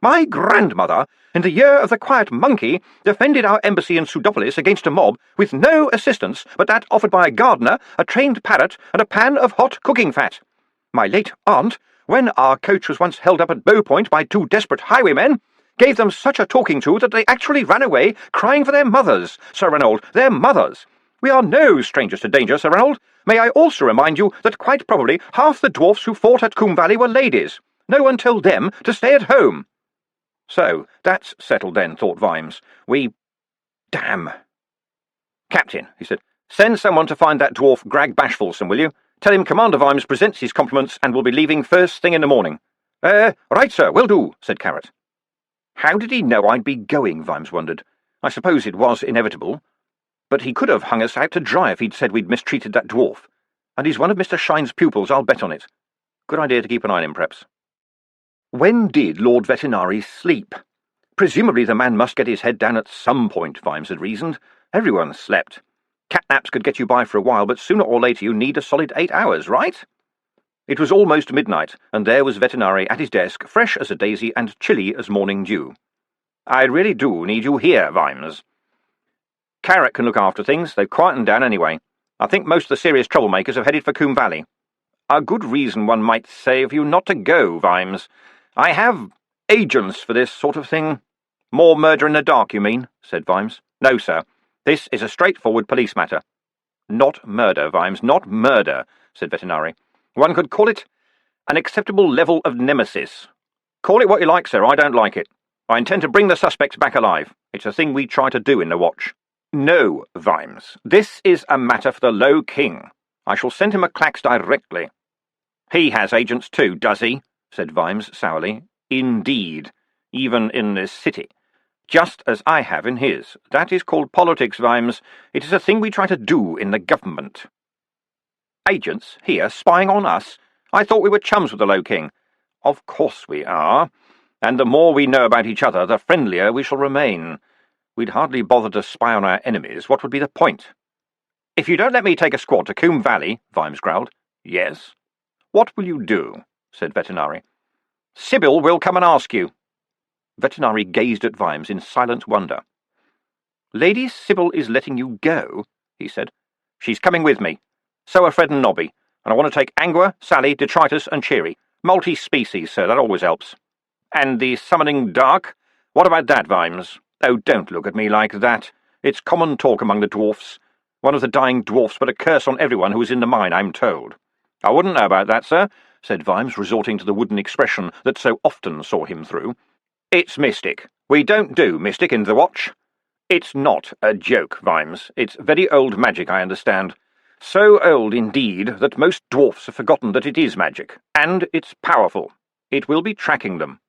My grandmother, in the year of the Quiet Monkey, defended our embassy in Pseudopolis against a mob with no assistance but that offered by a gardener, a trained parrot, and a pan of hot cooking fat. My late aunt, when our coach was once held up at Bow Point by 2 desperate highwaymen, gave them such a talking to that they actually ran away, crying for their mothers, Sir Reynold, their mothers. We are no strangers to danger, Sir Reynold. May I also remind you that quite probably half the dwarfs who fought at Coombe Valley were ladies. No one told them to stay at home. So, that's settled then, thought Vimes. Damn. Captain, he said, send someone to find that dwarf Grag Bashfulson, will you? Tell him Commander Vimes presents his compliments and will be leaving first thing in the morning. Right, sir, will do, said Carrot. How did he know I'd be going, Vimes wondered. I suppose it was inevitable. But he could have hung us out to dry if he'd said we'd mistreated that dwarf. And he's one of Mr. Shine's pupils, I'll bet on it. Good idea to keep an eye on him, perhaps. When did Lord Vetinari sleep? Presumably the man must get his head down at some point, Vimes had reasoned. Everyone slept. Catnaps could get you by for a while, but sooner or later you need a solid 8 hours, right? It was almost midnight, and there was Vetinari at his desk, fresh as a daisy and chilly as morning dew. I really do need you here, Vimes. Carrot can look after things. They've quietened down anyway. I think most of the serious troublemakers have headed for Coombe Valley. A good reason, one might say, for you not to go, Vimes. I have agents for this sort of thing. More murder in the dark, you mean? Said Vimes. No, sir. This is a straightforward police matter. Not murder, Vimes, not murder, said Vetinari. One could call it an acceptable level of nemesis. Call it what you like, sir. I don't like it. I intend to bring the suspects back alive. It's a thing we try to do in the watch. No, Vimes. This is a matter for the Low King. I shall send him a clax directly. He has agents too, does he? Said Vimes sourly. Indeed. Even in this city. Just as I have in his. That is called politics, Vimes. It is a thing we try to do in the government. Agents here spying on us? I thought we were chums with the Low King. Of course we are. And the more we know about each other, the friendlier we shall remain. We'd hardly bother to spy on our enemies. What would be the point? If you don't let me take a squad to Coombe Valley, Vimes growled. Yes. What will you do? Said Vetinari. Sybil will come and ask you. Vetinari gazed at Vimes in silent wonder. Lady Sybil is letting you go, he said. She's coming with me. So are Fred and Nobby, and I want to take Angua, Sally, Detritus, and Cheery. Multi-species, sir, that always helps. And the summoning dark? What about that, Vimes? Oh, don't look at me like that. It's common talk among the dwarfs. One of the dying dwarfs put a curse on everyone who was in the mine, I'm told. I wouldn't know about that, sir, said Vimes, resorting to the wooden expression that so often saw him through. It's mystic. We don't do mystic in the watch. It's not a joke, Vimes. It's very old magic, I understand. So old, indeed, that most dwarfs have forgotten that it is magic. And it's powerful. It will be tracking them.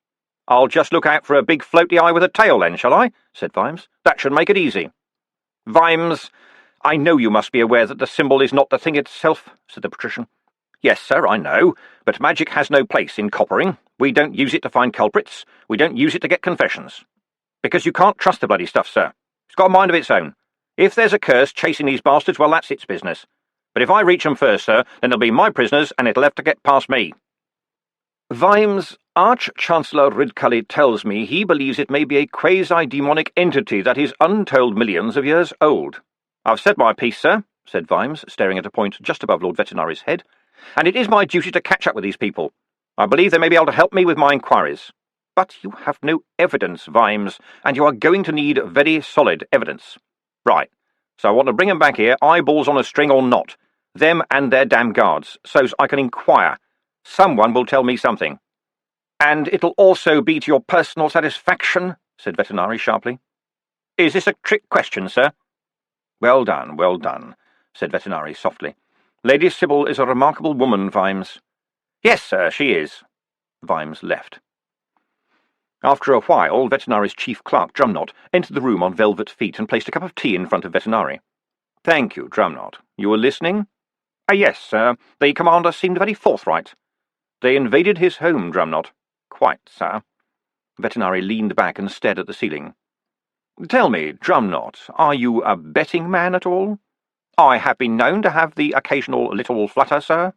I'll just look out for a big floaty eye with a tail then, shall I? Said Vimes. That should make it easy. Vimes, I know you must be aware that the symbol is not the thing itself, said the patrician. Yes, sir, I know, but magic has no place in coppering. We don't use it to find culprits. We don't use it to get confessions. Because you can't trust the bloody stuff, sir. It's got a mind of its own. If there's a curse chasing these bastards, well, that's its business. But if I reach them first, sir, then they'll be my prisoners, and it'll have to get past me. Vimes, Arch-Chancellor Ridcully tells me he believes it may be a quasi-demonic entity that is untold millions of years old. I've said my piece, sir, said Vimes, staring at a point just above Lord Veterinari's head, and it is my duty to catch up with these people. I believe they may be able to help me with my inquiries. But you have no evidence, Vimes, and you are going to need very solid evidence. Right, so I want to bring them back here, eyeballs on a string or not, them and their damn guards, so I can inquire. Someone will tell me something. And it'll also be to your personal satisfaction, said Veterinary sharply. Is this a trick question, sir? Well done, said Veterinary softly. Lady Sybil is a remarkable woman, Vimes. Yes, sir, she is. Vimes left. After a while, Vetinary's chief clerk, Drumknot, entered the room on velvet feet and placed a cup of tea in front of Veterinary. Thank you, Drumknot. You were listening? Yes, sir. The commander seemed very forthright. They invaded his home, Drumknot. Quite, sir. Veterinary leaned back and stared at the ceiling. Tell me, Drumknot, are you a betting man at all? I have been known to have the occasional little flutter, sir.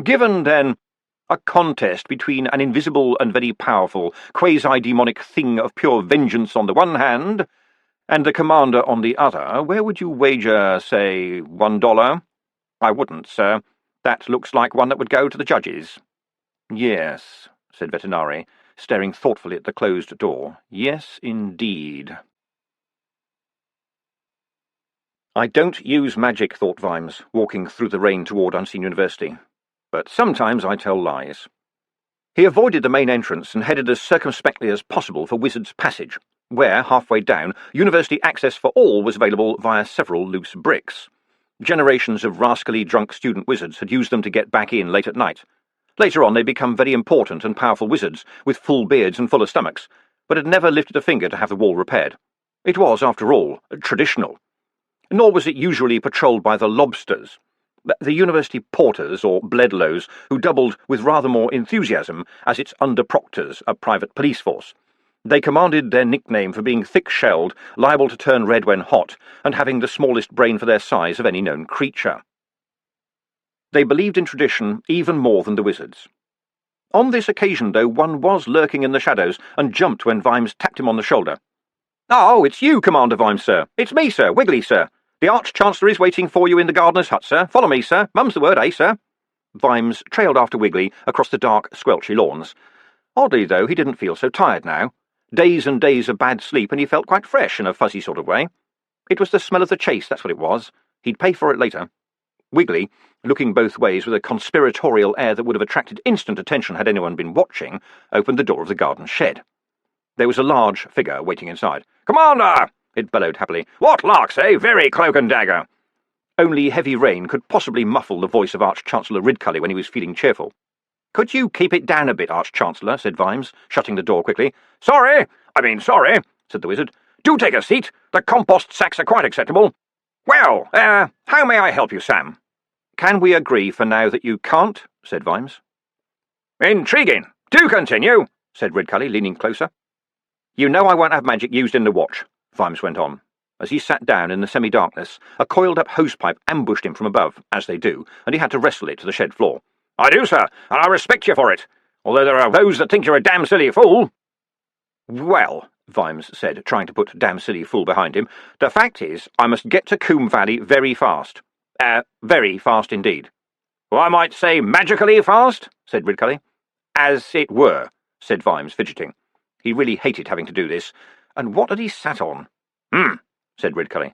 Given, then, a contest between an invisible and very powerful, quasi-demonic thing of pure vengeance on the one hand, and the commander on the other, where would you wager, say, $1? I wouldn't, sir. That looks like one that would go to the judges. Yes, said Veterinary, staring thoughtfully at the closed door. Yes, indeed. I don't use magic, thought Vimes, walking through the rain toward Unseen University. But sometimes I tell lies. He avoided the main entrance and headed as circumspectly as possible for Wizard's Passage, where, halfway down, university access for all was available via several loose bricks. Generations of rascally drunk student wizards had used them to get back in late at night. Later on they'd become very important and powerful wizards, with full beards and fuller stomachs, but had never lifted a finger to have the wall repaired. It was, after all, traditional. Nor was it usually patrolled by the lobsters, the university porters, or bledlows, who doubled with rather more enthusiasm as its under-proctors, a private police force. They commanded their nickname for being thick-shelled, liable to turn red when hot, and having the smallest brain for their size of any known creature. They believed in tradition even more than the wizards. On this occasion, though, one was lurking in the shadows and jumped when Vimes tapped him on the shoulder. "Oh, it's you, Commander Vimes, sir. It's me, sir, Wiggly, sir. The Arch-Chancellor is waiting for you in the gardener's hut, sir. Follow me, sir. Mum's the word, eh, sir?" Vimes trailed after Wiggly across the dark, squelchy lawns. Oddly, though, he didn't feel so tired now. Days and days of bad sleep, and he felt quite fresh in a fuzzy sort of way. It was the smell of the chase, that's what it was. He'd pay for it later. Wiggly, looking both ways with a conspiratorial air that would have attracted instant attention had anyone been watching, opened the door of the garden shed. There was a large figure waiting inside. "Commander!" it bellowed happily. "What larks, eh? Very cloak and dagger." Only heavy rain could possibly muffle the voice of Arch-Chancellor Ridcully when he was feeling cheerful. "Could you keep it down a bit, Arch-Chancellor?" said Vimes, shutting the door quickly. Sorry, said the wizard. "Do take a seat. The compost sacks are quite acceptable. Well, how may I help you, Sam?" "Can we agree for now that you can't?" said Vimes. "Intriguing. Do continue," said Ridcully, leaning closer. "You know I won't have magic used in the watch," Vimes went on. As he sat down in the semi-darkness, a coiled-up hosepipe ambushed him from above, as they do, and he had to wrestle it to the shed floor. "I do, sir, and I respect you for it, although there are those that think you're a damn silly fool." "Well," Vimes said, trying to put damn silly fool behind him, "the fact is, I must get to Coombe Valley very fast. Very fast indeed." "Well, I might say magically fast," said Ridcully. "As it were," said Vimes, fidgeting. He really hated having to do this. And what had he sat on? Said Ridcully.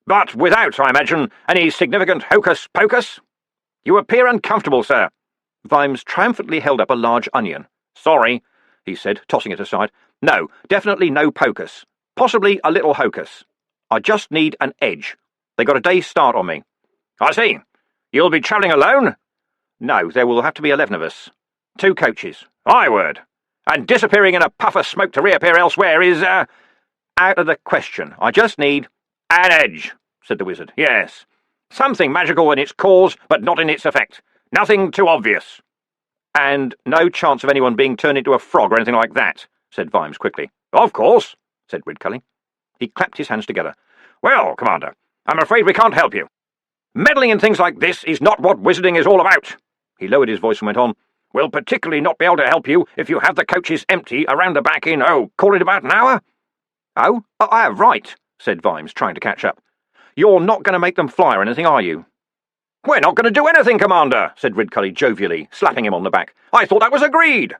"But without, I imagine, any significant hocus-pocus? You appear uncomfortable, sir." Vimes triumphantly held up a large onion. "Sorry," he said, tossing it aside. "No, definitely no pocus. Possibly a little hocus. I just need an edge. They got a day's start on me." "I see. You'll be travelling alone?" "No, there will have to be 11 of us. 2 coaches." "My word. And disappearing in a puff of smoke to reappear elsewhere is, out of the question. I just need—" "An edge," said the wizard. "Yes. Something magical in its cause, but not in its effect. Nothing too obvious." And no chance of anyone being turned into a frog or anything like that, said Vimes quickly. Of course, said Ridcully. He clapped his hands together. Well, Commander, I'm afraid we can't help you. Meddling in things like this is not what wizarding is all about. He lowered his voice and went on. We'll particularly not be able to help you if you have the coaches empty around the back in, call it about an hour? Oh, right, said Vimes, trying to catch up. You're not going to make them fly or anything, are you? We're not going to do anything, Commander, said Ridcully jovially, slapping him on the back. I thought that was agreed.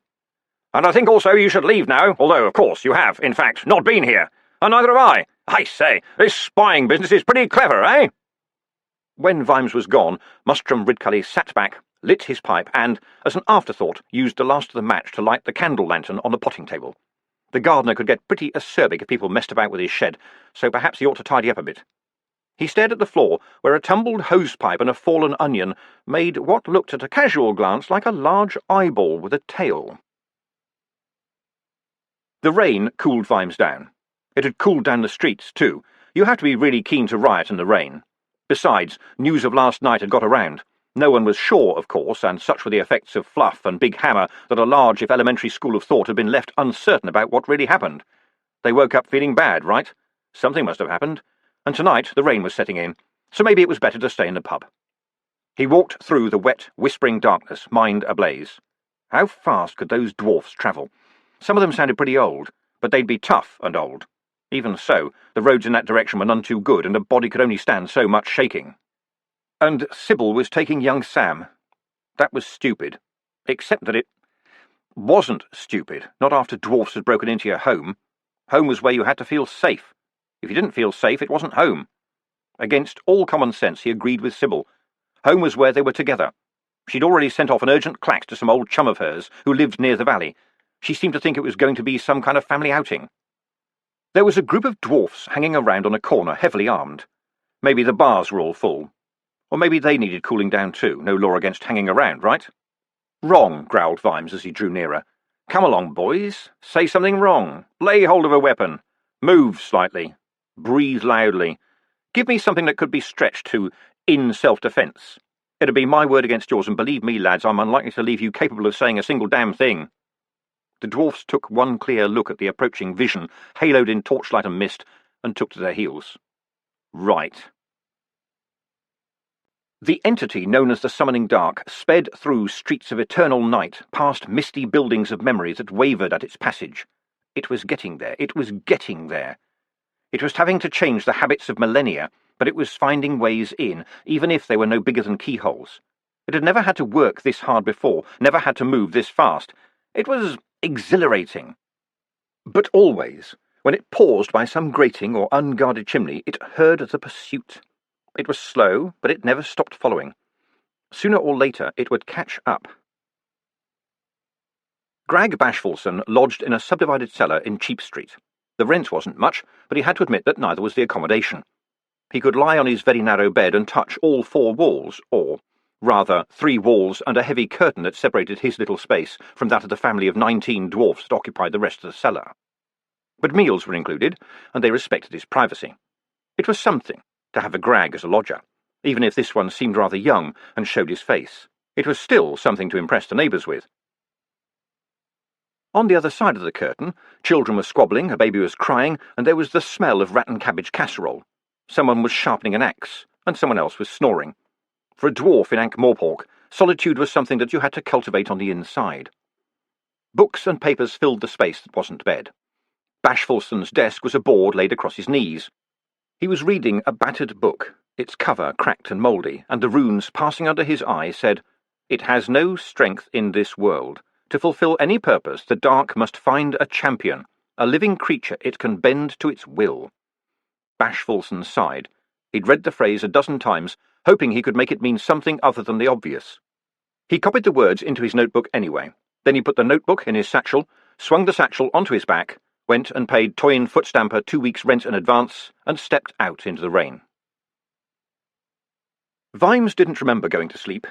And I think also you should leave now, although, of course, you have, in fact, not been here. And neither have I. I say, this spying business is pretty clever, eh? When Vimes was gone, Mustrum Ridcully sat back, lit his pipe, and, as an afterthought, used the last of the match to light the candle lantern on the potting table. The gardener could get pretty acerbic if people messed about with his shed, so perhaps he ought to tidy up a bit. He stared at the floor, where a tumbled hosepipe and a fallen onion made what looked at a casual glance like a large eyeball with a tail. The rain cooled Vimes down. It had cooled down the streets, too. You have to be really keen to riot in the rain. Besides, news of last night had got around. No one was sure, of course, and such were the effects of Fluff and Big Hammer, that a large, if elementary, school of thought had been left uncertain about what really happened. They woke up feeling bad, right? Something must have happened. And tonight the rain was setting in, so maybe it was better to stay in the pub. He walked through the wet, whispering darkness, mind ablaze. How fast could those dwarfs travel? Some of them sounded pretty old, but they'd be tough and old. Even so, the roads in that direction were none too good, and a body could only stand so much shaking. And Sybil was taking young Sam. That was stupid. Except that it wasn't stupid, not after dwarfs had broken into your home. Home was where you had to feel safe. If you didn't feel safe, it wasn't home. Against all common sense, he agreed with Sybil. Home was where they were together. She'd already sent off an urgent clack to some old chum of hers who lived near the valley. She seemed to think it was going to be some kind of family outing. There was a group of dwarfs hanging around on a corner, heavily armed. Maybe the bars were all full. Or maybe they needed cooling down too. No law against hanging around, right? Wrong, growled Vimes as he drew nearer. Come along, boys. Say something wrong. Lay hold of a weapon. Move slightly. Breathe loudly. Give me something that could be stretched to in self-defence. It'd be my word against yours, and believe me, lads, I'm unlikely to leave you capable of saying a single damn thing. The dwarfs took one clear look at the approaching vision, haloed in torchlight and mist, and took to their heels. Right. The entity known as the Summoning Dark sped through streets of eternal night, past misty buildings of memory that wavered at its passage. It was getting there. It was getting there. It was having to change the habits of millennia, but it was finding ways in, even if they were no bigger than keyholes. It had never had to work this hard before, never had to move this fast. It was exhilarating. But always, when it paused by some grating or unguarded chimney, it heard the pursuit. It was slow, but it never stopped following. Sooner or later, it would catch up. Grag Bashfulson lodged in a subdivided cellar in Cheap Street. The rent wasn't much, but he had to admit that neither was the accommodation. He could lie on his very narrow bed and touch all four walls, or, rather, 3 walls and a heavy curtain that separated his little space from that of the family of 19 dwarfs that occupied the rest of the cellar. But meals were included, and they respected his privacy. It was something to have a Grag as a lodger, even if this one seemed rather young and showed his face. It was still something to impress the neighbours with. On the other side of the curtain, children were squabbling, a baby was crying, and there was the smell of rat and cabbage casserole. Someone was sharpening an axe, and someone else was snoring. For a dwarf in Ankh-Morpork, solitude was something that you had to cultivate on the inside. Books and papers filled the space that wasn't bed. Bashfulson's desk was a board laid across his knees. He was reading a battered book, its cover cracked and mouldy, and the runes passing under his eye said, "It has no strength in this world. To fulfill any purpose, the dark must find a champion, a living creature it can bend to its will." Bashfulson sighed. He'd read the phrase a dozen times, hoping he could make it mean something other than the obvious. He copied the words into his notebook anyway. Then he put the notebook in his satchel, swung the satchel onto his back, went and paid Toyin Footstamper 2 weeks' rent in advance, and stepped out into the rain. Vimes didn't remember going to sleep.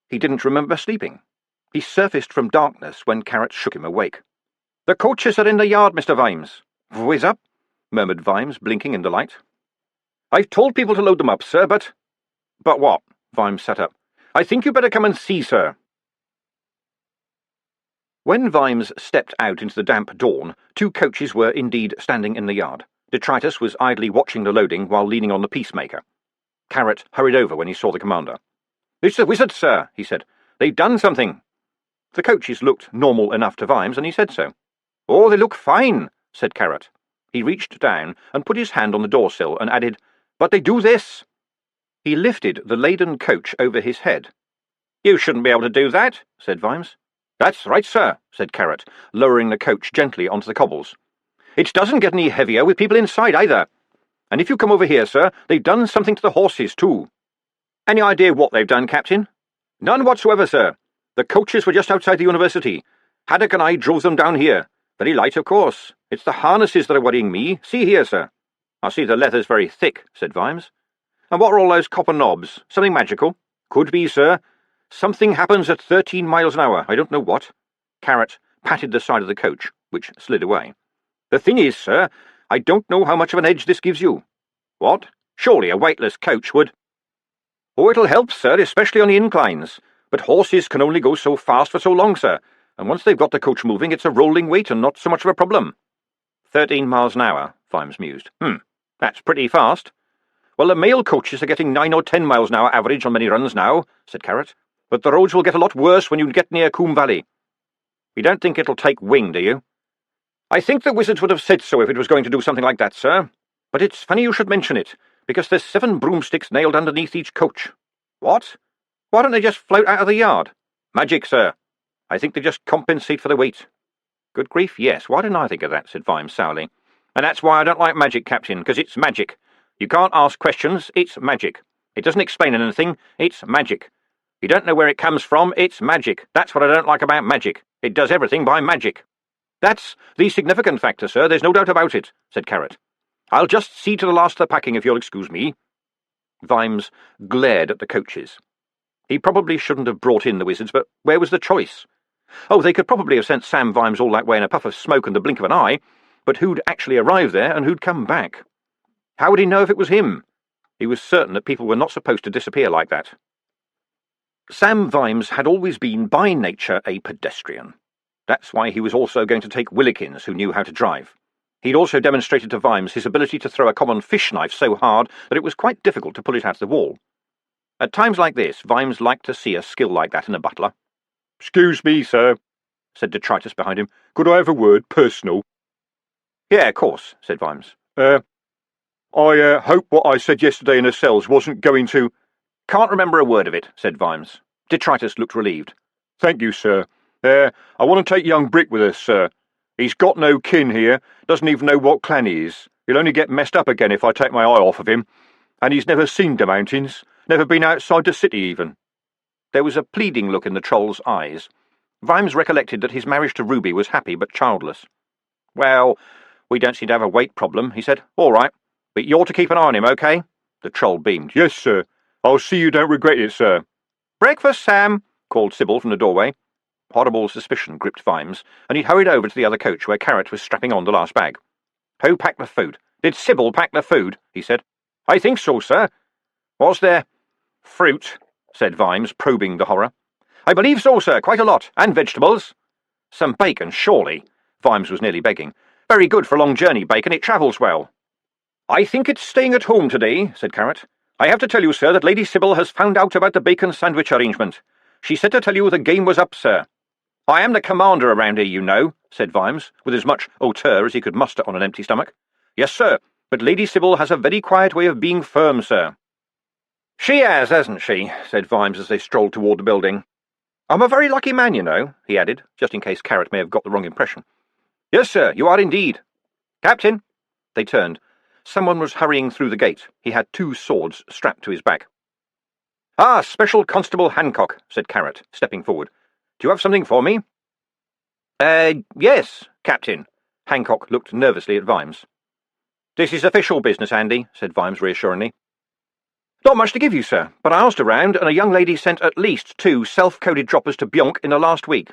He didn't remember sleeping. He surfaced from darkness when Carrot shook him awake. "The coaches are in the yard, Mr. Vimes." "Whiz up," murmured Vimes, blinking in delight. "I've told people to load them up, sir, but—" "But what?" Vimes sat up. "I think you'd better come and see, sir." When Vimes stepped out into the damp dawn, 2 coaches were indeed standing in the yard. Detritus was idly watching the loading while leaning on the peacemaker. Carrot hurried over when he saw the commander. "It's the wizards, sir," he said. "They've done something." The coaches looked normal enough to Vimes, and he said so. "Oh, they look fine," said Carrot. He reached down and put his hand on the doorsill and added, "But they do this." He lifted the laden coach over his head. "You shouldn't be able to do that," said Vimes. "That's right, sir," said Carrot, lowering the coach gently onto the cobbles. "It doesn't get any heavier with people inside either. And if you come over here, sir, they've done something to the horses, too." "Any idea what they've done, Captain?" "None whatsoever, sir. The coaches were just outside the university. Haddock and I drove them down here. Very light, of course. It's the harnesses that are worrying me. See here, sir." "I see the leather's very thick," said Vimes. "And what are all those copper knobs? Something magical?" "Could be, sir. Something happens at 13 miles an hour. I don't know what." Carrot patted the side of the coach, which slid away. "The thing is, sir, I don't know how much of an edge this gives you." "What? Surely a weightless coach would—" "Oh, it'll help, sir, especially on the inclines. But horses can only go so fast for so long, sir, and once they've got the coach moving, it's a rolling weight and not so much of a problem." 13 miles an hour, Vimes mused. That's pretty fast." "Well, the mail coaches are getting 9 or 10 miles an hour average on many runs now," said Carrot. "But the roads will get a lot worse when you get near Coombe Valley." "You don't think it'll take wing, do you?" "I think the wizards would have said so if it was going to do something like that, sir. But it's funny you should mention it, because there's 7 broomsticks nailed underneath each coach." "What? Why don't they just float out of the yard?" "Magic, sir. I think they just compensate for the weight." "Good grief, yes. Why didn't I think of that?" said Vimes sourly. "And that's why I don't like magic, Captain, because it's magic. You can't ask questions, it's magic. It doesn't explain anything, it's magic. You don't know where it comes from, it's magic. That's what I don't like about magic. It does everything by magic." "That's the significant factor, sir, there's no doubt about it," said Carrot. "I'll just see to the last of the packing, if you'll excuse me." Vimes glared at the coaches. He probably shouldn't have brought in the wizards, but where was the choice? Oh, they could probably have sent Sam Vimes all that way in a puff of smoke and the blink of an eye, but who'd actually arrived there and who'd come back? How would he know if it was him? He was certain that people were not supposed to disappear like that. Sam Vimes had always been by nature a pedestrian. That's why he was also going to take Willikins, who knew how to drive. He'd also demonstrated to Vimes his ability to throw a common fish knife so hard that it was quite difficult to pull it out of the wall. At times like this, Vimes liked to see a skill like that in a butler. "Excuse me, sir," said Detritus behind him. "Could I have a word, personal?" "Yeah, of course," said Vimes. I hope what I said yesterday in the cells wasn't going to—" "Can't remember a word of it," said Vimes. Detritus looked relieved. "Thank you, sir. I want to take young Brick with us, sir. He's got no kin here, doesn't even know what clan he is. He'll only get messed up again if I take my eye off of him. And he's never seen the mountains, never been outside the city even." There was a pleading look in the troll's eyes. Vimes recollected that his marriage to Ruby was happy but childless. "Well, we don't seem to have a weight problem," he said. "All right, but you're to keep an eye on him, OK?" The troll beamed. "Yes, sir. I'll see you don't regret it, sir." "Breakfast, Sam," called Sybil from the doorway. Horrible suspicion gripped Vimes, and he hurried over to the other coach where Carrot was strapping on the last bag. "Who packed the food?" "Did Sybil pack the food?" he said. "I think so, sir." "Was there—" "Fruit," said Vimes, probing the horror. "I believe so, sir, quite a lot, and vegetables." "Some bacon, surely." Vimes was nearly begging. "Very good for a long journey, bacon, it travels well." "I think it's staying at home today," said Carrot. "I have to tell you, sir, that Lady Sybil has found out about the bacon sandwich arrangement. She said to tell you the game was up, sir." "I am the commander around here, you know," said Vimes, with as much hauteur as he could muster on an empty stomach. "Yes, sir, but Lady Sybil has a very quiet way of being firm, sir." "She has, hasn't she?" said Vimes as they strolled toward the building. "I'm a very lucky man, you know," he added, just in case Carrot may have got the wrong impression. "Yes, sir, you are indeed." "Captain!" They turned. Someone was hurrying through the gate. He had 2 swords strapped to his back. "Ah, Special Constable Hancock," said Carrot, stepping forward. "Do you have something for me?" Yes, Captain." Hancock looked nervously at Vimes. "This is official business, Andy," said Vimes reassuringly. "Not much to give you, sir, but I asked around, and a young lady sent at least 2 self-coded droppers to Bionk in the last week.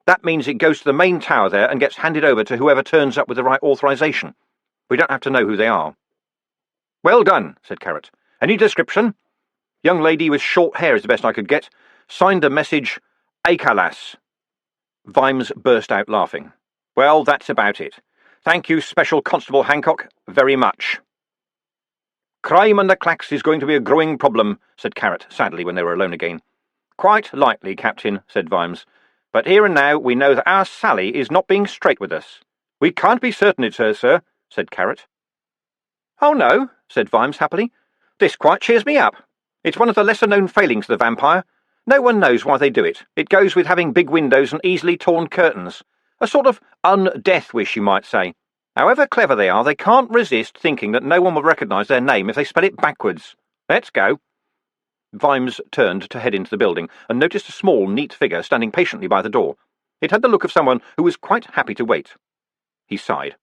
That means it goes to the main tower there and gets handed over to whoever turns up with the right authorization. We don't have to know who they are." "Well done," said Carrot. "Any description?" "Young lady with short hair is the best I could get. Signed the message, Akalas." Vimes burst out laughing. "Well, that's about it. Thank you, Special Constable Hancock, very much." "Crime on the Clacks is going to be a growing problem," said Carrot sadly when they were alone again. "Quite likely, Captain," said Vimes. "But here and now we know that our Sally is not being straight with us." "We can't be certain it's her, sir," said Carrot. "Oh, no," said Vimes happily. "This quite cheers me up. It's one of the lesser-known failings of the vampire. No one knows why they do it. It goes with having big windows and easily torn curtains. A sort of un-death wish, you might say. However clever they are, they can't resist thinking that no one will recognise their name if they spell it backwards. Let's go." Vimes turned to head into the building and noticed a small, neat figure standing patiently by the door. It had the look of someone who was quite happy to wait. He sighed.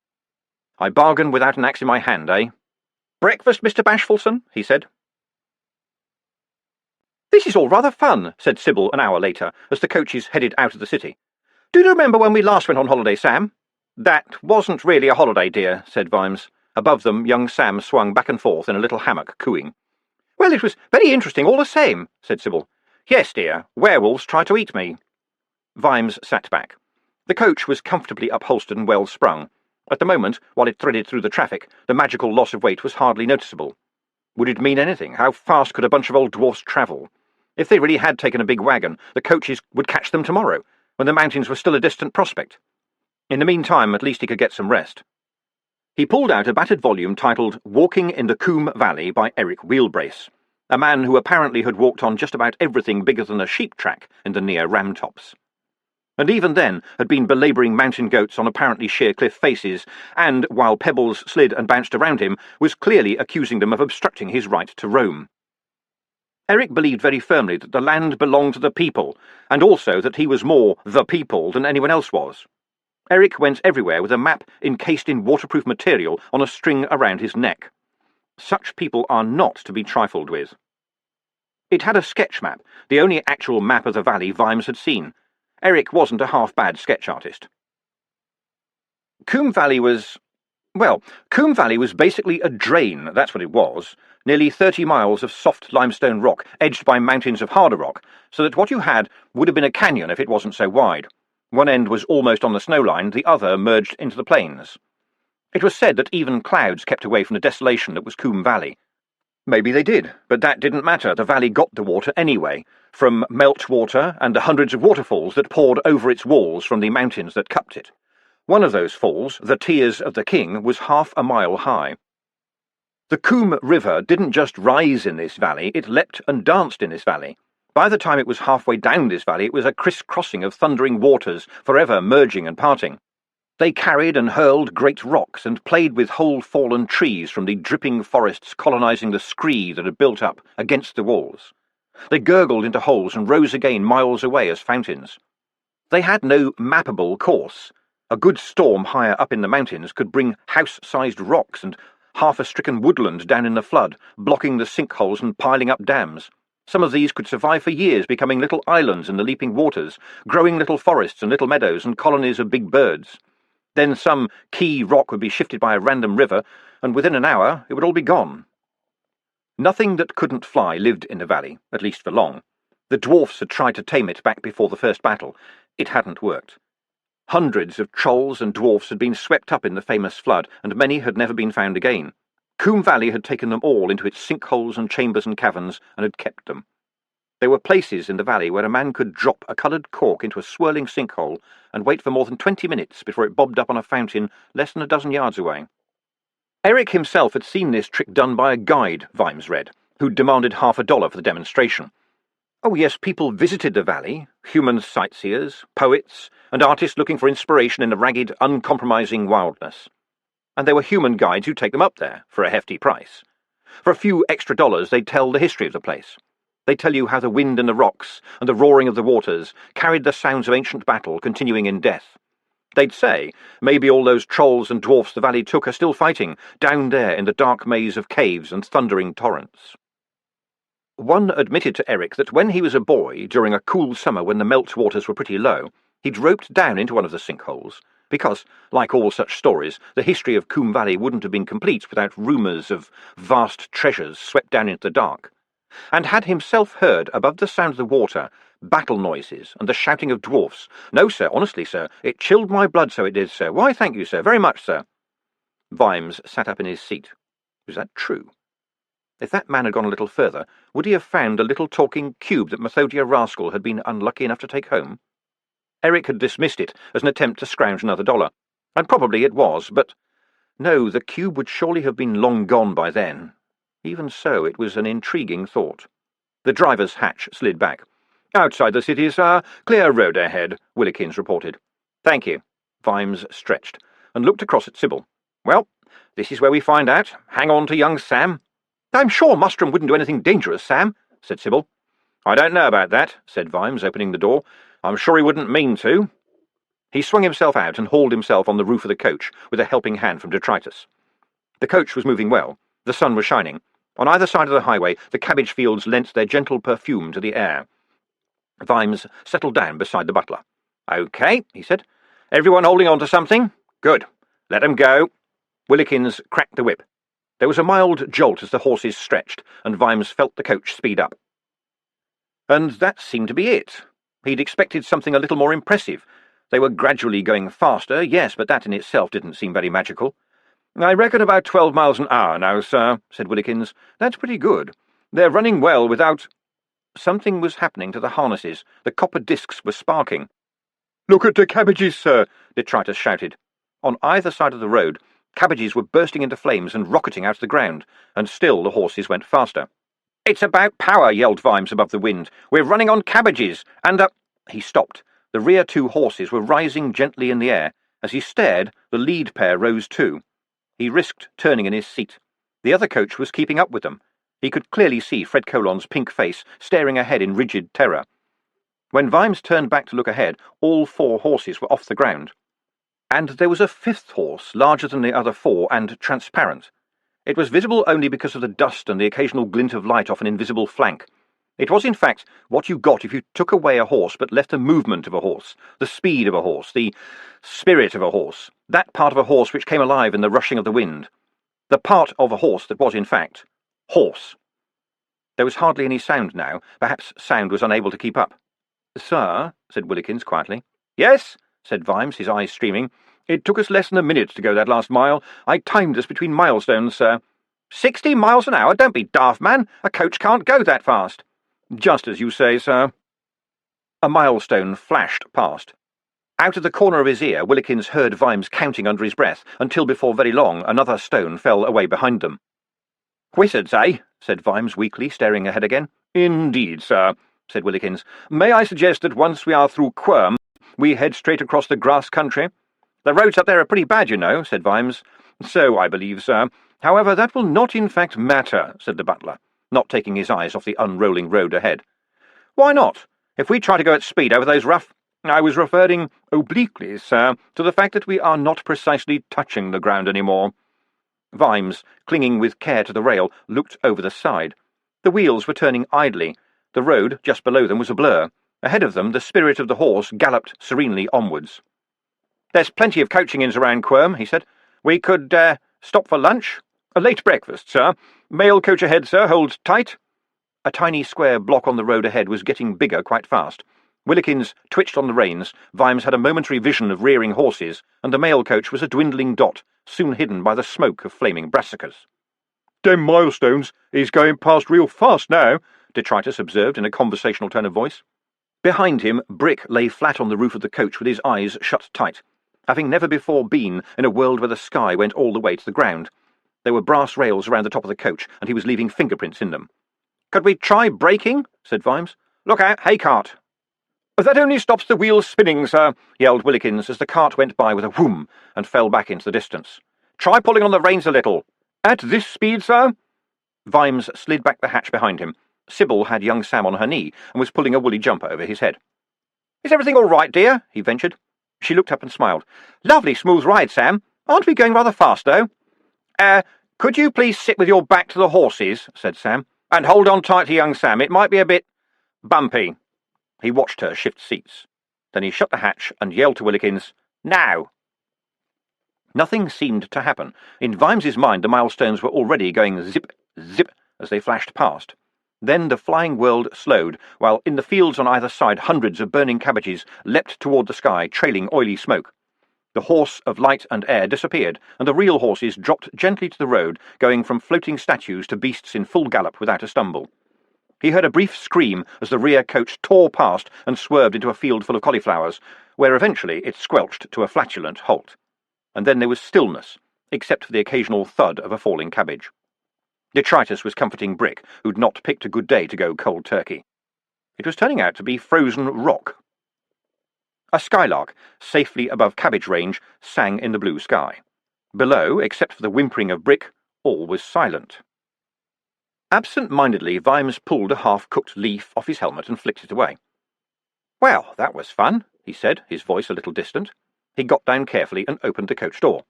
"I bargain without an axe in my hand, eh?" "Breakfast, Mr. Bashfulson?" he said. "This is all rather fun," said Sybil an hour later, as the coaches headed out of the city. "Do you remember when we last went on holiday, Sam?" "That wasn't really a holiday, dear," said Vimes. Above them, young Sam swung back and forth in a little hammock, cooing. "Well, it was very interesting all the same," said Sybil. "Yes, dear, werewolves tried to eat me." Vimes sat back. The coach was comfortably upholstered and well sprung. At the moment, while it threaded through the traffic, the magical loss of weight was hardly noticeable. Would it mean anything? How fast could a bunch of old dwarfs travel? If they really had taken a big wagon, the coaches would catch them tomorrow, when the mountains were still a distant prospect. In the meantime, at least he could get some rest. He pulled out a battered volume titled Walking in the Coombe Valley by Eric Wheelbrace, a man who apparently had walked on just about everything bigger than a sheep track in the near Ramtops, and even then had been belabouring mountain goats on apparently sheer cliff faces, and, while pebbles slid and bounced around him, was clearly accusing them of obstructing his right to roam. Eric believed very firmly that the land belonged to the people, and also that he was more the people than anyone else was. Eric went everywhere with a map encased in waterproof material on a string around his neck. Such people are not to be trifled with. It had a sketch map, the only actual map of the valley Vimes had seen. Eric wasn't a half-bad sketch artist. Coombe Valley was basically a drain, that's what it was. Nearly 30 miles of soft limestone rock, edged by mountains of harder rock, so that what you had would have been a canyon if it wasn't so wide. One end was almost on the snow line, the other merged into the plains. It was said that even clouds kept away from the desolation that was Coombe Valley. Maybe they did, but that didn't matter. The valley got the water anyway, from meltwater and the hundreds of waterfalls that poured over its walls from the mountains that cupped it. One of those falls, the Tears of the King, was half a mile high. The Coombe River didn't just rise in this valley, it leapt and danced in this valley. By the time it was halfway down this valley, it was a criss-crossing of thundering waters, forever merging and parting. They carried and hurled great rocks and played with whole fallen trees from the dripping forests colonising the scree that had built up against the walls. They gurgled into holes and rose again miles away as fountains. They had no mappable course. A good storm higher up in the mountains could bring house-sized rocks and half a stricken woodland down in the flood, blocking the sinkholes and piling up dams. Some of these could survive for years, becoming little islands in the leaping waters, growing little forests and little meadows and colonies of big birds. Then some key rock would be shifted by a random river, and within an hour it would all be gone. Nothing that couldn't fly lived in the valley, at least for long. The dwarfs had tried to tame it back before the first battle. It hadn't worked. Hundreds of trolls and dwarfs had been swept up in the famous flood, and many had never been found again. Coombe Valley had taken them all into its sinkholes and chambers and caverns, and had kept them. There were places in the valley where a man could drop a coloured cork into a swirling sinkhole and wait for more than 20 minutes before it bobbed up on a fountain less than a dozen yards away. Eric himself had seen this trick done by a guide, Vimes read, who'd demanded $50 for the demonstration. Oh yes, people visited the valley, human sightseers, poets, and artists looking for inspiration in the ragged, uncompromising wildness. And there were human guides who'd take them up there for a hefty price. For a few extra dollars, they'd tell the history of the place. They'd tell you how the wind in the rocks and the roaring of the waters carried the sounds of ancient battle continuing in death. They'd say maybe all those trolls and dwarfs the valley took are still fighting down there in the dark maze of caves and thundering torrents. One admitted to Eric that when he was a boy, during a cool summer when the meltwaters were pretty low, he'd roped down into one of the sinkholes, because, like all such stories, the history of Coombe Valley wouldn't have been complete without rumours of vast treasures swept down into the dark. and had himself heard, above the sound of the water, battle noises and the shouting of dwarfs. "No, sir, honestly, sir, it chilled my blood, so it did, sir. Why, thank you, sir, very much, sir." Vimes sat up in his seat. Was that true? If that man had gone a little further, would he have found a little talking cube that Methodia Rascal had been unlucky enough to take home? Eric had dismissed it as an attempt to scrounge another $1, and probably it was, but no, the cube would surely have been long gone by then. Even so, it was an intriguing thought. The driver's hatch slid back. "Outside the city, sir. Clear road ahead," Willikins reported. "Thank you." Vimes stretched and looked across at Sybil. "Well, this is where we find out. Hang on to young Sam." "I'm sure Mustrom wouldn't do anything dangerous, Sam," said Sybil. "I don't know about that," said Vimes, opening the door. "I'm sure he wouldn't mean to." He swung himself out and hauled himself on the roof of the coach, with a helping hand from detritus. The coach was moving well. The sun was shining. On either side of the highway, the cabbage fields lent their gentle perfume to the air. Vimes settled down beside the butler. "OK," he said. "Everyone holding on to something? Good. Let 'em go." Willikins cracked the whip. There was a mild jolt as the horses stretched, and Vimes felt the coach speed up. And that seemed to be it. He'd expected something a little more impressive. They were gradually going faster, yes, but that in itself didn't seem very magical. "I reckon about 12 miles an hour now, sir," said Willikins. "That's pretty good. They're running well without—" Something was happening to the harnesses. The copper discs were sparking. "Look at the cabbages, sir," detritus shouted. On either side of the road, cabbages were bursting into flames and rocketing out of the ground, and still the horses went faster. "It's about power," yelled Vimes above the wind. "We're running on cabbages, and the—" He stopped. The rear two horses were rising gently in the air. As he stared, the lead pair rose too. He risked turning in his seat. The other coach was keeping up with them. He could clearly see Fred Colon's pink face staring ahead in rigid terror. When Vimes turned back to look ahead, all 4 horses were off the ground. And there was a 5th horse, larger than the other 4 and transparent. It was visible only because of the dust and the occasional glint of light off an invisible flank. It was, in fact, what you got if you took away a horse but left the movement of a horse, the speed of a horse, the spirit of a horse, that part of a horse which came alive in the rushing of the wind. The part of a horse that was, in fact, horse. There was hardly any sound now. Perhaps sound was unable to keep up. "Sir," said Willikins quietly. "Yes," said Vimes, his eyes streaming. "It took us less than a minute to go that last mile. I timed us between milestones, sir." 60 miles an hour? Don't be daft, man. A coach can't go that fast." "Just as you say, sir." A milestone flashed past. Out of the corner of his ear, Willikins heard Vimes counting under his breath, until before very long another stone fell away behind them. "Wizards, eh?" said Vimes weakly, staring ahead again. "Indeed, sir," said Willikins. "May I suggest that once we are through Quirm, we head straight across the grass country?" "The roads up there are pretty bad, you know," said Vimes. "So I believe, sir. However, that will not in fact matter," said the butler, not taking his eyes off the unrolling road ahead. "Why not? If we try to go at speed over those rough—" "I was referring obliquely, sir, to the fact that we are not precisely touching the ground any more." Vimes, clinging with care to the rail, looked over the side. The wheels were turning idly. The road, just below them, was a blur. Ahead of them, the spirit of the horse galloped serenely onwards. "There's plenty of coaching-inns around Quirm," he said. "We could, stop for lunch? A late breakfast, sir. Mail coach ahead, sir. Hold tight." A tiny square block on the road ahead was getting bigger quite fast. Willikins twitched on the reins. Vimes had a momentary vision of rearing horses, and the mail coach was a dwindling dot, soon hidden by the smoke of flaming brassicas. "Them milestones is going past real fast now," detritus observed in a conversational tone of voice. Behind him, Brick lay flat on the roof of the coach with his eyes shut tight, having never before been in a world where the sky went all the way to the ground. There were brass rails around the top of the coach, and he was leaving fingerprints in them. "Could we try braking?" said Vimes. "Look out, hay cart." "That only stops the wheels spinning, sir," yelled Willikins as the cart went by with a whoom and fell back into the distance. "Try pulling on the reins a little." "At this speed, sir?" Vimes slid back the hatch behind him. Sybil had young Sam on her knee and was pulling a woolly jumper over his head. "Is everything all right, dear?" he ventured. She looked up and smiled. "Lovely smooth ride, Sam. Aren't we going rather fast, though?" Could you please sit with your back to the horses," said Sam, "and hold on tight to young Sam. It might be a bit bumpy." He watched her shift seats. Then he shut the hatch and yelled to Willikins, "Now!" Nothing seemed to happen. In Vimes's mind, the milestones were already going zip, zip as they flashed past. Then the flying world slowed, while in the fields on either side hundreds of burning cabbages leapt toward the sky, trailing oily smoke. The horse of light and air disappeared, and the real horses dropped gently to the road, going from floating statues to beasts in full gallop without a stumble. He heard a brief scream as the rear coach tore past and swerved into a field full of cauliflowers, where eventually it squelched to a flatulent halt. And then there was stillness, except for the occasional thud of a falling cabbage. Detritus was comforting Brick, who'd not picked a good day to go cold turkey. It was turning out to be frozen rock. A skylark, safely above cabbage range, sang in the blue sky. Below, except for the whimpering of Brick, all was silent. Absent-mindedly, Vimes pulled a half-cooked leaf off his helmet and flicked it away. "Well, that was fun," he said, his voice a little distant. He got down carefully and opened the coach door.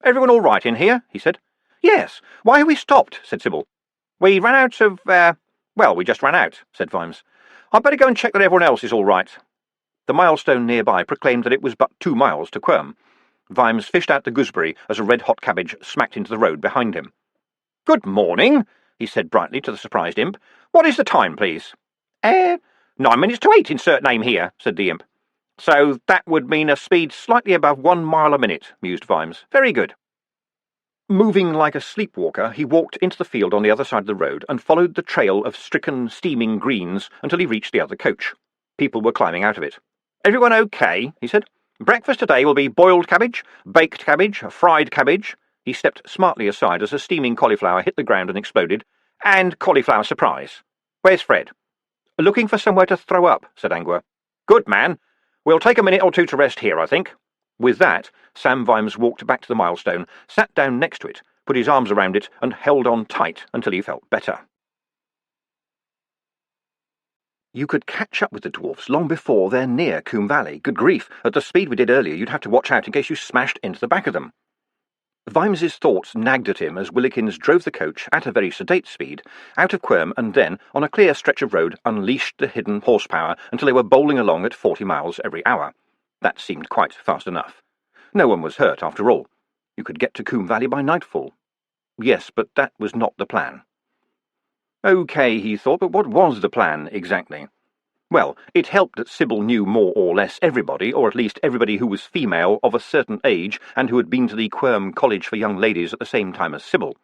"Everyone all right in here?" he said. "Yes. Why have we stopped?" said Sybil. "We ran out of, well, we just ran out," said Vimes. "I'd better go and check that everyone else is all right." The milestone nearby proclaimed that it was but 2 miles to Quirm. Vimes fished out the gooseberry as a red-hot cabbage smacked into the road behind him. "Good morning," he said brightly to the surprised imp. "What is the time, please?" 9 minutes to 8, insert name here," said the imp. "So that would mean a speed slightly above 1 mile a minute," mused Vimes. "Very good." Moving like a sleepwalker, he walked into the field on the other side of the road and followed the trail of stricken, steaming greens until he reached the other coach. People were climbing out of it. "Everyone okay?" he said. "Breakfast today will be boiled cabbage, baked cabbage, fried cabbage." He stepped smartly aside as a steaming cauliflower hit the ground and exploded. "And cauliflower surprise. Where's Fred?" "Looking for somewhere to throw up," said Angua. "Good man. We'll take a minute or two to rest here, I think." With that, Sam Vimes walked back to the milestone, sat down next to it, put his arms around it, and held on tight until he felt better. You could catch up with the dwarfs long before they're near Coombe Valley. Good grief, at the speed we did earlier, you'd have to watch out in case you smashed into the back of them. Vimes's thoughts nagged at him as Willikins drove the coach, at a very sedate speed, out of Quirm and then, on a clear stretch of road, unleashed the hidden horsepower until they were bowling along at 40 miles every hour. That seemed quite fast enough. No one was hurt, after all. You could get to Coombe Valley by nightfall. Yes, but that was not the plan. OK, he thought, but what was the plan, exactly? Well, it helped that Sybil knew more or less everybody, or at least everybody who was female of a certain age and who had been to the Quirm College for Young Ladies at the same time as Sybil.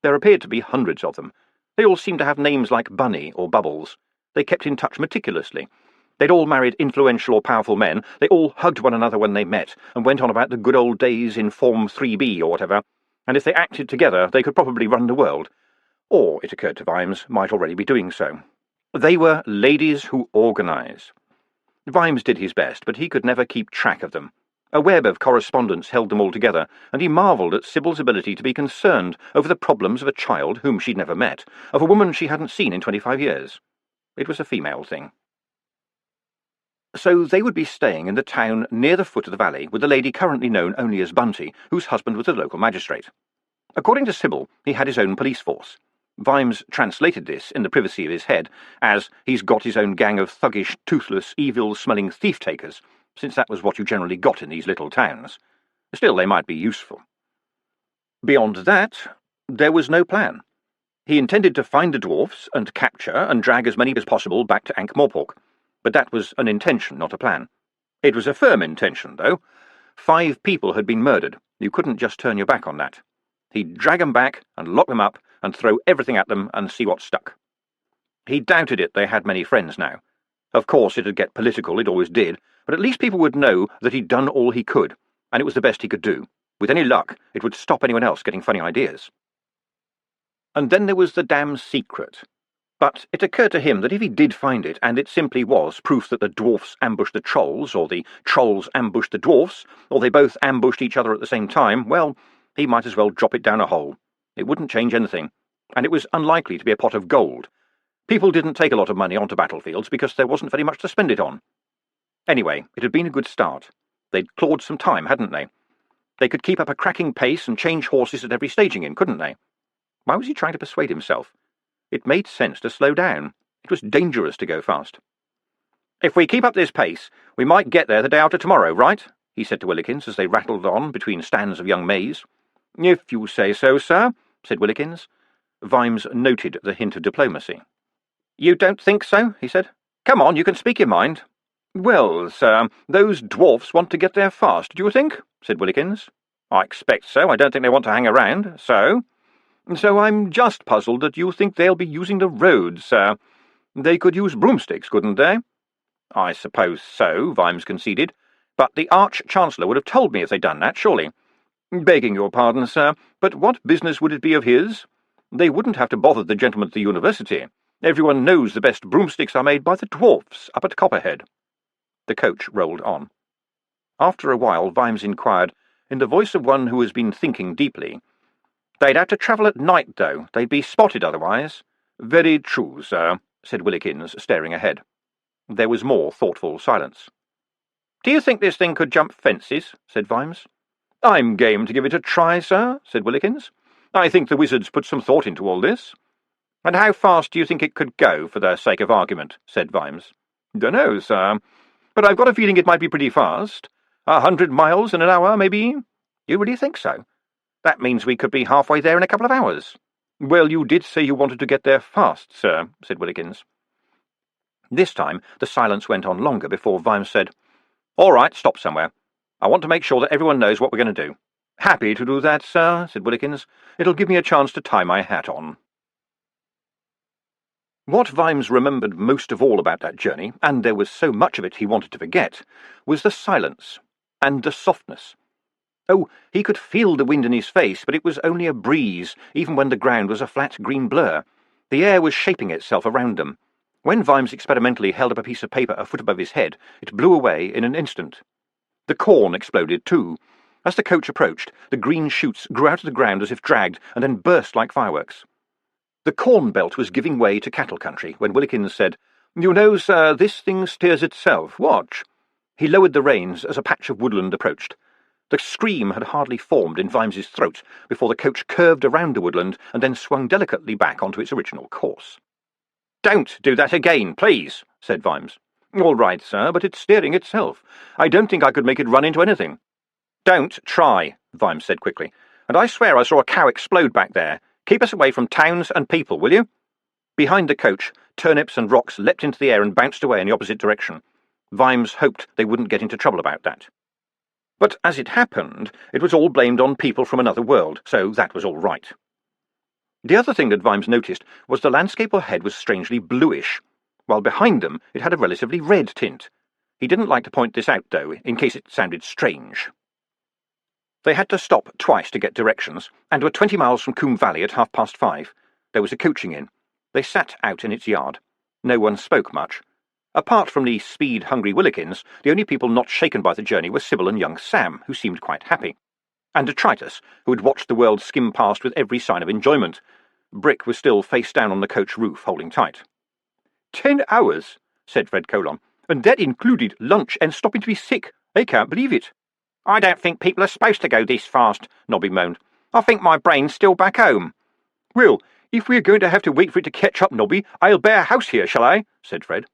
There appeared to be hundreds of them. They all seemed to have names like Bunny or Bubbles. They kept in touch meticulously. They'd all married influential or powerful men, they all hugged one another when they met, and went on about the good old days in Form 3B or whatever, and if they acted together they could probably run the world. Or, it occurred to Vimes, might already be doing so. They were ladies who organise. Vimes did his best, but he could never keep track of them. A web of correspondence held them all together, and he marvelled at Sybil's ability to be concerned over the problems of a child whom she'd never met, of a woman she hadn't seen in 25 years. It was a female thing. So they would be staying in the town near the foot of the valley with a lady currently known only as Bunty, whose husband was a local magistrate. According to Sybil, he had his own police force. Vimes translated this, in the privacy of his head, as he's got his own gang of thuggish, toothless, evil-smelling thief-takers, since that was what you generally got in these little towns. Still, they might be useful. Beyond that, there was no plan. He intended to find the dwarfs and capture and drag as many as possible back to Ankh-Morpork. But that was an intention, not a plan. It was a firm intention, though. 5 people had been murdered. You couldn't just turn your back on that. He'd drag them back and lock them up and throw everything at them and see what stuck. He doubted it they had many friends now. Of course it'd get political, it always did, but at least people would know that he'd done all he could, and it was the best he could do. With any luck, it would stop anyone else getting funny ideas. And then there was the damn secret. But it occurred to him that if he did find it, and it simply was proof that the dwarfs ambushed the trolls, or the trolls ambushed the dwarfs, or they both ambushed each other at the same time, well, he might as well drop it down a hole. It wouldn't change anything, and it was unlikely to be a pot of gold. People didn't take a lot of money onto battlefields because there wasn't very much to spend it on. Anyway, it had been a good start. They'd clawed some time, hadn't they? They could keep up a cracking pace and change horses at every staging-in, couldn't they? Why was he trying to persuade himself? It made sense to slow down. It was dangerous to go fast. "If we keep up this pace, we might get there the day after tomorrow, right?" he said to Willikins as they rattled on between stands of young maize. "If you say so, sir," said Willikins. Vimes noted the hint of diplomacy. "You don't think so?" he said. "Come on, you can speak your mind." "Well, sir, those dwarfs want to get there fast, do you think?" said Willikins. "I expect so. I don't think they want to hang around, so I'm just puzzled that you think they'll be using the roads, sir. They could use broomsticks, couldn't they?" "I suppose so," Vimes conceded, "but the Arch-Chancellor would have told me if they'd done that, surely." "Begging your pardon, sir, but what business would it be of his? They wouldn't have to bother the gentlemen at the university. Everyone knows the best broomsticks are made by the dwarfs up at Copperhead." The coach rolled on. After a while, Vimes inquired, in the voice of one who has been thinking deeply, "They'd have to travel at night, though. They'd be spotted otherwise." "Very true, sir," said Willikins, staring ahead. There was more thoughtful silence. "Do you think this thing could jump fences?" said Vimes. "I'm game to give it a try, sir," said Willikins. "I think the wizards put some thought into all this." "And how fast do you think it could go, for the sake of argument?" said Vimes. "Dunno, sir, but I've got a feeling it might be pretty fast. 100 miles in an hour, maybe." "You really think so? That means we could be halfway there in a couple of hours." "Well, you did say you wanted to get there fast, sir," said Willikins. This time the silence went on longer before Vimes said, "All right, stop somewhere. I want to make sure that everyone knows what we're going to do." "Happy to do that, sir," said Willikins. "It'll give me a chance to tie my hat on." What Vimes remembered most of all about that journey, and there was so much of it he wanted to forget, was the silence and the softness. Oh, he could feel the wind in his face, but it was only a breeze, even when the ground was a flat green blur. The air was shaping itself around them. When Vimes experimentally held up a piece of paper a foot above his head, it blew away in an instant. The corn exploded too. As the coach approached, the green shoots grew out of the ground as if dragged, and then burst like fireworks. The corn belt was giving way to cattle country when Willikins said, "You know, sir, this thing steers itself. Watch." He lowered the reins as a patch of woodland approached. The scream had hardly formed in Vimes's throat before the coach curved around the woodland and then swung delicately back onto its original course. "Don't do that again, please," said Vimes. "All right, sir, but it's steering itself. I don't think I could make it run into anything." "Don't try," Vimes said quickly. "And I swear I saw a cow explode back there. Keep us away from towns and people, will you?" Behind the coach, turnips and rocks leapt into the air and bounced away in the opposite direction. Vimes hoped they wouldn't get into trouble about that. But as it happened, it was all blamed on people from another world, so that was all right. The other thing that Vimes noticed was the landscape ahead was strangely bluish, while behind them it had a relatively red tint. He didn't like to point this out, though, in case it sounded strange. They had to stop twice to get directions, and were 20 miles from Coombe Valley at 5:30. There was a coaching inn. They sat out in its yard. No one spoke much. Apart from the speed-hungry Willikins, the only people not shaken by the journey were Sybil and young Sam, who seemed quite happy, and Detritus, who had watched the world skim past with every sign of enjoyment. Brick was still face down on the coach roof, holding tight. 10 hours, said Fred Colon, and that included lunch and stopping to be sick. I can't believe it. I don't think people are supposed to go this fast, Nobby moaned. I think my brain's still back home. Well, if we're going to have to wait for it to catch up, Nobby, I'll bear house here, shall I? Said Fred.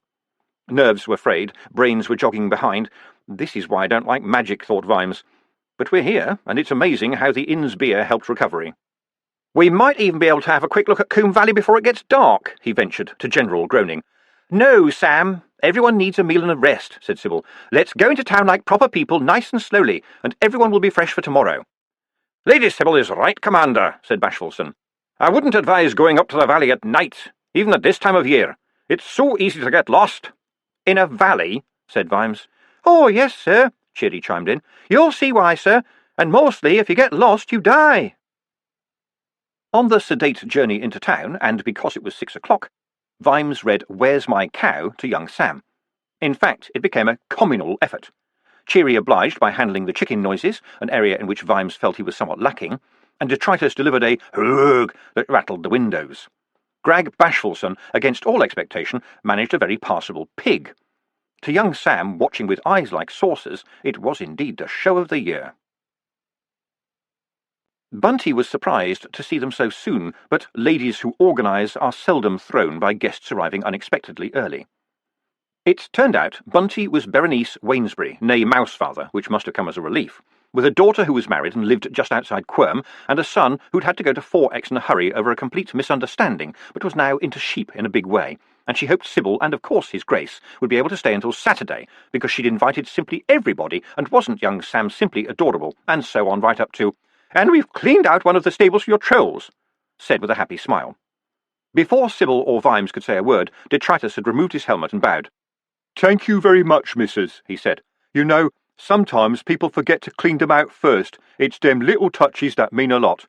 Nerves were frayed, brains were jogging behind. This is why I don't like magic, thought Vimes. But we're here, and it's amazing how the inn's beer helped recovery. We might even be able to have a quick look at Coombe Valley before it gets dark, he ventured, to general groaning. No, Sam. Everyone needs a meal and a rest, said Sybil. Let's go into town like proper people, nice and slowly, and everyone will be fresh for tomorrow. Lady Sybil is right, Commander, said Bashfulson. I wouldn't advise going up to the valley at night, even at this time of year. It's so easy to get lost. In a valley, said Vimes. Oh, yes, sir, Chitty chimed in. You'll see why, sir, and mostly if you get lost, you die. On the sedate journey into town, and because it was 6 o'clock, Vimes read Where's My Cow to young Sam. In fact, it became a communal effort. Cheery obliged by handling the chicken noises, an area in which Vimes felt he was somewhat lacking, and Detritus delivered a "Hurrugh" that rattled the windows. Grag Bashfulson, against all expectation, managed a very passable pig. To young Sam, watching with eyes like saucers, it was indeed the show of the year. Bunty was surprised to see them so soon, but ladies who organise are seldom thrown by guests arriving unexpectedly early. It turned out Bunty was Berenice Wainsbury, née Mousefather, which must have come as a relief, with a daughter who was married and lived just outside Quirm, and a son who'd had to go to 4X in a hurry over a complete misunderstanding, but was now into sheep in a big way, and she hoped Sybil and, of course, His Grace would be able to stay until Saturday, because she'd invited simply everybody, and wasn't young Sam simply adorable, and so on right up to, "And we've cleaned out one of the stables for your trolls," said with a happy smile. Before Sybil or Vimes could say a word, Detritus had removed his helmet and bowed. "Thank you very much, missus," he said. "You know, sometimes people forget to clean them out first. It's them little touches that mean a lot."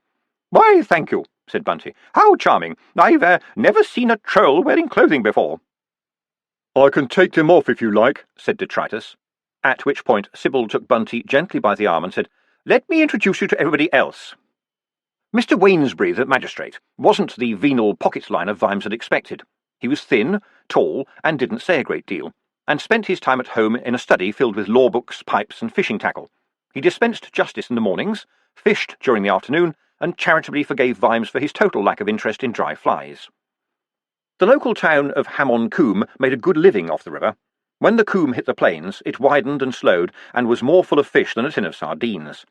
"Why, thank you," said Bunty. "How charming. I've never seen a troll wearing clothing before." "I can take them off if you like," said Detritus, at which point Sybil took Bunty gently by the arm and said, "Let me introduce you to everybody else." Mr. Wainsbury, the magistrate, wasn't the venal pocket-liner Vimes had expected. He was thin, tall, and didn't say a great deal, and spent his time at home in a study filled with law books, pipes, and fishing tackle. He dispensed justice in the mornings, fished during the afternoon, and charitably forgave Vimes for his total lack of interest in dry flies. The local town of Ham-on-Combe made a good living off the river. When the Combe hit the plains, it widened and slowed, and was more full of fish than a tin of sardines.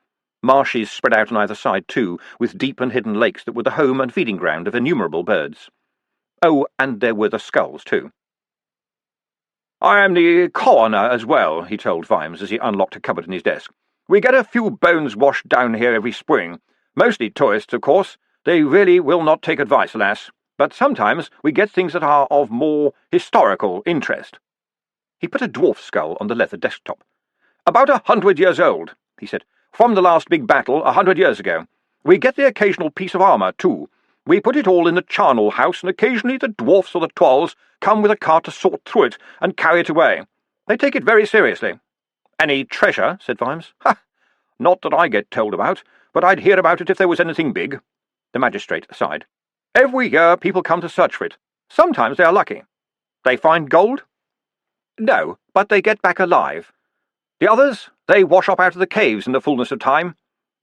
Marshes spread out on either side, too, with deep and hidden lakes that were the home and feeding ground of innumerable birds. Oh, and there were the skulls, too. "I am the coroner as well," he told Vimes as he unlocked a cupboard in his desk. "We get a few bones washed down here every spring. Mostly tourists, of course. They really will not take advice, alas. But sometimes we get things that are of more historical interest." He put a dwarf skull on the leather desktop. "About 100 years old," he said. "From the last big battle 100 years ago. We get the occasional piece of armour, too. We put it all in the charnel house, and occasionally the dwarfs or the twirls come with a cart to sort through it and carry it away. They take it very seriously." "Any treasure?" said Vimes. "Ha! Not that I get told about, but I'd hear about it if there was anything big." The magistrate sighed. "Every year people come to search for it. Sometimes they are lucky." "They find gold?" "No, but they get back alive. The others, they wash up out of the caves in the fullness of time."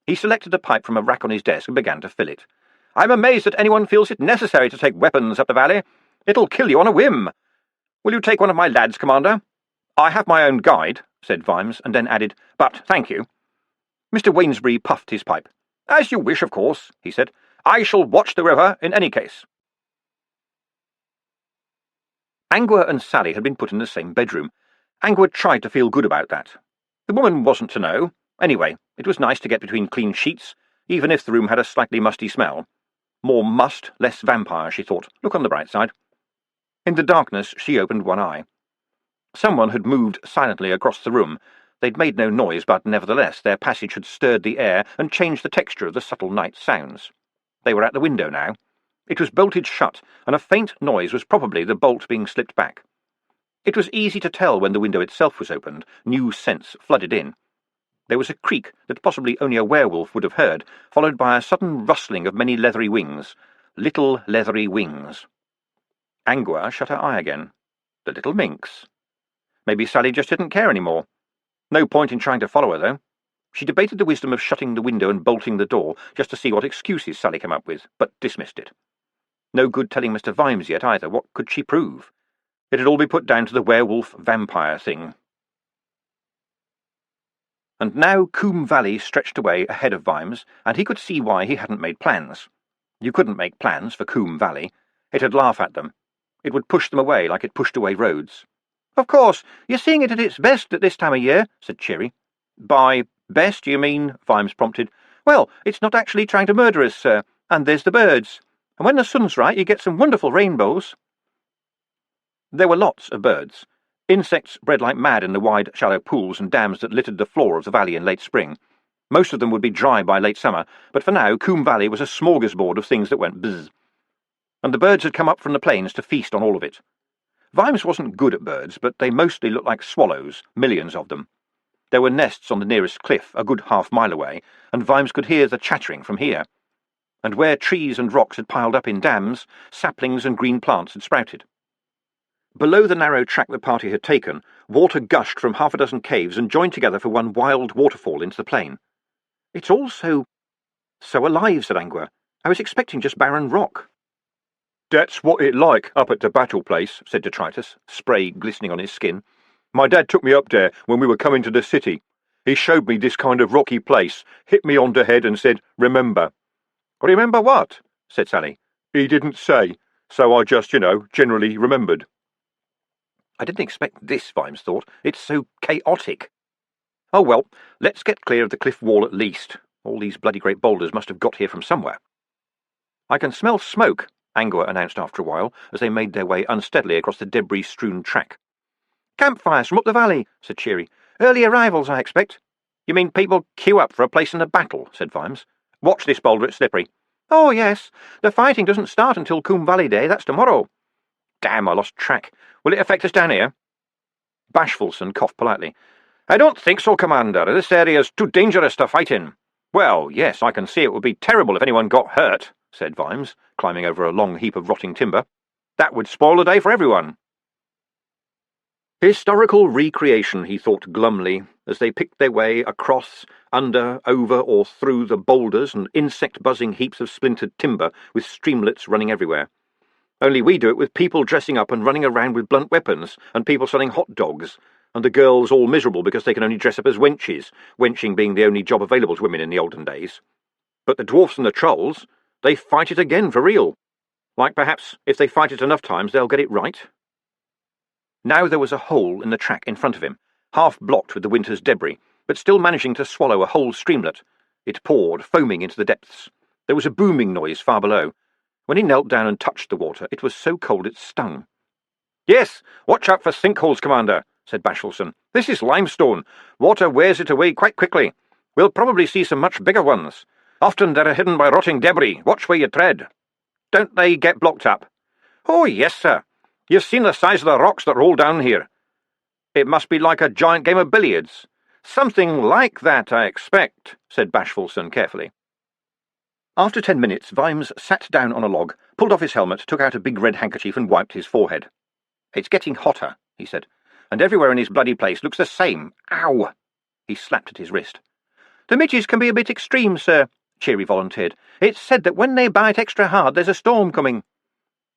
He selected a pipe from a rack on his desk and began to fill it. "I'm amazed that anyone feels it necessary to take weapons up the valley. It'll kill you on a whim. Will you take one of my lads, Commander?" "I have my own guide," said Vimes, and then added, "but thank you." Mr. Wainsbury puffed his pipe. "As you wish, of course," he said. "I shall watch the river in any case." Angua and Sally had been put in the same bedroom. Angua tried to feel good about that. The woman wasn't to know. Anyway, it was nice to get between clean sheets, even if the room had a slightly musty smell. More must, less vampire, she thought. Look on the bright side. In the darkness, she opened one eye. Someone had moved silently across the room. They'd made no noise, but nevertheless their passage had stirred the air and changed the texture of the subtle night sounds. They were at the window now. It was bolted shut, and a faint noise was probably the bolt being slipped back. It was easy to tell when the window itself was opened. New scents flooded in. There was a creak that possibly only a werewolf would have heard, followed by a sudden rustling of many leathery wings. Little leathery wings. Angua shut her eye again. The little minx. Maybe Sally just didn't care any more. No point in trying to follow her, though. She debated the wisdom of shutting the window and bolting the door, just to see what excuses Sally came up with, but dismissed it. No good telling Mr. Vimes yet, either. What could she prove? It'd all be put down to the werewolf-vampire thing. And now Combe Valley stretched away ahead of Vimes, and he could see why he hadn't made plans. You couldn't make plans for Combe Valley. It'd laugh at them. It would push them away like it pushed away roads. "Of course, you're seeing it at its best at this time of year," said Cheery. "By best, you mean?" Vimes prompted. "Well, it's not actually trying to murder us, sir. And there's the birds. And when the sun's right, you get some wonderful rainbows." There were lots of birds. Insects bred like mad in the wide, shallow pools and dams that littered the floor of the valley in late spring. Most of them would be dry by late summer, but for now Combe Valley was a smorgasbord of things that went buzz. And the birds had come up from the plains to feast on all of it. Vimes wasn't good at birds, but they mostly looked like swallows, millions of them. There were nests on the nearest cliff, a good half-mile away, and Vimes could hear the chattering from here. And where trees and rocks had piled up in dams, saplings and green plants had sprouted. Below the narrow track the party had taken, water gushed from half a dozen caves and joined together for one wild waterfall into the plain. "It's all so alive," said Angua. "I was expecting just barren rock." "That's what it like up at the battle place," said Detritus, spray glistening on his skin. "My dad took me up there when we were coming to the city. He showed me this kind of rocky place, hit me on the head and said, 'Remember.'" "Remember what?" said Sally. "He didn't say. so I just, generally remembered. I didn't expect this, Vimes thought. It's so chaotic. Oh well, let's get clear of the cliff wall at least. All these bloody great boulders must have got here from somewhere. I can smell smoke, Angua announced after a while, as they made their way unsteadily across the debris-strewn track. Campfires from up the valley, said Cheery. Early arrivals, I expect. You mean people queue up for a place in the battle, said Vimes. Watch this boulder, it's slippery. Oh, yes. The fighting doesn't start until Coombe Valley Day, that's tomorrow. Damn, I lost track. Will it affect us down here? Bashfulson coughed politely. I don't think so, Commander. This area's too dangerous to fight in. Well, yes, I can see it would be terrible if anyone got hurt, said Vimes, climbing over a long heap of rotting timber. That would spoil the day for everyone. Historical recreation, he thought glumly, as they picked their way across, under, over, or through the boulders and insect-buzzing heaps of splintered timber with streamlets running everywhere. Only we do it with people dressing up and running around with blunt weapons, and people selling hot dogs, and the girls all miserable because they can only dress up as wenches, wenching being the only job available to women in the olden days. But the dwarfs and the trolls, they fight it again for real. Like perhaps, if they fight it enough times, they'll get it right. Now there was a hole in the track in front of him, half blocked with the winter's debris, but still managing to swallow a whole streamlet. It poured, foaming into the depths. There was a booming noise far below. When he knelt down and touched the water, it was so cold it stung. Yes, watch out for sinkholes, Commander, said Bashfulson. This is limestone. Water wears it away quite quickly. We'll probably see some much bigger ones. Often they're hidden by rotting debris. Watch where you tread. Don't they get blocked up? Oh, yes, sir. You've seen the size of the rocks that roll down here. It must be like a giant game of billiards. Something like that, I expect, said Bashfulson carefully. After 10 minutes, Vimes sat down on a log, pulled off his helmet, took out a big red handkerchief and wiped his forehead. It's getting hotter, he said, and everywhere in his bloody place looks the same. Ow! He slapped at his wrist. The midges can be a bit extreme, sir, Cheery volunteered. It's said that when they bite extra hard, there's a storm coming.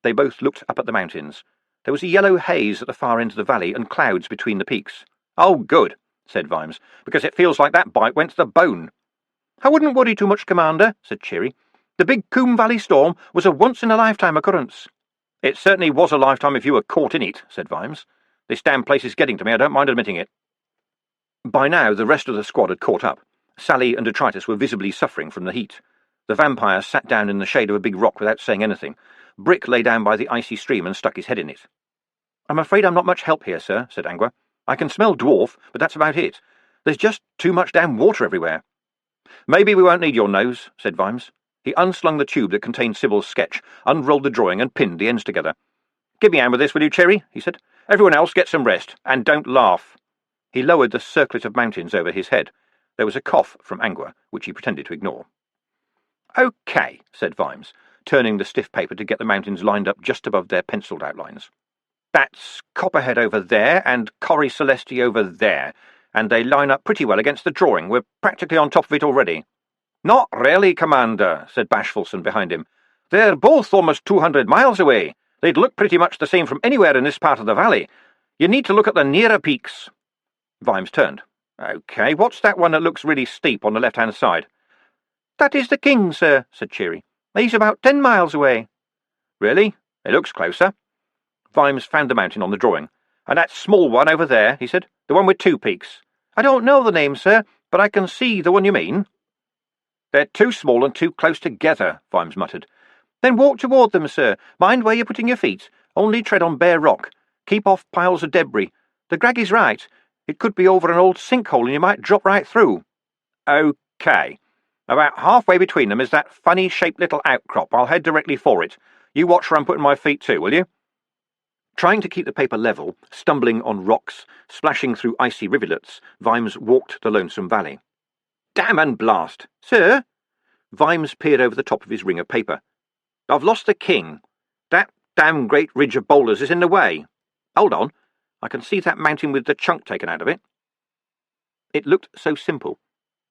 They both looked up at the mountains. There was a yellow haze at the far end of the valley and clouds between the peaks. Oh, good, said Vimes, because it feels like that bite went to the bone. I wouldn't worry too much, Commander, said Cheery. The big Coombe Valley storm was a once-in-a-lifetime occurrence. It certainly was a lifetime if you were caught in it, said Vimes. This damn place is getting to me, I don't mind admitting it. By now the rest of the squad had caught up. Sally and Detritus were visibly suffering from the heat. The vampire sat down in the shade of a big rock without saying anything. Brick lay down by the icy stream and stuck his head in it. I'm afraid I'm not much help here, sir, said Angua. I can smell dwarf, but that's about it. There's just too much damn water everywhere. Maybe we won't need your nose, said Vimes. He unslung the tube that contained Sybil's sketch, unrolled the drawing and pinned the ends together. Give me a hand with this, will you, Cherry? He said. Everyone else get some rest, and don't laugh. He lowered the circlet of mountains over his head. There was a cough from Angua, which he pretended to ignore. OK, said Vimes, turning the stiff paper to get the mountains lined up just above their pencilled outlines. That's Copperhead over there and Corrie Celesti over there, and they line up pretty well against the drawing. We're practically on top of it already. Not really, Commander, said Bashfulson behind him. They're both almost 200 miles away. They'd look pretty much the same from anywhere in this part of the valley. You need to look at the nearer peaks. Vimes turned. OK, what's that one that looks really steep on the left-hand side? That is the King, sir, said Cheery. He's about 10 miles away. Really? It looks closer. Vimes found the mountain on the drawing. And that small one over there, he said, the one with 2 peaks. I don't know the name, sir, but I can see the one you mean. They're too small and too close together, Vimes muttered. Then walk toward them, sir. Mind where you're putting your feet. Only tread on bare rock. Keep off piles of debris. The Greg is right. It could be over an old sinkhole and you might drop right through. OK. About halfway between them is that funny-shaped little outcrop. I'll head directly for it. You watch where I'm putting my feet too, will you? Trying to keep the paper level, stumbling on rocks, splashing through icy rivulets, Vimes walked the lonesome valley. Damn and blast! Sir? Vimes peered over the top of his ring of paper. I've lost the King. That damn great ridge of boulders is in the way. Hold on. I can see that mountain with the chunk taken out of it. It looked so simple.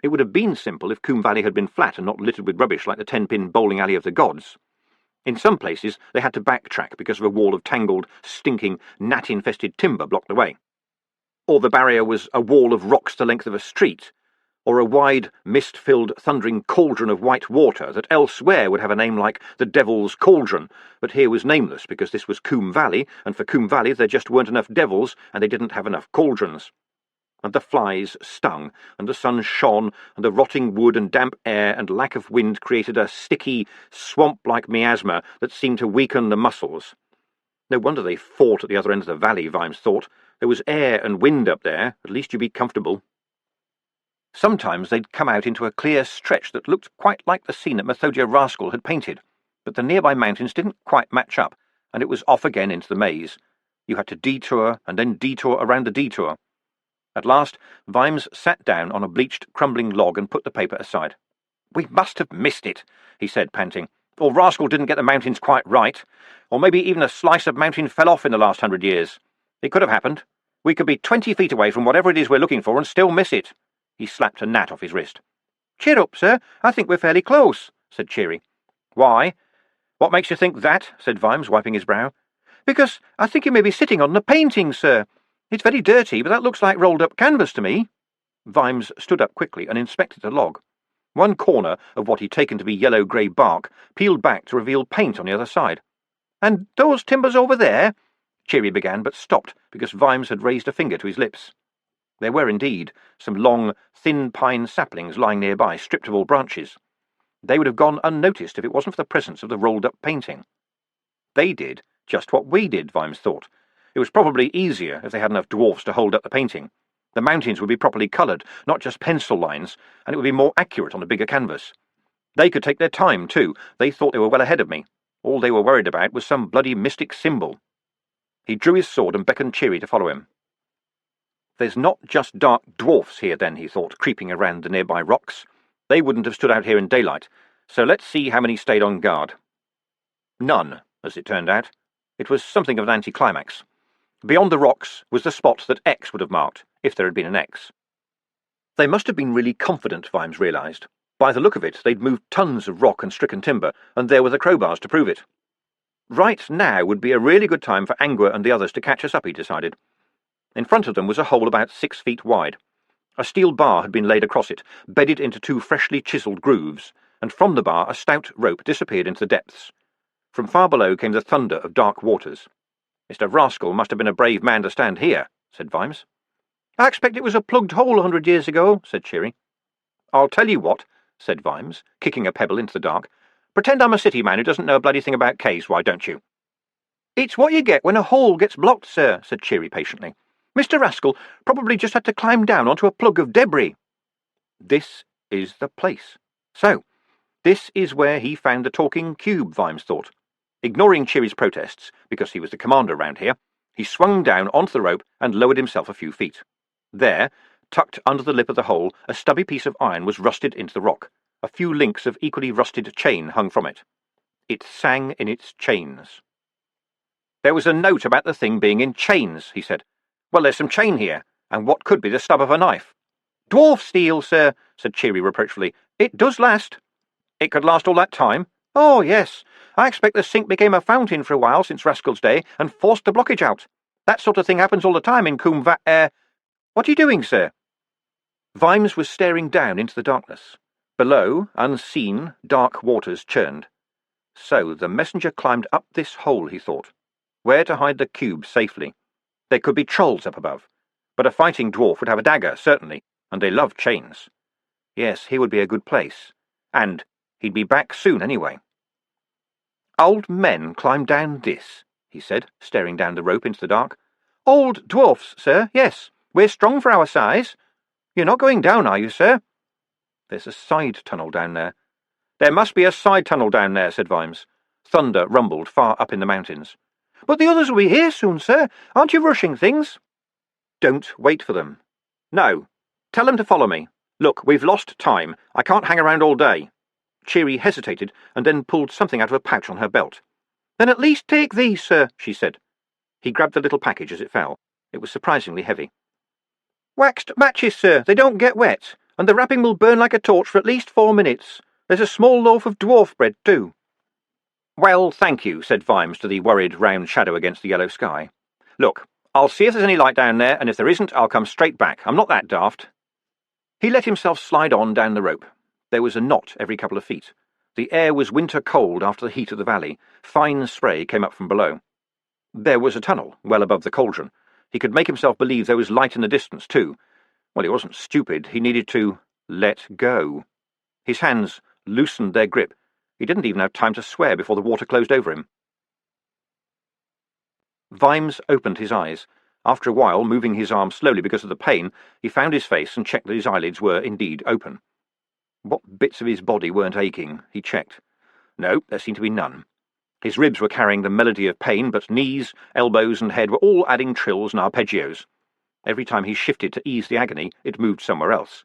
It would have been simple if Coombe Valley had been flat and not littered with rubbish like the 10-pin bowling alley of the gods. In some places they had to backtrack because of a wall of tangled, stinking, gnat-infested timber blocked the way. Or the barrier was a wall of rocks the length of a street, or a wide, mist-filled, thundering cauldron of white water that elsewhere would have a name like the Devil's Cauldron, but here was nameless because this was Coombe Valley, and for Coombe Valley there just weren't enough devils, and they didn't have enough cauldrons. And the flies stung, and the sun shone, and the rotting wood and damp air and lack of wind created a sticky, swamp-like miasma that seemed to weaken the muscles. No wonder they fought at the other end of the valley, Vimes thought. There was air and wind up there, at least you'd be comfortable. Sometimes they'd come out into a clear stretch that looked quite like the scene that Methodia Rascal had painted, but the nearby mountains didn't quite match up, and it was off again into the maze. You had to detour and then detour around the detour. At last, Vimes sat down on a bleached, crumbling log and put the paper aside. "We must have missed it," he said, panting. "Or Rascal didn't get the mountains quite right. Or maybe even a slice of mountain fell off in the last 100 years. It could have happened. We could be 20 feet away from whatever it is we're looking for and still miss it." He slapped a gnat off his wrist. "Cheer up, sir. I think we're fairly close," said Cheery. "Why? What makes you think that?" said Vimes, wiping his brow. "Because I think you may be sitting on the painting, sir. It's very dirty, but that looks like rolled-up canvas to me." Vimes stood up quickly and inspected the log. One corner of what he'd taken to be yellow-grey bark peeled back to reveal paint on the other side. "And those timbers over there?" Cheery began, but stopped because Vimes had raised a finger to his lips. There were indeed some long, thin pine saplings lying nearby, stripped of all branches. They would have gone unnoticed if it wasn't for the presence of the rolled-up painting. They did just what we did, Vimes thought. It was probably easier if they had enough dwarfs to hold up the painting. The mountains would be properly coloured, not just pencil lines, and it would be more accurate on a bigger canvas. They could take their time, too. They thought they were well ahead of me. All they were worried about was some bloody mystic symbol. He drew his sword and beckoned Cheery to follow him. "There's not just dark dwarfs here, then," he thought, creeping around the nearby rocks. "They wouldn't have stood out here in daylight, so let's see how many stayed on guard." None, as it turned out. It was something of an anticlimax. Beyond the rocks was the spot that X would have marked, if there had been an X. They must have been really confident, Vimes realised. By the look of it, they'd moved tons of rock and stricken timber, and there were the crowbars to prove it. Right now would be a really good time for Angua and the others to catch us up, he decided. In front of them was a hole about 6 feet wide. A steel bar had been laid across it, bedded into 2 freshly chiselled grooves, and from the bar a stout rope disappeared into the depths. From far below came the thunder of dark waters. "Mr. Rascal must have been a brave man to stand here," said Vimes. "I expect it was a plugged hole 100 years ago," said Cheery. "I'll tell you what," said Vimes, kicking a pebble into the dark. "Pretend I'm a city man who doesn't know a bloody thing about caves, why don't you?" "It's what you get when a hole gets blocked, sir," said Cheery patiently. "Mr. Rascal probably just had to climb down onto a plug of debris." This is the place. So, this is where he found the talking cube, Vimes thought. Ignoring Cheery's protests, because he was the commander round here, he swung down onto the rope and lowered himself a few feet. There, tucked under the lip of the hole, a stubby piece of iron was rusted into the rock. A few links of equally rusted chain hung from it. It sang in its chains. "There was a note about the thing being in chains," he said. "Well, there's some chain here, and what could be the stub of a knife." "Dwarf steel, sir," said Cheery reproachfully. "It does last." "It could last all that time?" "Oh, yes. I expect the sink became a fountain for a while since Rascal's day and forced the blockage out. That sort of thing happens all the time in Coombe Valley. What are you doing, sir?" Vimes was staring down into the darkness. Below, unseen, dark waters churned. So the messenger climbed up this hole, he thought. Where to hide the cube safely? There could be trolls up above, but a fighting dwarf would have a dagger, certainly, and they loved chains. Yes, here would be a good place. And he'd be back soon anyway. "Old men climb down this," he said, staring down the rope into the dark. "Old dwarfs, sir, yes. We're strong for our size. You're not going down, are you, sir?" "There's a side tunnel down there." "There must be a side tunnel down there," said Vimes. Thunder rumbled far up in the mountains. "But the others will be here soon, sir. Aren't you rushing things?" "Don't wait for them." "No. Tell them to follow me. Look, we've lost time. I can't hang around all day." Cheery hesitated and then pulled something out of a pouch on her belt. "Then at least take these, sir," she said. He grabbed the little package as it fell. It was surprisingly heavy. "Waxed matches, sir. They don't get wet, and the wrapping will burn like a torch for at least 4 minutes. There's a small loaf of dwarf bread, too." "Well, thank you," said Vimes to the worried round shadow against the yellow sky. "Look, I'll see if there's any light down there, and if there isn't, I'll come straight back. I'm not that daft." He let himself slide on down the rope. There was a knot every couple of feet. The air was winter cold after the heat of the valley. Fine spray came up from below. There was a tunnel, well above the cauldron. He could make himself believe there was light in the distance, too. Well, he wasn't stupid. He needed to let go. His hands loosened their grip. He didn't even have time to swear before the water closed over him. Vimes opened his eyes. After a while, moving his arm slowly because of the pain, he found his face and checked that his eyelids were indeed open. What bits of his body weren't aching, he checked. No, there seemed to be none. His ribs were carrying the melody of pain, but knees, elbows, and head were all adding trills and arpeggios. Every time he shifted to ease the agony, it moved somewhere else.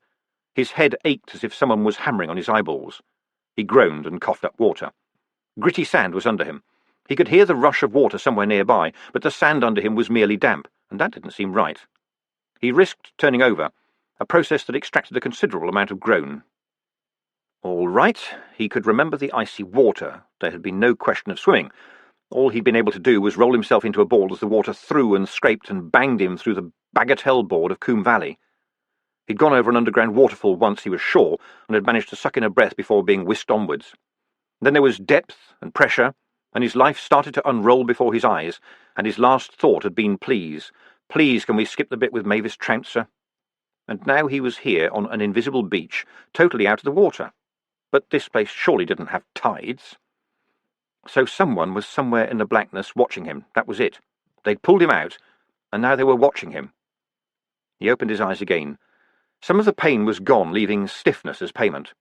His head ached as if someone was hammering on his eyeballs. He groaned and coughed up water. Gritty sand was under him. He could hear the rush of water somewhere nearby, but the sand under him was merely damp, and that didn't seem right. He risked turning over, a process that extracted a considerable amount of groan. All right, he could remember the icy water. There had been no question of swimming. All he'd been able to do was roll himself into a ball as the water threw and scraped and banged him through the bagatelle board of Coombe Valley. He'd gone over an underground waterfall once, he was sure, and had managed to suck in a breath before being whisked onwards. Then there was depth and pressure, and his life started to unroll before his eyes, and his last thought had been, please, can we skip the bit with Mavis Trouncer? And now he was here on an invisible beach, totally out of the water. But this place surely didn't have tides. So someone was somewhere in the blackness watching him, that was it. They'd pulled him out, and now they were watching him. He opened his eyes again. Some of the pain was gone, leaving stiffness as payment.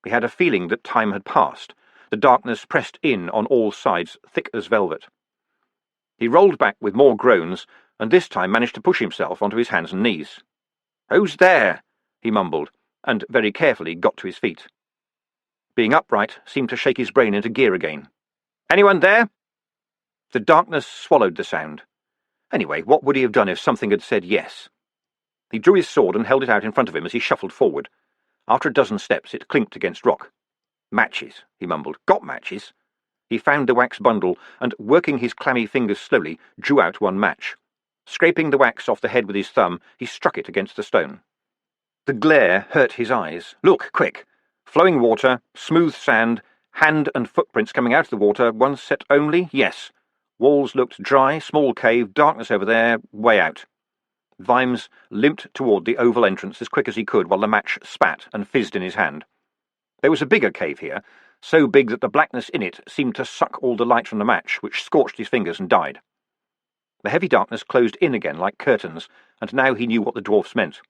He had a feeling that time had passed. The darkness pressed in on all sides, thick as velvet. He rolled back with more groans, and this time managed to push himself onto his hands and knees. "Who's there?" he mumbled, and very carefully got to his feet. Being upright seemed to shake his brain into gear again. "Anyone there?" The darkness swallowed the sound. Anyway, what would he have done if something had said yes? He drew his sword and held it out in front of him as he shuffled forward. After a dozen steps, it clinked against rock. "Matches," he mumbled. "Got matches?" He found the wax bundle and, working his clammy fingers slowly, drew out one match. Scraping the wax off the head with his thumb, he struck it against the stone. The glare hurt his eyes. "Look, quick! Flowing water, smooth sand, hand and footprints coming out of the water, one set only, yes. Walls looked dry, small cave, darkness over there, way out." Vimes limped toward the oval entrance as quick as he could while the match spat and fizzed in his hand. There was a bigger cave here, so big that the blackness in it seemed to suck all the light from the match, which scorched his fingers and died. The heavy darkness closed in again like curtains, and now he knew what the dwarfs meant.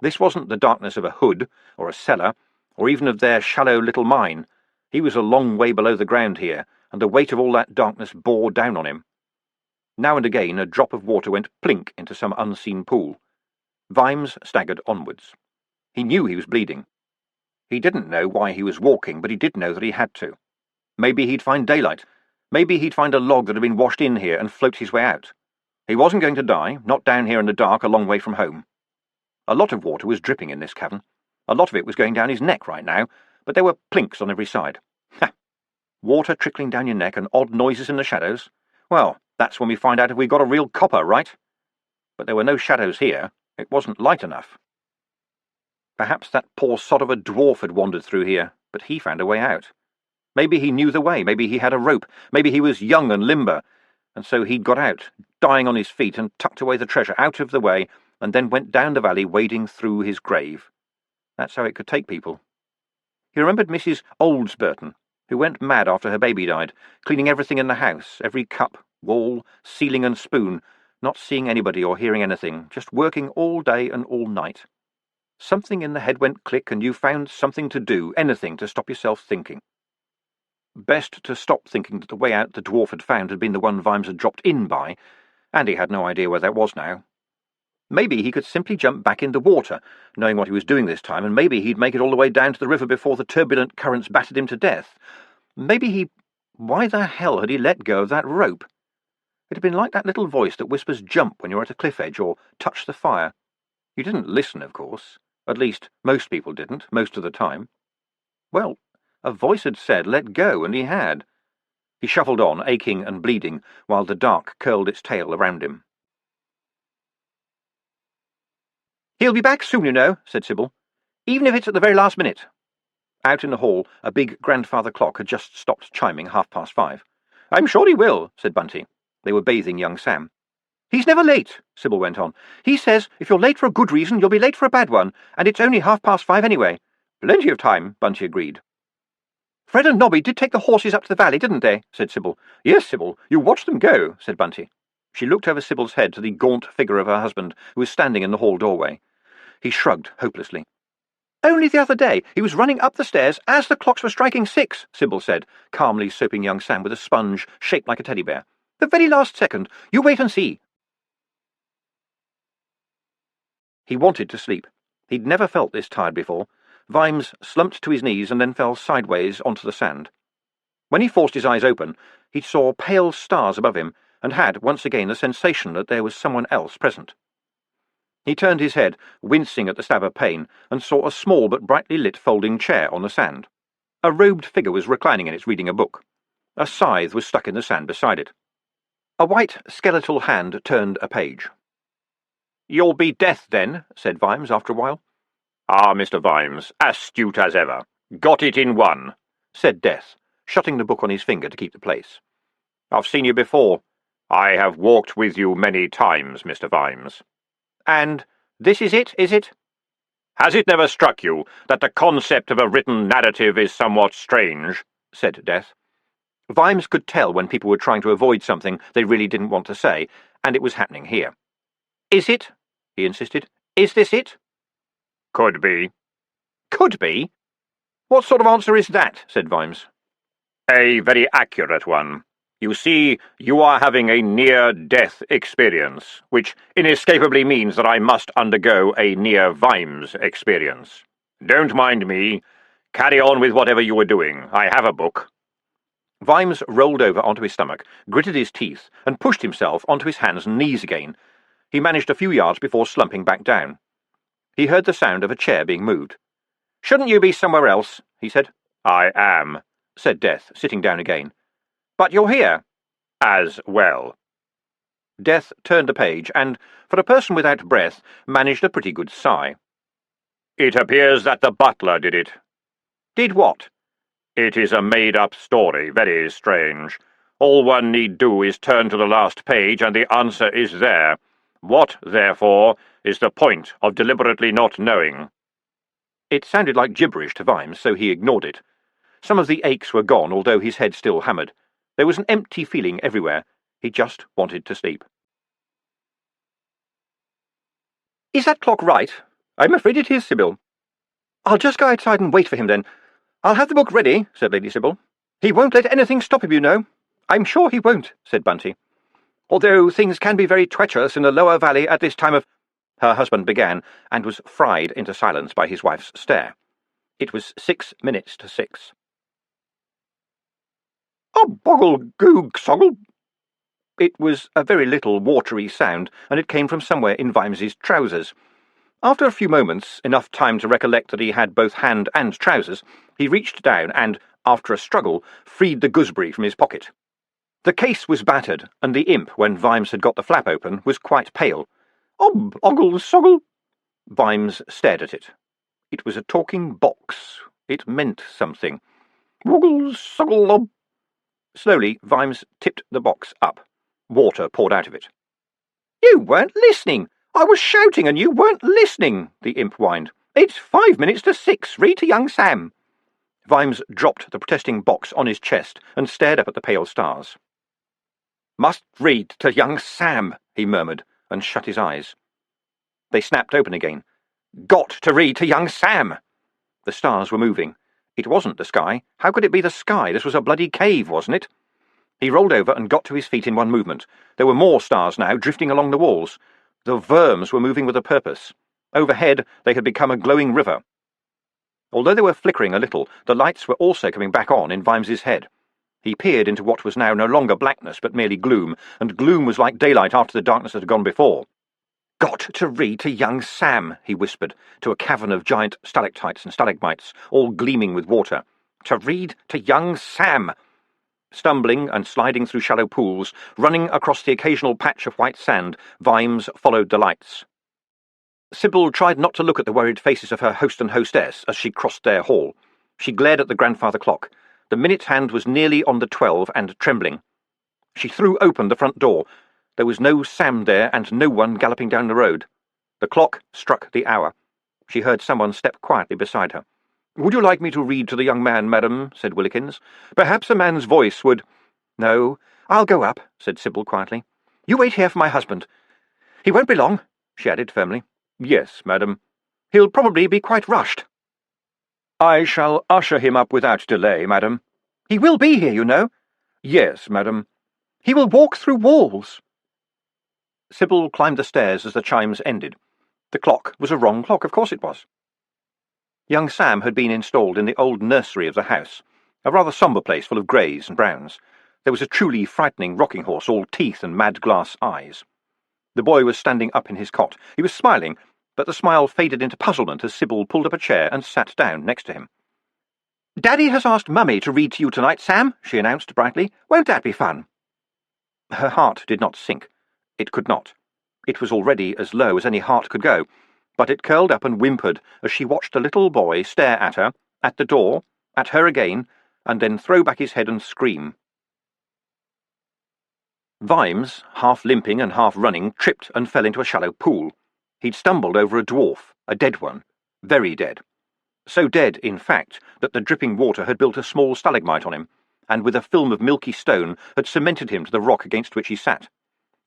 This wasn't the darkness of a hood, or a cellar, or even of their shallow little mine. He was a long way below the ground here, and the weight of all that darkness bore down on him. Now and again a drop of water went plink into some unseen pool. Vimes staggered onwards. He knew he was bleeding. He didn't know why he was walking, but he did know that he had to. Maybe he'd find daylight. Maybe he'd find a log that had been washed in here and float his way out. He wasn't going to die, not down here in the dark a long way from home. A lot of water was dripping in this cavern. A lot of it was going down his neck right now, but there were plinks on every side. Ha! Water trickling down your neck and odd noises in the shadows. Well, that's when we find out if we've got a real copper, right? But there were no shadows here. It wasn't light enough. Perhaps that poor sod of a dwarf had wandered through here, but he found a way out. Maybe he knew the way, maybe he had a rope, maybe he was young and limber, and so he'd got out, dying on his feet, and tucked away the treasure out of the way, and then went down the valley wading through his grave. That's how it could take people. He remembered Mrs. Oldsburton, who went mad after her baby died, cleaning everything in the house, every cup, wall, ceiling and spoon, not seeing anybody or hearing anything, just working all day and all night. Something in the head went click and you found something to do, anything to stop yourself thinking. Best to stop thinking that the way out the dwarf had found had been the one Vimes had dropped in by, and he had no idea where that was now. Maybe he could simply jump back in the water, knowing what he was doing this time, and maybe he'd make it all the way down to the river before the turbulent currents battered him to death. Maybe he... Why the hell had he let go of that rope? It had been like that little voice that whispers jump when you're at a cliff edge or touch the fire. You didn't listen, of course. At least, most people didn't, most of the time. Well, a voice had said let go, and he had. He shuffled on, aching and bleeding, while the dark curled its tail around him. "He'll be back soon, you know," said Sybil. even if it's at the very last minute." Out in the hall, a big grandfather clock had just stopped chiming 5:30. "I'm sure he will," said Bunty. They were bathing young Sam. "He's never late," Sybil went on. "He says if you're late for a good reason, you'll be late for a bad one, and it's only 5:30 anyway." "Plenty of time," Bunty agreed. "Fred and Nobby did take the horses up to the valley, didn't they?" said Sybil. "Yes, Sybil, you watched them go," said Bunty. She looked over Sybil's head to the gaunt figure of her husband, who was standing in the hall doorway. He shrugged hopelessly. "Only the other day he was running up the stairs as the clocks were striking 6, Sybil said, calmly soaping young Sam with a sponge shaped like a teddy bear. "The very last second. You wait and see." He wanted to sleep. He'd never felt this tired before. Vimes slumped to his knees and then fell sideways onto the sand. When he forced his eyes open, he saw pale stars above him and had once again the sensation that there was someone else present. He turned his head, wincing at the stab of pain, and saw a small but brightly lit folding chair on the sand. A robed figure was reclining in it, reading a book. A scythe was stuck in the sand beside it. A white skeletal hand turned a page. "You'll be Death, then," said Vimes after a while. "Ah, Mr. Vimes, astute as ever. Got it in one," said Death, shutting the book on his finger to keep the place. "I've seen you before. I have walked with you many times, Mr. Vimes." "And this is it, is it?" "Has it never struck you that the concept of a written narrative is somewhat strange?" said Death. Vimes could tell when people were trying to avoid something they really didn't want to say, and it was happening here. "Is it?" he insisted. "Is this it?" "Could be." "Could be? What sort of answer is that?" said Vimes. "A very accurate one. You see, you are having a near-death experience, which inescapably means that I must undergo a near-Vimes experience. Don't mind me. Carry on with whatever you were doing. I have a book." Vimes rolled over onto his stomach, gritted his teeth, and pushed himself onto his hands and knees again. He managed a few yards before slumping back down. He heard the sound of a chair being moved. "Shouldn't you be somewhere else?" he said. "I am," said Death, sitting down again. "But you're here." "As well." Death turned the page and, for a person without breath, managed a pretty good sigh. "It appears that the butler did it." "Did what?" "It is a made-up story, very strange. All one need do is turn to the last page and the answer is there. What, therefore, is the point of deliberately not knowing?" It sounded like gibberish to Vimes, so he ignored it. Some of the aches were gone, although his head still hammered. There was an empty feeling everywhere. He just wanted to sleep. "Is that clock right?" "I'm afraid it is, Sybil." "I'll just go outside and wait for him, then." "I'll have the book ready," said Lady Sybil. "He won't let anything stop him, you know." "I'm sure he won't," said Bunty. "Although things can be very treacherous in the lower valley at this time of—" her husband began, and was fried into silence by his wife's stare. It was 6 minutes to 6. "Oh, boggle, goog, soggle!" It was a very little watery sound, and it came from somewhere in Vimes's trousers. After a few moments, enough time to recollect that he had both hand and trousers, he reached down and, after a struggle, freed the gooseberry from his pocket. The case was battered, and the imp, when Vimes had got the flap open, was quite pale. "Oh, boggle, soggle!" Vimes stared at it. It was a talking box. It meant something. "Woggle, soggle, ob!" Slowly, Vimes tipped the box up. Water poured out of it. "You weren't listening! I was shouting and you weren't listening," the imp whined. "It's 5 minutes to 6. Read to young Sam." Vimes dropped the protesting box on his chest and stared up at the pale stars. "Must read to young Sam," he murmured, and shut his eyes. They snapped open again. "Got to read to young Sam!" The stars were moving. It wasn't the sky. How could it be the sky? This was a bloody cave, wasn't it? He rolled over and got to his feet in one movement. There were more stars now, drifting along the walls. The worms were moving with a purpose. Overhead, they had become a glowing river. Although they were flickering a little, the lights were also coming back on in Vimes's head. He peered into what was now no longer blackness, but merely gloom, and gloom was like daylight after the darkness that had gone before. "Got to read to young Sam," he whispered, to a cavern of giant stalactites and stalagmites, all gleaming with water. "To read to young Sam!" Stumbling and sliding through shallow pools, running across the occasional patch of white sand, Vimes followed the lights. Sybil tried not to look at the worried faces of her host and hostess as she crossed their hall. She glared at the grandfather clock. The minute hand was nearly on the 12 and trembling. She threw open the front door. There was no Sam there and no one galloping down the road. The clock struck the hour. She heard someone step quietly beside her. "Would you like me to read to the young man, madam?" said Willikins. "Perhaps a man's voice would—" "No, I'll go up," said Sybil quietly. "You wait here for my husband. He won't be long," she added firmly. "Yes, madam. He'll probably be quite rushed." "I shall usher him up without delay, madam." "He will be here, you know." "Yes, madam." "He will walk through walls." Sybil climbed the stairs as the chimes ended. The clock was a wrong clock, of course it was. Young Sam had been installed in the old nursery of the house, a rather sombre place full of greys and browns. There was a truly frightening rocking horse, all teeth and mad glass eyes. The boy was standing up in his cot. He was smiling, but the smile faded into puzzlement as Sybil pulled up a chair and sat down next to him. "Daddy has asked Mummy to read to you tonight, Sam," she announced brightly. "Won't that be fun?" Her heart did not sink. It could not. It was already as low as any heart could go, but it curled up and whimpered as she watched a little boy stare at her, at the door, at her again, and then throw back his head and scream. Vimes, half limping and half running, tripped and fell into a shallow pool. He'd stumbled over a dwarf, a dead one, very dead. So dead, in fact, that the dripping water had built a small stalagmite on him, and with a film of milky stone had cemented him to the rock against which he sat.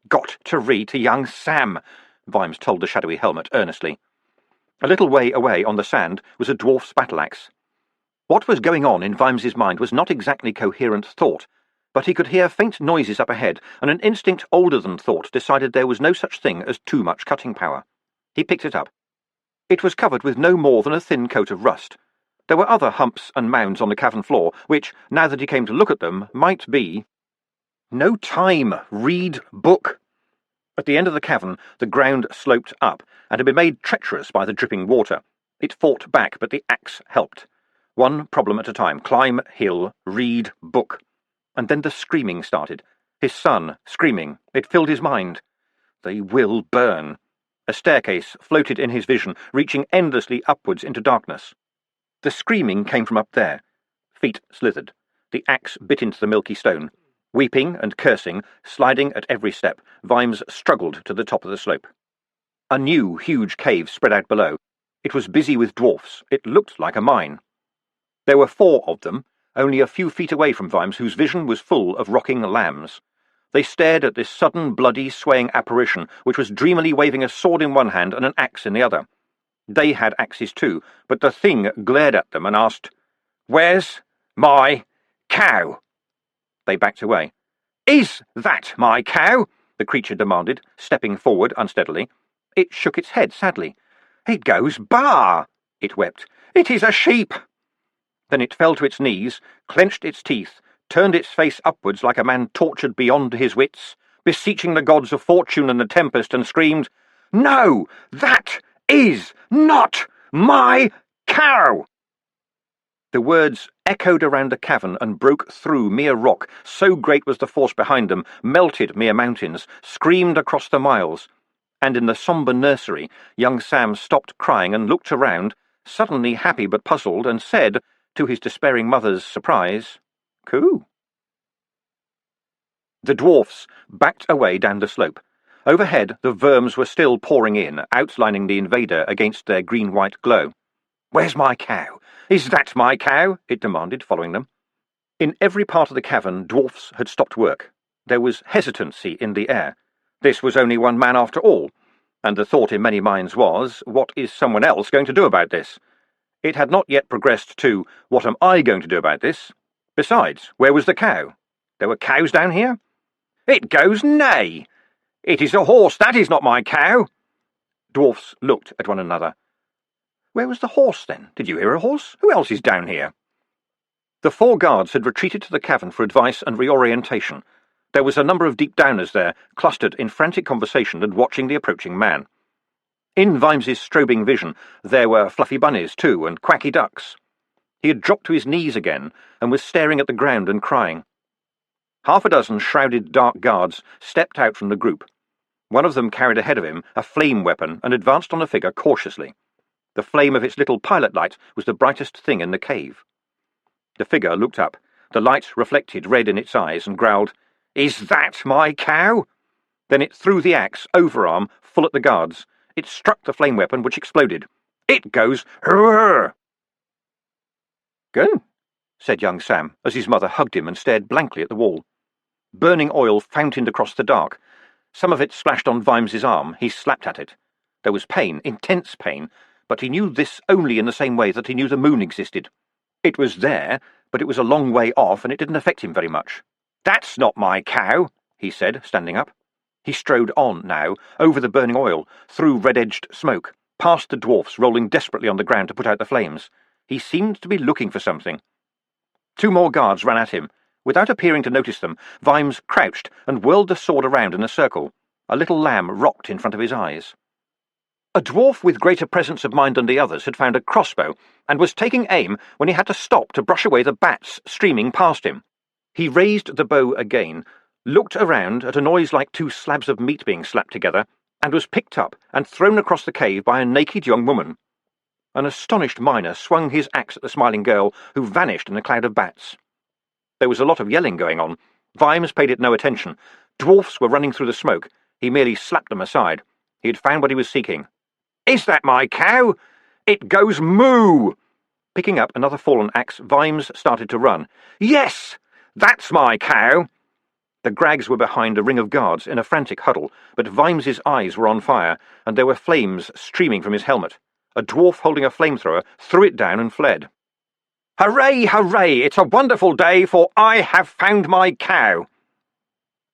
"Got to read to young Sam," Vimes told the shadowy helmet earnestly. A little way away on the sand was a dwarf's battle-axe. What was going on in Vimes's mind was not exactly coherent thought, but he could hear faint noises up ahead, and an instinct older than thought decided there was no such thing as too much cutting power. He picked it up. It was covered with no more than a thin coat of rust. There were other humps and mounds on the cavern floor, which, now that he came to look at them, might be— "No time! Read book!" At the end of the cavern, the ground sloped up, and had been made treacherous by the dripping water. It fought back, but the axe helped. One problem at a time. Climb hill, read book. And then the screaming started. His son, screaming. It filled his mind. They will burn. A staircase floated in his vision, reaching endlessly upwards into darkness. The screaming came from up there. Feet slithered. The axe bit into the milky stone. Weeping and cursing, sliding at every step, Vimes struggled to the top of the slope. A new, huge cave spread out below. It was busy with dwarfs. It looked like a mine. There were 4 of them, only a few feet away from Vimes, whose vision was full of rocking lambs. They stared at this sudden, bloody, swaying apparition, which was dreamily waving a sword in one hand and an axe in the other. They had axes too, but the thing glared at them and asked, "Where's my cow?" They backed away. "Is that my cow?" the creature demanded, stepping forward unsteadily. It shook its head sadly. "It goes bar," it wept. "It is a sheep." Then it fell to its knees, clenched its teeth, turned its face upwards like a man tortured beyond his wits, beseeching the gods of fortune and the tempest, and screamed, "No, that is not my cow!" The words echoed around the cavern and broke through mere rock, so great was the force behind them, melted mere mountains, screamed across the miles. And in the sombre nursery, young Sam stopped crying and looked around, suddenly happy but puzzled, and said, to his despairing mother's surprise, "Coo." The dwarfs backed away down the slope. Overhead, the verms were still pouring in, outlining the invader against their green-white glow. "Where's my cow? Is that my cow?" it demanded, following them. In every part of the cavern, dwarfs had stopped work. There was hesitancy in the air. This was only one man after all, and the thought in many minds was, what is someone else going to do about this? It had not yet progressed to, what am I going to do about this? Besides, where was the cow? There were cows down here? "It goes neigh! It is a horse, that is not my cow!" Dwarfs looked at one another. "Where was the horse, then? Did you hear a horse? Who else is down here?" The 4 guards had retreated to the cavern for advice and reorientation. There was a number of deep-downers there, clustered in frantic conversation and watching the approaching man. In Vimes's strobing vision, there were fluffy bunnies, too, and quacky ducks. He had dropped to his knees again, and was staring at the ground and crying. Half a dozen shrouded dark guards stepped out from the group. One of them carried ahead of him a flame weapon and advanced on the figure cautiously. The flame of its little pilot light was the brightest thing in the cave. The figure looked up. The light reflected red in its eyes and growled, "Is that my cow?" Then it threw the axe, overarm, full at the guards. It struck the flame weapon, which exploded. "It goes hurr!" "Good," said young Sam, as his mother hugged him and stared blankly at the wall. Burning oil fountained across the dark. Some of it splashed on Vimes's arm. He slapped at it. There was pain, intense pain, but he knew this only in the same way that he knew the moon existed. It was there, but it was a long way off, and it didn't affect him very much. "That's not my cow," he said, standing up. He strode on now, over the burning oil, through red-edged smoke, past the dwarfs rolling desperately on the ground to put out the flames. He seemed to be looking for something. 2 more guards ran at him. Without appearing to notice them, Vimes crouched and whirled the sword around in a circle. A little lamb rocked in front of his eyes. A dwarf with greater presence of mind than the others had found a crossbow and was taking aim when he had to stop to brush away the bats streaming past him. He raised the bow again, looked around at a noise like 2 slabs of meat being slapped together, and was picked up and thrown across the cave by a naked young woman. An astonished miner swung his axe at the smiling girl, who vanished in a cloud of bats. There was a lot of yelling going on. Vimes paid it no attention. Dwarfs were running through the smoke. He merely slapped them aside. He had found what he was seeking. "Is that my cow? It goes moo!" Picking up another fallen axe, Vimes started to run. "Yes! That's my cow!" The Grags were behind a ring of guards in a frantic huddle, but Vimes's eyes were on fire, and there were flames streaming from his helmet. A dwarf holding a flamethrower threw it down and fled. "Hooray, hooray! It's a wonderful day, for I have found my cow!"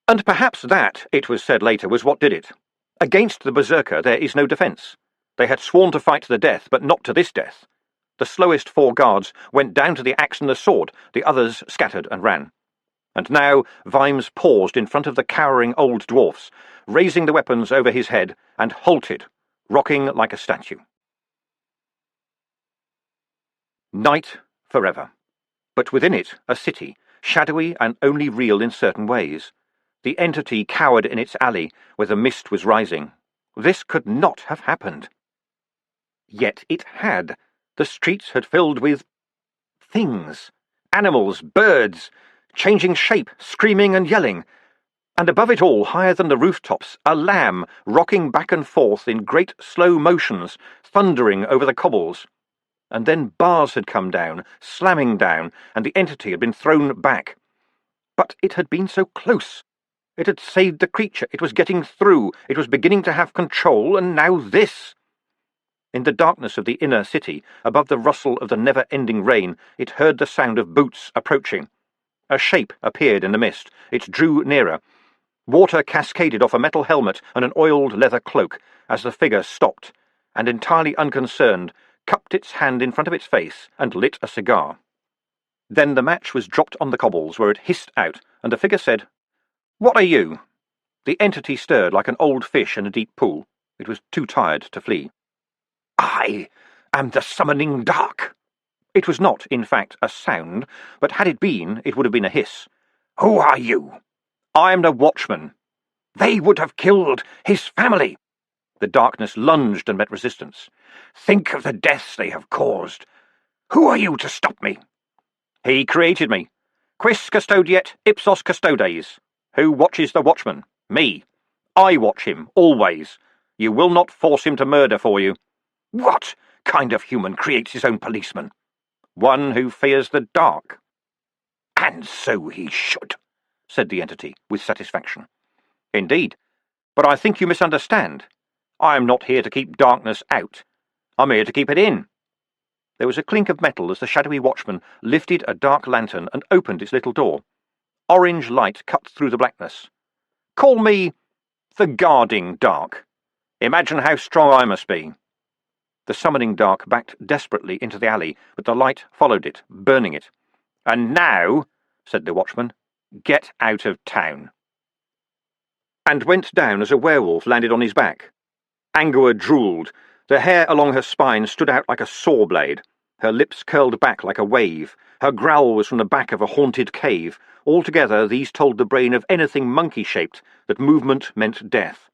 And perhaps that, it was said later, was what did it. Against the berserker there is no defence. They had sworn to fight to the death, but not to this death. The slowest 4 guards went down to the axe and the sword, the others scattered and ran. And now Vimes paused in front of the cowering old dwarfs, raising the weapons over his head, and halted, rocking like a statue. Night forever. But within it, a city, shadowy and only real in certain ways. The entity cowered in its alley, where the mist was rising. This could not have happened. Yet it had. The streets had filled with things. Animals, birds, changing shape, screaming and yelling. And above it all, higher than the rooftops, a lamb rocking back and forth in great slow motions, thundering over the cobbles. And then bars had come down, slamming down, and the entity had been thrown back. But it had been so close. It had saved the creature. It was getting through. It was beginning to have control, and now this. In the darkness of the inner city, above the rustle of the never-ending rain, it heard the sound of boots approaching. A shape appeared in the mist. It drew nearer. Water cascaded off a metal helmet and an oiled leather cloak as the figure stopped, and entirely unconcerned, cupped its hand in front of its face and lit a cigar. Then the match was dropped on the cobbles, where it hissed out, and the figure said, "What are you?" The entity stirred like an old fish in a deep pool. It was too tired to flee. "I am the summoning dark." It was not, in fact, a sound, but had it been, it would have been a hiss. "Who are you?" "I am the watchman." "They would have killed his family." The darkness lunged and met resistance. "Think of the deaths they have caused. Who are you to stop me?" "He created me. Quis custodiet ipsos custodes." Who watches the watchman? Me. I watch him, always. You will not force him to murder for you. What kind of human creates his own policeman? One who fears the dark. And so he should, said the entity, with satisfaction. Indeed, but I think you misunderstand. I am not here to keep darkness out. I'm here to keep it in. There was a clink of metal as the shadowy watchman lifted a dark lantern and opened its little door. Orange light cut through the blackness. Call me the guarding dark. Imagine how strong I must be. The summoning dark backed desperately into the alley, but the light followed it, burning it. And now, said the watchman, get out of town. And went down as a werewolf landed on his back. Angua drooled. The hair along her spine stood out like a saw blade. Her lips curled back like a wave. Her growl was from the back of a haunted cave. Altogether, these told the brain of anything monkey-shaped that movement meant death.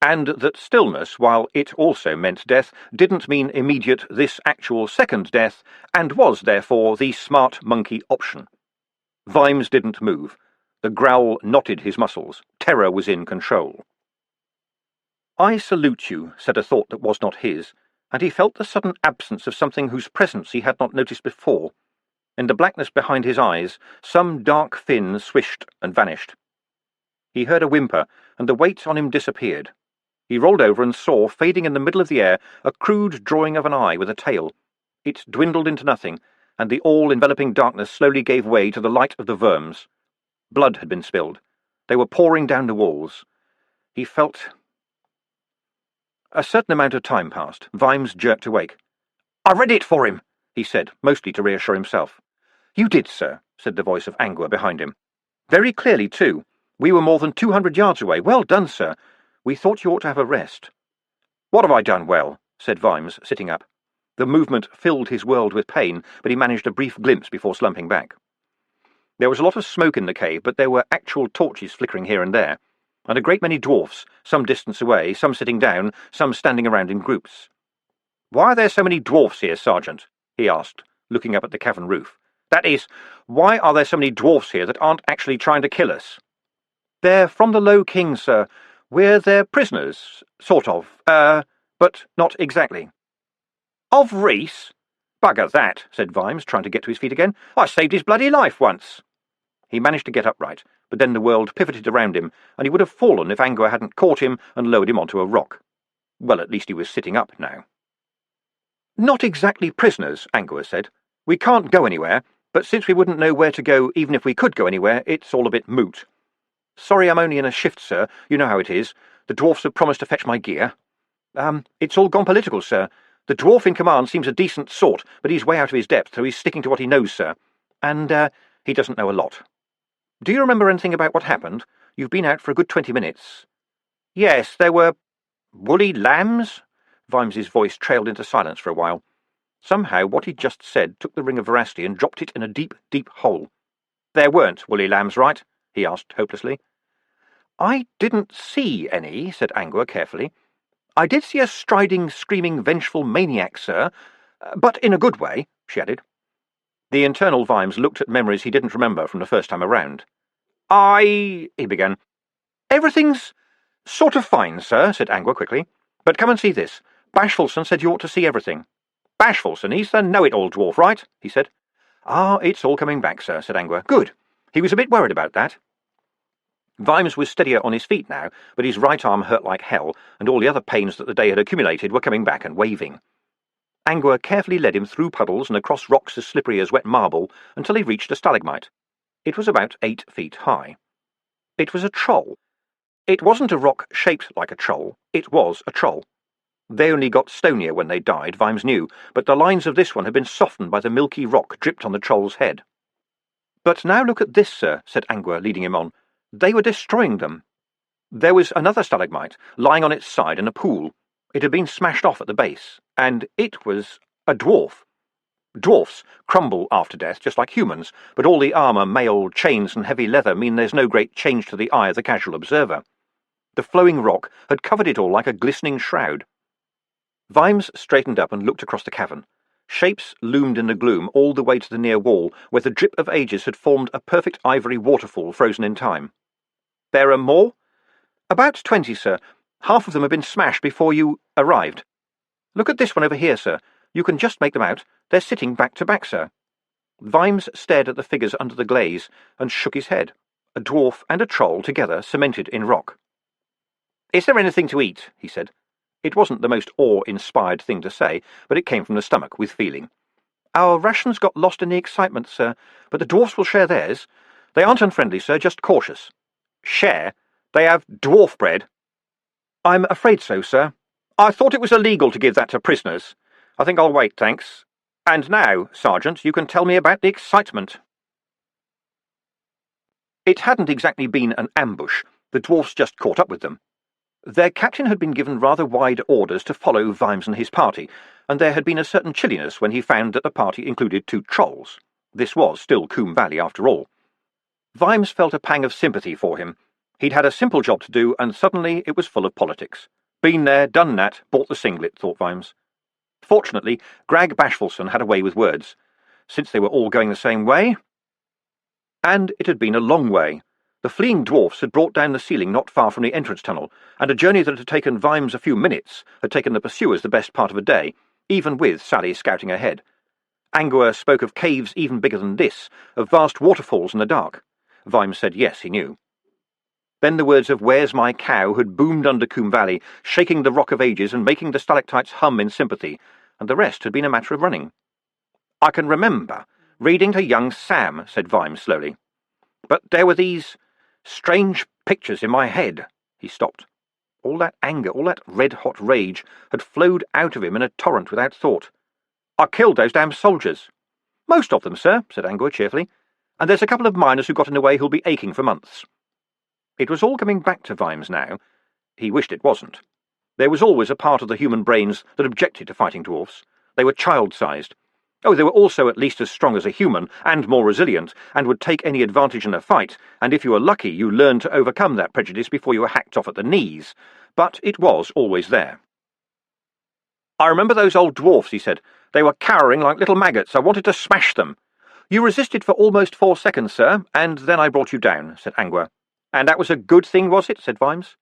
and that stillness, while it also meant death, didn't mean immediate, this actual second death, and was therefore the smart monkey option. Vimes didn't move. The growl knotted his muscles. Terror was in control. "I salute you," said a thought that was not his, and he felt the sudden absence of something whose presence he had not noticed before. In the blackness behind his eyes, some dark fin swished and vanished. He heard a whimper, and the weight on him disappeared. He rolled over and saw, fading in the middle of the air, a crude drawing of an eye with a tail. It dwindled into nothing, and the all-enveloping darkness slowly gave way to the light of the verms. Blood had been spilled. They were pouring down the walls. He felt... A certain amount of time passed. Vimes jerked awake. "I read it for him," he said, mostly to reassure himself. "You did, sir," said the voice of Angua behind him. "Very clearly, too. We were more than 200 yards away. Well done, sir. We thought you ought to have a rest." "What have I done well?" said Vimes, sitting up. The movement filled his world with pain, but he managed a brief glimpse before slumping back. There was a lot of smoke in the cave, but there were actual torches flickering here and there, and a great many dwarfs, some distance away, some sitting down, some standing around in groups. "Why are there so many dwarfs here, Sergeant?" he asked, looking up at the cavern roof. "That is, why are there so many dwarfs here that aren't actually trying to kill us?" "They're from the Low King, sir. We're their prisoners, sort of. But not exactly." "Of Reese? Bugger that," said Vimes, trying to get to his feet again. "I saved his bloody life once." He managed to get upright, but then the world pivoted around him, and he would have fallen if Angua hadn't caught him and lowered him onto a rock. Well, at least he was sitting up now. "Not exactly prisoners," Angua said. "We can't go anywhere, but since we wouldn't know where to go even if we could go anywhere, it's all a bit moot. Sorry I'm only in a shift, sir. You know how it is. The dwarfs have promised to fetch my gear. It's all gone political, sir. The dwarf in command seems a decent sort, but he's way out of his depth, so he's sticking to what he knows, sir. And, he doesn't know a lot. Do you remember anything about what happened? You've been out for a good 20 minutes. Yes, there were... woolly lambs? Vimes's voice trailed into silence for a while. Somehow what he'd just said took the ring of veracity and dropped it in a deep, deep hole. There weren't woolly lambs, right? He asked hopelessly. I didn't see any, said Angua carefully. I did see a striding, screaming, vengeful maniac, sir, but in a good way, she added. The internal Vimes looked at memories he didn't remember from the first time around. He began. Everything's sort of fine, sir, said Angua quickly. But come and see this. Bashfulson said you ought to see everything. Bashfulson, he's the know-it-all dwarf, right? He said. It's all coming back, sir, said Angua. Good. He was a bit worried about that. Vimes was steadier on his feet now, but his right arm hurt like hell, and all the other pains that the day had accumulated were coming back and waving. Angua carefully led him through puddles and across rocks as slippery as wet marble until he reached a stalagmite. It was about 8 feet high. It was a troll. It wasn't a rock shaped like a troll. It was a troll. They only got stonier when they died, Vimes knew, but the lines of this one had been softened by the milky rock dripped on the troll's head. But now look at this, sir, said Angua, leading him on. They were destroying them. There was another stalagmite, lying on its side in a pool. It had been smashed off at the base, and it was a dwarf. Dwarfs crumble after death, just like humans, but all the armour, mail, chains, and heavy leather mean there's no great change to the eye of the casual observer. The flowing rock had covered it all like a glistening shroud. Vimes straightened up and looked across the cavern. Shapes loomed in the gloom all the way to the near wall, where the drip of ages had formed a perfect ivory waterfall frozen in time. There are more? About 20, sir. Half of them have been smashed before you arrived. Look at this one over here, sir. You can just make them out. They're sitting back to back, sir. Vimes stared at the figures under the glaze and shook his head. A dwarf and a troll together, cemented in rock. Is there anything to eat? He said. It wasn't the most awe-inspired thing to say, but it came from the stomach with feeling. Our rations got lost in the excitement, sir, but the dwarfs will share theirs. They aren't unfriendly, sir, just cautious. Share? They have dwarf bread? I'm afraid so, sir. I thought it was illegal to give that to prisoners. I think I'll wait, thanks. And now, Sergeant, you can tell me about the excitement. It hadn't exactly been an ambush. The dwarfs just caught up with them. Their captain had been given rather wide orders to follow Vimes and his party, and there had been a certain chilliness when he found that the party included 2 trolls. This was still Coombe Valley, after all. Vimes felt a pang of sympathy for him. He'd had a simple job to do, and suddenly it was full of politics. Been there, done that, bought the singlet, thought Vimes. Fortunately, Grag Bashfulson had a way with words, since they were all going the same way. And it had been a long way. The fleeing dwarfs had brought down the ceiling not far from the entrance tunnel, and a journey that had taken Vimes a few minutes had taken the pursuers the best part of a day, even with Sally scouting ahead. Angua spoke of caves even bigger than this, of vast waterfalls in the dark. Vimes said yes, he knew. Then the words of "Where's my cow" had boomed under Coombe Valley, shaking the Rock of Ages and making the stalactites hum in sympathy, and the rest had been a matter of running. "I can remember reading to young Sam," said Vimes slowly. "But there were these strange pictures in my head." He stopped. All that anger, all that red-hot rage, had flowed out of him in a torrent without thought. "I killed those damn soldiers." "Most of them, sir," said Angua cheerfully. "And there's a couple of miners who got in the way who'll be aching for months." It was all coming back to Vimes now. He wished it wasn't. There was always a part of the human brains that objected to fighting dwarfs. They were child-sized. Oh, they were also at least as strong as a human, and more resilient, and would take any advantage in a fight, and if you were lucky you learned to overcome that prejudice before you were hacked off at the knees. But it was always there. "I remember those old dwarfs," he said. "They were cowering like little maggots. I wanted to smash them." "You resisted for almost 4 seconds, sir, and then I brought you down," said Angua. "And that was a good thing, was it?" said Vimes.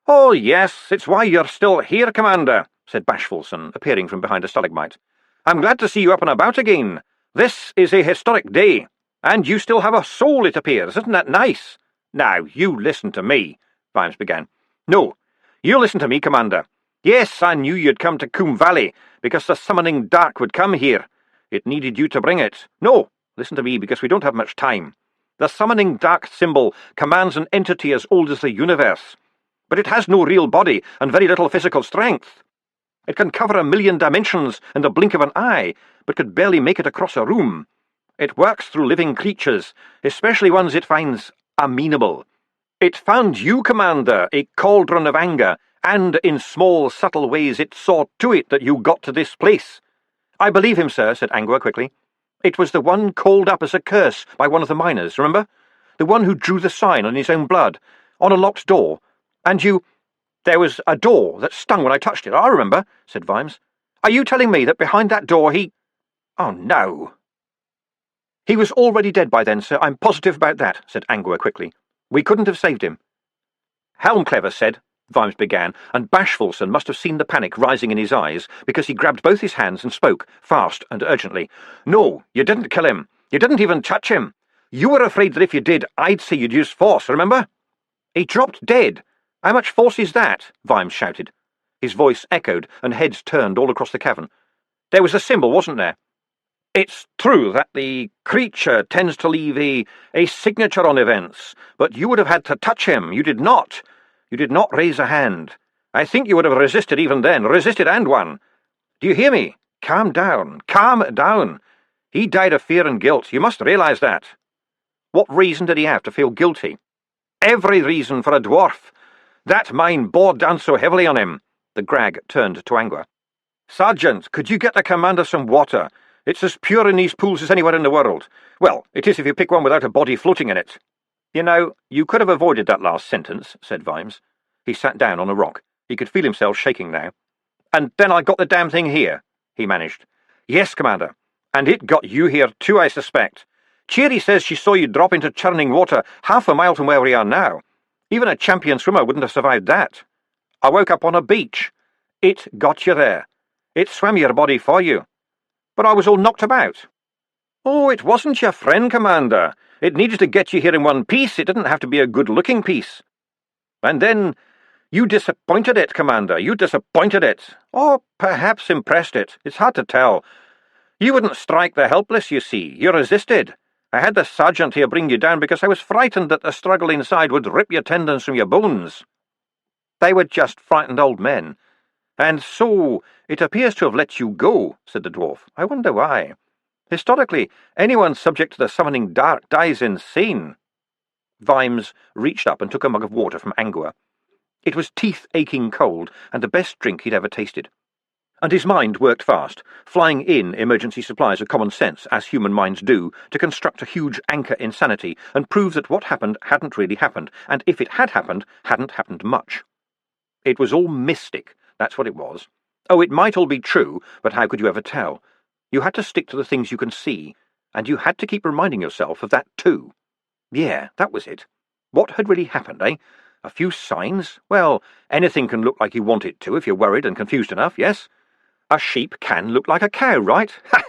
"Oh, yes, it's why you're still here, Commander," said Bashfulson, appearing from behind a stalagmite. "I'm glad to see you up and about again. This is a historic day, and you still have a soul, it appears. Isn't that nice?" "Now, you listen to me," Vimes began. "No, you listen to me, Commander. Yes, I knew you'd come to Coombe Valley, because the summoning dark would come here. It needed you to bring it. No, listen to me, because we don't have much time. The summoning dark symbol commands an entity as old as the universe. But it has no real body and very little physical strength. It can cover 1,000,000 dimensions in the blink of an eye, but could barely make it across a room. It works through living creatures, especially ones it finds amenable. It found you, Commander, a cauldron of anger, and in small, subtle ways it saw to it that you got to this place." "I believe him, sir," said Angua quickly. "It was the one called up as a curse by one of the miners, remember? The one who drew the sign on his own blood, on a locked door. And you—" "There was a door that stung when I touched it, I remember," said Vimes. "Are you telling me that behind that door he—" "Oh, no." "He was already dead by then, sir, I'm positive about that," said Angua quickly. "We couldn't have saved him." "Helmclever said," Vimes began, and Bashfulson must have seen the panic rising in his eyes, because he grabbed both his hands and spoke, fast and urgently. "No, you didn't kill him. You didn't even touch him. You were afraid that if you did, I'd say you'd use force, remember?" "He dropped dead. How much force is that?" Vimes shouted. His voice echoed, and heads turned all across the cavern. "There was a symbol, wasn't there? It's true that the creature tends to leave a signature on events, but you would have had to touch him. You did not. You did not raise a hand. I think you would have resisted even then, resisted and won. Do you hear me? Calm down. Calm down. He died of fear and guilt. You must realize that." "What reason did he have to feel guilty?" "Every reason for a dwarf. That mine bore down so heavily on him." The Grag turned to Angua. "Sergeant, could you get the commander some water? It's as pure in these pools as anywhere in the world. Well, it is if you pick one without a body floating in it." "You know, you could have avoided that last sentence," said Vimes. He sat down on a rock. He could feel himself shaking now. "And then I got the damn thing here," he managed. "Yes, Commander. And it got you here too, I suspect. Cheery says she saw you drop into churning water 1/2 a mile from where we are now. Even a champion swimmer wouldn't have survived that. I woke up on a beach. It got you there. It swam your body for you. But I was all knocked about." "Oh, it wasn't your friend, Commander. It needed to get you here in one piece. It didn't have to be a good-looking piece. And then you disappointed it, Commander. You disappointed it. Or perhaps impressed it. It's hard to tell. You wouldn't strike the helpless, you see. You resisted. I had the sergeant here bring you down because I was frightened that the struggle inside would rip your tendons from your bones." "They were just frightened old men." "And so it appears to have let you go," said the dwarf. "I wonder why. Historically, anyone subject to the summoning dark dies insane." Vimes reached up and took a mug of water from Angua. It was teeth-aching cold, and the best drink he'd ever tasted. And his mind worked fast, flying in emergency supplies of common sense, as human minds do, to construct a huge anchor in sanity and prove that what happened hadn't really happened, and if it had happened, hadn't happened much. It was all mystic, that's what it was. Oh, it might all be true, but how could you ever tell? You had to stick to the things you can see, and you had to keep reminding yourself of that too. Yeah, that was it. What had really happened, eh? A few signs? Well, anything can look like you want it to if you're worried and confused enough, yes? A sheep can look like a cow, right? Ha!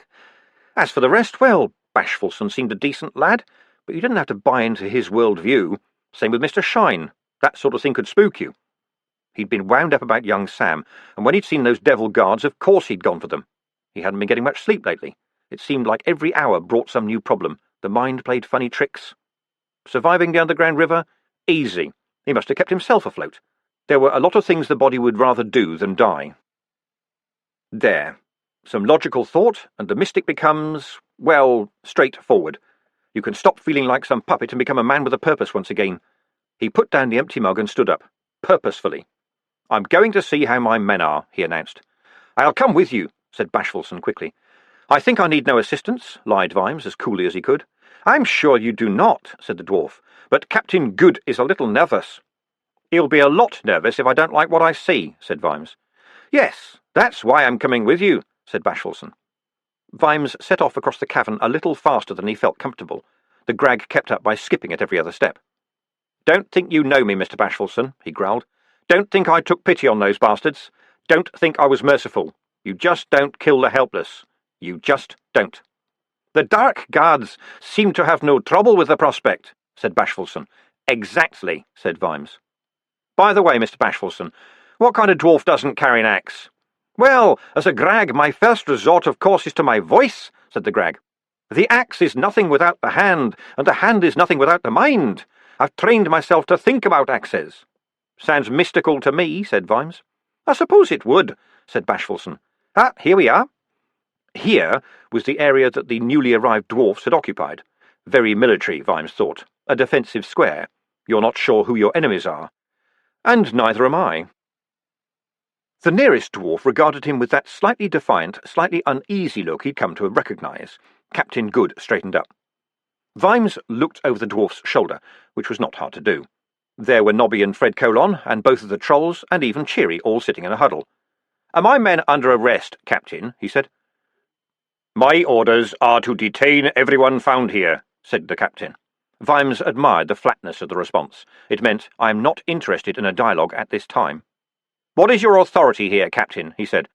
As for the rest, well, Bashfulson seemed a decent lad, but you didn't have to buy into his world view. Same with Mr. Shine. That sort of thing could spook you. He'd been wound up about young Sam, and when he'd seen those devil guards, of course he'd gone for them. He hadn't been getting much sleep lately. It seemed like every hour brought some new problem. The mind played funny tricks. Surviving the underground river? Easy. He must have kept himself afloat. There were a lot of things the body would rather do than die. There. Some logical thought, and the mystic becomes, well, straightforward. You can stop feeling like some puppet and become a man with a purpose once again. He put down the empty mug and stood up, purposefully. "I'm going to see how my men are," he announced. "I'll come with you," said Bashfulson quickly. "I think I need no assistance," lied Vimes as coolly as he could. "I'm sure you do not," said the dwarf, "but Captain Good is a little nervous." "He'll be a lot nervous if I don't like what I see," said Vimes. "Yes, that's why I'm coming with you," said Bashfulson. Vimes set off across the cavern a little faster than he felt comfortable. The grag kept up by skipping at every other step. "Don't think you know me, Mr. Bashfulson," he growled. "Don't think I took pity on those bastards. Don't think I was merciful. You just don't kill the helpless. You just don't." "The Dark Guards seem to have no trouble with the prospect," said Bashfulson. "Exactly," said Vimes. "By the way, Mr. Bashfulson, what kind of dwarf doesn't carry an axe?" "Well, as a grag, my first resort, of course, is to my voice," said the grag. "The axe is nothing without the hand, and the hand is nothing without the mind. I've trained myself to think about axes." "Sounds mystical to me," said Vimes. "I suppose it would," said Bashfulson. "Ah, here we are." Here was the area that the newly arrived dwarfs had occupied. Very military, Vimes thought. A defensive square. You're not sure who your enemies are. And neither am I. The nearest dwarf regarded him with that slightly defiant, slightly uneasy look he'd come to recognise. Captain Good straightened up. Vimes looked over the dwarf's shoulder, which was not hard to do. There were Nobby and Fred Colon, and both of the trolls, and even Cheery, all sitting in a huddle. "Are my men under arrest, Captain?" he said. "My orders are to detain everyone found here," said the captain. Vimes admired the flatness of the response. It meant, "I am not interested in a dialogue at this time." "What is your authority here, Captain?" he said.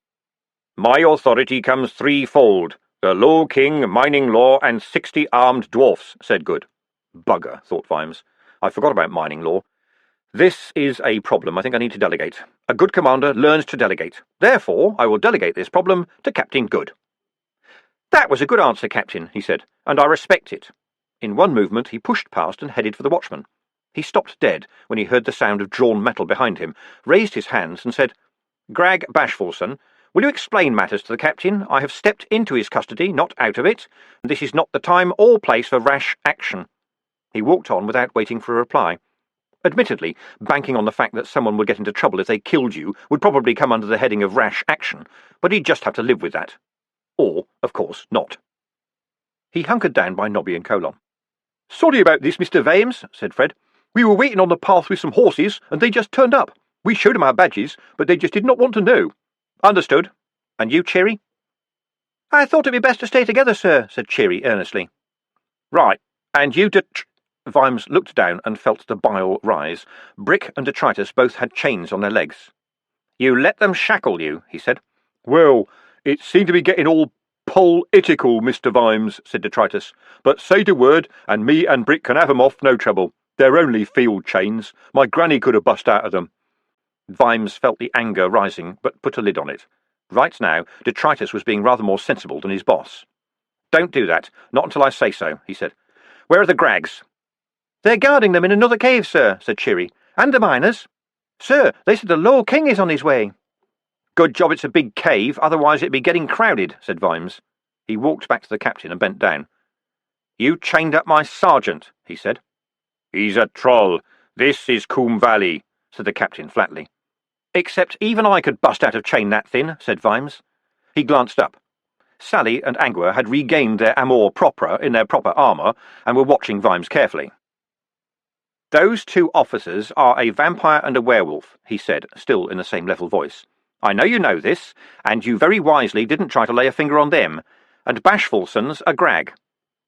"My authority comes threefold. The Low King, mining law, and 60 armed dwarfs," said Good. Bugger, thought Vimes. I forgot about mining law. This is a problem I think I need to delegate. A good commander learns to delegate. Therefore, I will delegate this problem to Captain Good. "That was a good answer, Captain," he said, "and I respect it." In one movement he pushed past and headed for the watchman. He stopped dead when he heard the sound of drawn metal behind him, raised his hands and said, "Grag Bashfulson, will you explain matters to the captain? I have stepped into his custody, not out of it, and this is not the time or place for rash action." He walked on without waiting for a reply. Admittedly, banking on the fact that someone would get into trouble if they killed you would probably come under the heading of rash action, but he'd just have to live with that. Or, of course, not. He hunkered down by Nobby and Colon. "Sorry about this, Mr. Vimes," said Fred. "We were waiting on the path with some horses, and they just turned up. We showed them our badges, but they just did not want to know." "Understood. And you, Cheery?" "I thought it'd be best to stay together, sir," said Cheery earnestly. "Right. And you, Vimes looked down and felt the bile rise. Brick and Detritus both had chains on their legs. "You let them shackle you," he said. "Well, it seemed to be getting all political, Mr. Vimes," said Detritus. "But say the word, and me and Brick can have 'em off no trouble. They're only field chains. My granny could have bust out of them." Vimes felt the anger rising, but put a lid on it. Right now, Detritus was being rather more sensible than his boss. "Don't do that. Not until I say so," he said. "Where are the grags?" "They're guarding them in another cave, sir," said Cheery. "And the miners. Sir, they said the Low King is on his way." "Good job it's a big cave, otherwise it'd be getting crowded," said Vimes. He walked back to the captain and bent down. "You chained up my sergeant," he said. "He's a troll. This is Coombe Valley," said the captain flatly. "Except even I could bust out of chain that thin," said Vimes. He glanced up. Sally and Angua had regained their amour propre in their proper armour and were watching Vimes carefully. "Those two officers are a vampire and a werewolf," he said, still in the same level voice. "I know you know this, and you very wisely didn't try to lay a finger on them, and Bashfulson's a grag.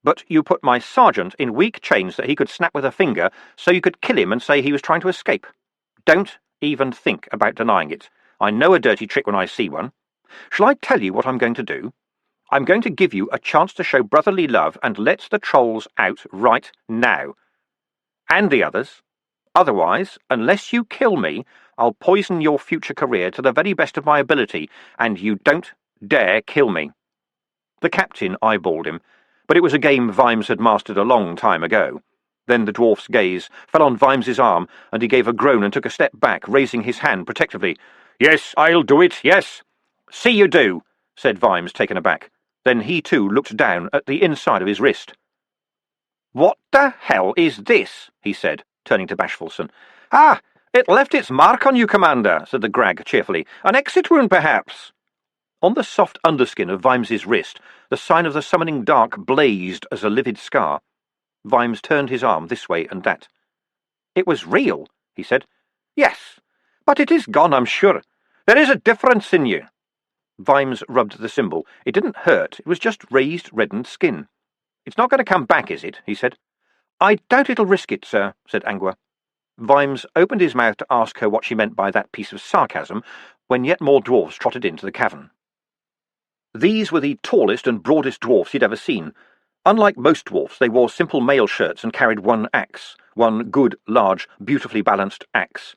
But you put my sergeant in weak chains that he could snap with a finger so you could kill him and say he was trying to escape. Don't even think about denying it. I know a dirty trick when I see one. Shall I tell you what I'm going to do? I'm going to give you a chance to show brotherly love and let the trolls out right now. And the others. Otherwise, unless you kill me, I'll poison your future career to the very best of my ability, and you don't dare kill me." The captain eyeballed him, but it was a game Vimes had mastered a long time ago. Then the dwarf's gaze fell on Vimes's arm, and he gave a groan and took a step back, raising his hand protectively. "Yes, I'll do it, yes." "See you do," said Vimes, taken aback. Then he too looked down at the inside of his wrist. "What the hell is this?" he said, turning to Bashfulson. "Ah, it left its mark on you, Commander," said the grag cheerfully. "An exit wound, perhaps." On the soft underskin of Vimes's wrist, the sign of the summoning dark blazed as a livid scar. Vimes turned his arm this way and that. "It was real," he said. "Yes, but it is gone, I'm sure. There is a difference in you." Vimes rubbed the symbol. It didn't hurt, it was just raised, reddened skin. "It's not going to come back, is it?" he said. "I doubt it'll risk it, sir," said Angua. Vimes opened his mouth to ask her what she meant by that piece of sarcasm, when yet more dwarfs trotted into the cavern. These were the tallest and broadest dwarfs he'd ever seen. Unlike most dwarfs, they wore simple mail shirts and carried one axe, one good, large, beautifully balanced axe.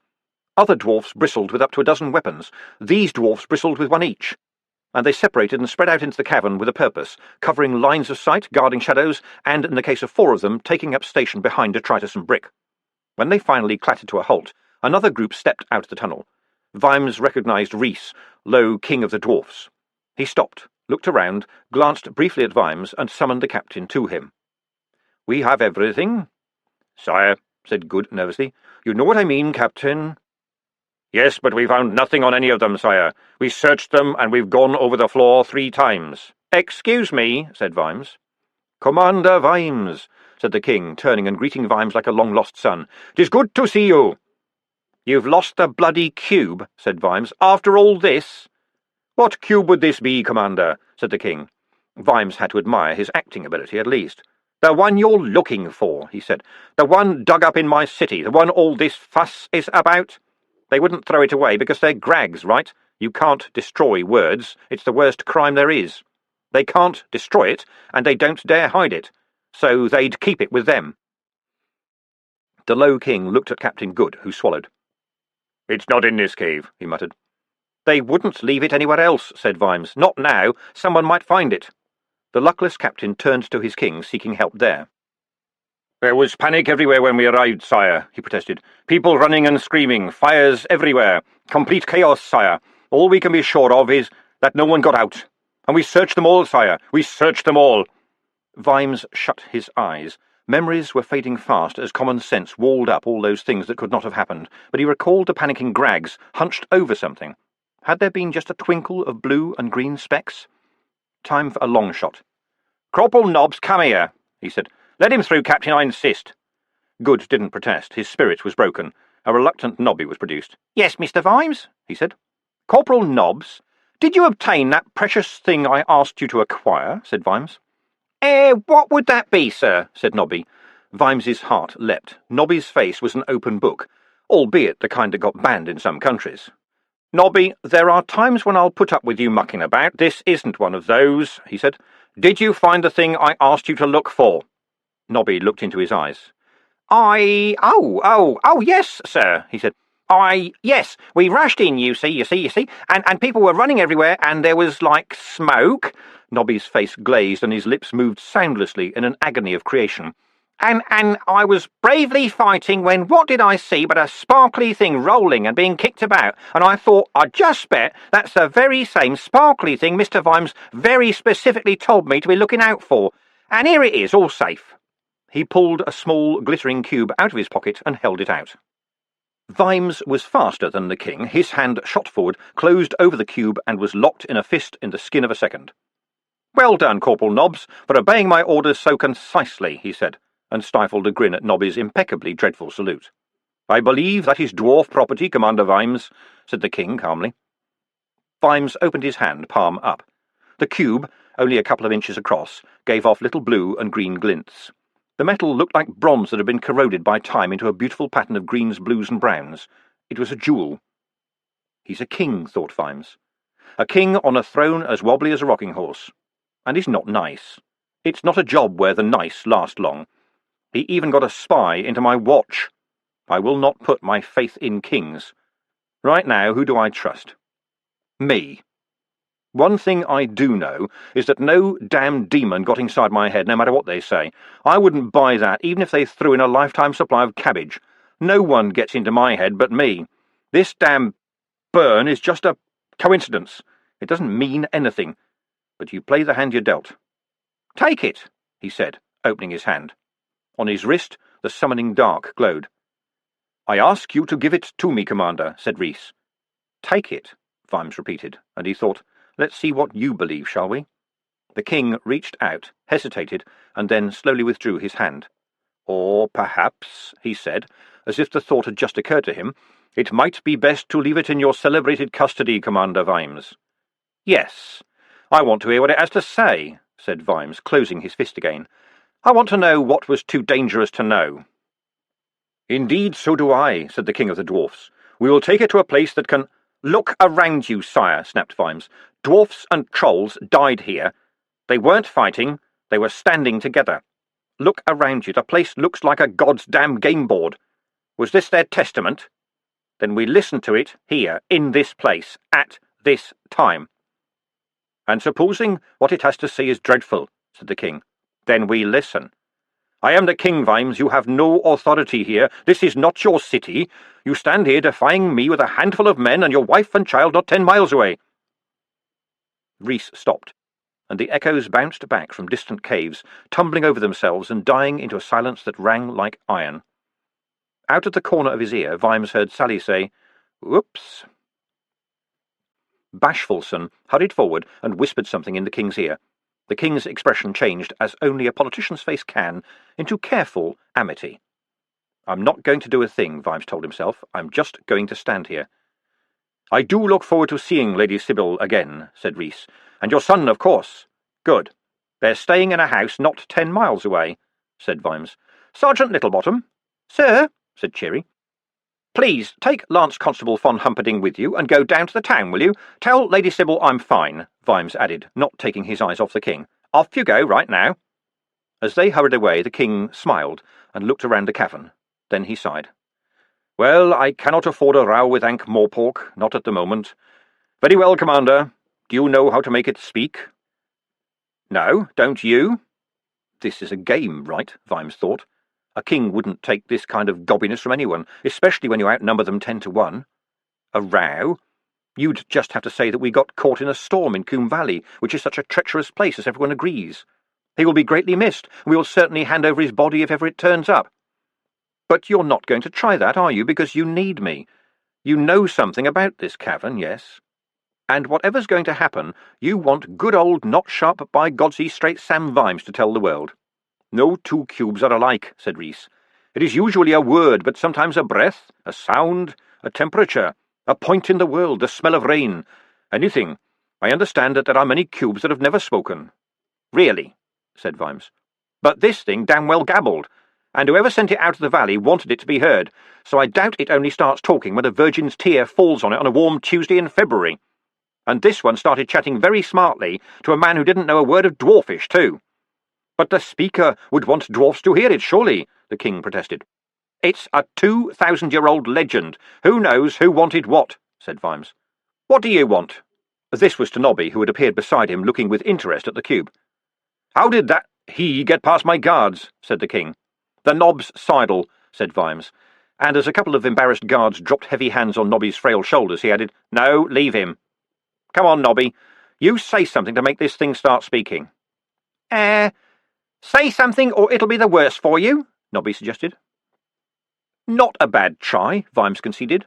Other dwarfs bristled with up to a dozen weapons. These dwarfs bristled with one each. And they separated and spread out into the cavern with a purpose, covering lines of sight, guarding shadows, and, in the case of 4 of them, taking up station behind detritus and brick. When they finally clattered to a halt, another group stepped out of the tunnel. Vimes recognised Rhys, low king of the dwarfs. He stopped, looked around, glanced briefly at Vimes, and summoned the captain to him. "We have everything?" "Sire," said Good nervously. "You know what I mean, Captain." "Yes, but we found nothing on any of them, sire. We searched them, and we've gone over the floor 3 times. "Excuse me," said Vimes. "Commander Vimes," said the king, turning and greeting Vimes like a long-lost son. "'Tis good to see you." "You've lost the bloody cube," said Vimes, "after all this." "What cube would this be, Commander?" said the king. Vimes had to admire his acting ability at least. "The one you're looking for," he said. "The one dug up in my city, the one all this fuss is about. They wouldn't throw it away because they're grags, right? You can't destroy words. It's the worst crime there is. They can't destroy it, and they don't dare hide it. So they'd keep it with them." The low king looked at Captain Good, who swallowed. "It's not in this cave," he muttered. "They wouldn't leave it anywhere else," said Vimes. "Not now. Someone might find it." The luckless captain turned to his king, seeking help there. "There was panic everywhere when we arrived, sire," he protested. "People running and screaming, fires everywhere. Complete chaos, sire. All we can be sure of is that no one got out. And we searched them all, sire. We searched them all." Vimes shut his eyes. Memories were fading fast as common sense walled up all those things that could not have happened, but he recalled the panicking grags, hunched over something. Had there been just a twinkle of blue and green specks? Time for a long shot. "Corporal Nobbs, come here," he said. "Let him through, Captain, I insist." Good didn't protest. His spirit was broken. A reluctant Nobby was produced. "Yes, Mr. Vimes," he said. "Corporal Nobbs, did you obtain that precious thing I asked you to acquire?" said Vimes. What would that be, sir?" said Nobby. Vimes's heart leapt. Nobby's face was an open book, albeit the kind that got banned in some countries. "Nobby, there are times when I'll put up with you mucking about. This isn't one of those," he said. "Did you find the thing I asked you to look for?" Nobby looked into his eyes. Oh, yes, sir," he said. Yes, we rushed in, you see, and people were running everywhere, and there was, like, smoke." Nobby's face glazed, and his lips moved soundlessly in an agony of creation. And I was bravely fighting when what did I see but a sparkly thing rolling and being kicked about, and I thought, I'd just bet that's the very same sparkly thing Mr. Vimes very specifically told me to be looking out for. And here it is, all safe." He pulled a small, glittering cube out of his pocket and held it out. Vimes was faster than the king. His hand shot forward, closed over the cube, and was locked in a fist in the skin of a second. "Well done, Corporal Nobbs, for obeying my orders so concisely," he said, and stifled a grin at Nobby's impeccably dreadful salute. "I believe that is dwarf property, Commander Vimes," said the king calmly. Vimes opened his hand, palm up. The cube, only a couple of inches across, gave off little blue and green glints. The metal looked like bronze that had been corroded by time into a beautiful pattern of greens, blues, and browns. It was a jewel. "He's a king," thought Vimes. "A king on a throne as wobbly as a rocking horse. And he's not nice. It's not a job where the nice last long. He even got a spy into my watch. I will not put my faith in kings. Right now, who do I trust? Me. One thing I do know is that no damn demon got inside my head, no matter what they say. I wouldn't buy that, even if they threw in a lifetime supply of cabbage. No one gets into my head but me. This damn burn is just a coincidence. It doesn't mean anything. But you play the hand you're dealt." "Take it," he said, opening his hand. On his wrist the summoning dark glowed. "I ask you to give it to me, Commander," said Rees. "Take it," Vimes repeated, and he thought, "Let's see what you believe, shall we?" The king reached out, hesitated, and then slowly withdrew his hand. "Or perhaps," he said, as if the thought had just occurred to him, "it might be best to leave it in your celebrated custody, Commander Vimes." "Yes, I want to hear what it has to say," said Vimes, closing his fist again. "I want to know what was too dangerous to know." "Indeed, so do I," said the king of the dwarfs. "We will take it to a place that can—" "Look around you, sire," snapped Vimes. "Dwarfs and trolls died here. They weren't fighting, they were standing together. Look around you, the place looks like a god's damn game board. Was this their testament? Then we listen to it here, in this place, at this time." "And supposing what it has to say is dreadful," said the king, "then we listen. I am the king, Vimes. You have no authority here. This is not your city. You stand here defying me with a handful of men and your wife and child not 10 miles away." Rees stopped, and the echoes bounced back from distant caves, tumbling over themselves and dying into a silence that rang like iron. Out of the corner of his ear, Vimes heard Sally say, "Whoops." Bashfulson hurried forward and whispered something in the king's ear. The king's expression changed, as only a politician's face can, into careful amity. "I'm not going to do a thing," Vimes told himself. "I'm just going to stand here." "I do look forward to seeing Lady Sybil again," said Rees. "And your son, of course." "Good. They're staying in a house not 10 miles away," said Vimes. "Sergeant Littlebottom." "Sir," said Cherry. "Please take Lance Constable von Humperdinck with you and go down to the town, will you? Tell Lady Sybil I'm fine," Vimes added, not taking his eyes off the king. "Off you go, right now." As they hurried away, the king smiled and looked around the cavern. Then he sighed. "Well, I cannot afford a row with Ankh-Morpork, not at the moment. Very well, Commander. Do you know how to make it speak?" "No, don't you?" This is a game, right? Vimes thought. A king wouldn't take this kind of gobbiness from anyone, especially when you outnumber them 10 to 1. A row? You'd just have to say that we got caught in a storm in Coombe Valley, which is such a treacherous place, as everyone agrees. He will be greatly missed, and we will certainly hand over his body if ever it turns up. But you're not going to try that, are you, because you need me? You know something about this cavern, yes? And whatever's going to happen, you want good old not-sharp by Godsey straight Sam Vimes to tell the world. "No two cubes are alike," said Rees. "It is usually a word, but sometimes a breath, a sound, a temperature, a point in the world, the smell of rain, anything. I understand that there are many cubes that have never spoken." "Really?" said Vimes. "But this thing damn well gabbled, and whoever sent it out of the valley wanted it to be heard, so I doubt it only starts talking when a virgin's tear falls on it on a warm Tuesday in February. And this one started chatting very smartly to a man who didn't know a word of dwarfish, too." "But the speaker would want dwarfs to hear it, surely," the king protested. "It's a 2,000-year-old legend. Who knows who wanted what?" said Vimes. "What do you want?" This was to Nobby, who had appeared beside him, looking with interest at the cube. "How did that he get past my guards?" said the king. "The knob's sidle," said Vimes, and as a couple of embarrassed guards dropped heavy hands on Nobby's frail shoulders, he added, "No, leave him. Come on, Nobby. You say something to make this thing start speaking." Say something or it'll be the worse for you," Nobby suggested. Not a bad try, Vimes conceded.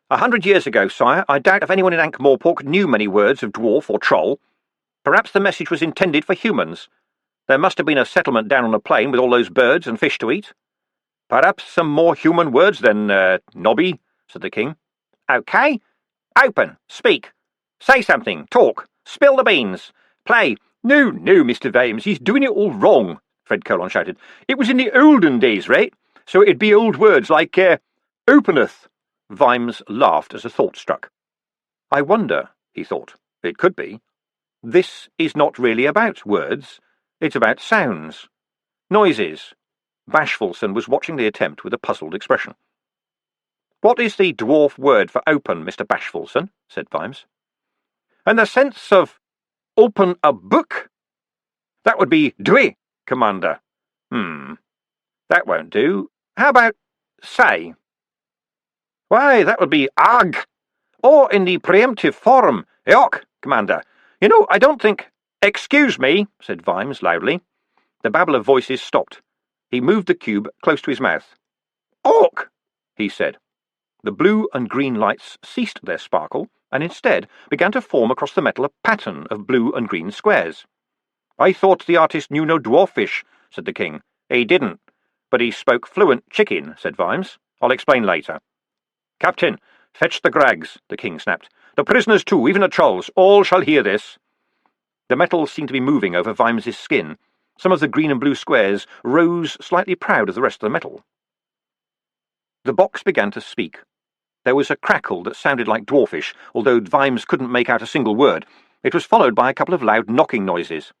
100 years ago, sire, I doubt if anyone in Ankh-Morpork knew many words of dwarf or troll. Perhaps the message was intended for humans. There must have been a settlement down on the plain with all those birds and fish to eat. Perhaps some more human words than, Nobby, said the king. OK. Open. Speak. Say something. Talk. Spill the beans. Play. No, Mr. Vimes, he's doing it all wrong, Fred Colon shouted. It was in the olden days, right? So it'd be old words like, openeth. Vimes laughed as a thought struck. I wonder, he thought. It could be. This is not really about words. It's about sounds. Noises. Bashfulson was watching the attempt with a puzzled expression. What is the dwarf word for open, Mr. Bashfulson? Said Vimes. In the sense of open a book? That would be dwi, Commander. That won't do. How about say? Why, that would be ag. Or in the preemptive form, eok, Commander. You know, I don't think— Excuse me, said Vimes loudly. The babble of voices stopped. He moved the cube close to his mouth. Orc, he said. The blue and green lights ceased their sparkle, and instead began to form across the metal a pattern of blue and green squares. I thought the artist knew no dwarfish, said the king. He didn't, but he spoke fluent chicken, said Vimes. I'll explain later. Captain, fetch the grags, the king snapped. The prisoners too, even the trolls, all shall hear this. The metal seemed to be moving over Vimes's skin. Some of the green and blue squares rose slightly proud of the rest of the metal. The box began to speak. There was a crackle that sounded like dwarfish, although Vimes couldn't make out a single word. It was followed by a couple of loud knocking noises.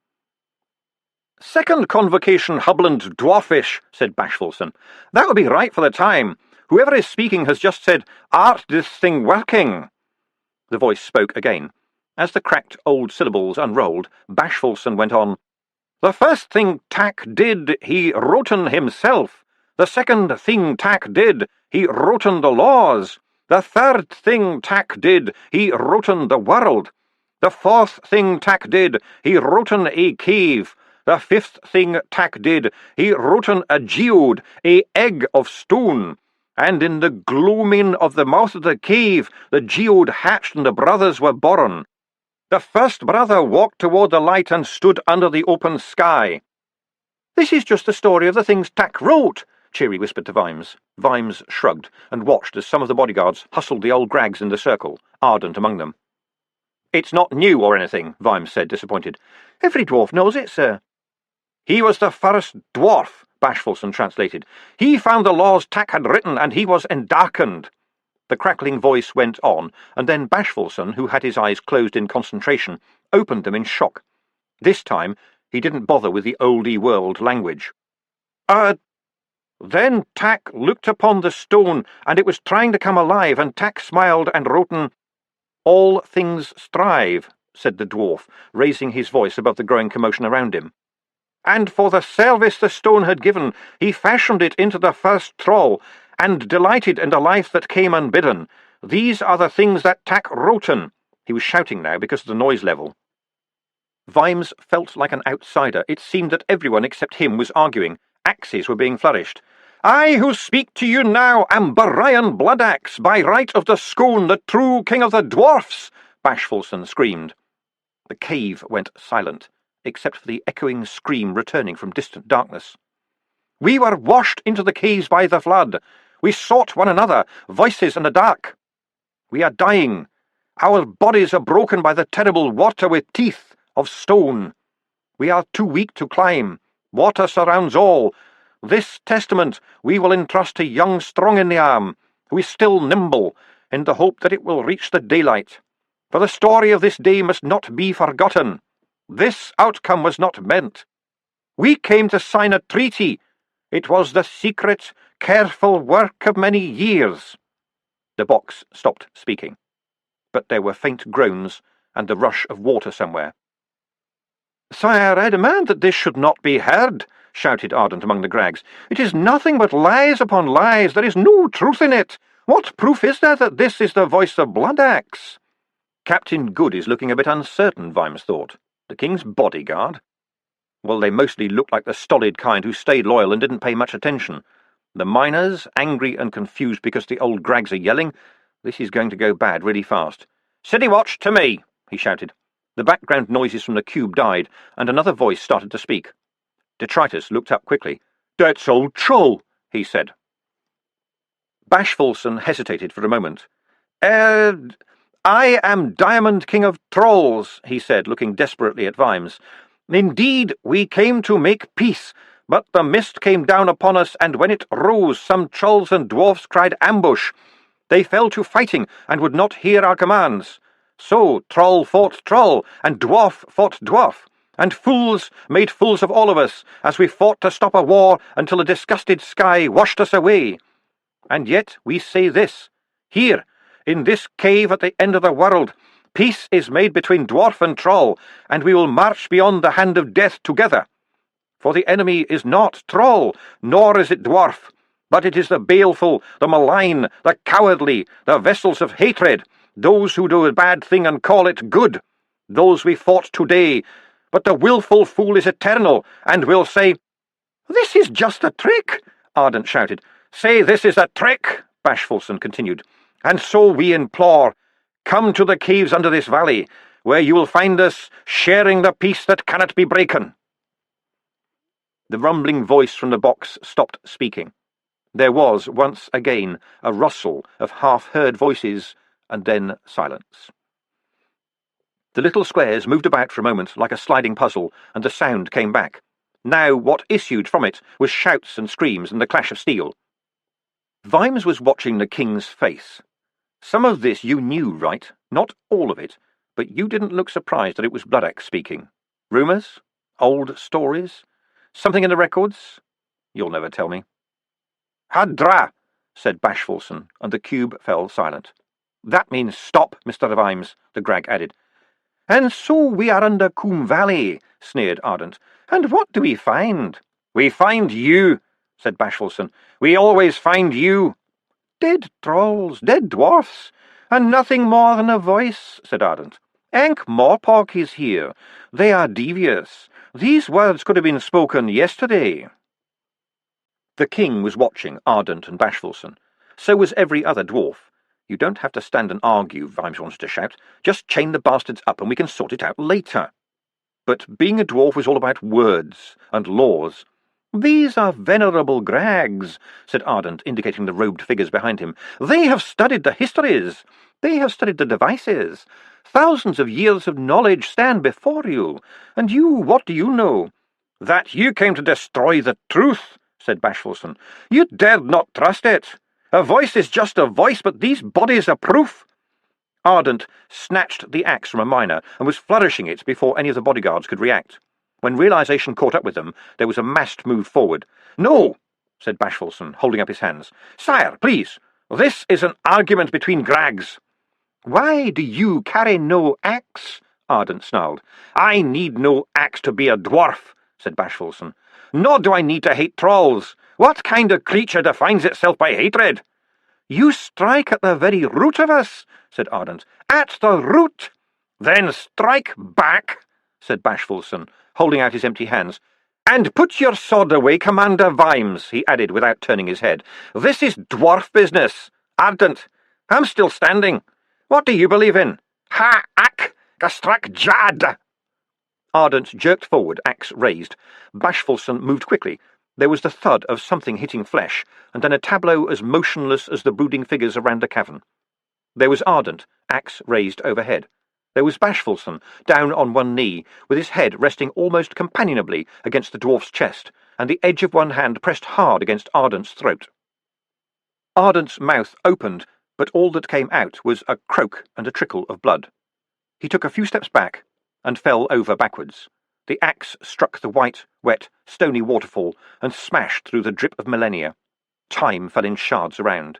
Second convocation Hubland dwarfish, said Bashfulson. That would be right for the time. Whoever is speaking has just said, Art this thing working? The voice spoke again. As the cracked old syllables unrolled, Bashfulson went on. The first thing Tack did, he wroten himself. The second thing Tack did, he wroten the laws. The third thing Tack did, he wroten the world. The fourth thing Tack did, he wroten a cave. The fifth thing Tack did, he wroten a geode, a egg of stone. And in the gloaming of the mouth of the cave, the geode hatched and the brothers were born. The first brother walked toward the light and stood under the open sky. This is just the story of the things Tack wrote, Cheery whispered to Vimes. Vimes shrugged and watched as some of the bodyguards hustled the old grags in the circle, Ardent among them. It's not new or anything, Vimes said, disappointed. Every dwarf knows it, sir. He was the first dwarf, Bashfulson translated. He found the laws Tack had written, and he was endarkened. The crackling voice went on, and then Bashfulson, who had his eyes closed in concentration, opened them in shock. This time he didn't bother with the oldie world language. Then Tack looked upon the stone, and it was trying to come alive, and Tack smiled and wrote All things strive, said the dwarf, raising his voice above the growing commotion around him. And for the service the stone had given, he fashioned it into the first troll, and delighted in the life that came unbidden. These are the things that Tack wroten. He was shouting now because of the noise level. Vimes felt like an outsider. It seemed that everyone except him was arguing. Axes were being flourished. I who speak to you now am Barayan Bloodaxe, by right of the Scone, the true king of the dwarfs, Bashfulson screamed. The cave went silent, except for the echoing scream returning from distant darkness. We were washed into the caves by the flood. We sought one another, voices in the dark. We are dying. Our bodies are broken by the terrible water with teeth of stone. We are too weak to climb. Water surrounds all. This testament we will entrust to young Strong in the Arm, who is still nimble, in the hope that it will reach the daylight. For the story of this day must not be forgotten. This outcome was not meant. We came to sign a treaty. It was the secret, careful work of many years. The box stopped speaking, but there were faint groans and the rush of water somewhere. Sire, I demand that this should not be heard, shouted Ardent among the grags. It is nothing but lies upon lies. There is no truth in it. What proof is there that this is the voice of Bloodaxe? Captain Good is looking a bit uncertain, Vimes thought. The king's bodyguard? Well, they mostly looked like the stolid kind who stayed loyal and didn't pay much attention. The miners, angry and confused because the old grags are yelling. This is going to go bad really fast. "City watch, to me!" he shouted. The background noises from the cube died, and another voice started to speak. Detritus looked up quickly. "That's old Troll," he said. Bashfulson hesitated for a moment. I am Diamond King of Trolls," he said, looking desperately at Vimes. "Indeed, we came to make peace, but the mist came down upon us, and when it rose, some trolls and dwarfs cried ambush. They fell to fighting, and would not hear our commands. So troll fought troll, and dwarf fought dwarf, and fools made fools of all of us, as we fought to stop a war until a disgusted sky washed us away. And yet we say this, here, in this cave at the end of the world, peace is made between dwarf and troll, and we will march beyond the hand of death together. For the enemy is not troll, nor is it dwarf, but it is the baleful, the malign, the cowardly, the vessels of hatred, those who do a bad thing and call it good, those we fought today. But the willful fool is eternal, and will say—" "This is just a trick," Ardent shouted. "Say this is a trick," Bashfulson continued. "And so we implore, come to the caves under this valley, where you will find us sharing the peace that cannot be broken." The rumbling voice from the box stopped speaking. There was, once again, a rustle of half-heard voices, and then silence. The little squares moved about for a moment like a sliding puzzle, and the sound came back. Now what issued from it was shouts and screams and the clash of steel. Vimes was watching the king's face. Some of this you knew, right? Not all of it, but you didn't look surprised that it was Bloodaxe speaking. Rumours? Old stories? Something in the records? You'll never tell me. "Hadra," said Bashfulson, and the cube fell silent. "That means stop, Mr. Vimes," the Grag added. "And so we are under Coombe Valley," sneered Ardent. "And what do we find?" "We find you," said Bashfulson. "We always find you." "Dead trolls, dead dwarfs, and nothing more than a voice," said Ardent. "Ankh Morpork is here. They are devious. These words could have been spoken yesterday." The king was watching Ardent and Bashfulson. So was every other dwarf. "You don't have to stand and argue," Vimes wanted to shout. "Just chain the bastards up and we can sort it out later." But being a dwarf was all about words and laws. "These are venerable Grags," said Ardent, indicating the robed figures behind him. "They have studied the histories. They have studied the devices. Thousands of years of knowledge stand before you. And you, what do you know?" "That you came to destroy the truth," said Bashfulson. "You dared not trust it. A voice is just a voice, but these bodies are proof." Ardent snatched the axe from a miner and was flourishing it before any of the bodyguards could react. When realization caught up with them, there was a massed move forward. "No," said Bashfulson, holding up his hands. "Sire, please. This is an argument between Grags." "Why do you carry no axe?" Ardent snarled. "I need no axe to be a dwarf," said Bashfulson. "Nor do I need to hate trolls. What kind of creature defines itself by hatred?" "You strike at the very root of us," said Ardent. "At the root." "Then strike back," said Bashfulson, holding out his empty hands. "And put your sword away, Commander Vimes," he added without turning his head. "This is dwarf business. Ardent, I'm still standing. What do you believe in?" "Ha-ak, gastrak jad!" Ardent jerked forward, axe raised. Bashfulson moved quickly. There was the thud of something hitting flesh, and then a tableau as motionless as the brooding figures around the cavern. There was Ardent, axe raised overhead. There was Bashfulson, down on one knee, with his head resting almost companionably against the dwarf's chest, and the edge of one hand pressed hard against Ardent's throat. Ardent's mouth opened, but all that came out was a croak and a trickle of blood. He took a few steps back and fell over backwards. The axe struck the white, wet, stony waterfall and smashed through the drip of millennia. Time fell in shards around.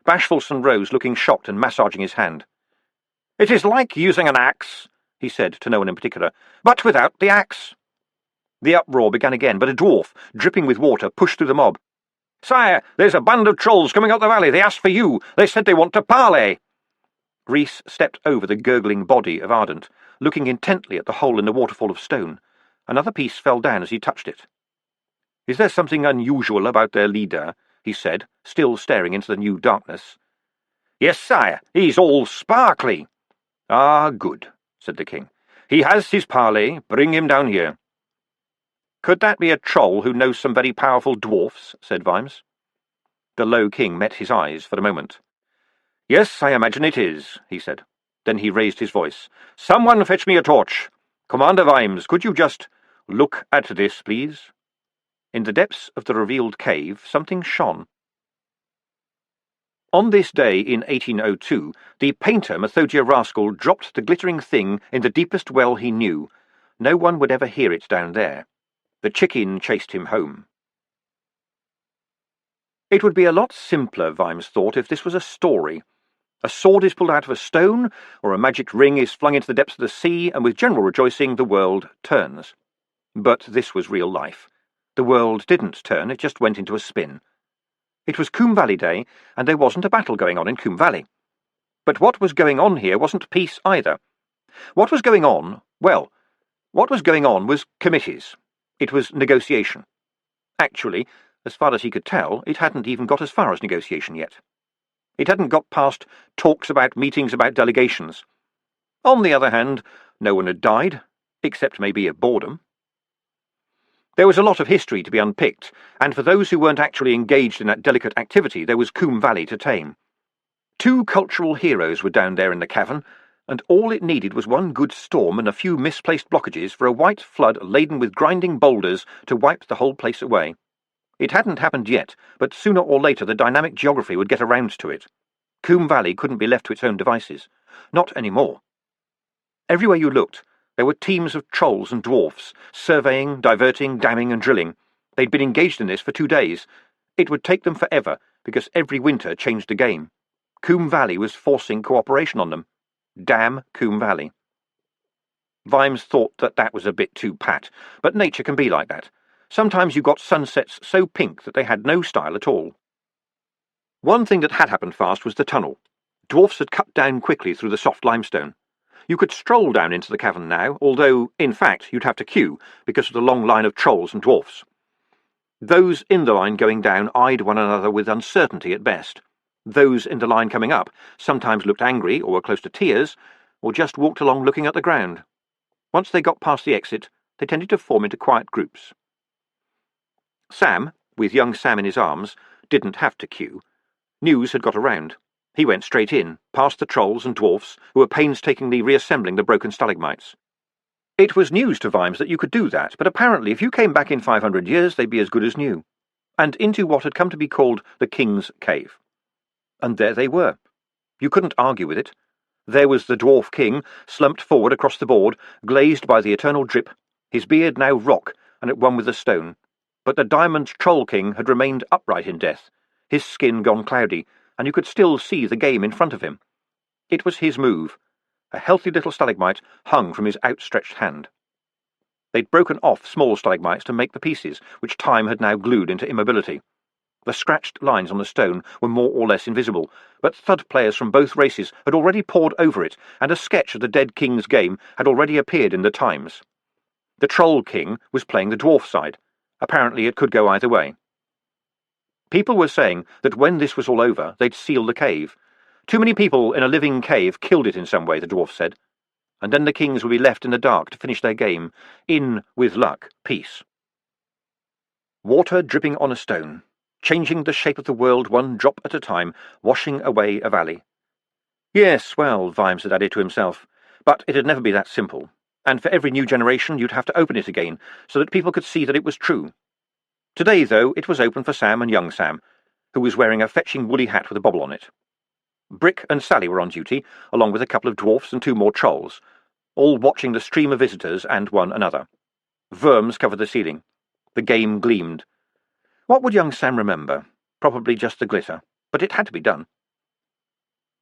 Bashfulson rose, looking shocked and massaging his hand. "It is like using an axe," he said to no one in particular, "but without the axe." The uproar began again, but a dwarf, dripping with water, pushed through the mob. "Sire, there's a band of trolls coming up the valley. They asked for you. They said they want to parley." Rhys stepped over the gurgling body of Ardent, looking intently at the hole in the waterfall of stone. Another piece fell down as he touched it. Is there something unusual about their leader?" he said, still staring into the new darkness. "Yes, sire, he's all sparkly." "Ah, good," said the king. "He has his parley. Bring him down here." "Could that be a troll who knows some very powerful dwarfs?" said Vimes. The low king met his eyes for a moment. "Yes, I imagine it is," he said. Then he raised his voice. "Someone fetch me a torch. Commander Vimes, could you just look at this, please?" In the depths of the revealed cave, something shone. On this day in 1802, the painter Methodia Rascal dropped the glittering thing in the deepest well he knew. No one would ever hear it down there. The chicken chased him home. It would be a lot simpler, Vimes thought, if this was a story. A sword is pulled out of a stone, or a magic ring is flung into the depths of the sea, and with general rejoicing the world turns. But this was real life. The world didn't turn, it just went into a spin. It was Coombe Valley Day, and there wasn't a battle going on in Coombe Valley. But what was going on here wasn't peace either. What was going on was committees. It was negotiation. Actually, as far as he could tell, it hadn't even got as far as negotiation yet. It hadn't got past talks about meetings about delegations. On the other hand, no one had died, except maybe of boredom. There was a lot of history to be unpicked, and for those who weren't actually engaged in that delicate activity, there was Coombe Valley to tame. 2 cultural heroes were down there in the cavern, and all it needed was one good storm and a few misplaced blockages for a white flood laden with grinding boulders to wipe the whole place away. It hadn't happened yet, but sooner or later the dynamic geography would get around to it. Coombe Valley couldn't be left to its own devices. Not anymore. Everywhere you looked, there were teams of trolls and dwarfs, surveying, diverting, damming and drilling. They'd been engaged in this for 2 days. It would take them forever, because every winter changed the game. Coombe Valley was forcing cooperation on them. Damn Coombe Valley. Vimes thought that was a bit too pat, but nature can be like that. Sometimes you got sunsets so pink that they had no style at all. One thing that had happened fast was the tunnel. Dwarfs had cut down quickly through the soft limestone. You could stroll down into the cavern now, although, in fact, you'd have to queue because of the long line of trolls and dwarfs. Those in the line going down eyed one another with uncertainty at best. Those in the line coming up sometimes looked angry or were close to tears, or just walked along looking at the ground. Once they got past the exit, they tended to form into quiet groups. Sam, with young Sam in his arms, didn't have to queue. News had got around. He went straight in, past the trolls and dwarfs, who were painstakingly reassembling the broken stalagmites. It was news to Vimes that you could do that, but apparently if you came back in 500 years, they'd be as good as new. And into what had come to be called the King's Cave. And there they were. You couldn't argue with it. There was the Dwarf King, slumped forward across the board, glazed by the eternal drip, his beard now rock and at one with the stone. But the Diamond Troll King had remained upright in death, his skin gone cloudy, and you could still see the game in front of him. It was his move. A healthy little stalagmite hung from his outstretched hand. They'd broken off small stalagmites to make the pieces, which time had now glued into immobility. The scratched lines on the stone were more or less invisible, but Thud players from both races had already pored over it, and a sketch of the dead king's game had already appeared in the Times. The Troll King was playing the dwarf side. Apparently it could go either way. People were saying that when this was all over, they'd seal the cave. Too many people in a living cave killed it in some way, the dwarf said. And then the kings would be left in the dark to finish their game. In, with luck, peace. Water dripping on a stone, changing the shape of the world one drop at a time, washing away a valley. Yes, well, Vimes had added to himself, but it'd never be that simple. And for every new generation you'd have to open it again, so that people could see that it was true. Today, though, it was open for Sam and young Sam, who was wearing a fetching woolly hat with a bobble on it. Brick and Sally were on duty, along with a couple of dwarfs and 2 more trolls, all watching the stream of visitors and one another. Verms covered the ceiling. The game gleamed. What would young Sam remember? Probably just the glitter, but it had to be done.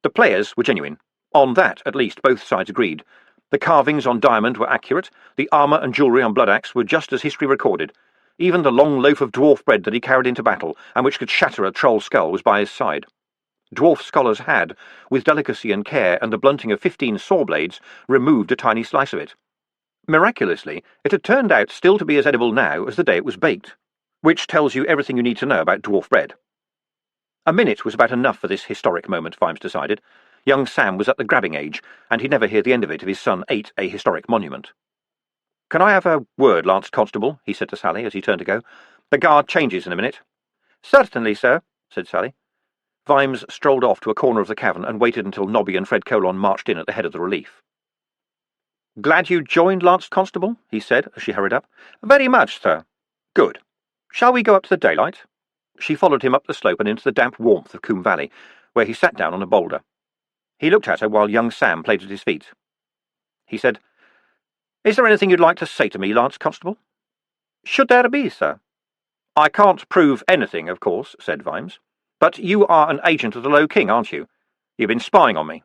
The players were genuine. On that, at least, both sides agreed. The carvings on diamond were accurate, the armour and jewellery on Bloodaxe were just as history recorded. Even the long loaf of dwarf bread that he carried into battle, and which could shatter a troll skull, was by his side. Dwarf scholars had, with delicacy and care and the blunting of 15 saw blades, removed a tiny slice of it. Miraculously, it had turned out still to be as edible now as the day it was baked. which tells you everything you need to know about dwarf bread. A minute was about enough for this historic moment, Vimes decided. Young Sam was at the grabbing age, and he'd never hear the end of it if his son ate a historic monument. "Can I have a word, Lance Constable?" he said to Sally as he turned to go. "The guard changes in a minute." "Certainly, sir," said Sally. Vimes strolled off to a corner of the cavern and waited until Nobby and Fred Colon marched in at the head of the relief. "Glad you joined, Lance Constable?" he said as she hurried up. "Very much, sir." "Good. Shall we go up to the daylight?" She followed him up the slope and into the damp warmth of Coombe Valley, where he sat down on a boulder. He looked at her while young Sam played at his feet. He said, "Is there anything you'd like to say to me, Lance Constable?" "Should there be, sir?" "I can't prove anything, of course," said Vimes. "But you are an agent of the Low King, aren't you? You've been spying on me."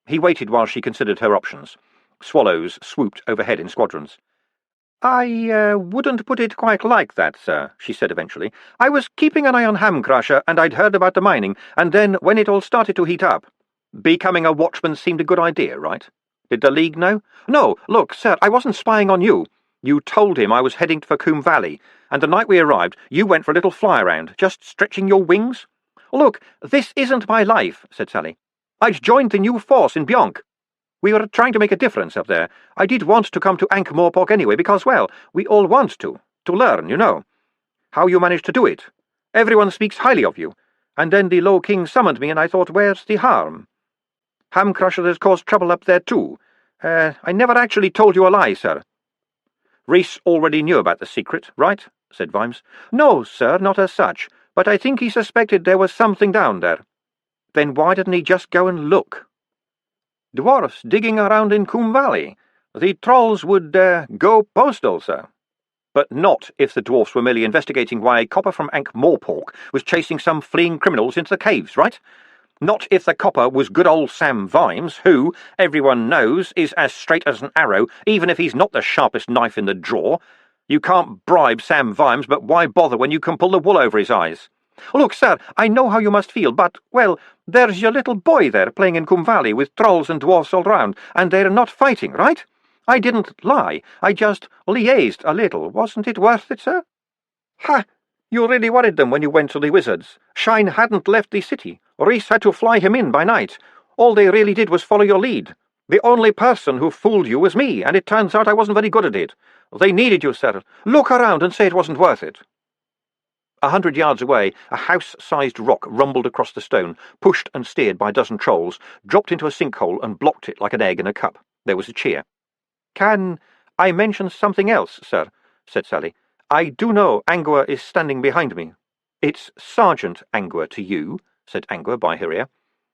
He waited while she considered her options. Swallows swooped overhead in squadrons. "I wouldn't put it quite like that, sir," she said eventually. "I was keeping an eye on Hamcrusher, and I'd heard about the mining, and then when it all started to heat up, becoming a watchman seemed a good idea, right? Did the League know?" "No, look, sir, I wasn't spying on you. You told him I was heading for Coombe Valley, and the night we arrived, you went for a little fly-around, just stretching your wings." "Look, this isn't my life," said Sally. "I'd joined the new force in Bionk. We were trying to make a difference up there. I did want to come to Ankh-Morpork anyway, because, well, we all want to learn, you know. How you managed to do it. Everyone speaks highly of you. And then the Low King summoned me, and I thought, where's the harm? Hamcrusher has caused trouble up there too. I never actually told you a lie, sir." "Reese already knew about the secret, right?" said Vimes. "No, sir, not as such, but I think he suspected there was something down there." "Then why didn't he just go and look?" "Dwarfs digging around in Coombe Valley. The trolls would go postal, sir." "But not if the dwarfs were merely investigating why a copper from Ankh-Morpork was chasing some fleeing criminals into the caves, right? Not if the copper was good old Sam Vimes, who, everyone knows, is as straight as an arrow, even if he's not the sharpest knife in the drawer. You can't bribe Sam Vimes, but why bother when you can pull the wool over his eyes? Look, sir, I know how you must feel, but, well, there's your little boy there playing in Coombe Valley with trolls and dwarfs all round, and they're not fighting, right? I didn't lie. I just liaised a little. Wasn't it worth it, sir?" "Ha! You really worried them when you went to the wizards. Shine hadn't left the city. Reese had to fly him in by night. All they really did was follow your lead. The only person who fooled you was me, and it turns out I wasn't very good at it. They needed you, sir. Look around and say it wasn't worth it." 100 yards away, a house-sized rock rumbled across the stone, pushed and steered by a dozen trolls, dropped into a sinkhole and blocked it like an egg in a cup. There was a cheer. "Can I mention something else, sir?" said Sally. "I do know Angua is standing behind me." "It's Sergeant Angua to you," said Angua by her ear.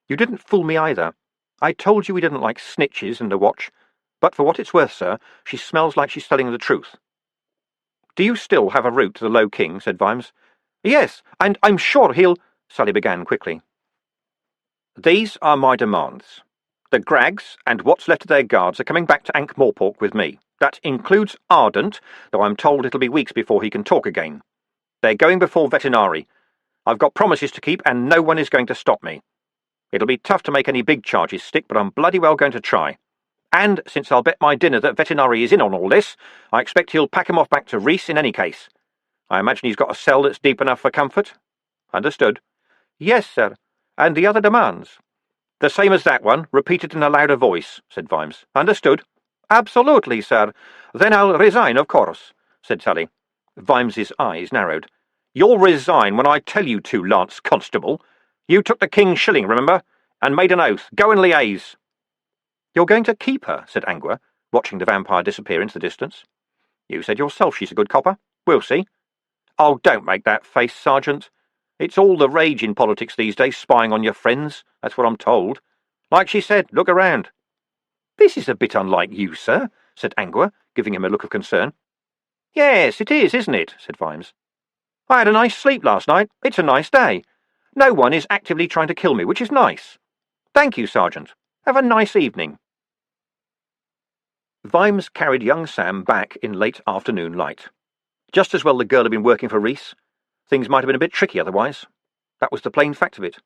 "You didn't fool me either. I told you we didn't like snitches in the watch. But for what it's worth, sir, she smells like she's telling the truth." "Do you still have a route to the Low King?" said Vimes. "Yes, and I'm sure he'll—" Sally began quickly. "These are my demands. The Grags and what's left of their guards are coming back to Ankh-Morpork with me. That includes Ardent, though I'm told it'll be weeks before he can talk again. They're going before Veterinary. I've got promises to keep, and no one is going to stop me. It'll be tough to make any big charges stick, but I'm bloody well going to try. And since I'll bet my dinner that Veterinary is in on all this, I expect he'll pack him off back to Reese in any case. I imagine he's got a cell that's deep enough for comfort." "Understood." "Yes, sir. And the other demands?" "The same as that one, repeated in a louder voice," said Vimes. "Understood." "Absolutely, sir. Then I'll resign, of course," said Sally. Vimes's eyes narrowed. "You'll resign when I tell you to, Lance Constable. You took the King's shilling, remember, and made an oath. Go and liaise." "You're going to keep her," said Angua, watching the vampire disappear into the distance. "You said yourself she's a good copper. We'll see." "Oh, don't make that face, Sergeant. It's all the rage in politics these days, spying on your friends. That's what I'm told. Like she said, look around." "This is a bit unlike you, sir," said Angua, giving him a look of concern. "Yes, it is, isn't it?" said Vimes. "I had a nice sleep last night. It's a nice day. No one is actively trying to kill me, which is nice. Thank you, Sergeant. Have a nice evening." Vimes carried young Sam back in late afternoon light. Just as well the girl had been working for Reese. Things might have been a bit tricky otherwise. That was the plain fact of it.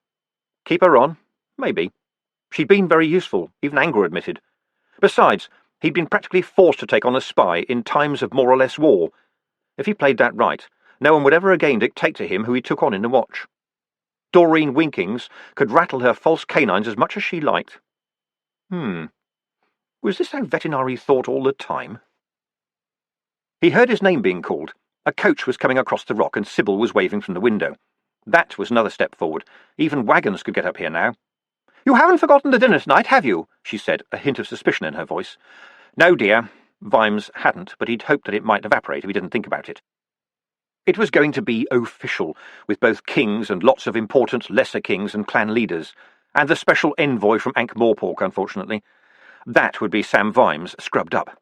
Keep her on? Maybe. She'd been very useful, even Angua admitted. Besides, he'd been practically forced to take on a spy in times of more or less war. If he played that right, no one would ever again dictate to him who he took on in the watch. Doreen Winkings could rattle her false canines as much as she liked. Was this how Vetinari thought all the time? He heard his name being called. A coach was coming across the rock and Sybil was waving from the window. That was another step forward. Even wagons could get up here now. "You haven't forgotten the dinner tonight, have you?" she said, a hint of suspicion in her voice. "No, dear." Vimes hadn't, but he'd hoped that it might evaporate if he didn't think about it. It was going to be official, with both kings and lots of important lesser kings and clan leaders, and the special envoy from Ankh-Morpork, unfortunately. That would be Sam Vimes, scrubbed up.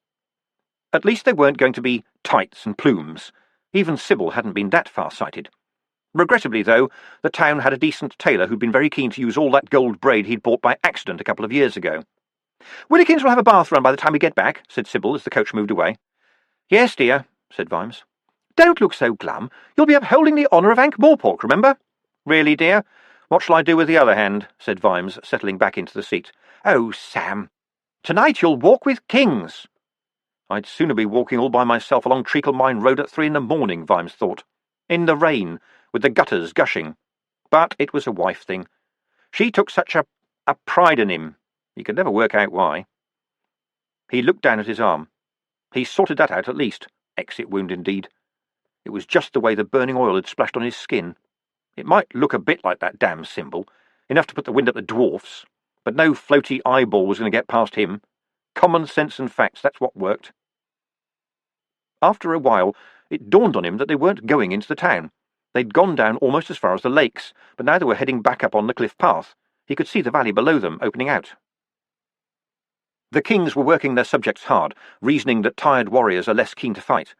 At least they weren't going to be tights and plumes. Even Sybil hadn't been that far-sighted. Regrettably, though, the town had a decent tailor who'd been very keen to use all that gold braid he'd bought by accident a couple of years ago. "Willikins will have a bath run by the time we get back," said Sybil as the coach moved away. "Yes, dear," said Vimes. "Don't look so glum. You'll be upholding the honour of Ankh-Morpork, remember?" "Really, dear? What shall I do with the other hand?" said Vimes, settling back into the seat. "Oh, Sam. Tonight you'll walk with kings." I'd sooner be walking all by myself along Treacle Mine Road at 3 a.m, Vimes thought. In the rain, with the gutters gushing. But it was a wife thing. She took such a pride in him. He could never work out why. He looked down at his arm. He sorted that out at least. Exit wound indeed. It was just the way the burning oil had splashed on his skin. It might look a bit like that damn symbol, enough to put the wind up the dwarfs, but no floaty eyeball was going to get past him. Common sense and facts, that's what worked. After a while, it dawned on him that they weren't going into the town. They'd gone down almost as far as the lakes, but now they were heading back up on the cliff path. He could see the valley below them opening out. The kings were working their subjects hard, reasoning that tired warriors are less keen to fight.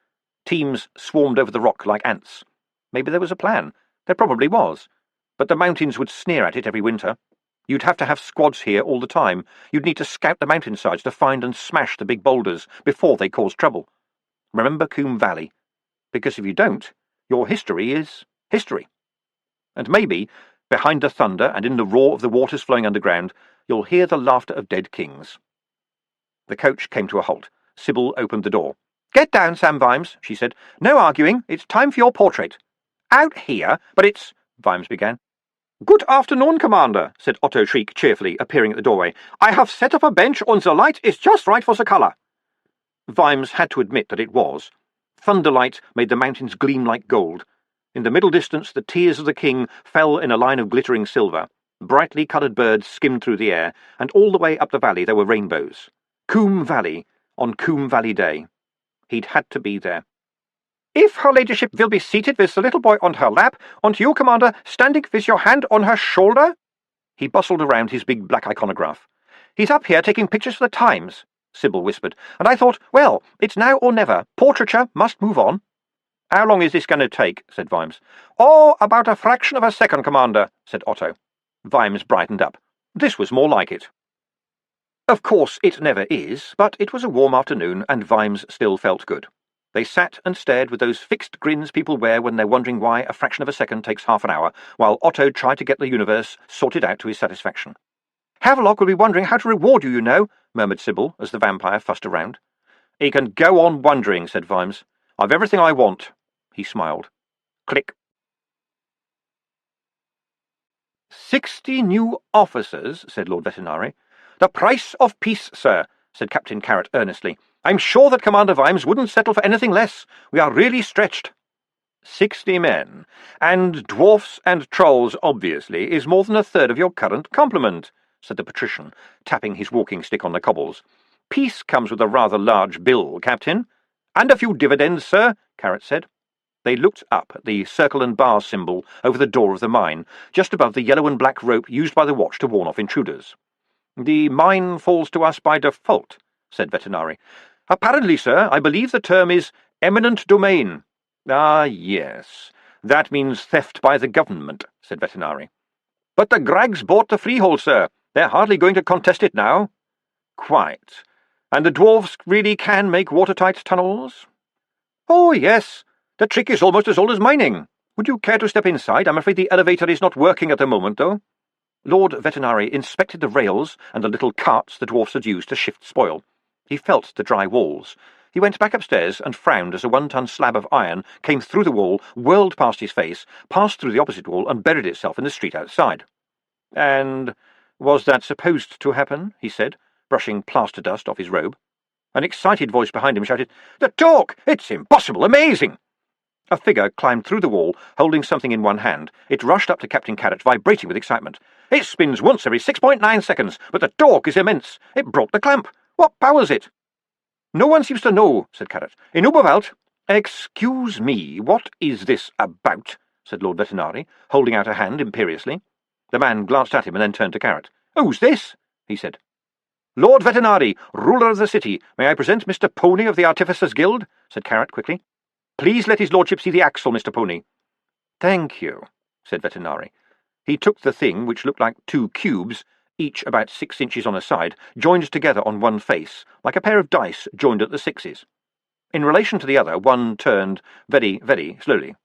Teams swarmed over the rock like ants. Maybe there was a plan. There probably was. But the mountains would sneer at it every winter. You'd have to have squads here all the time. You'd need to scout the mountainsides to find and smash the big boulders before they caused trouble. Remember Coombe Valley. Because if you don't, your history is history. And maybe, behind the thunder and in the roar of the waters flowing underground, you'll hear the laughter of dead kings. The coach came to a halt. Sybil opened the door. "Get down, Sam Vimes," she said. "No arguing. It's time for your portrait." "Out here? But it's—" Vimes began. "Good afternoon, Commander," said Otto Shriek cheerfully, appearing at the doorway. "I have set up a bench and the light is just right for the colour." Vimes had to admit that it was. Thunderlight made the mountains gleam like gold. In the middle distance, the tears of the king fell in a line of glittering silver. Brightly coloured birds skimmed through the air, and all the way up the valley there were rainbows. Coombe Valley, on Coombe Valley Day. He'd had to be there. "If her ladyship will be seated with the little boy on her lap, and you, Commander, standing with your hand on her shoulder—" He bustled around his big black iconograph. "He's up here taking pictures for the Times," Sybil whispered, "and I thought, well, it's now or never. Portraiture must move on." "How long is this going to take?" said Vimes. "Oh, about a fraction of a second, Commander," said Otto. Vimes brightened up. This was more like it. Of course, it never is, but it was a warm afternoon, and Vimes still felt good. They sat and stared with those fixed grins people wear when they're wondering why a fraction of a second takes half an hour, while Otto tried to get the universe sorted out to his satisfaction. "Havelock will be wondering how to reward you, you know," murmured Sybil, as the vampire fussed around. "He can go on wondering," said Vimes. "I've everything I want." He smiled. Click. 60 new officers, said Lord Vetinari. "The price of peace, sir," said Captain Carrot earnestly. "I'm sure that Commander Vimes wouldn't settle for anything less. We are really stretched." 60 men, and dwarfs and trolls, obviously, is more than a third of your current complement, said the patrician, tapping his walking stick on the cobbles. "Peace comes with a rather large bill, Captain." "And a few dividends, sir," Carrot said. They looked up at the circle and bar symbol over the door of the mine, just above the yellow and black rope used by the watch to warn off intruders. "The mine falls to us by default," said Vetinari. "Apparently, sir, I believe the term is eminent domain." "Ah, yes. That means theft by the government," said Vetinari. "But the Grags bought the freehold, sir. They're hardly going to contest it now." "Quite. And the dwarves really can make watertight tunnels?" "Oh, yes. The trick is almost as old as mining. Would you care to step inside? I'm afraid the elevator is not working at the moment, though." Lord Vetinari inspected the rails and the little carts the dwarfs had used to shift spoil. He felt the dry walls. He went back upstairs and frowned as a 1-ton slab of iron came through the wall, whirled past his face, passed through the opposite wall, and buried itself in the street outside. "And was that supposed to happen?" he said, brushing plaster dust off his robe. An excited voice behind him shouted, "The talk! It's impossible! Amazing!" A figure climbed through the wall, holding something in one hand. It rushed up to Captain Carrot, vibrating with excitement. "It spins once every 6.9 seconds, but the torque is immense. It broke the clamp. What powers it?" "No one seems to know," said Carrot. "In Uberwald—" "Excuse me, what is this about?" said Lord Vetinari, holding out a hand imperiously. The man glanced at him and then turned to Carrot. "Who's this?" he said. "Lord Vetinari, ruler of the city. May I present Mr. Pony of the Artificers' Guild?" said Carrot quickly. "Please let his lordship see the axle, Mr. Pony." "Thank you," said Vetinari. He took the thing, which looked like 2 cubes, each about 6 inches on a side, joined together on one face, like a pair of dice joined at the 6s. In relation to the other, one turned very, very slowly.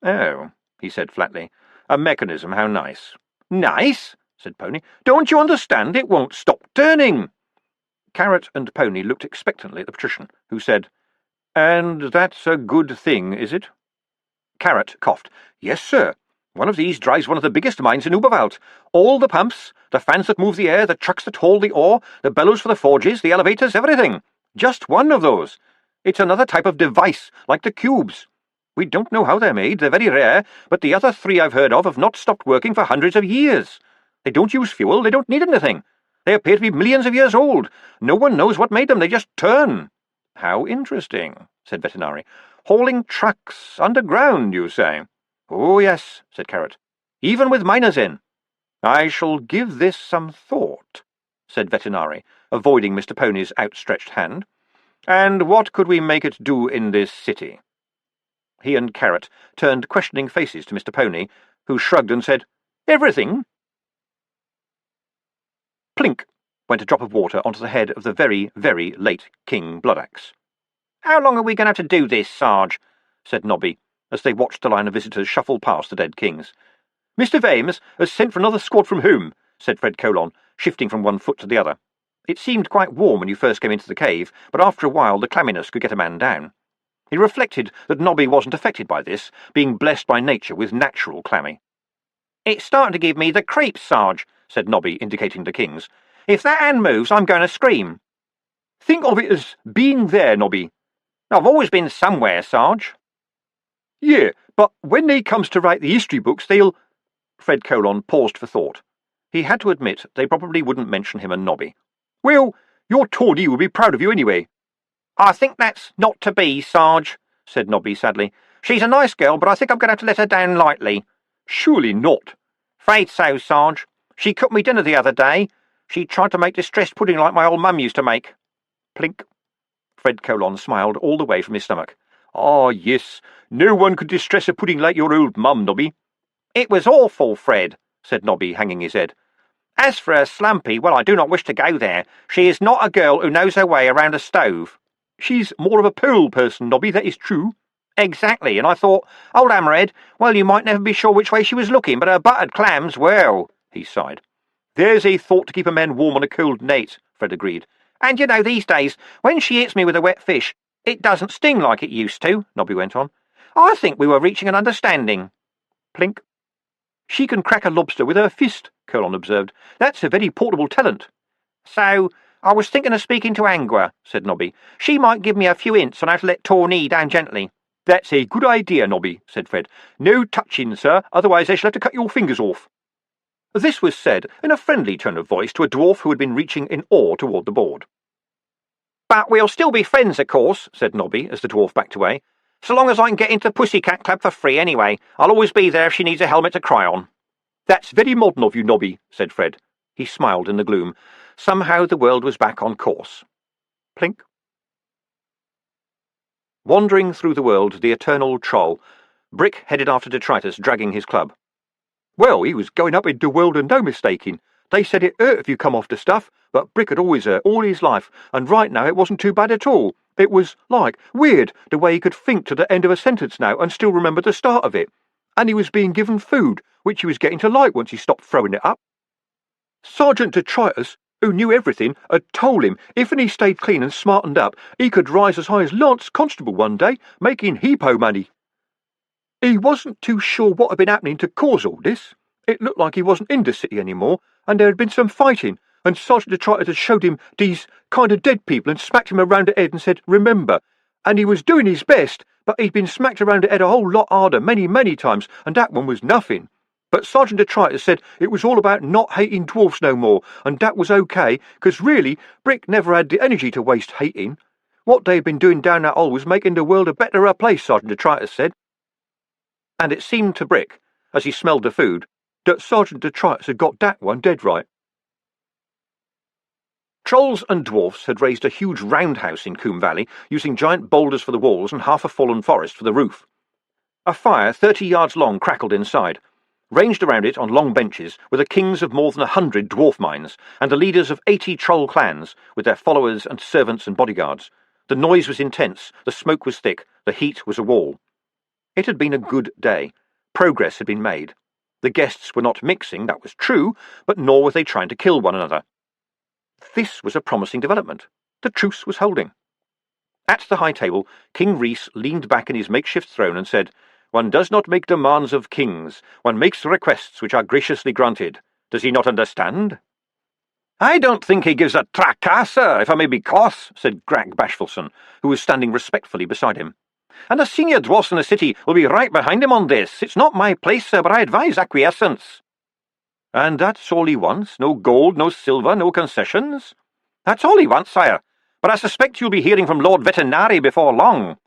"Oh," he said flatly. "A mechanism, how nice." "Nice?" said Pony. "Don't you understand? It won't stop turning." Carrot and Pony looked expectantly at the patrician, who said, "And that's a good thing, is it?" Carrot coughed. "Yes, sir. One of these drives one of the biggest mines in Uberwald. All the pumps, the fans that move the air, the trucks that haul the ore, the bellows for the forges, the elevators, everything. Just one of those. It's another type of device, like the cubes. We don't know how they're made, they're very rare, but the other 3 I've heard of have not stopped working for hundreds of years. They don't use fuel, they don't need anything. They appear to be millions of years old. No one knows what made them, they just turn." "How interesting," said Vetinari. "Hauling trucks underground, you say?" "Oh, yes," said Carrot. "Even with miners in." "I shall give this some thought," said Vetinari, avoiding Mr. Pony's outstretched hand. "And what could we make it do in this city?" He and Carrot turned questioning faces to Mr. Pony, who shrugged and said, "Everything." Plink went a drop of water onto the head of the very, very late King Bloodaxe. "How long are we going to have to do this, Sarge?" said Nobby, as they watched the line of visitors shuffle past the dead kings. "Mr. Vames has sent for another squad from whom?" said Fred Colon, shifting from one foot to the other. It seemed quite warm when you first came into the cave, but after a while the clamminess could get a man down. He reflected that Nobby wasn't affected by this, being blessed by nature with natural clammy. "It's starting to give me the creeps, Sarge," said Nobby, indicating the kings. "If that hand moves, I'm going to scream." "Think of it as being there, Nobby." "I've always been somewhere, Sarge." "Yeah, but when they comes to write the history books, they'll—" Fred Colon paused for thought. He had to admit they probably wouldn't mention him and Nobby. "Well, your Tawny will be proud of you anyway." "I think that's not to be, Sarge," said Nobby sadly. "She's a nice girl, but I think I'm going to have to let her down lightly." "Surely not." "'Fraid so, Sarge. She cooked me dinner the other day. She tried to make distressed pudding like my old mum used to make." Plink. Fred Colon smiled all the way from his stomach. "Ah, yes. No one could distress a pudding like your old mum, Nobby." "It was awful, Fred," said Nobby, hanging his head. "As for her slumpy, well, I do not wish to go there. She is not a girl who knows her way around a stove." "She's more of a pearl person, Nobby, that is true." "Exactly, and I thought, old Hammerhead, well, you might never be sure which way she was looking, but her buttered clams, well," he sighed. "There's a thought to keep a man warm on a cold night," Fred agreed. "And you know, these days, when she hits me with a wet fish, it doesn't sting like it used to," Nobby went on. "I think we were reaching an understanding." Plink. "She can crack a lobster with her fist," Colon observed. "That's a very portable talent." "So, I was thinking of speaking to Angua," said Nobby. "She might give me a few hints on how to let Tawny down gently." "That's a good idea, Nobby," said Fred. "No touching, sir, otherwise I shall have to cut your fingers off." This was said in a friendly tone of voice to a dwarf who had been reaching in awe toward the board. "But we'll still be friends, of course," said Nobby, as the dwarf backed away. "So long as I can get into the Pussycat Club for free anyway. I'll always be there if she needs a helmet to cry on." "That's very modern of you, Nobby," said Fred. He smiled in the gloom. Somehow the world was back on course. Plink. Wandering through the world, the eternal troll, Brick headed after detritus, dragging his club. "Well, he was going up into the world and no mistaking. They said it hurt if you come off the stuff, but Brick had always hurt all his life, and right now it wasn't too bad at all. It was, like, weird, the way he could think to the end of a sentence now and still remember the start of it. And he was being given food, which he was getting to like once he stopped throwing it up. Sergeant Detritus, who knew everything, had told him if he stayed clean and smartened up, he could rise as high as Lance Constable one day, making heapo money. He wasn't too sure what had been happening to cause all this. It looked like he wasn't in the city anymore, and there had been some fighting, and Sergeant Detritus had showed him these kind of dead people and smacked him around the head and said, "Remember." And he was doing his best, but he'd been smacked around the head a whole lot harder many, many times, and that one was nothing. But Sergeant Detritus said it was all about not hating dwarfs no more, and that was okay, because really, Brick never had the energy to waste hating. What they'd been doing down that hole was making the world a betterer place, Sergeant Detritus said. And it seemed to Brick, as he smelled the food, that Sergeant Detritus had got that one dead right. Trolls and dwarfs had raised a huge roundhouse in Coombe Valley, using giant boulders for the walls and half a fallen forest for the roof. A fire 30 yards long crackled inside. Ranged around it on long benches were the kings of more than 100 dwarf mines, and the leaders of 80 troll clans, with their followers and servants and bodyguards. The noise was intense, the smoke was thick, the heat was a wall. It had been a good day. Progress had been made. The guests were not mixing, that was true, but nor were they trying to kill one another. This was a promising development. The truce was holding. At the high table, King Rhys leaned back in his makeshift throne and said, "One does not make demands of kings. One makes requests which are graciously granted. Does he not understand?" "I don't think he gives a tracasser, if I may be coarse," said Grag Bashfulson, who was standing respectfully beside him. "And the senior dwarfs in the city will be right behind him on this. It's not my place, sir, but I advise acquiescence." "And that's all he wants? No gold, no silver, no concessions?" "That's all he wants, sire. But I suspect you'll be hearing from Lord Vetinari before long."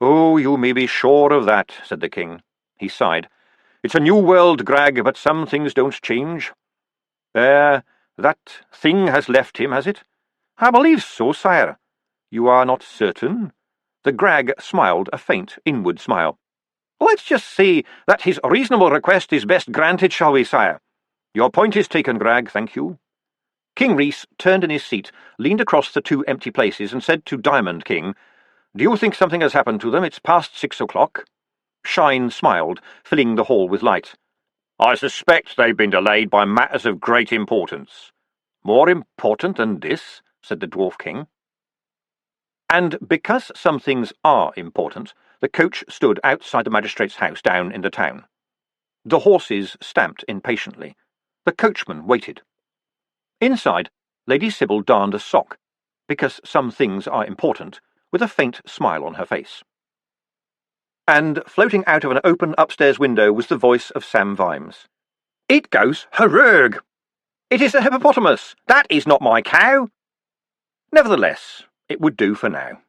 "Oh, you may be sure of that," said the king. He sighed. "It's a new world, Grag, but some things don't change." That thing has left him, has it?" "I believe so, sire." "You are not certain?" The Grag smiled a faint inward smile. "Let's just say that his reasonable request is best granted, shall we, sire?" "Your point is taken, Grag, thank you." King Rhys turned in his seat, leaned across the 2 empty places, and said to Diamond King, "Do you think something has happened to them? It's past 6 o'clock." Shine smiled, filling the hall with light. "I suspect they've been delayed by matters of great importance." "More important than this?" said the Dwarf King. And because some things are important, the coach stood outside the magistrate's house down in the town. The horses stamped impatiently. The coachman waited. Inside, Lady Sybil darned a sock, because some things are important, with a faint smile on her face. And floating out of an open upstairs window was the voice of Sam Vimes. "It goes herrurg! It is a hippopotamus! That is not my cow!" Nevertheless, it would do for now.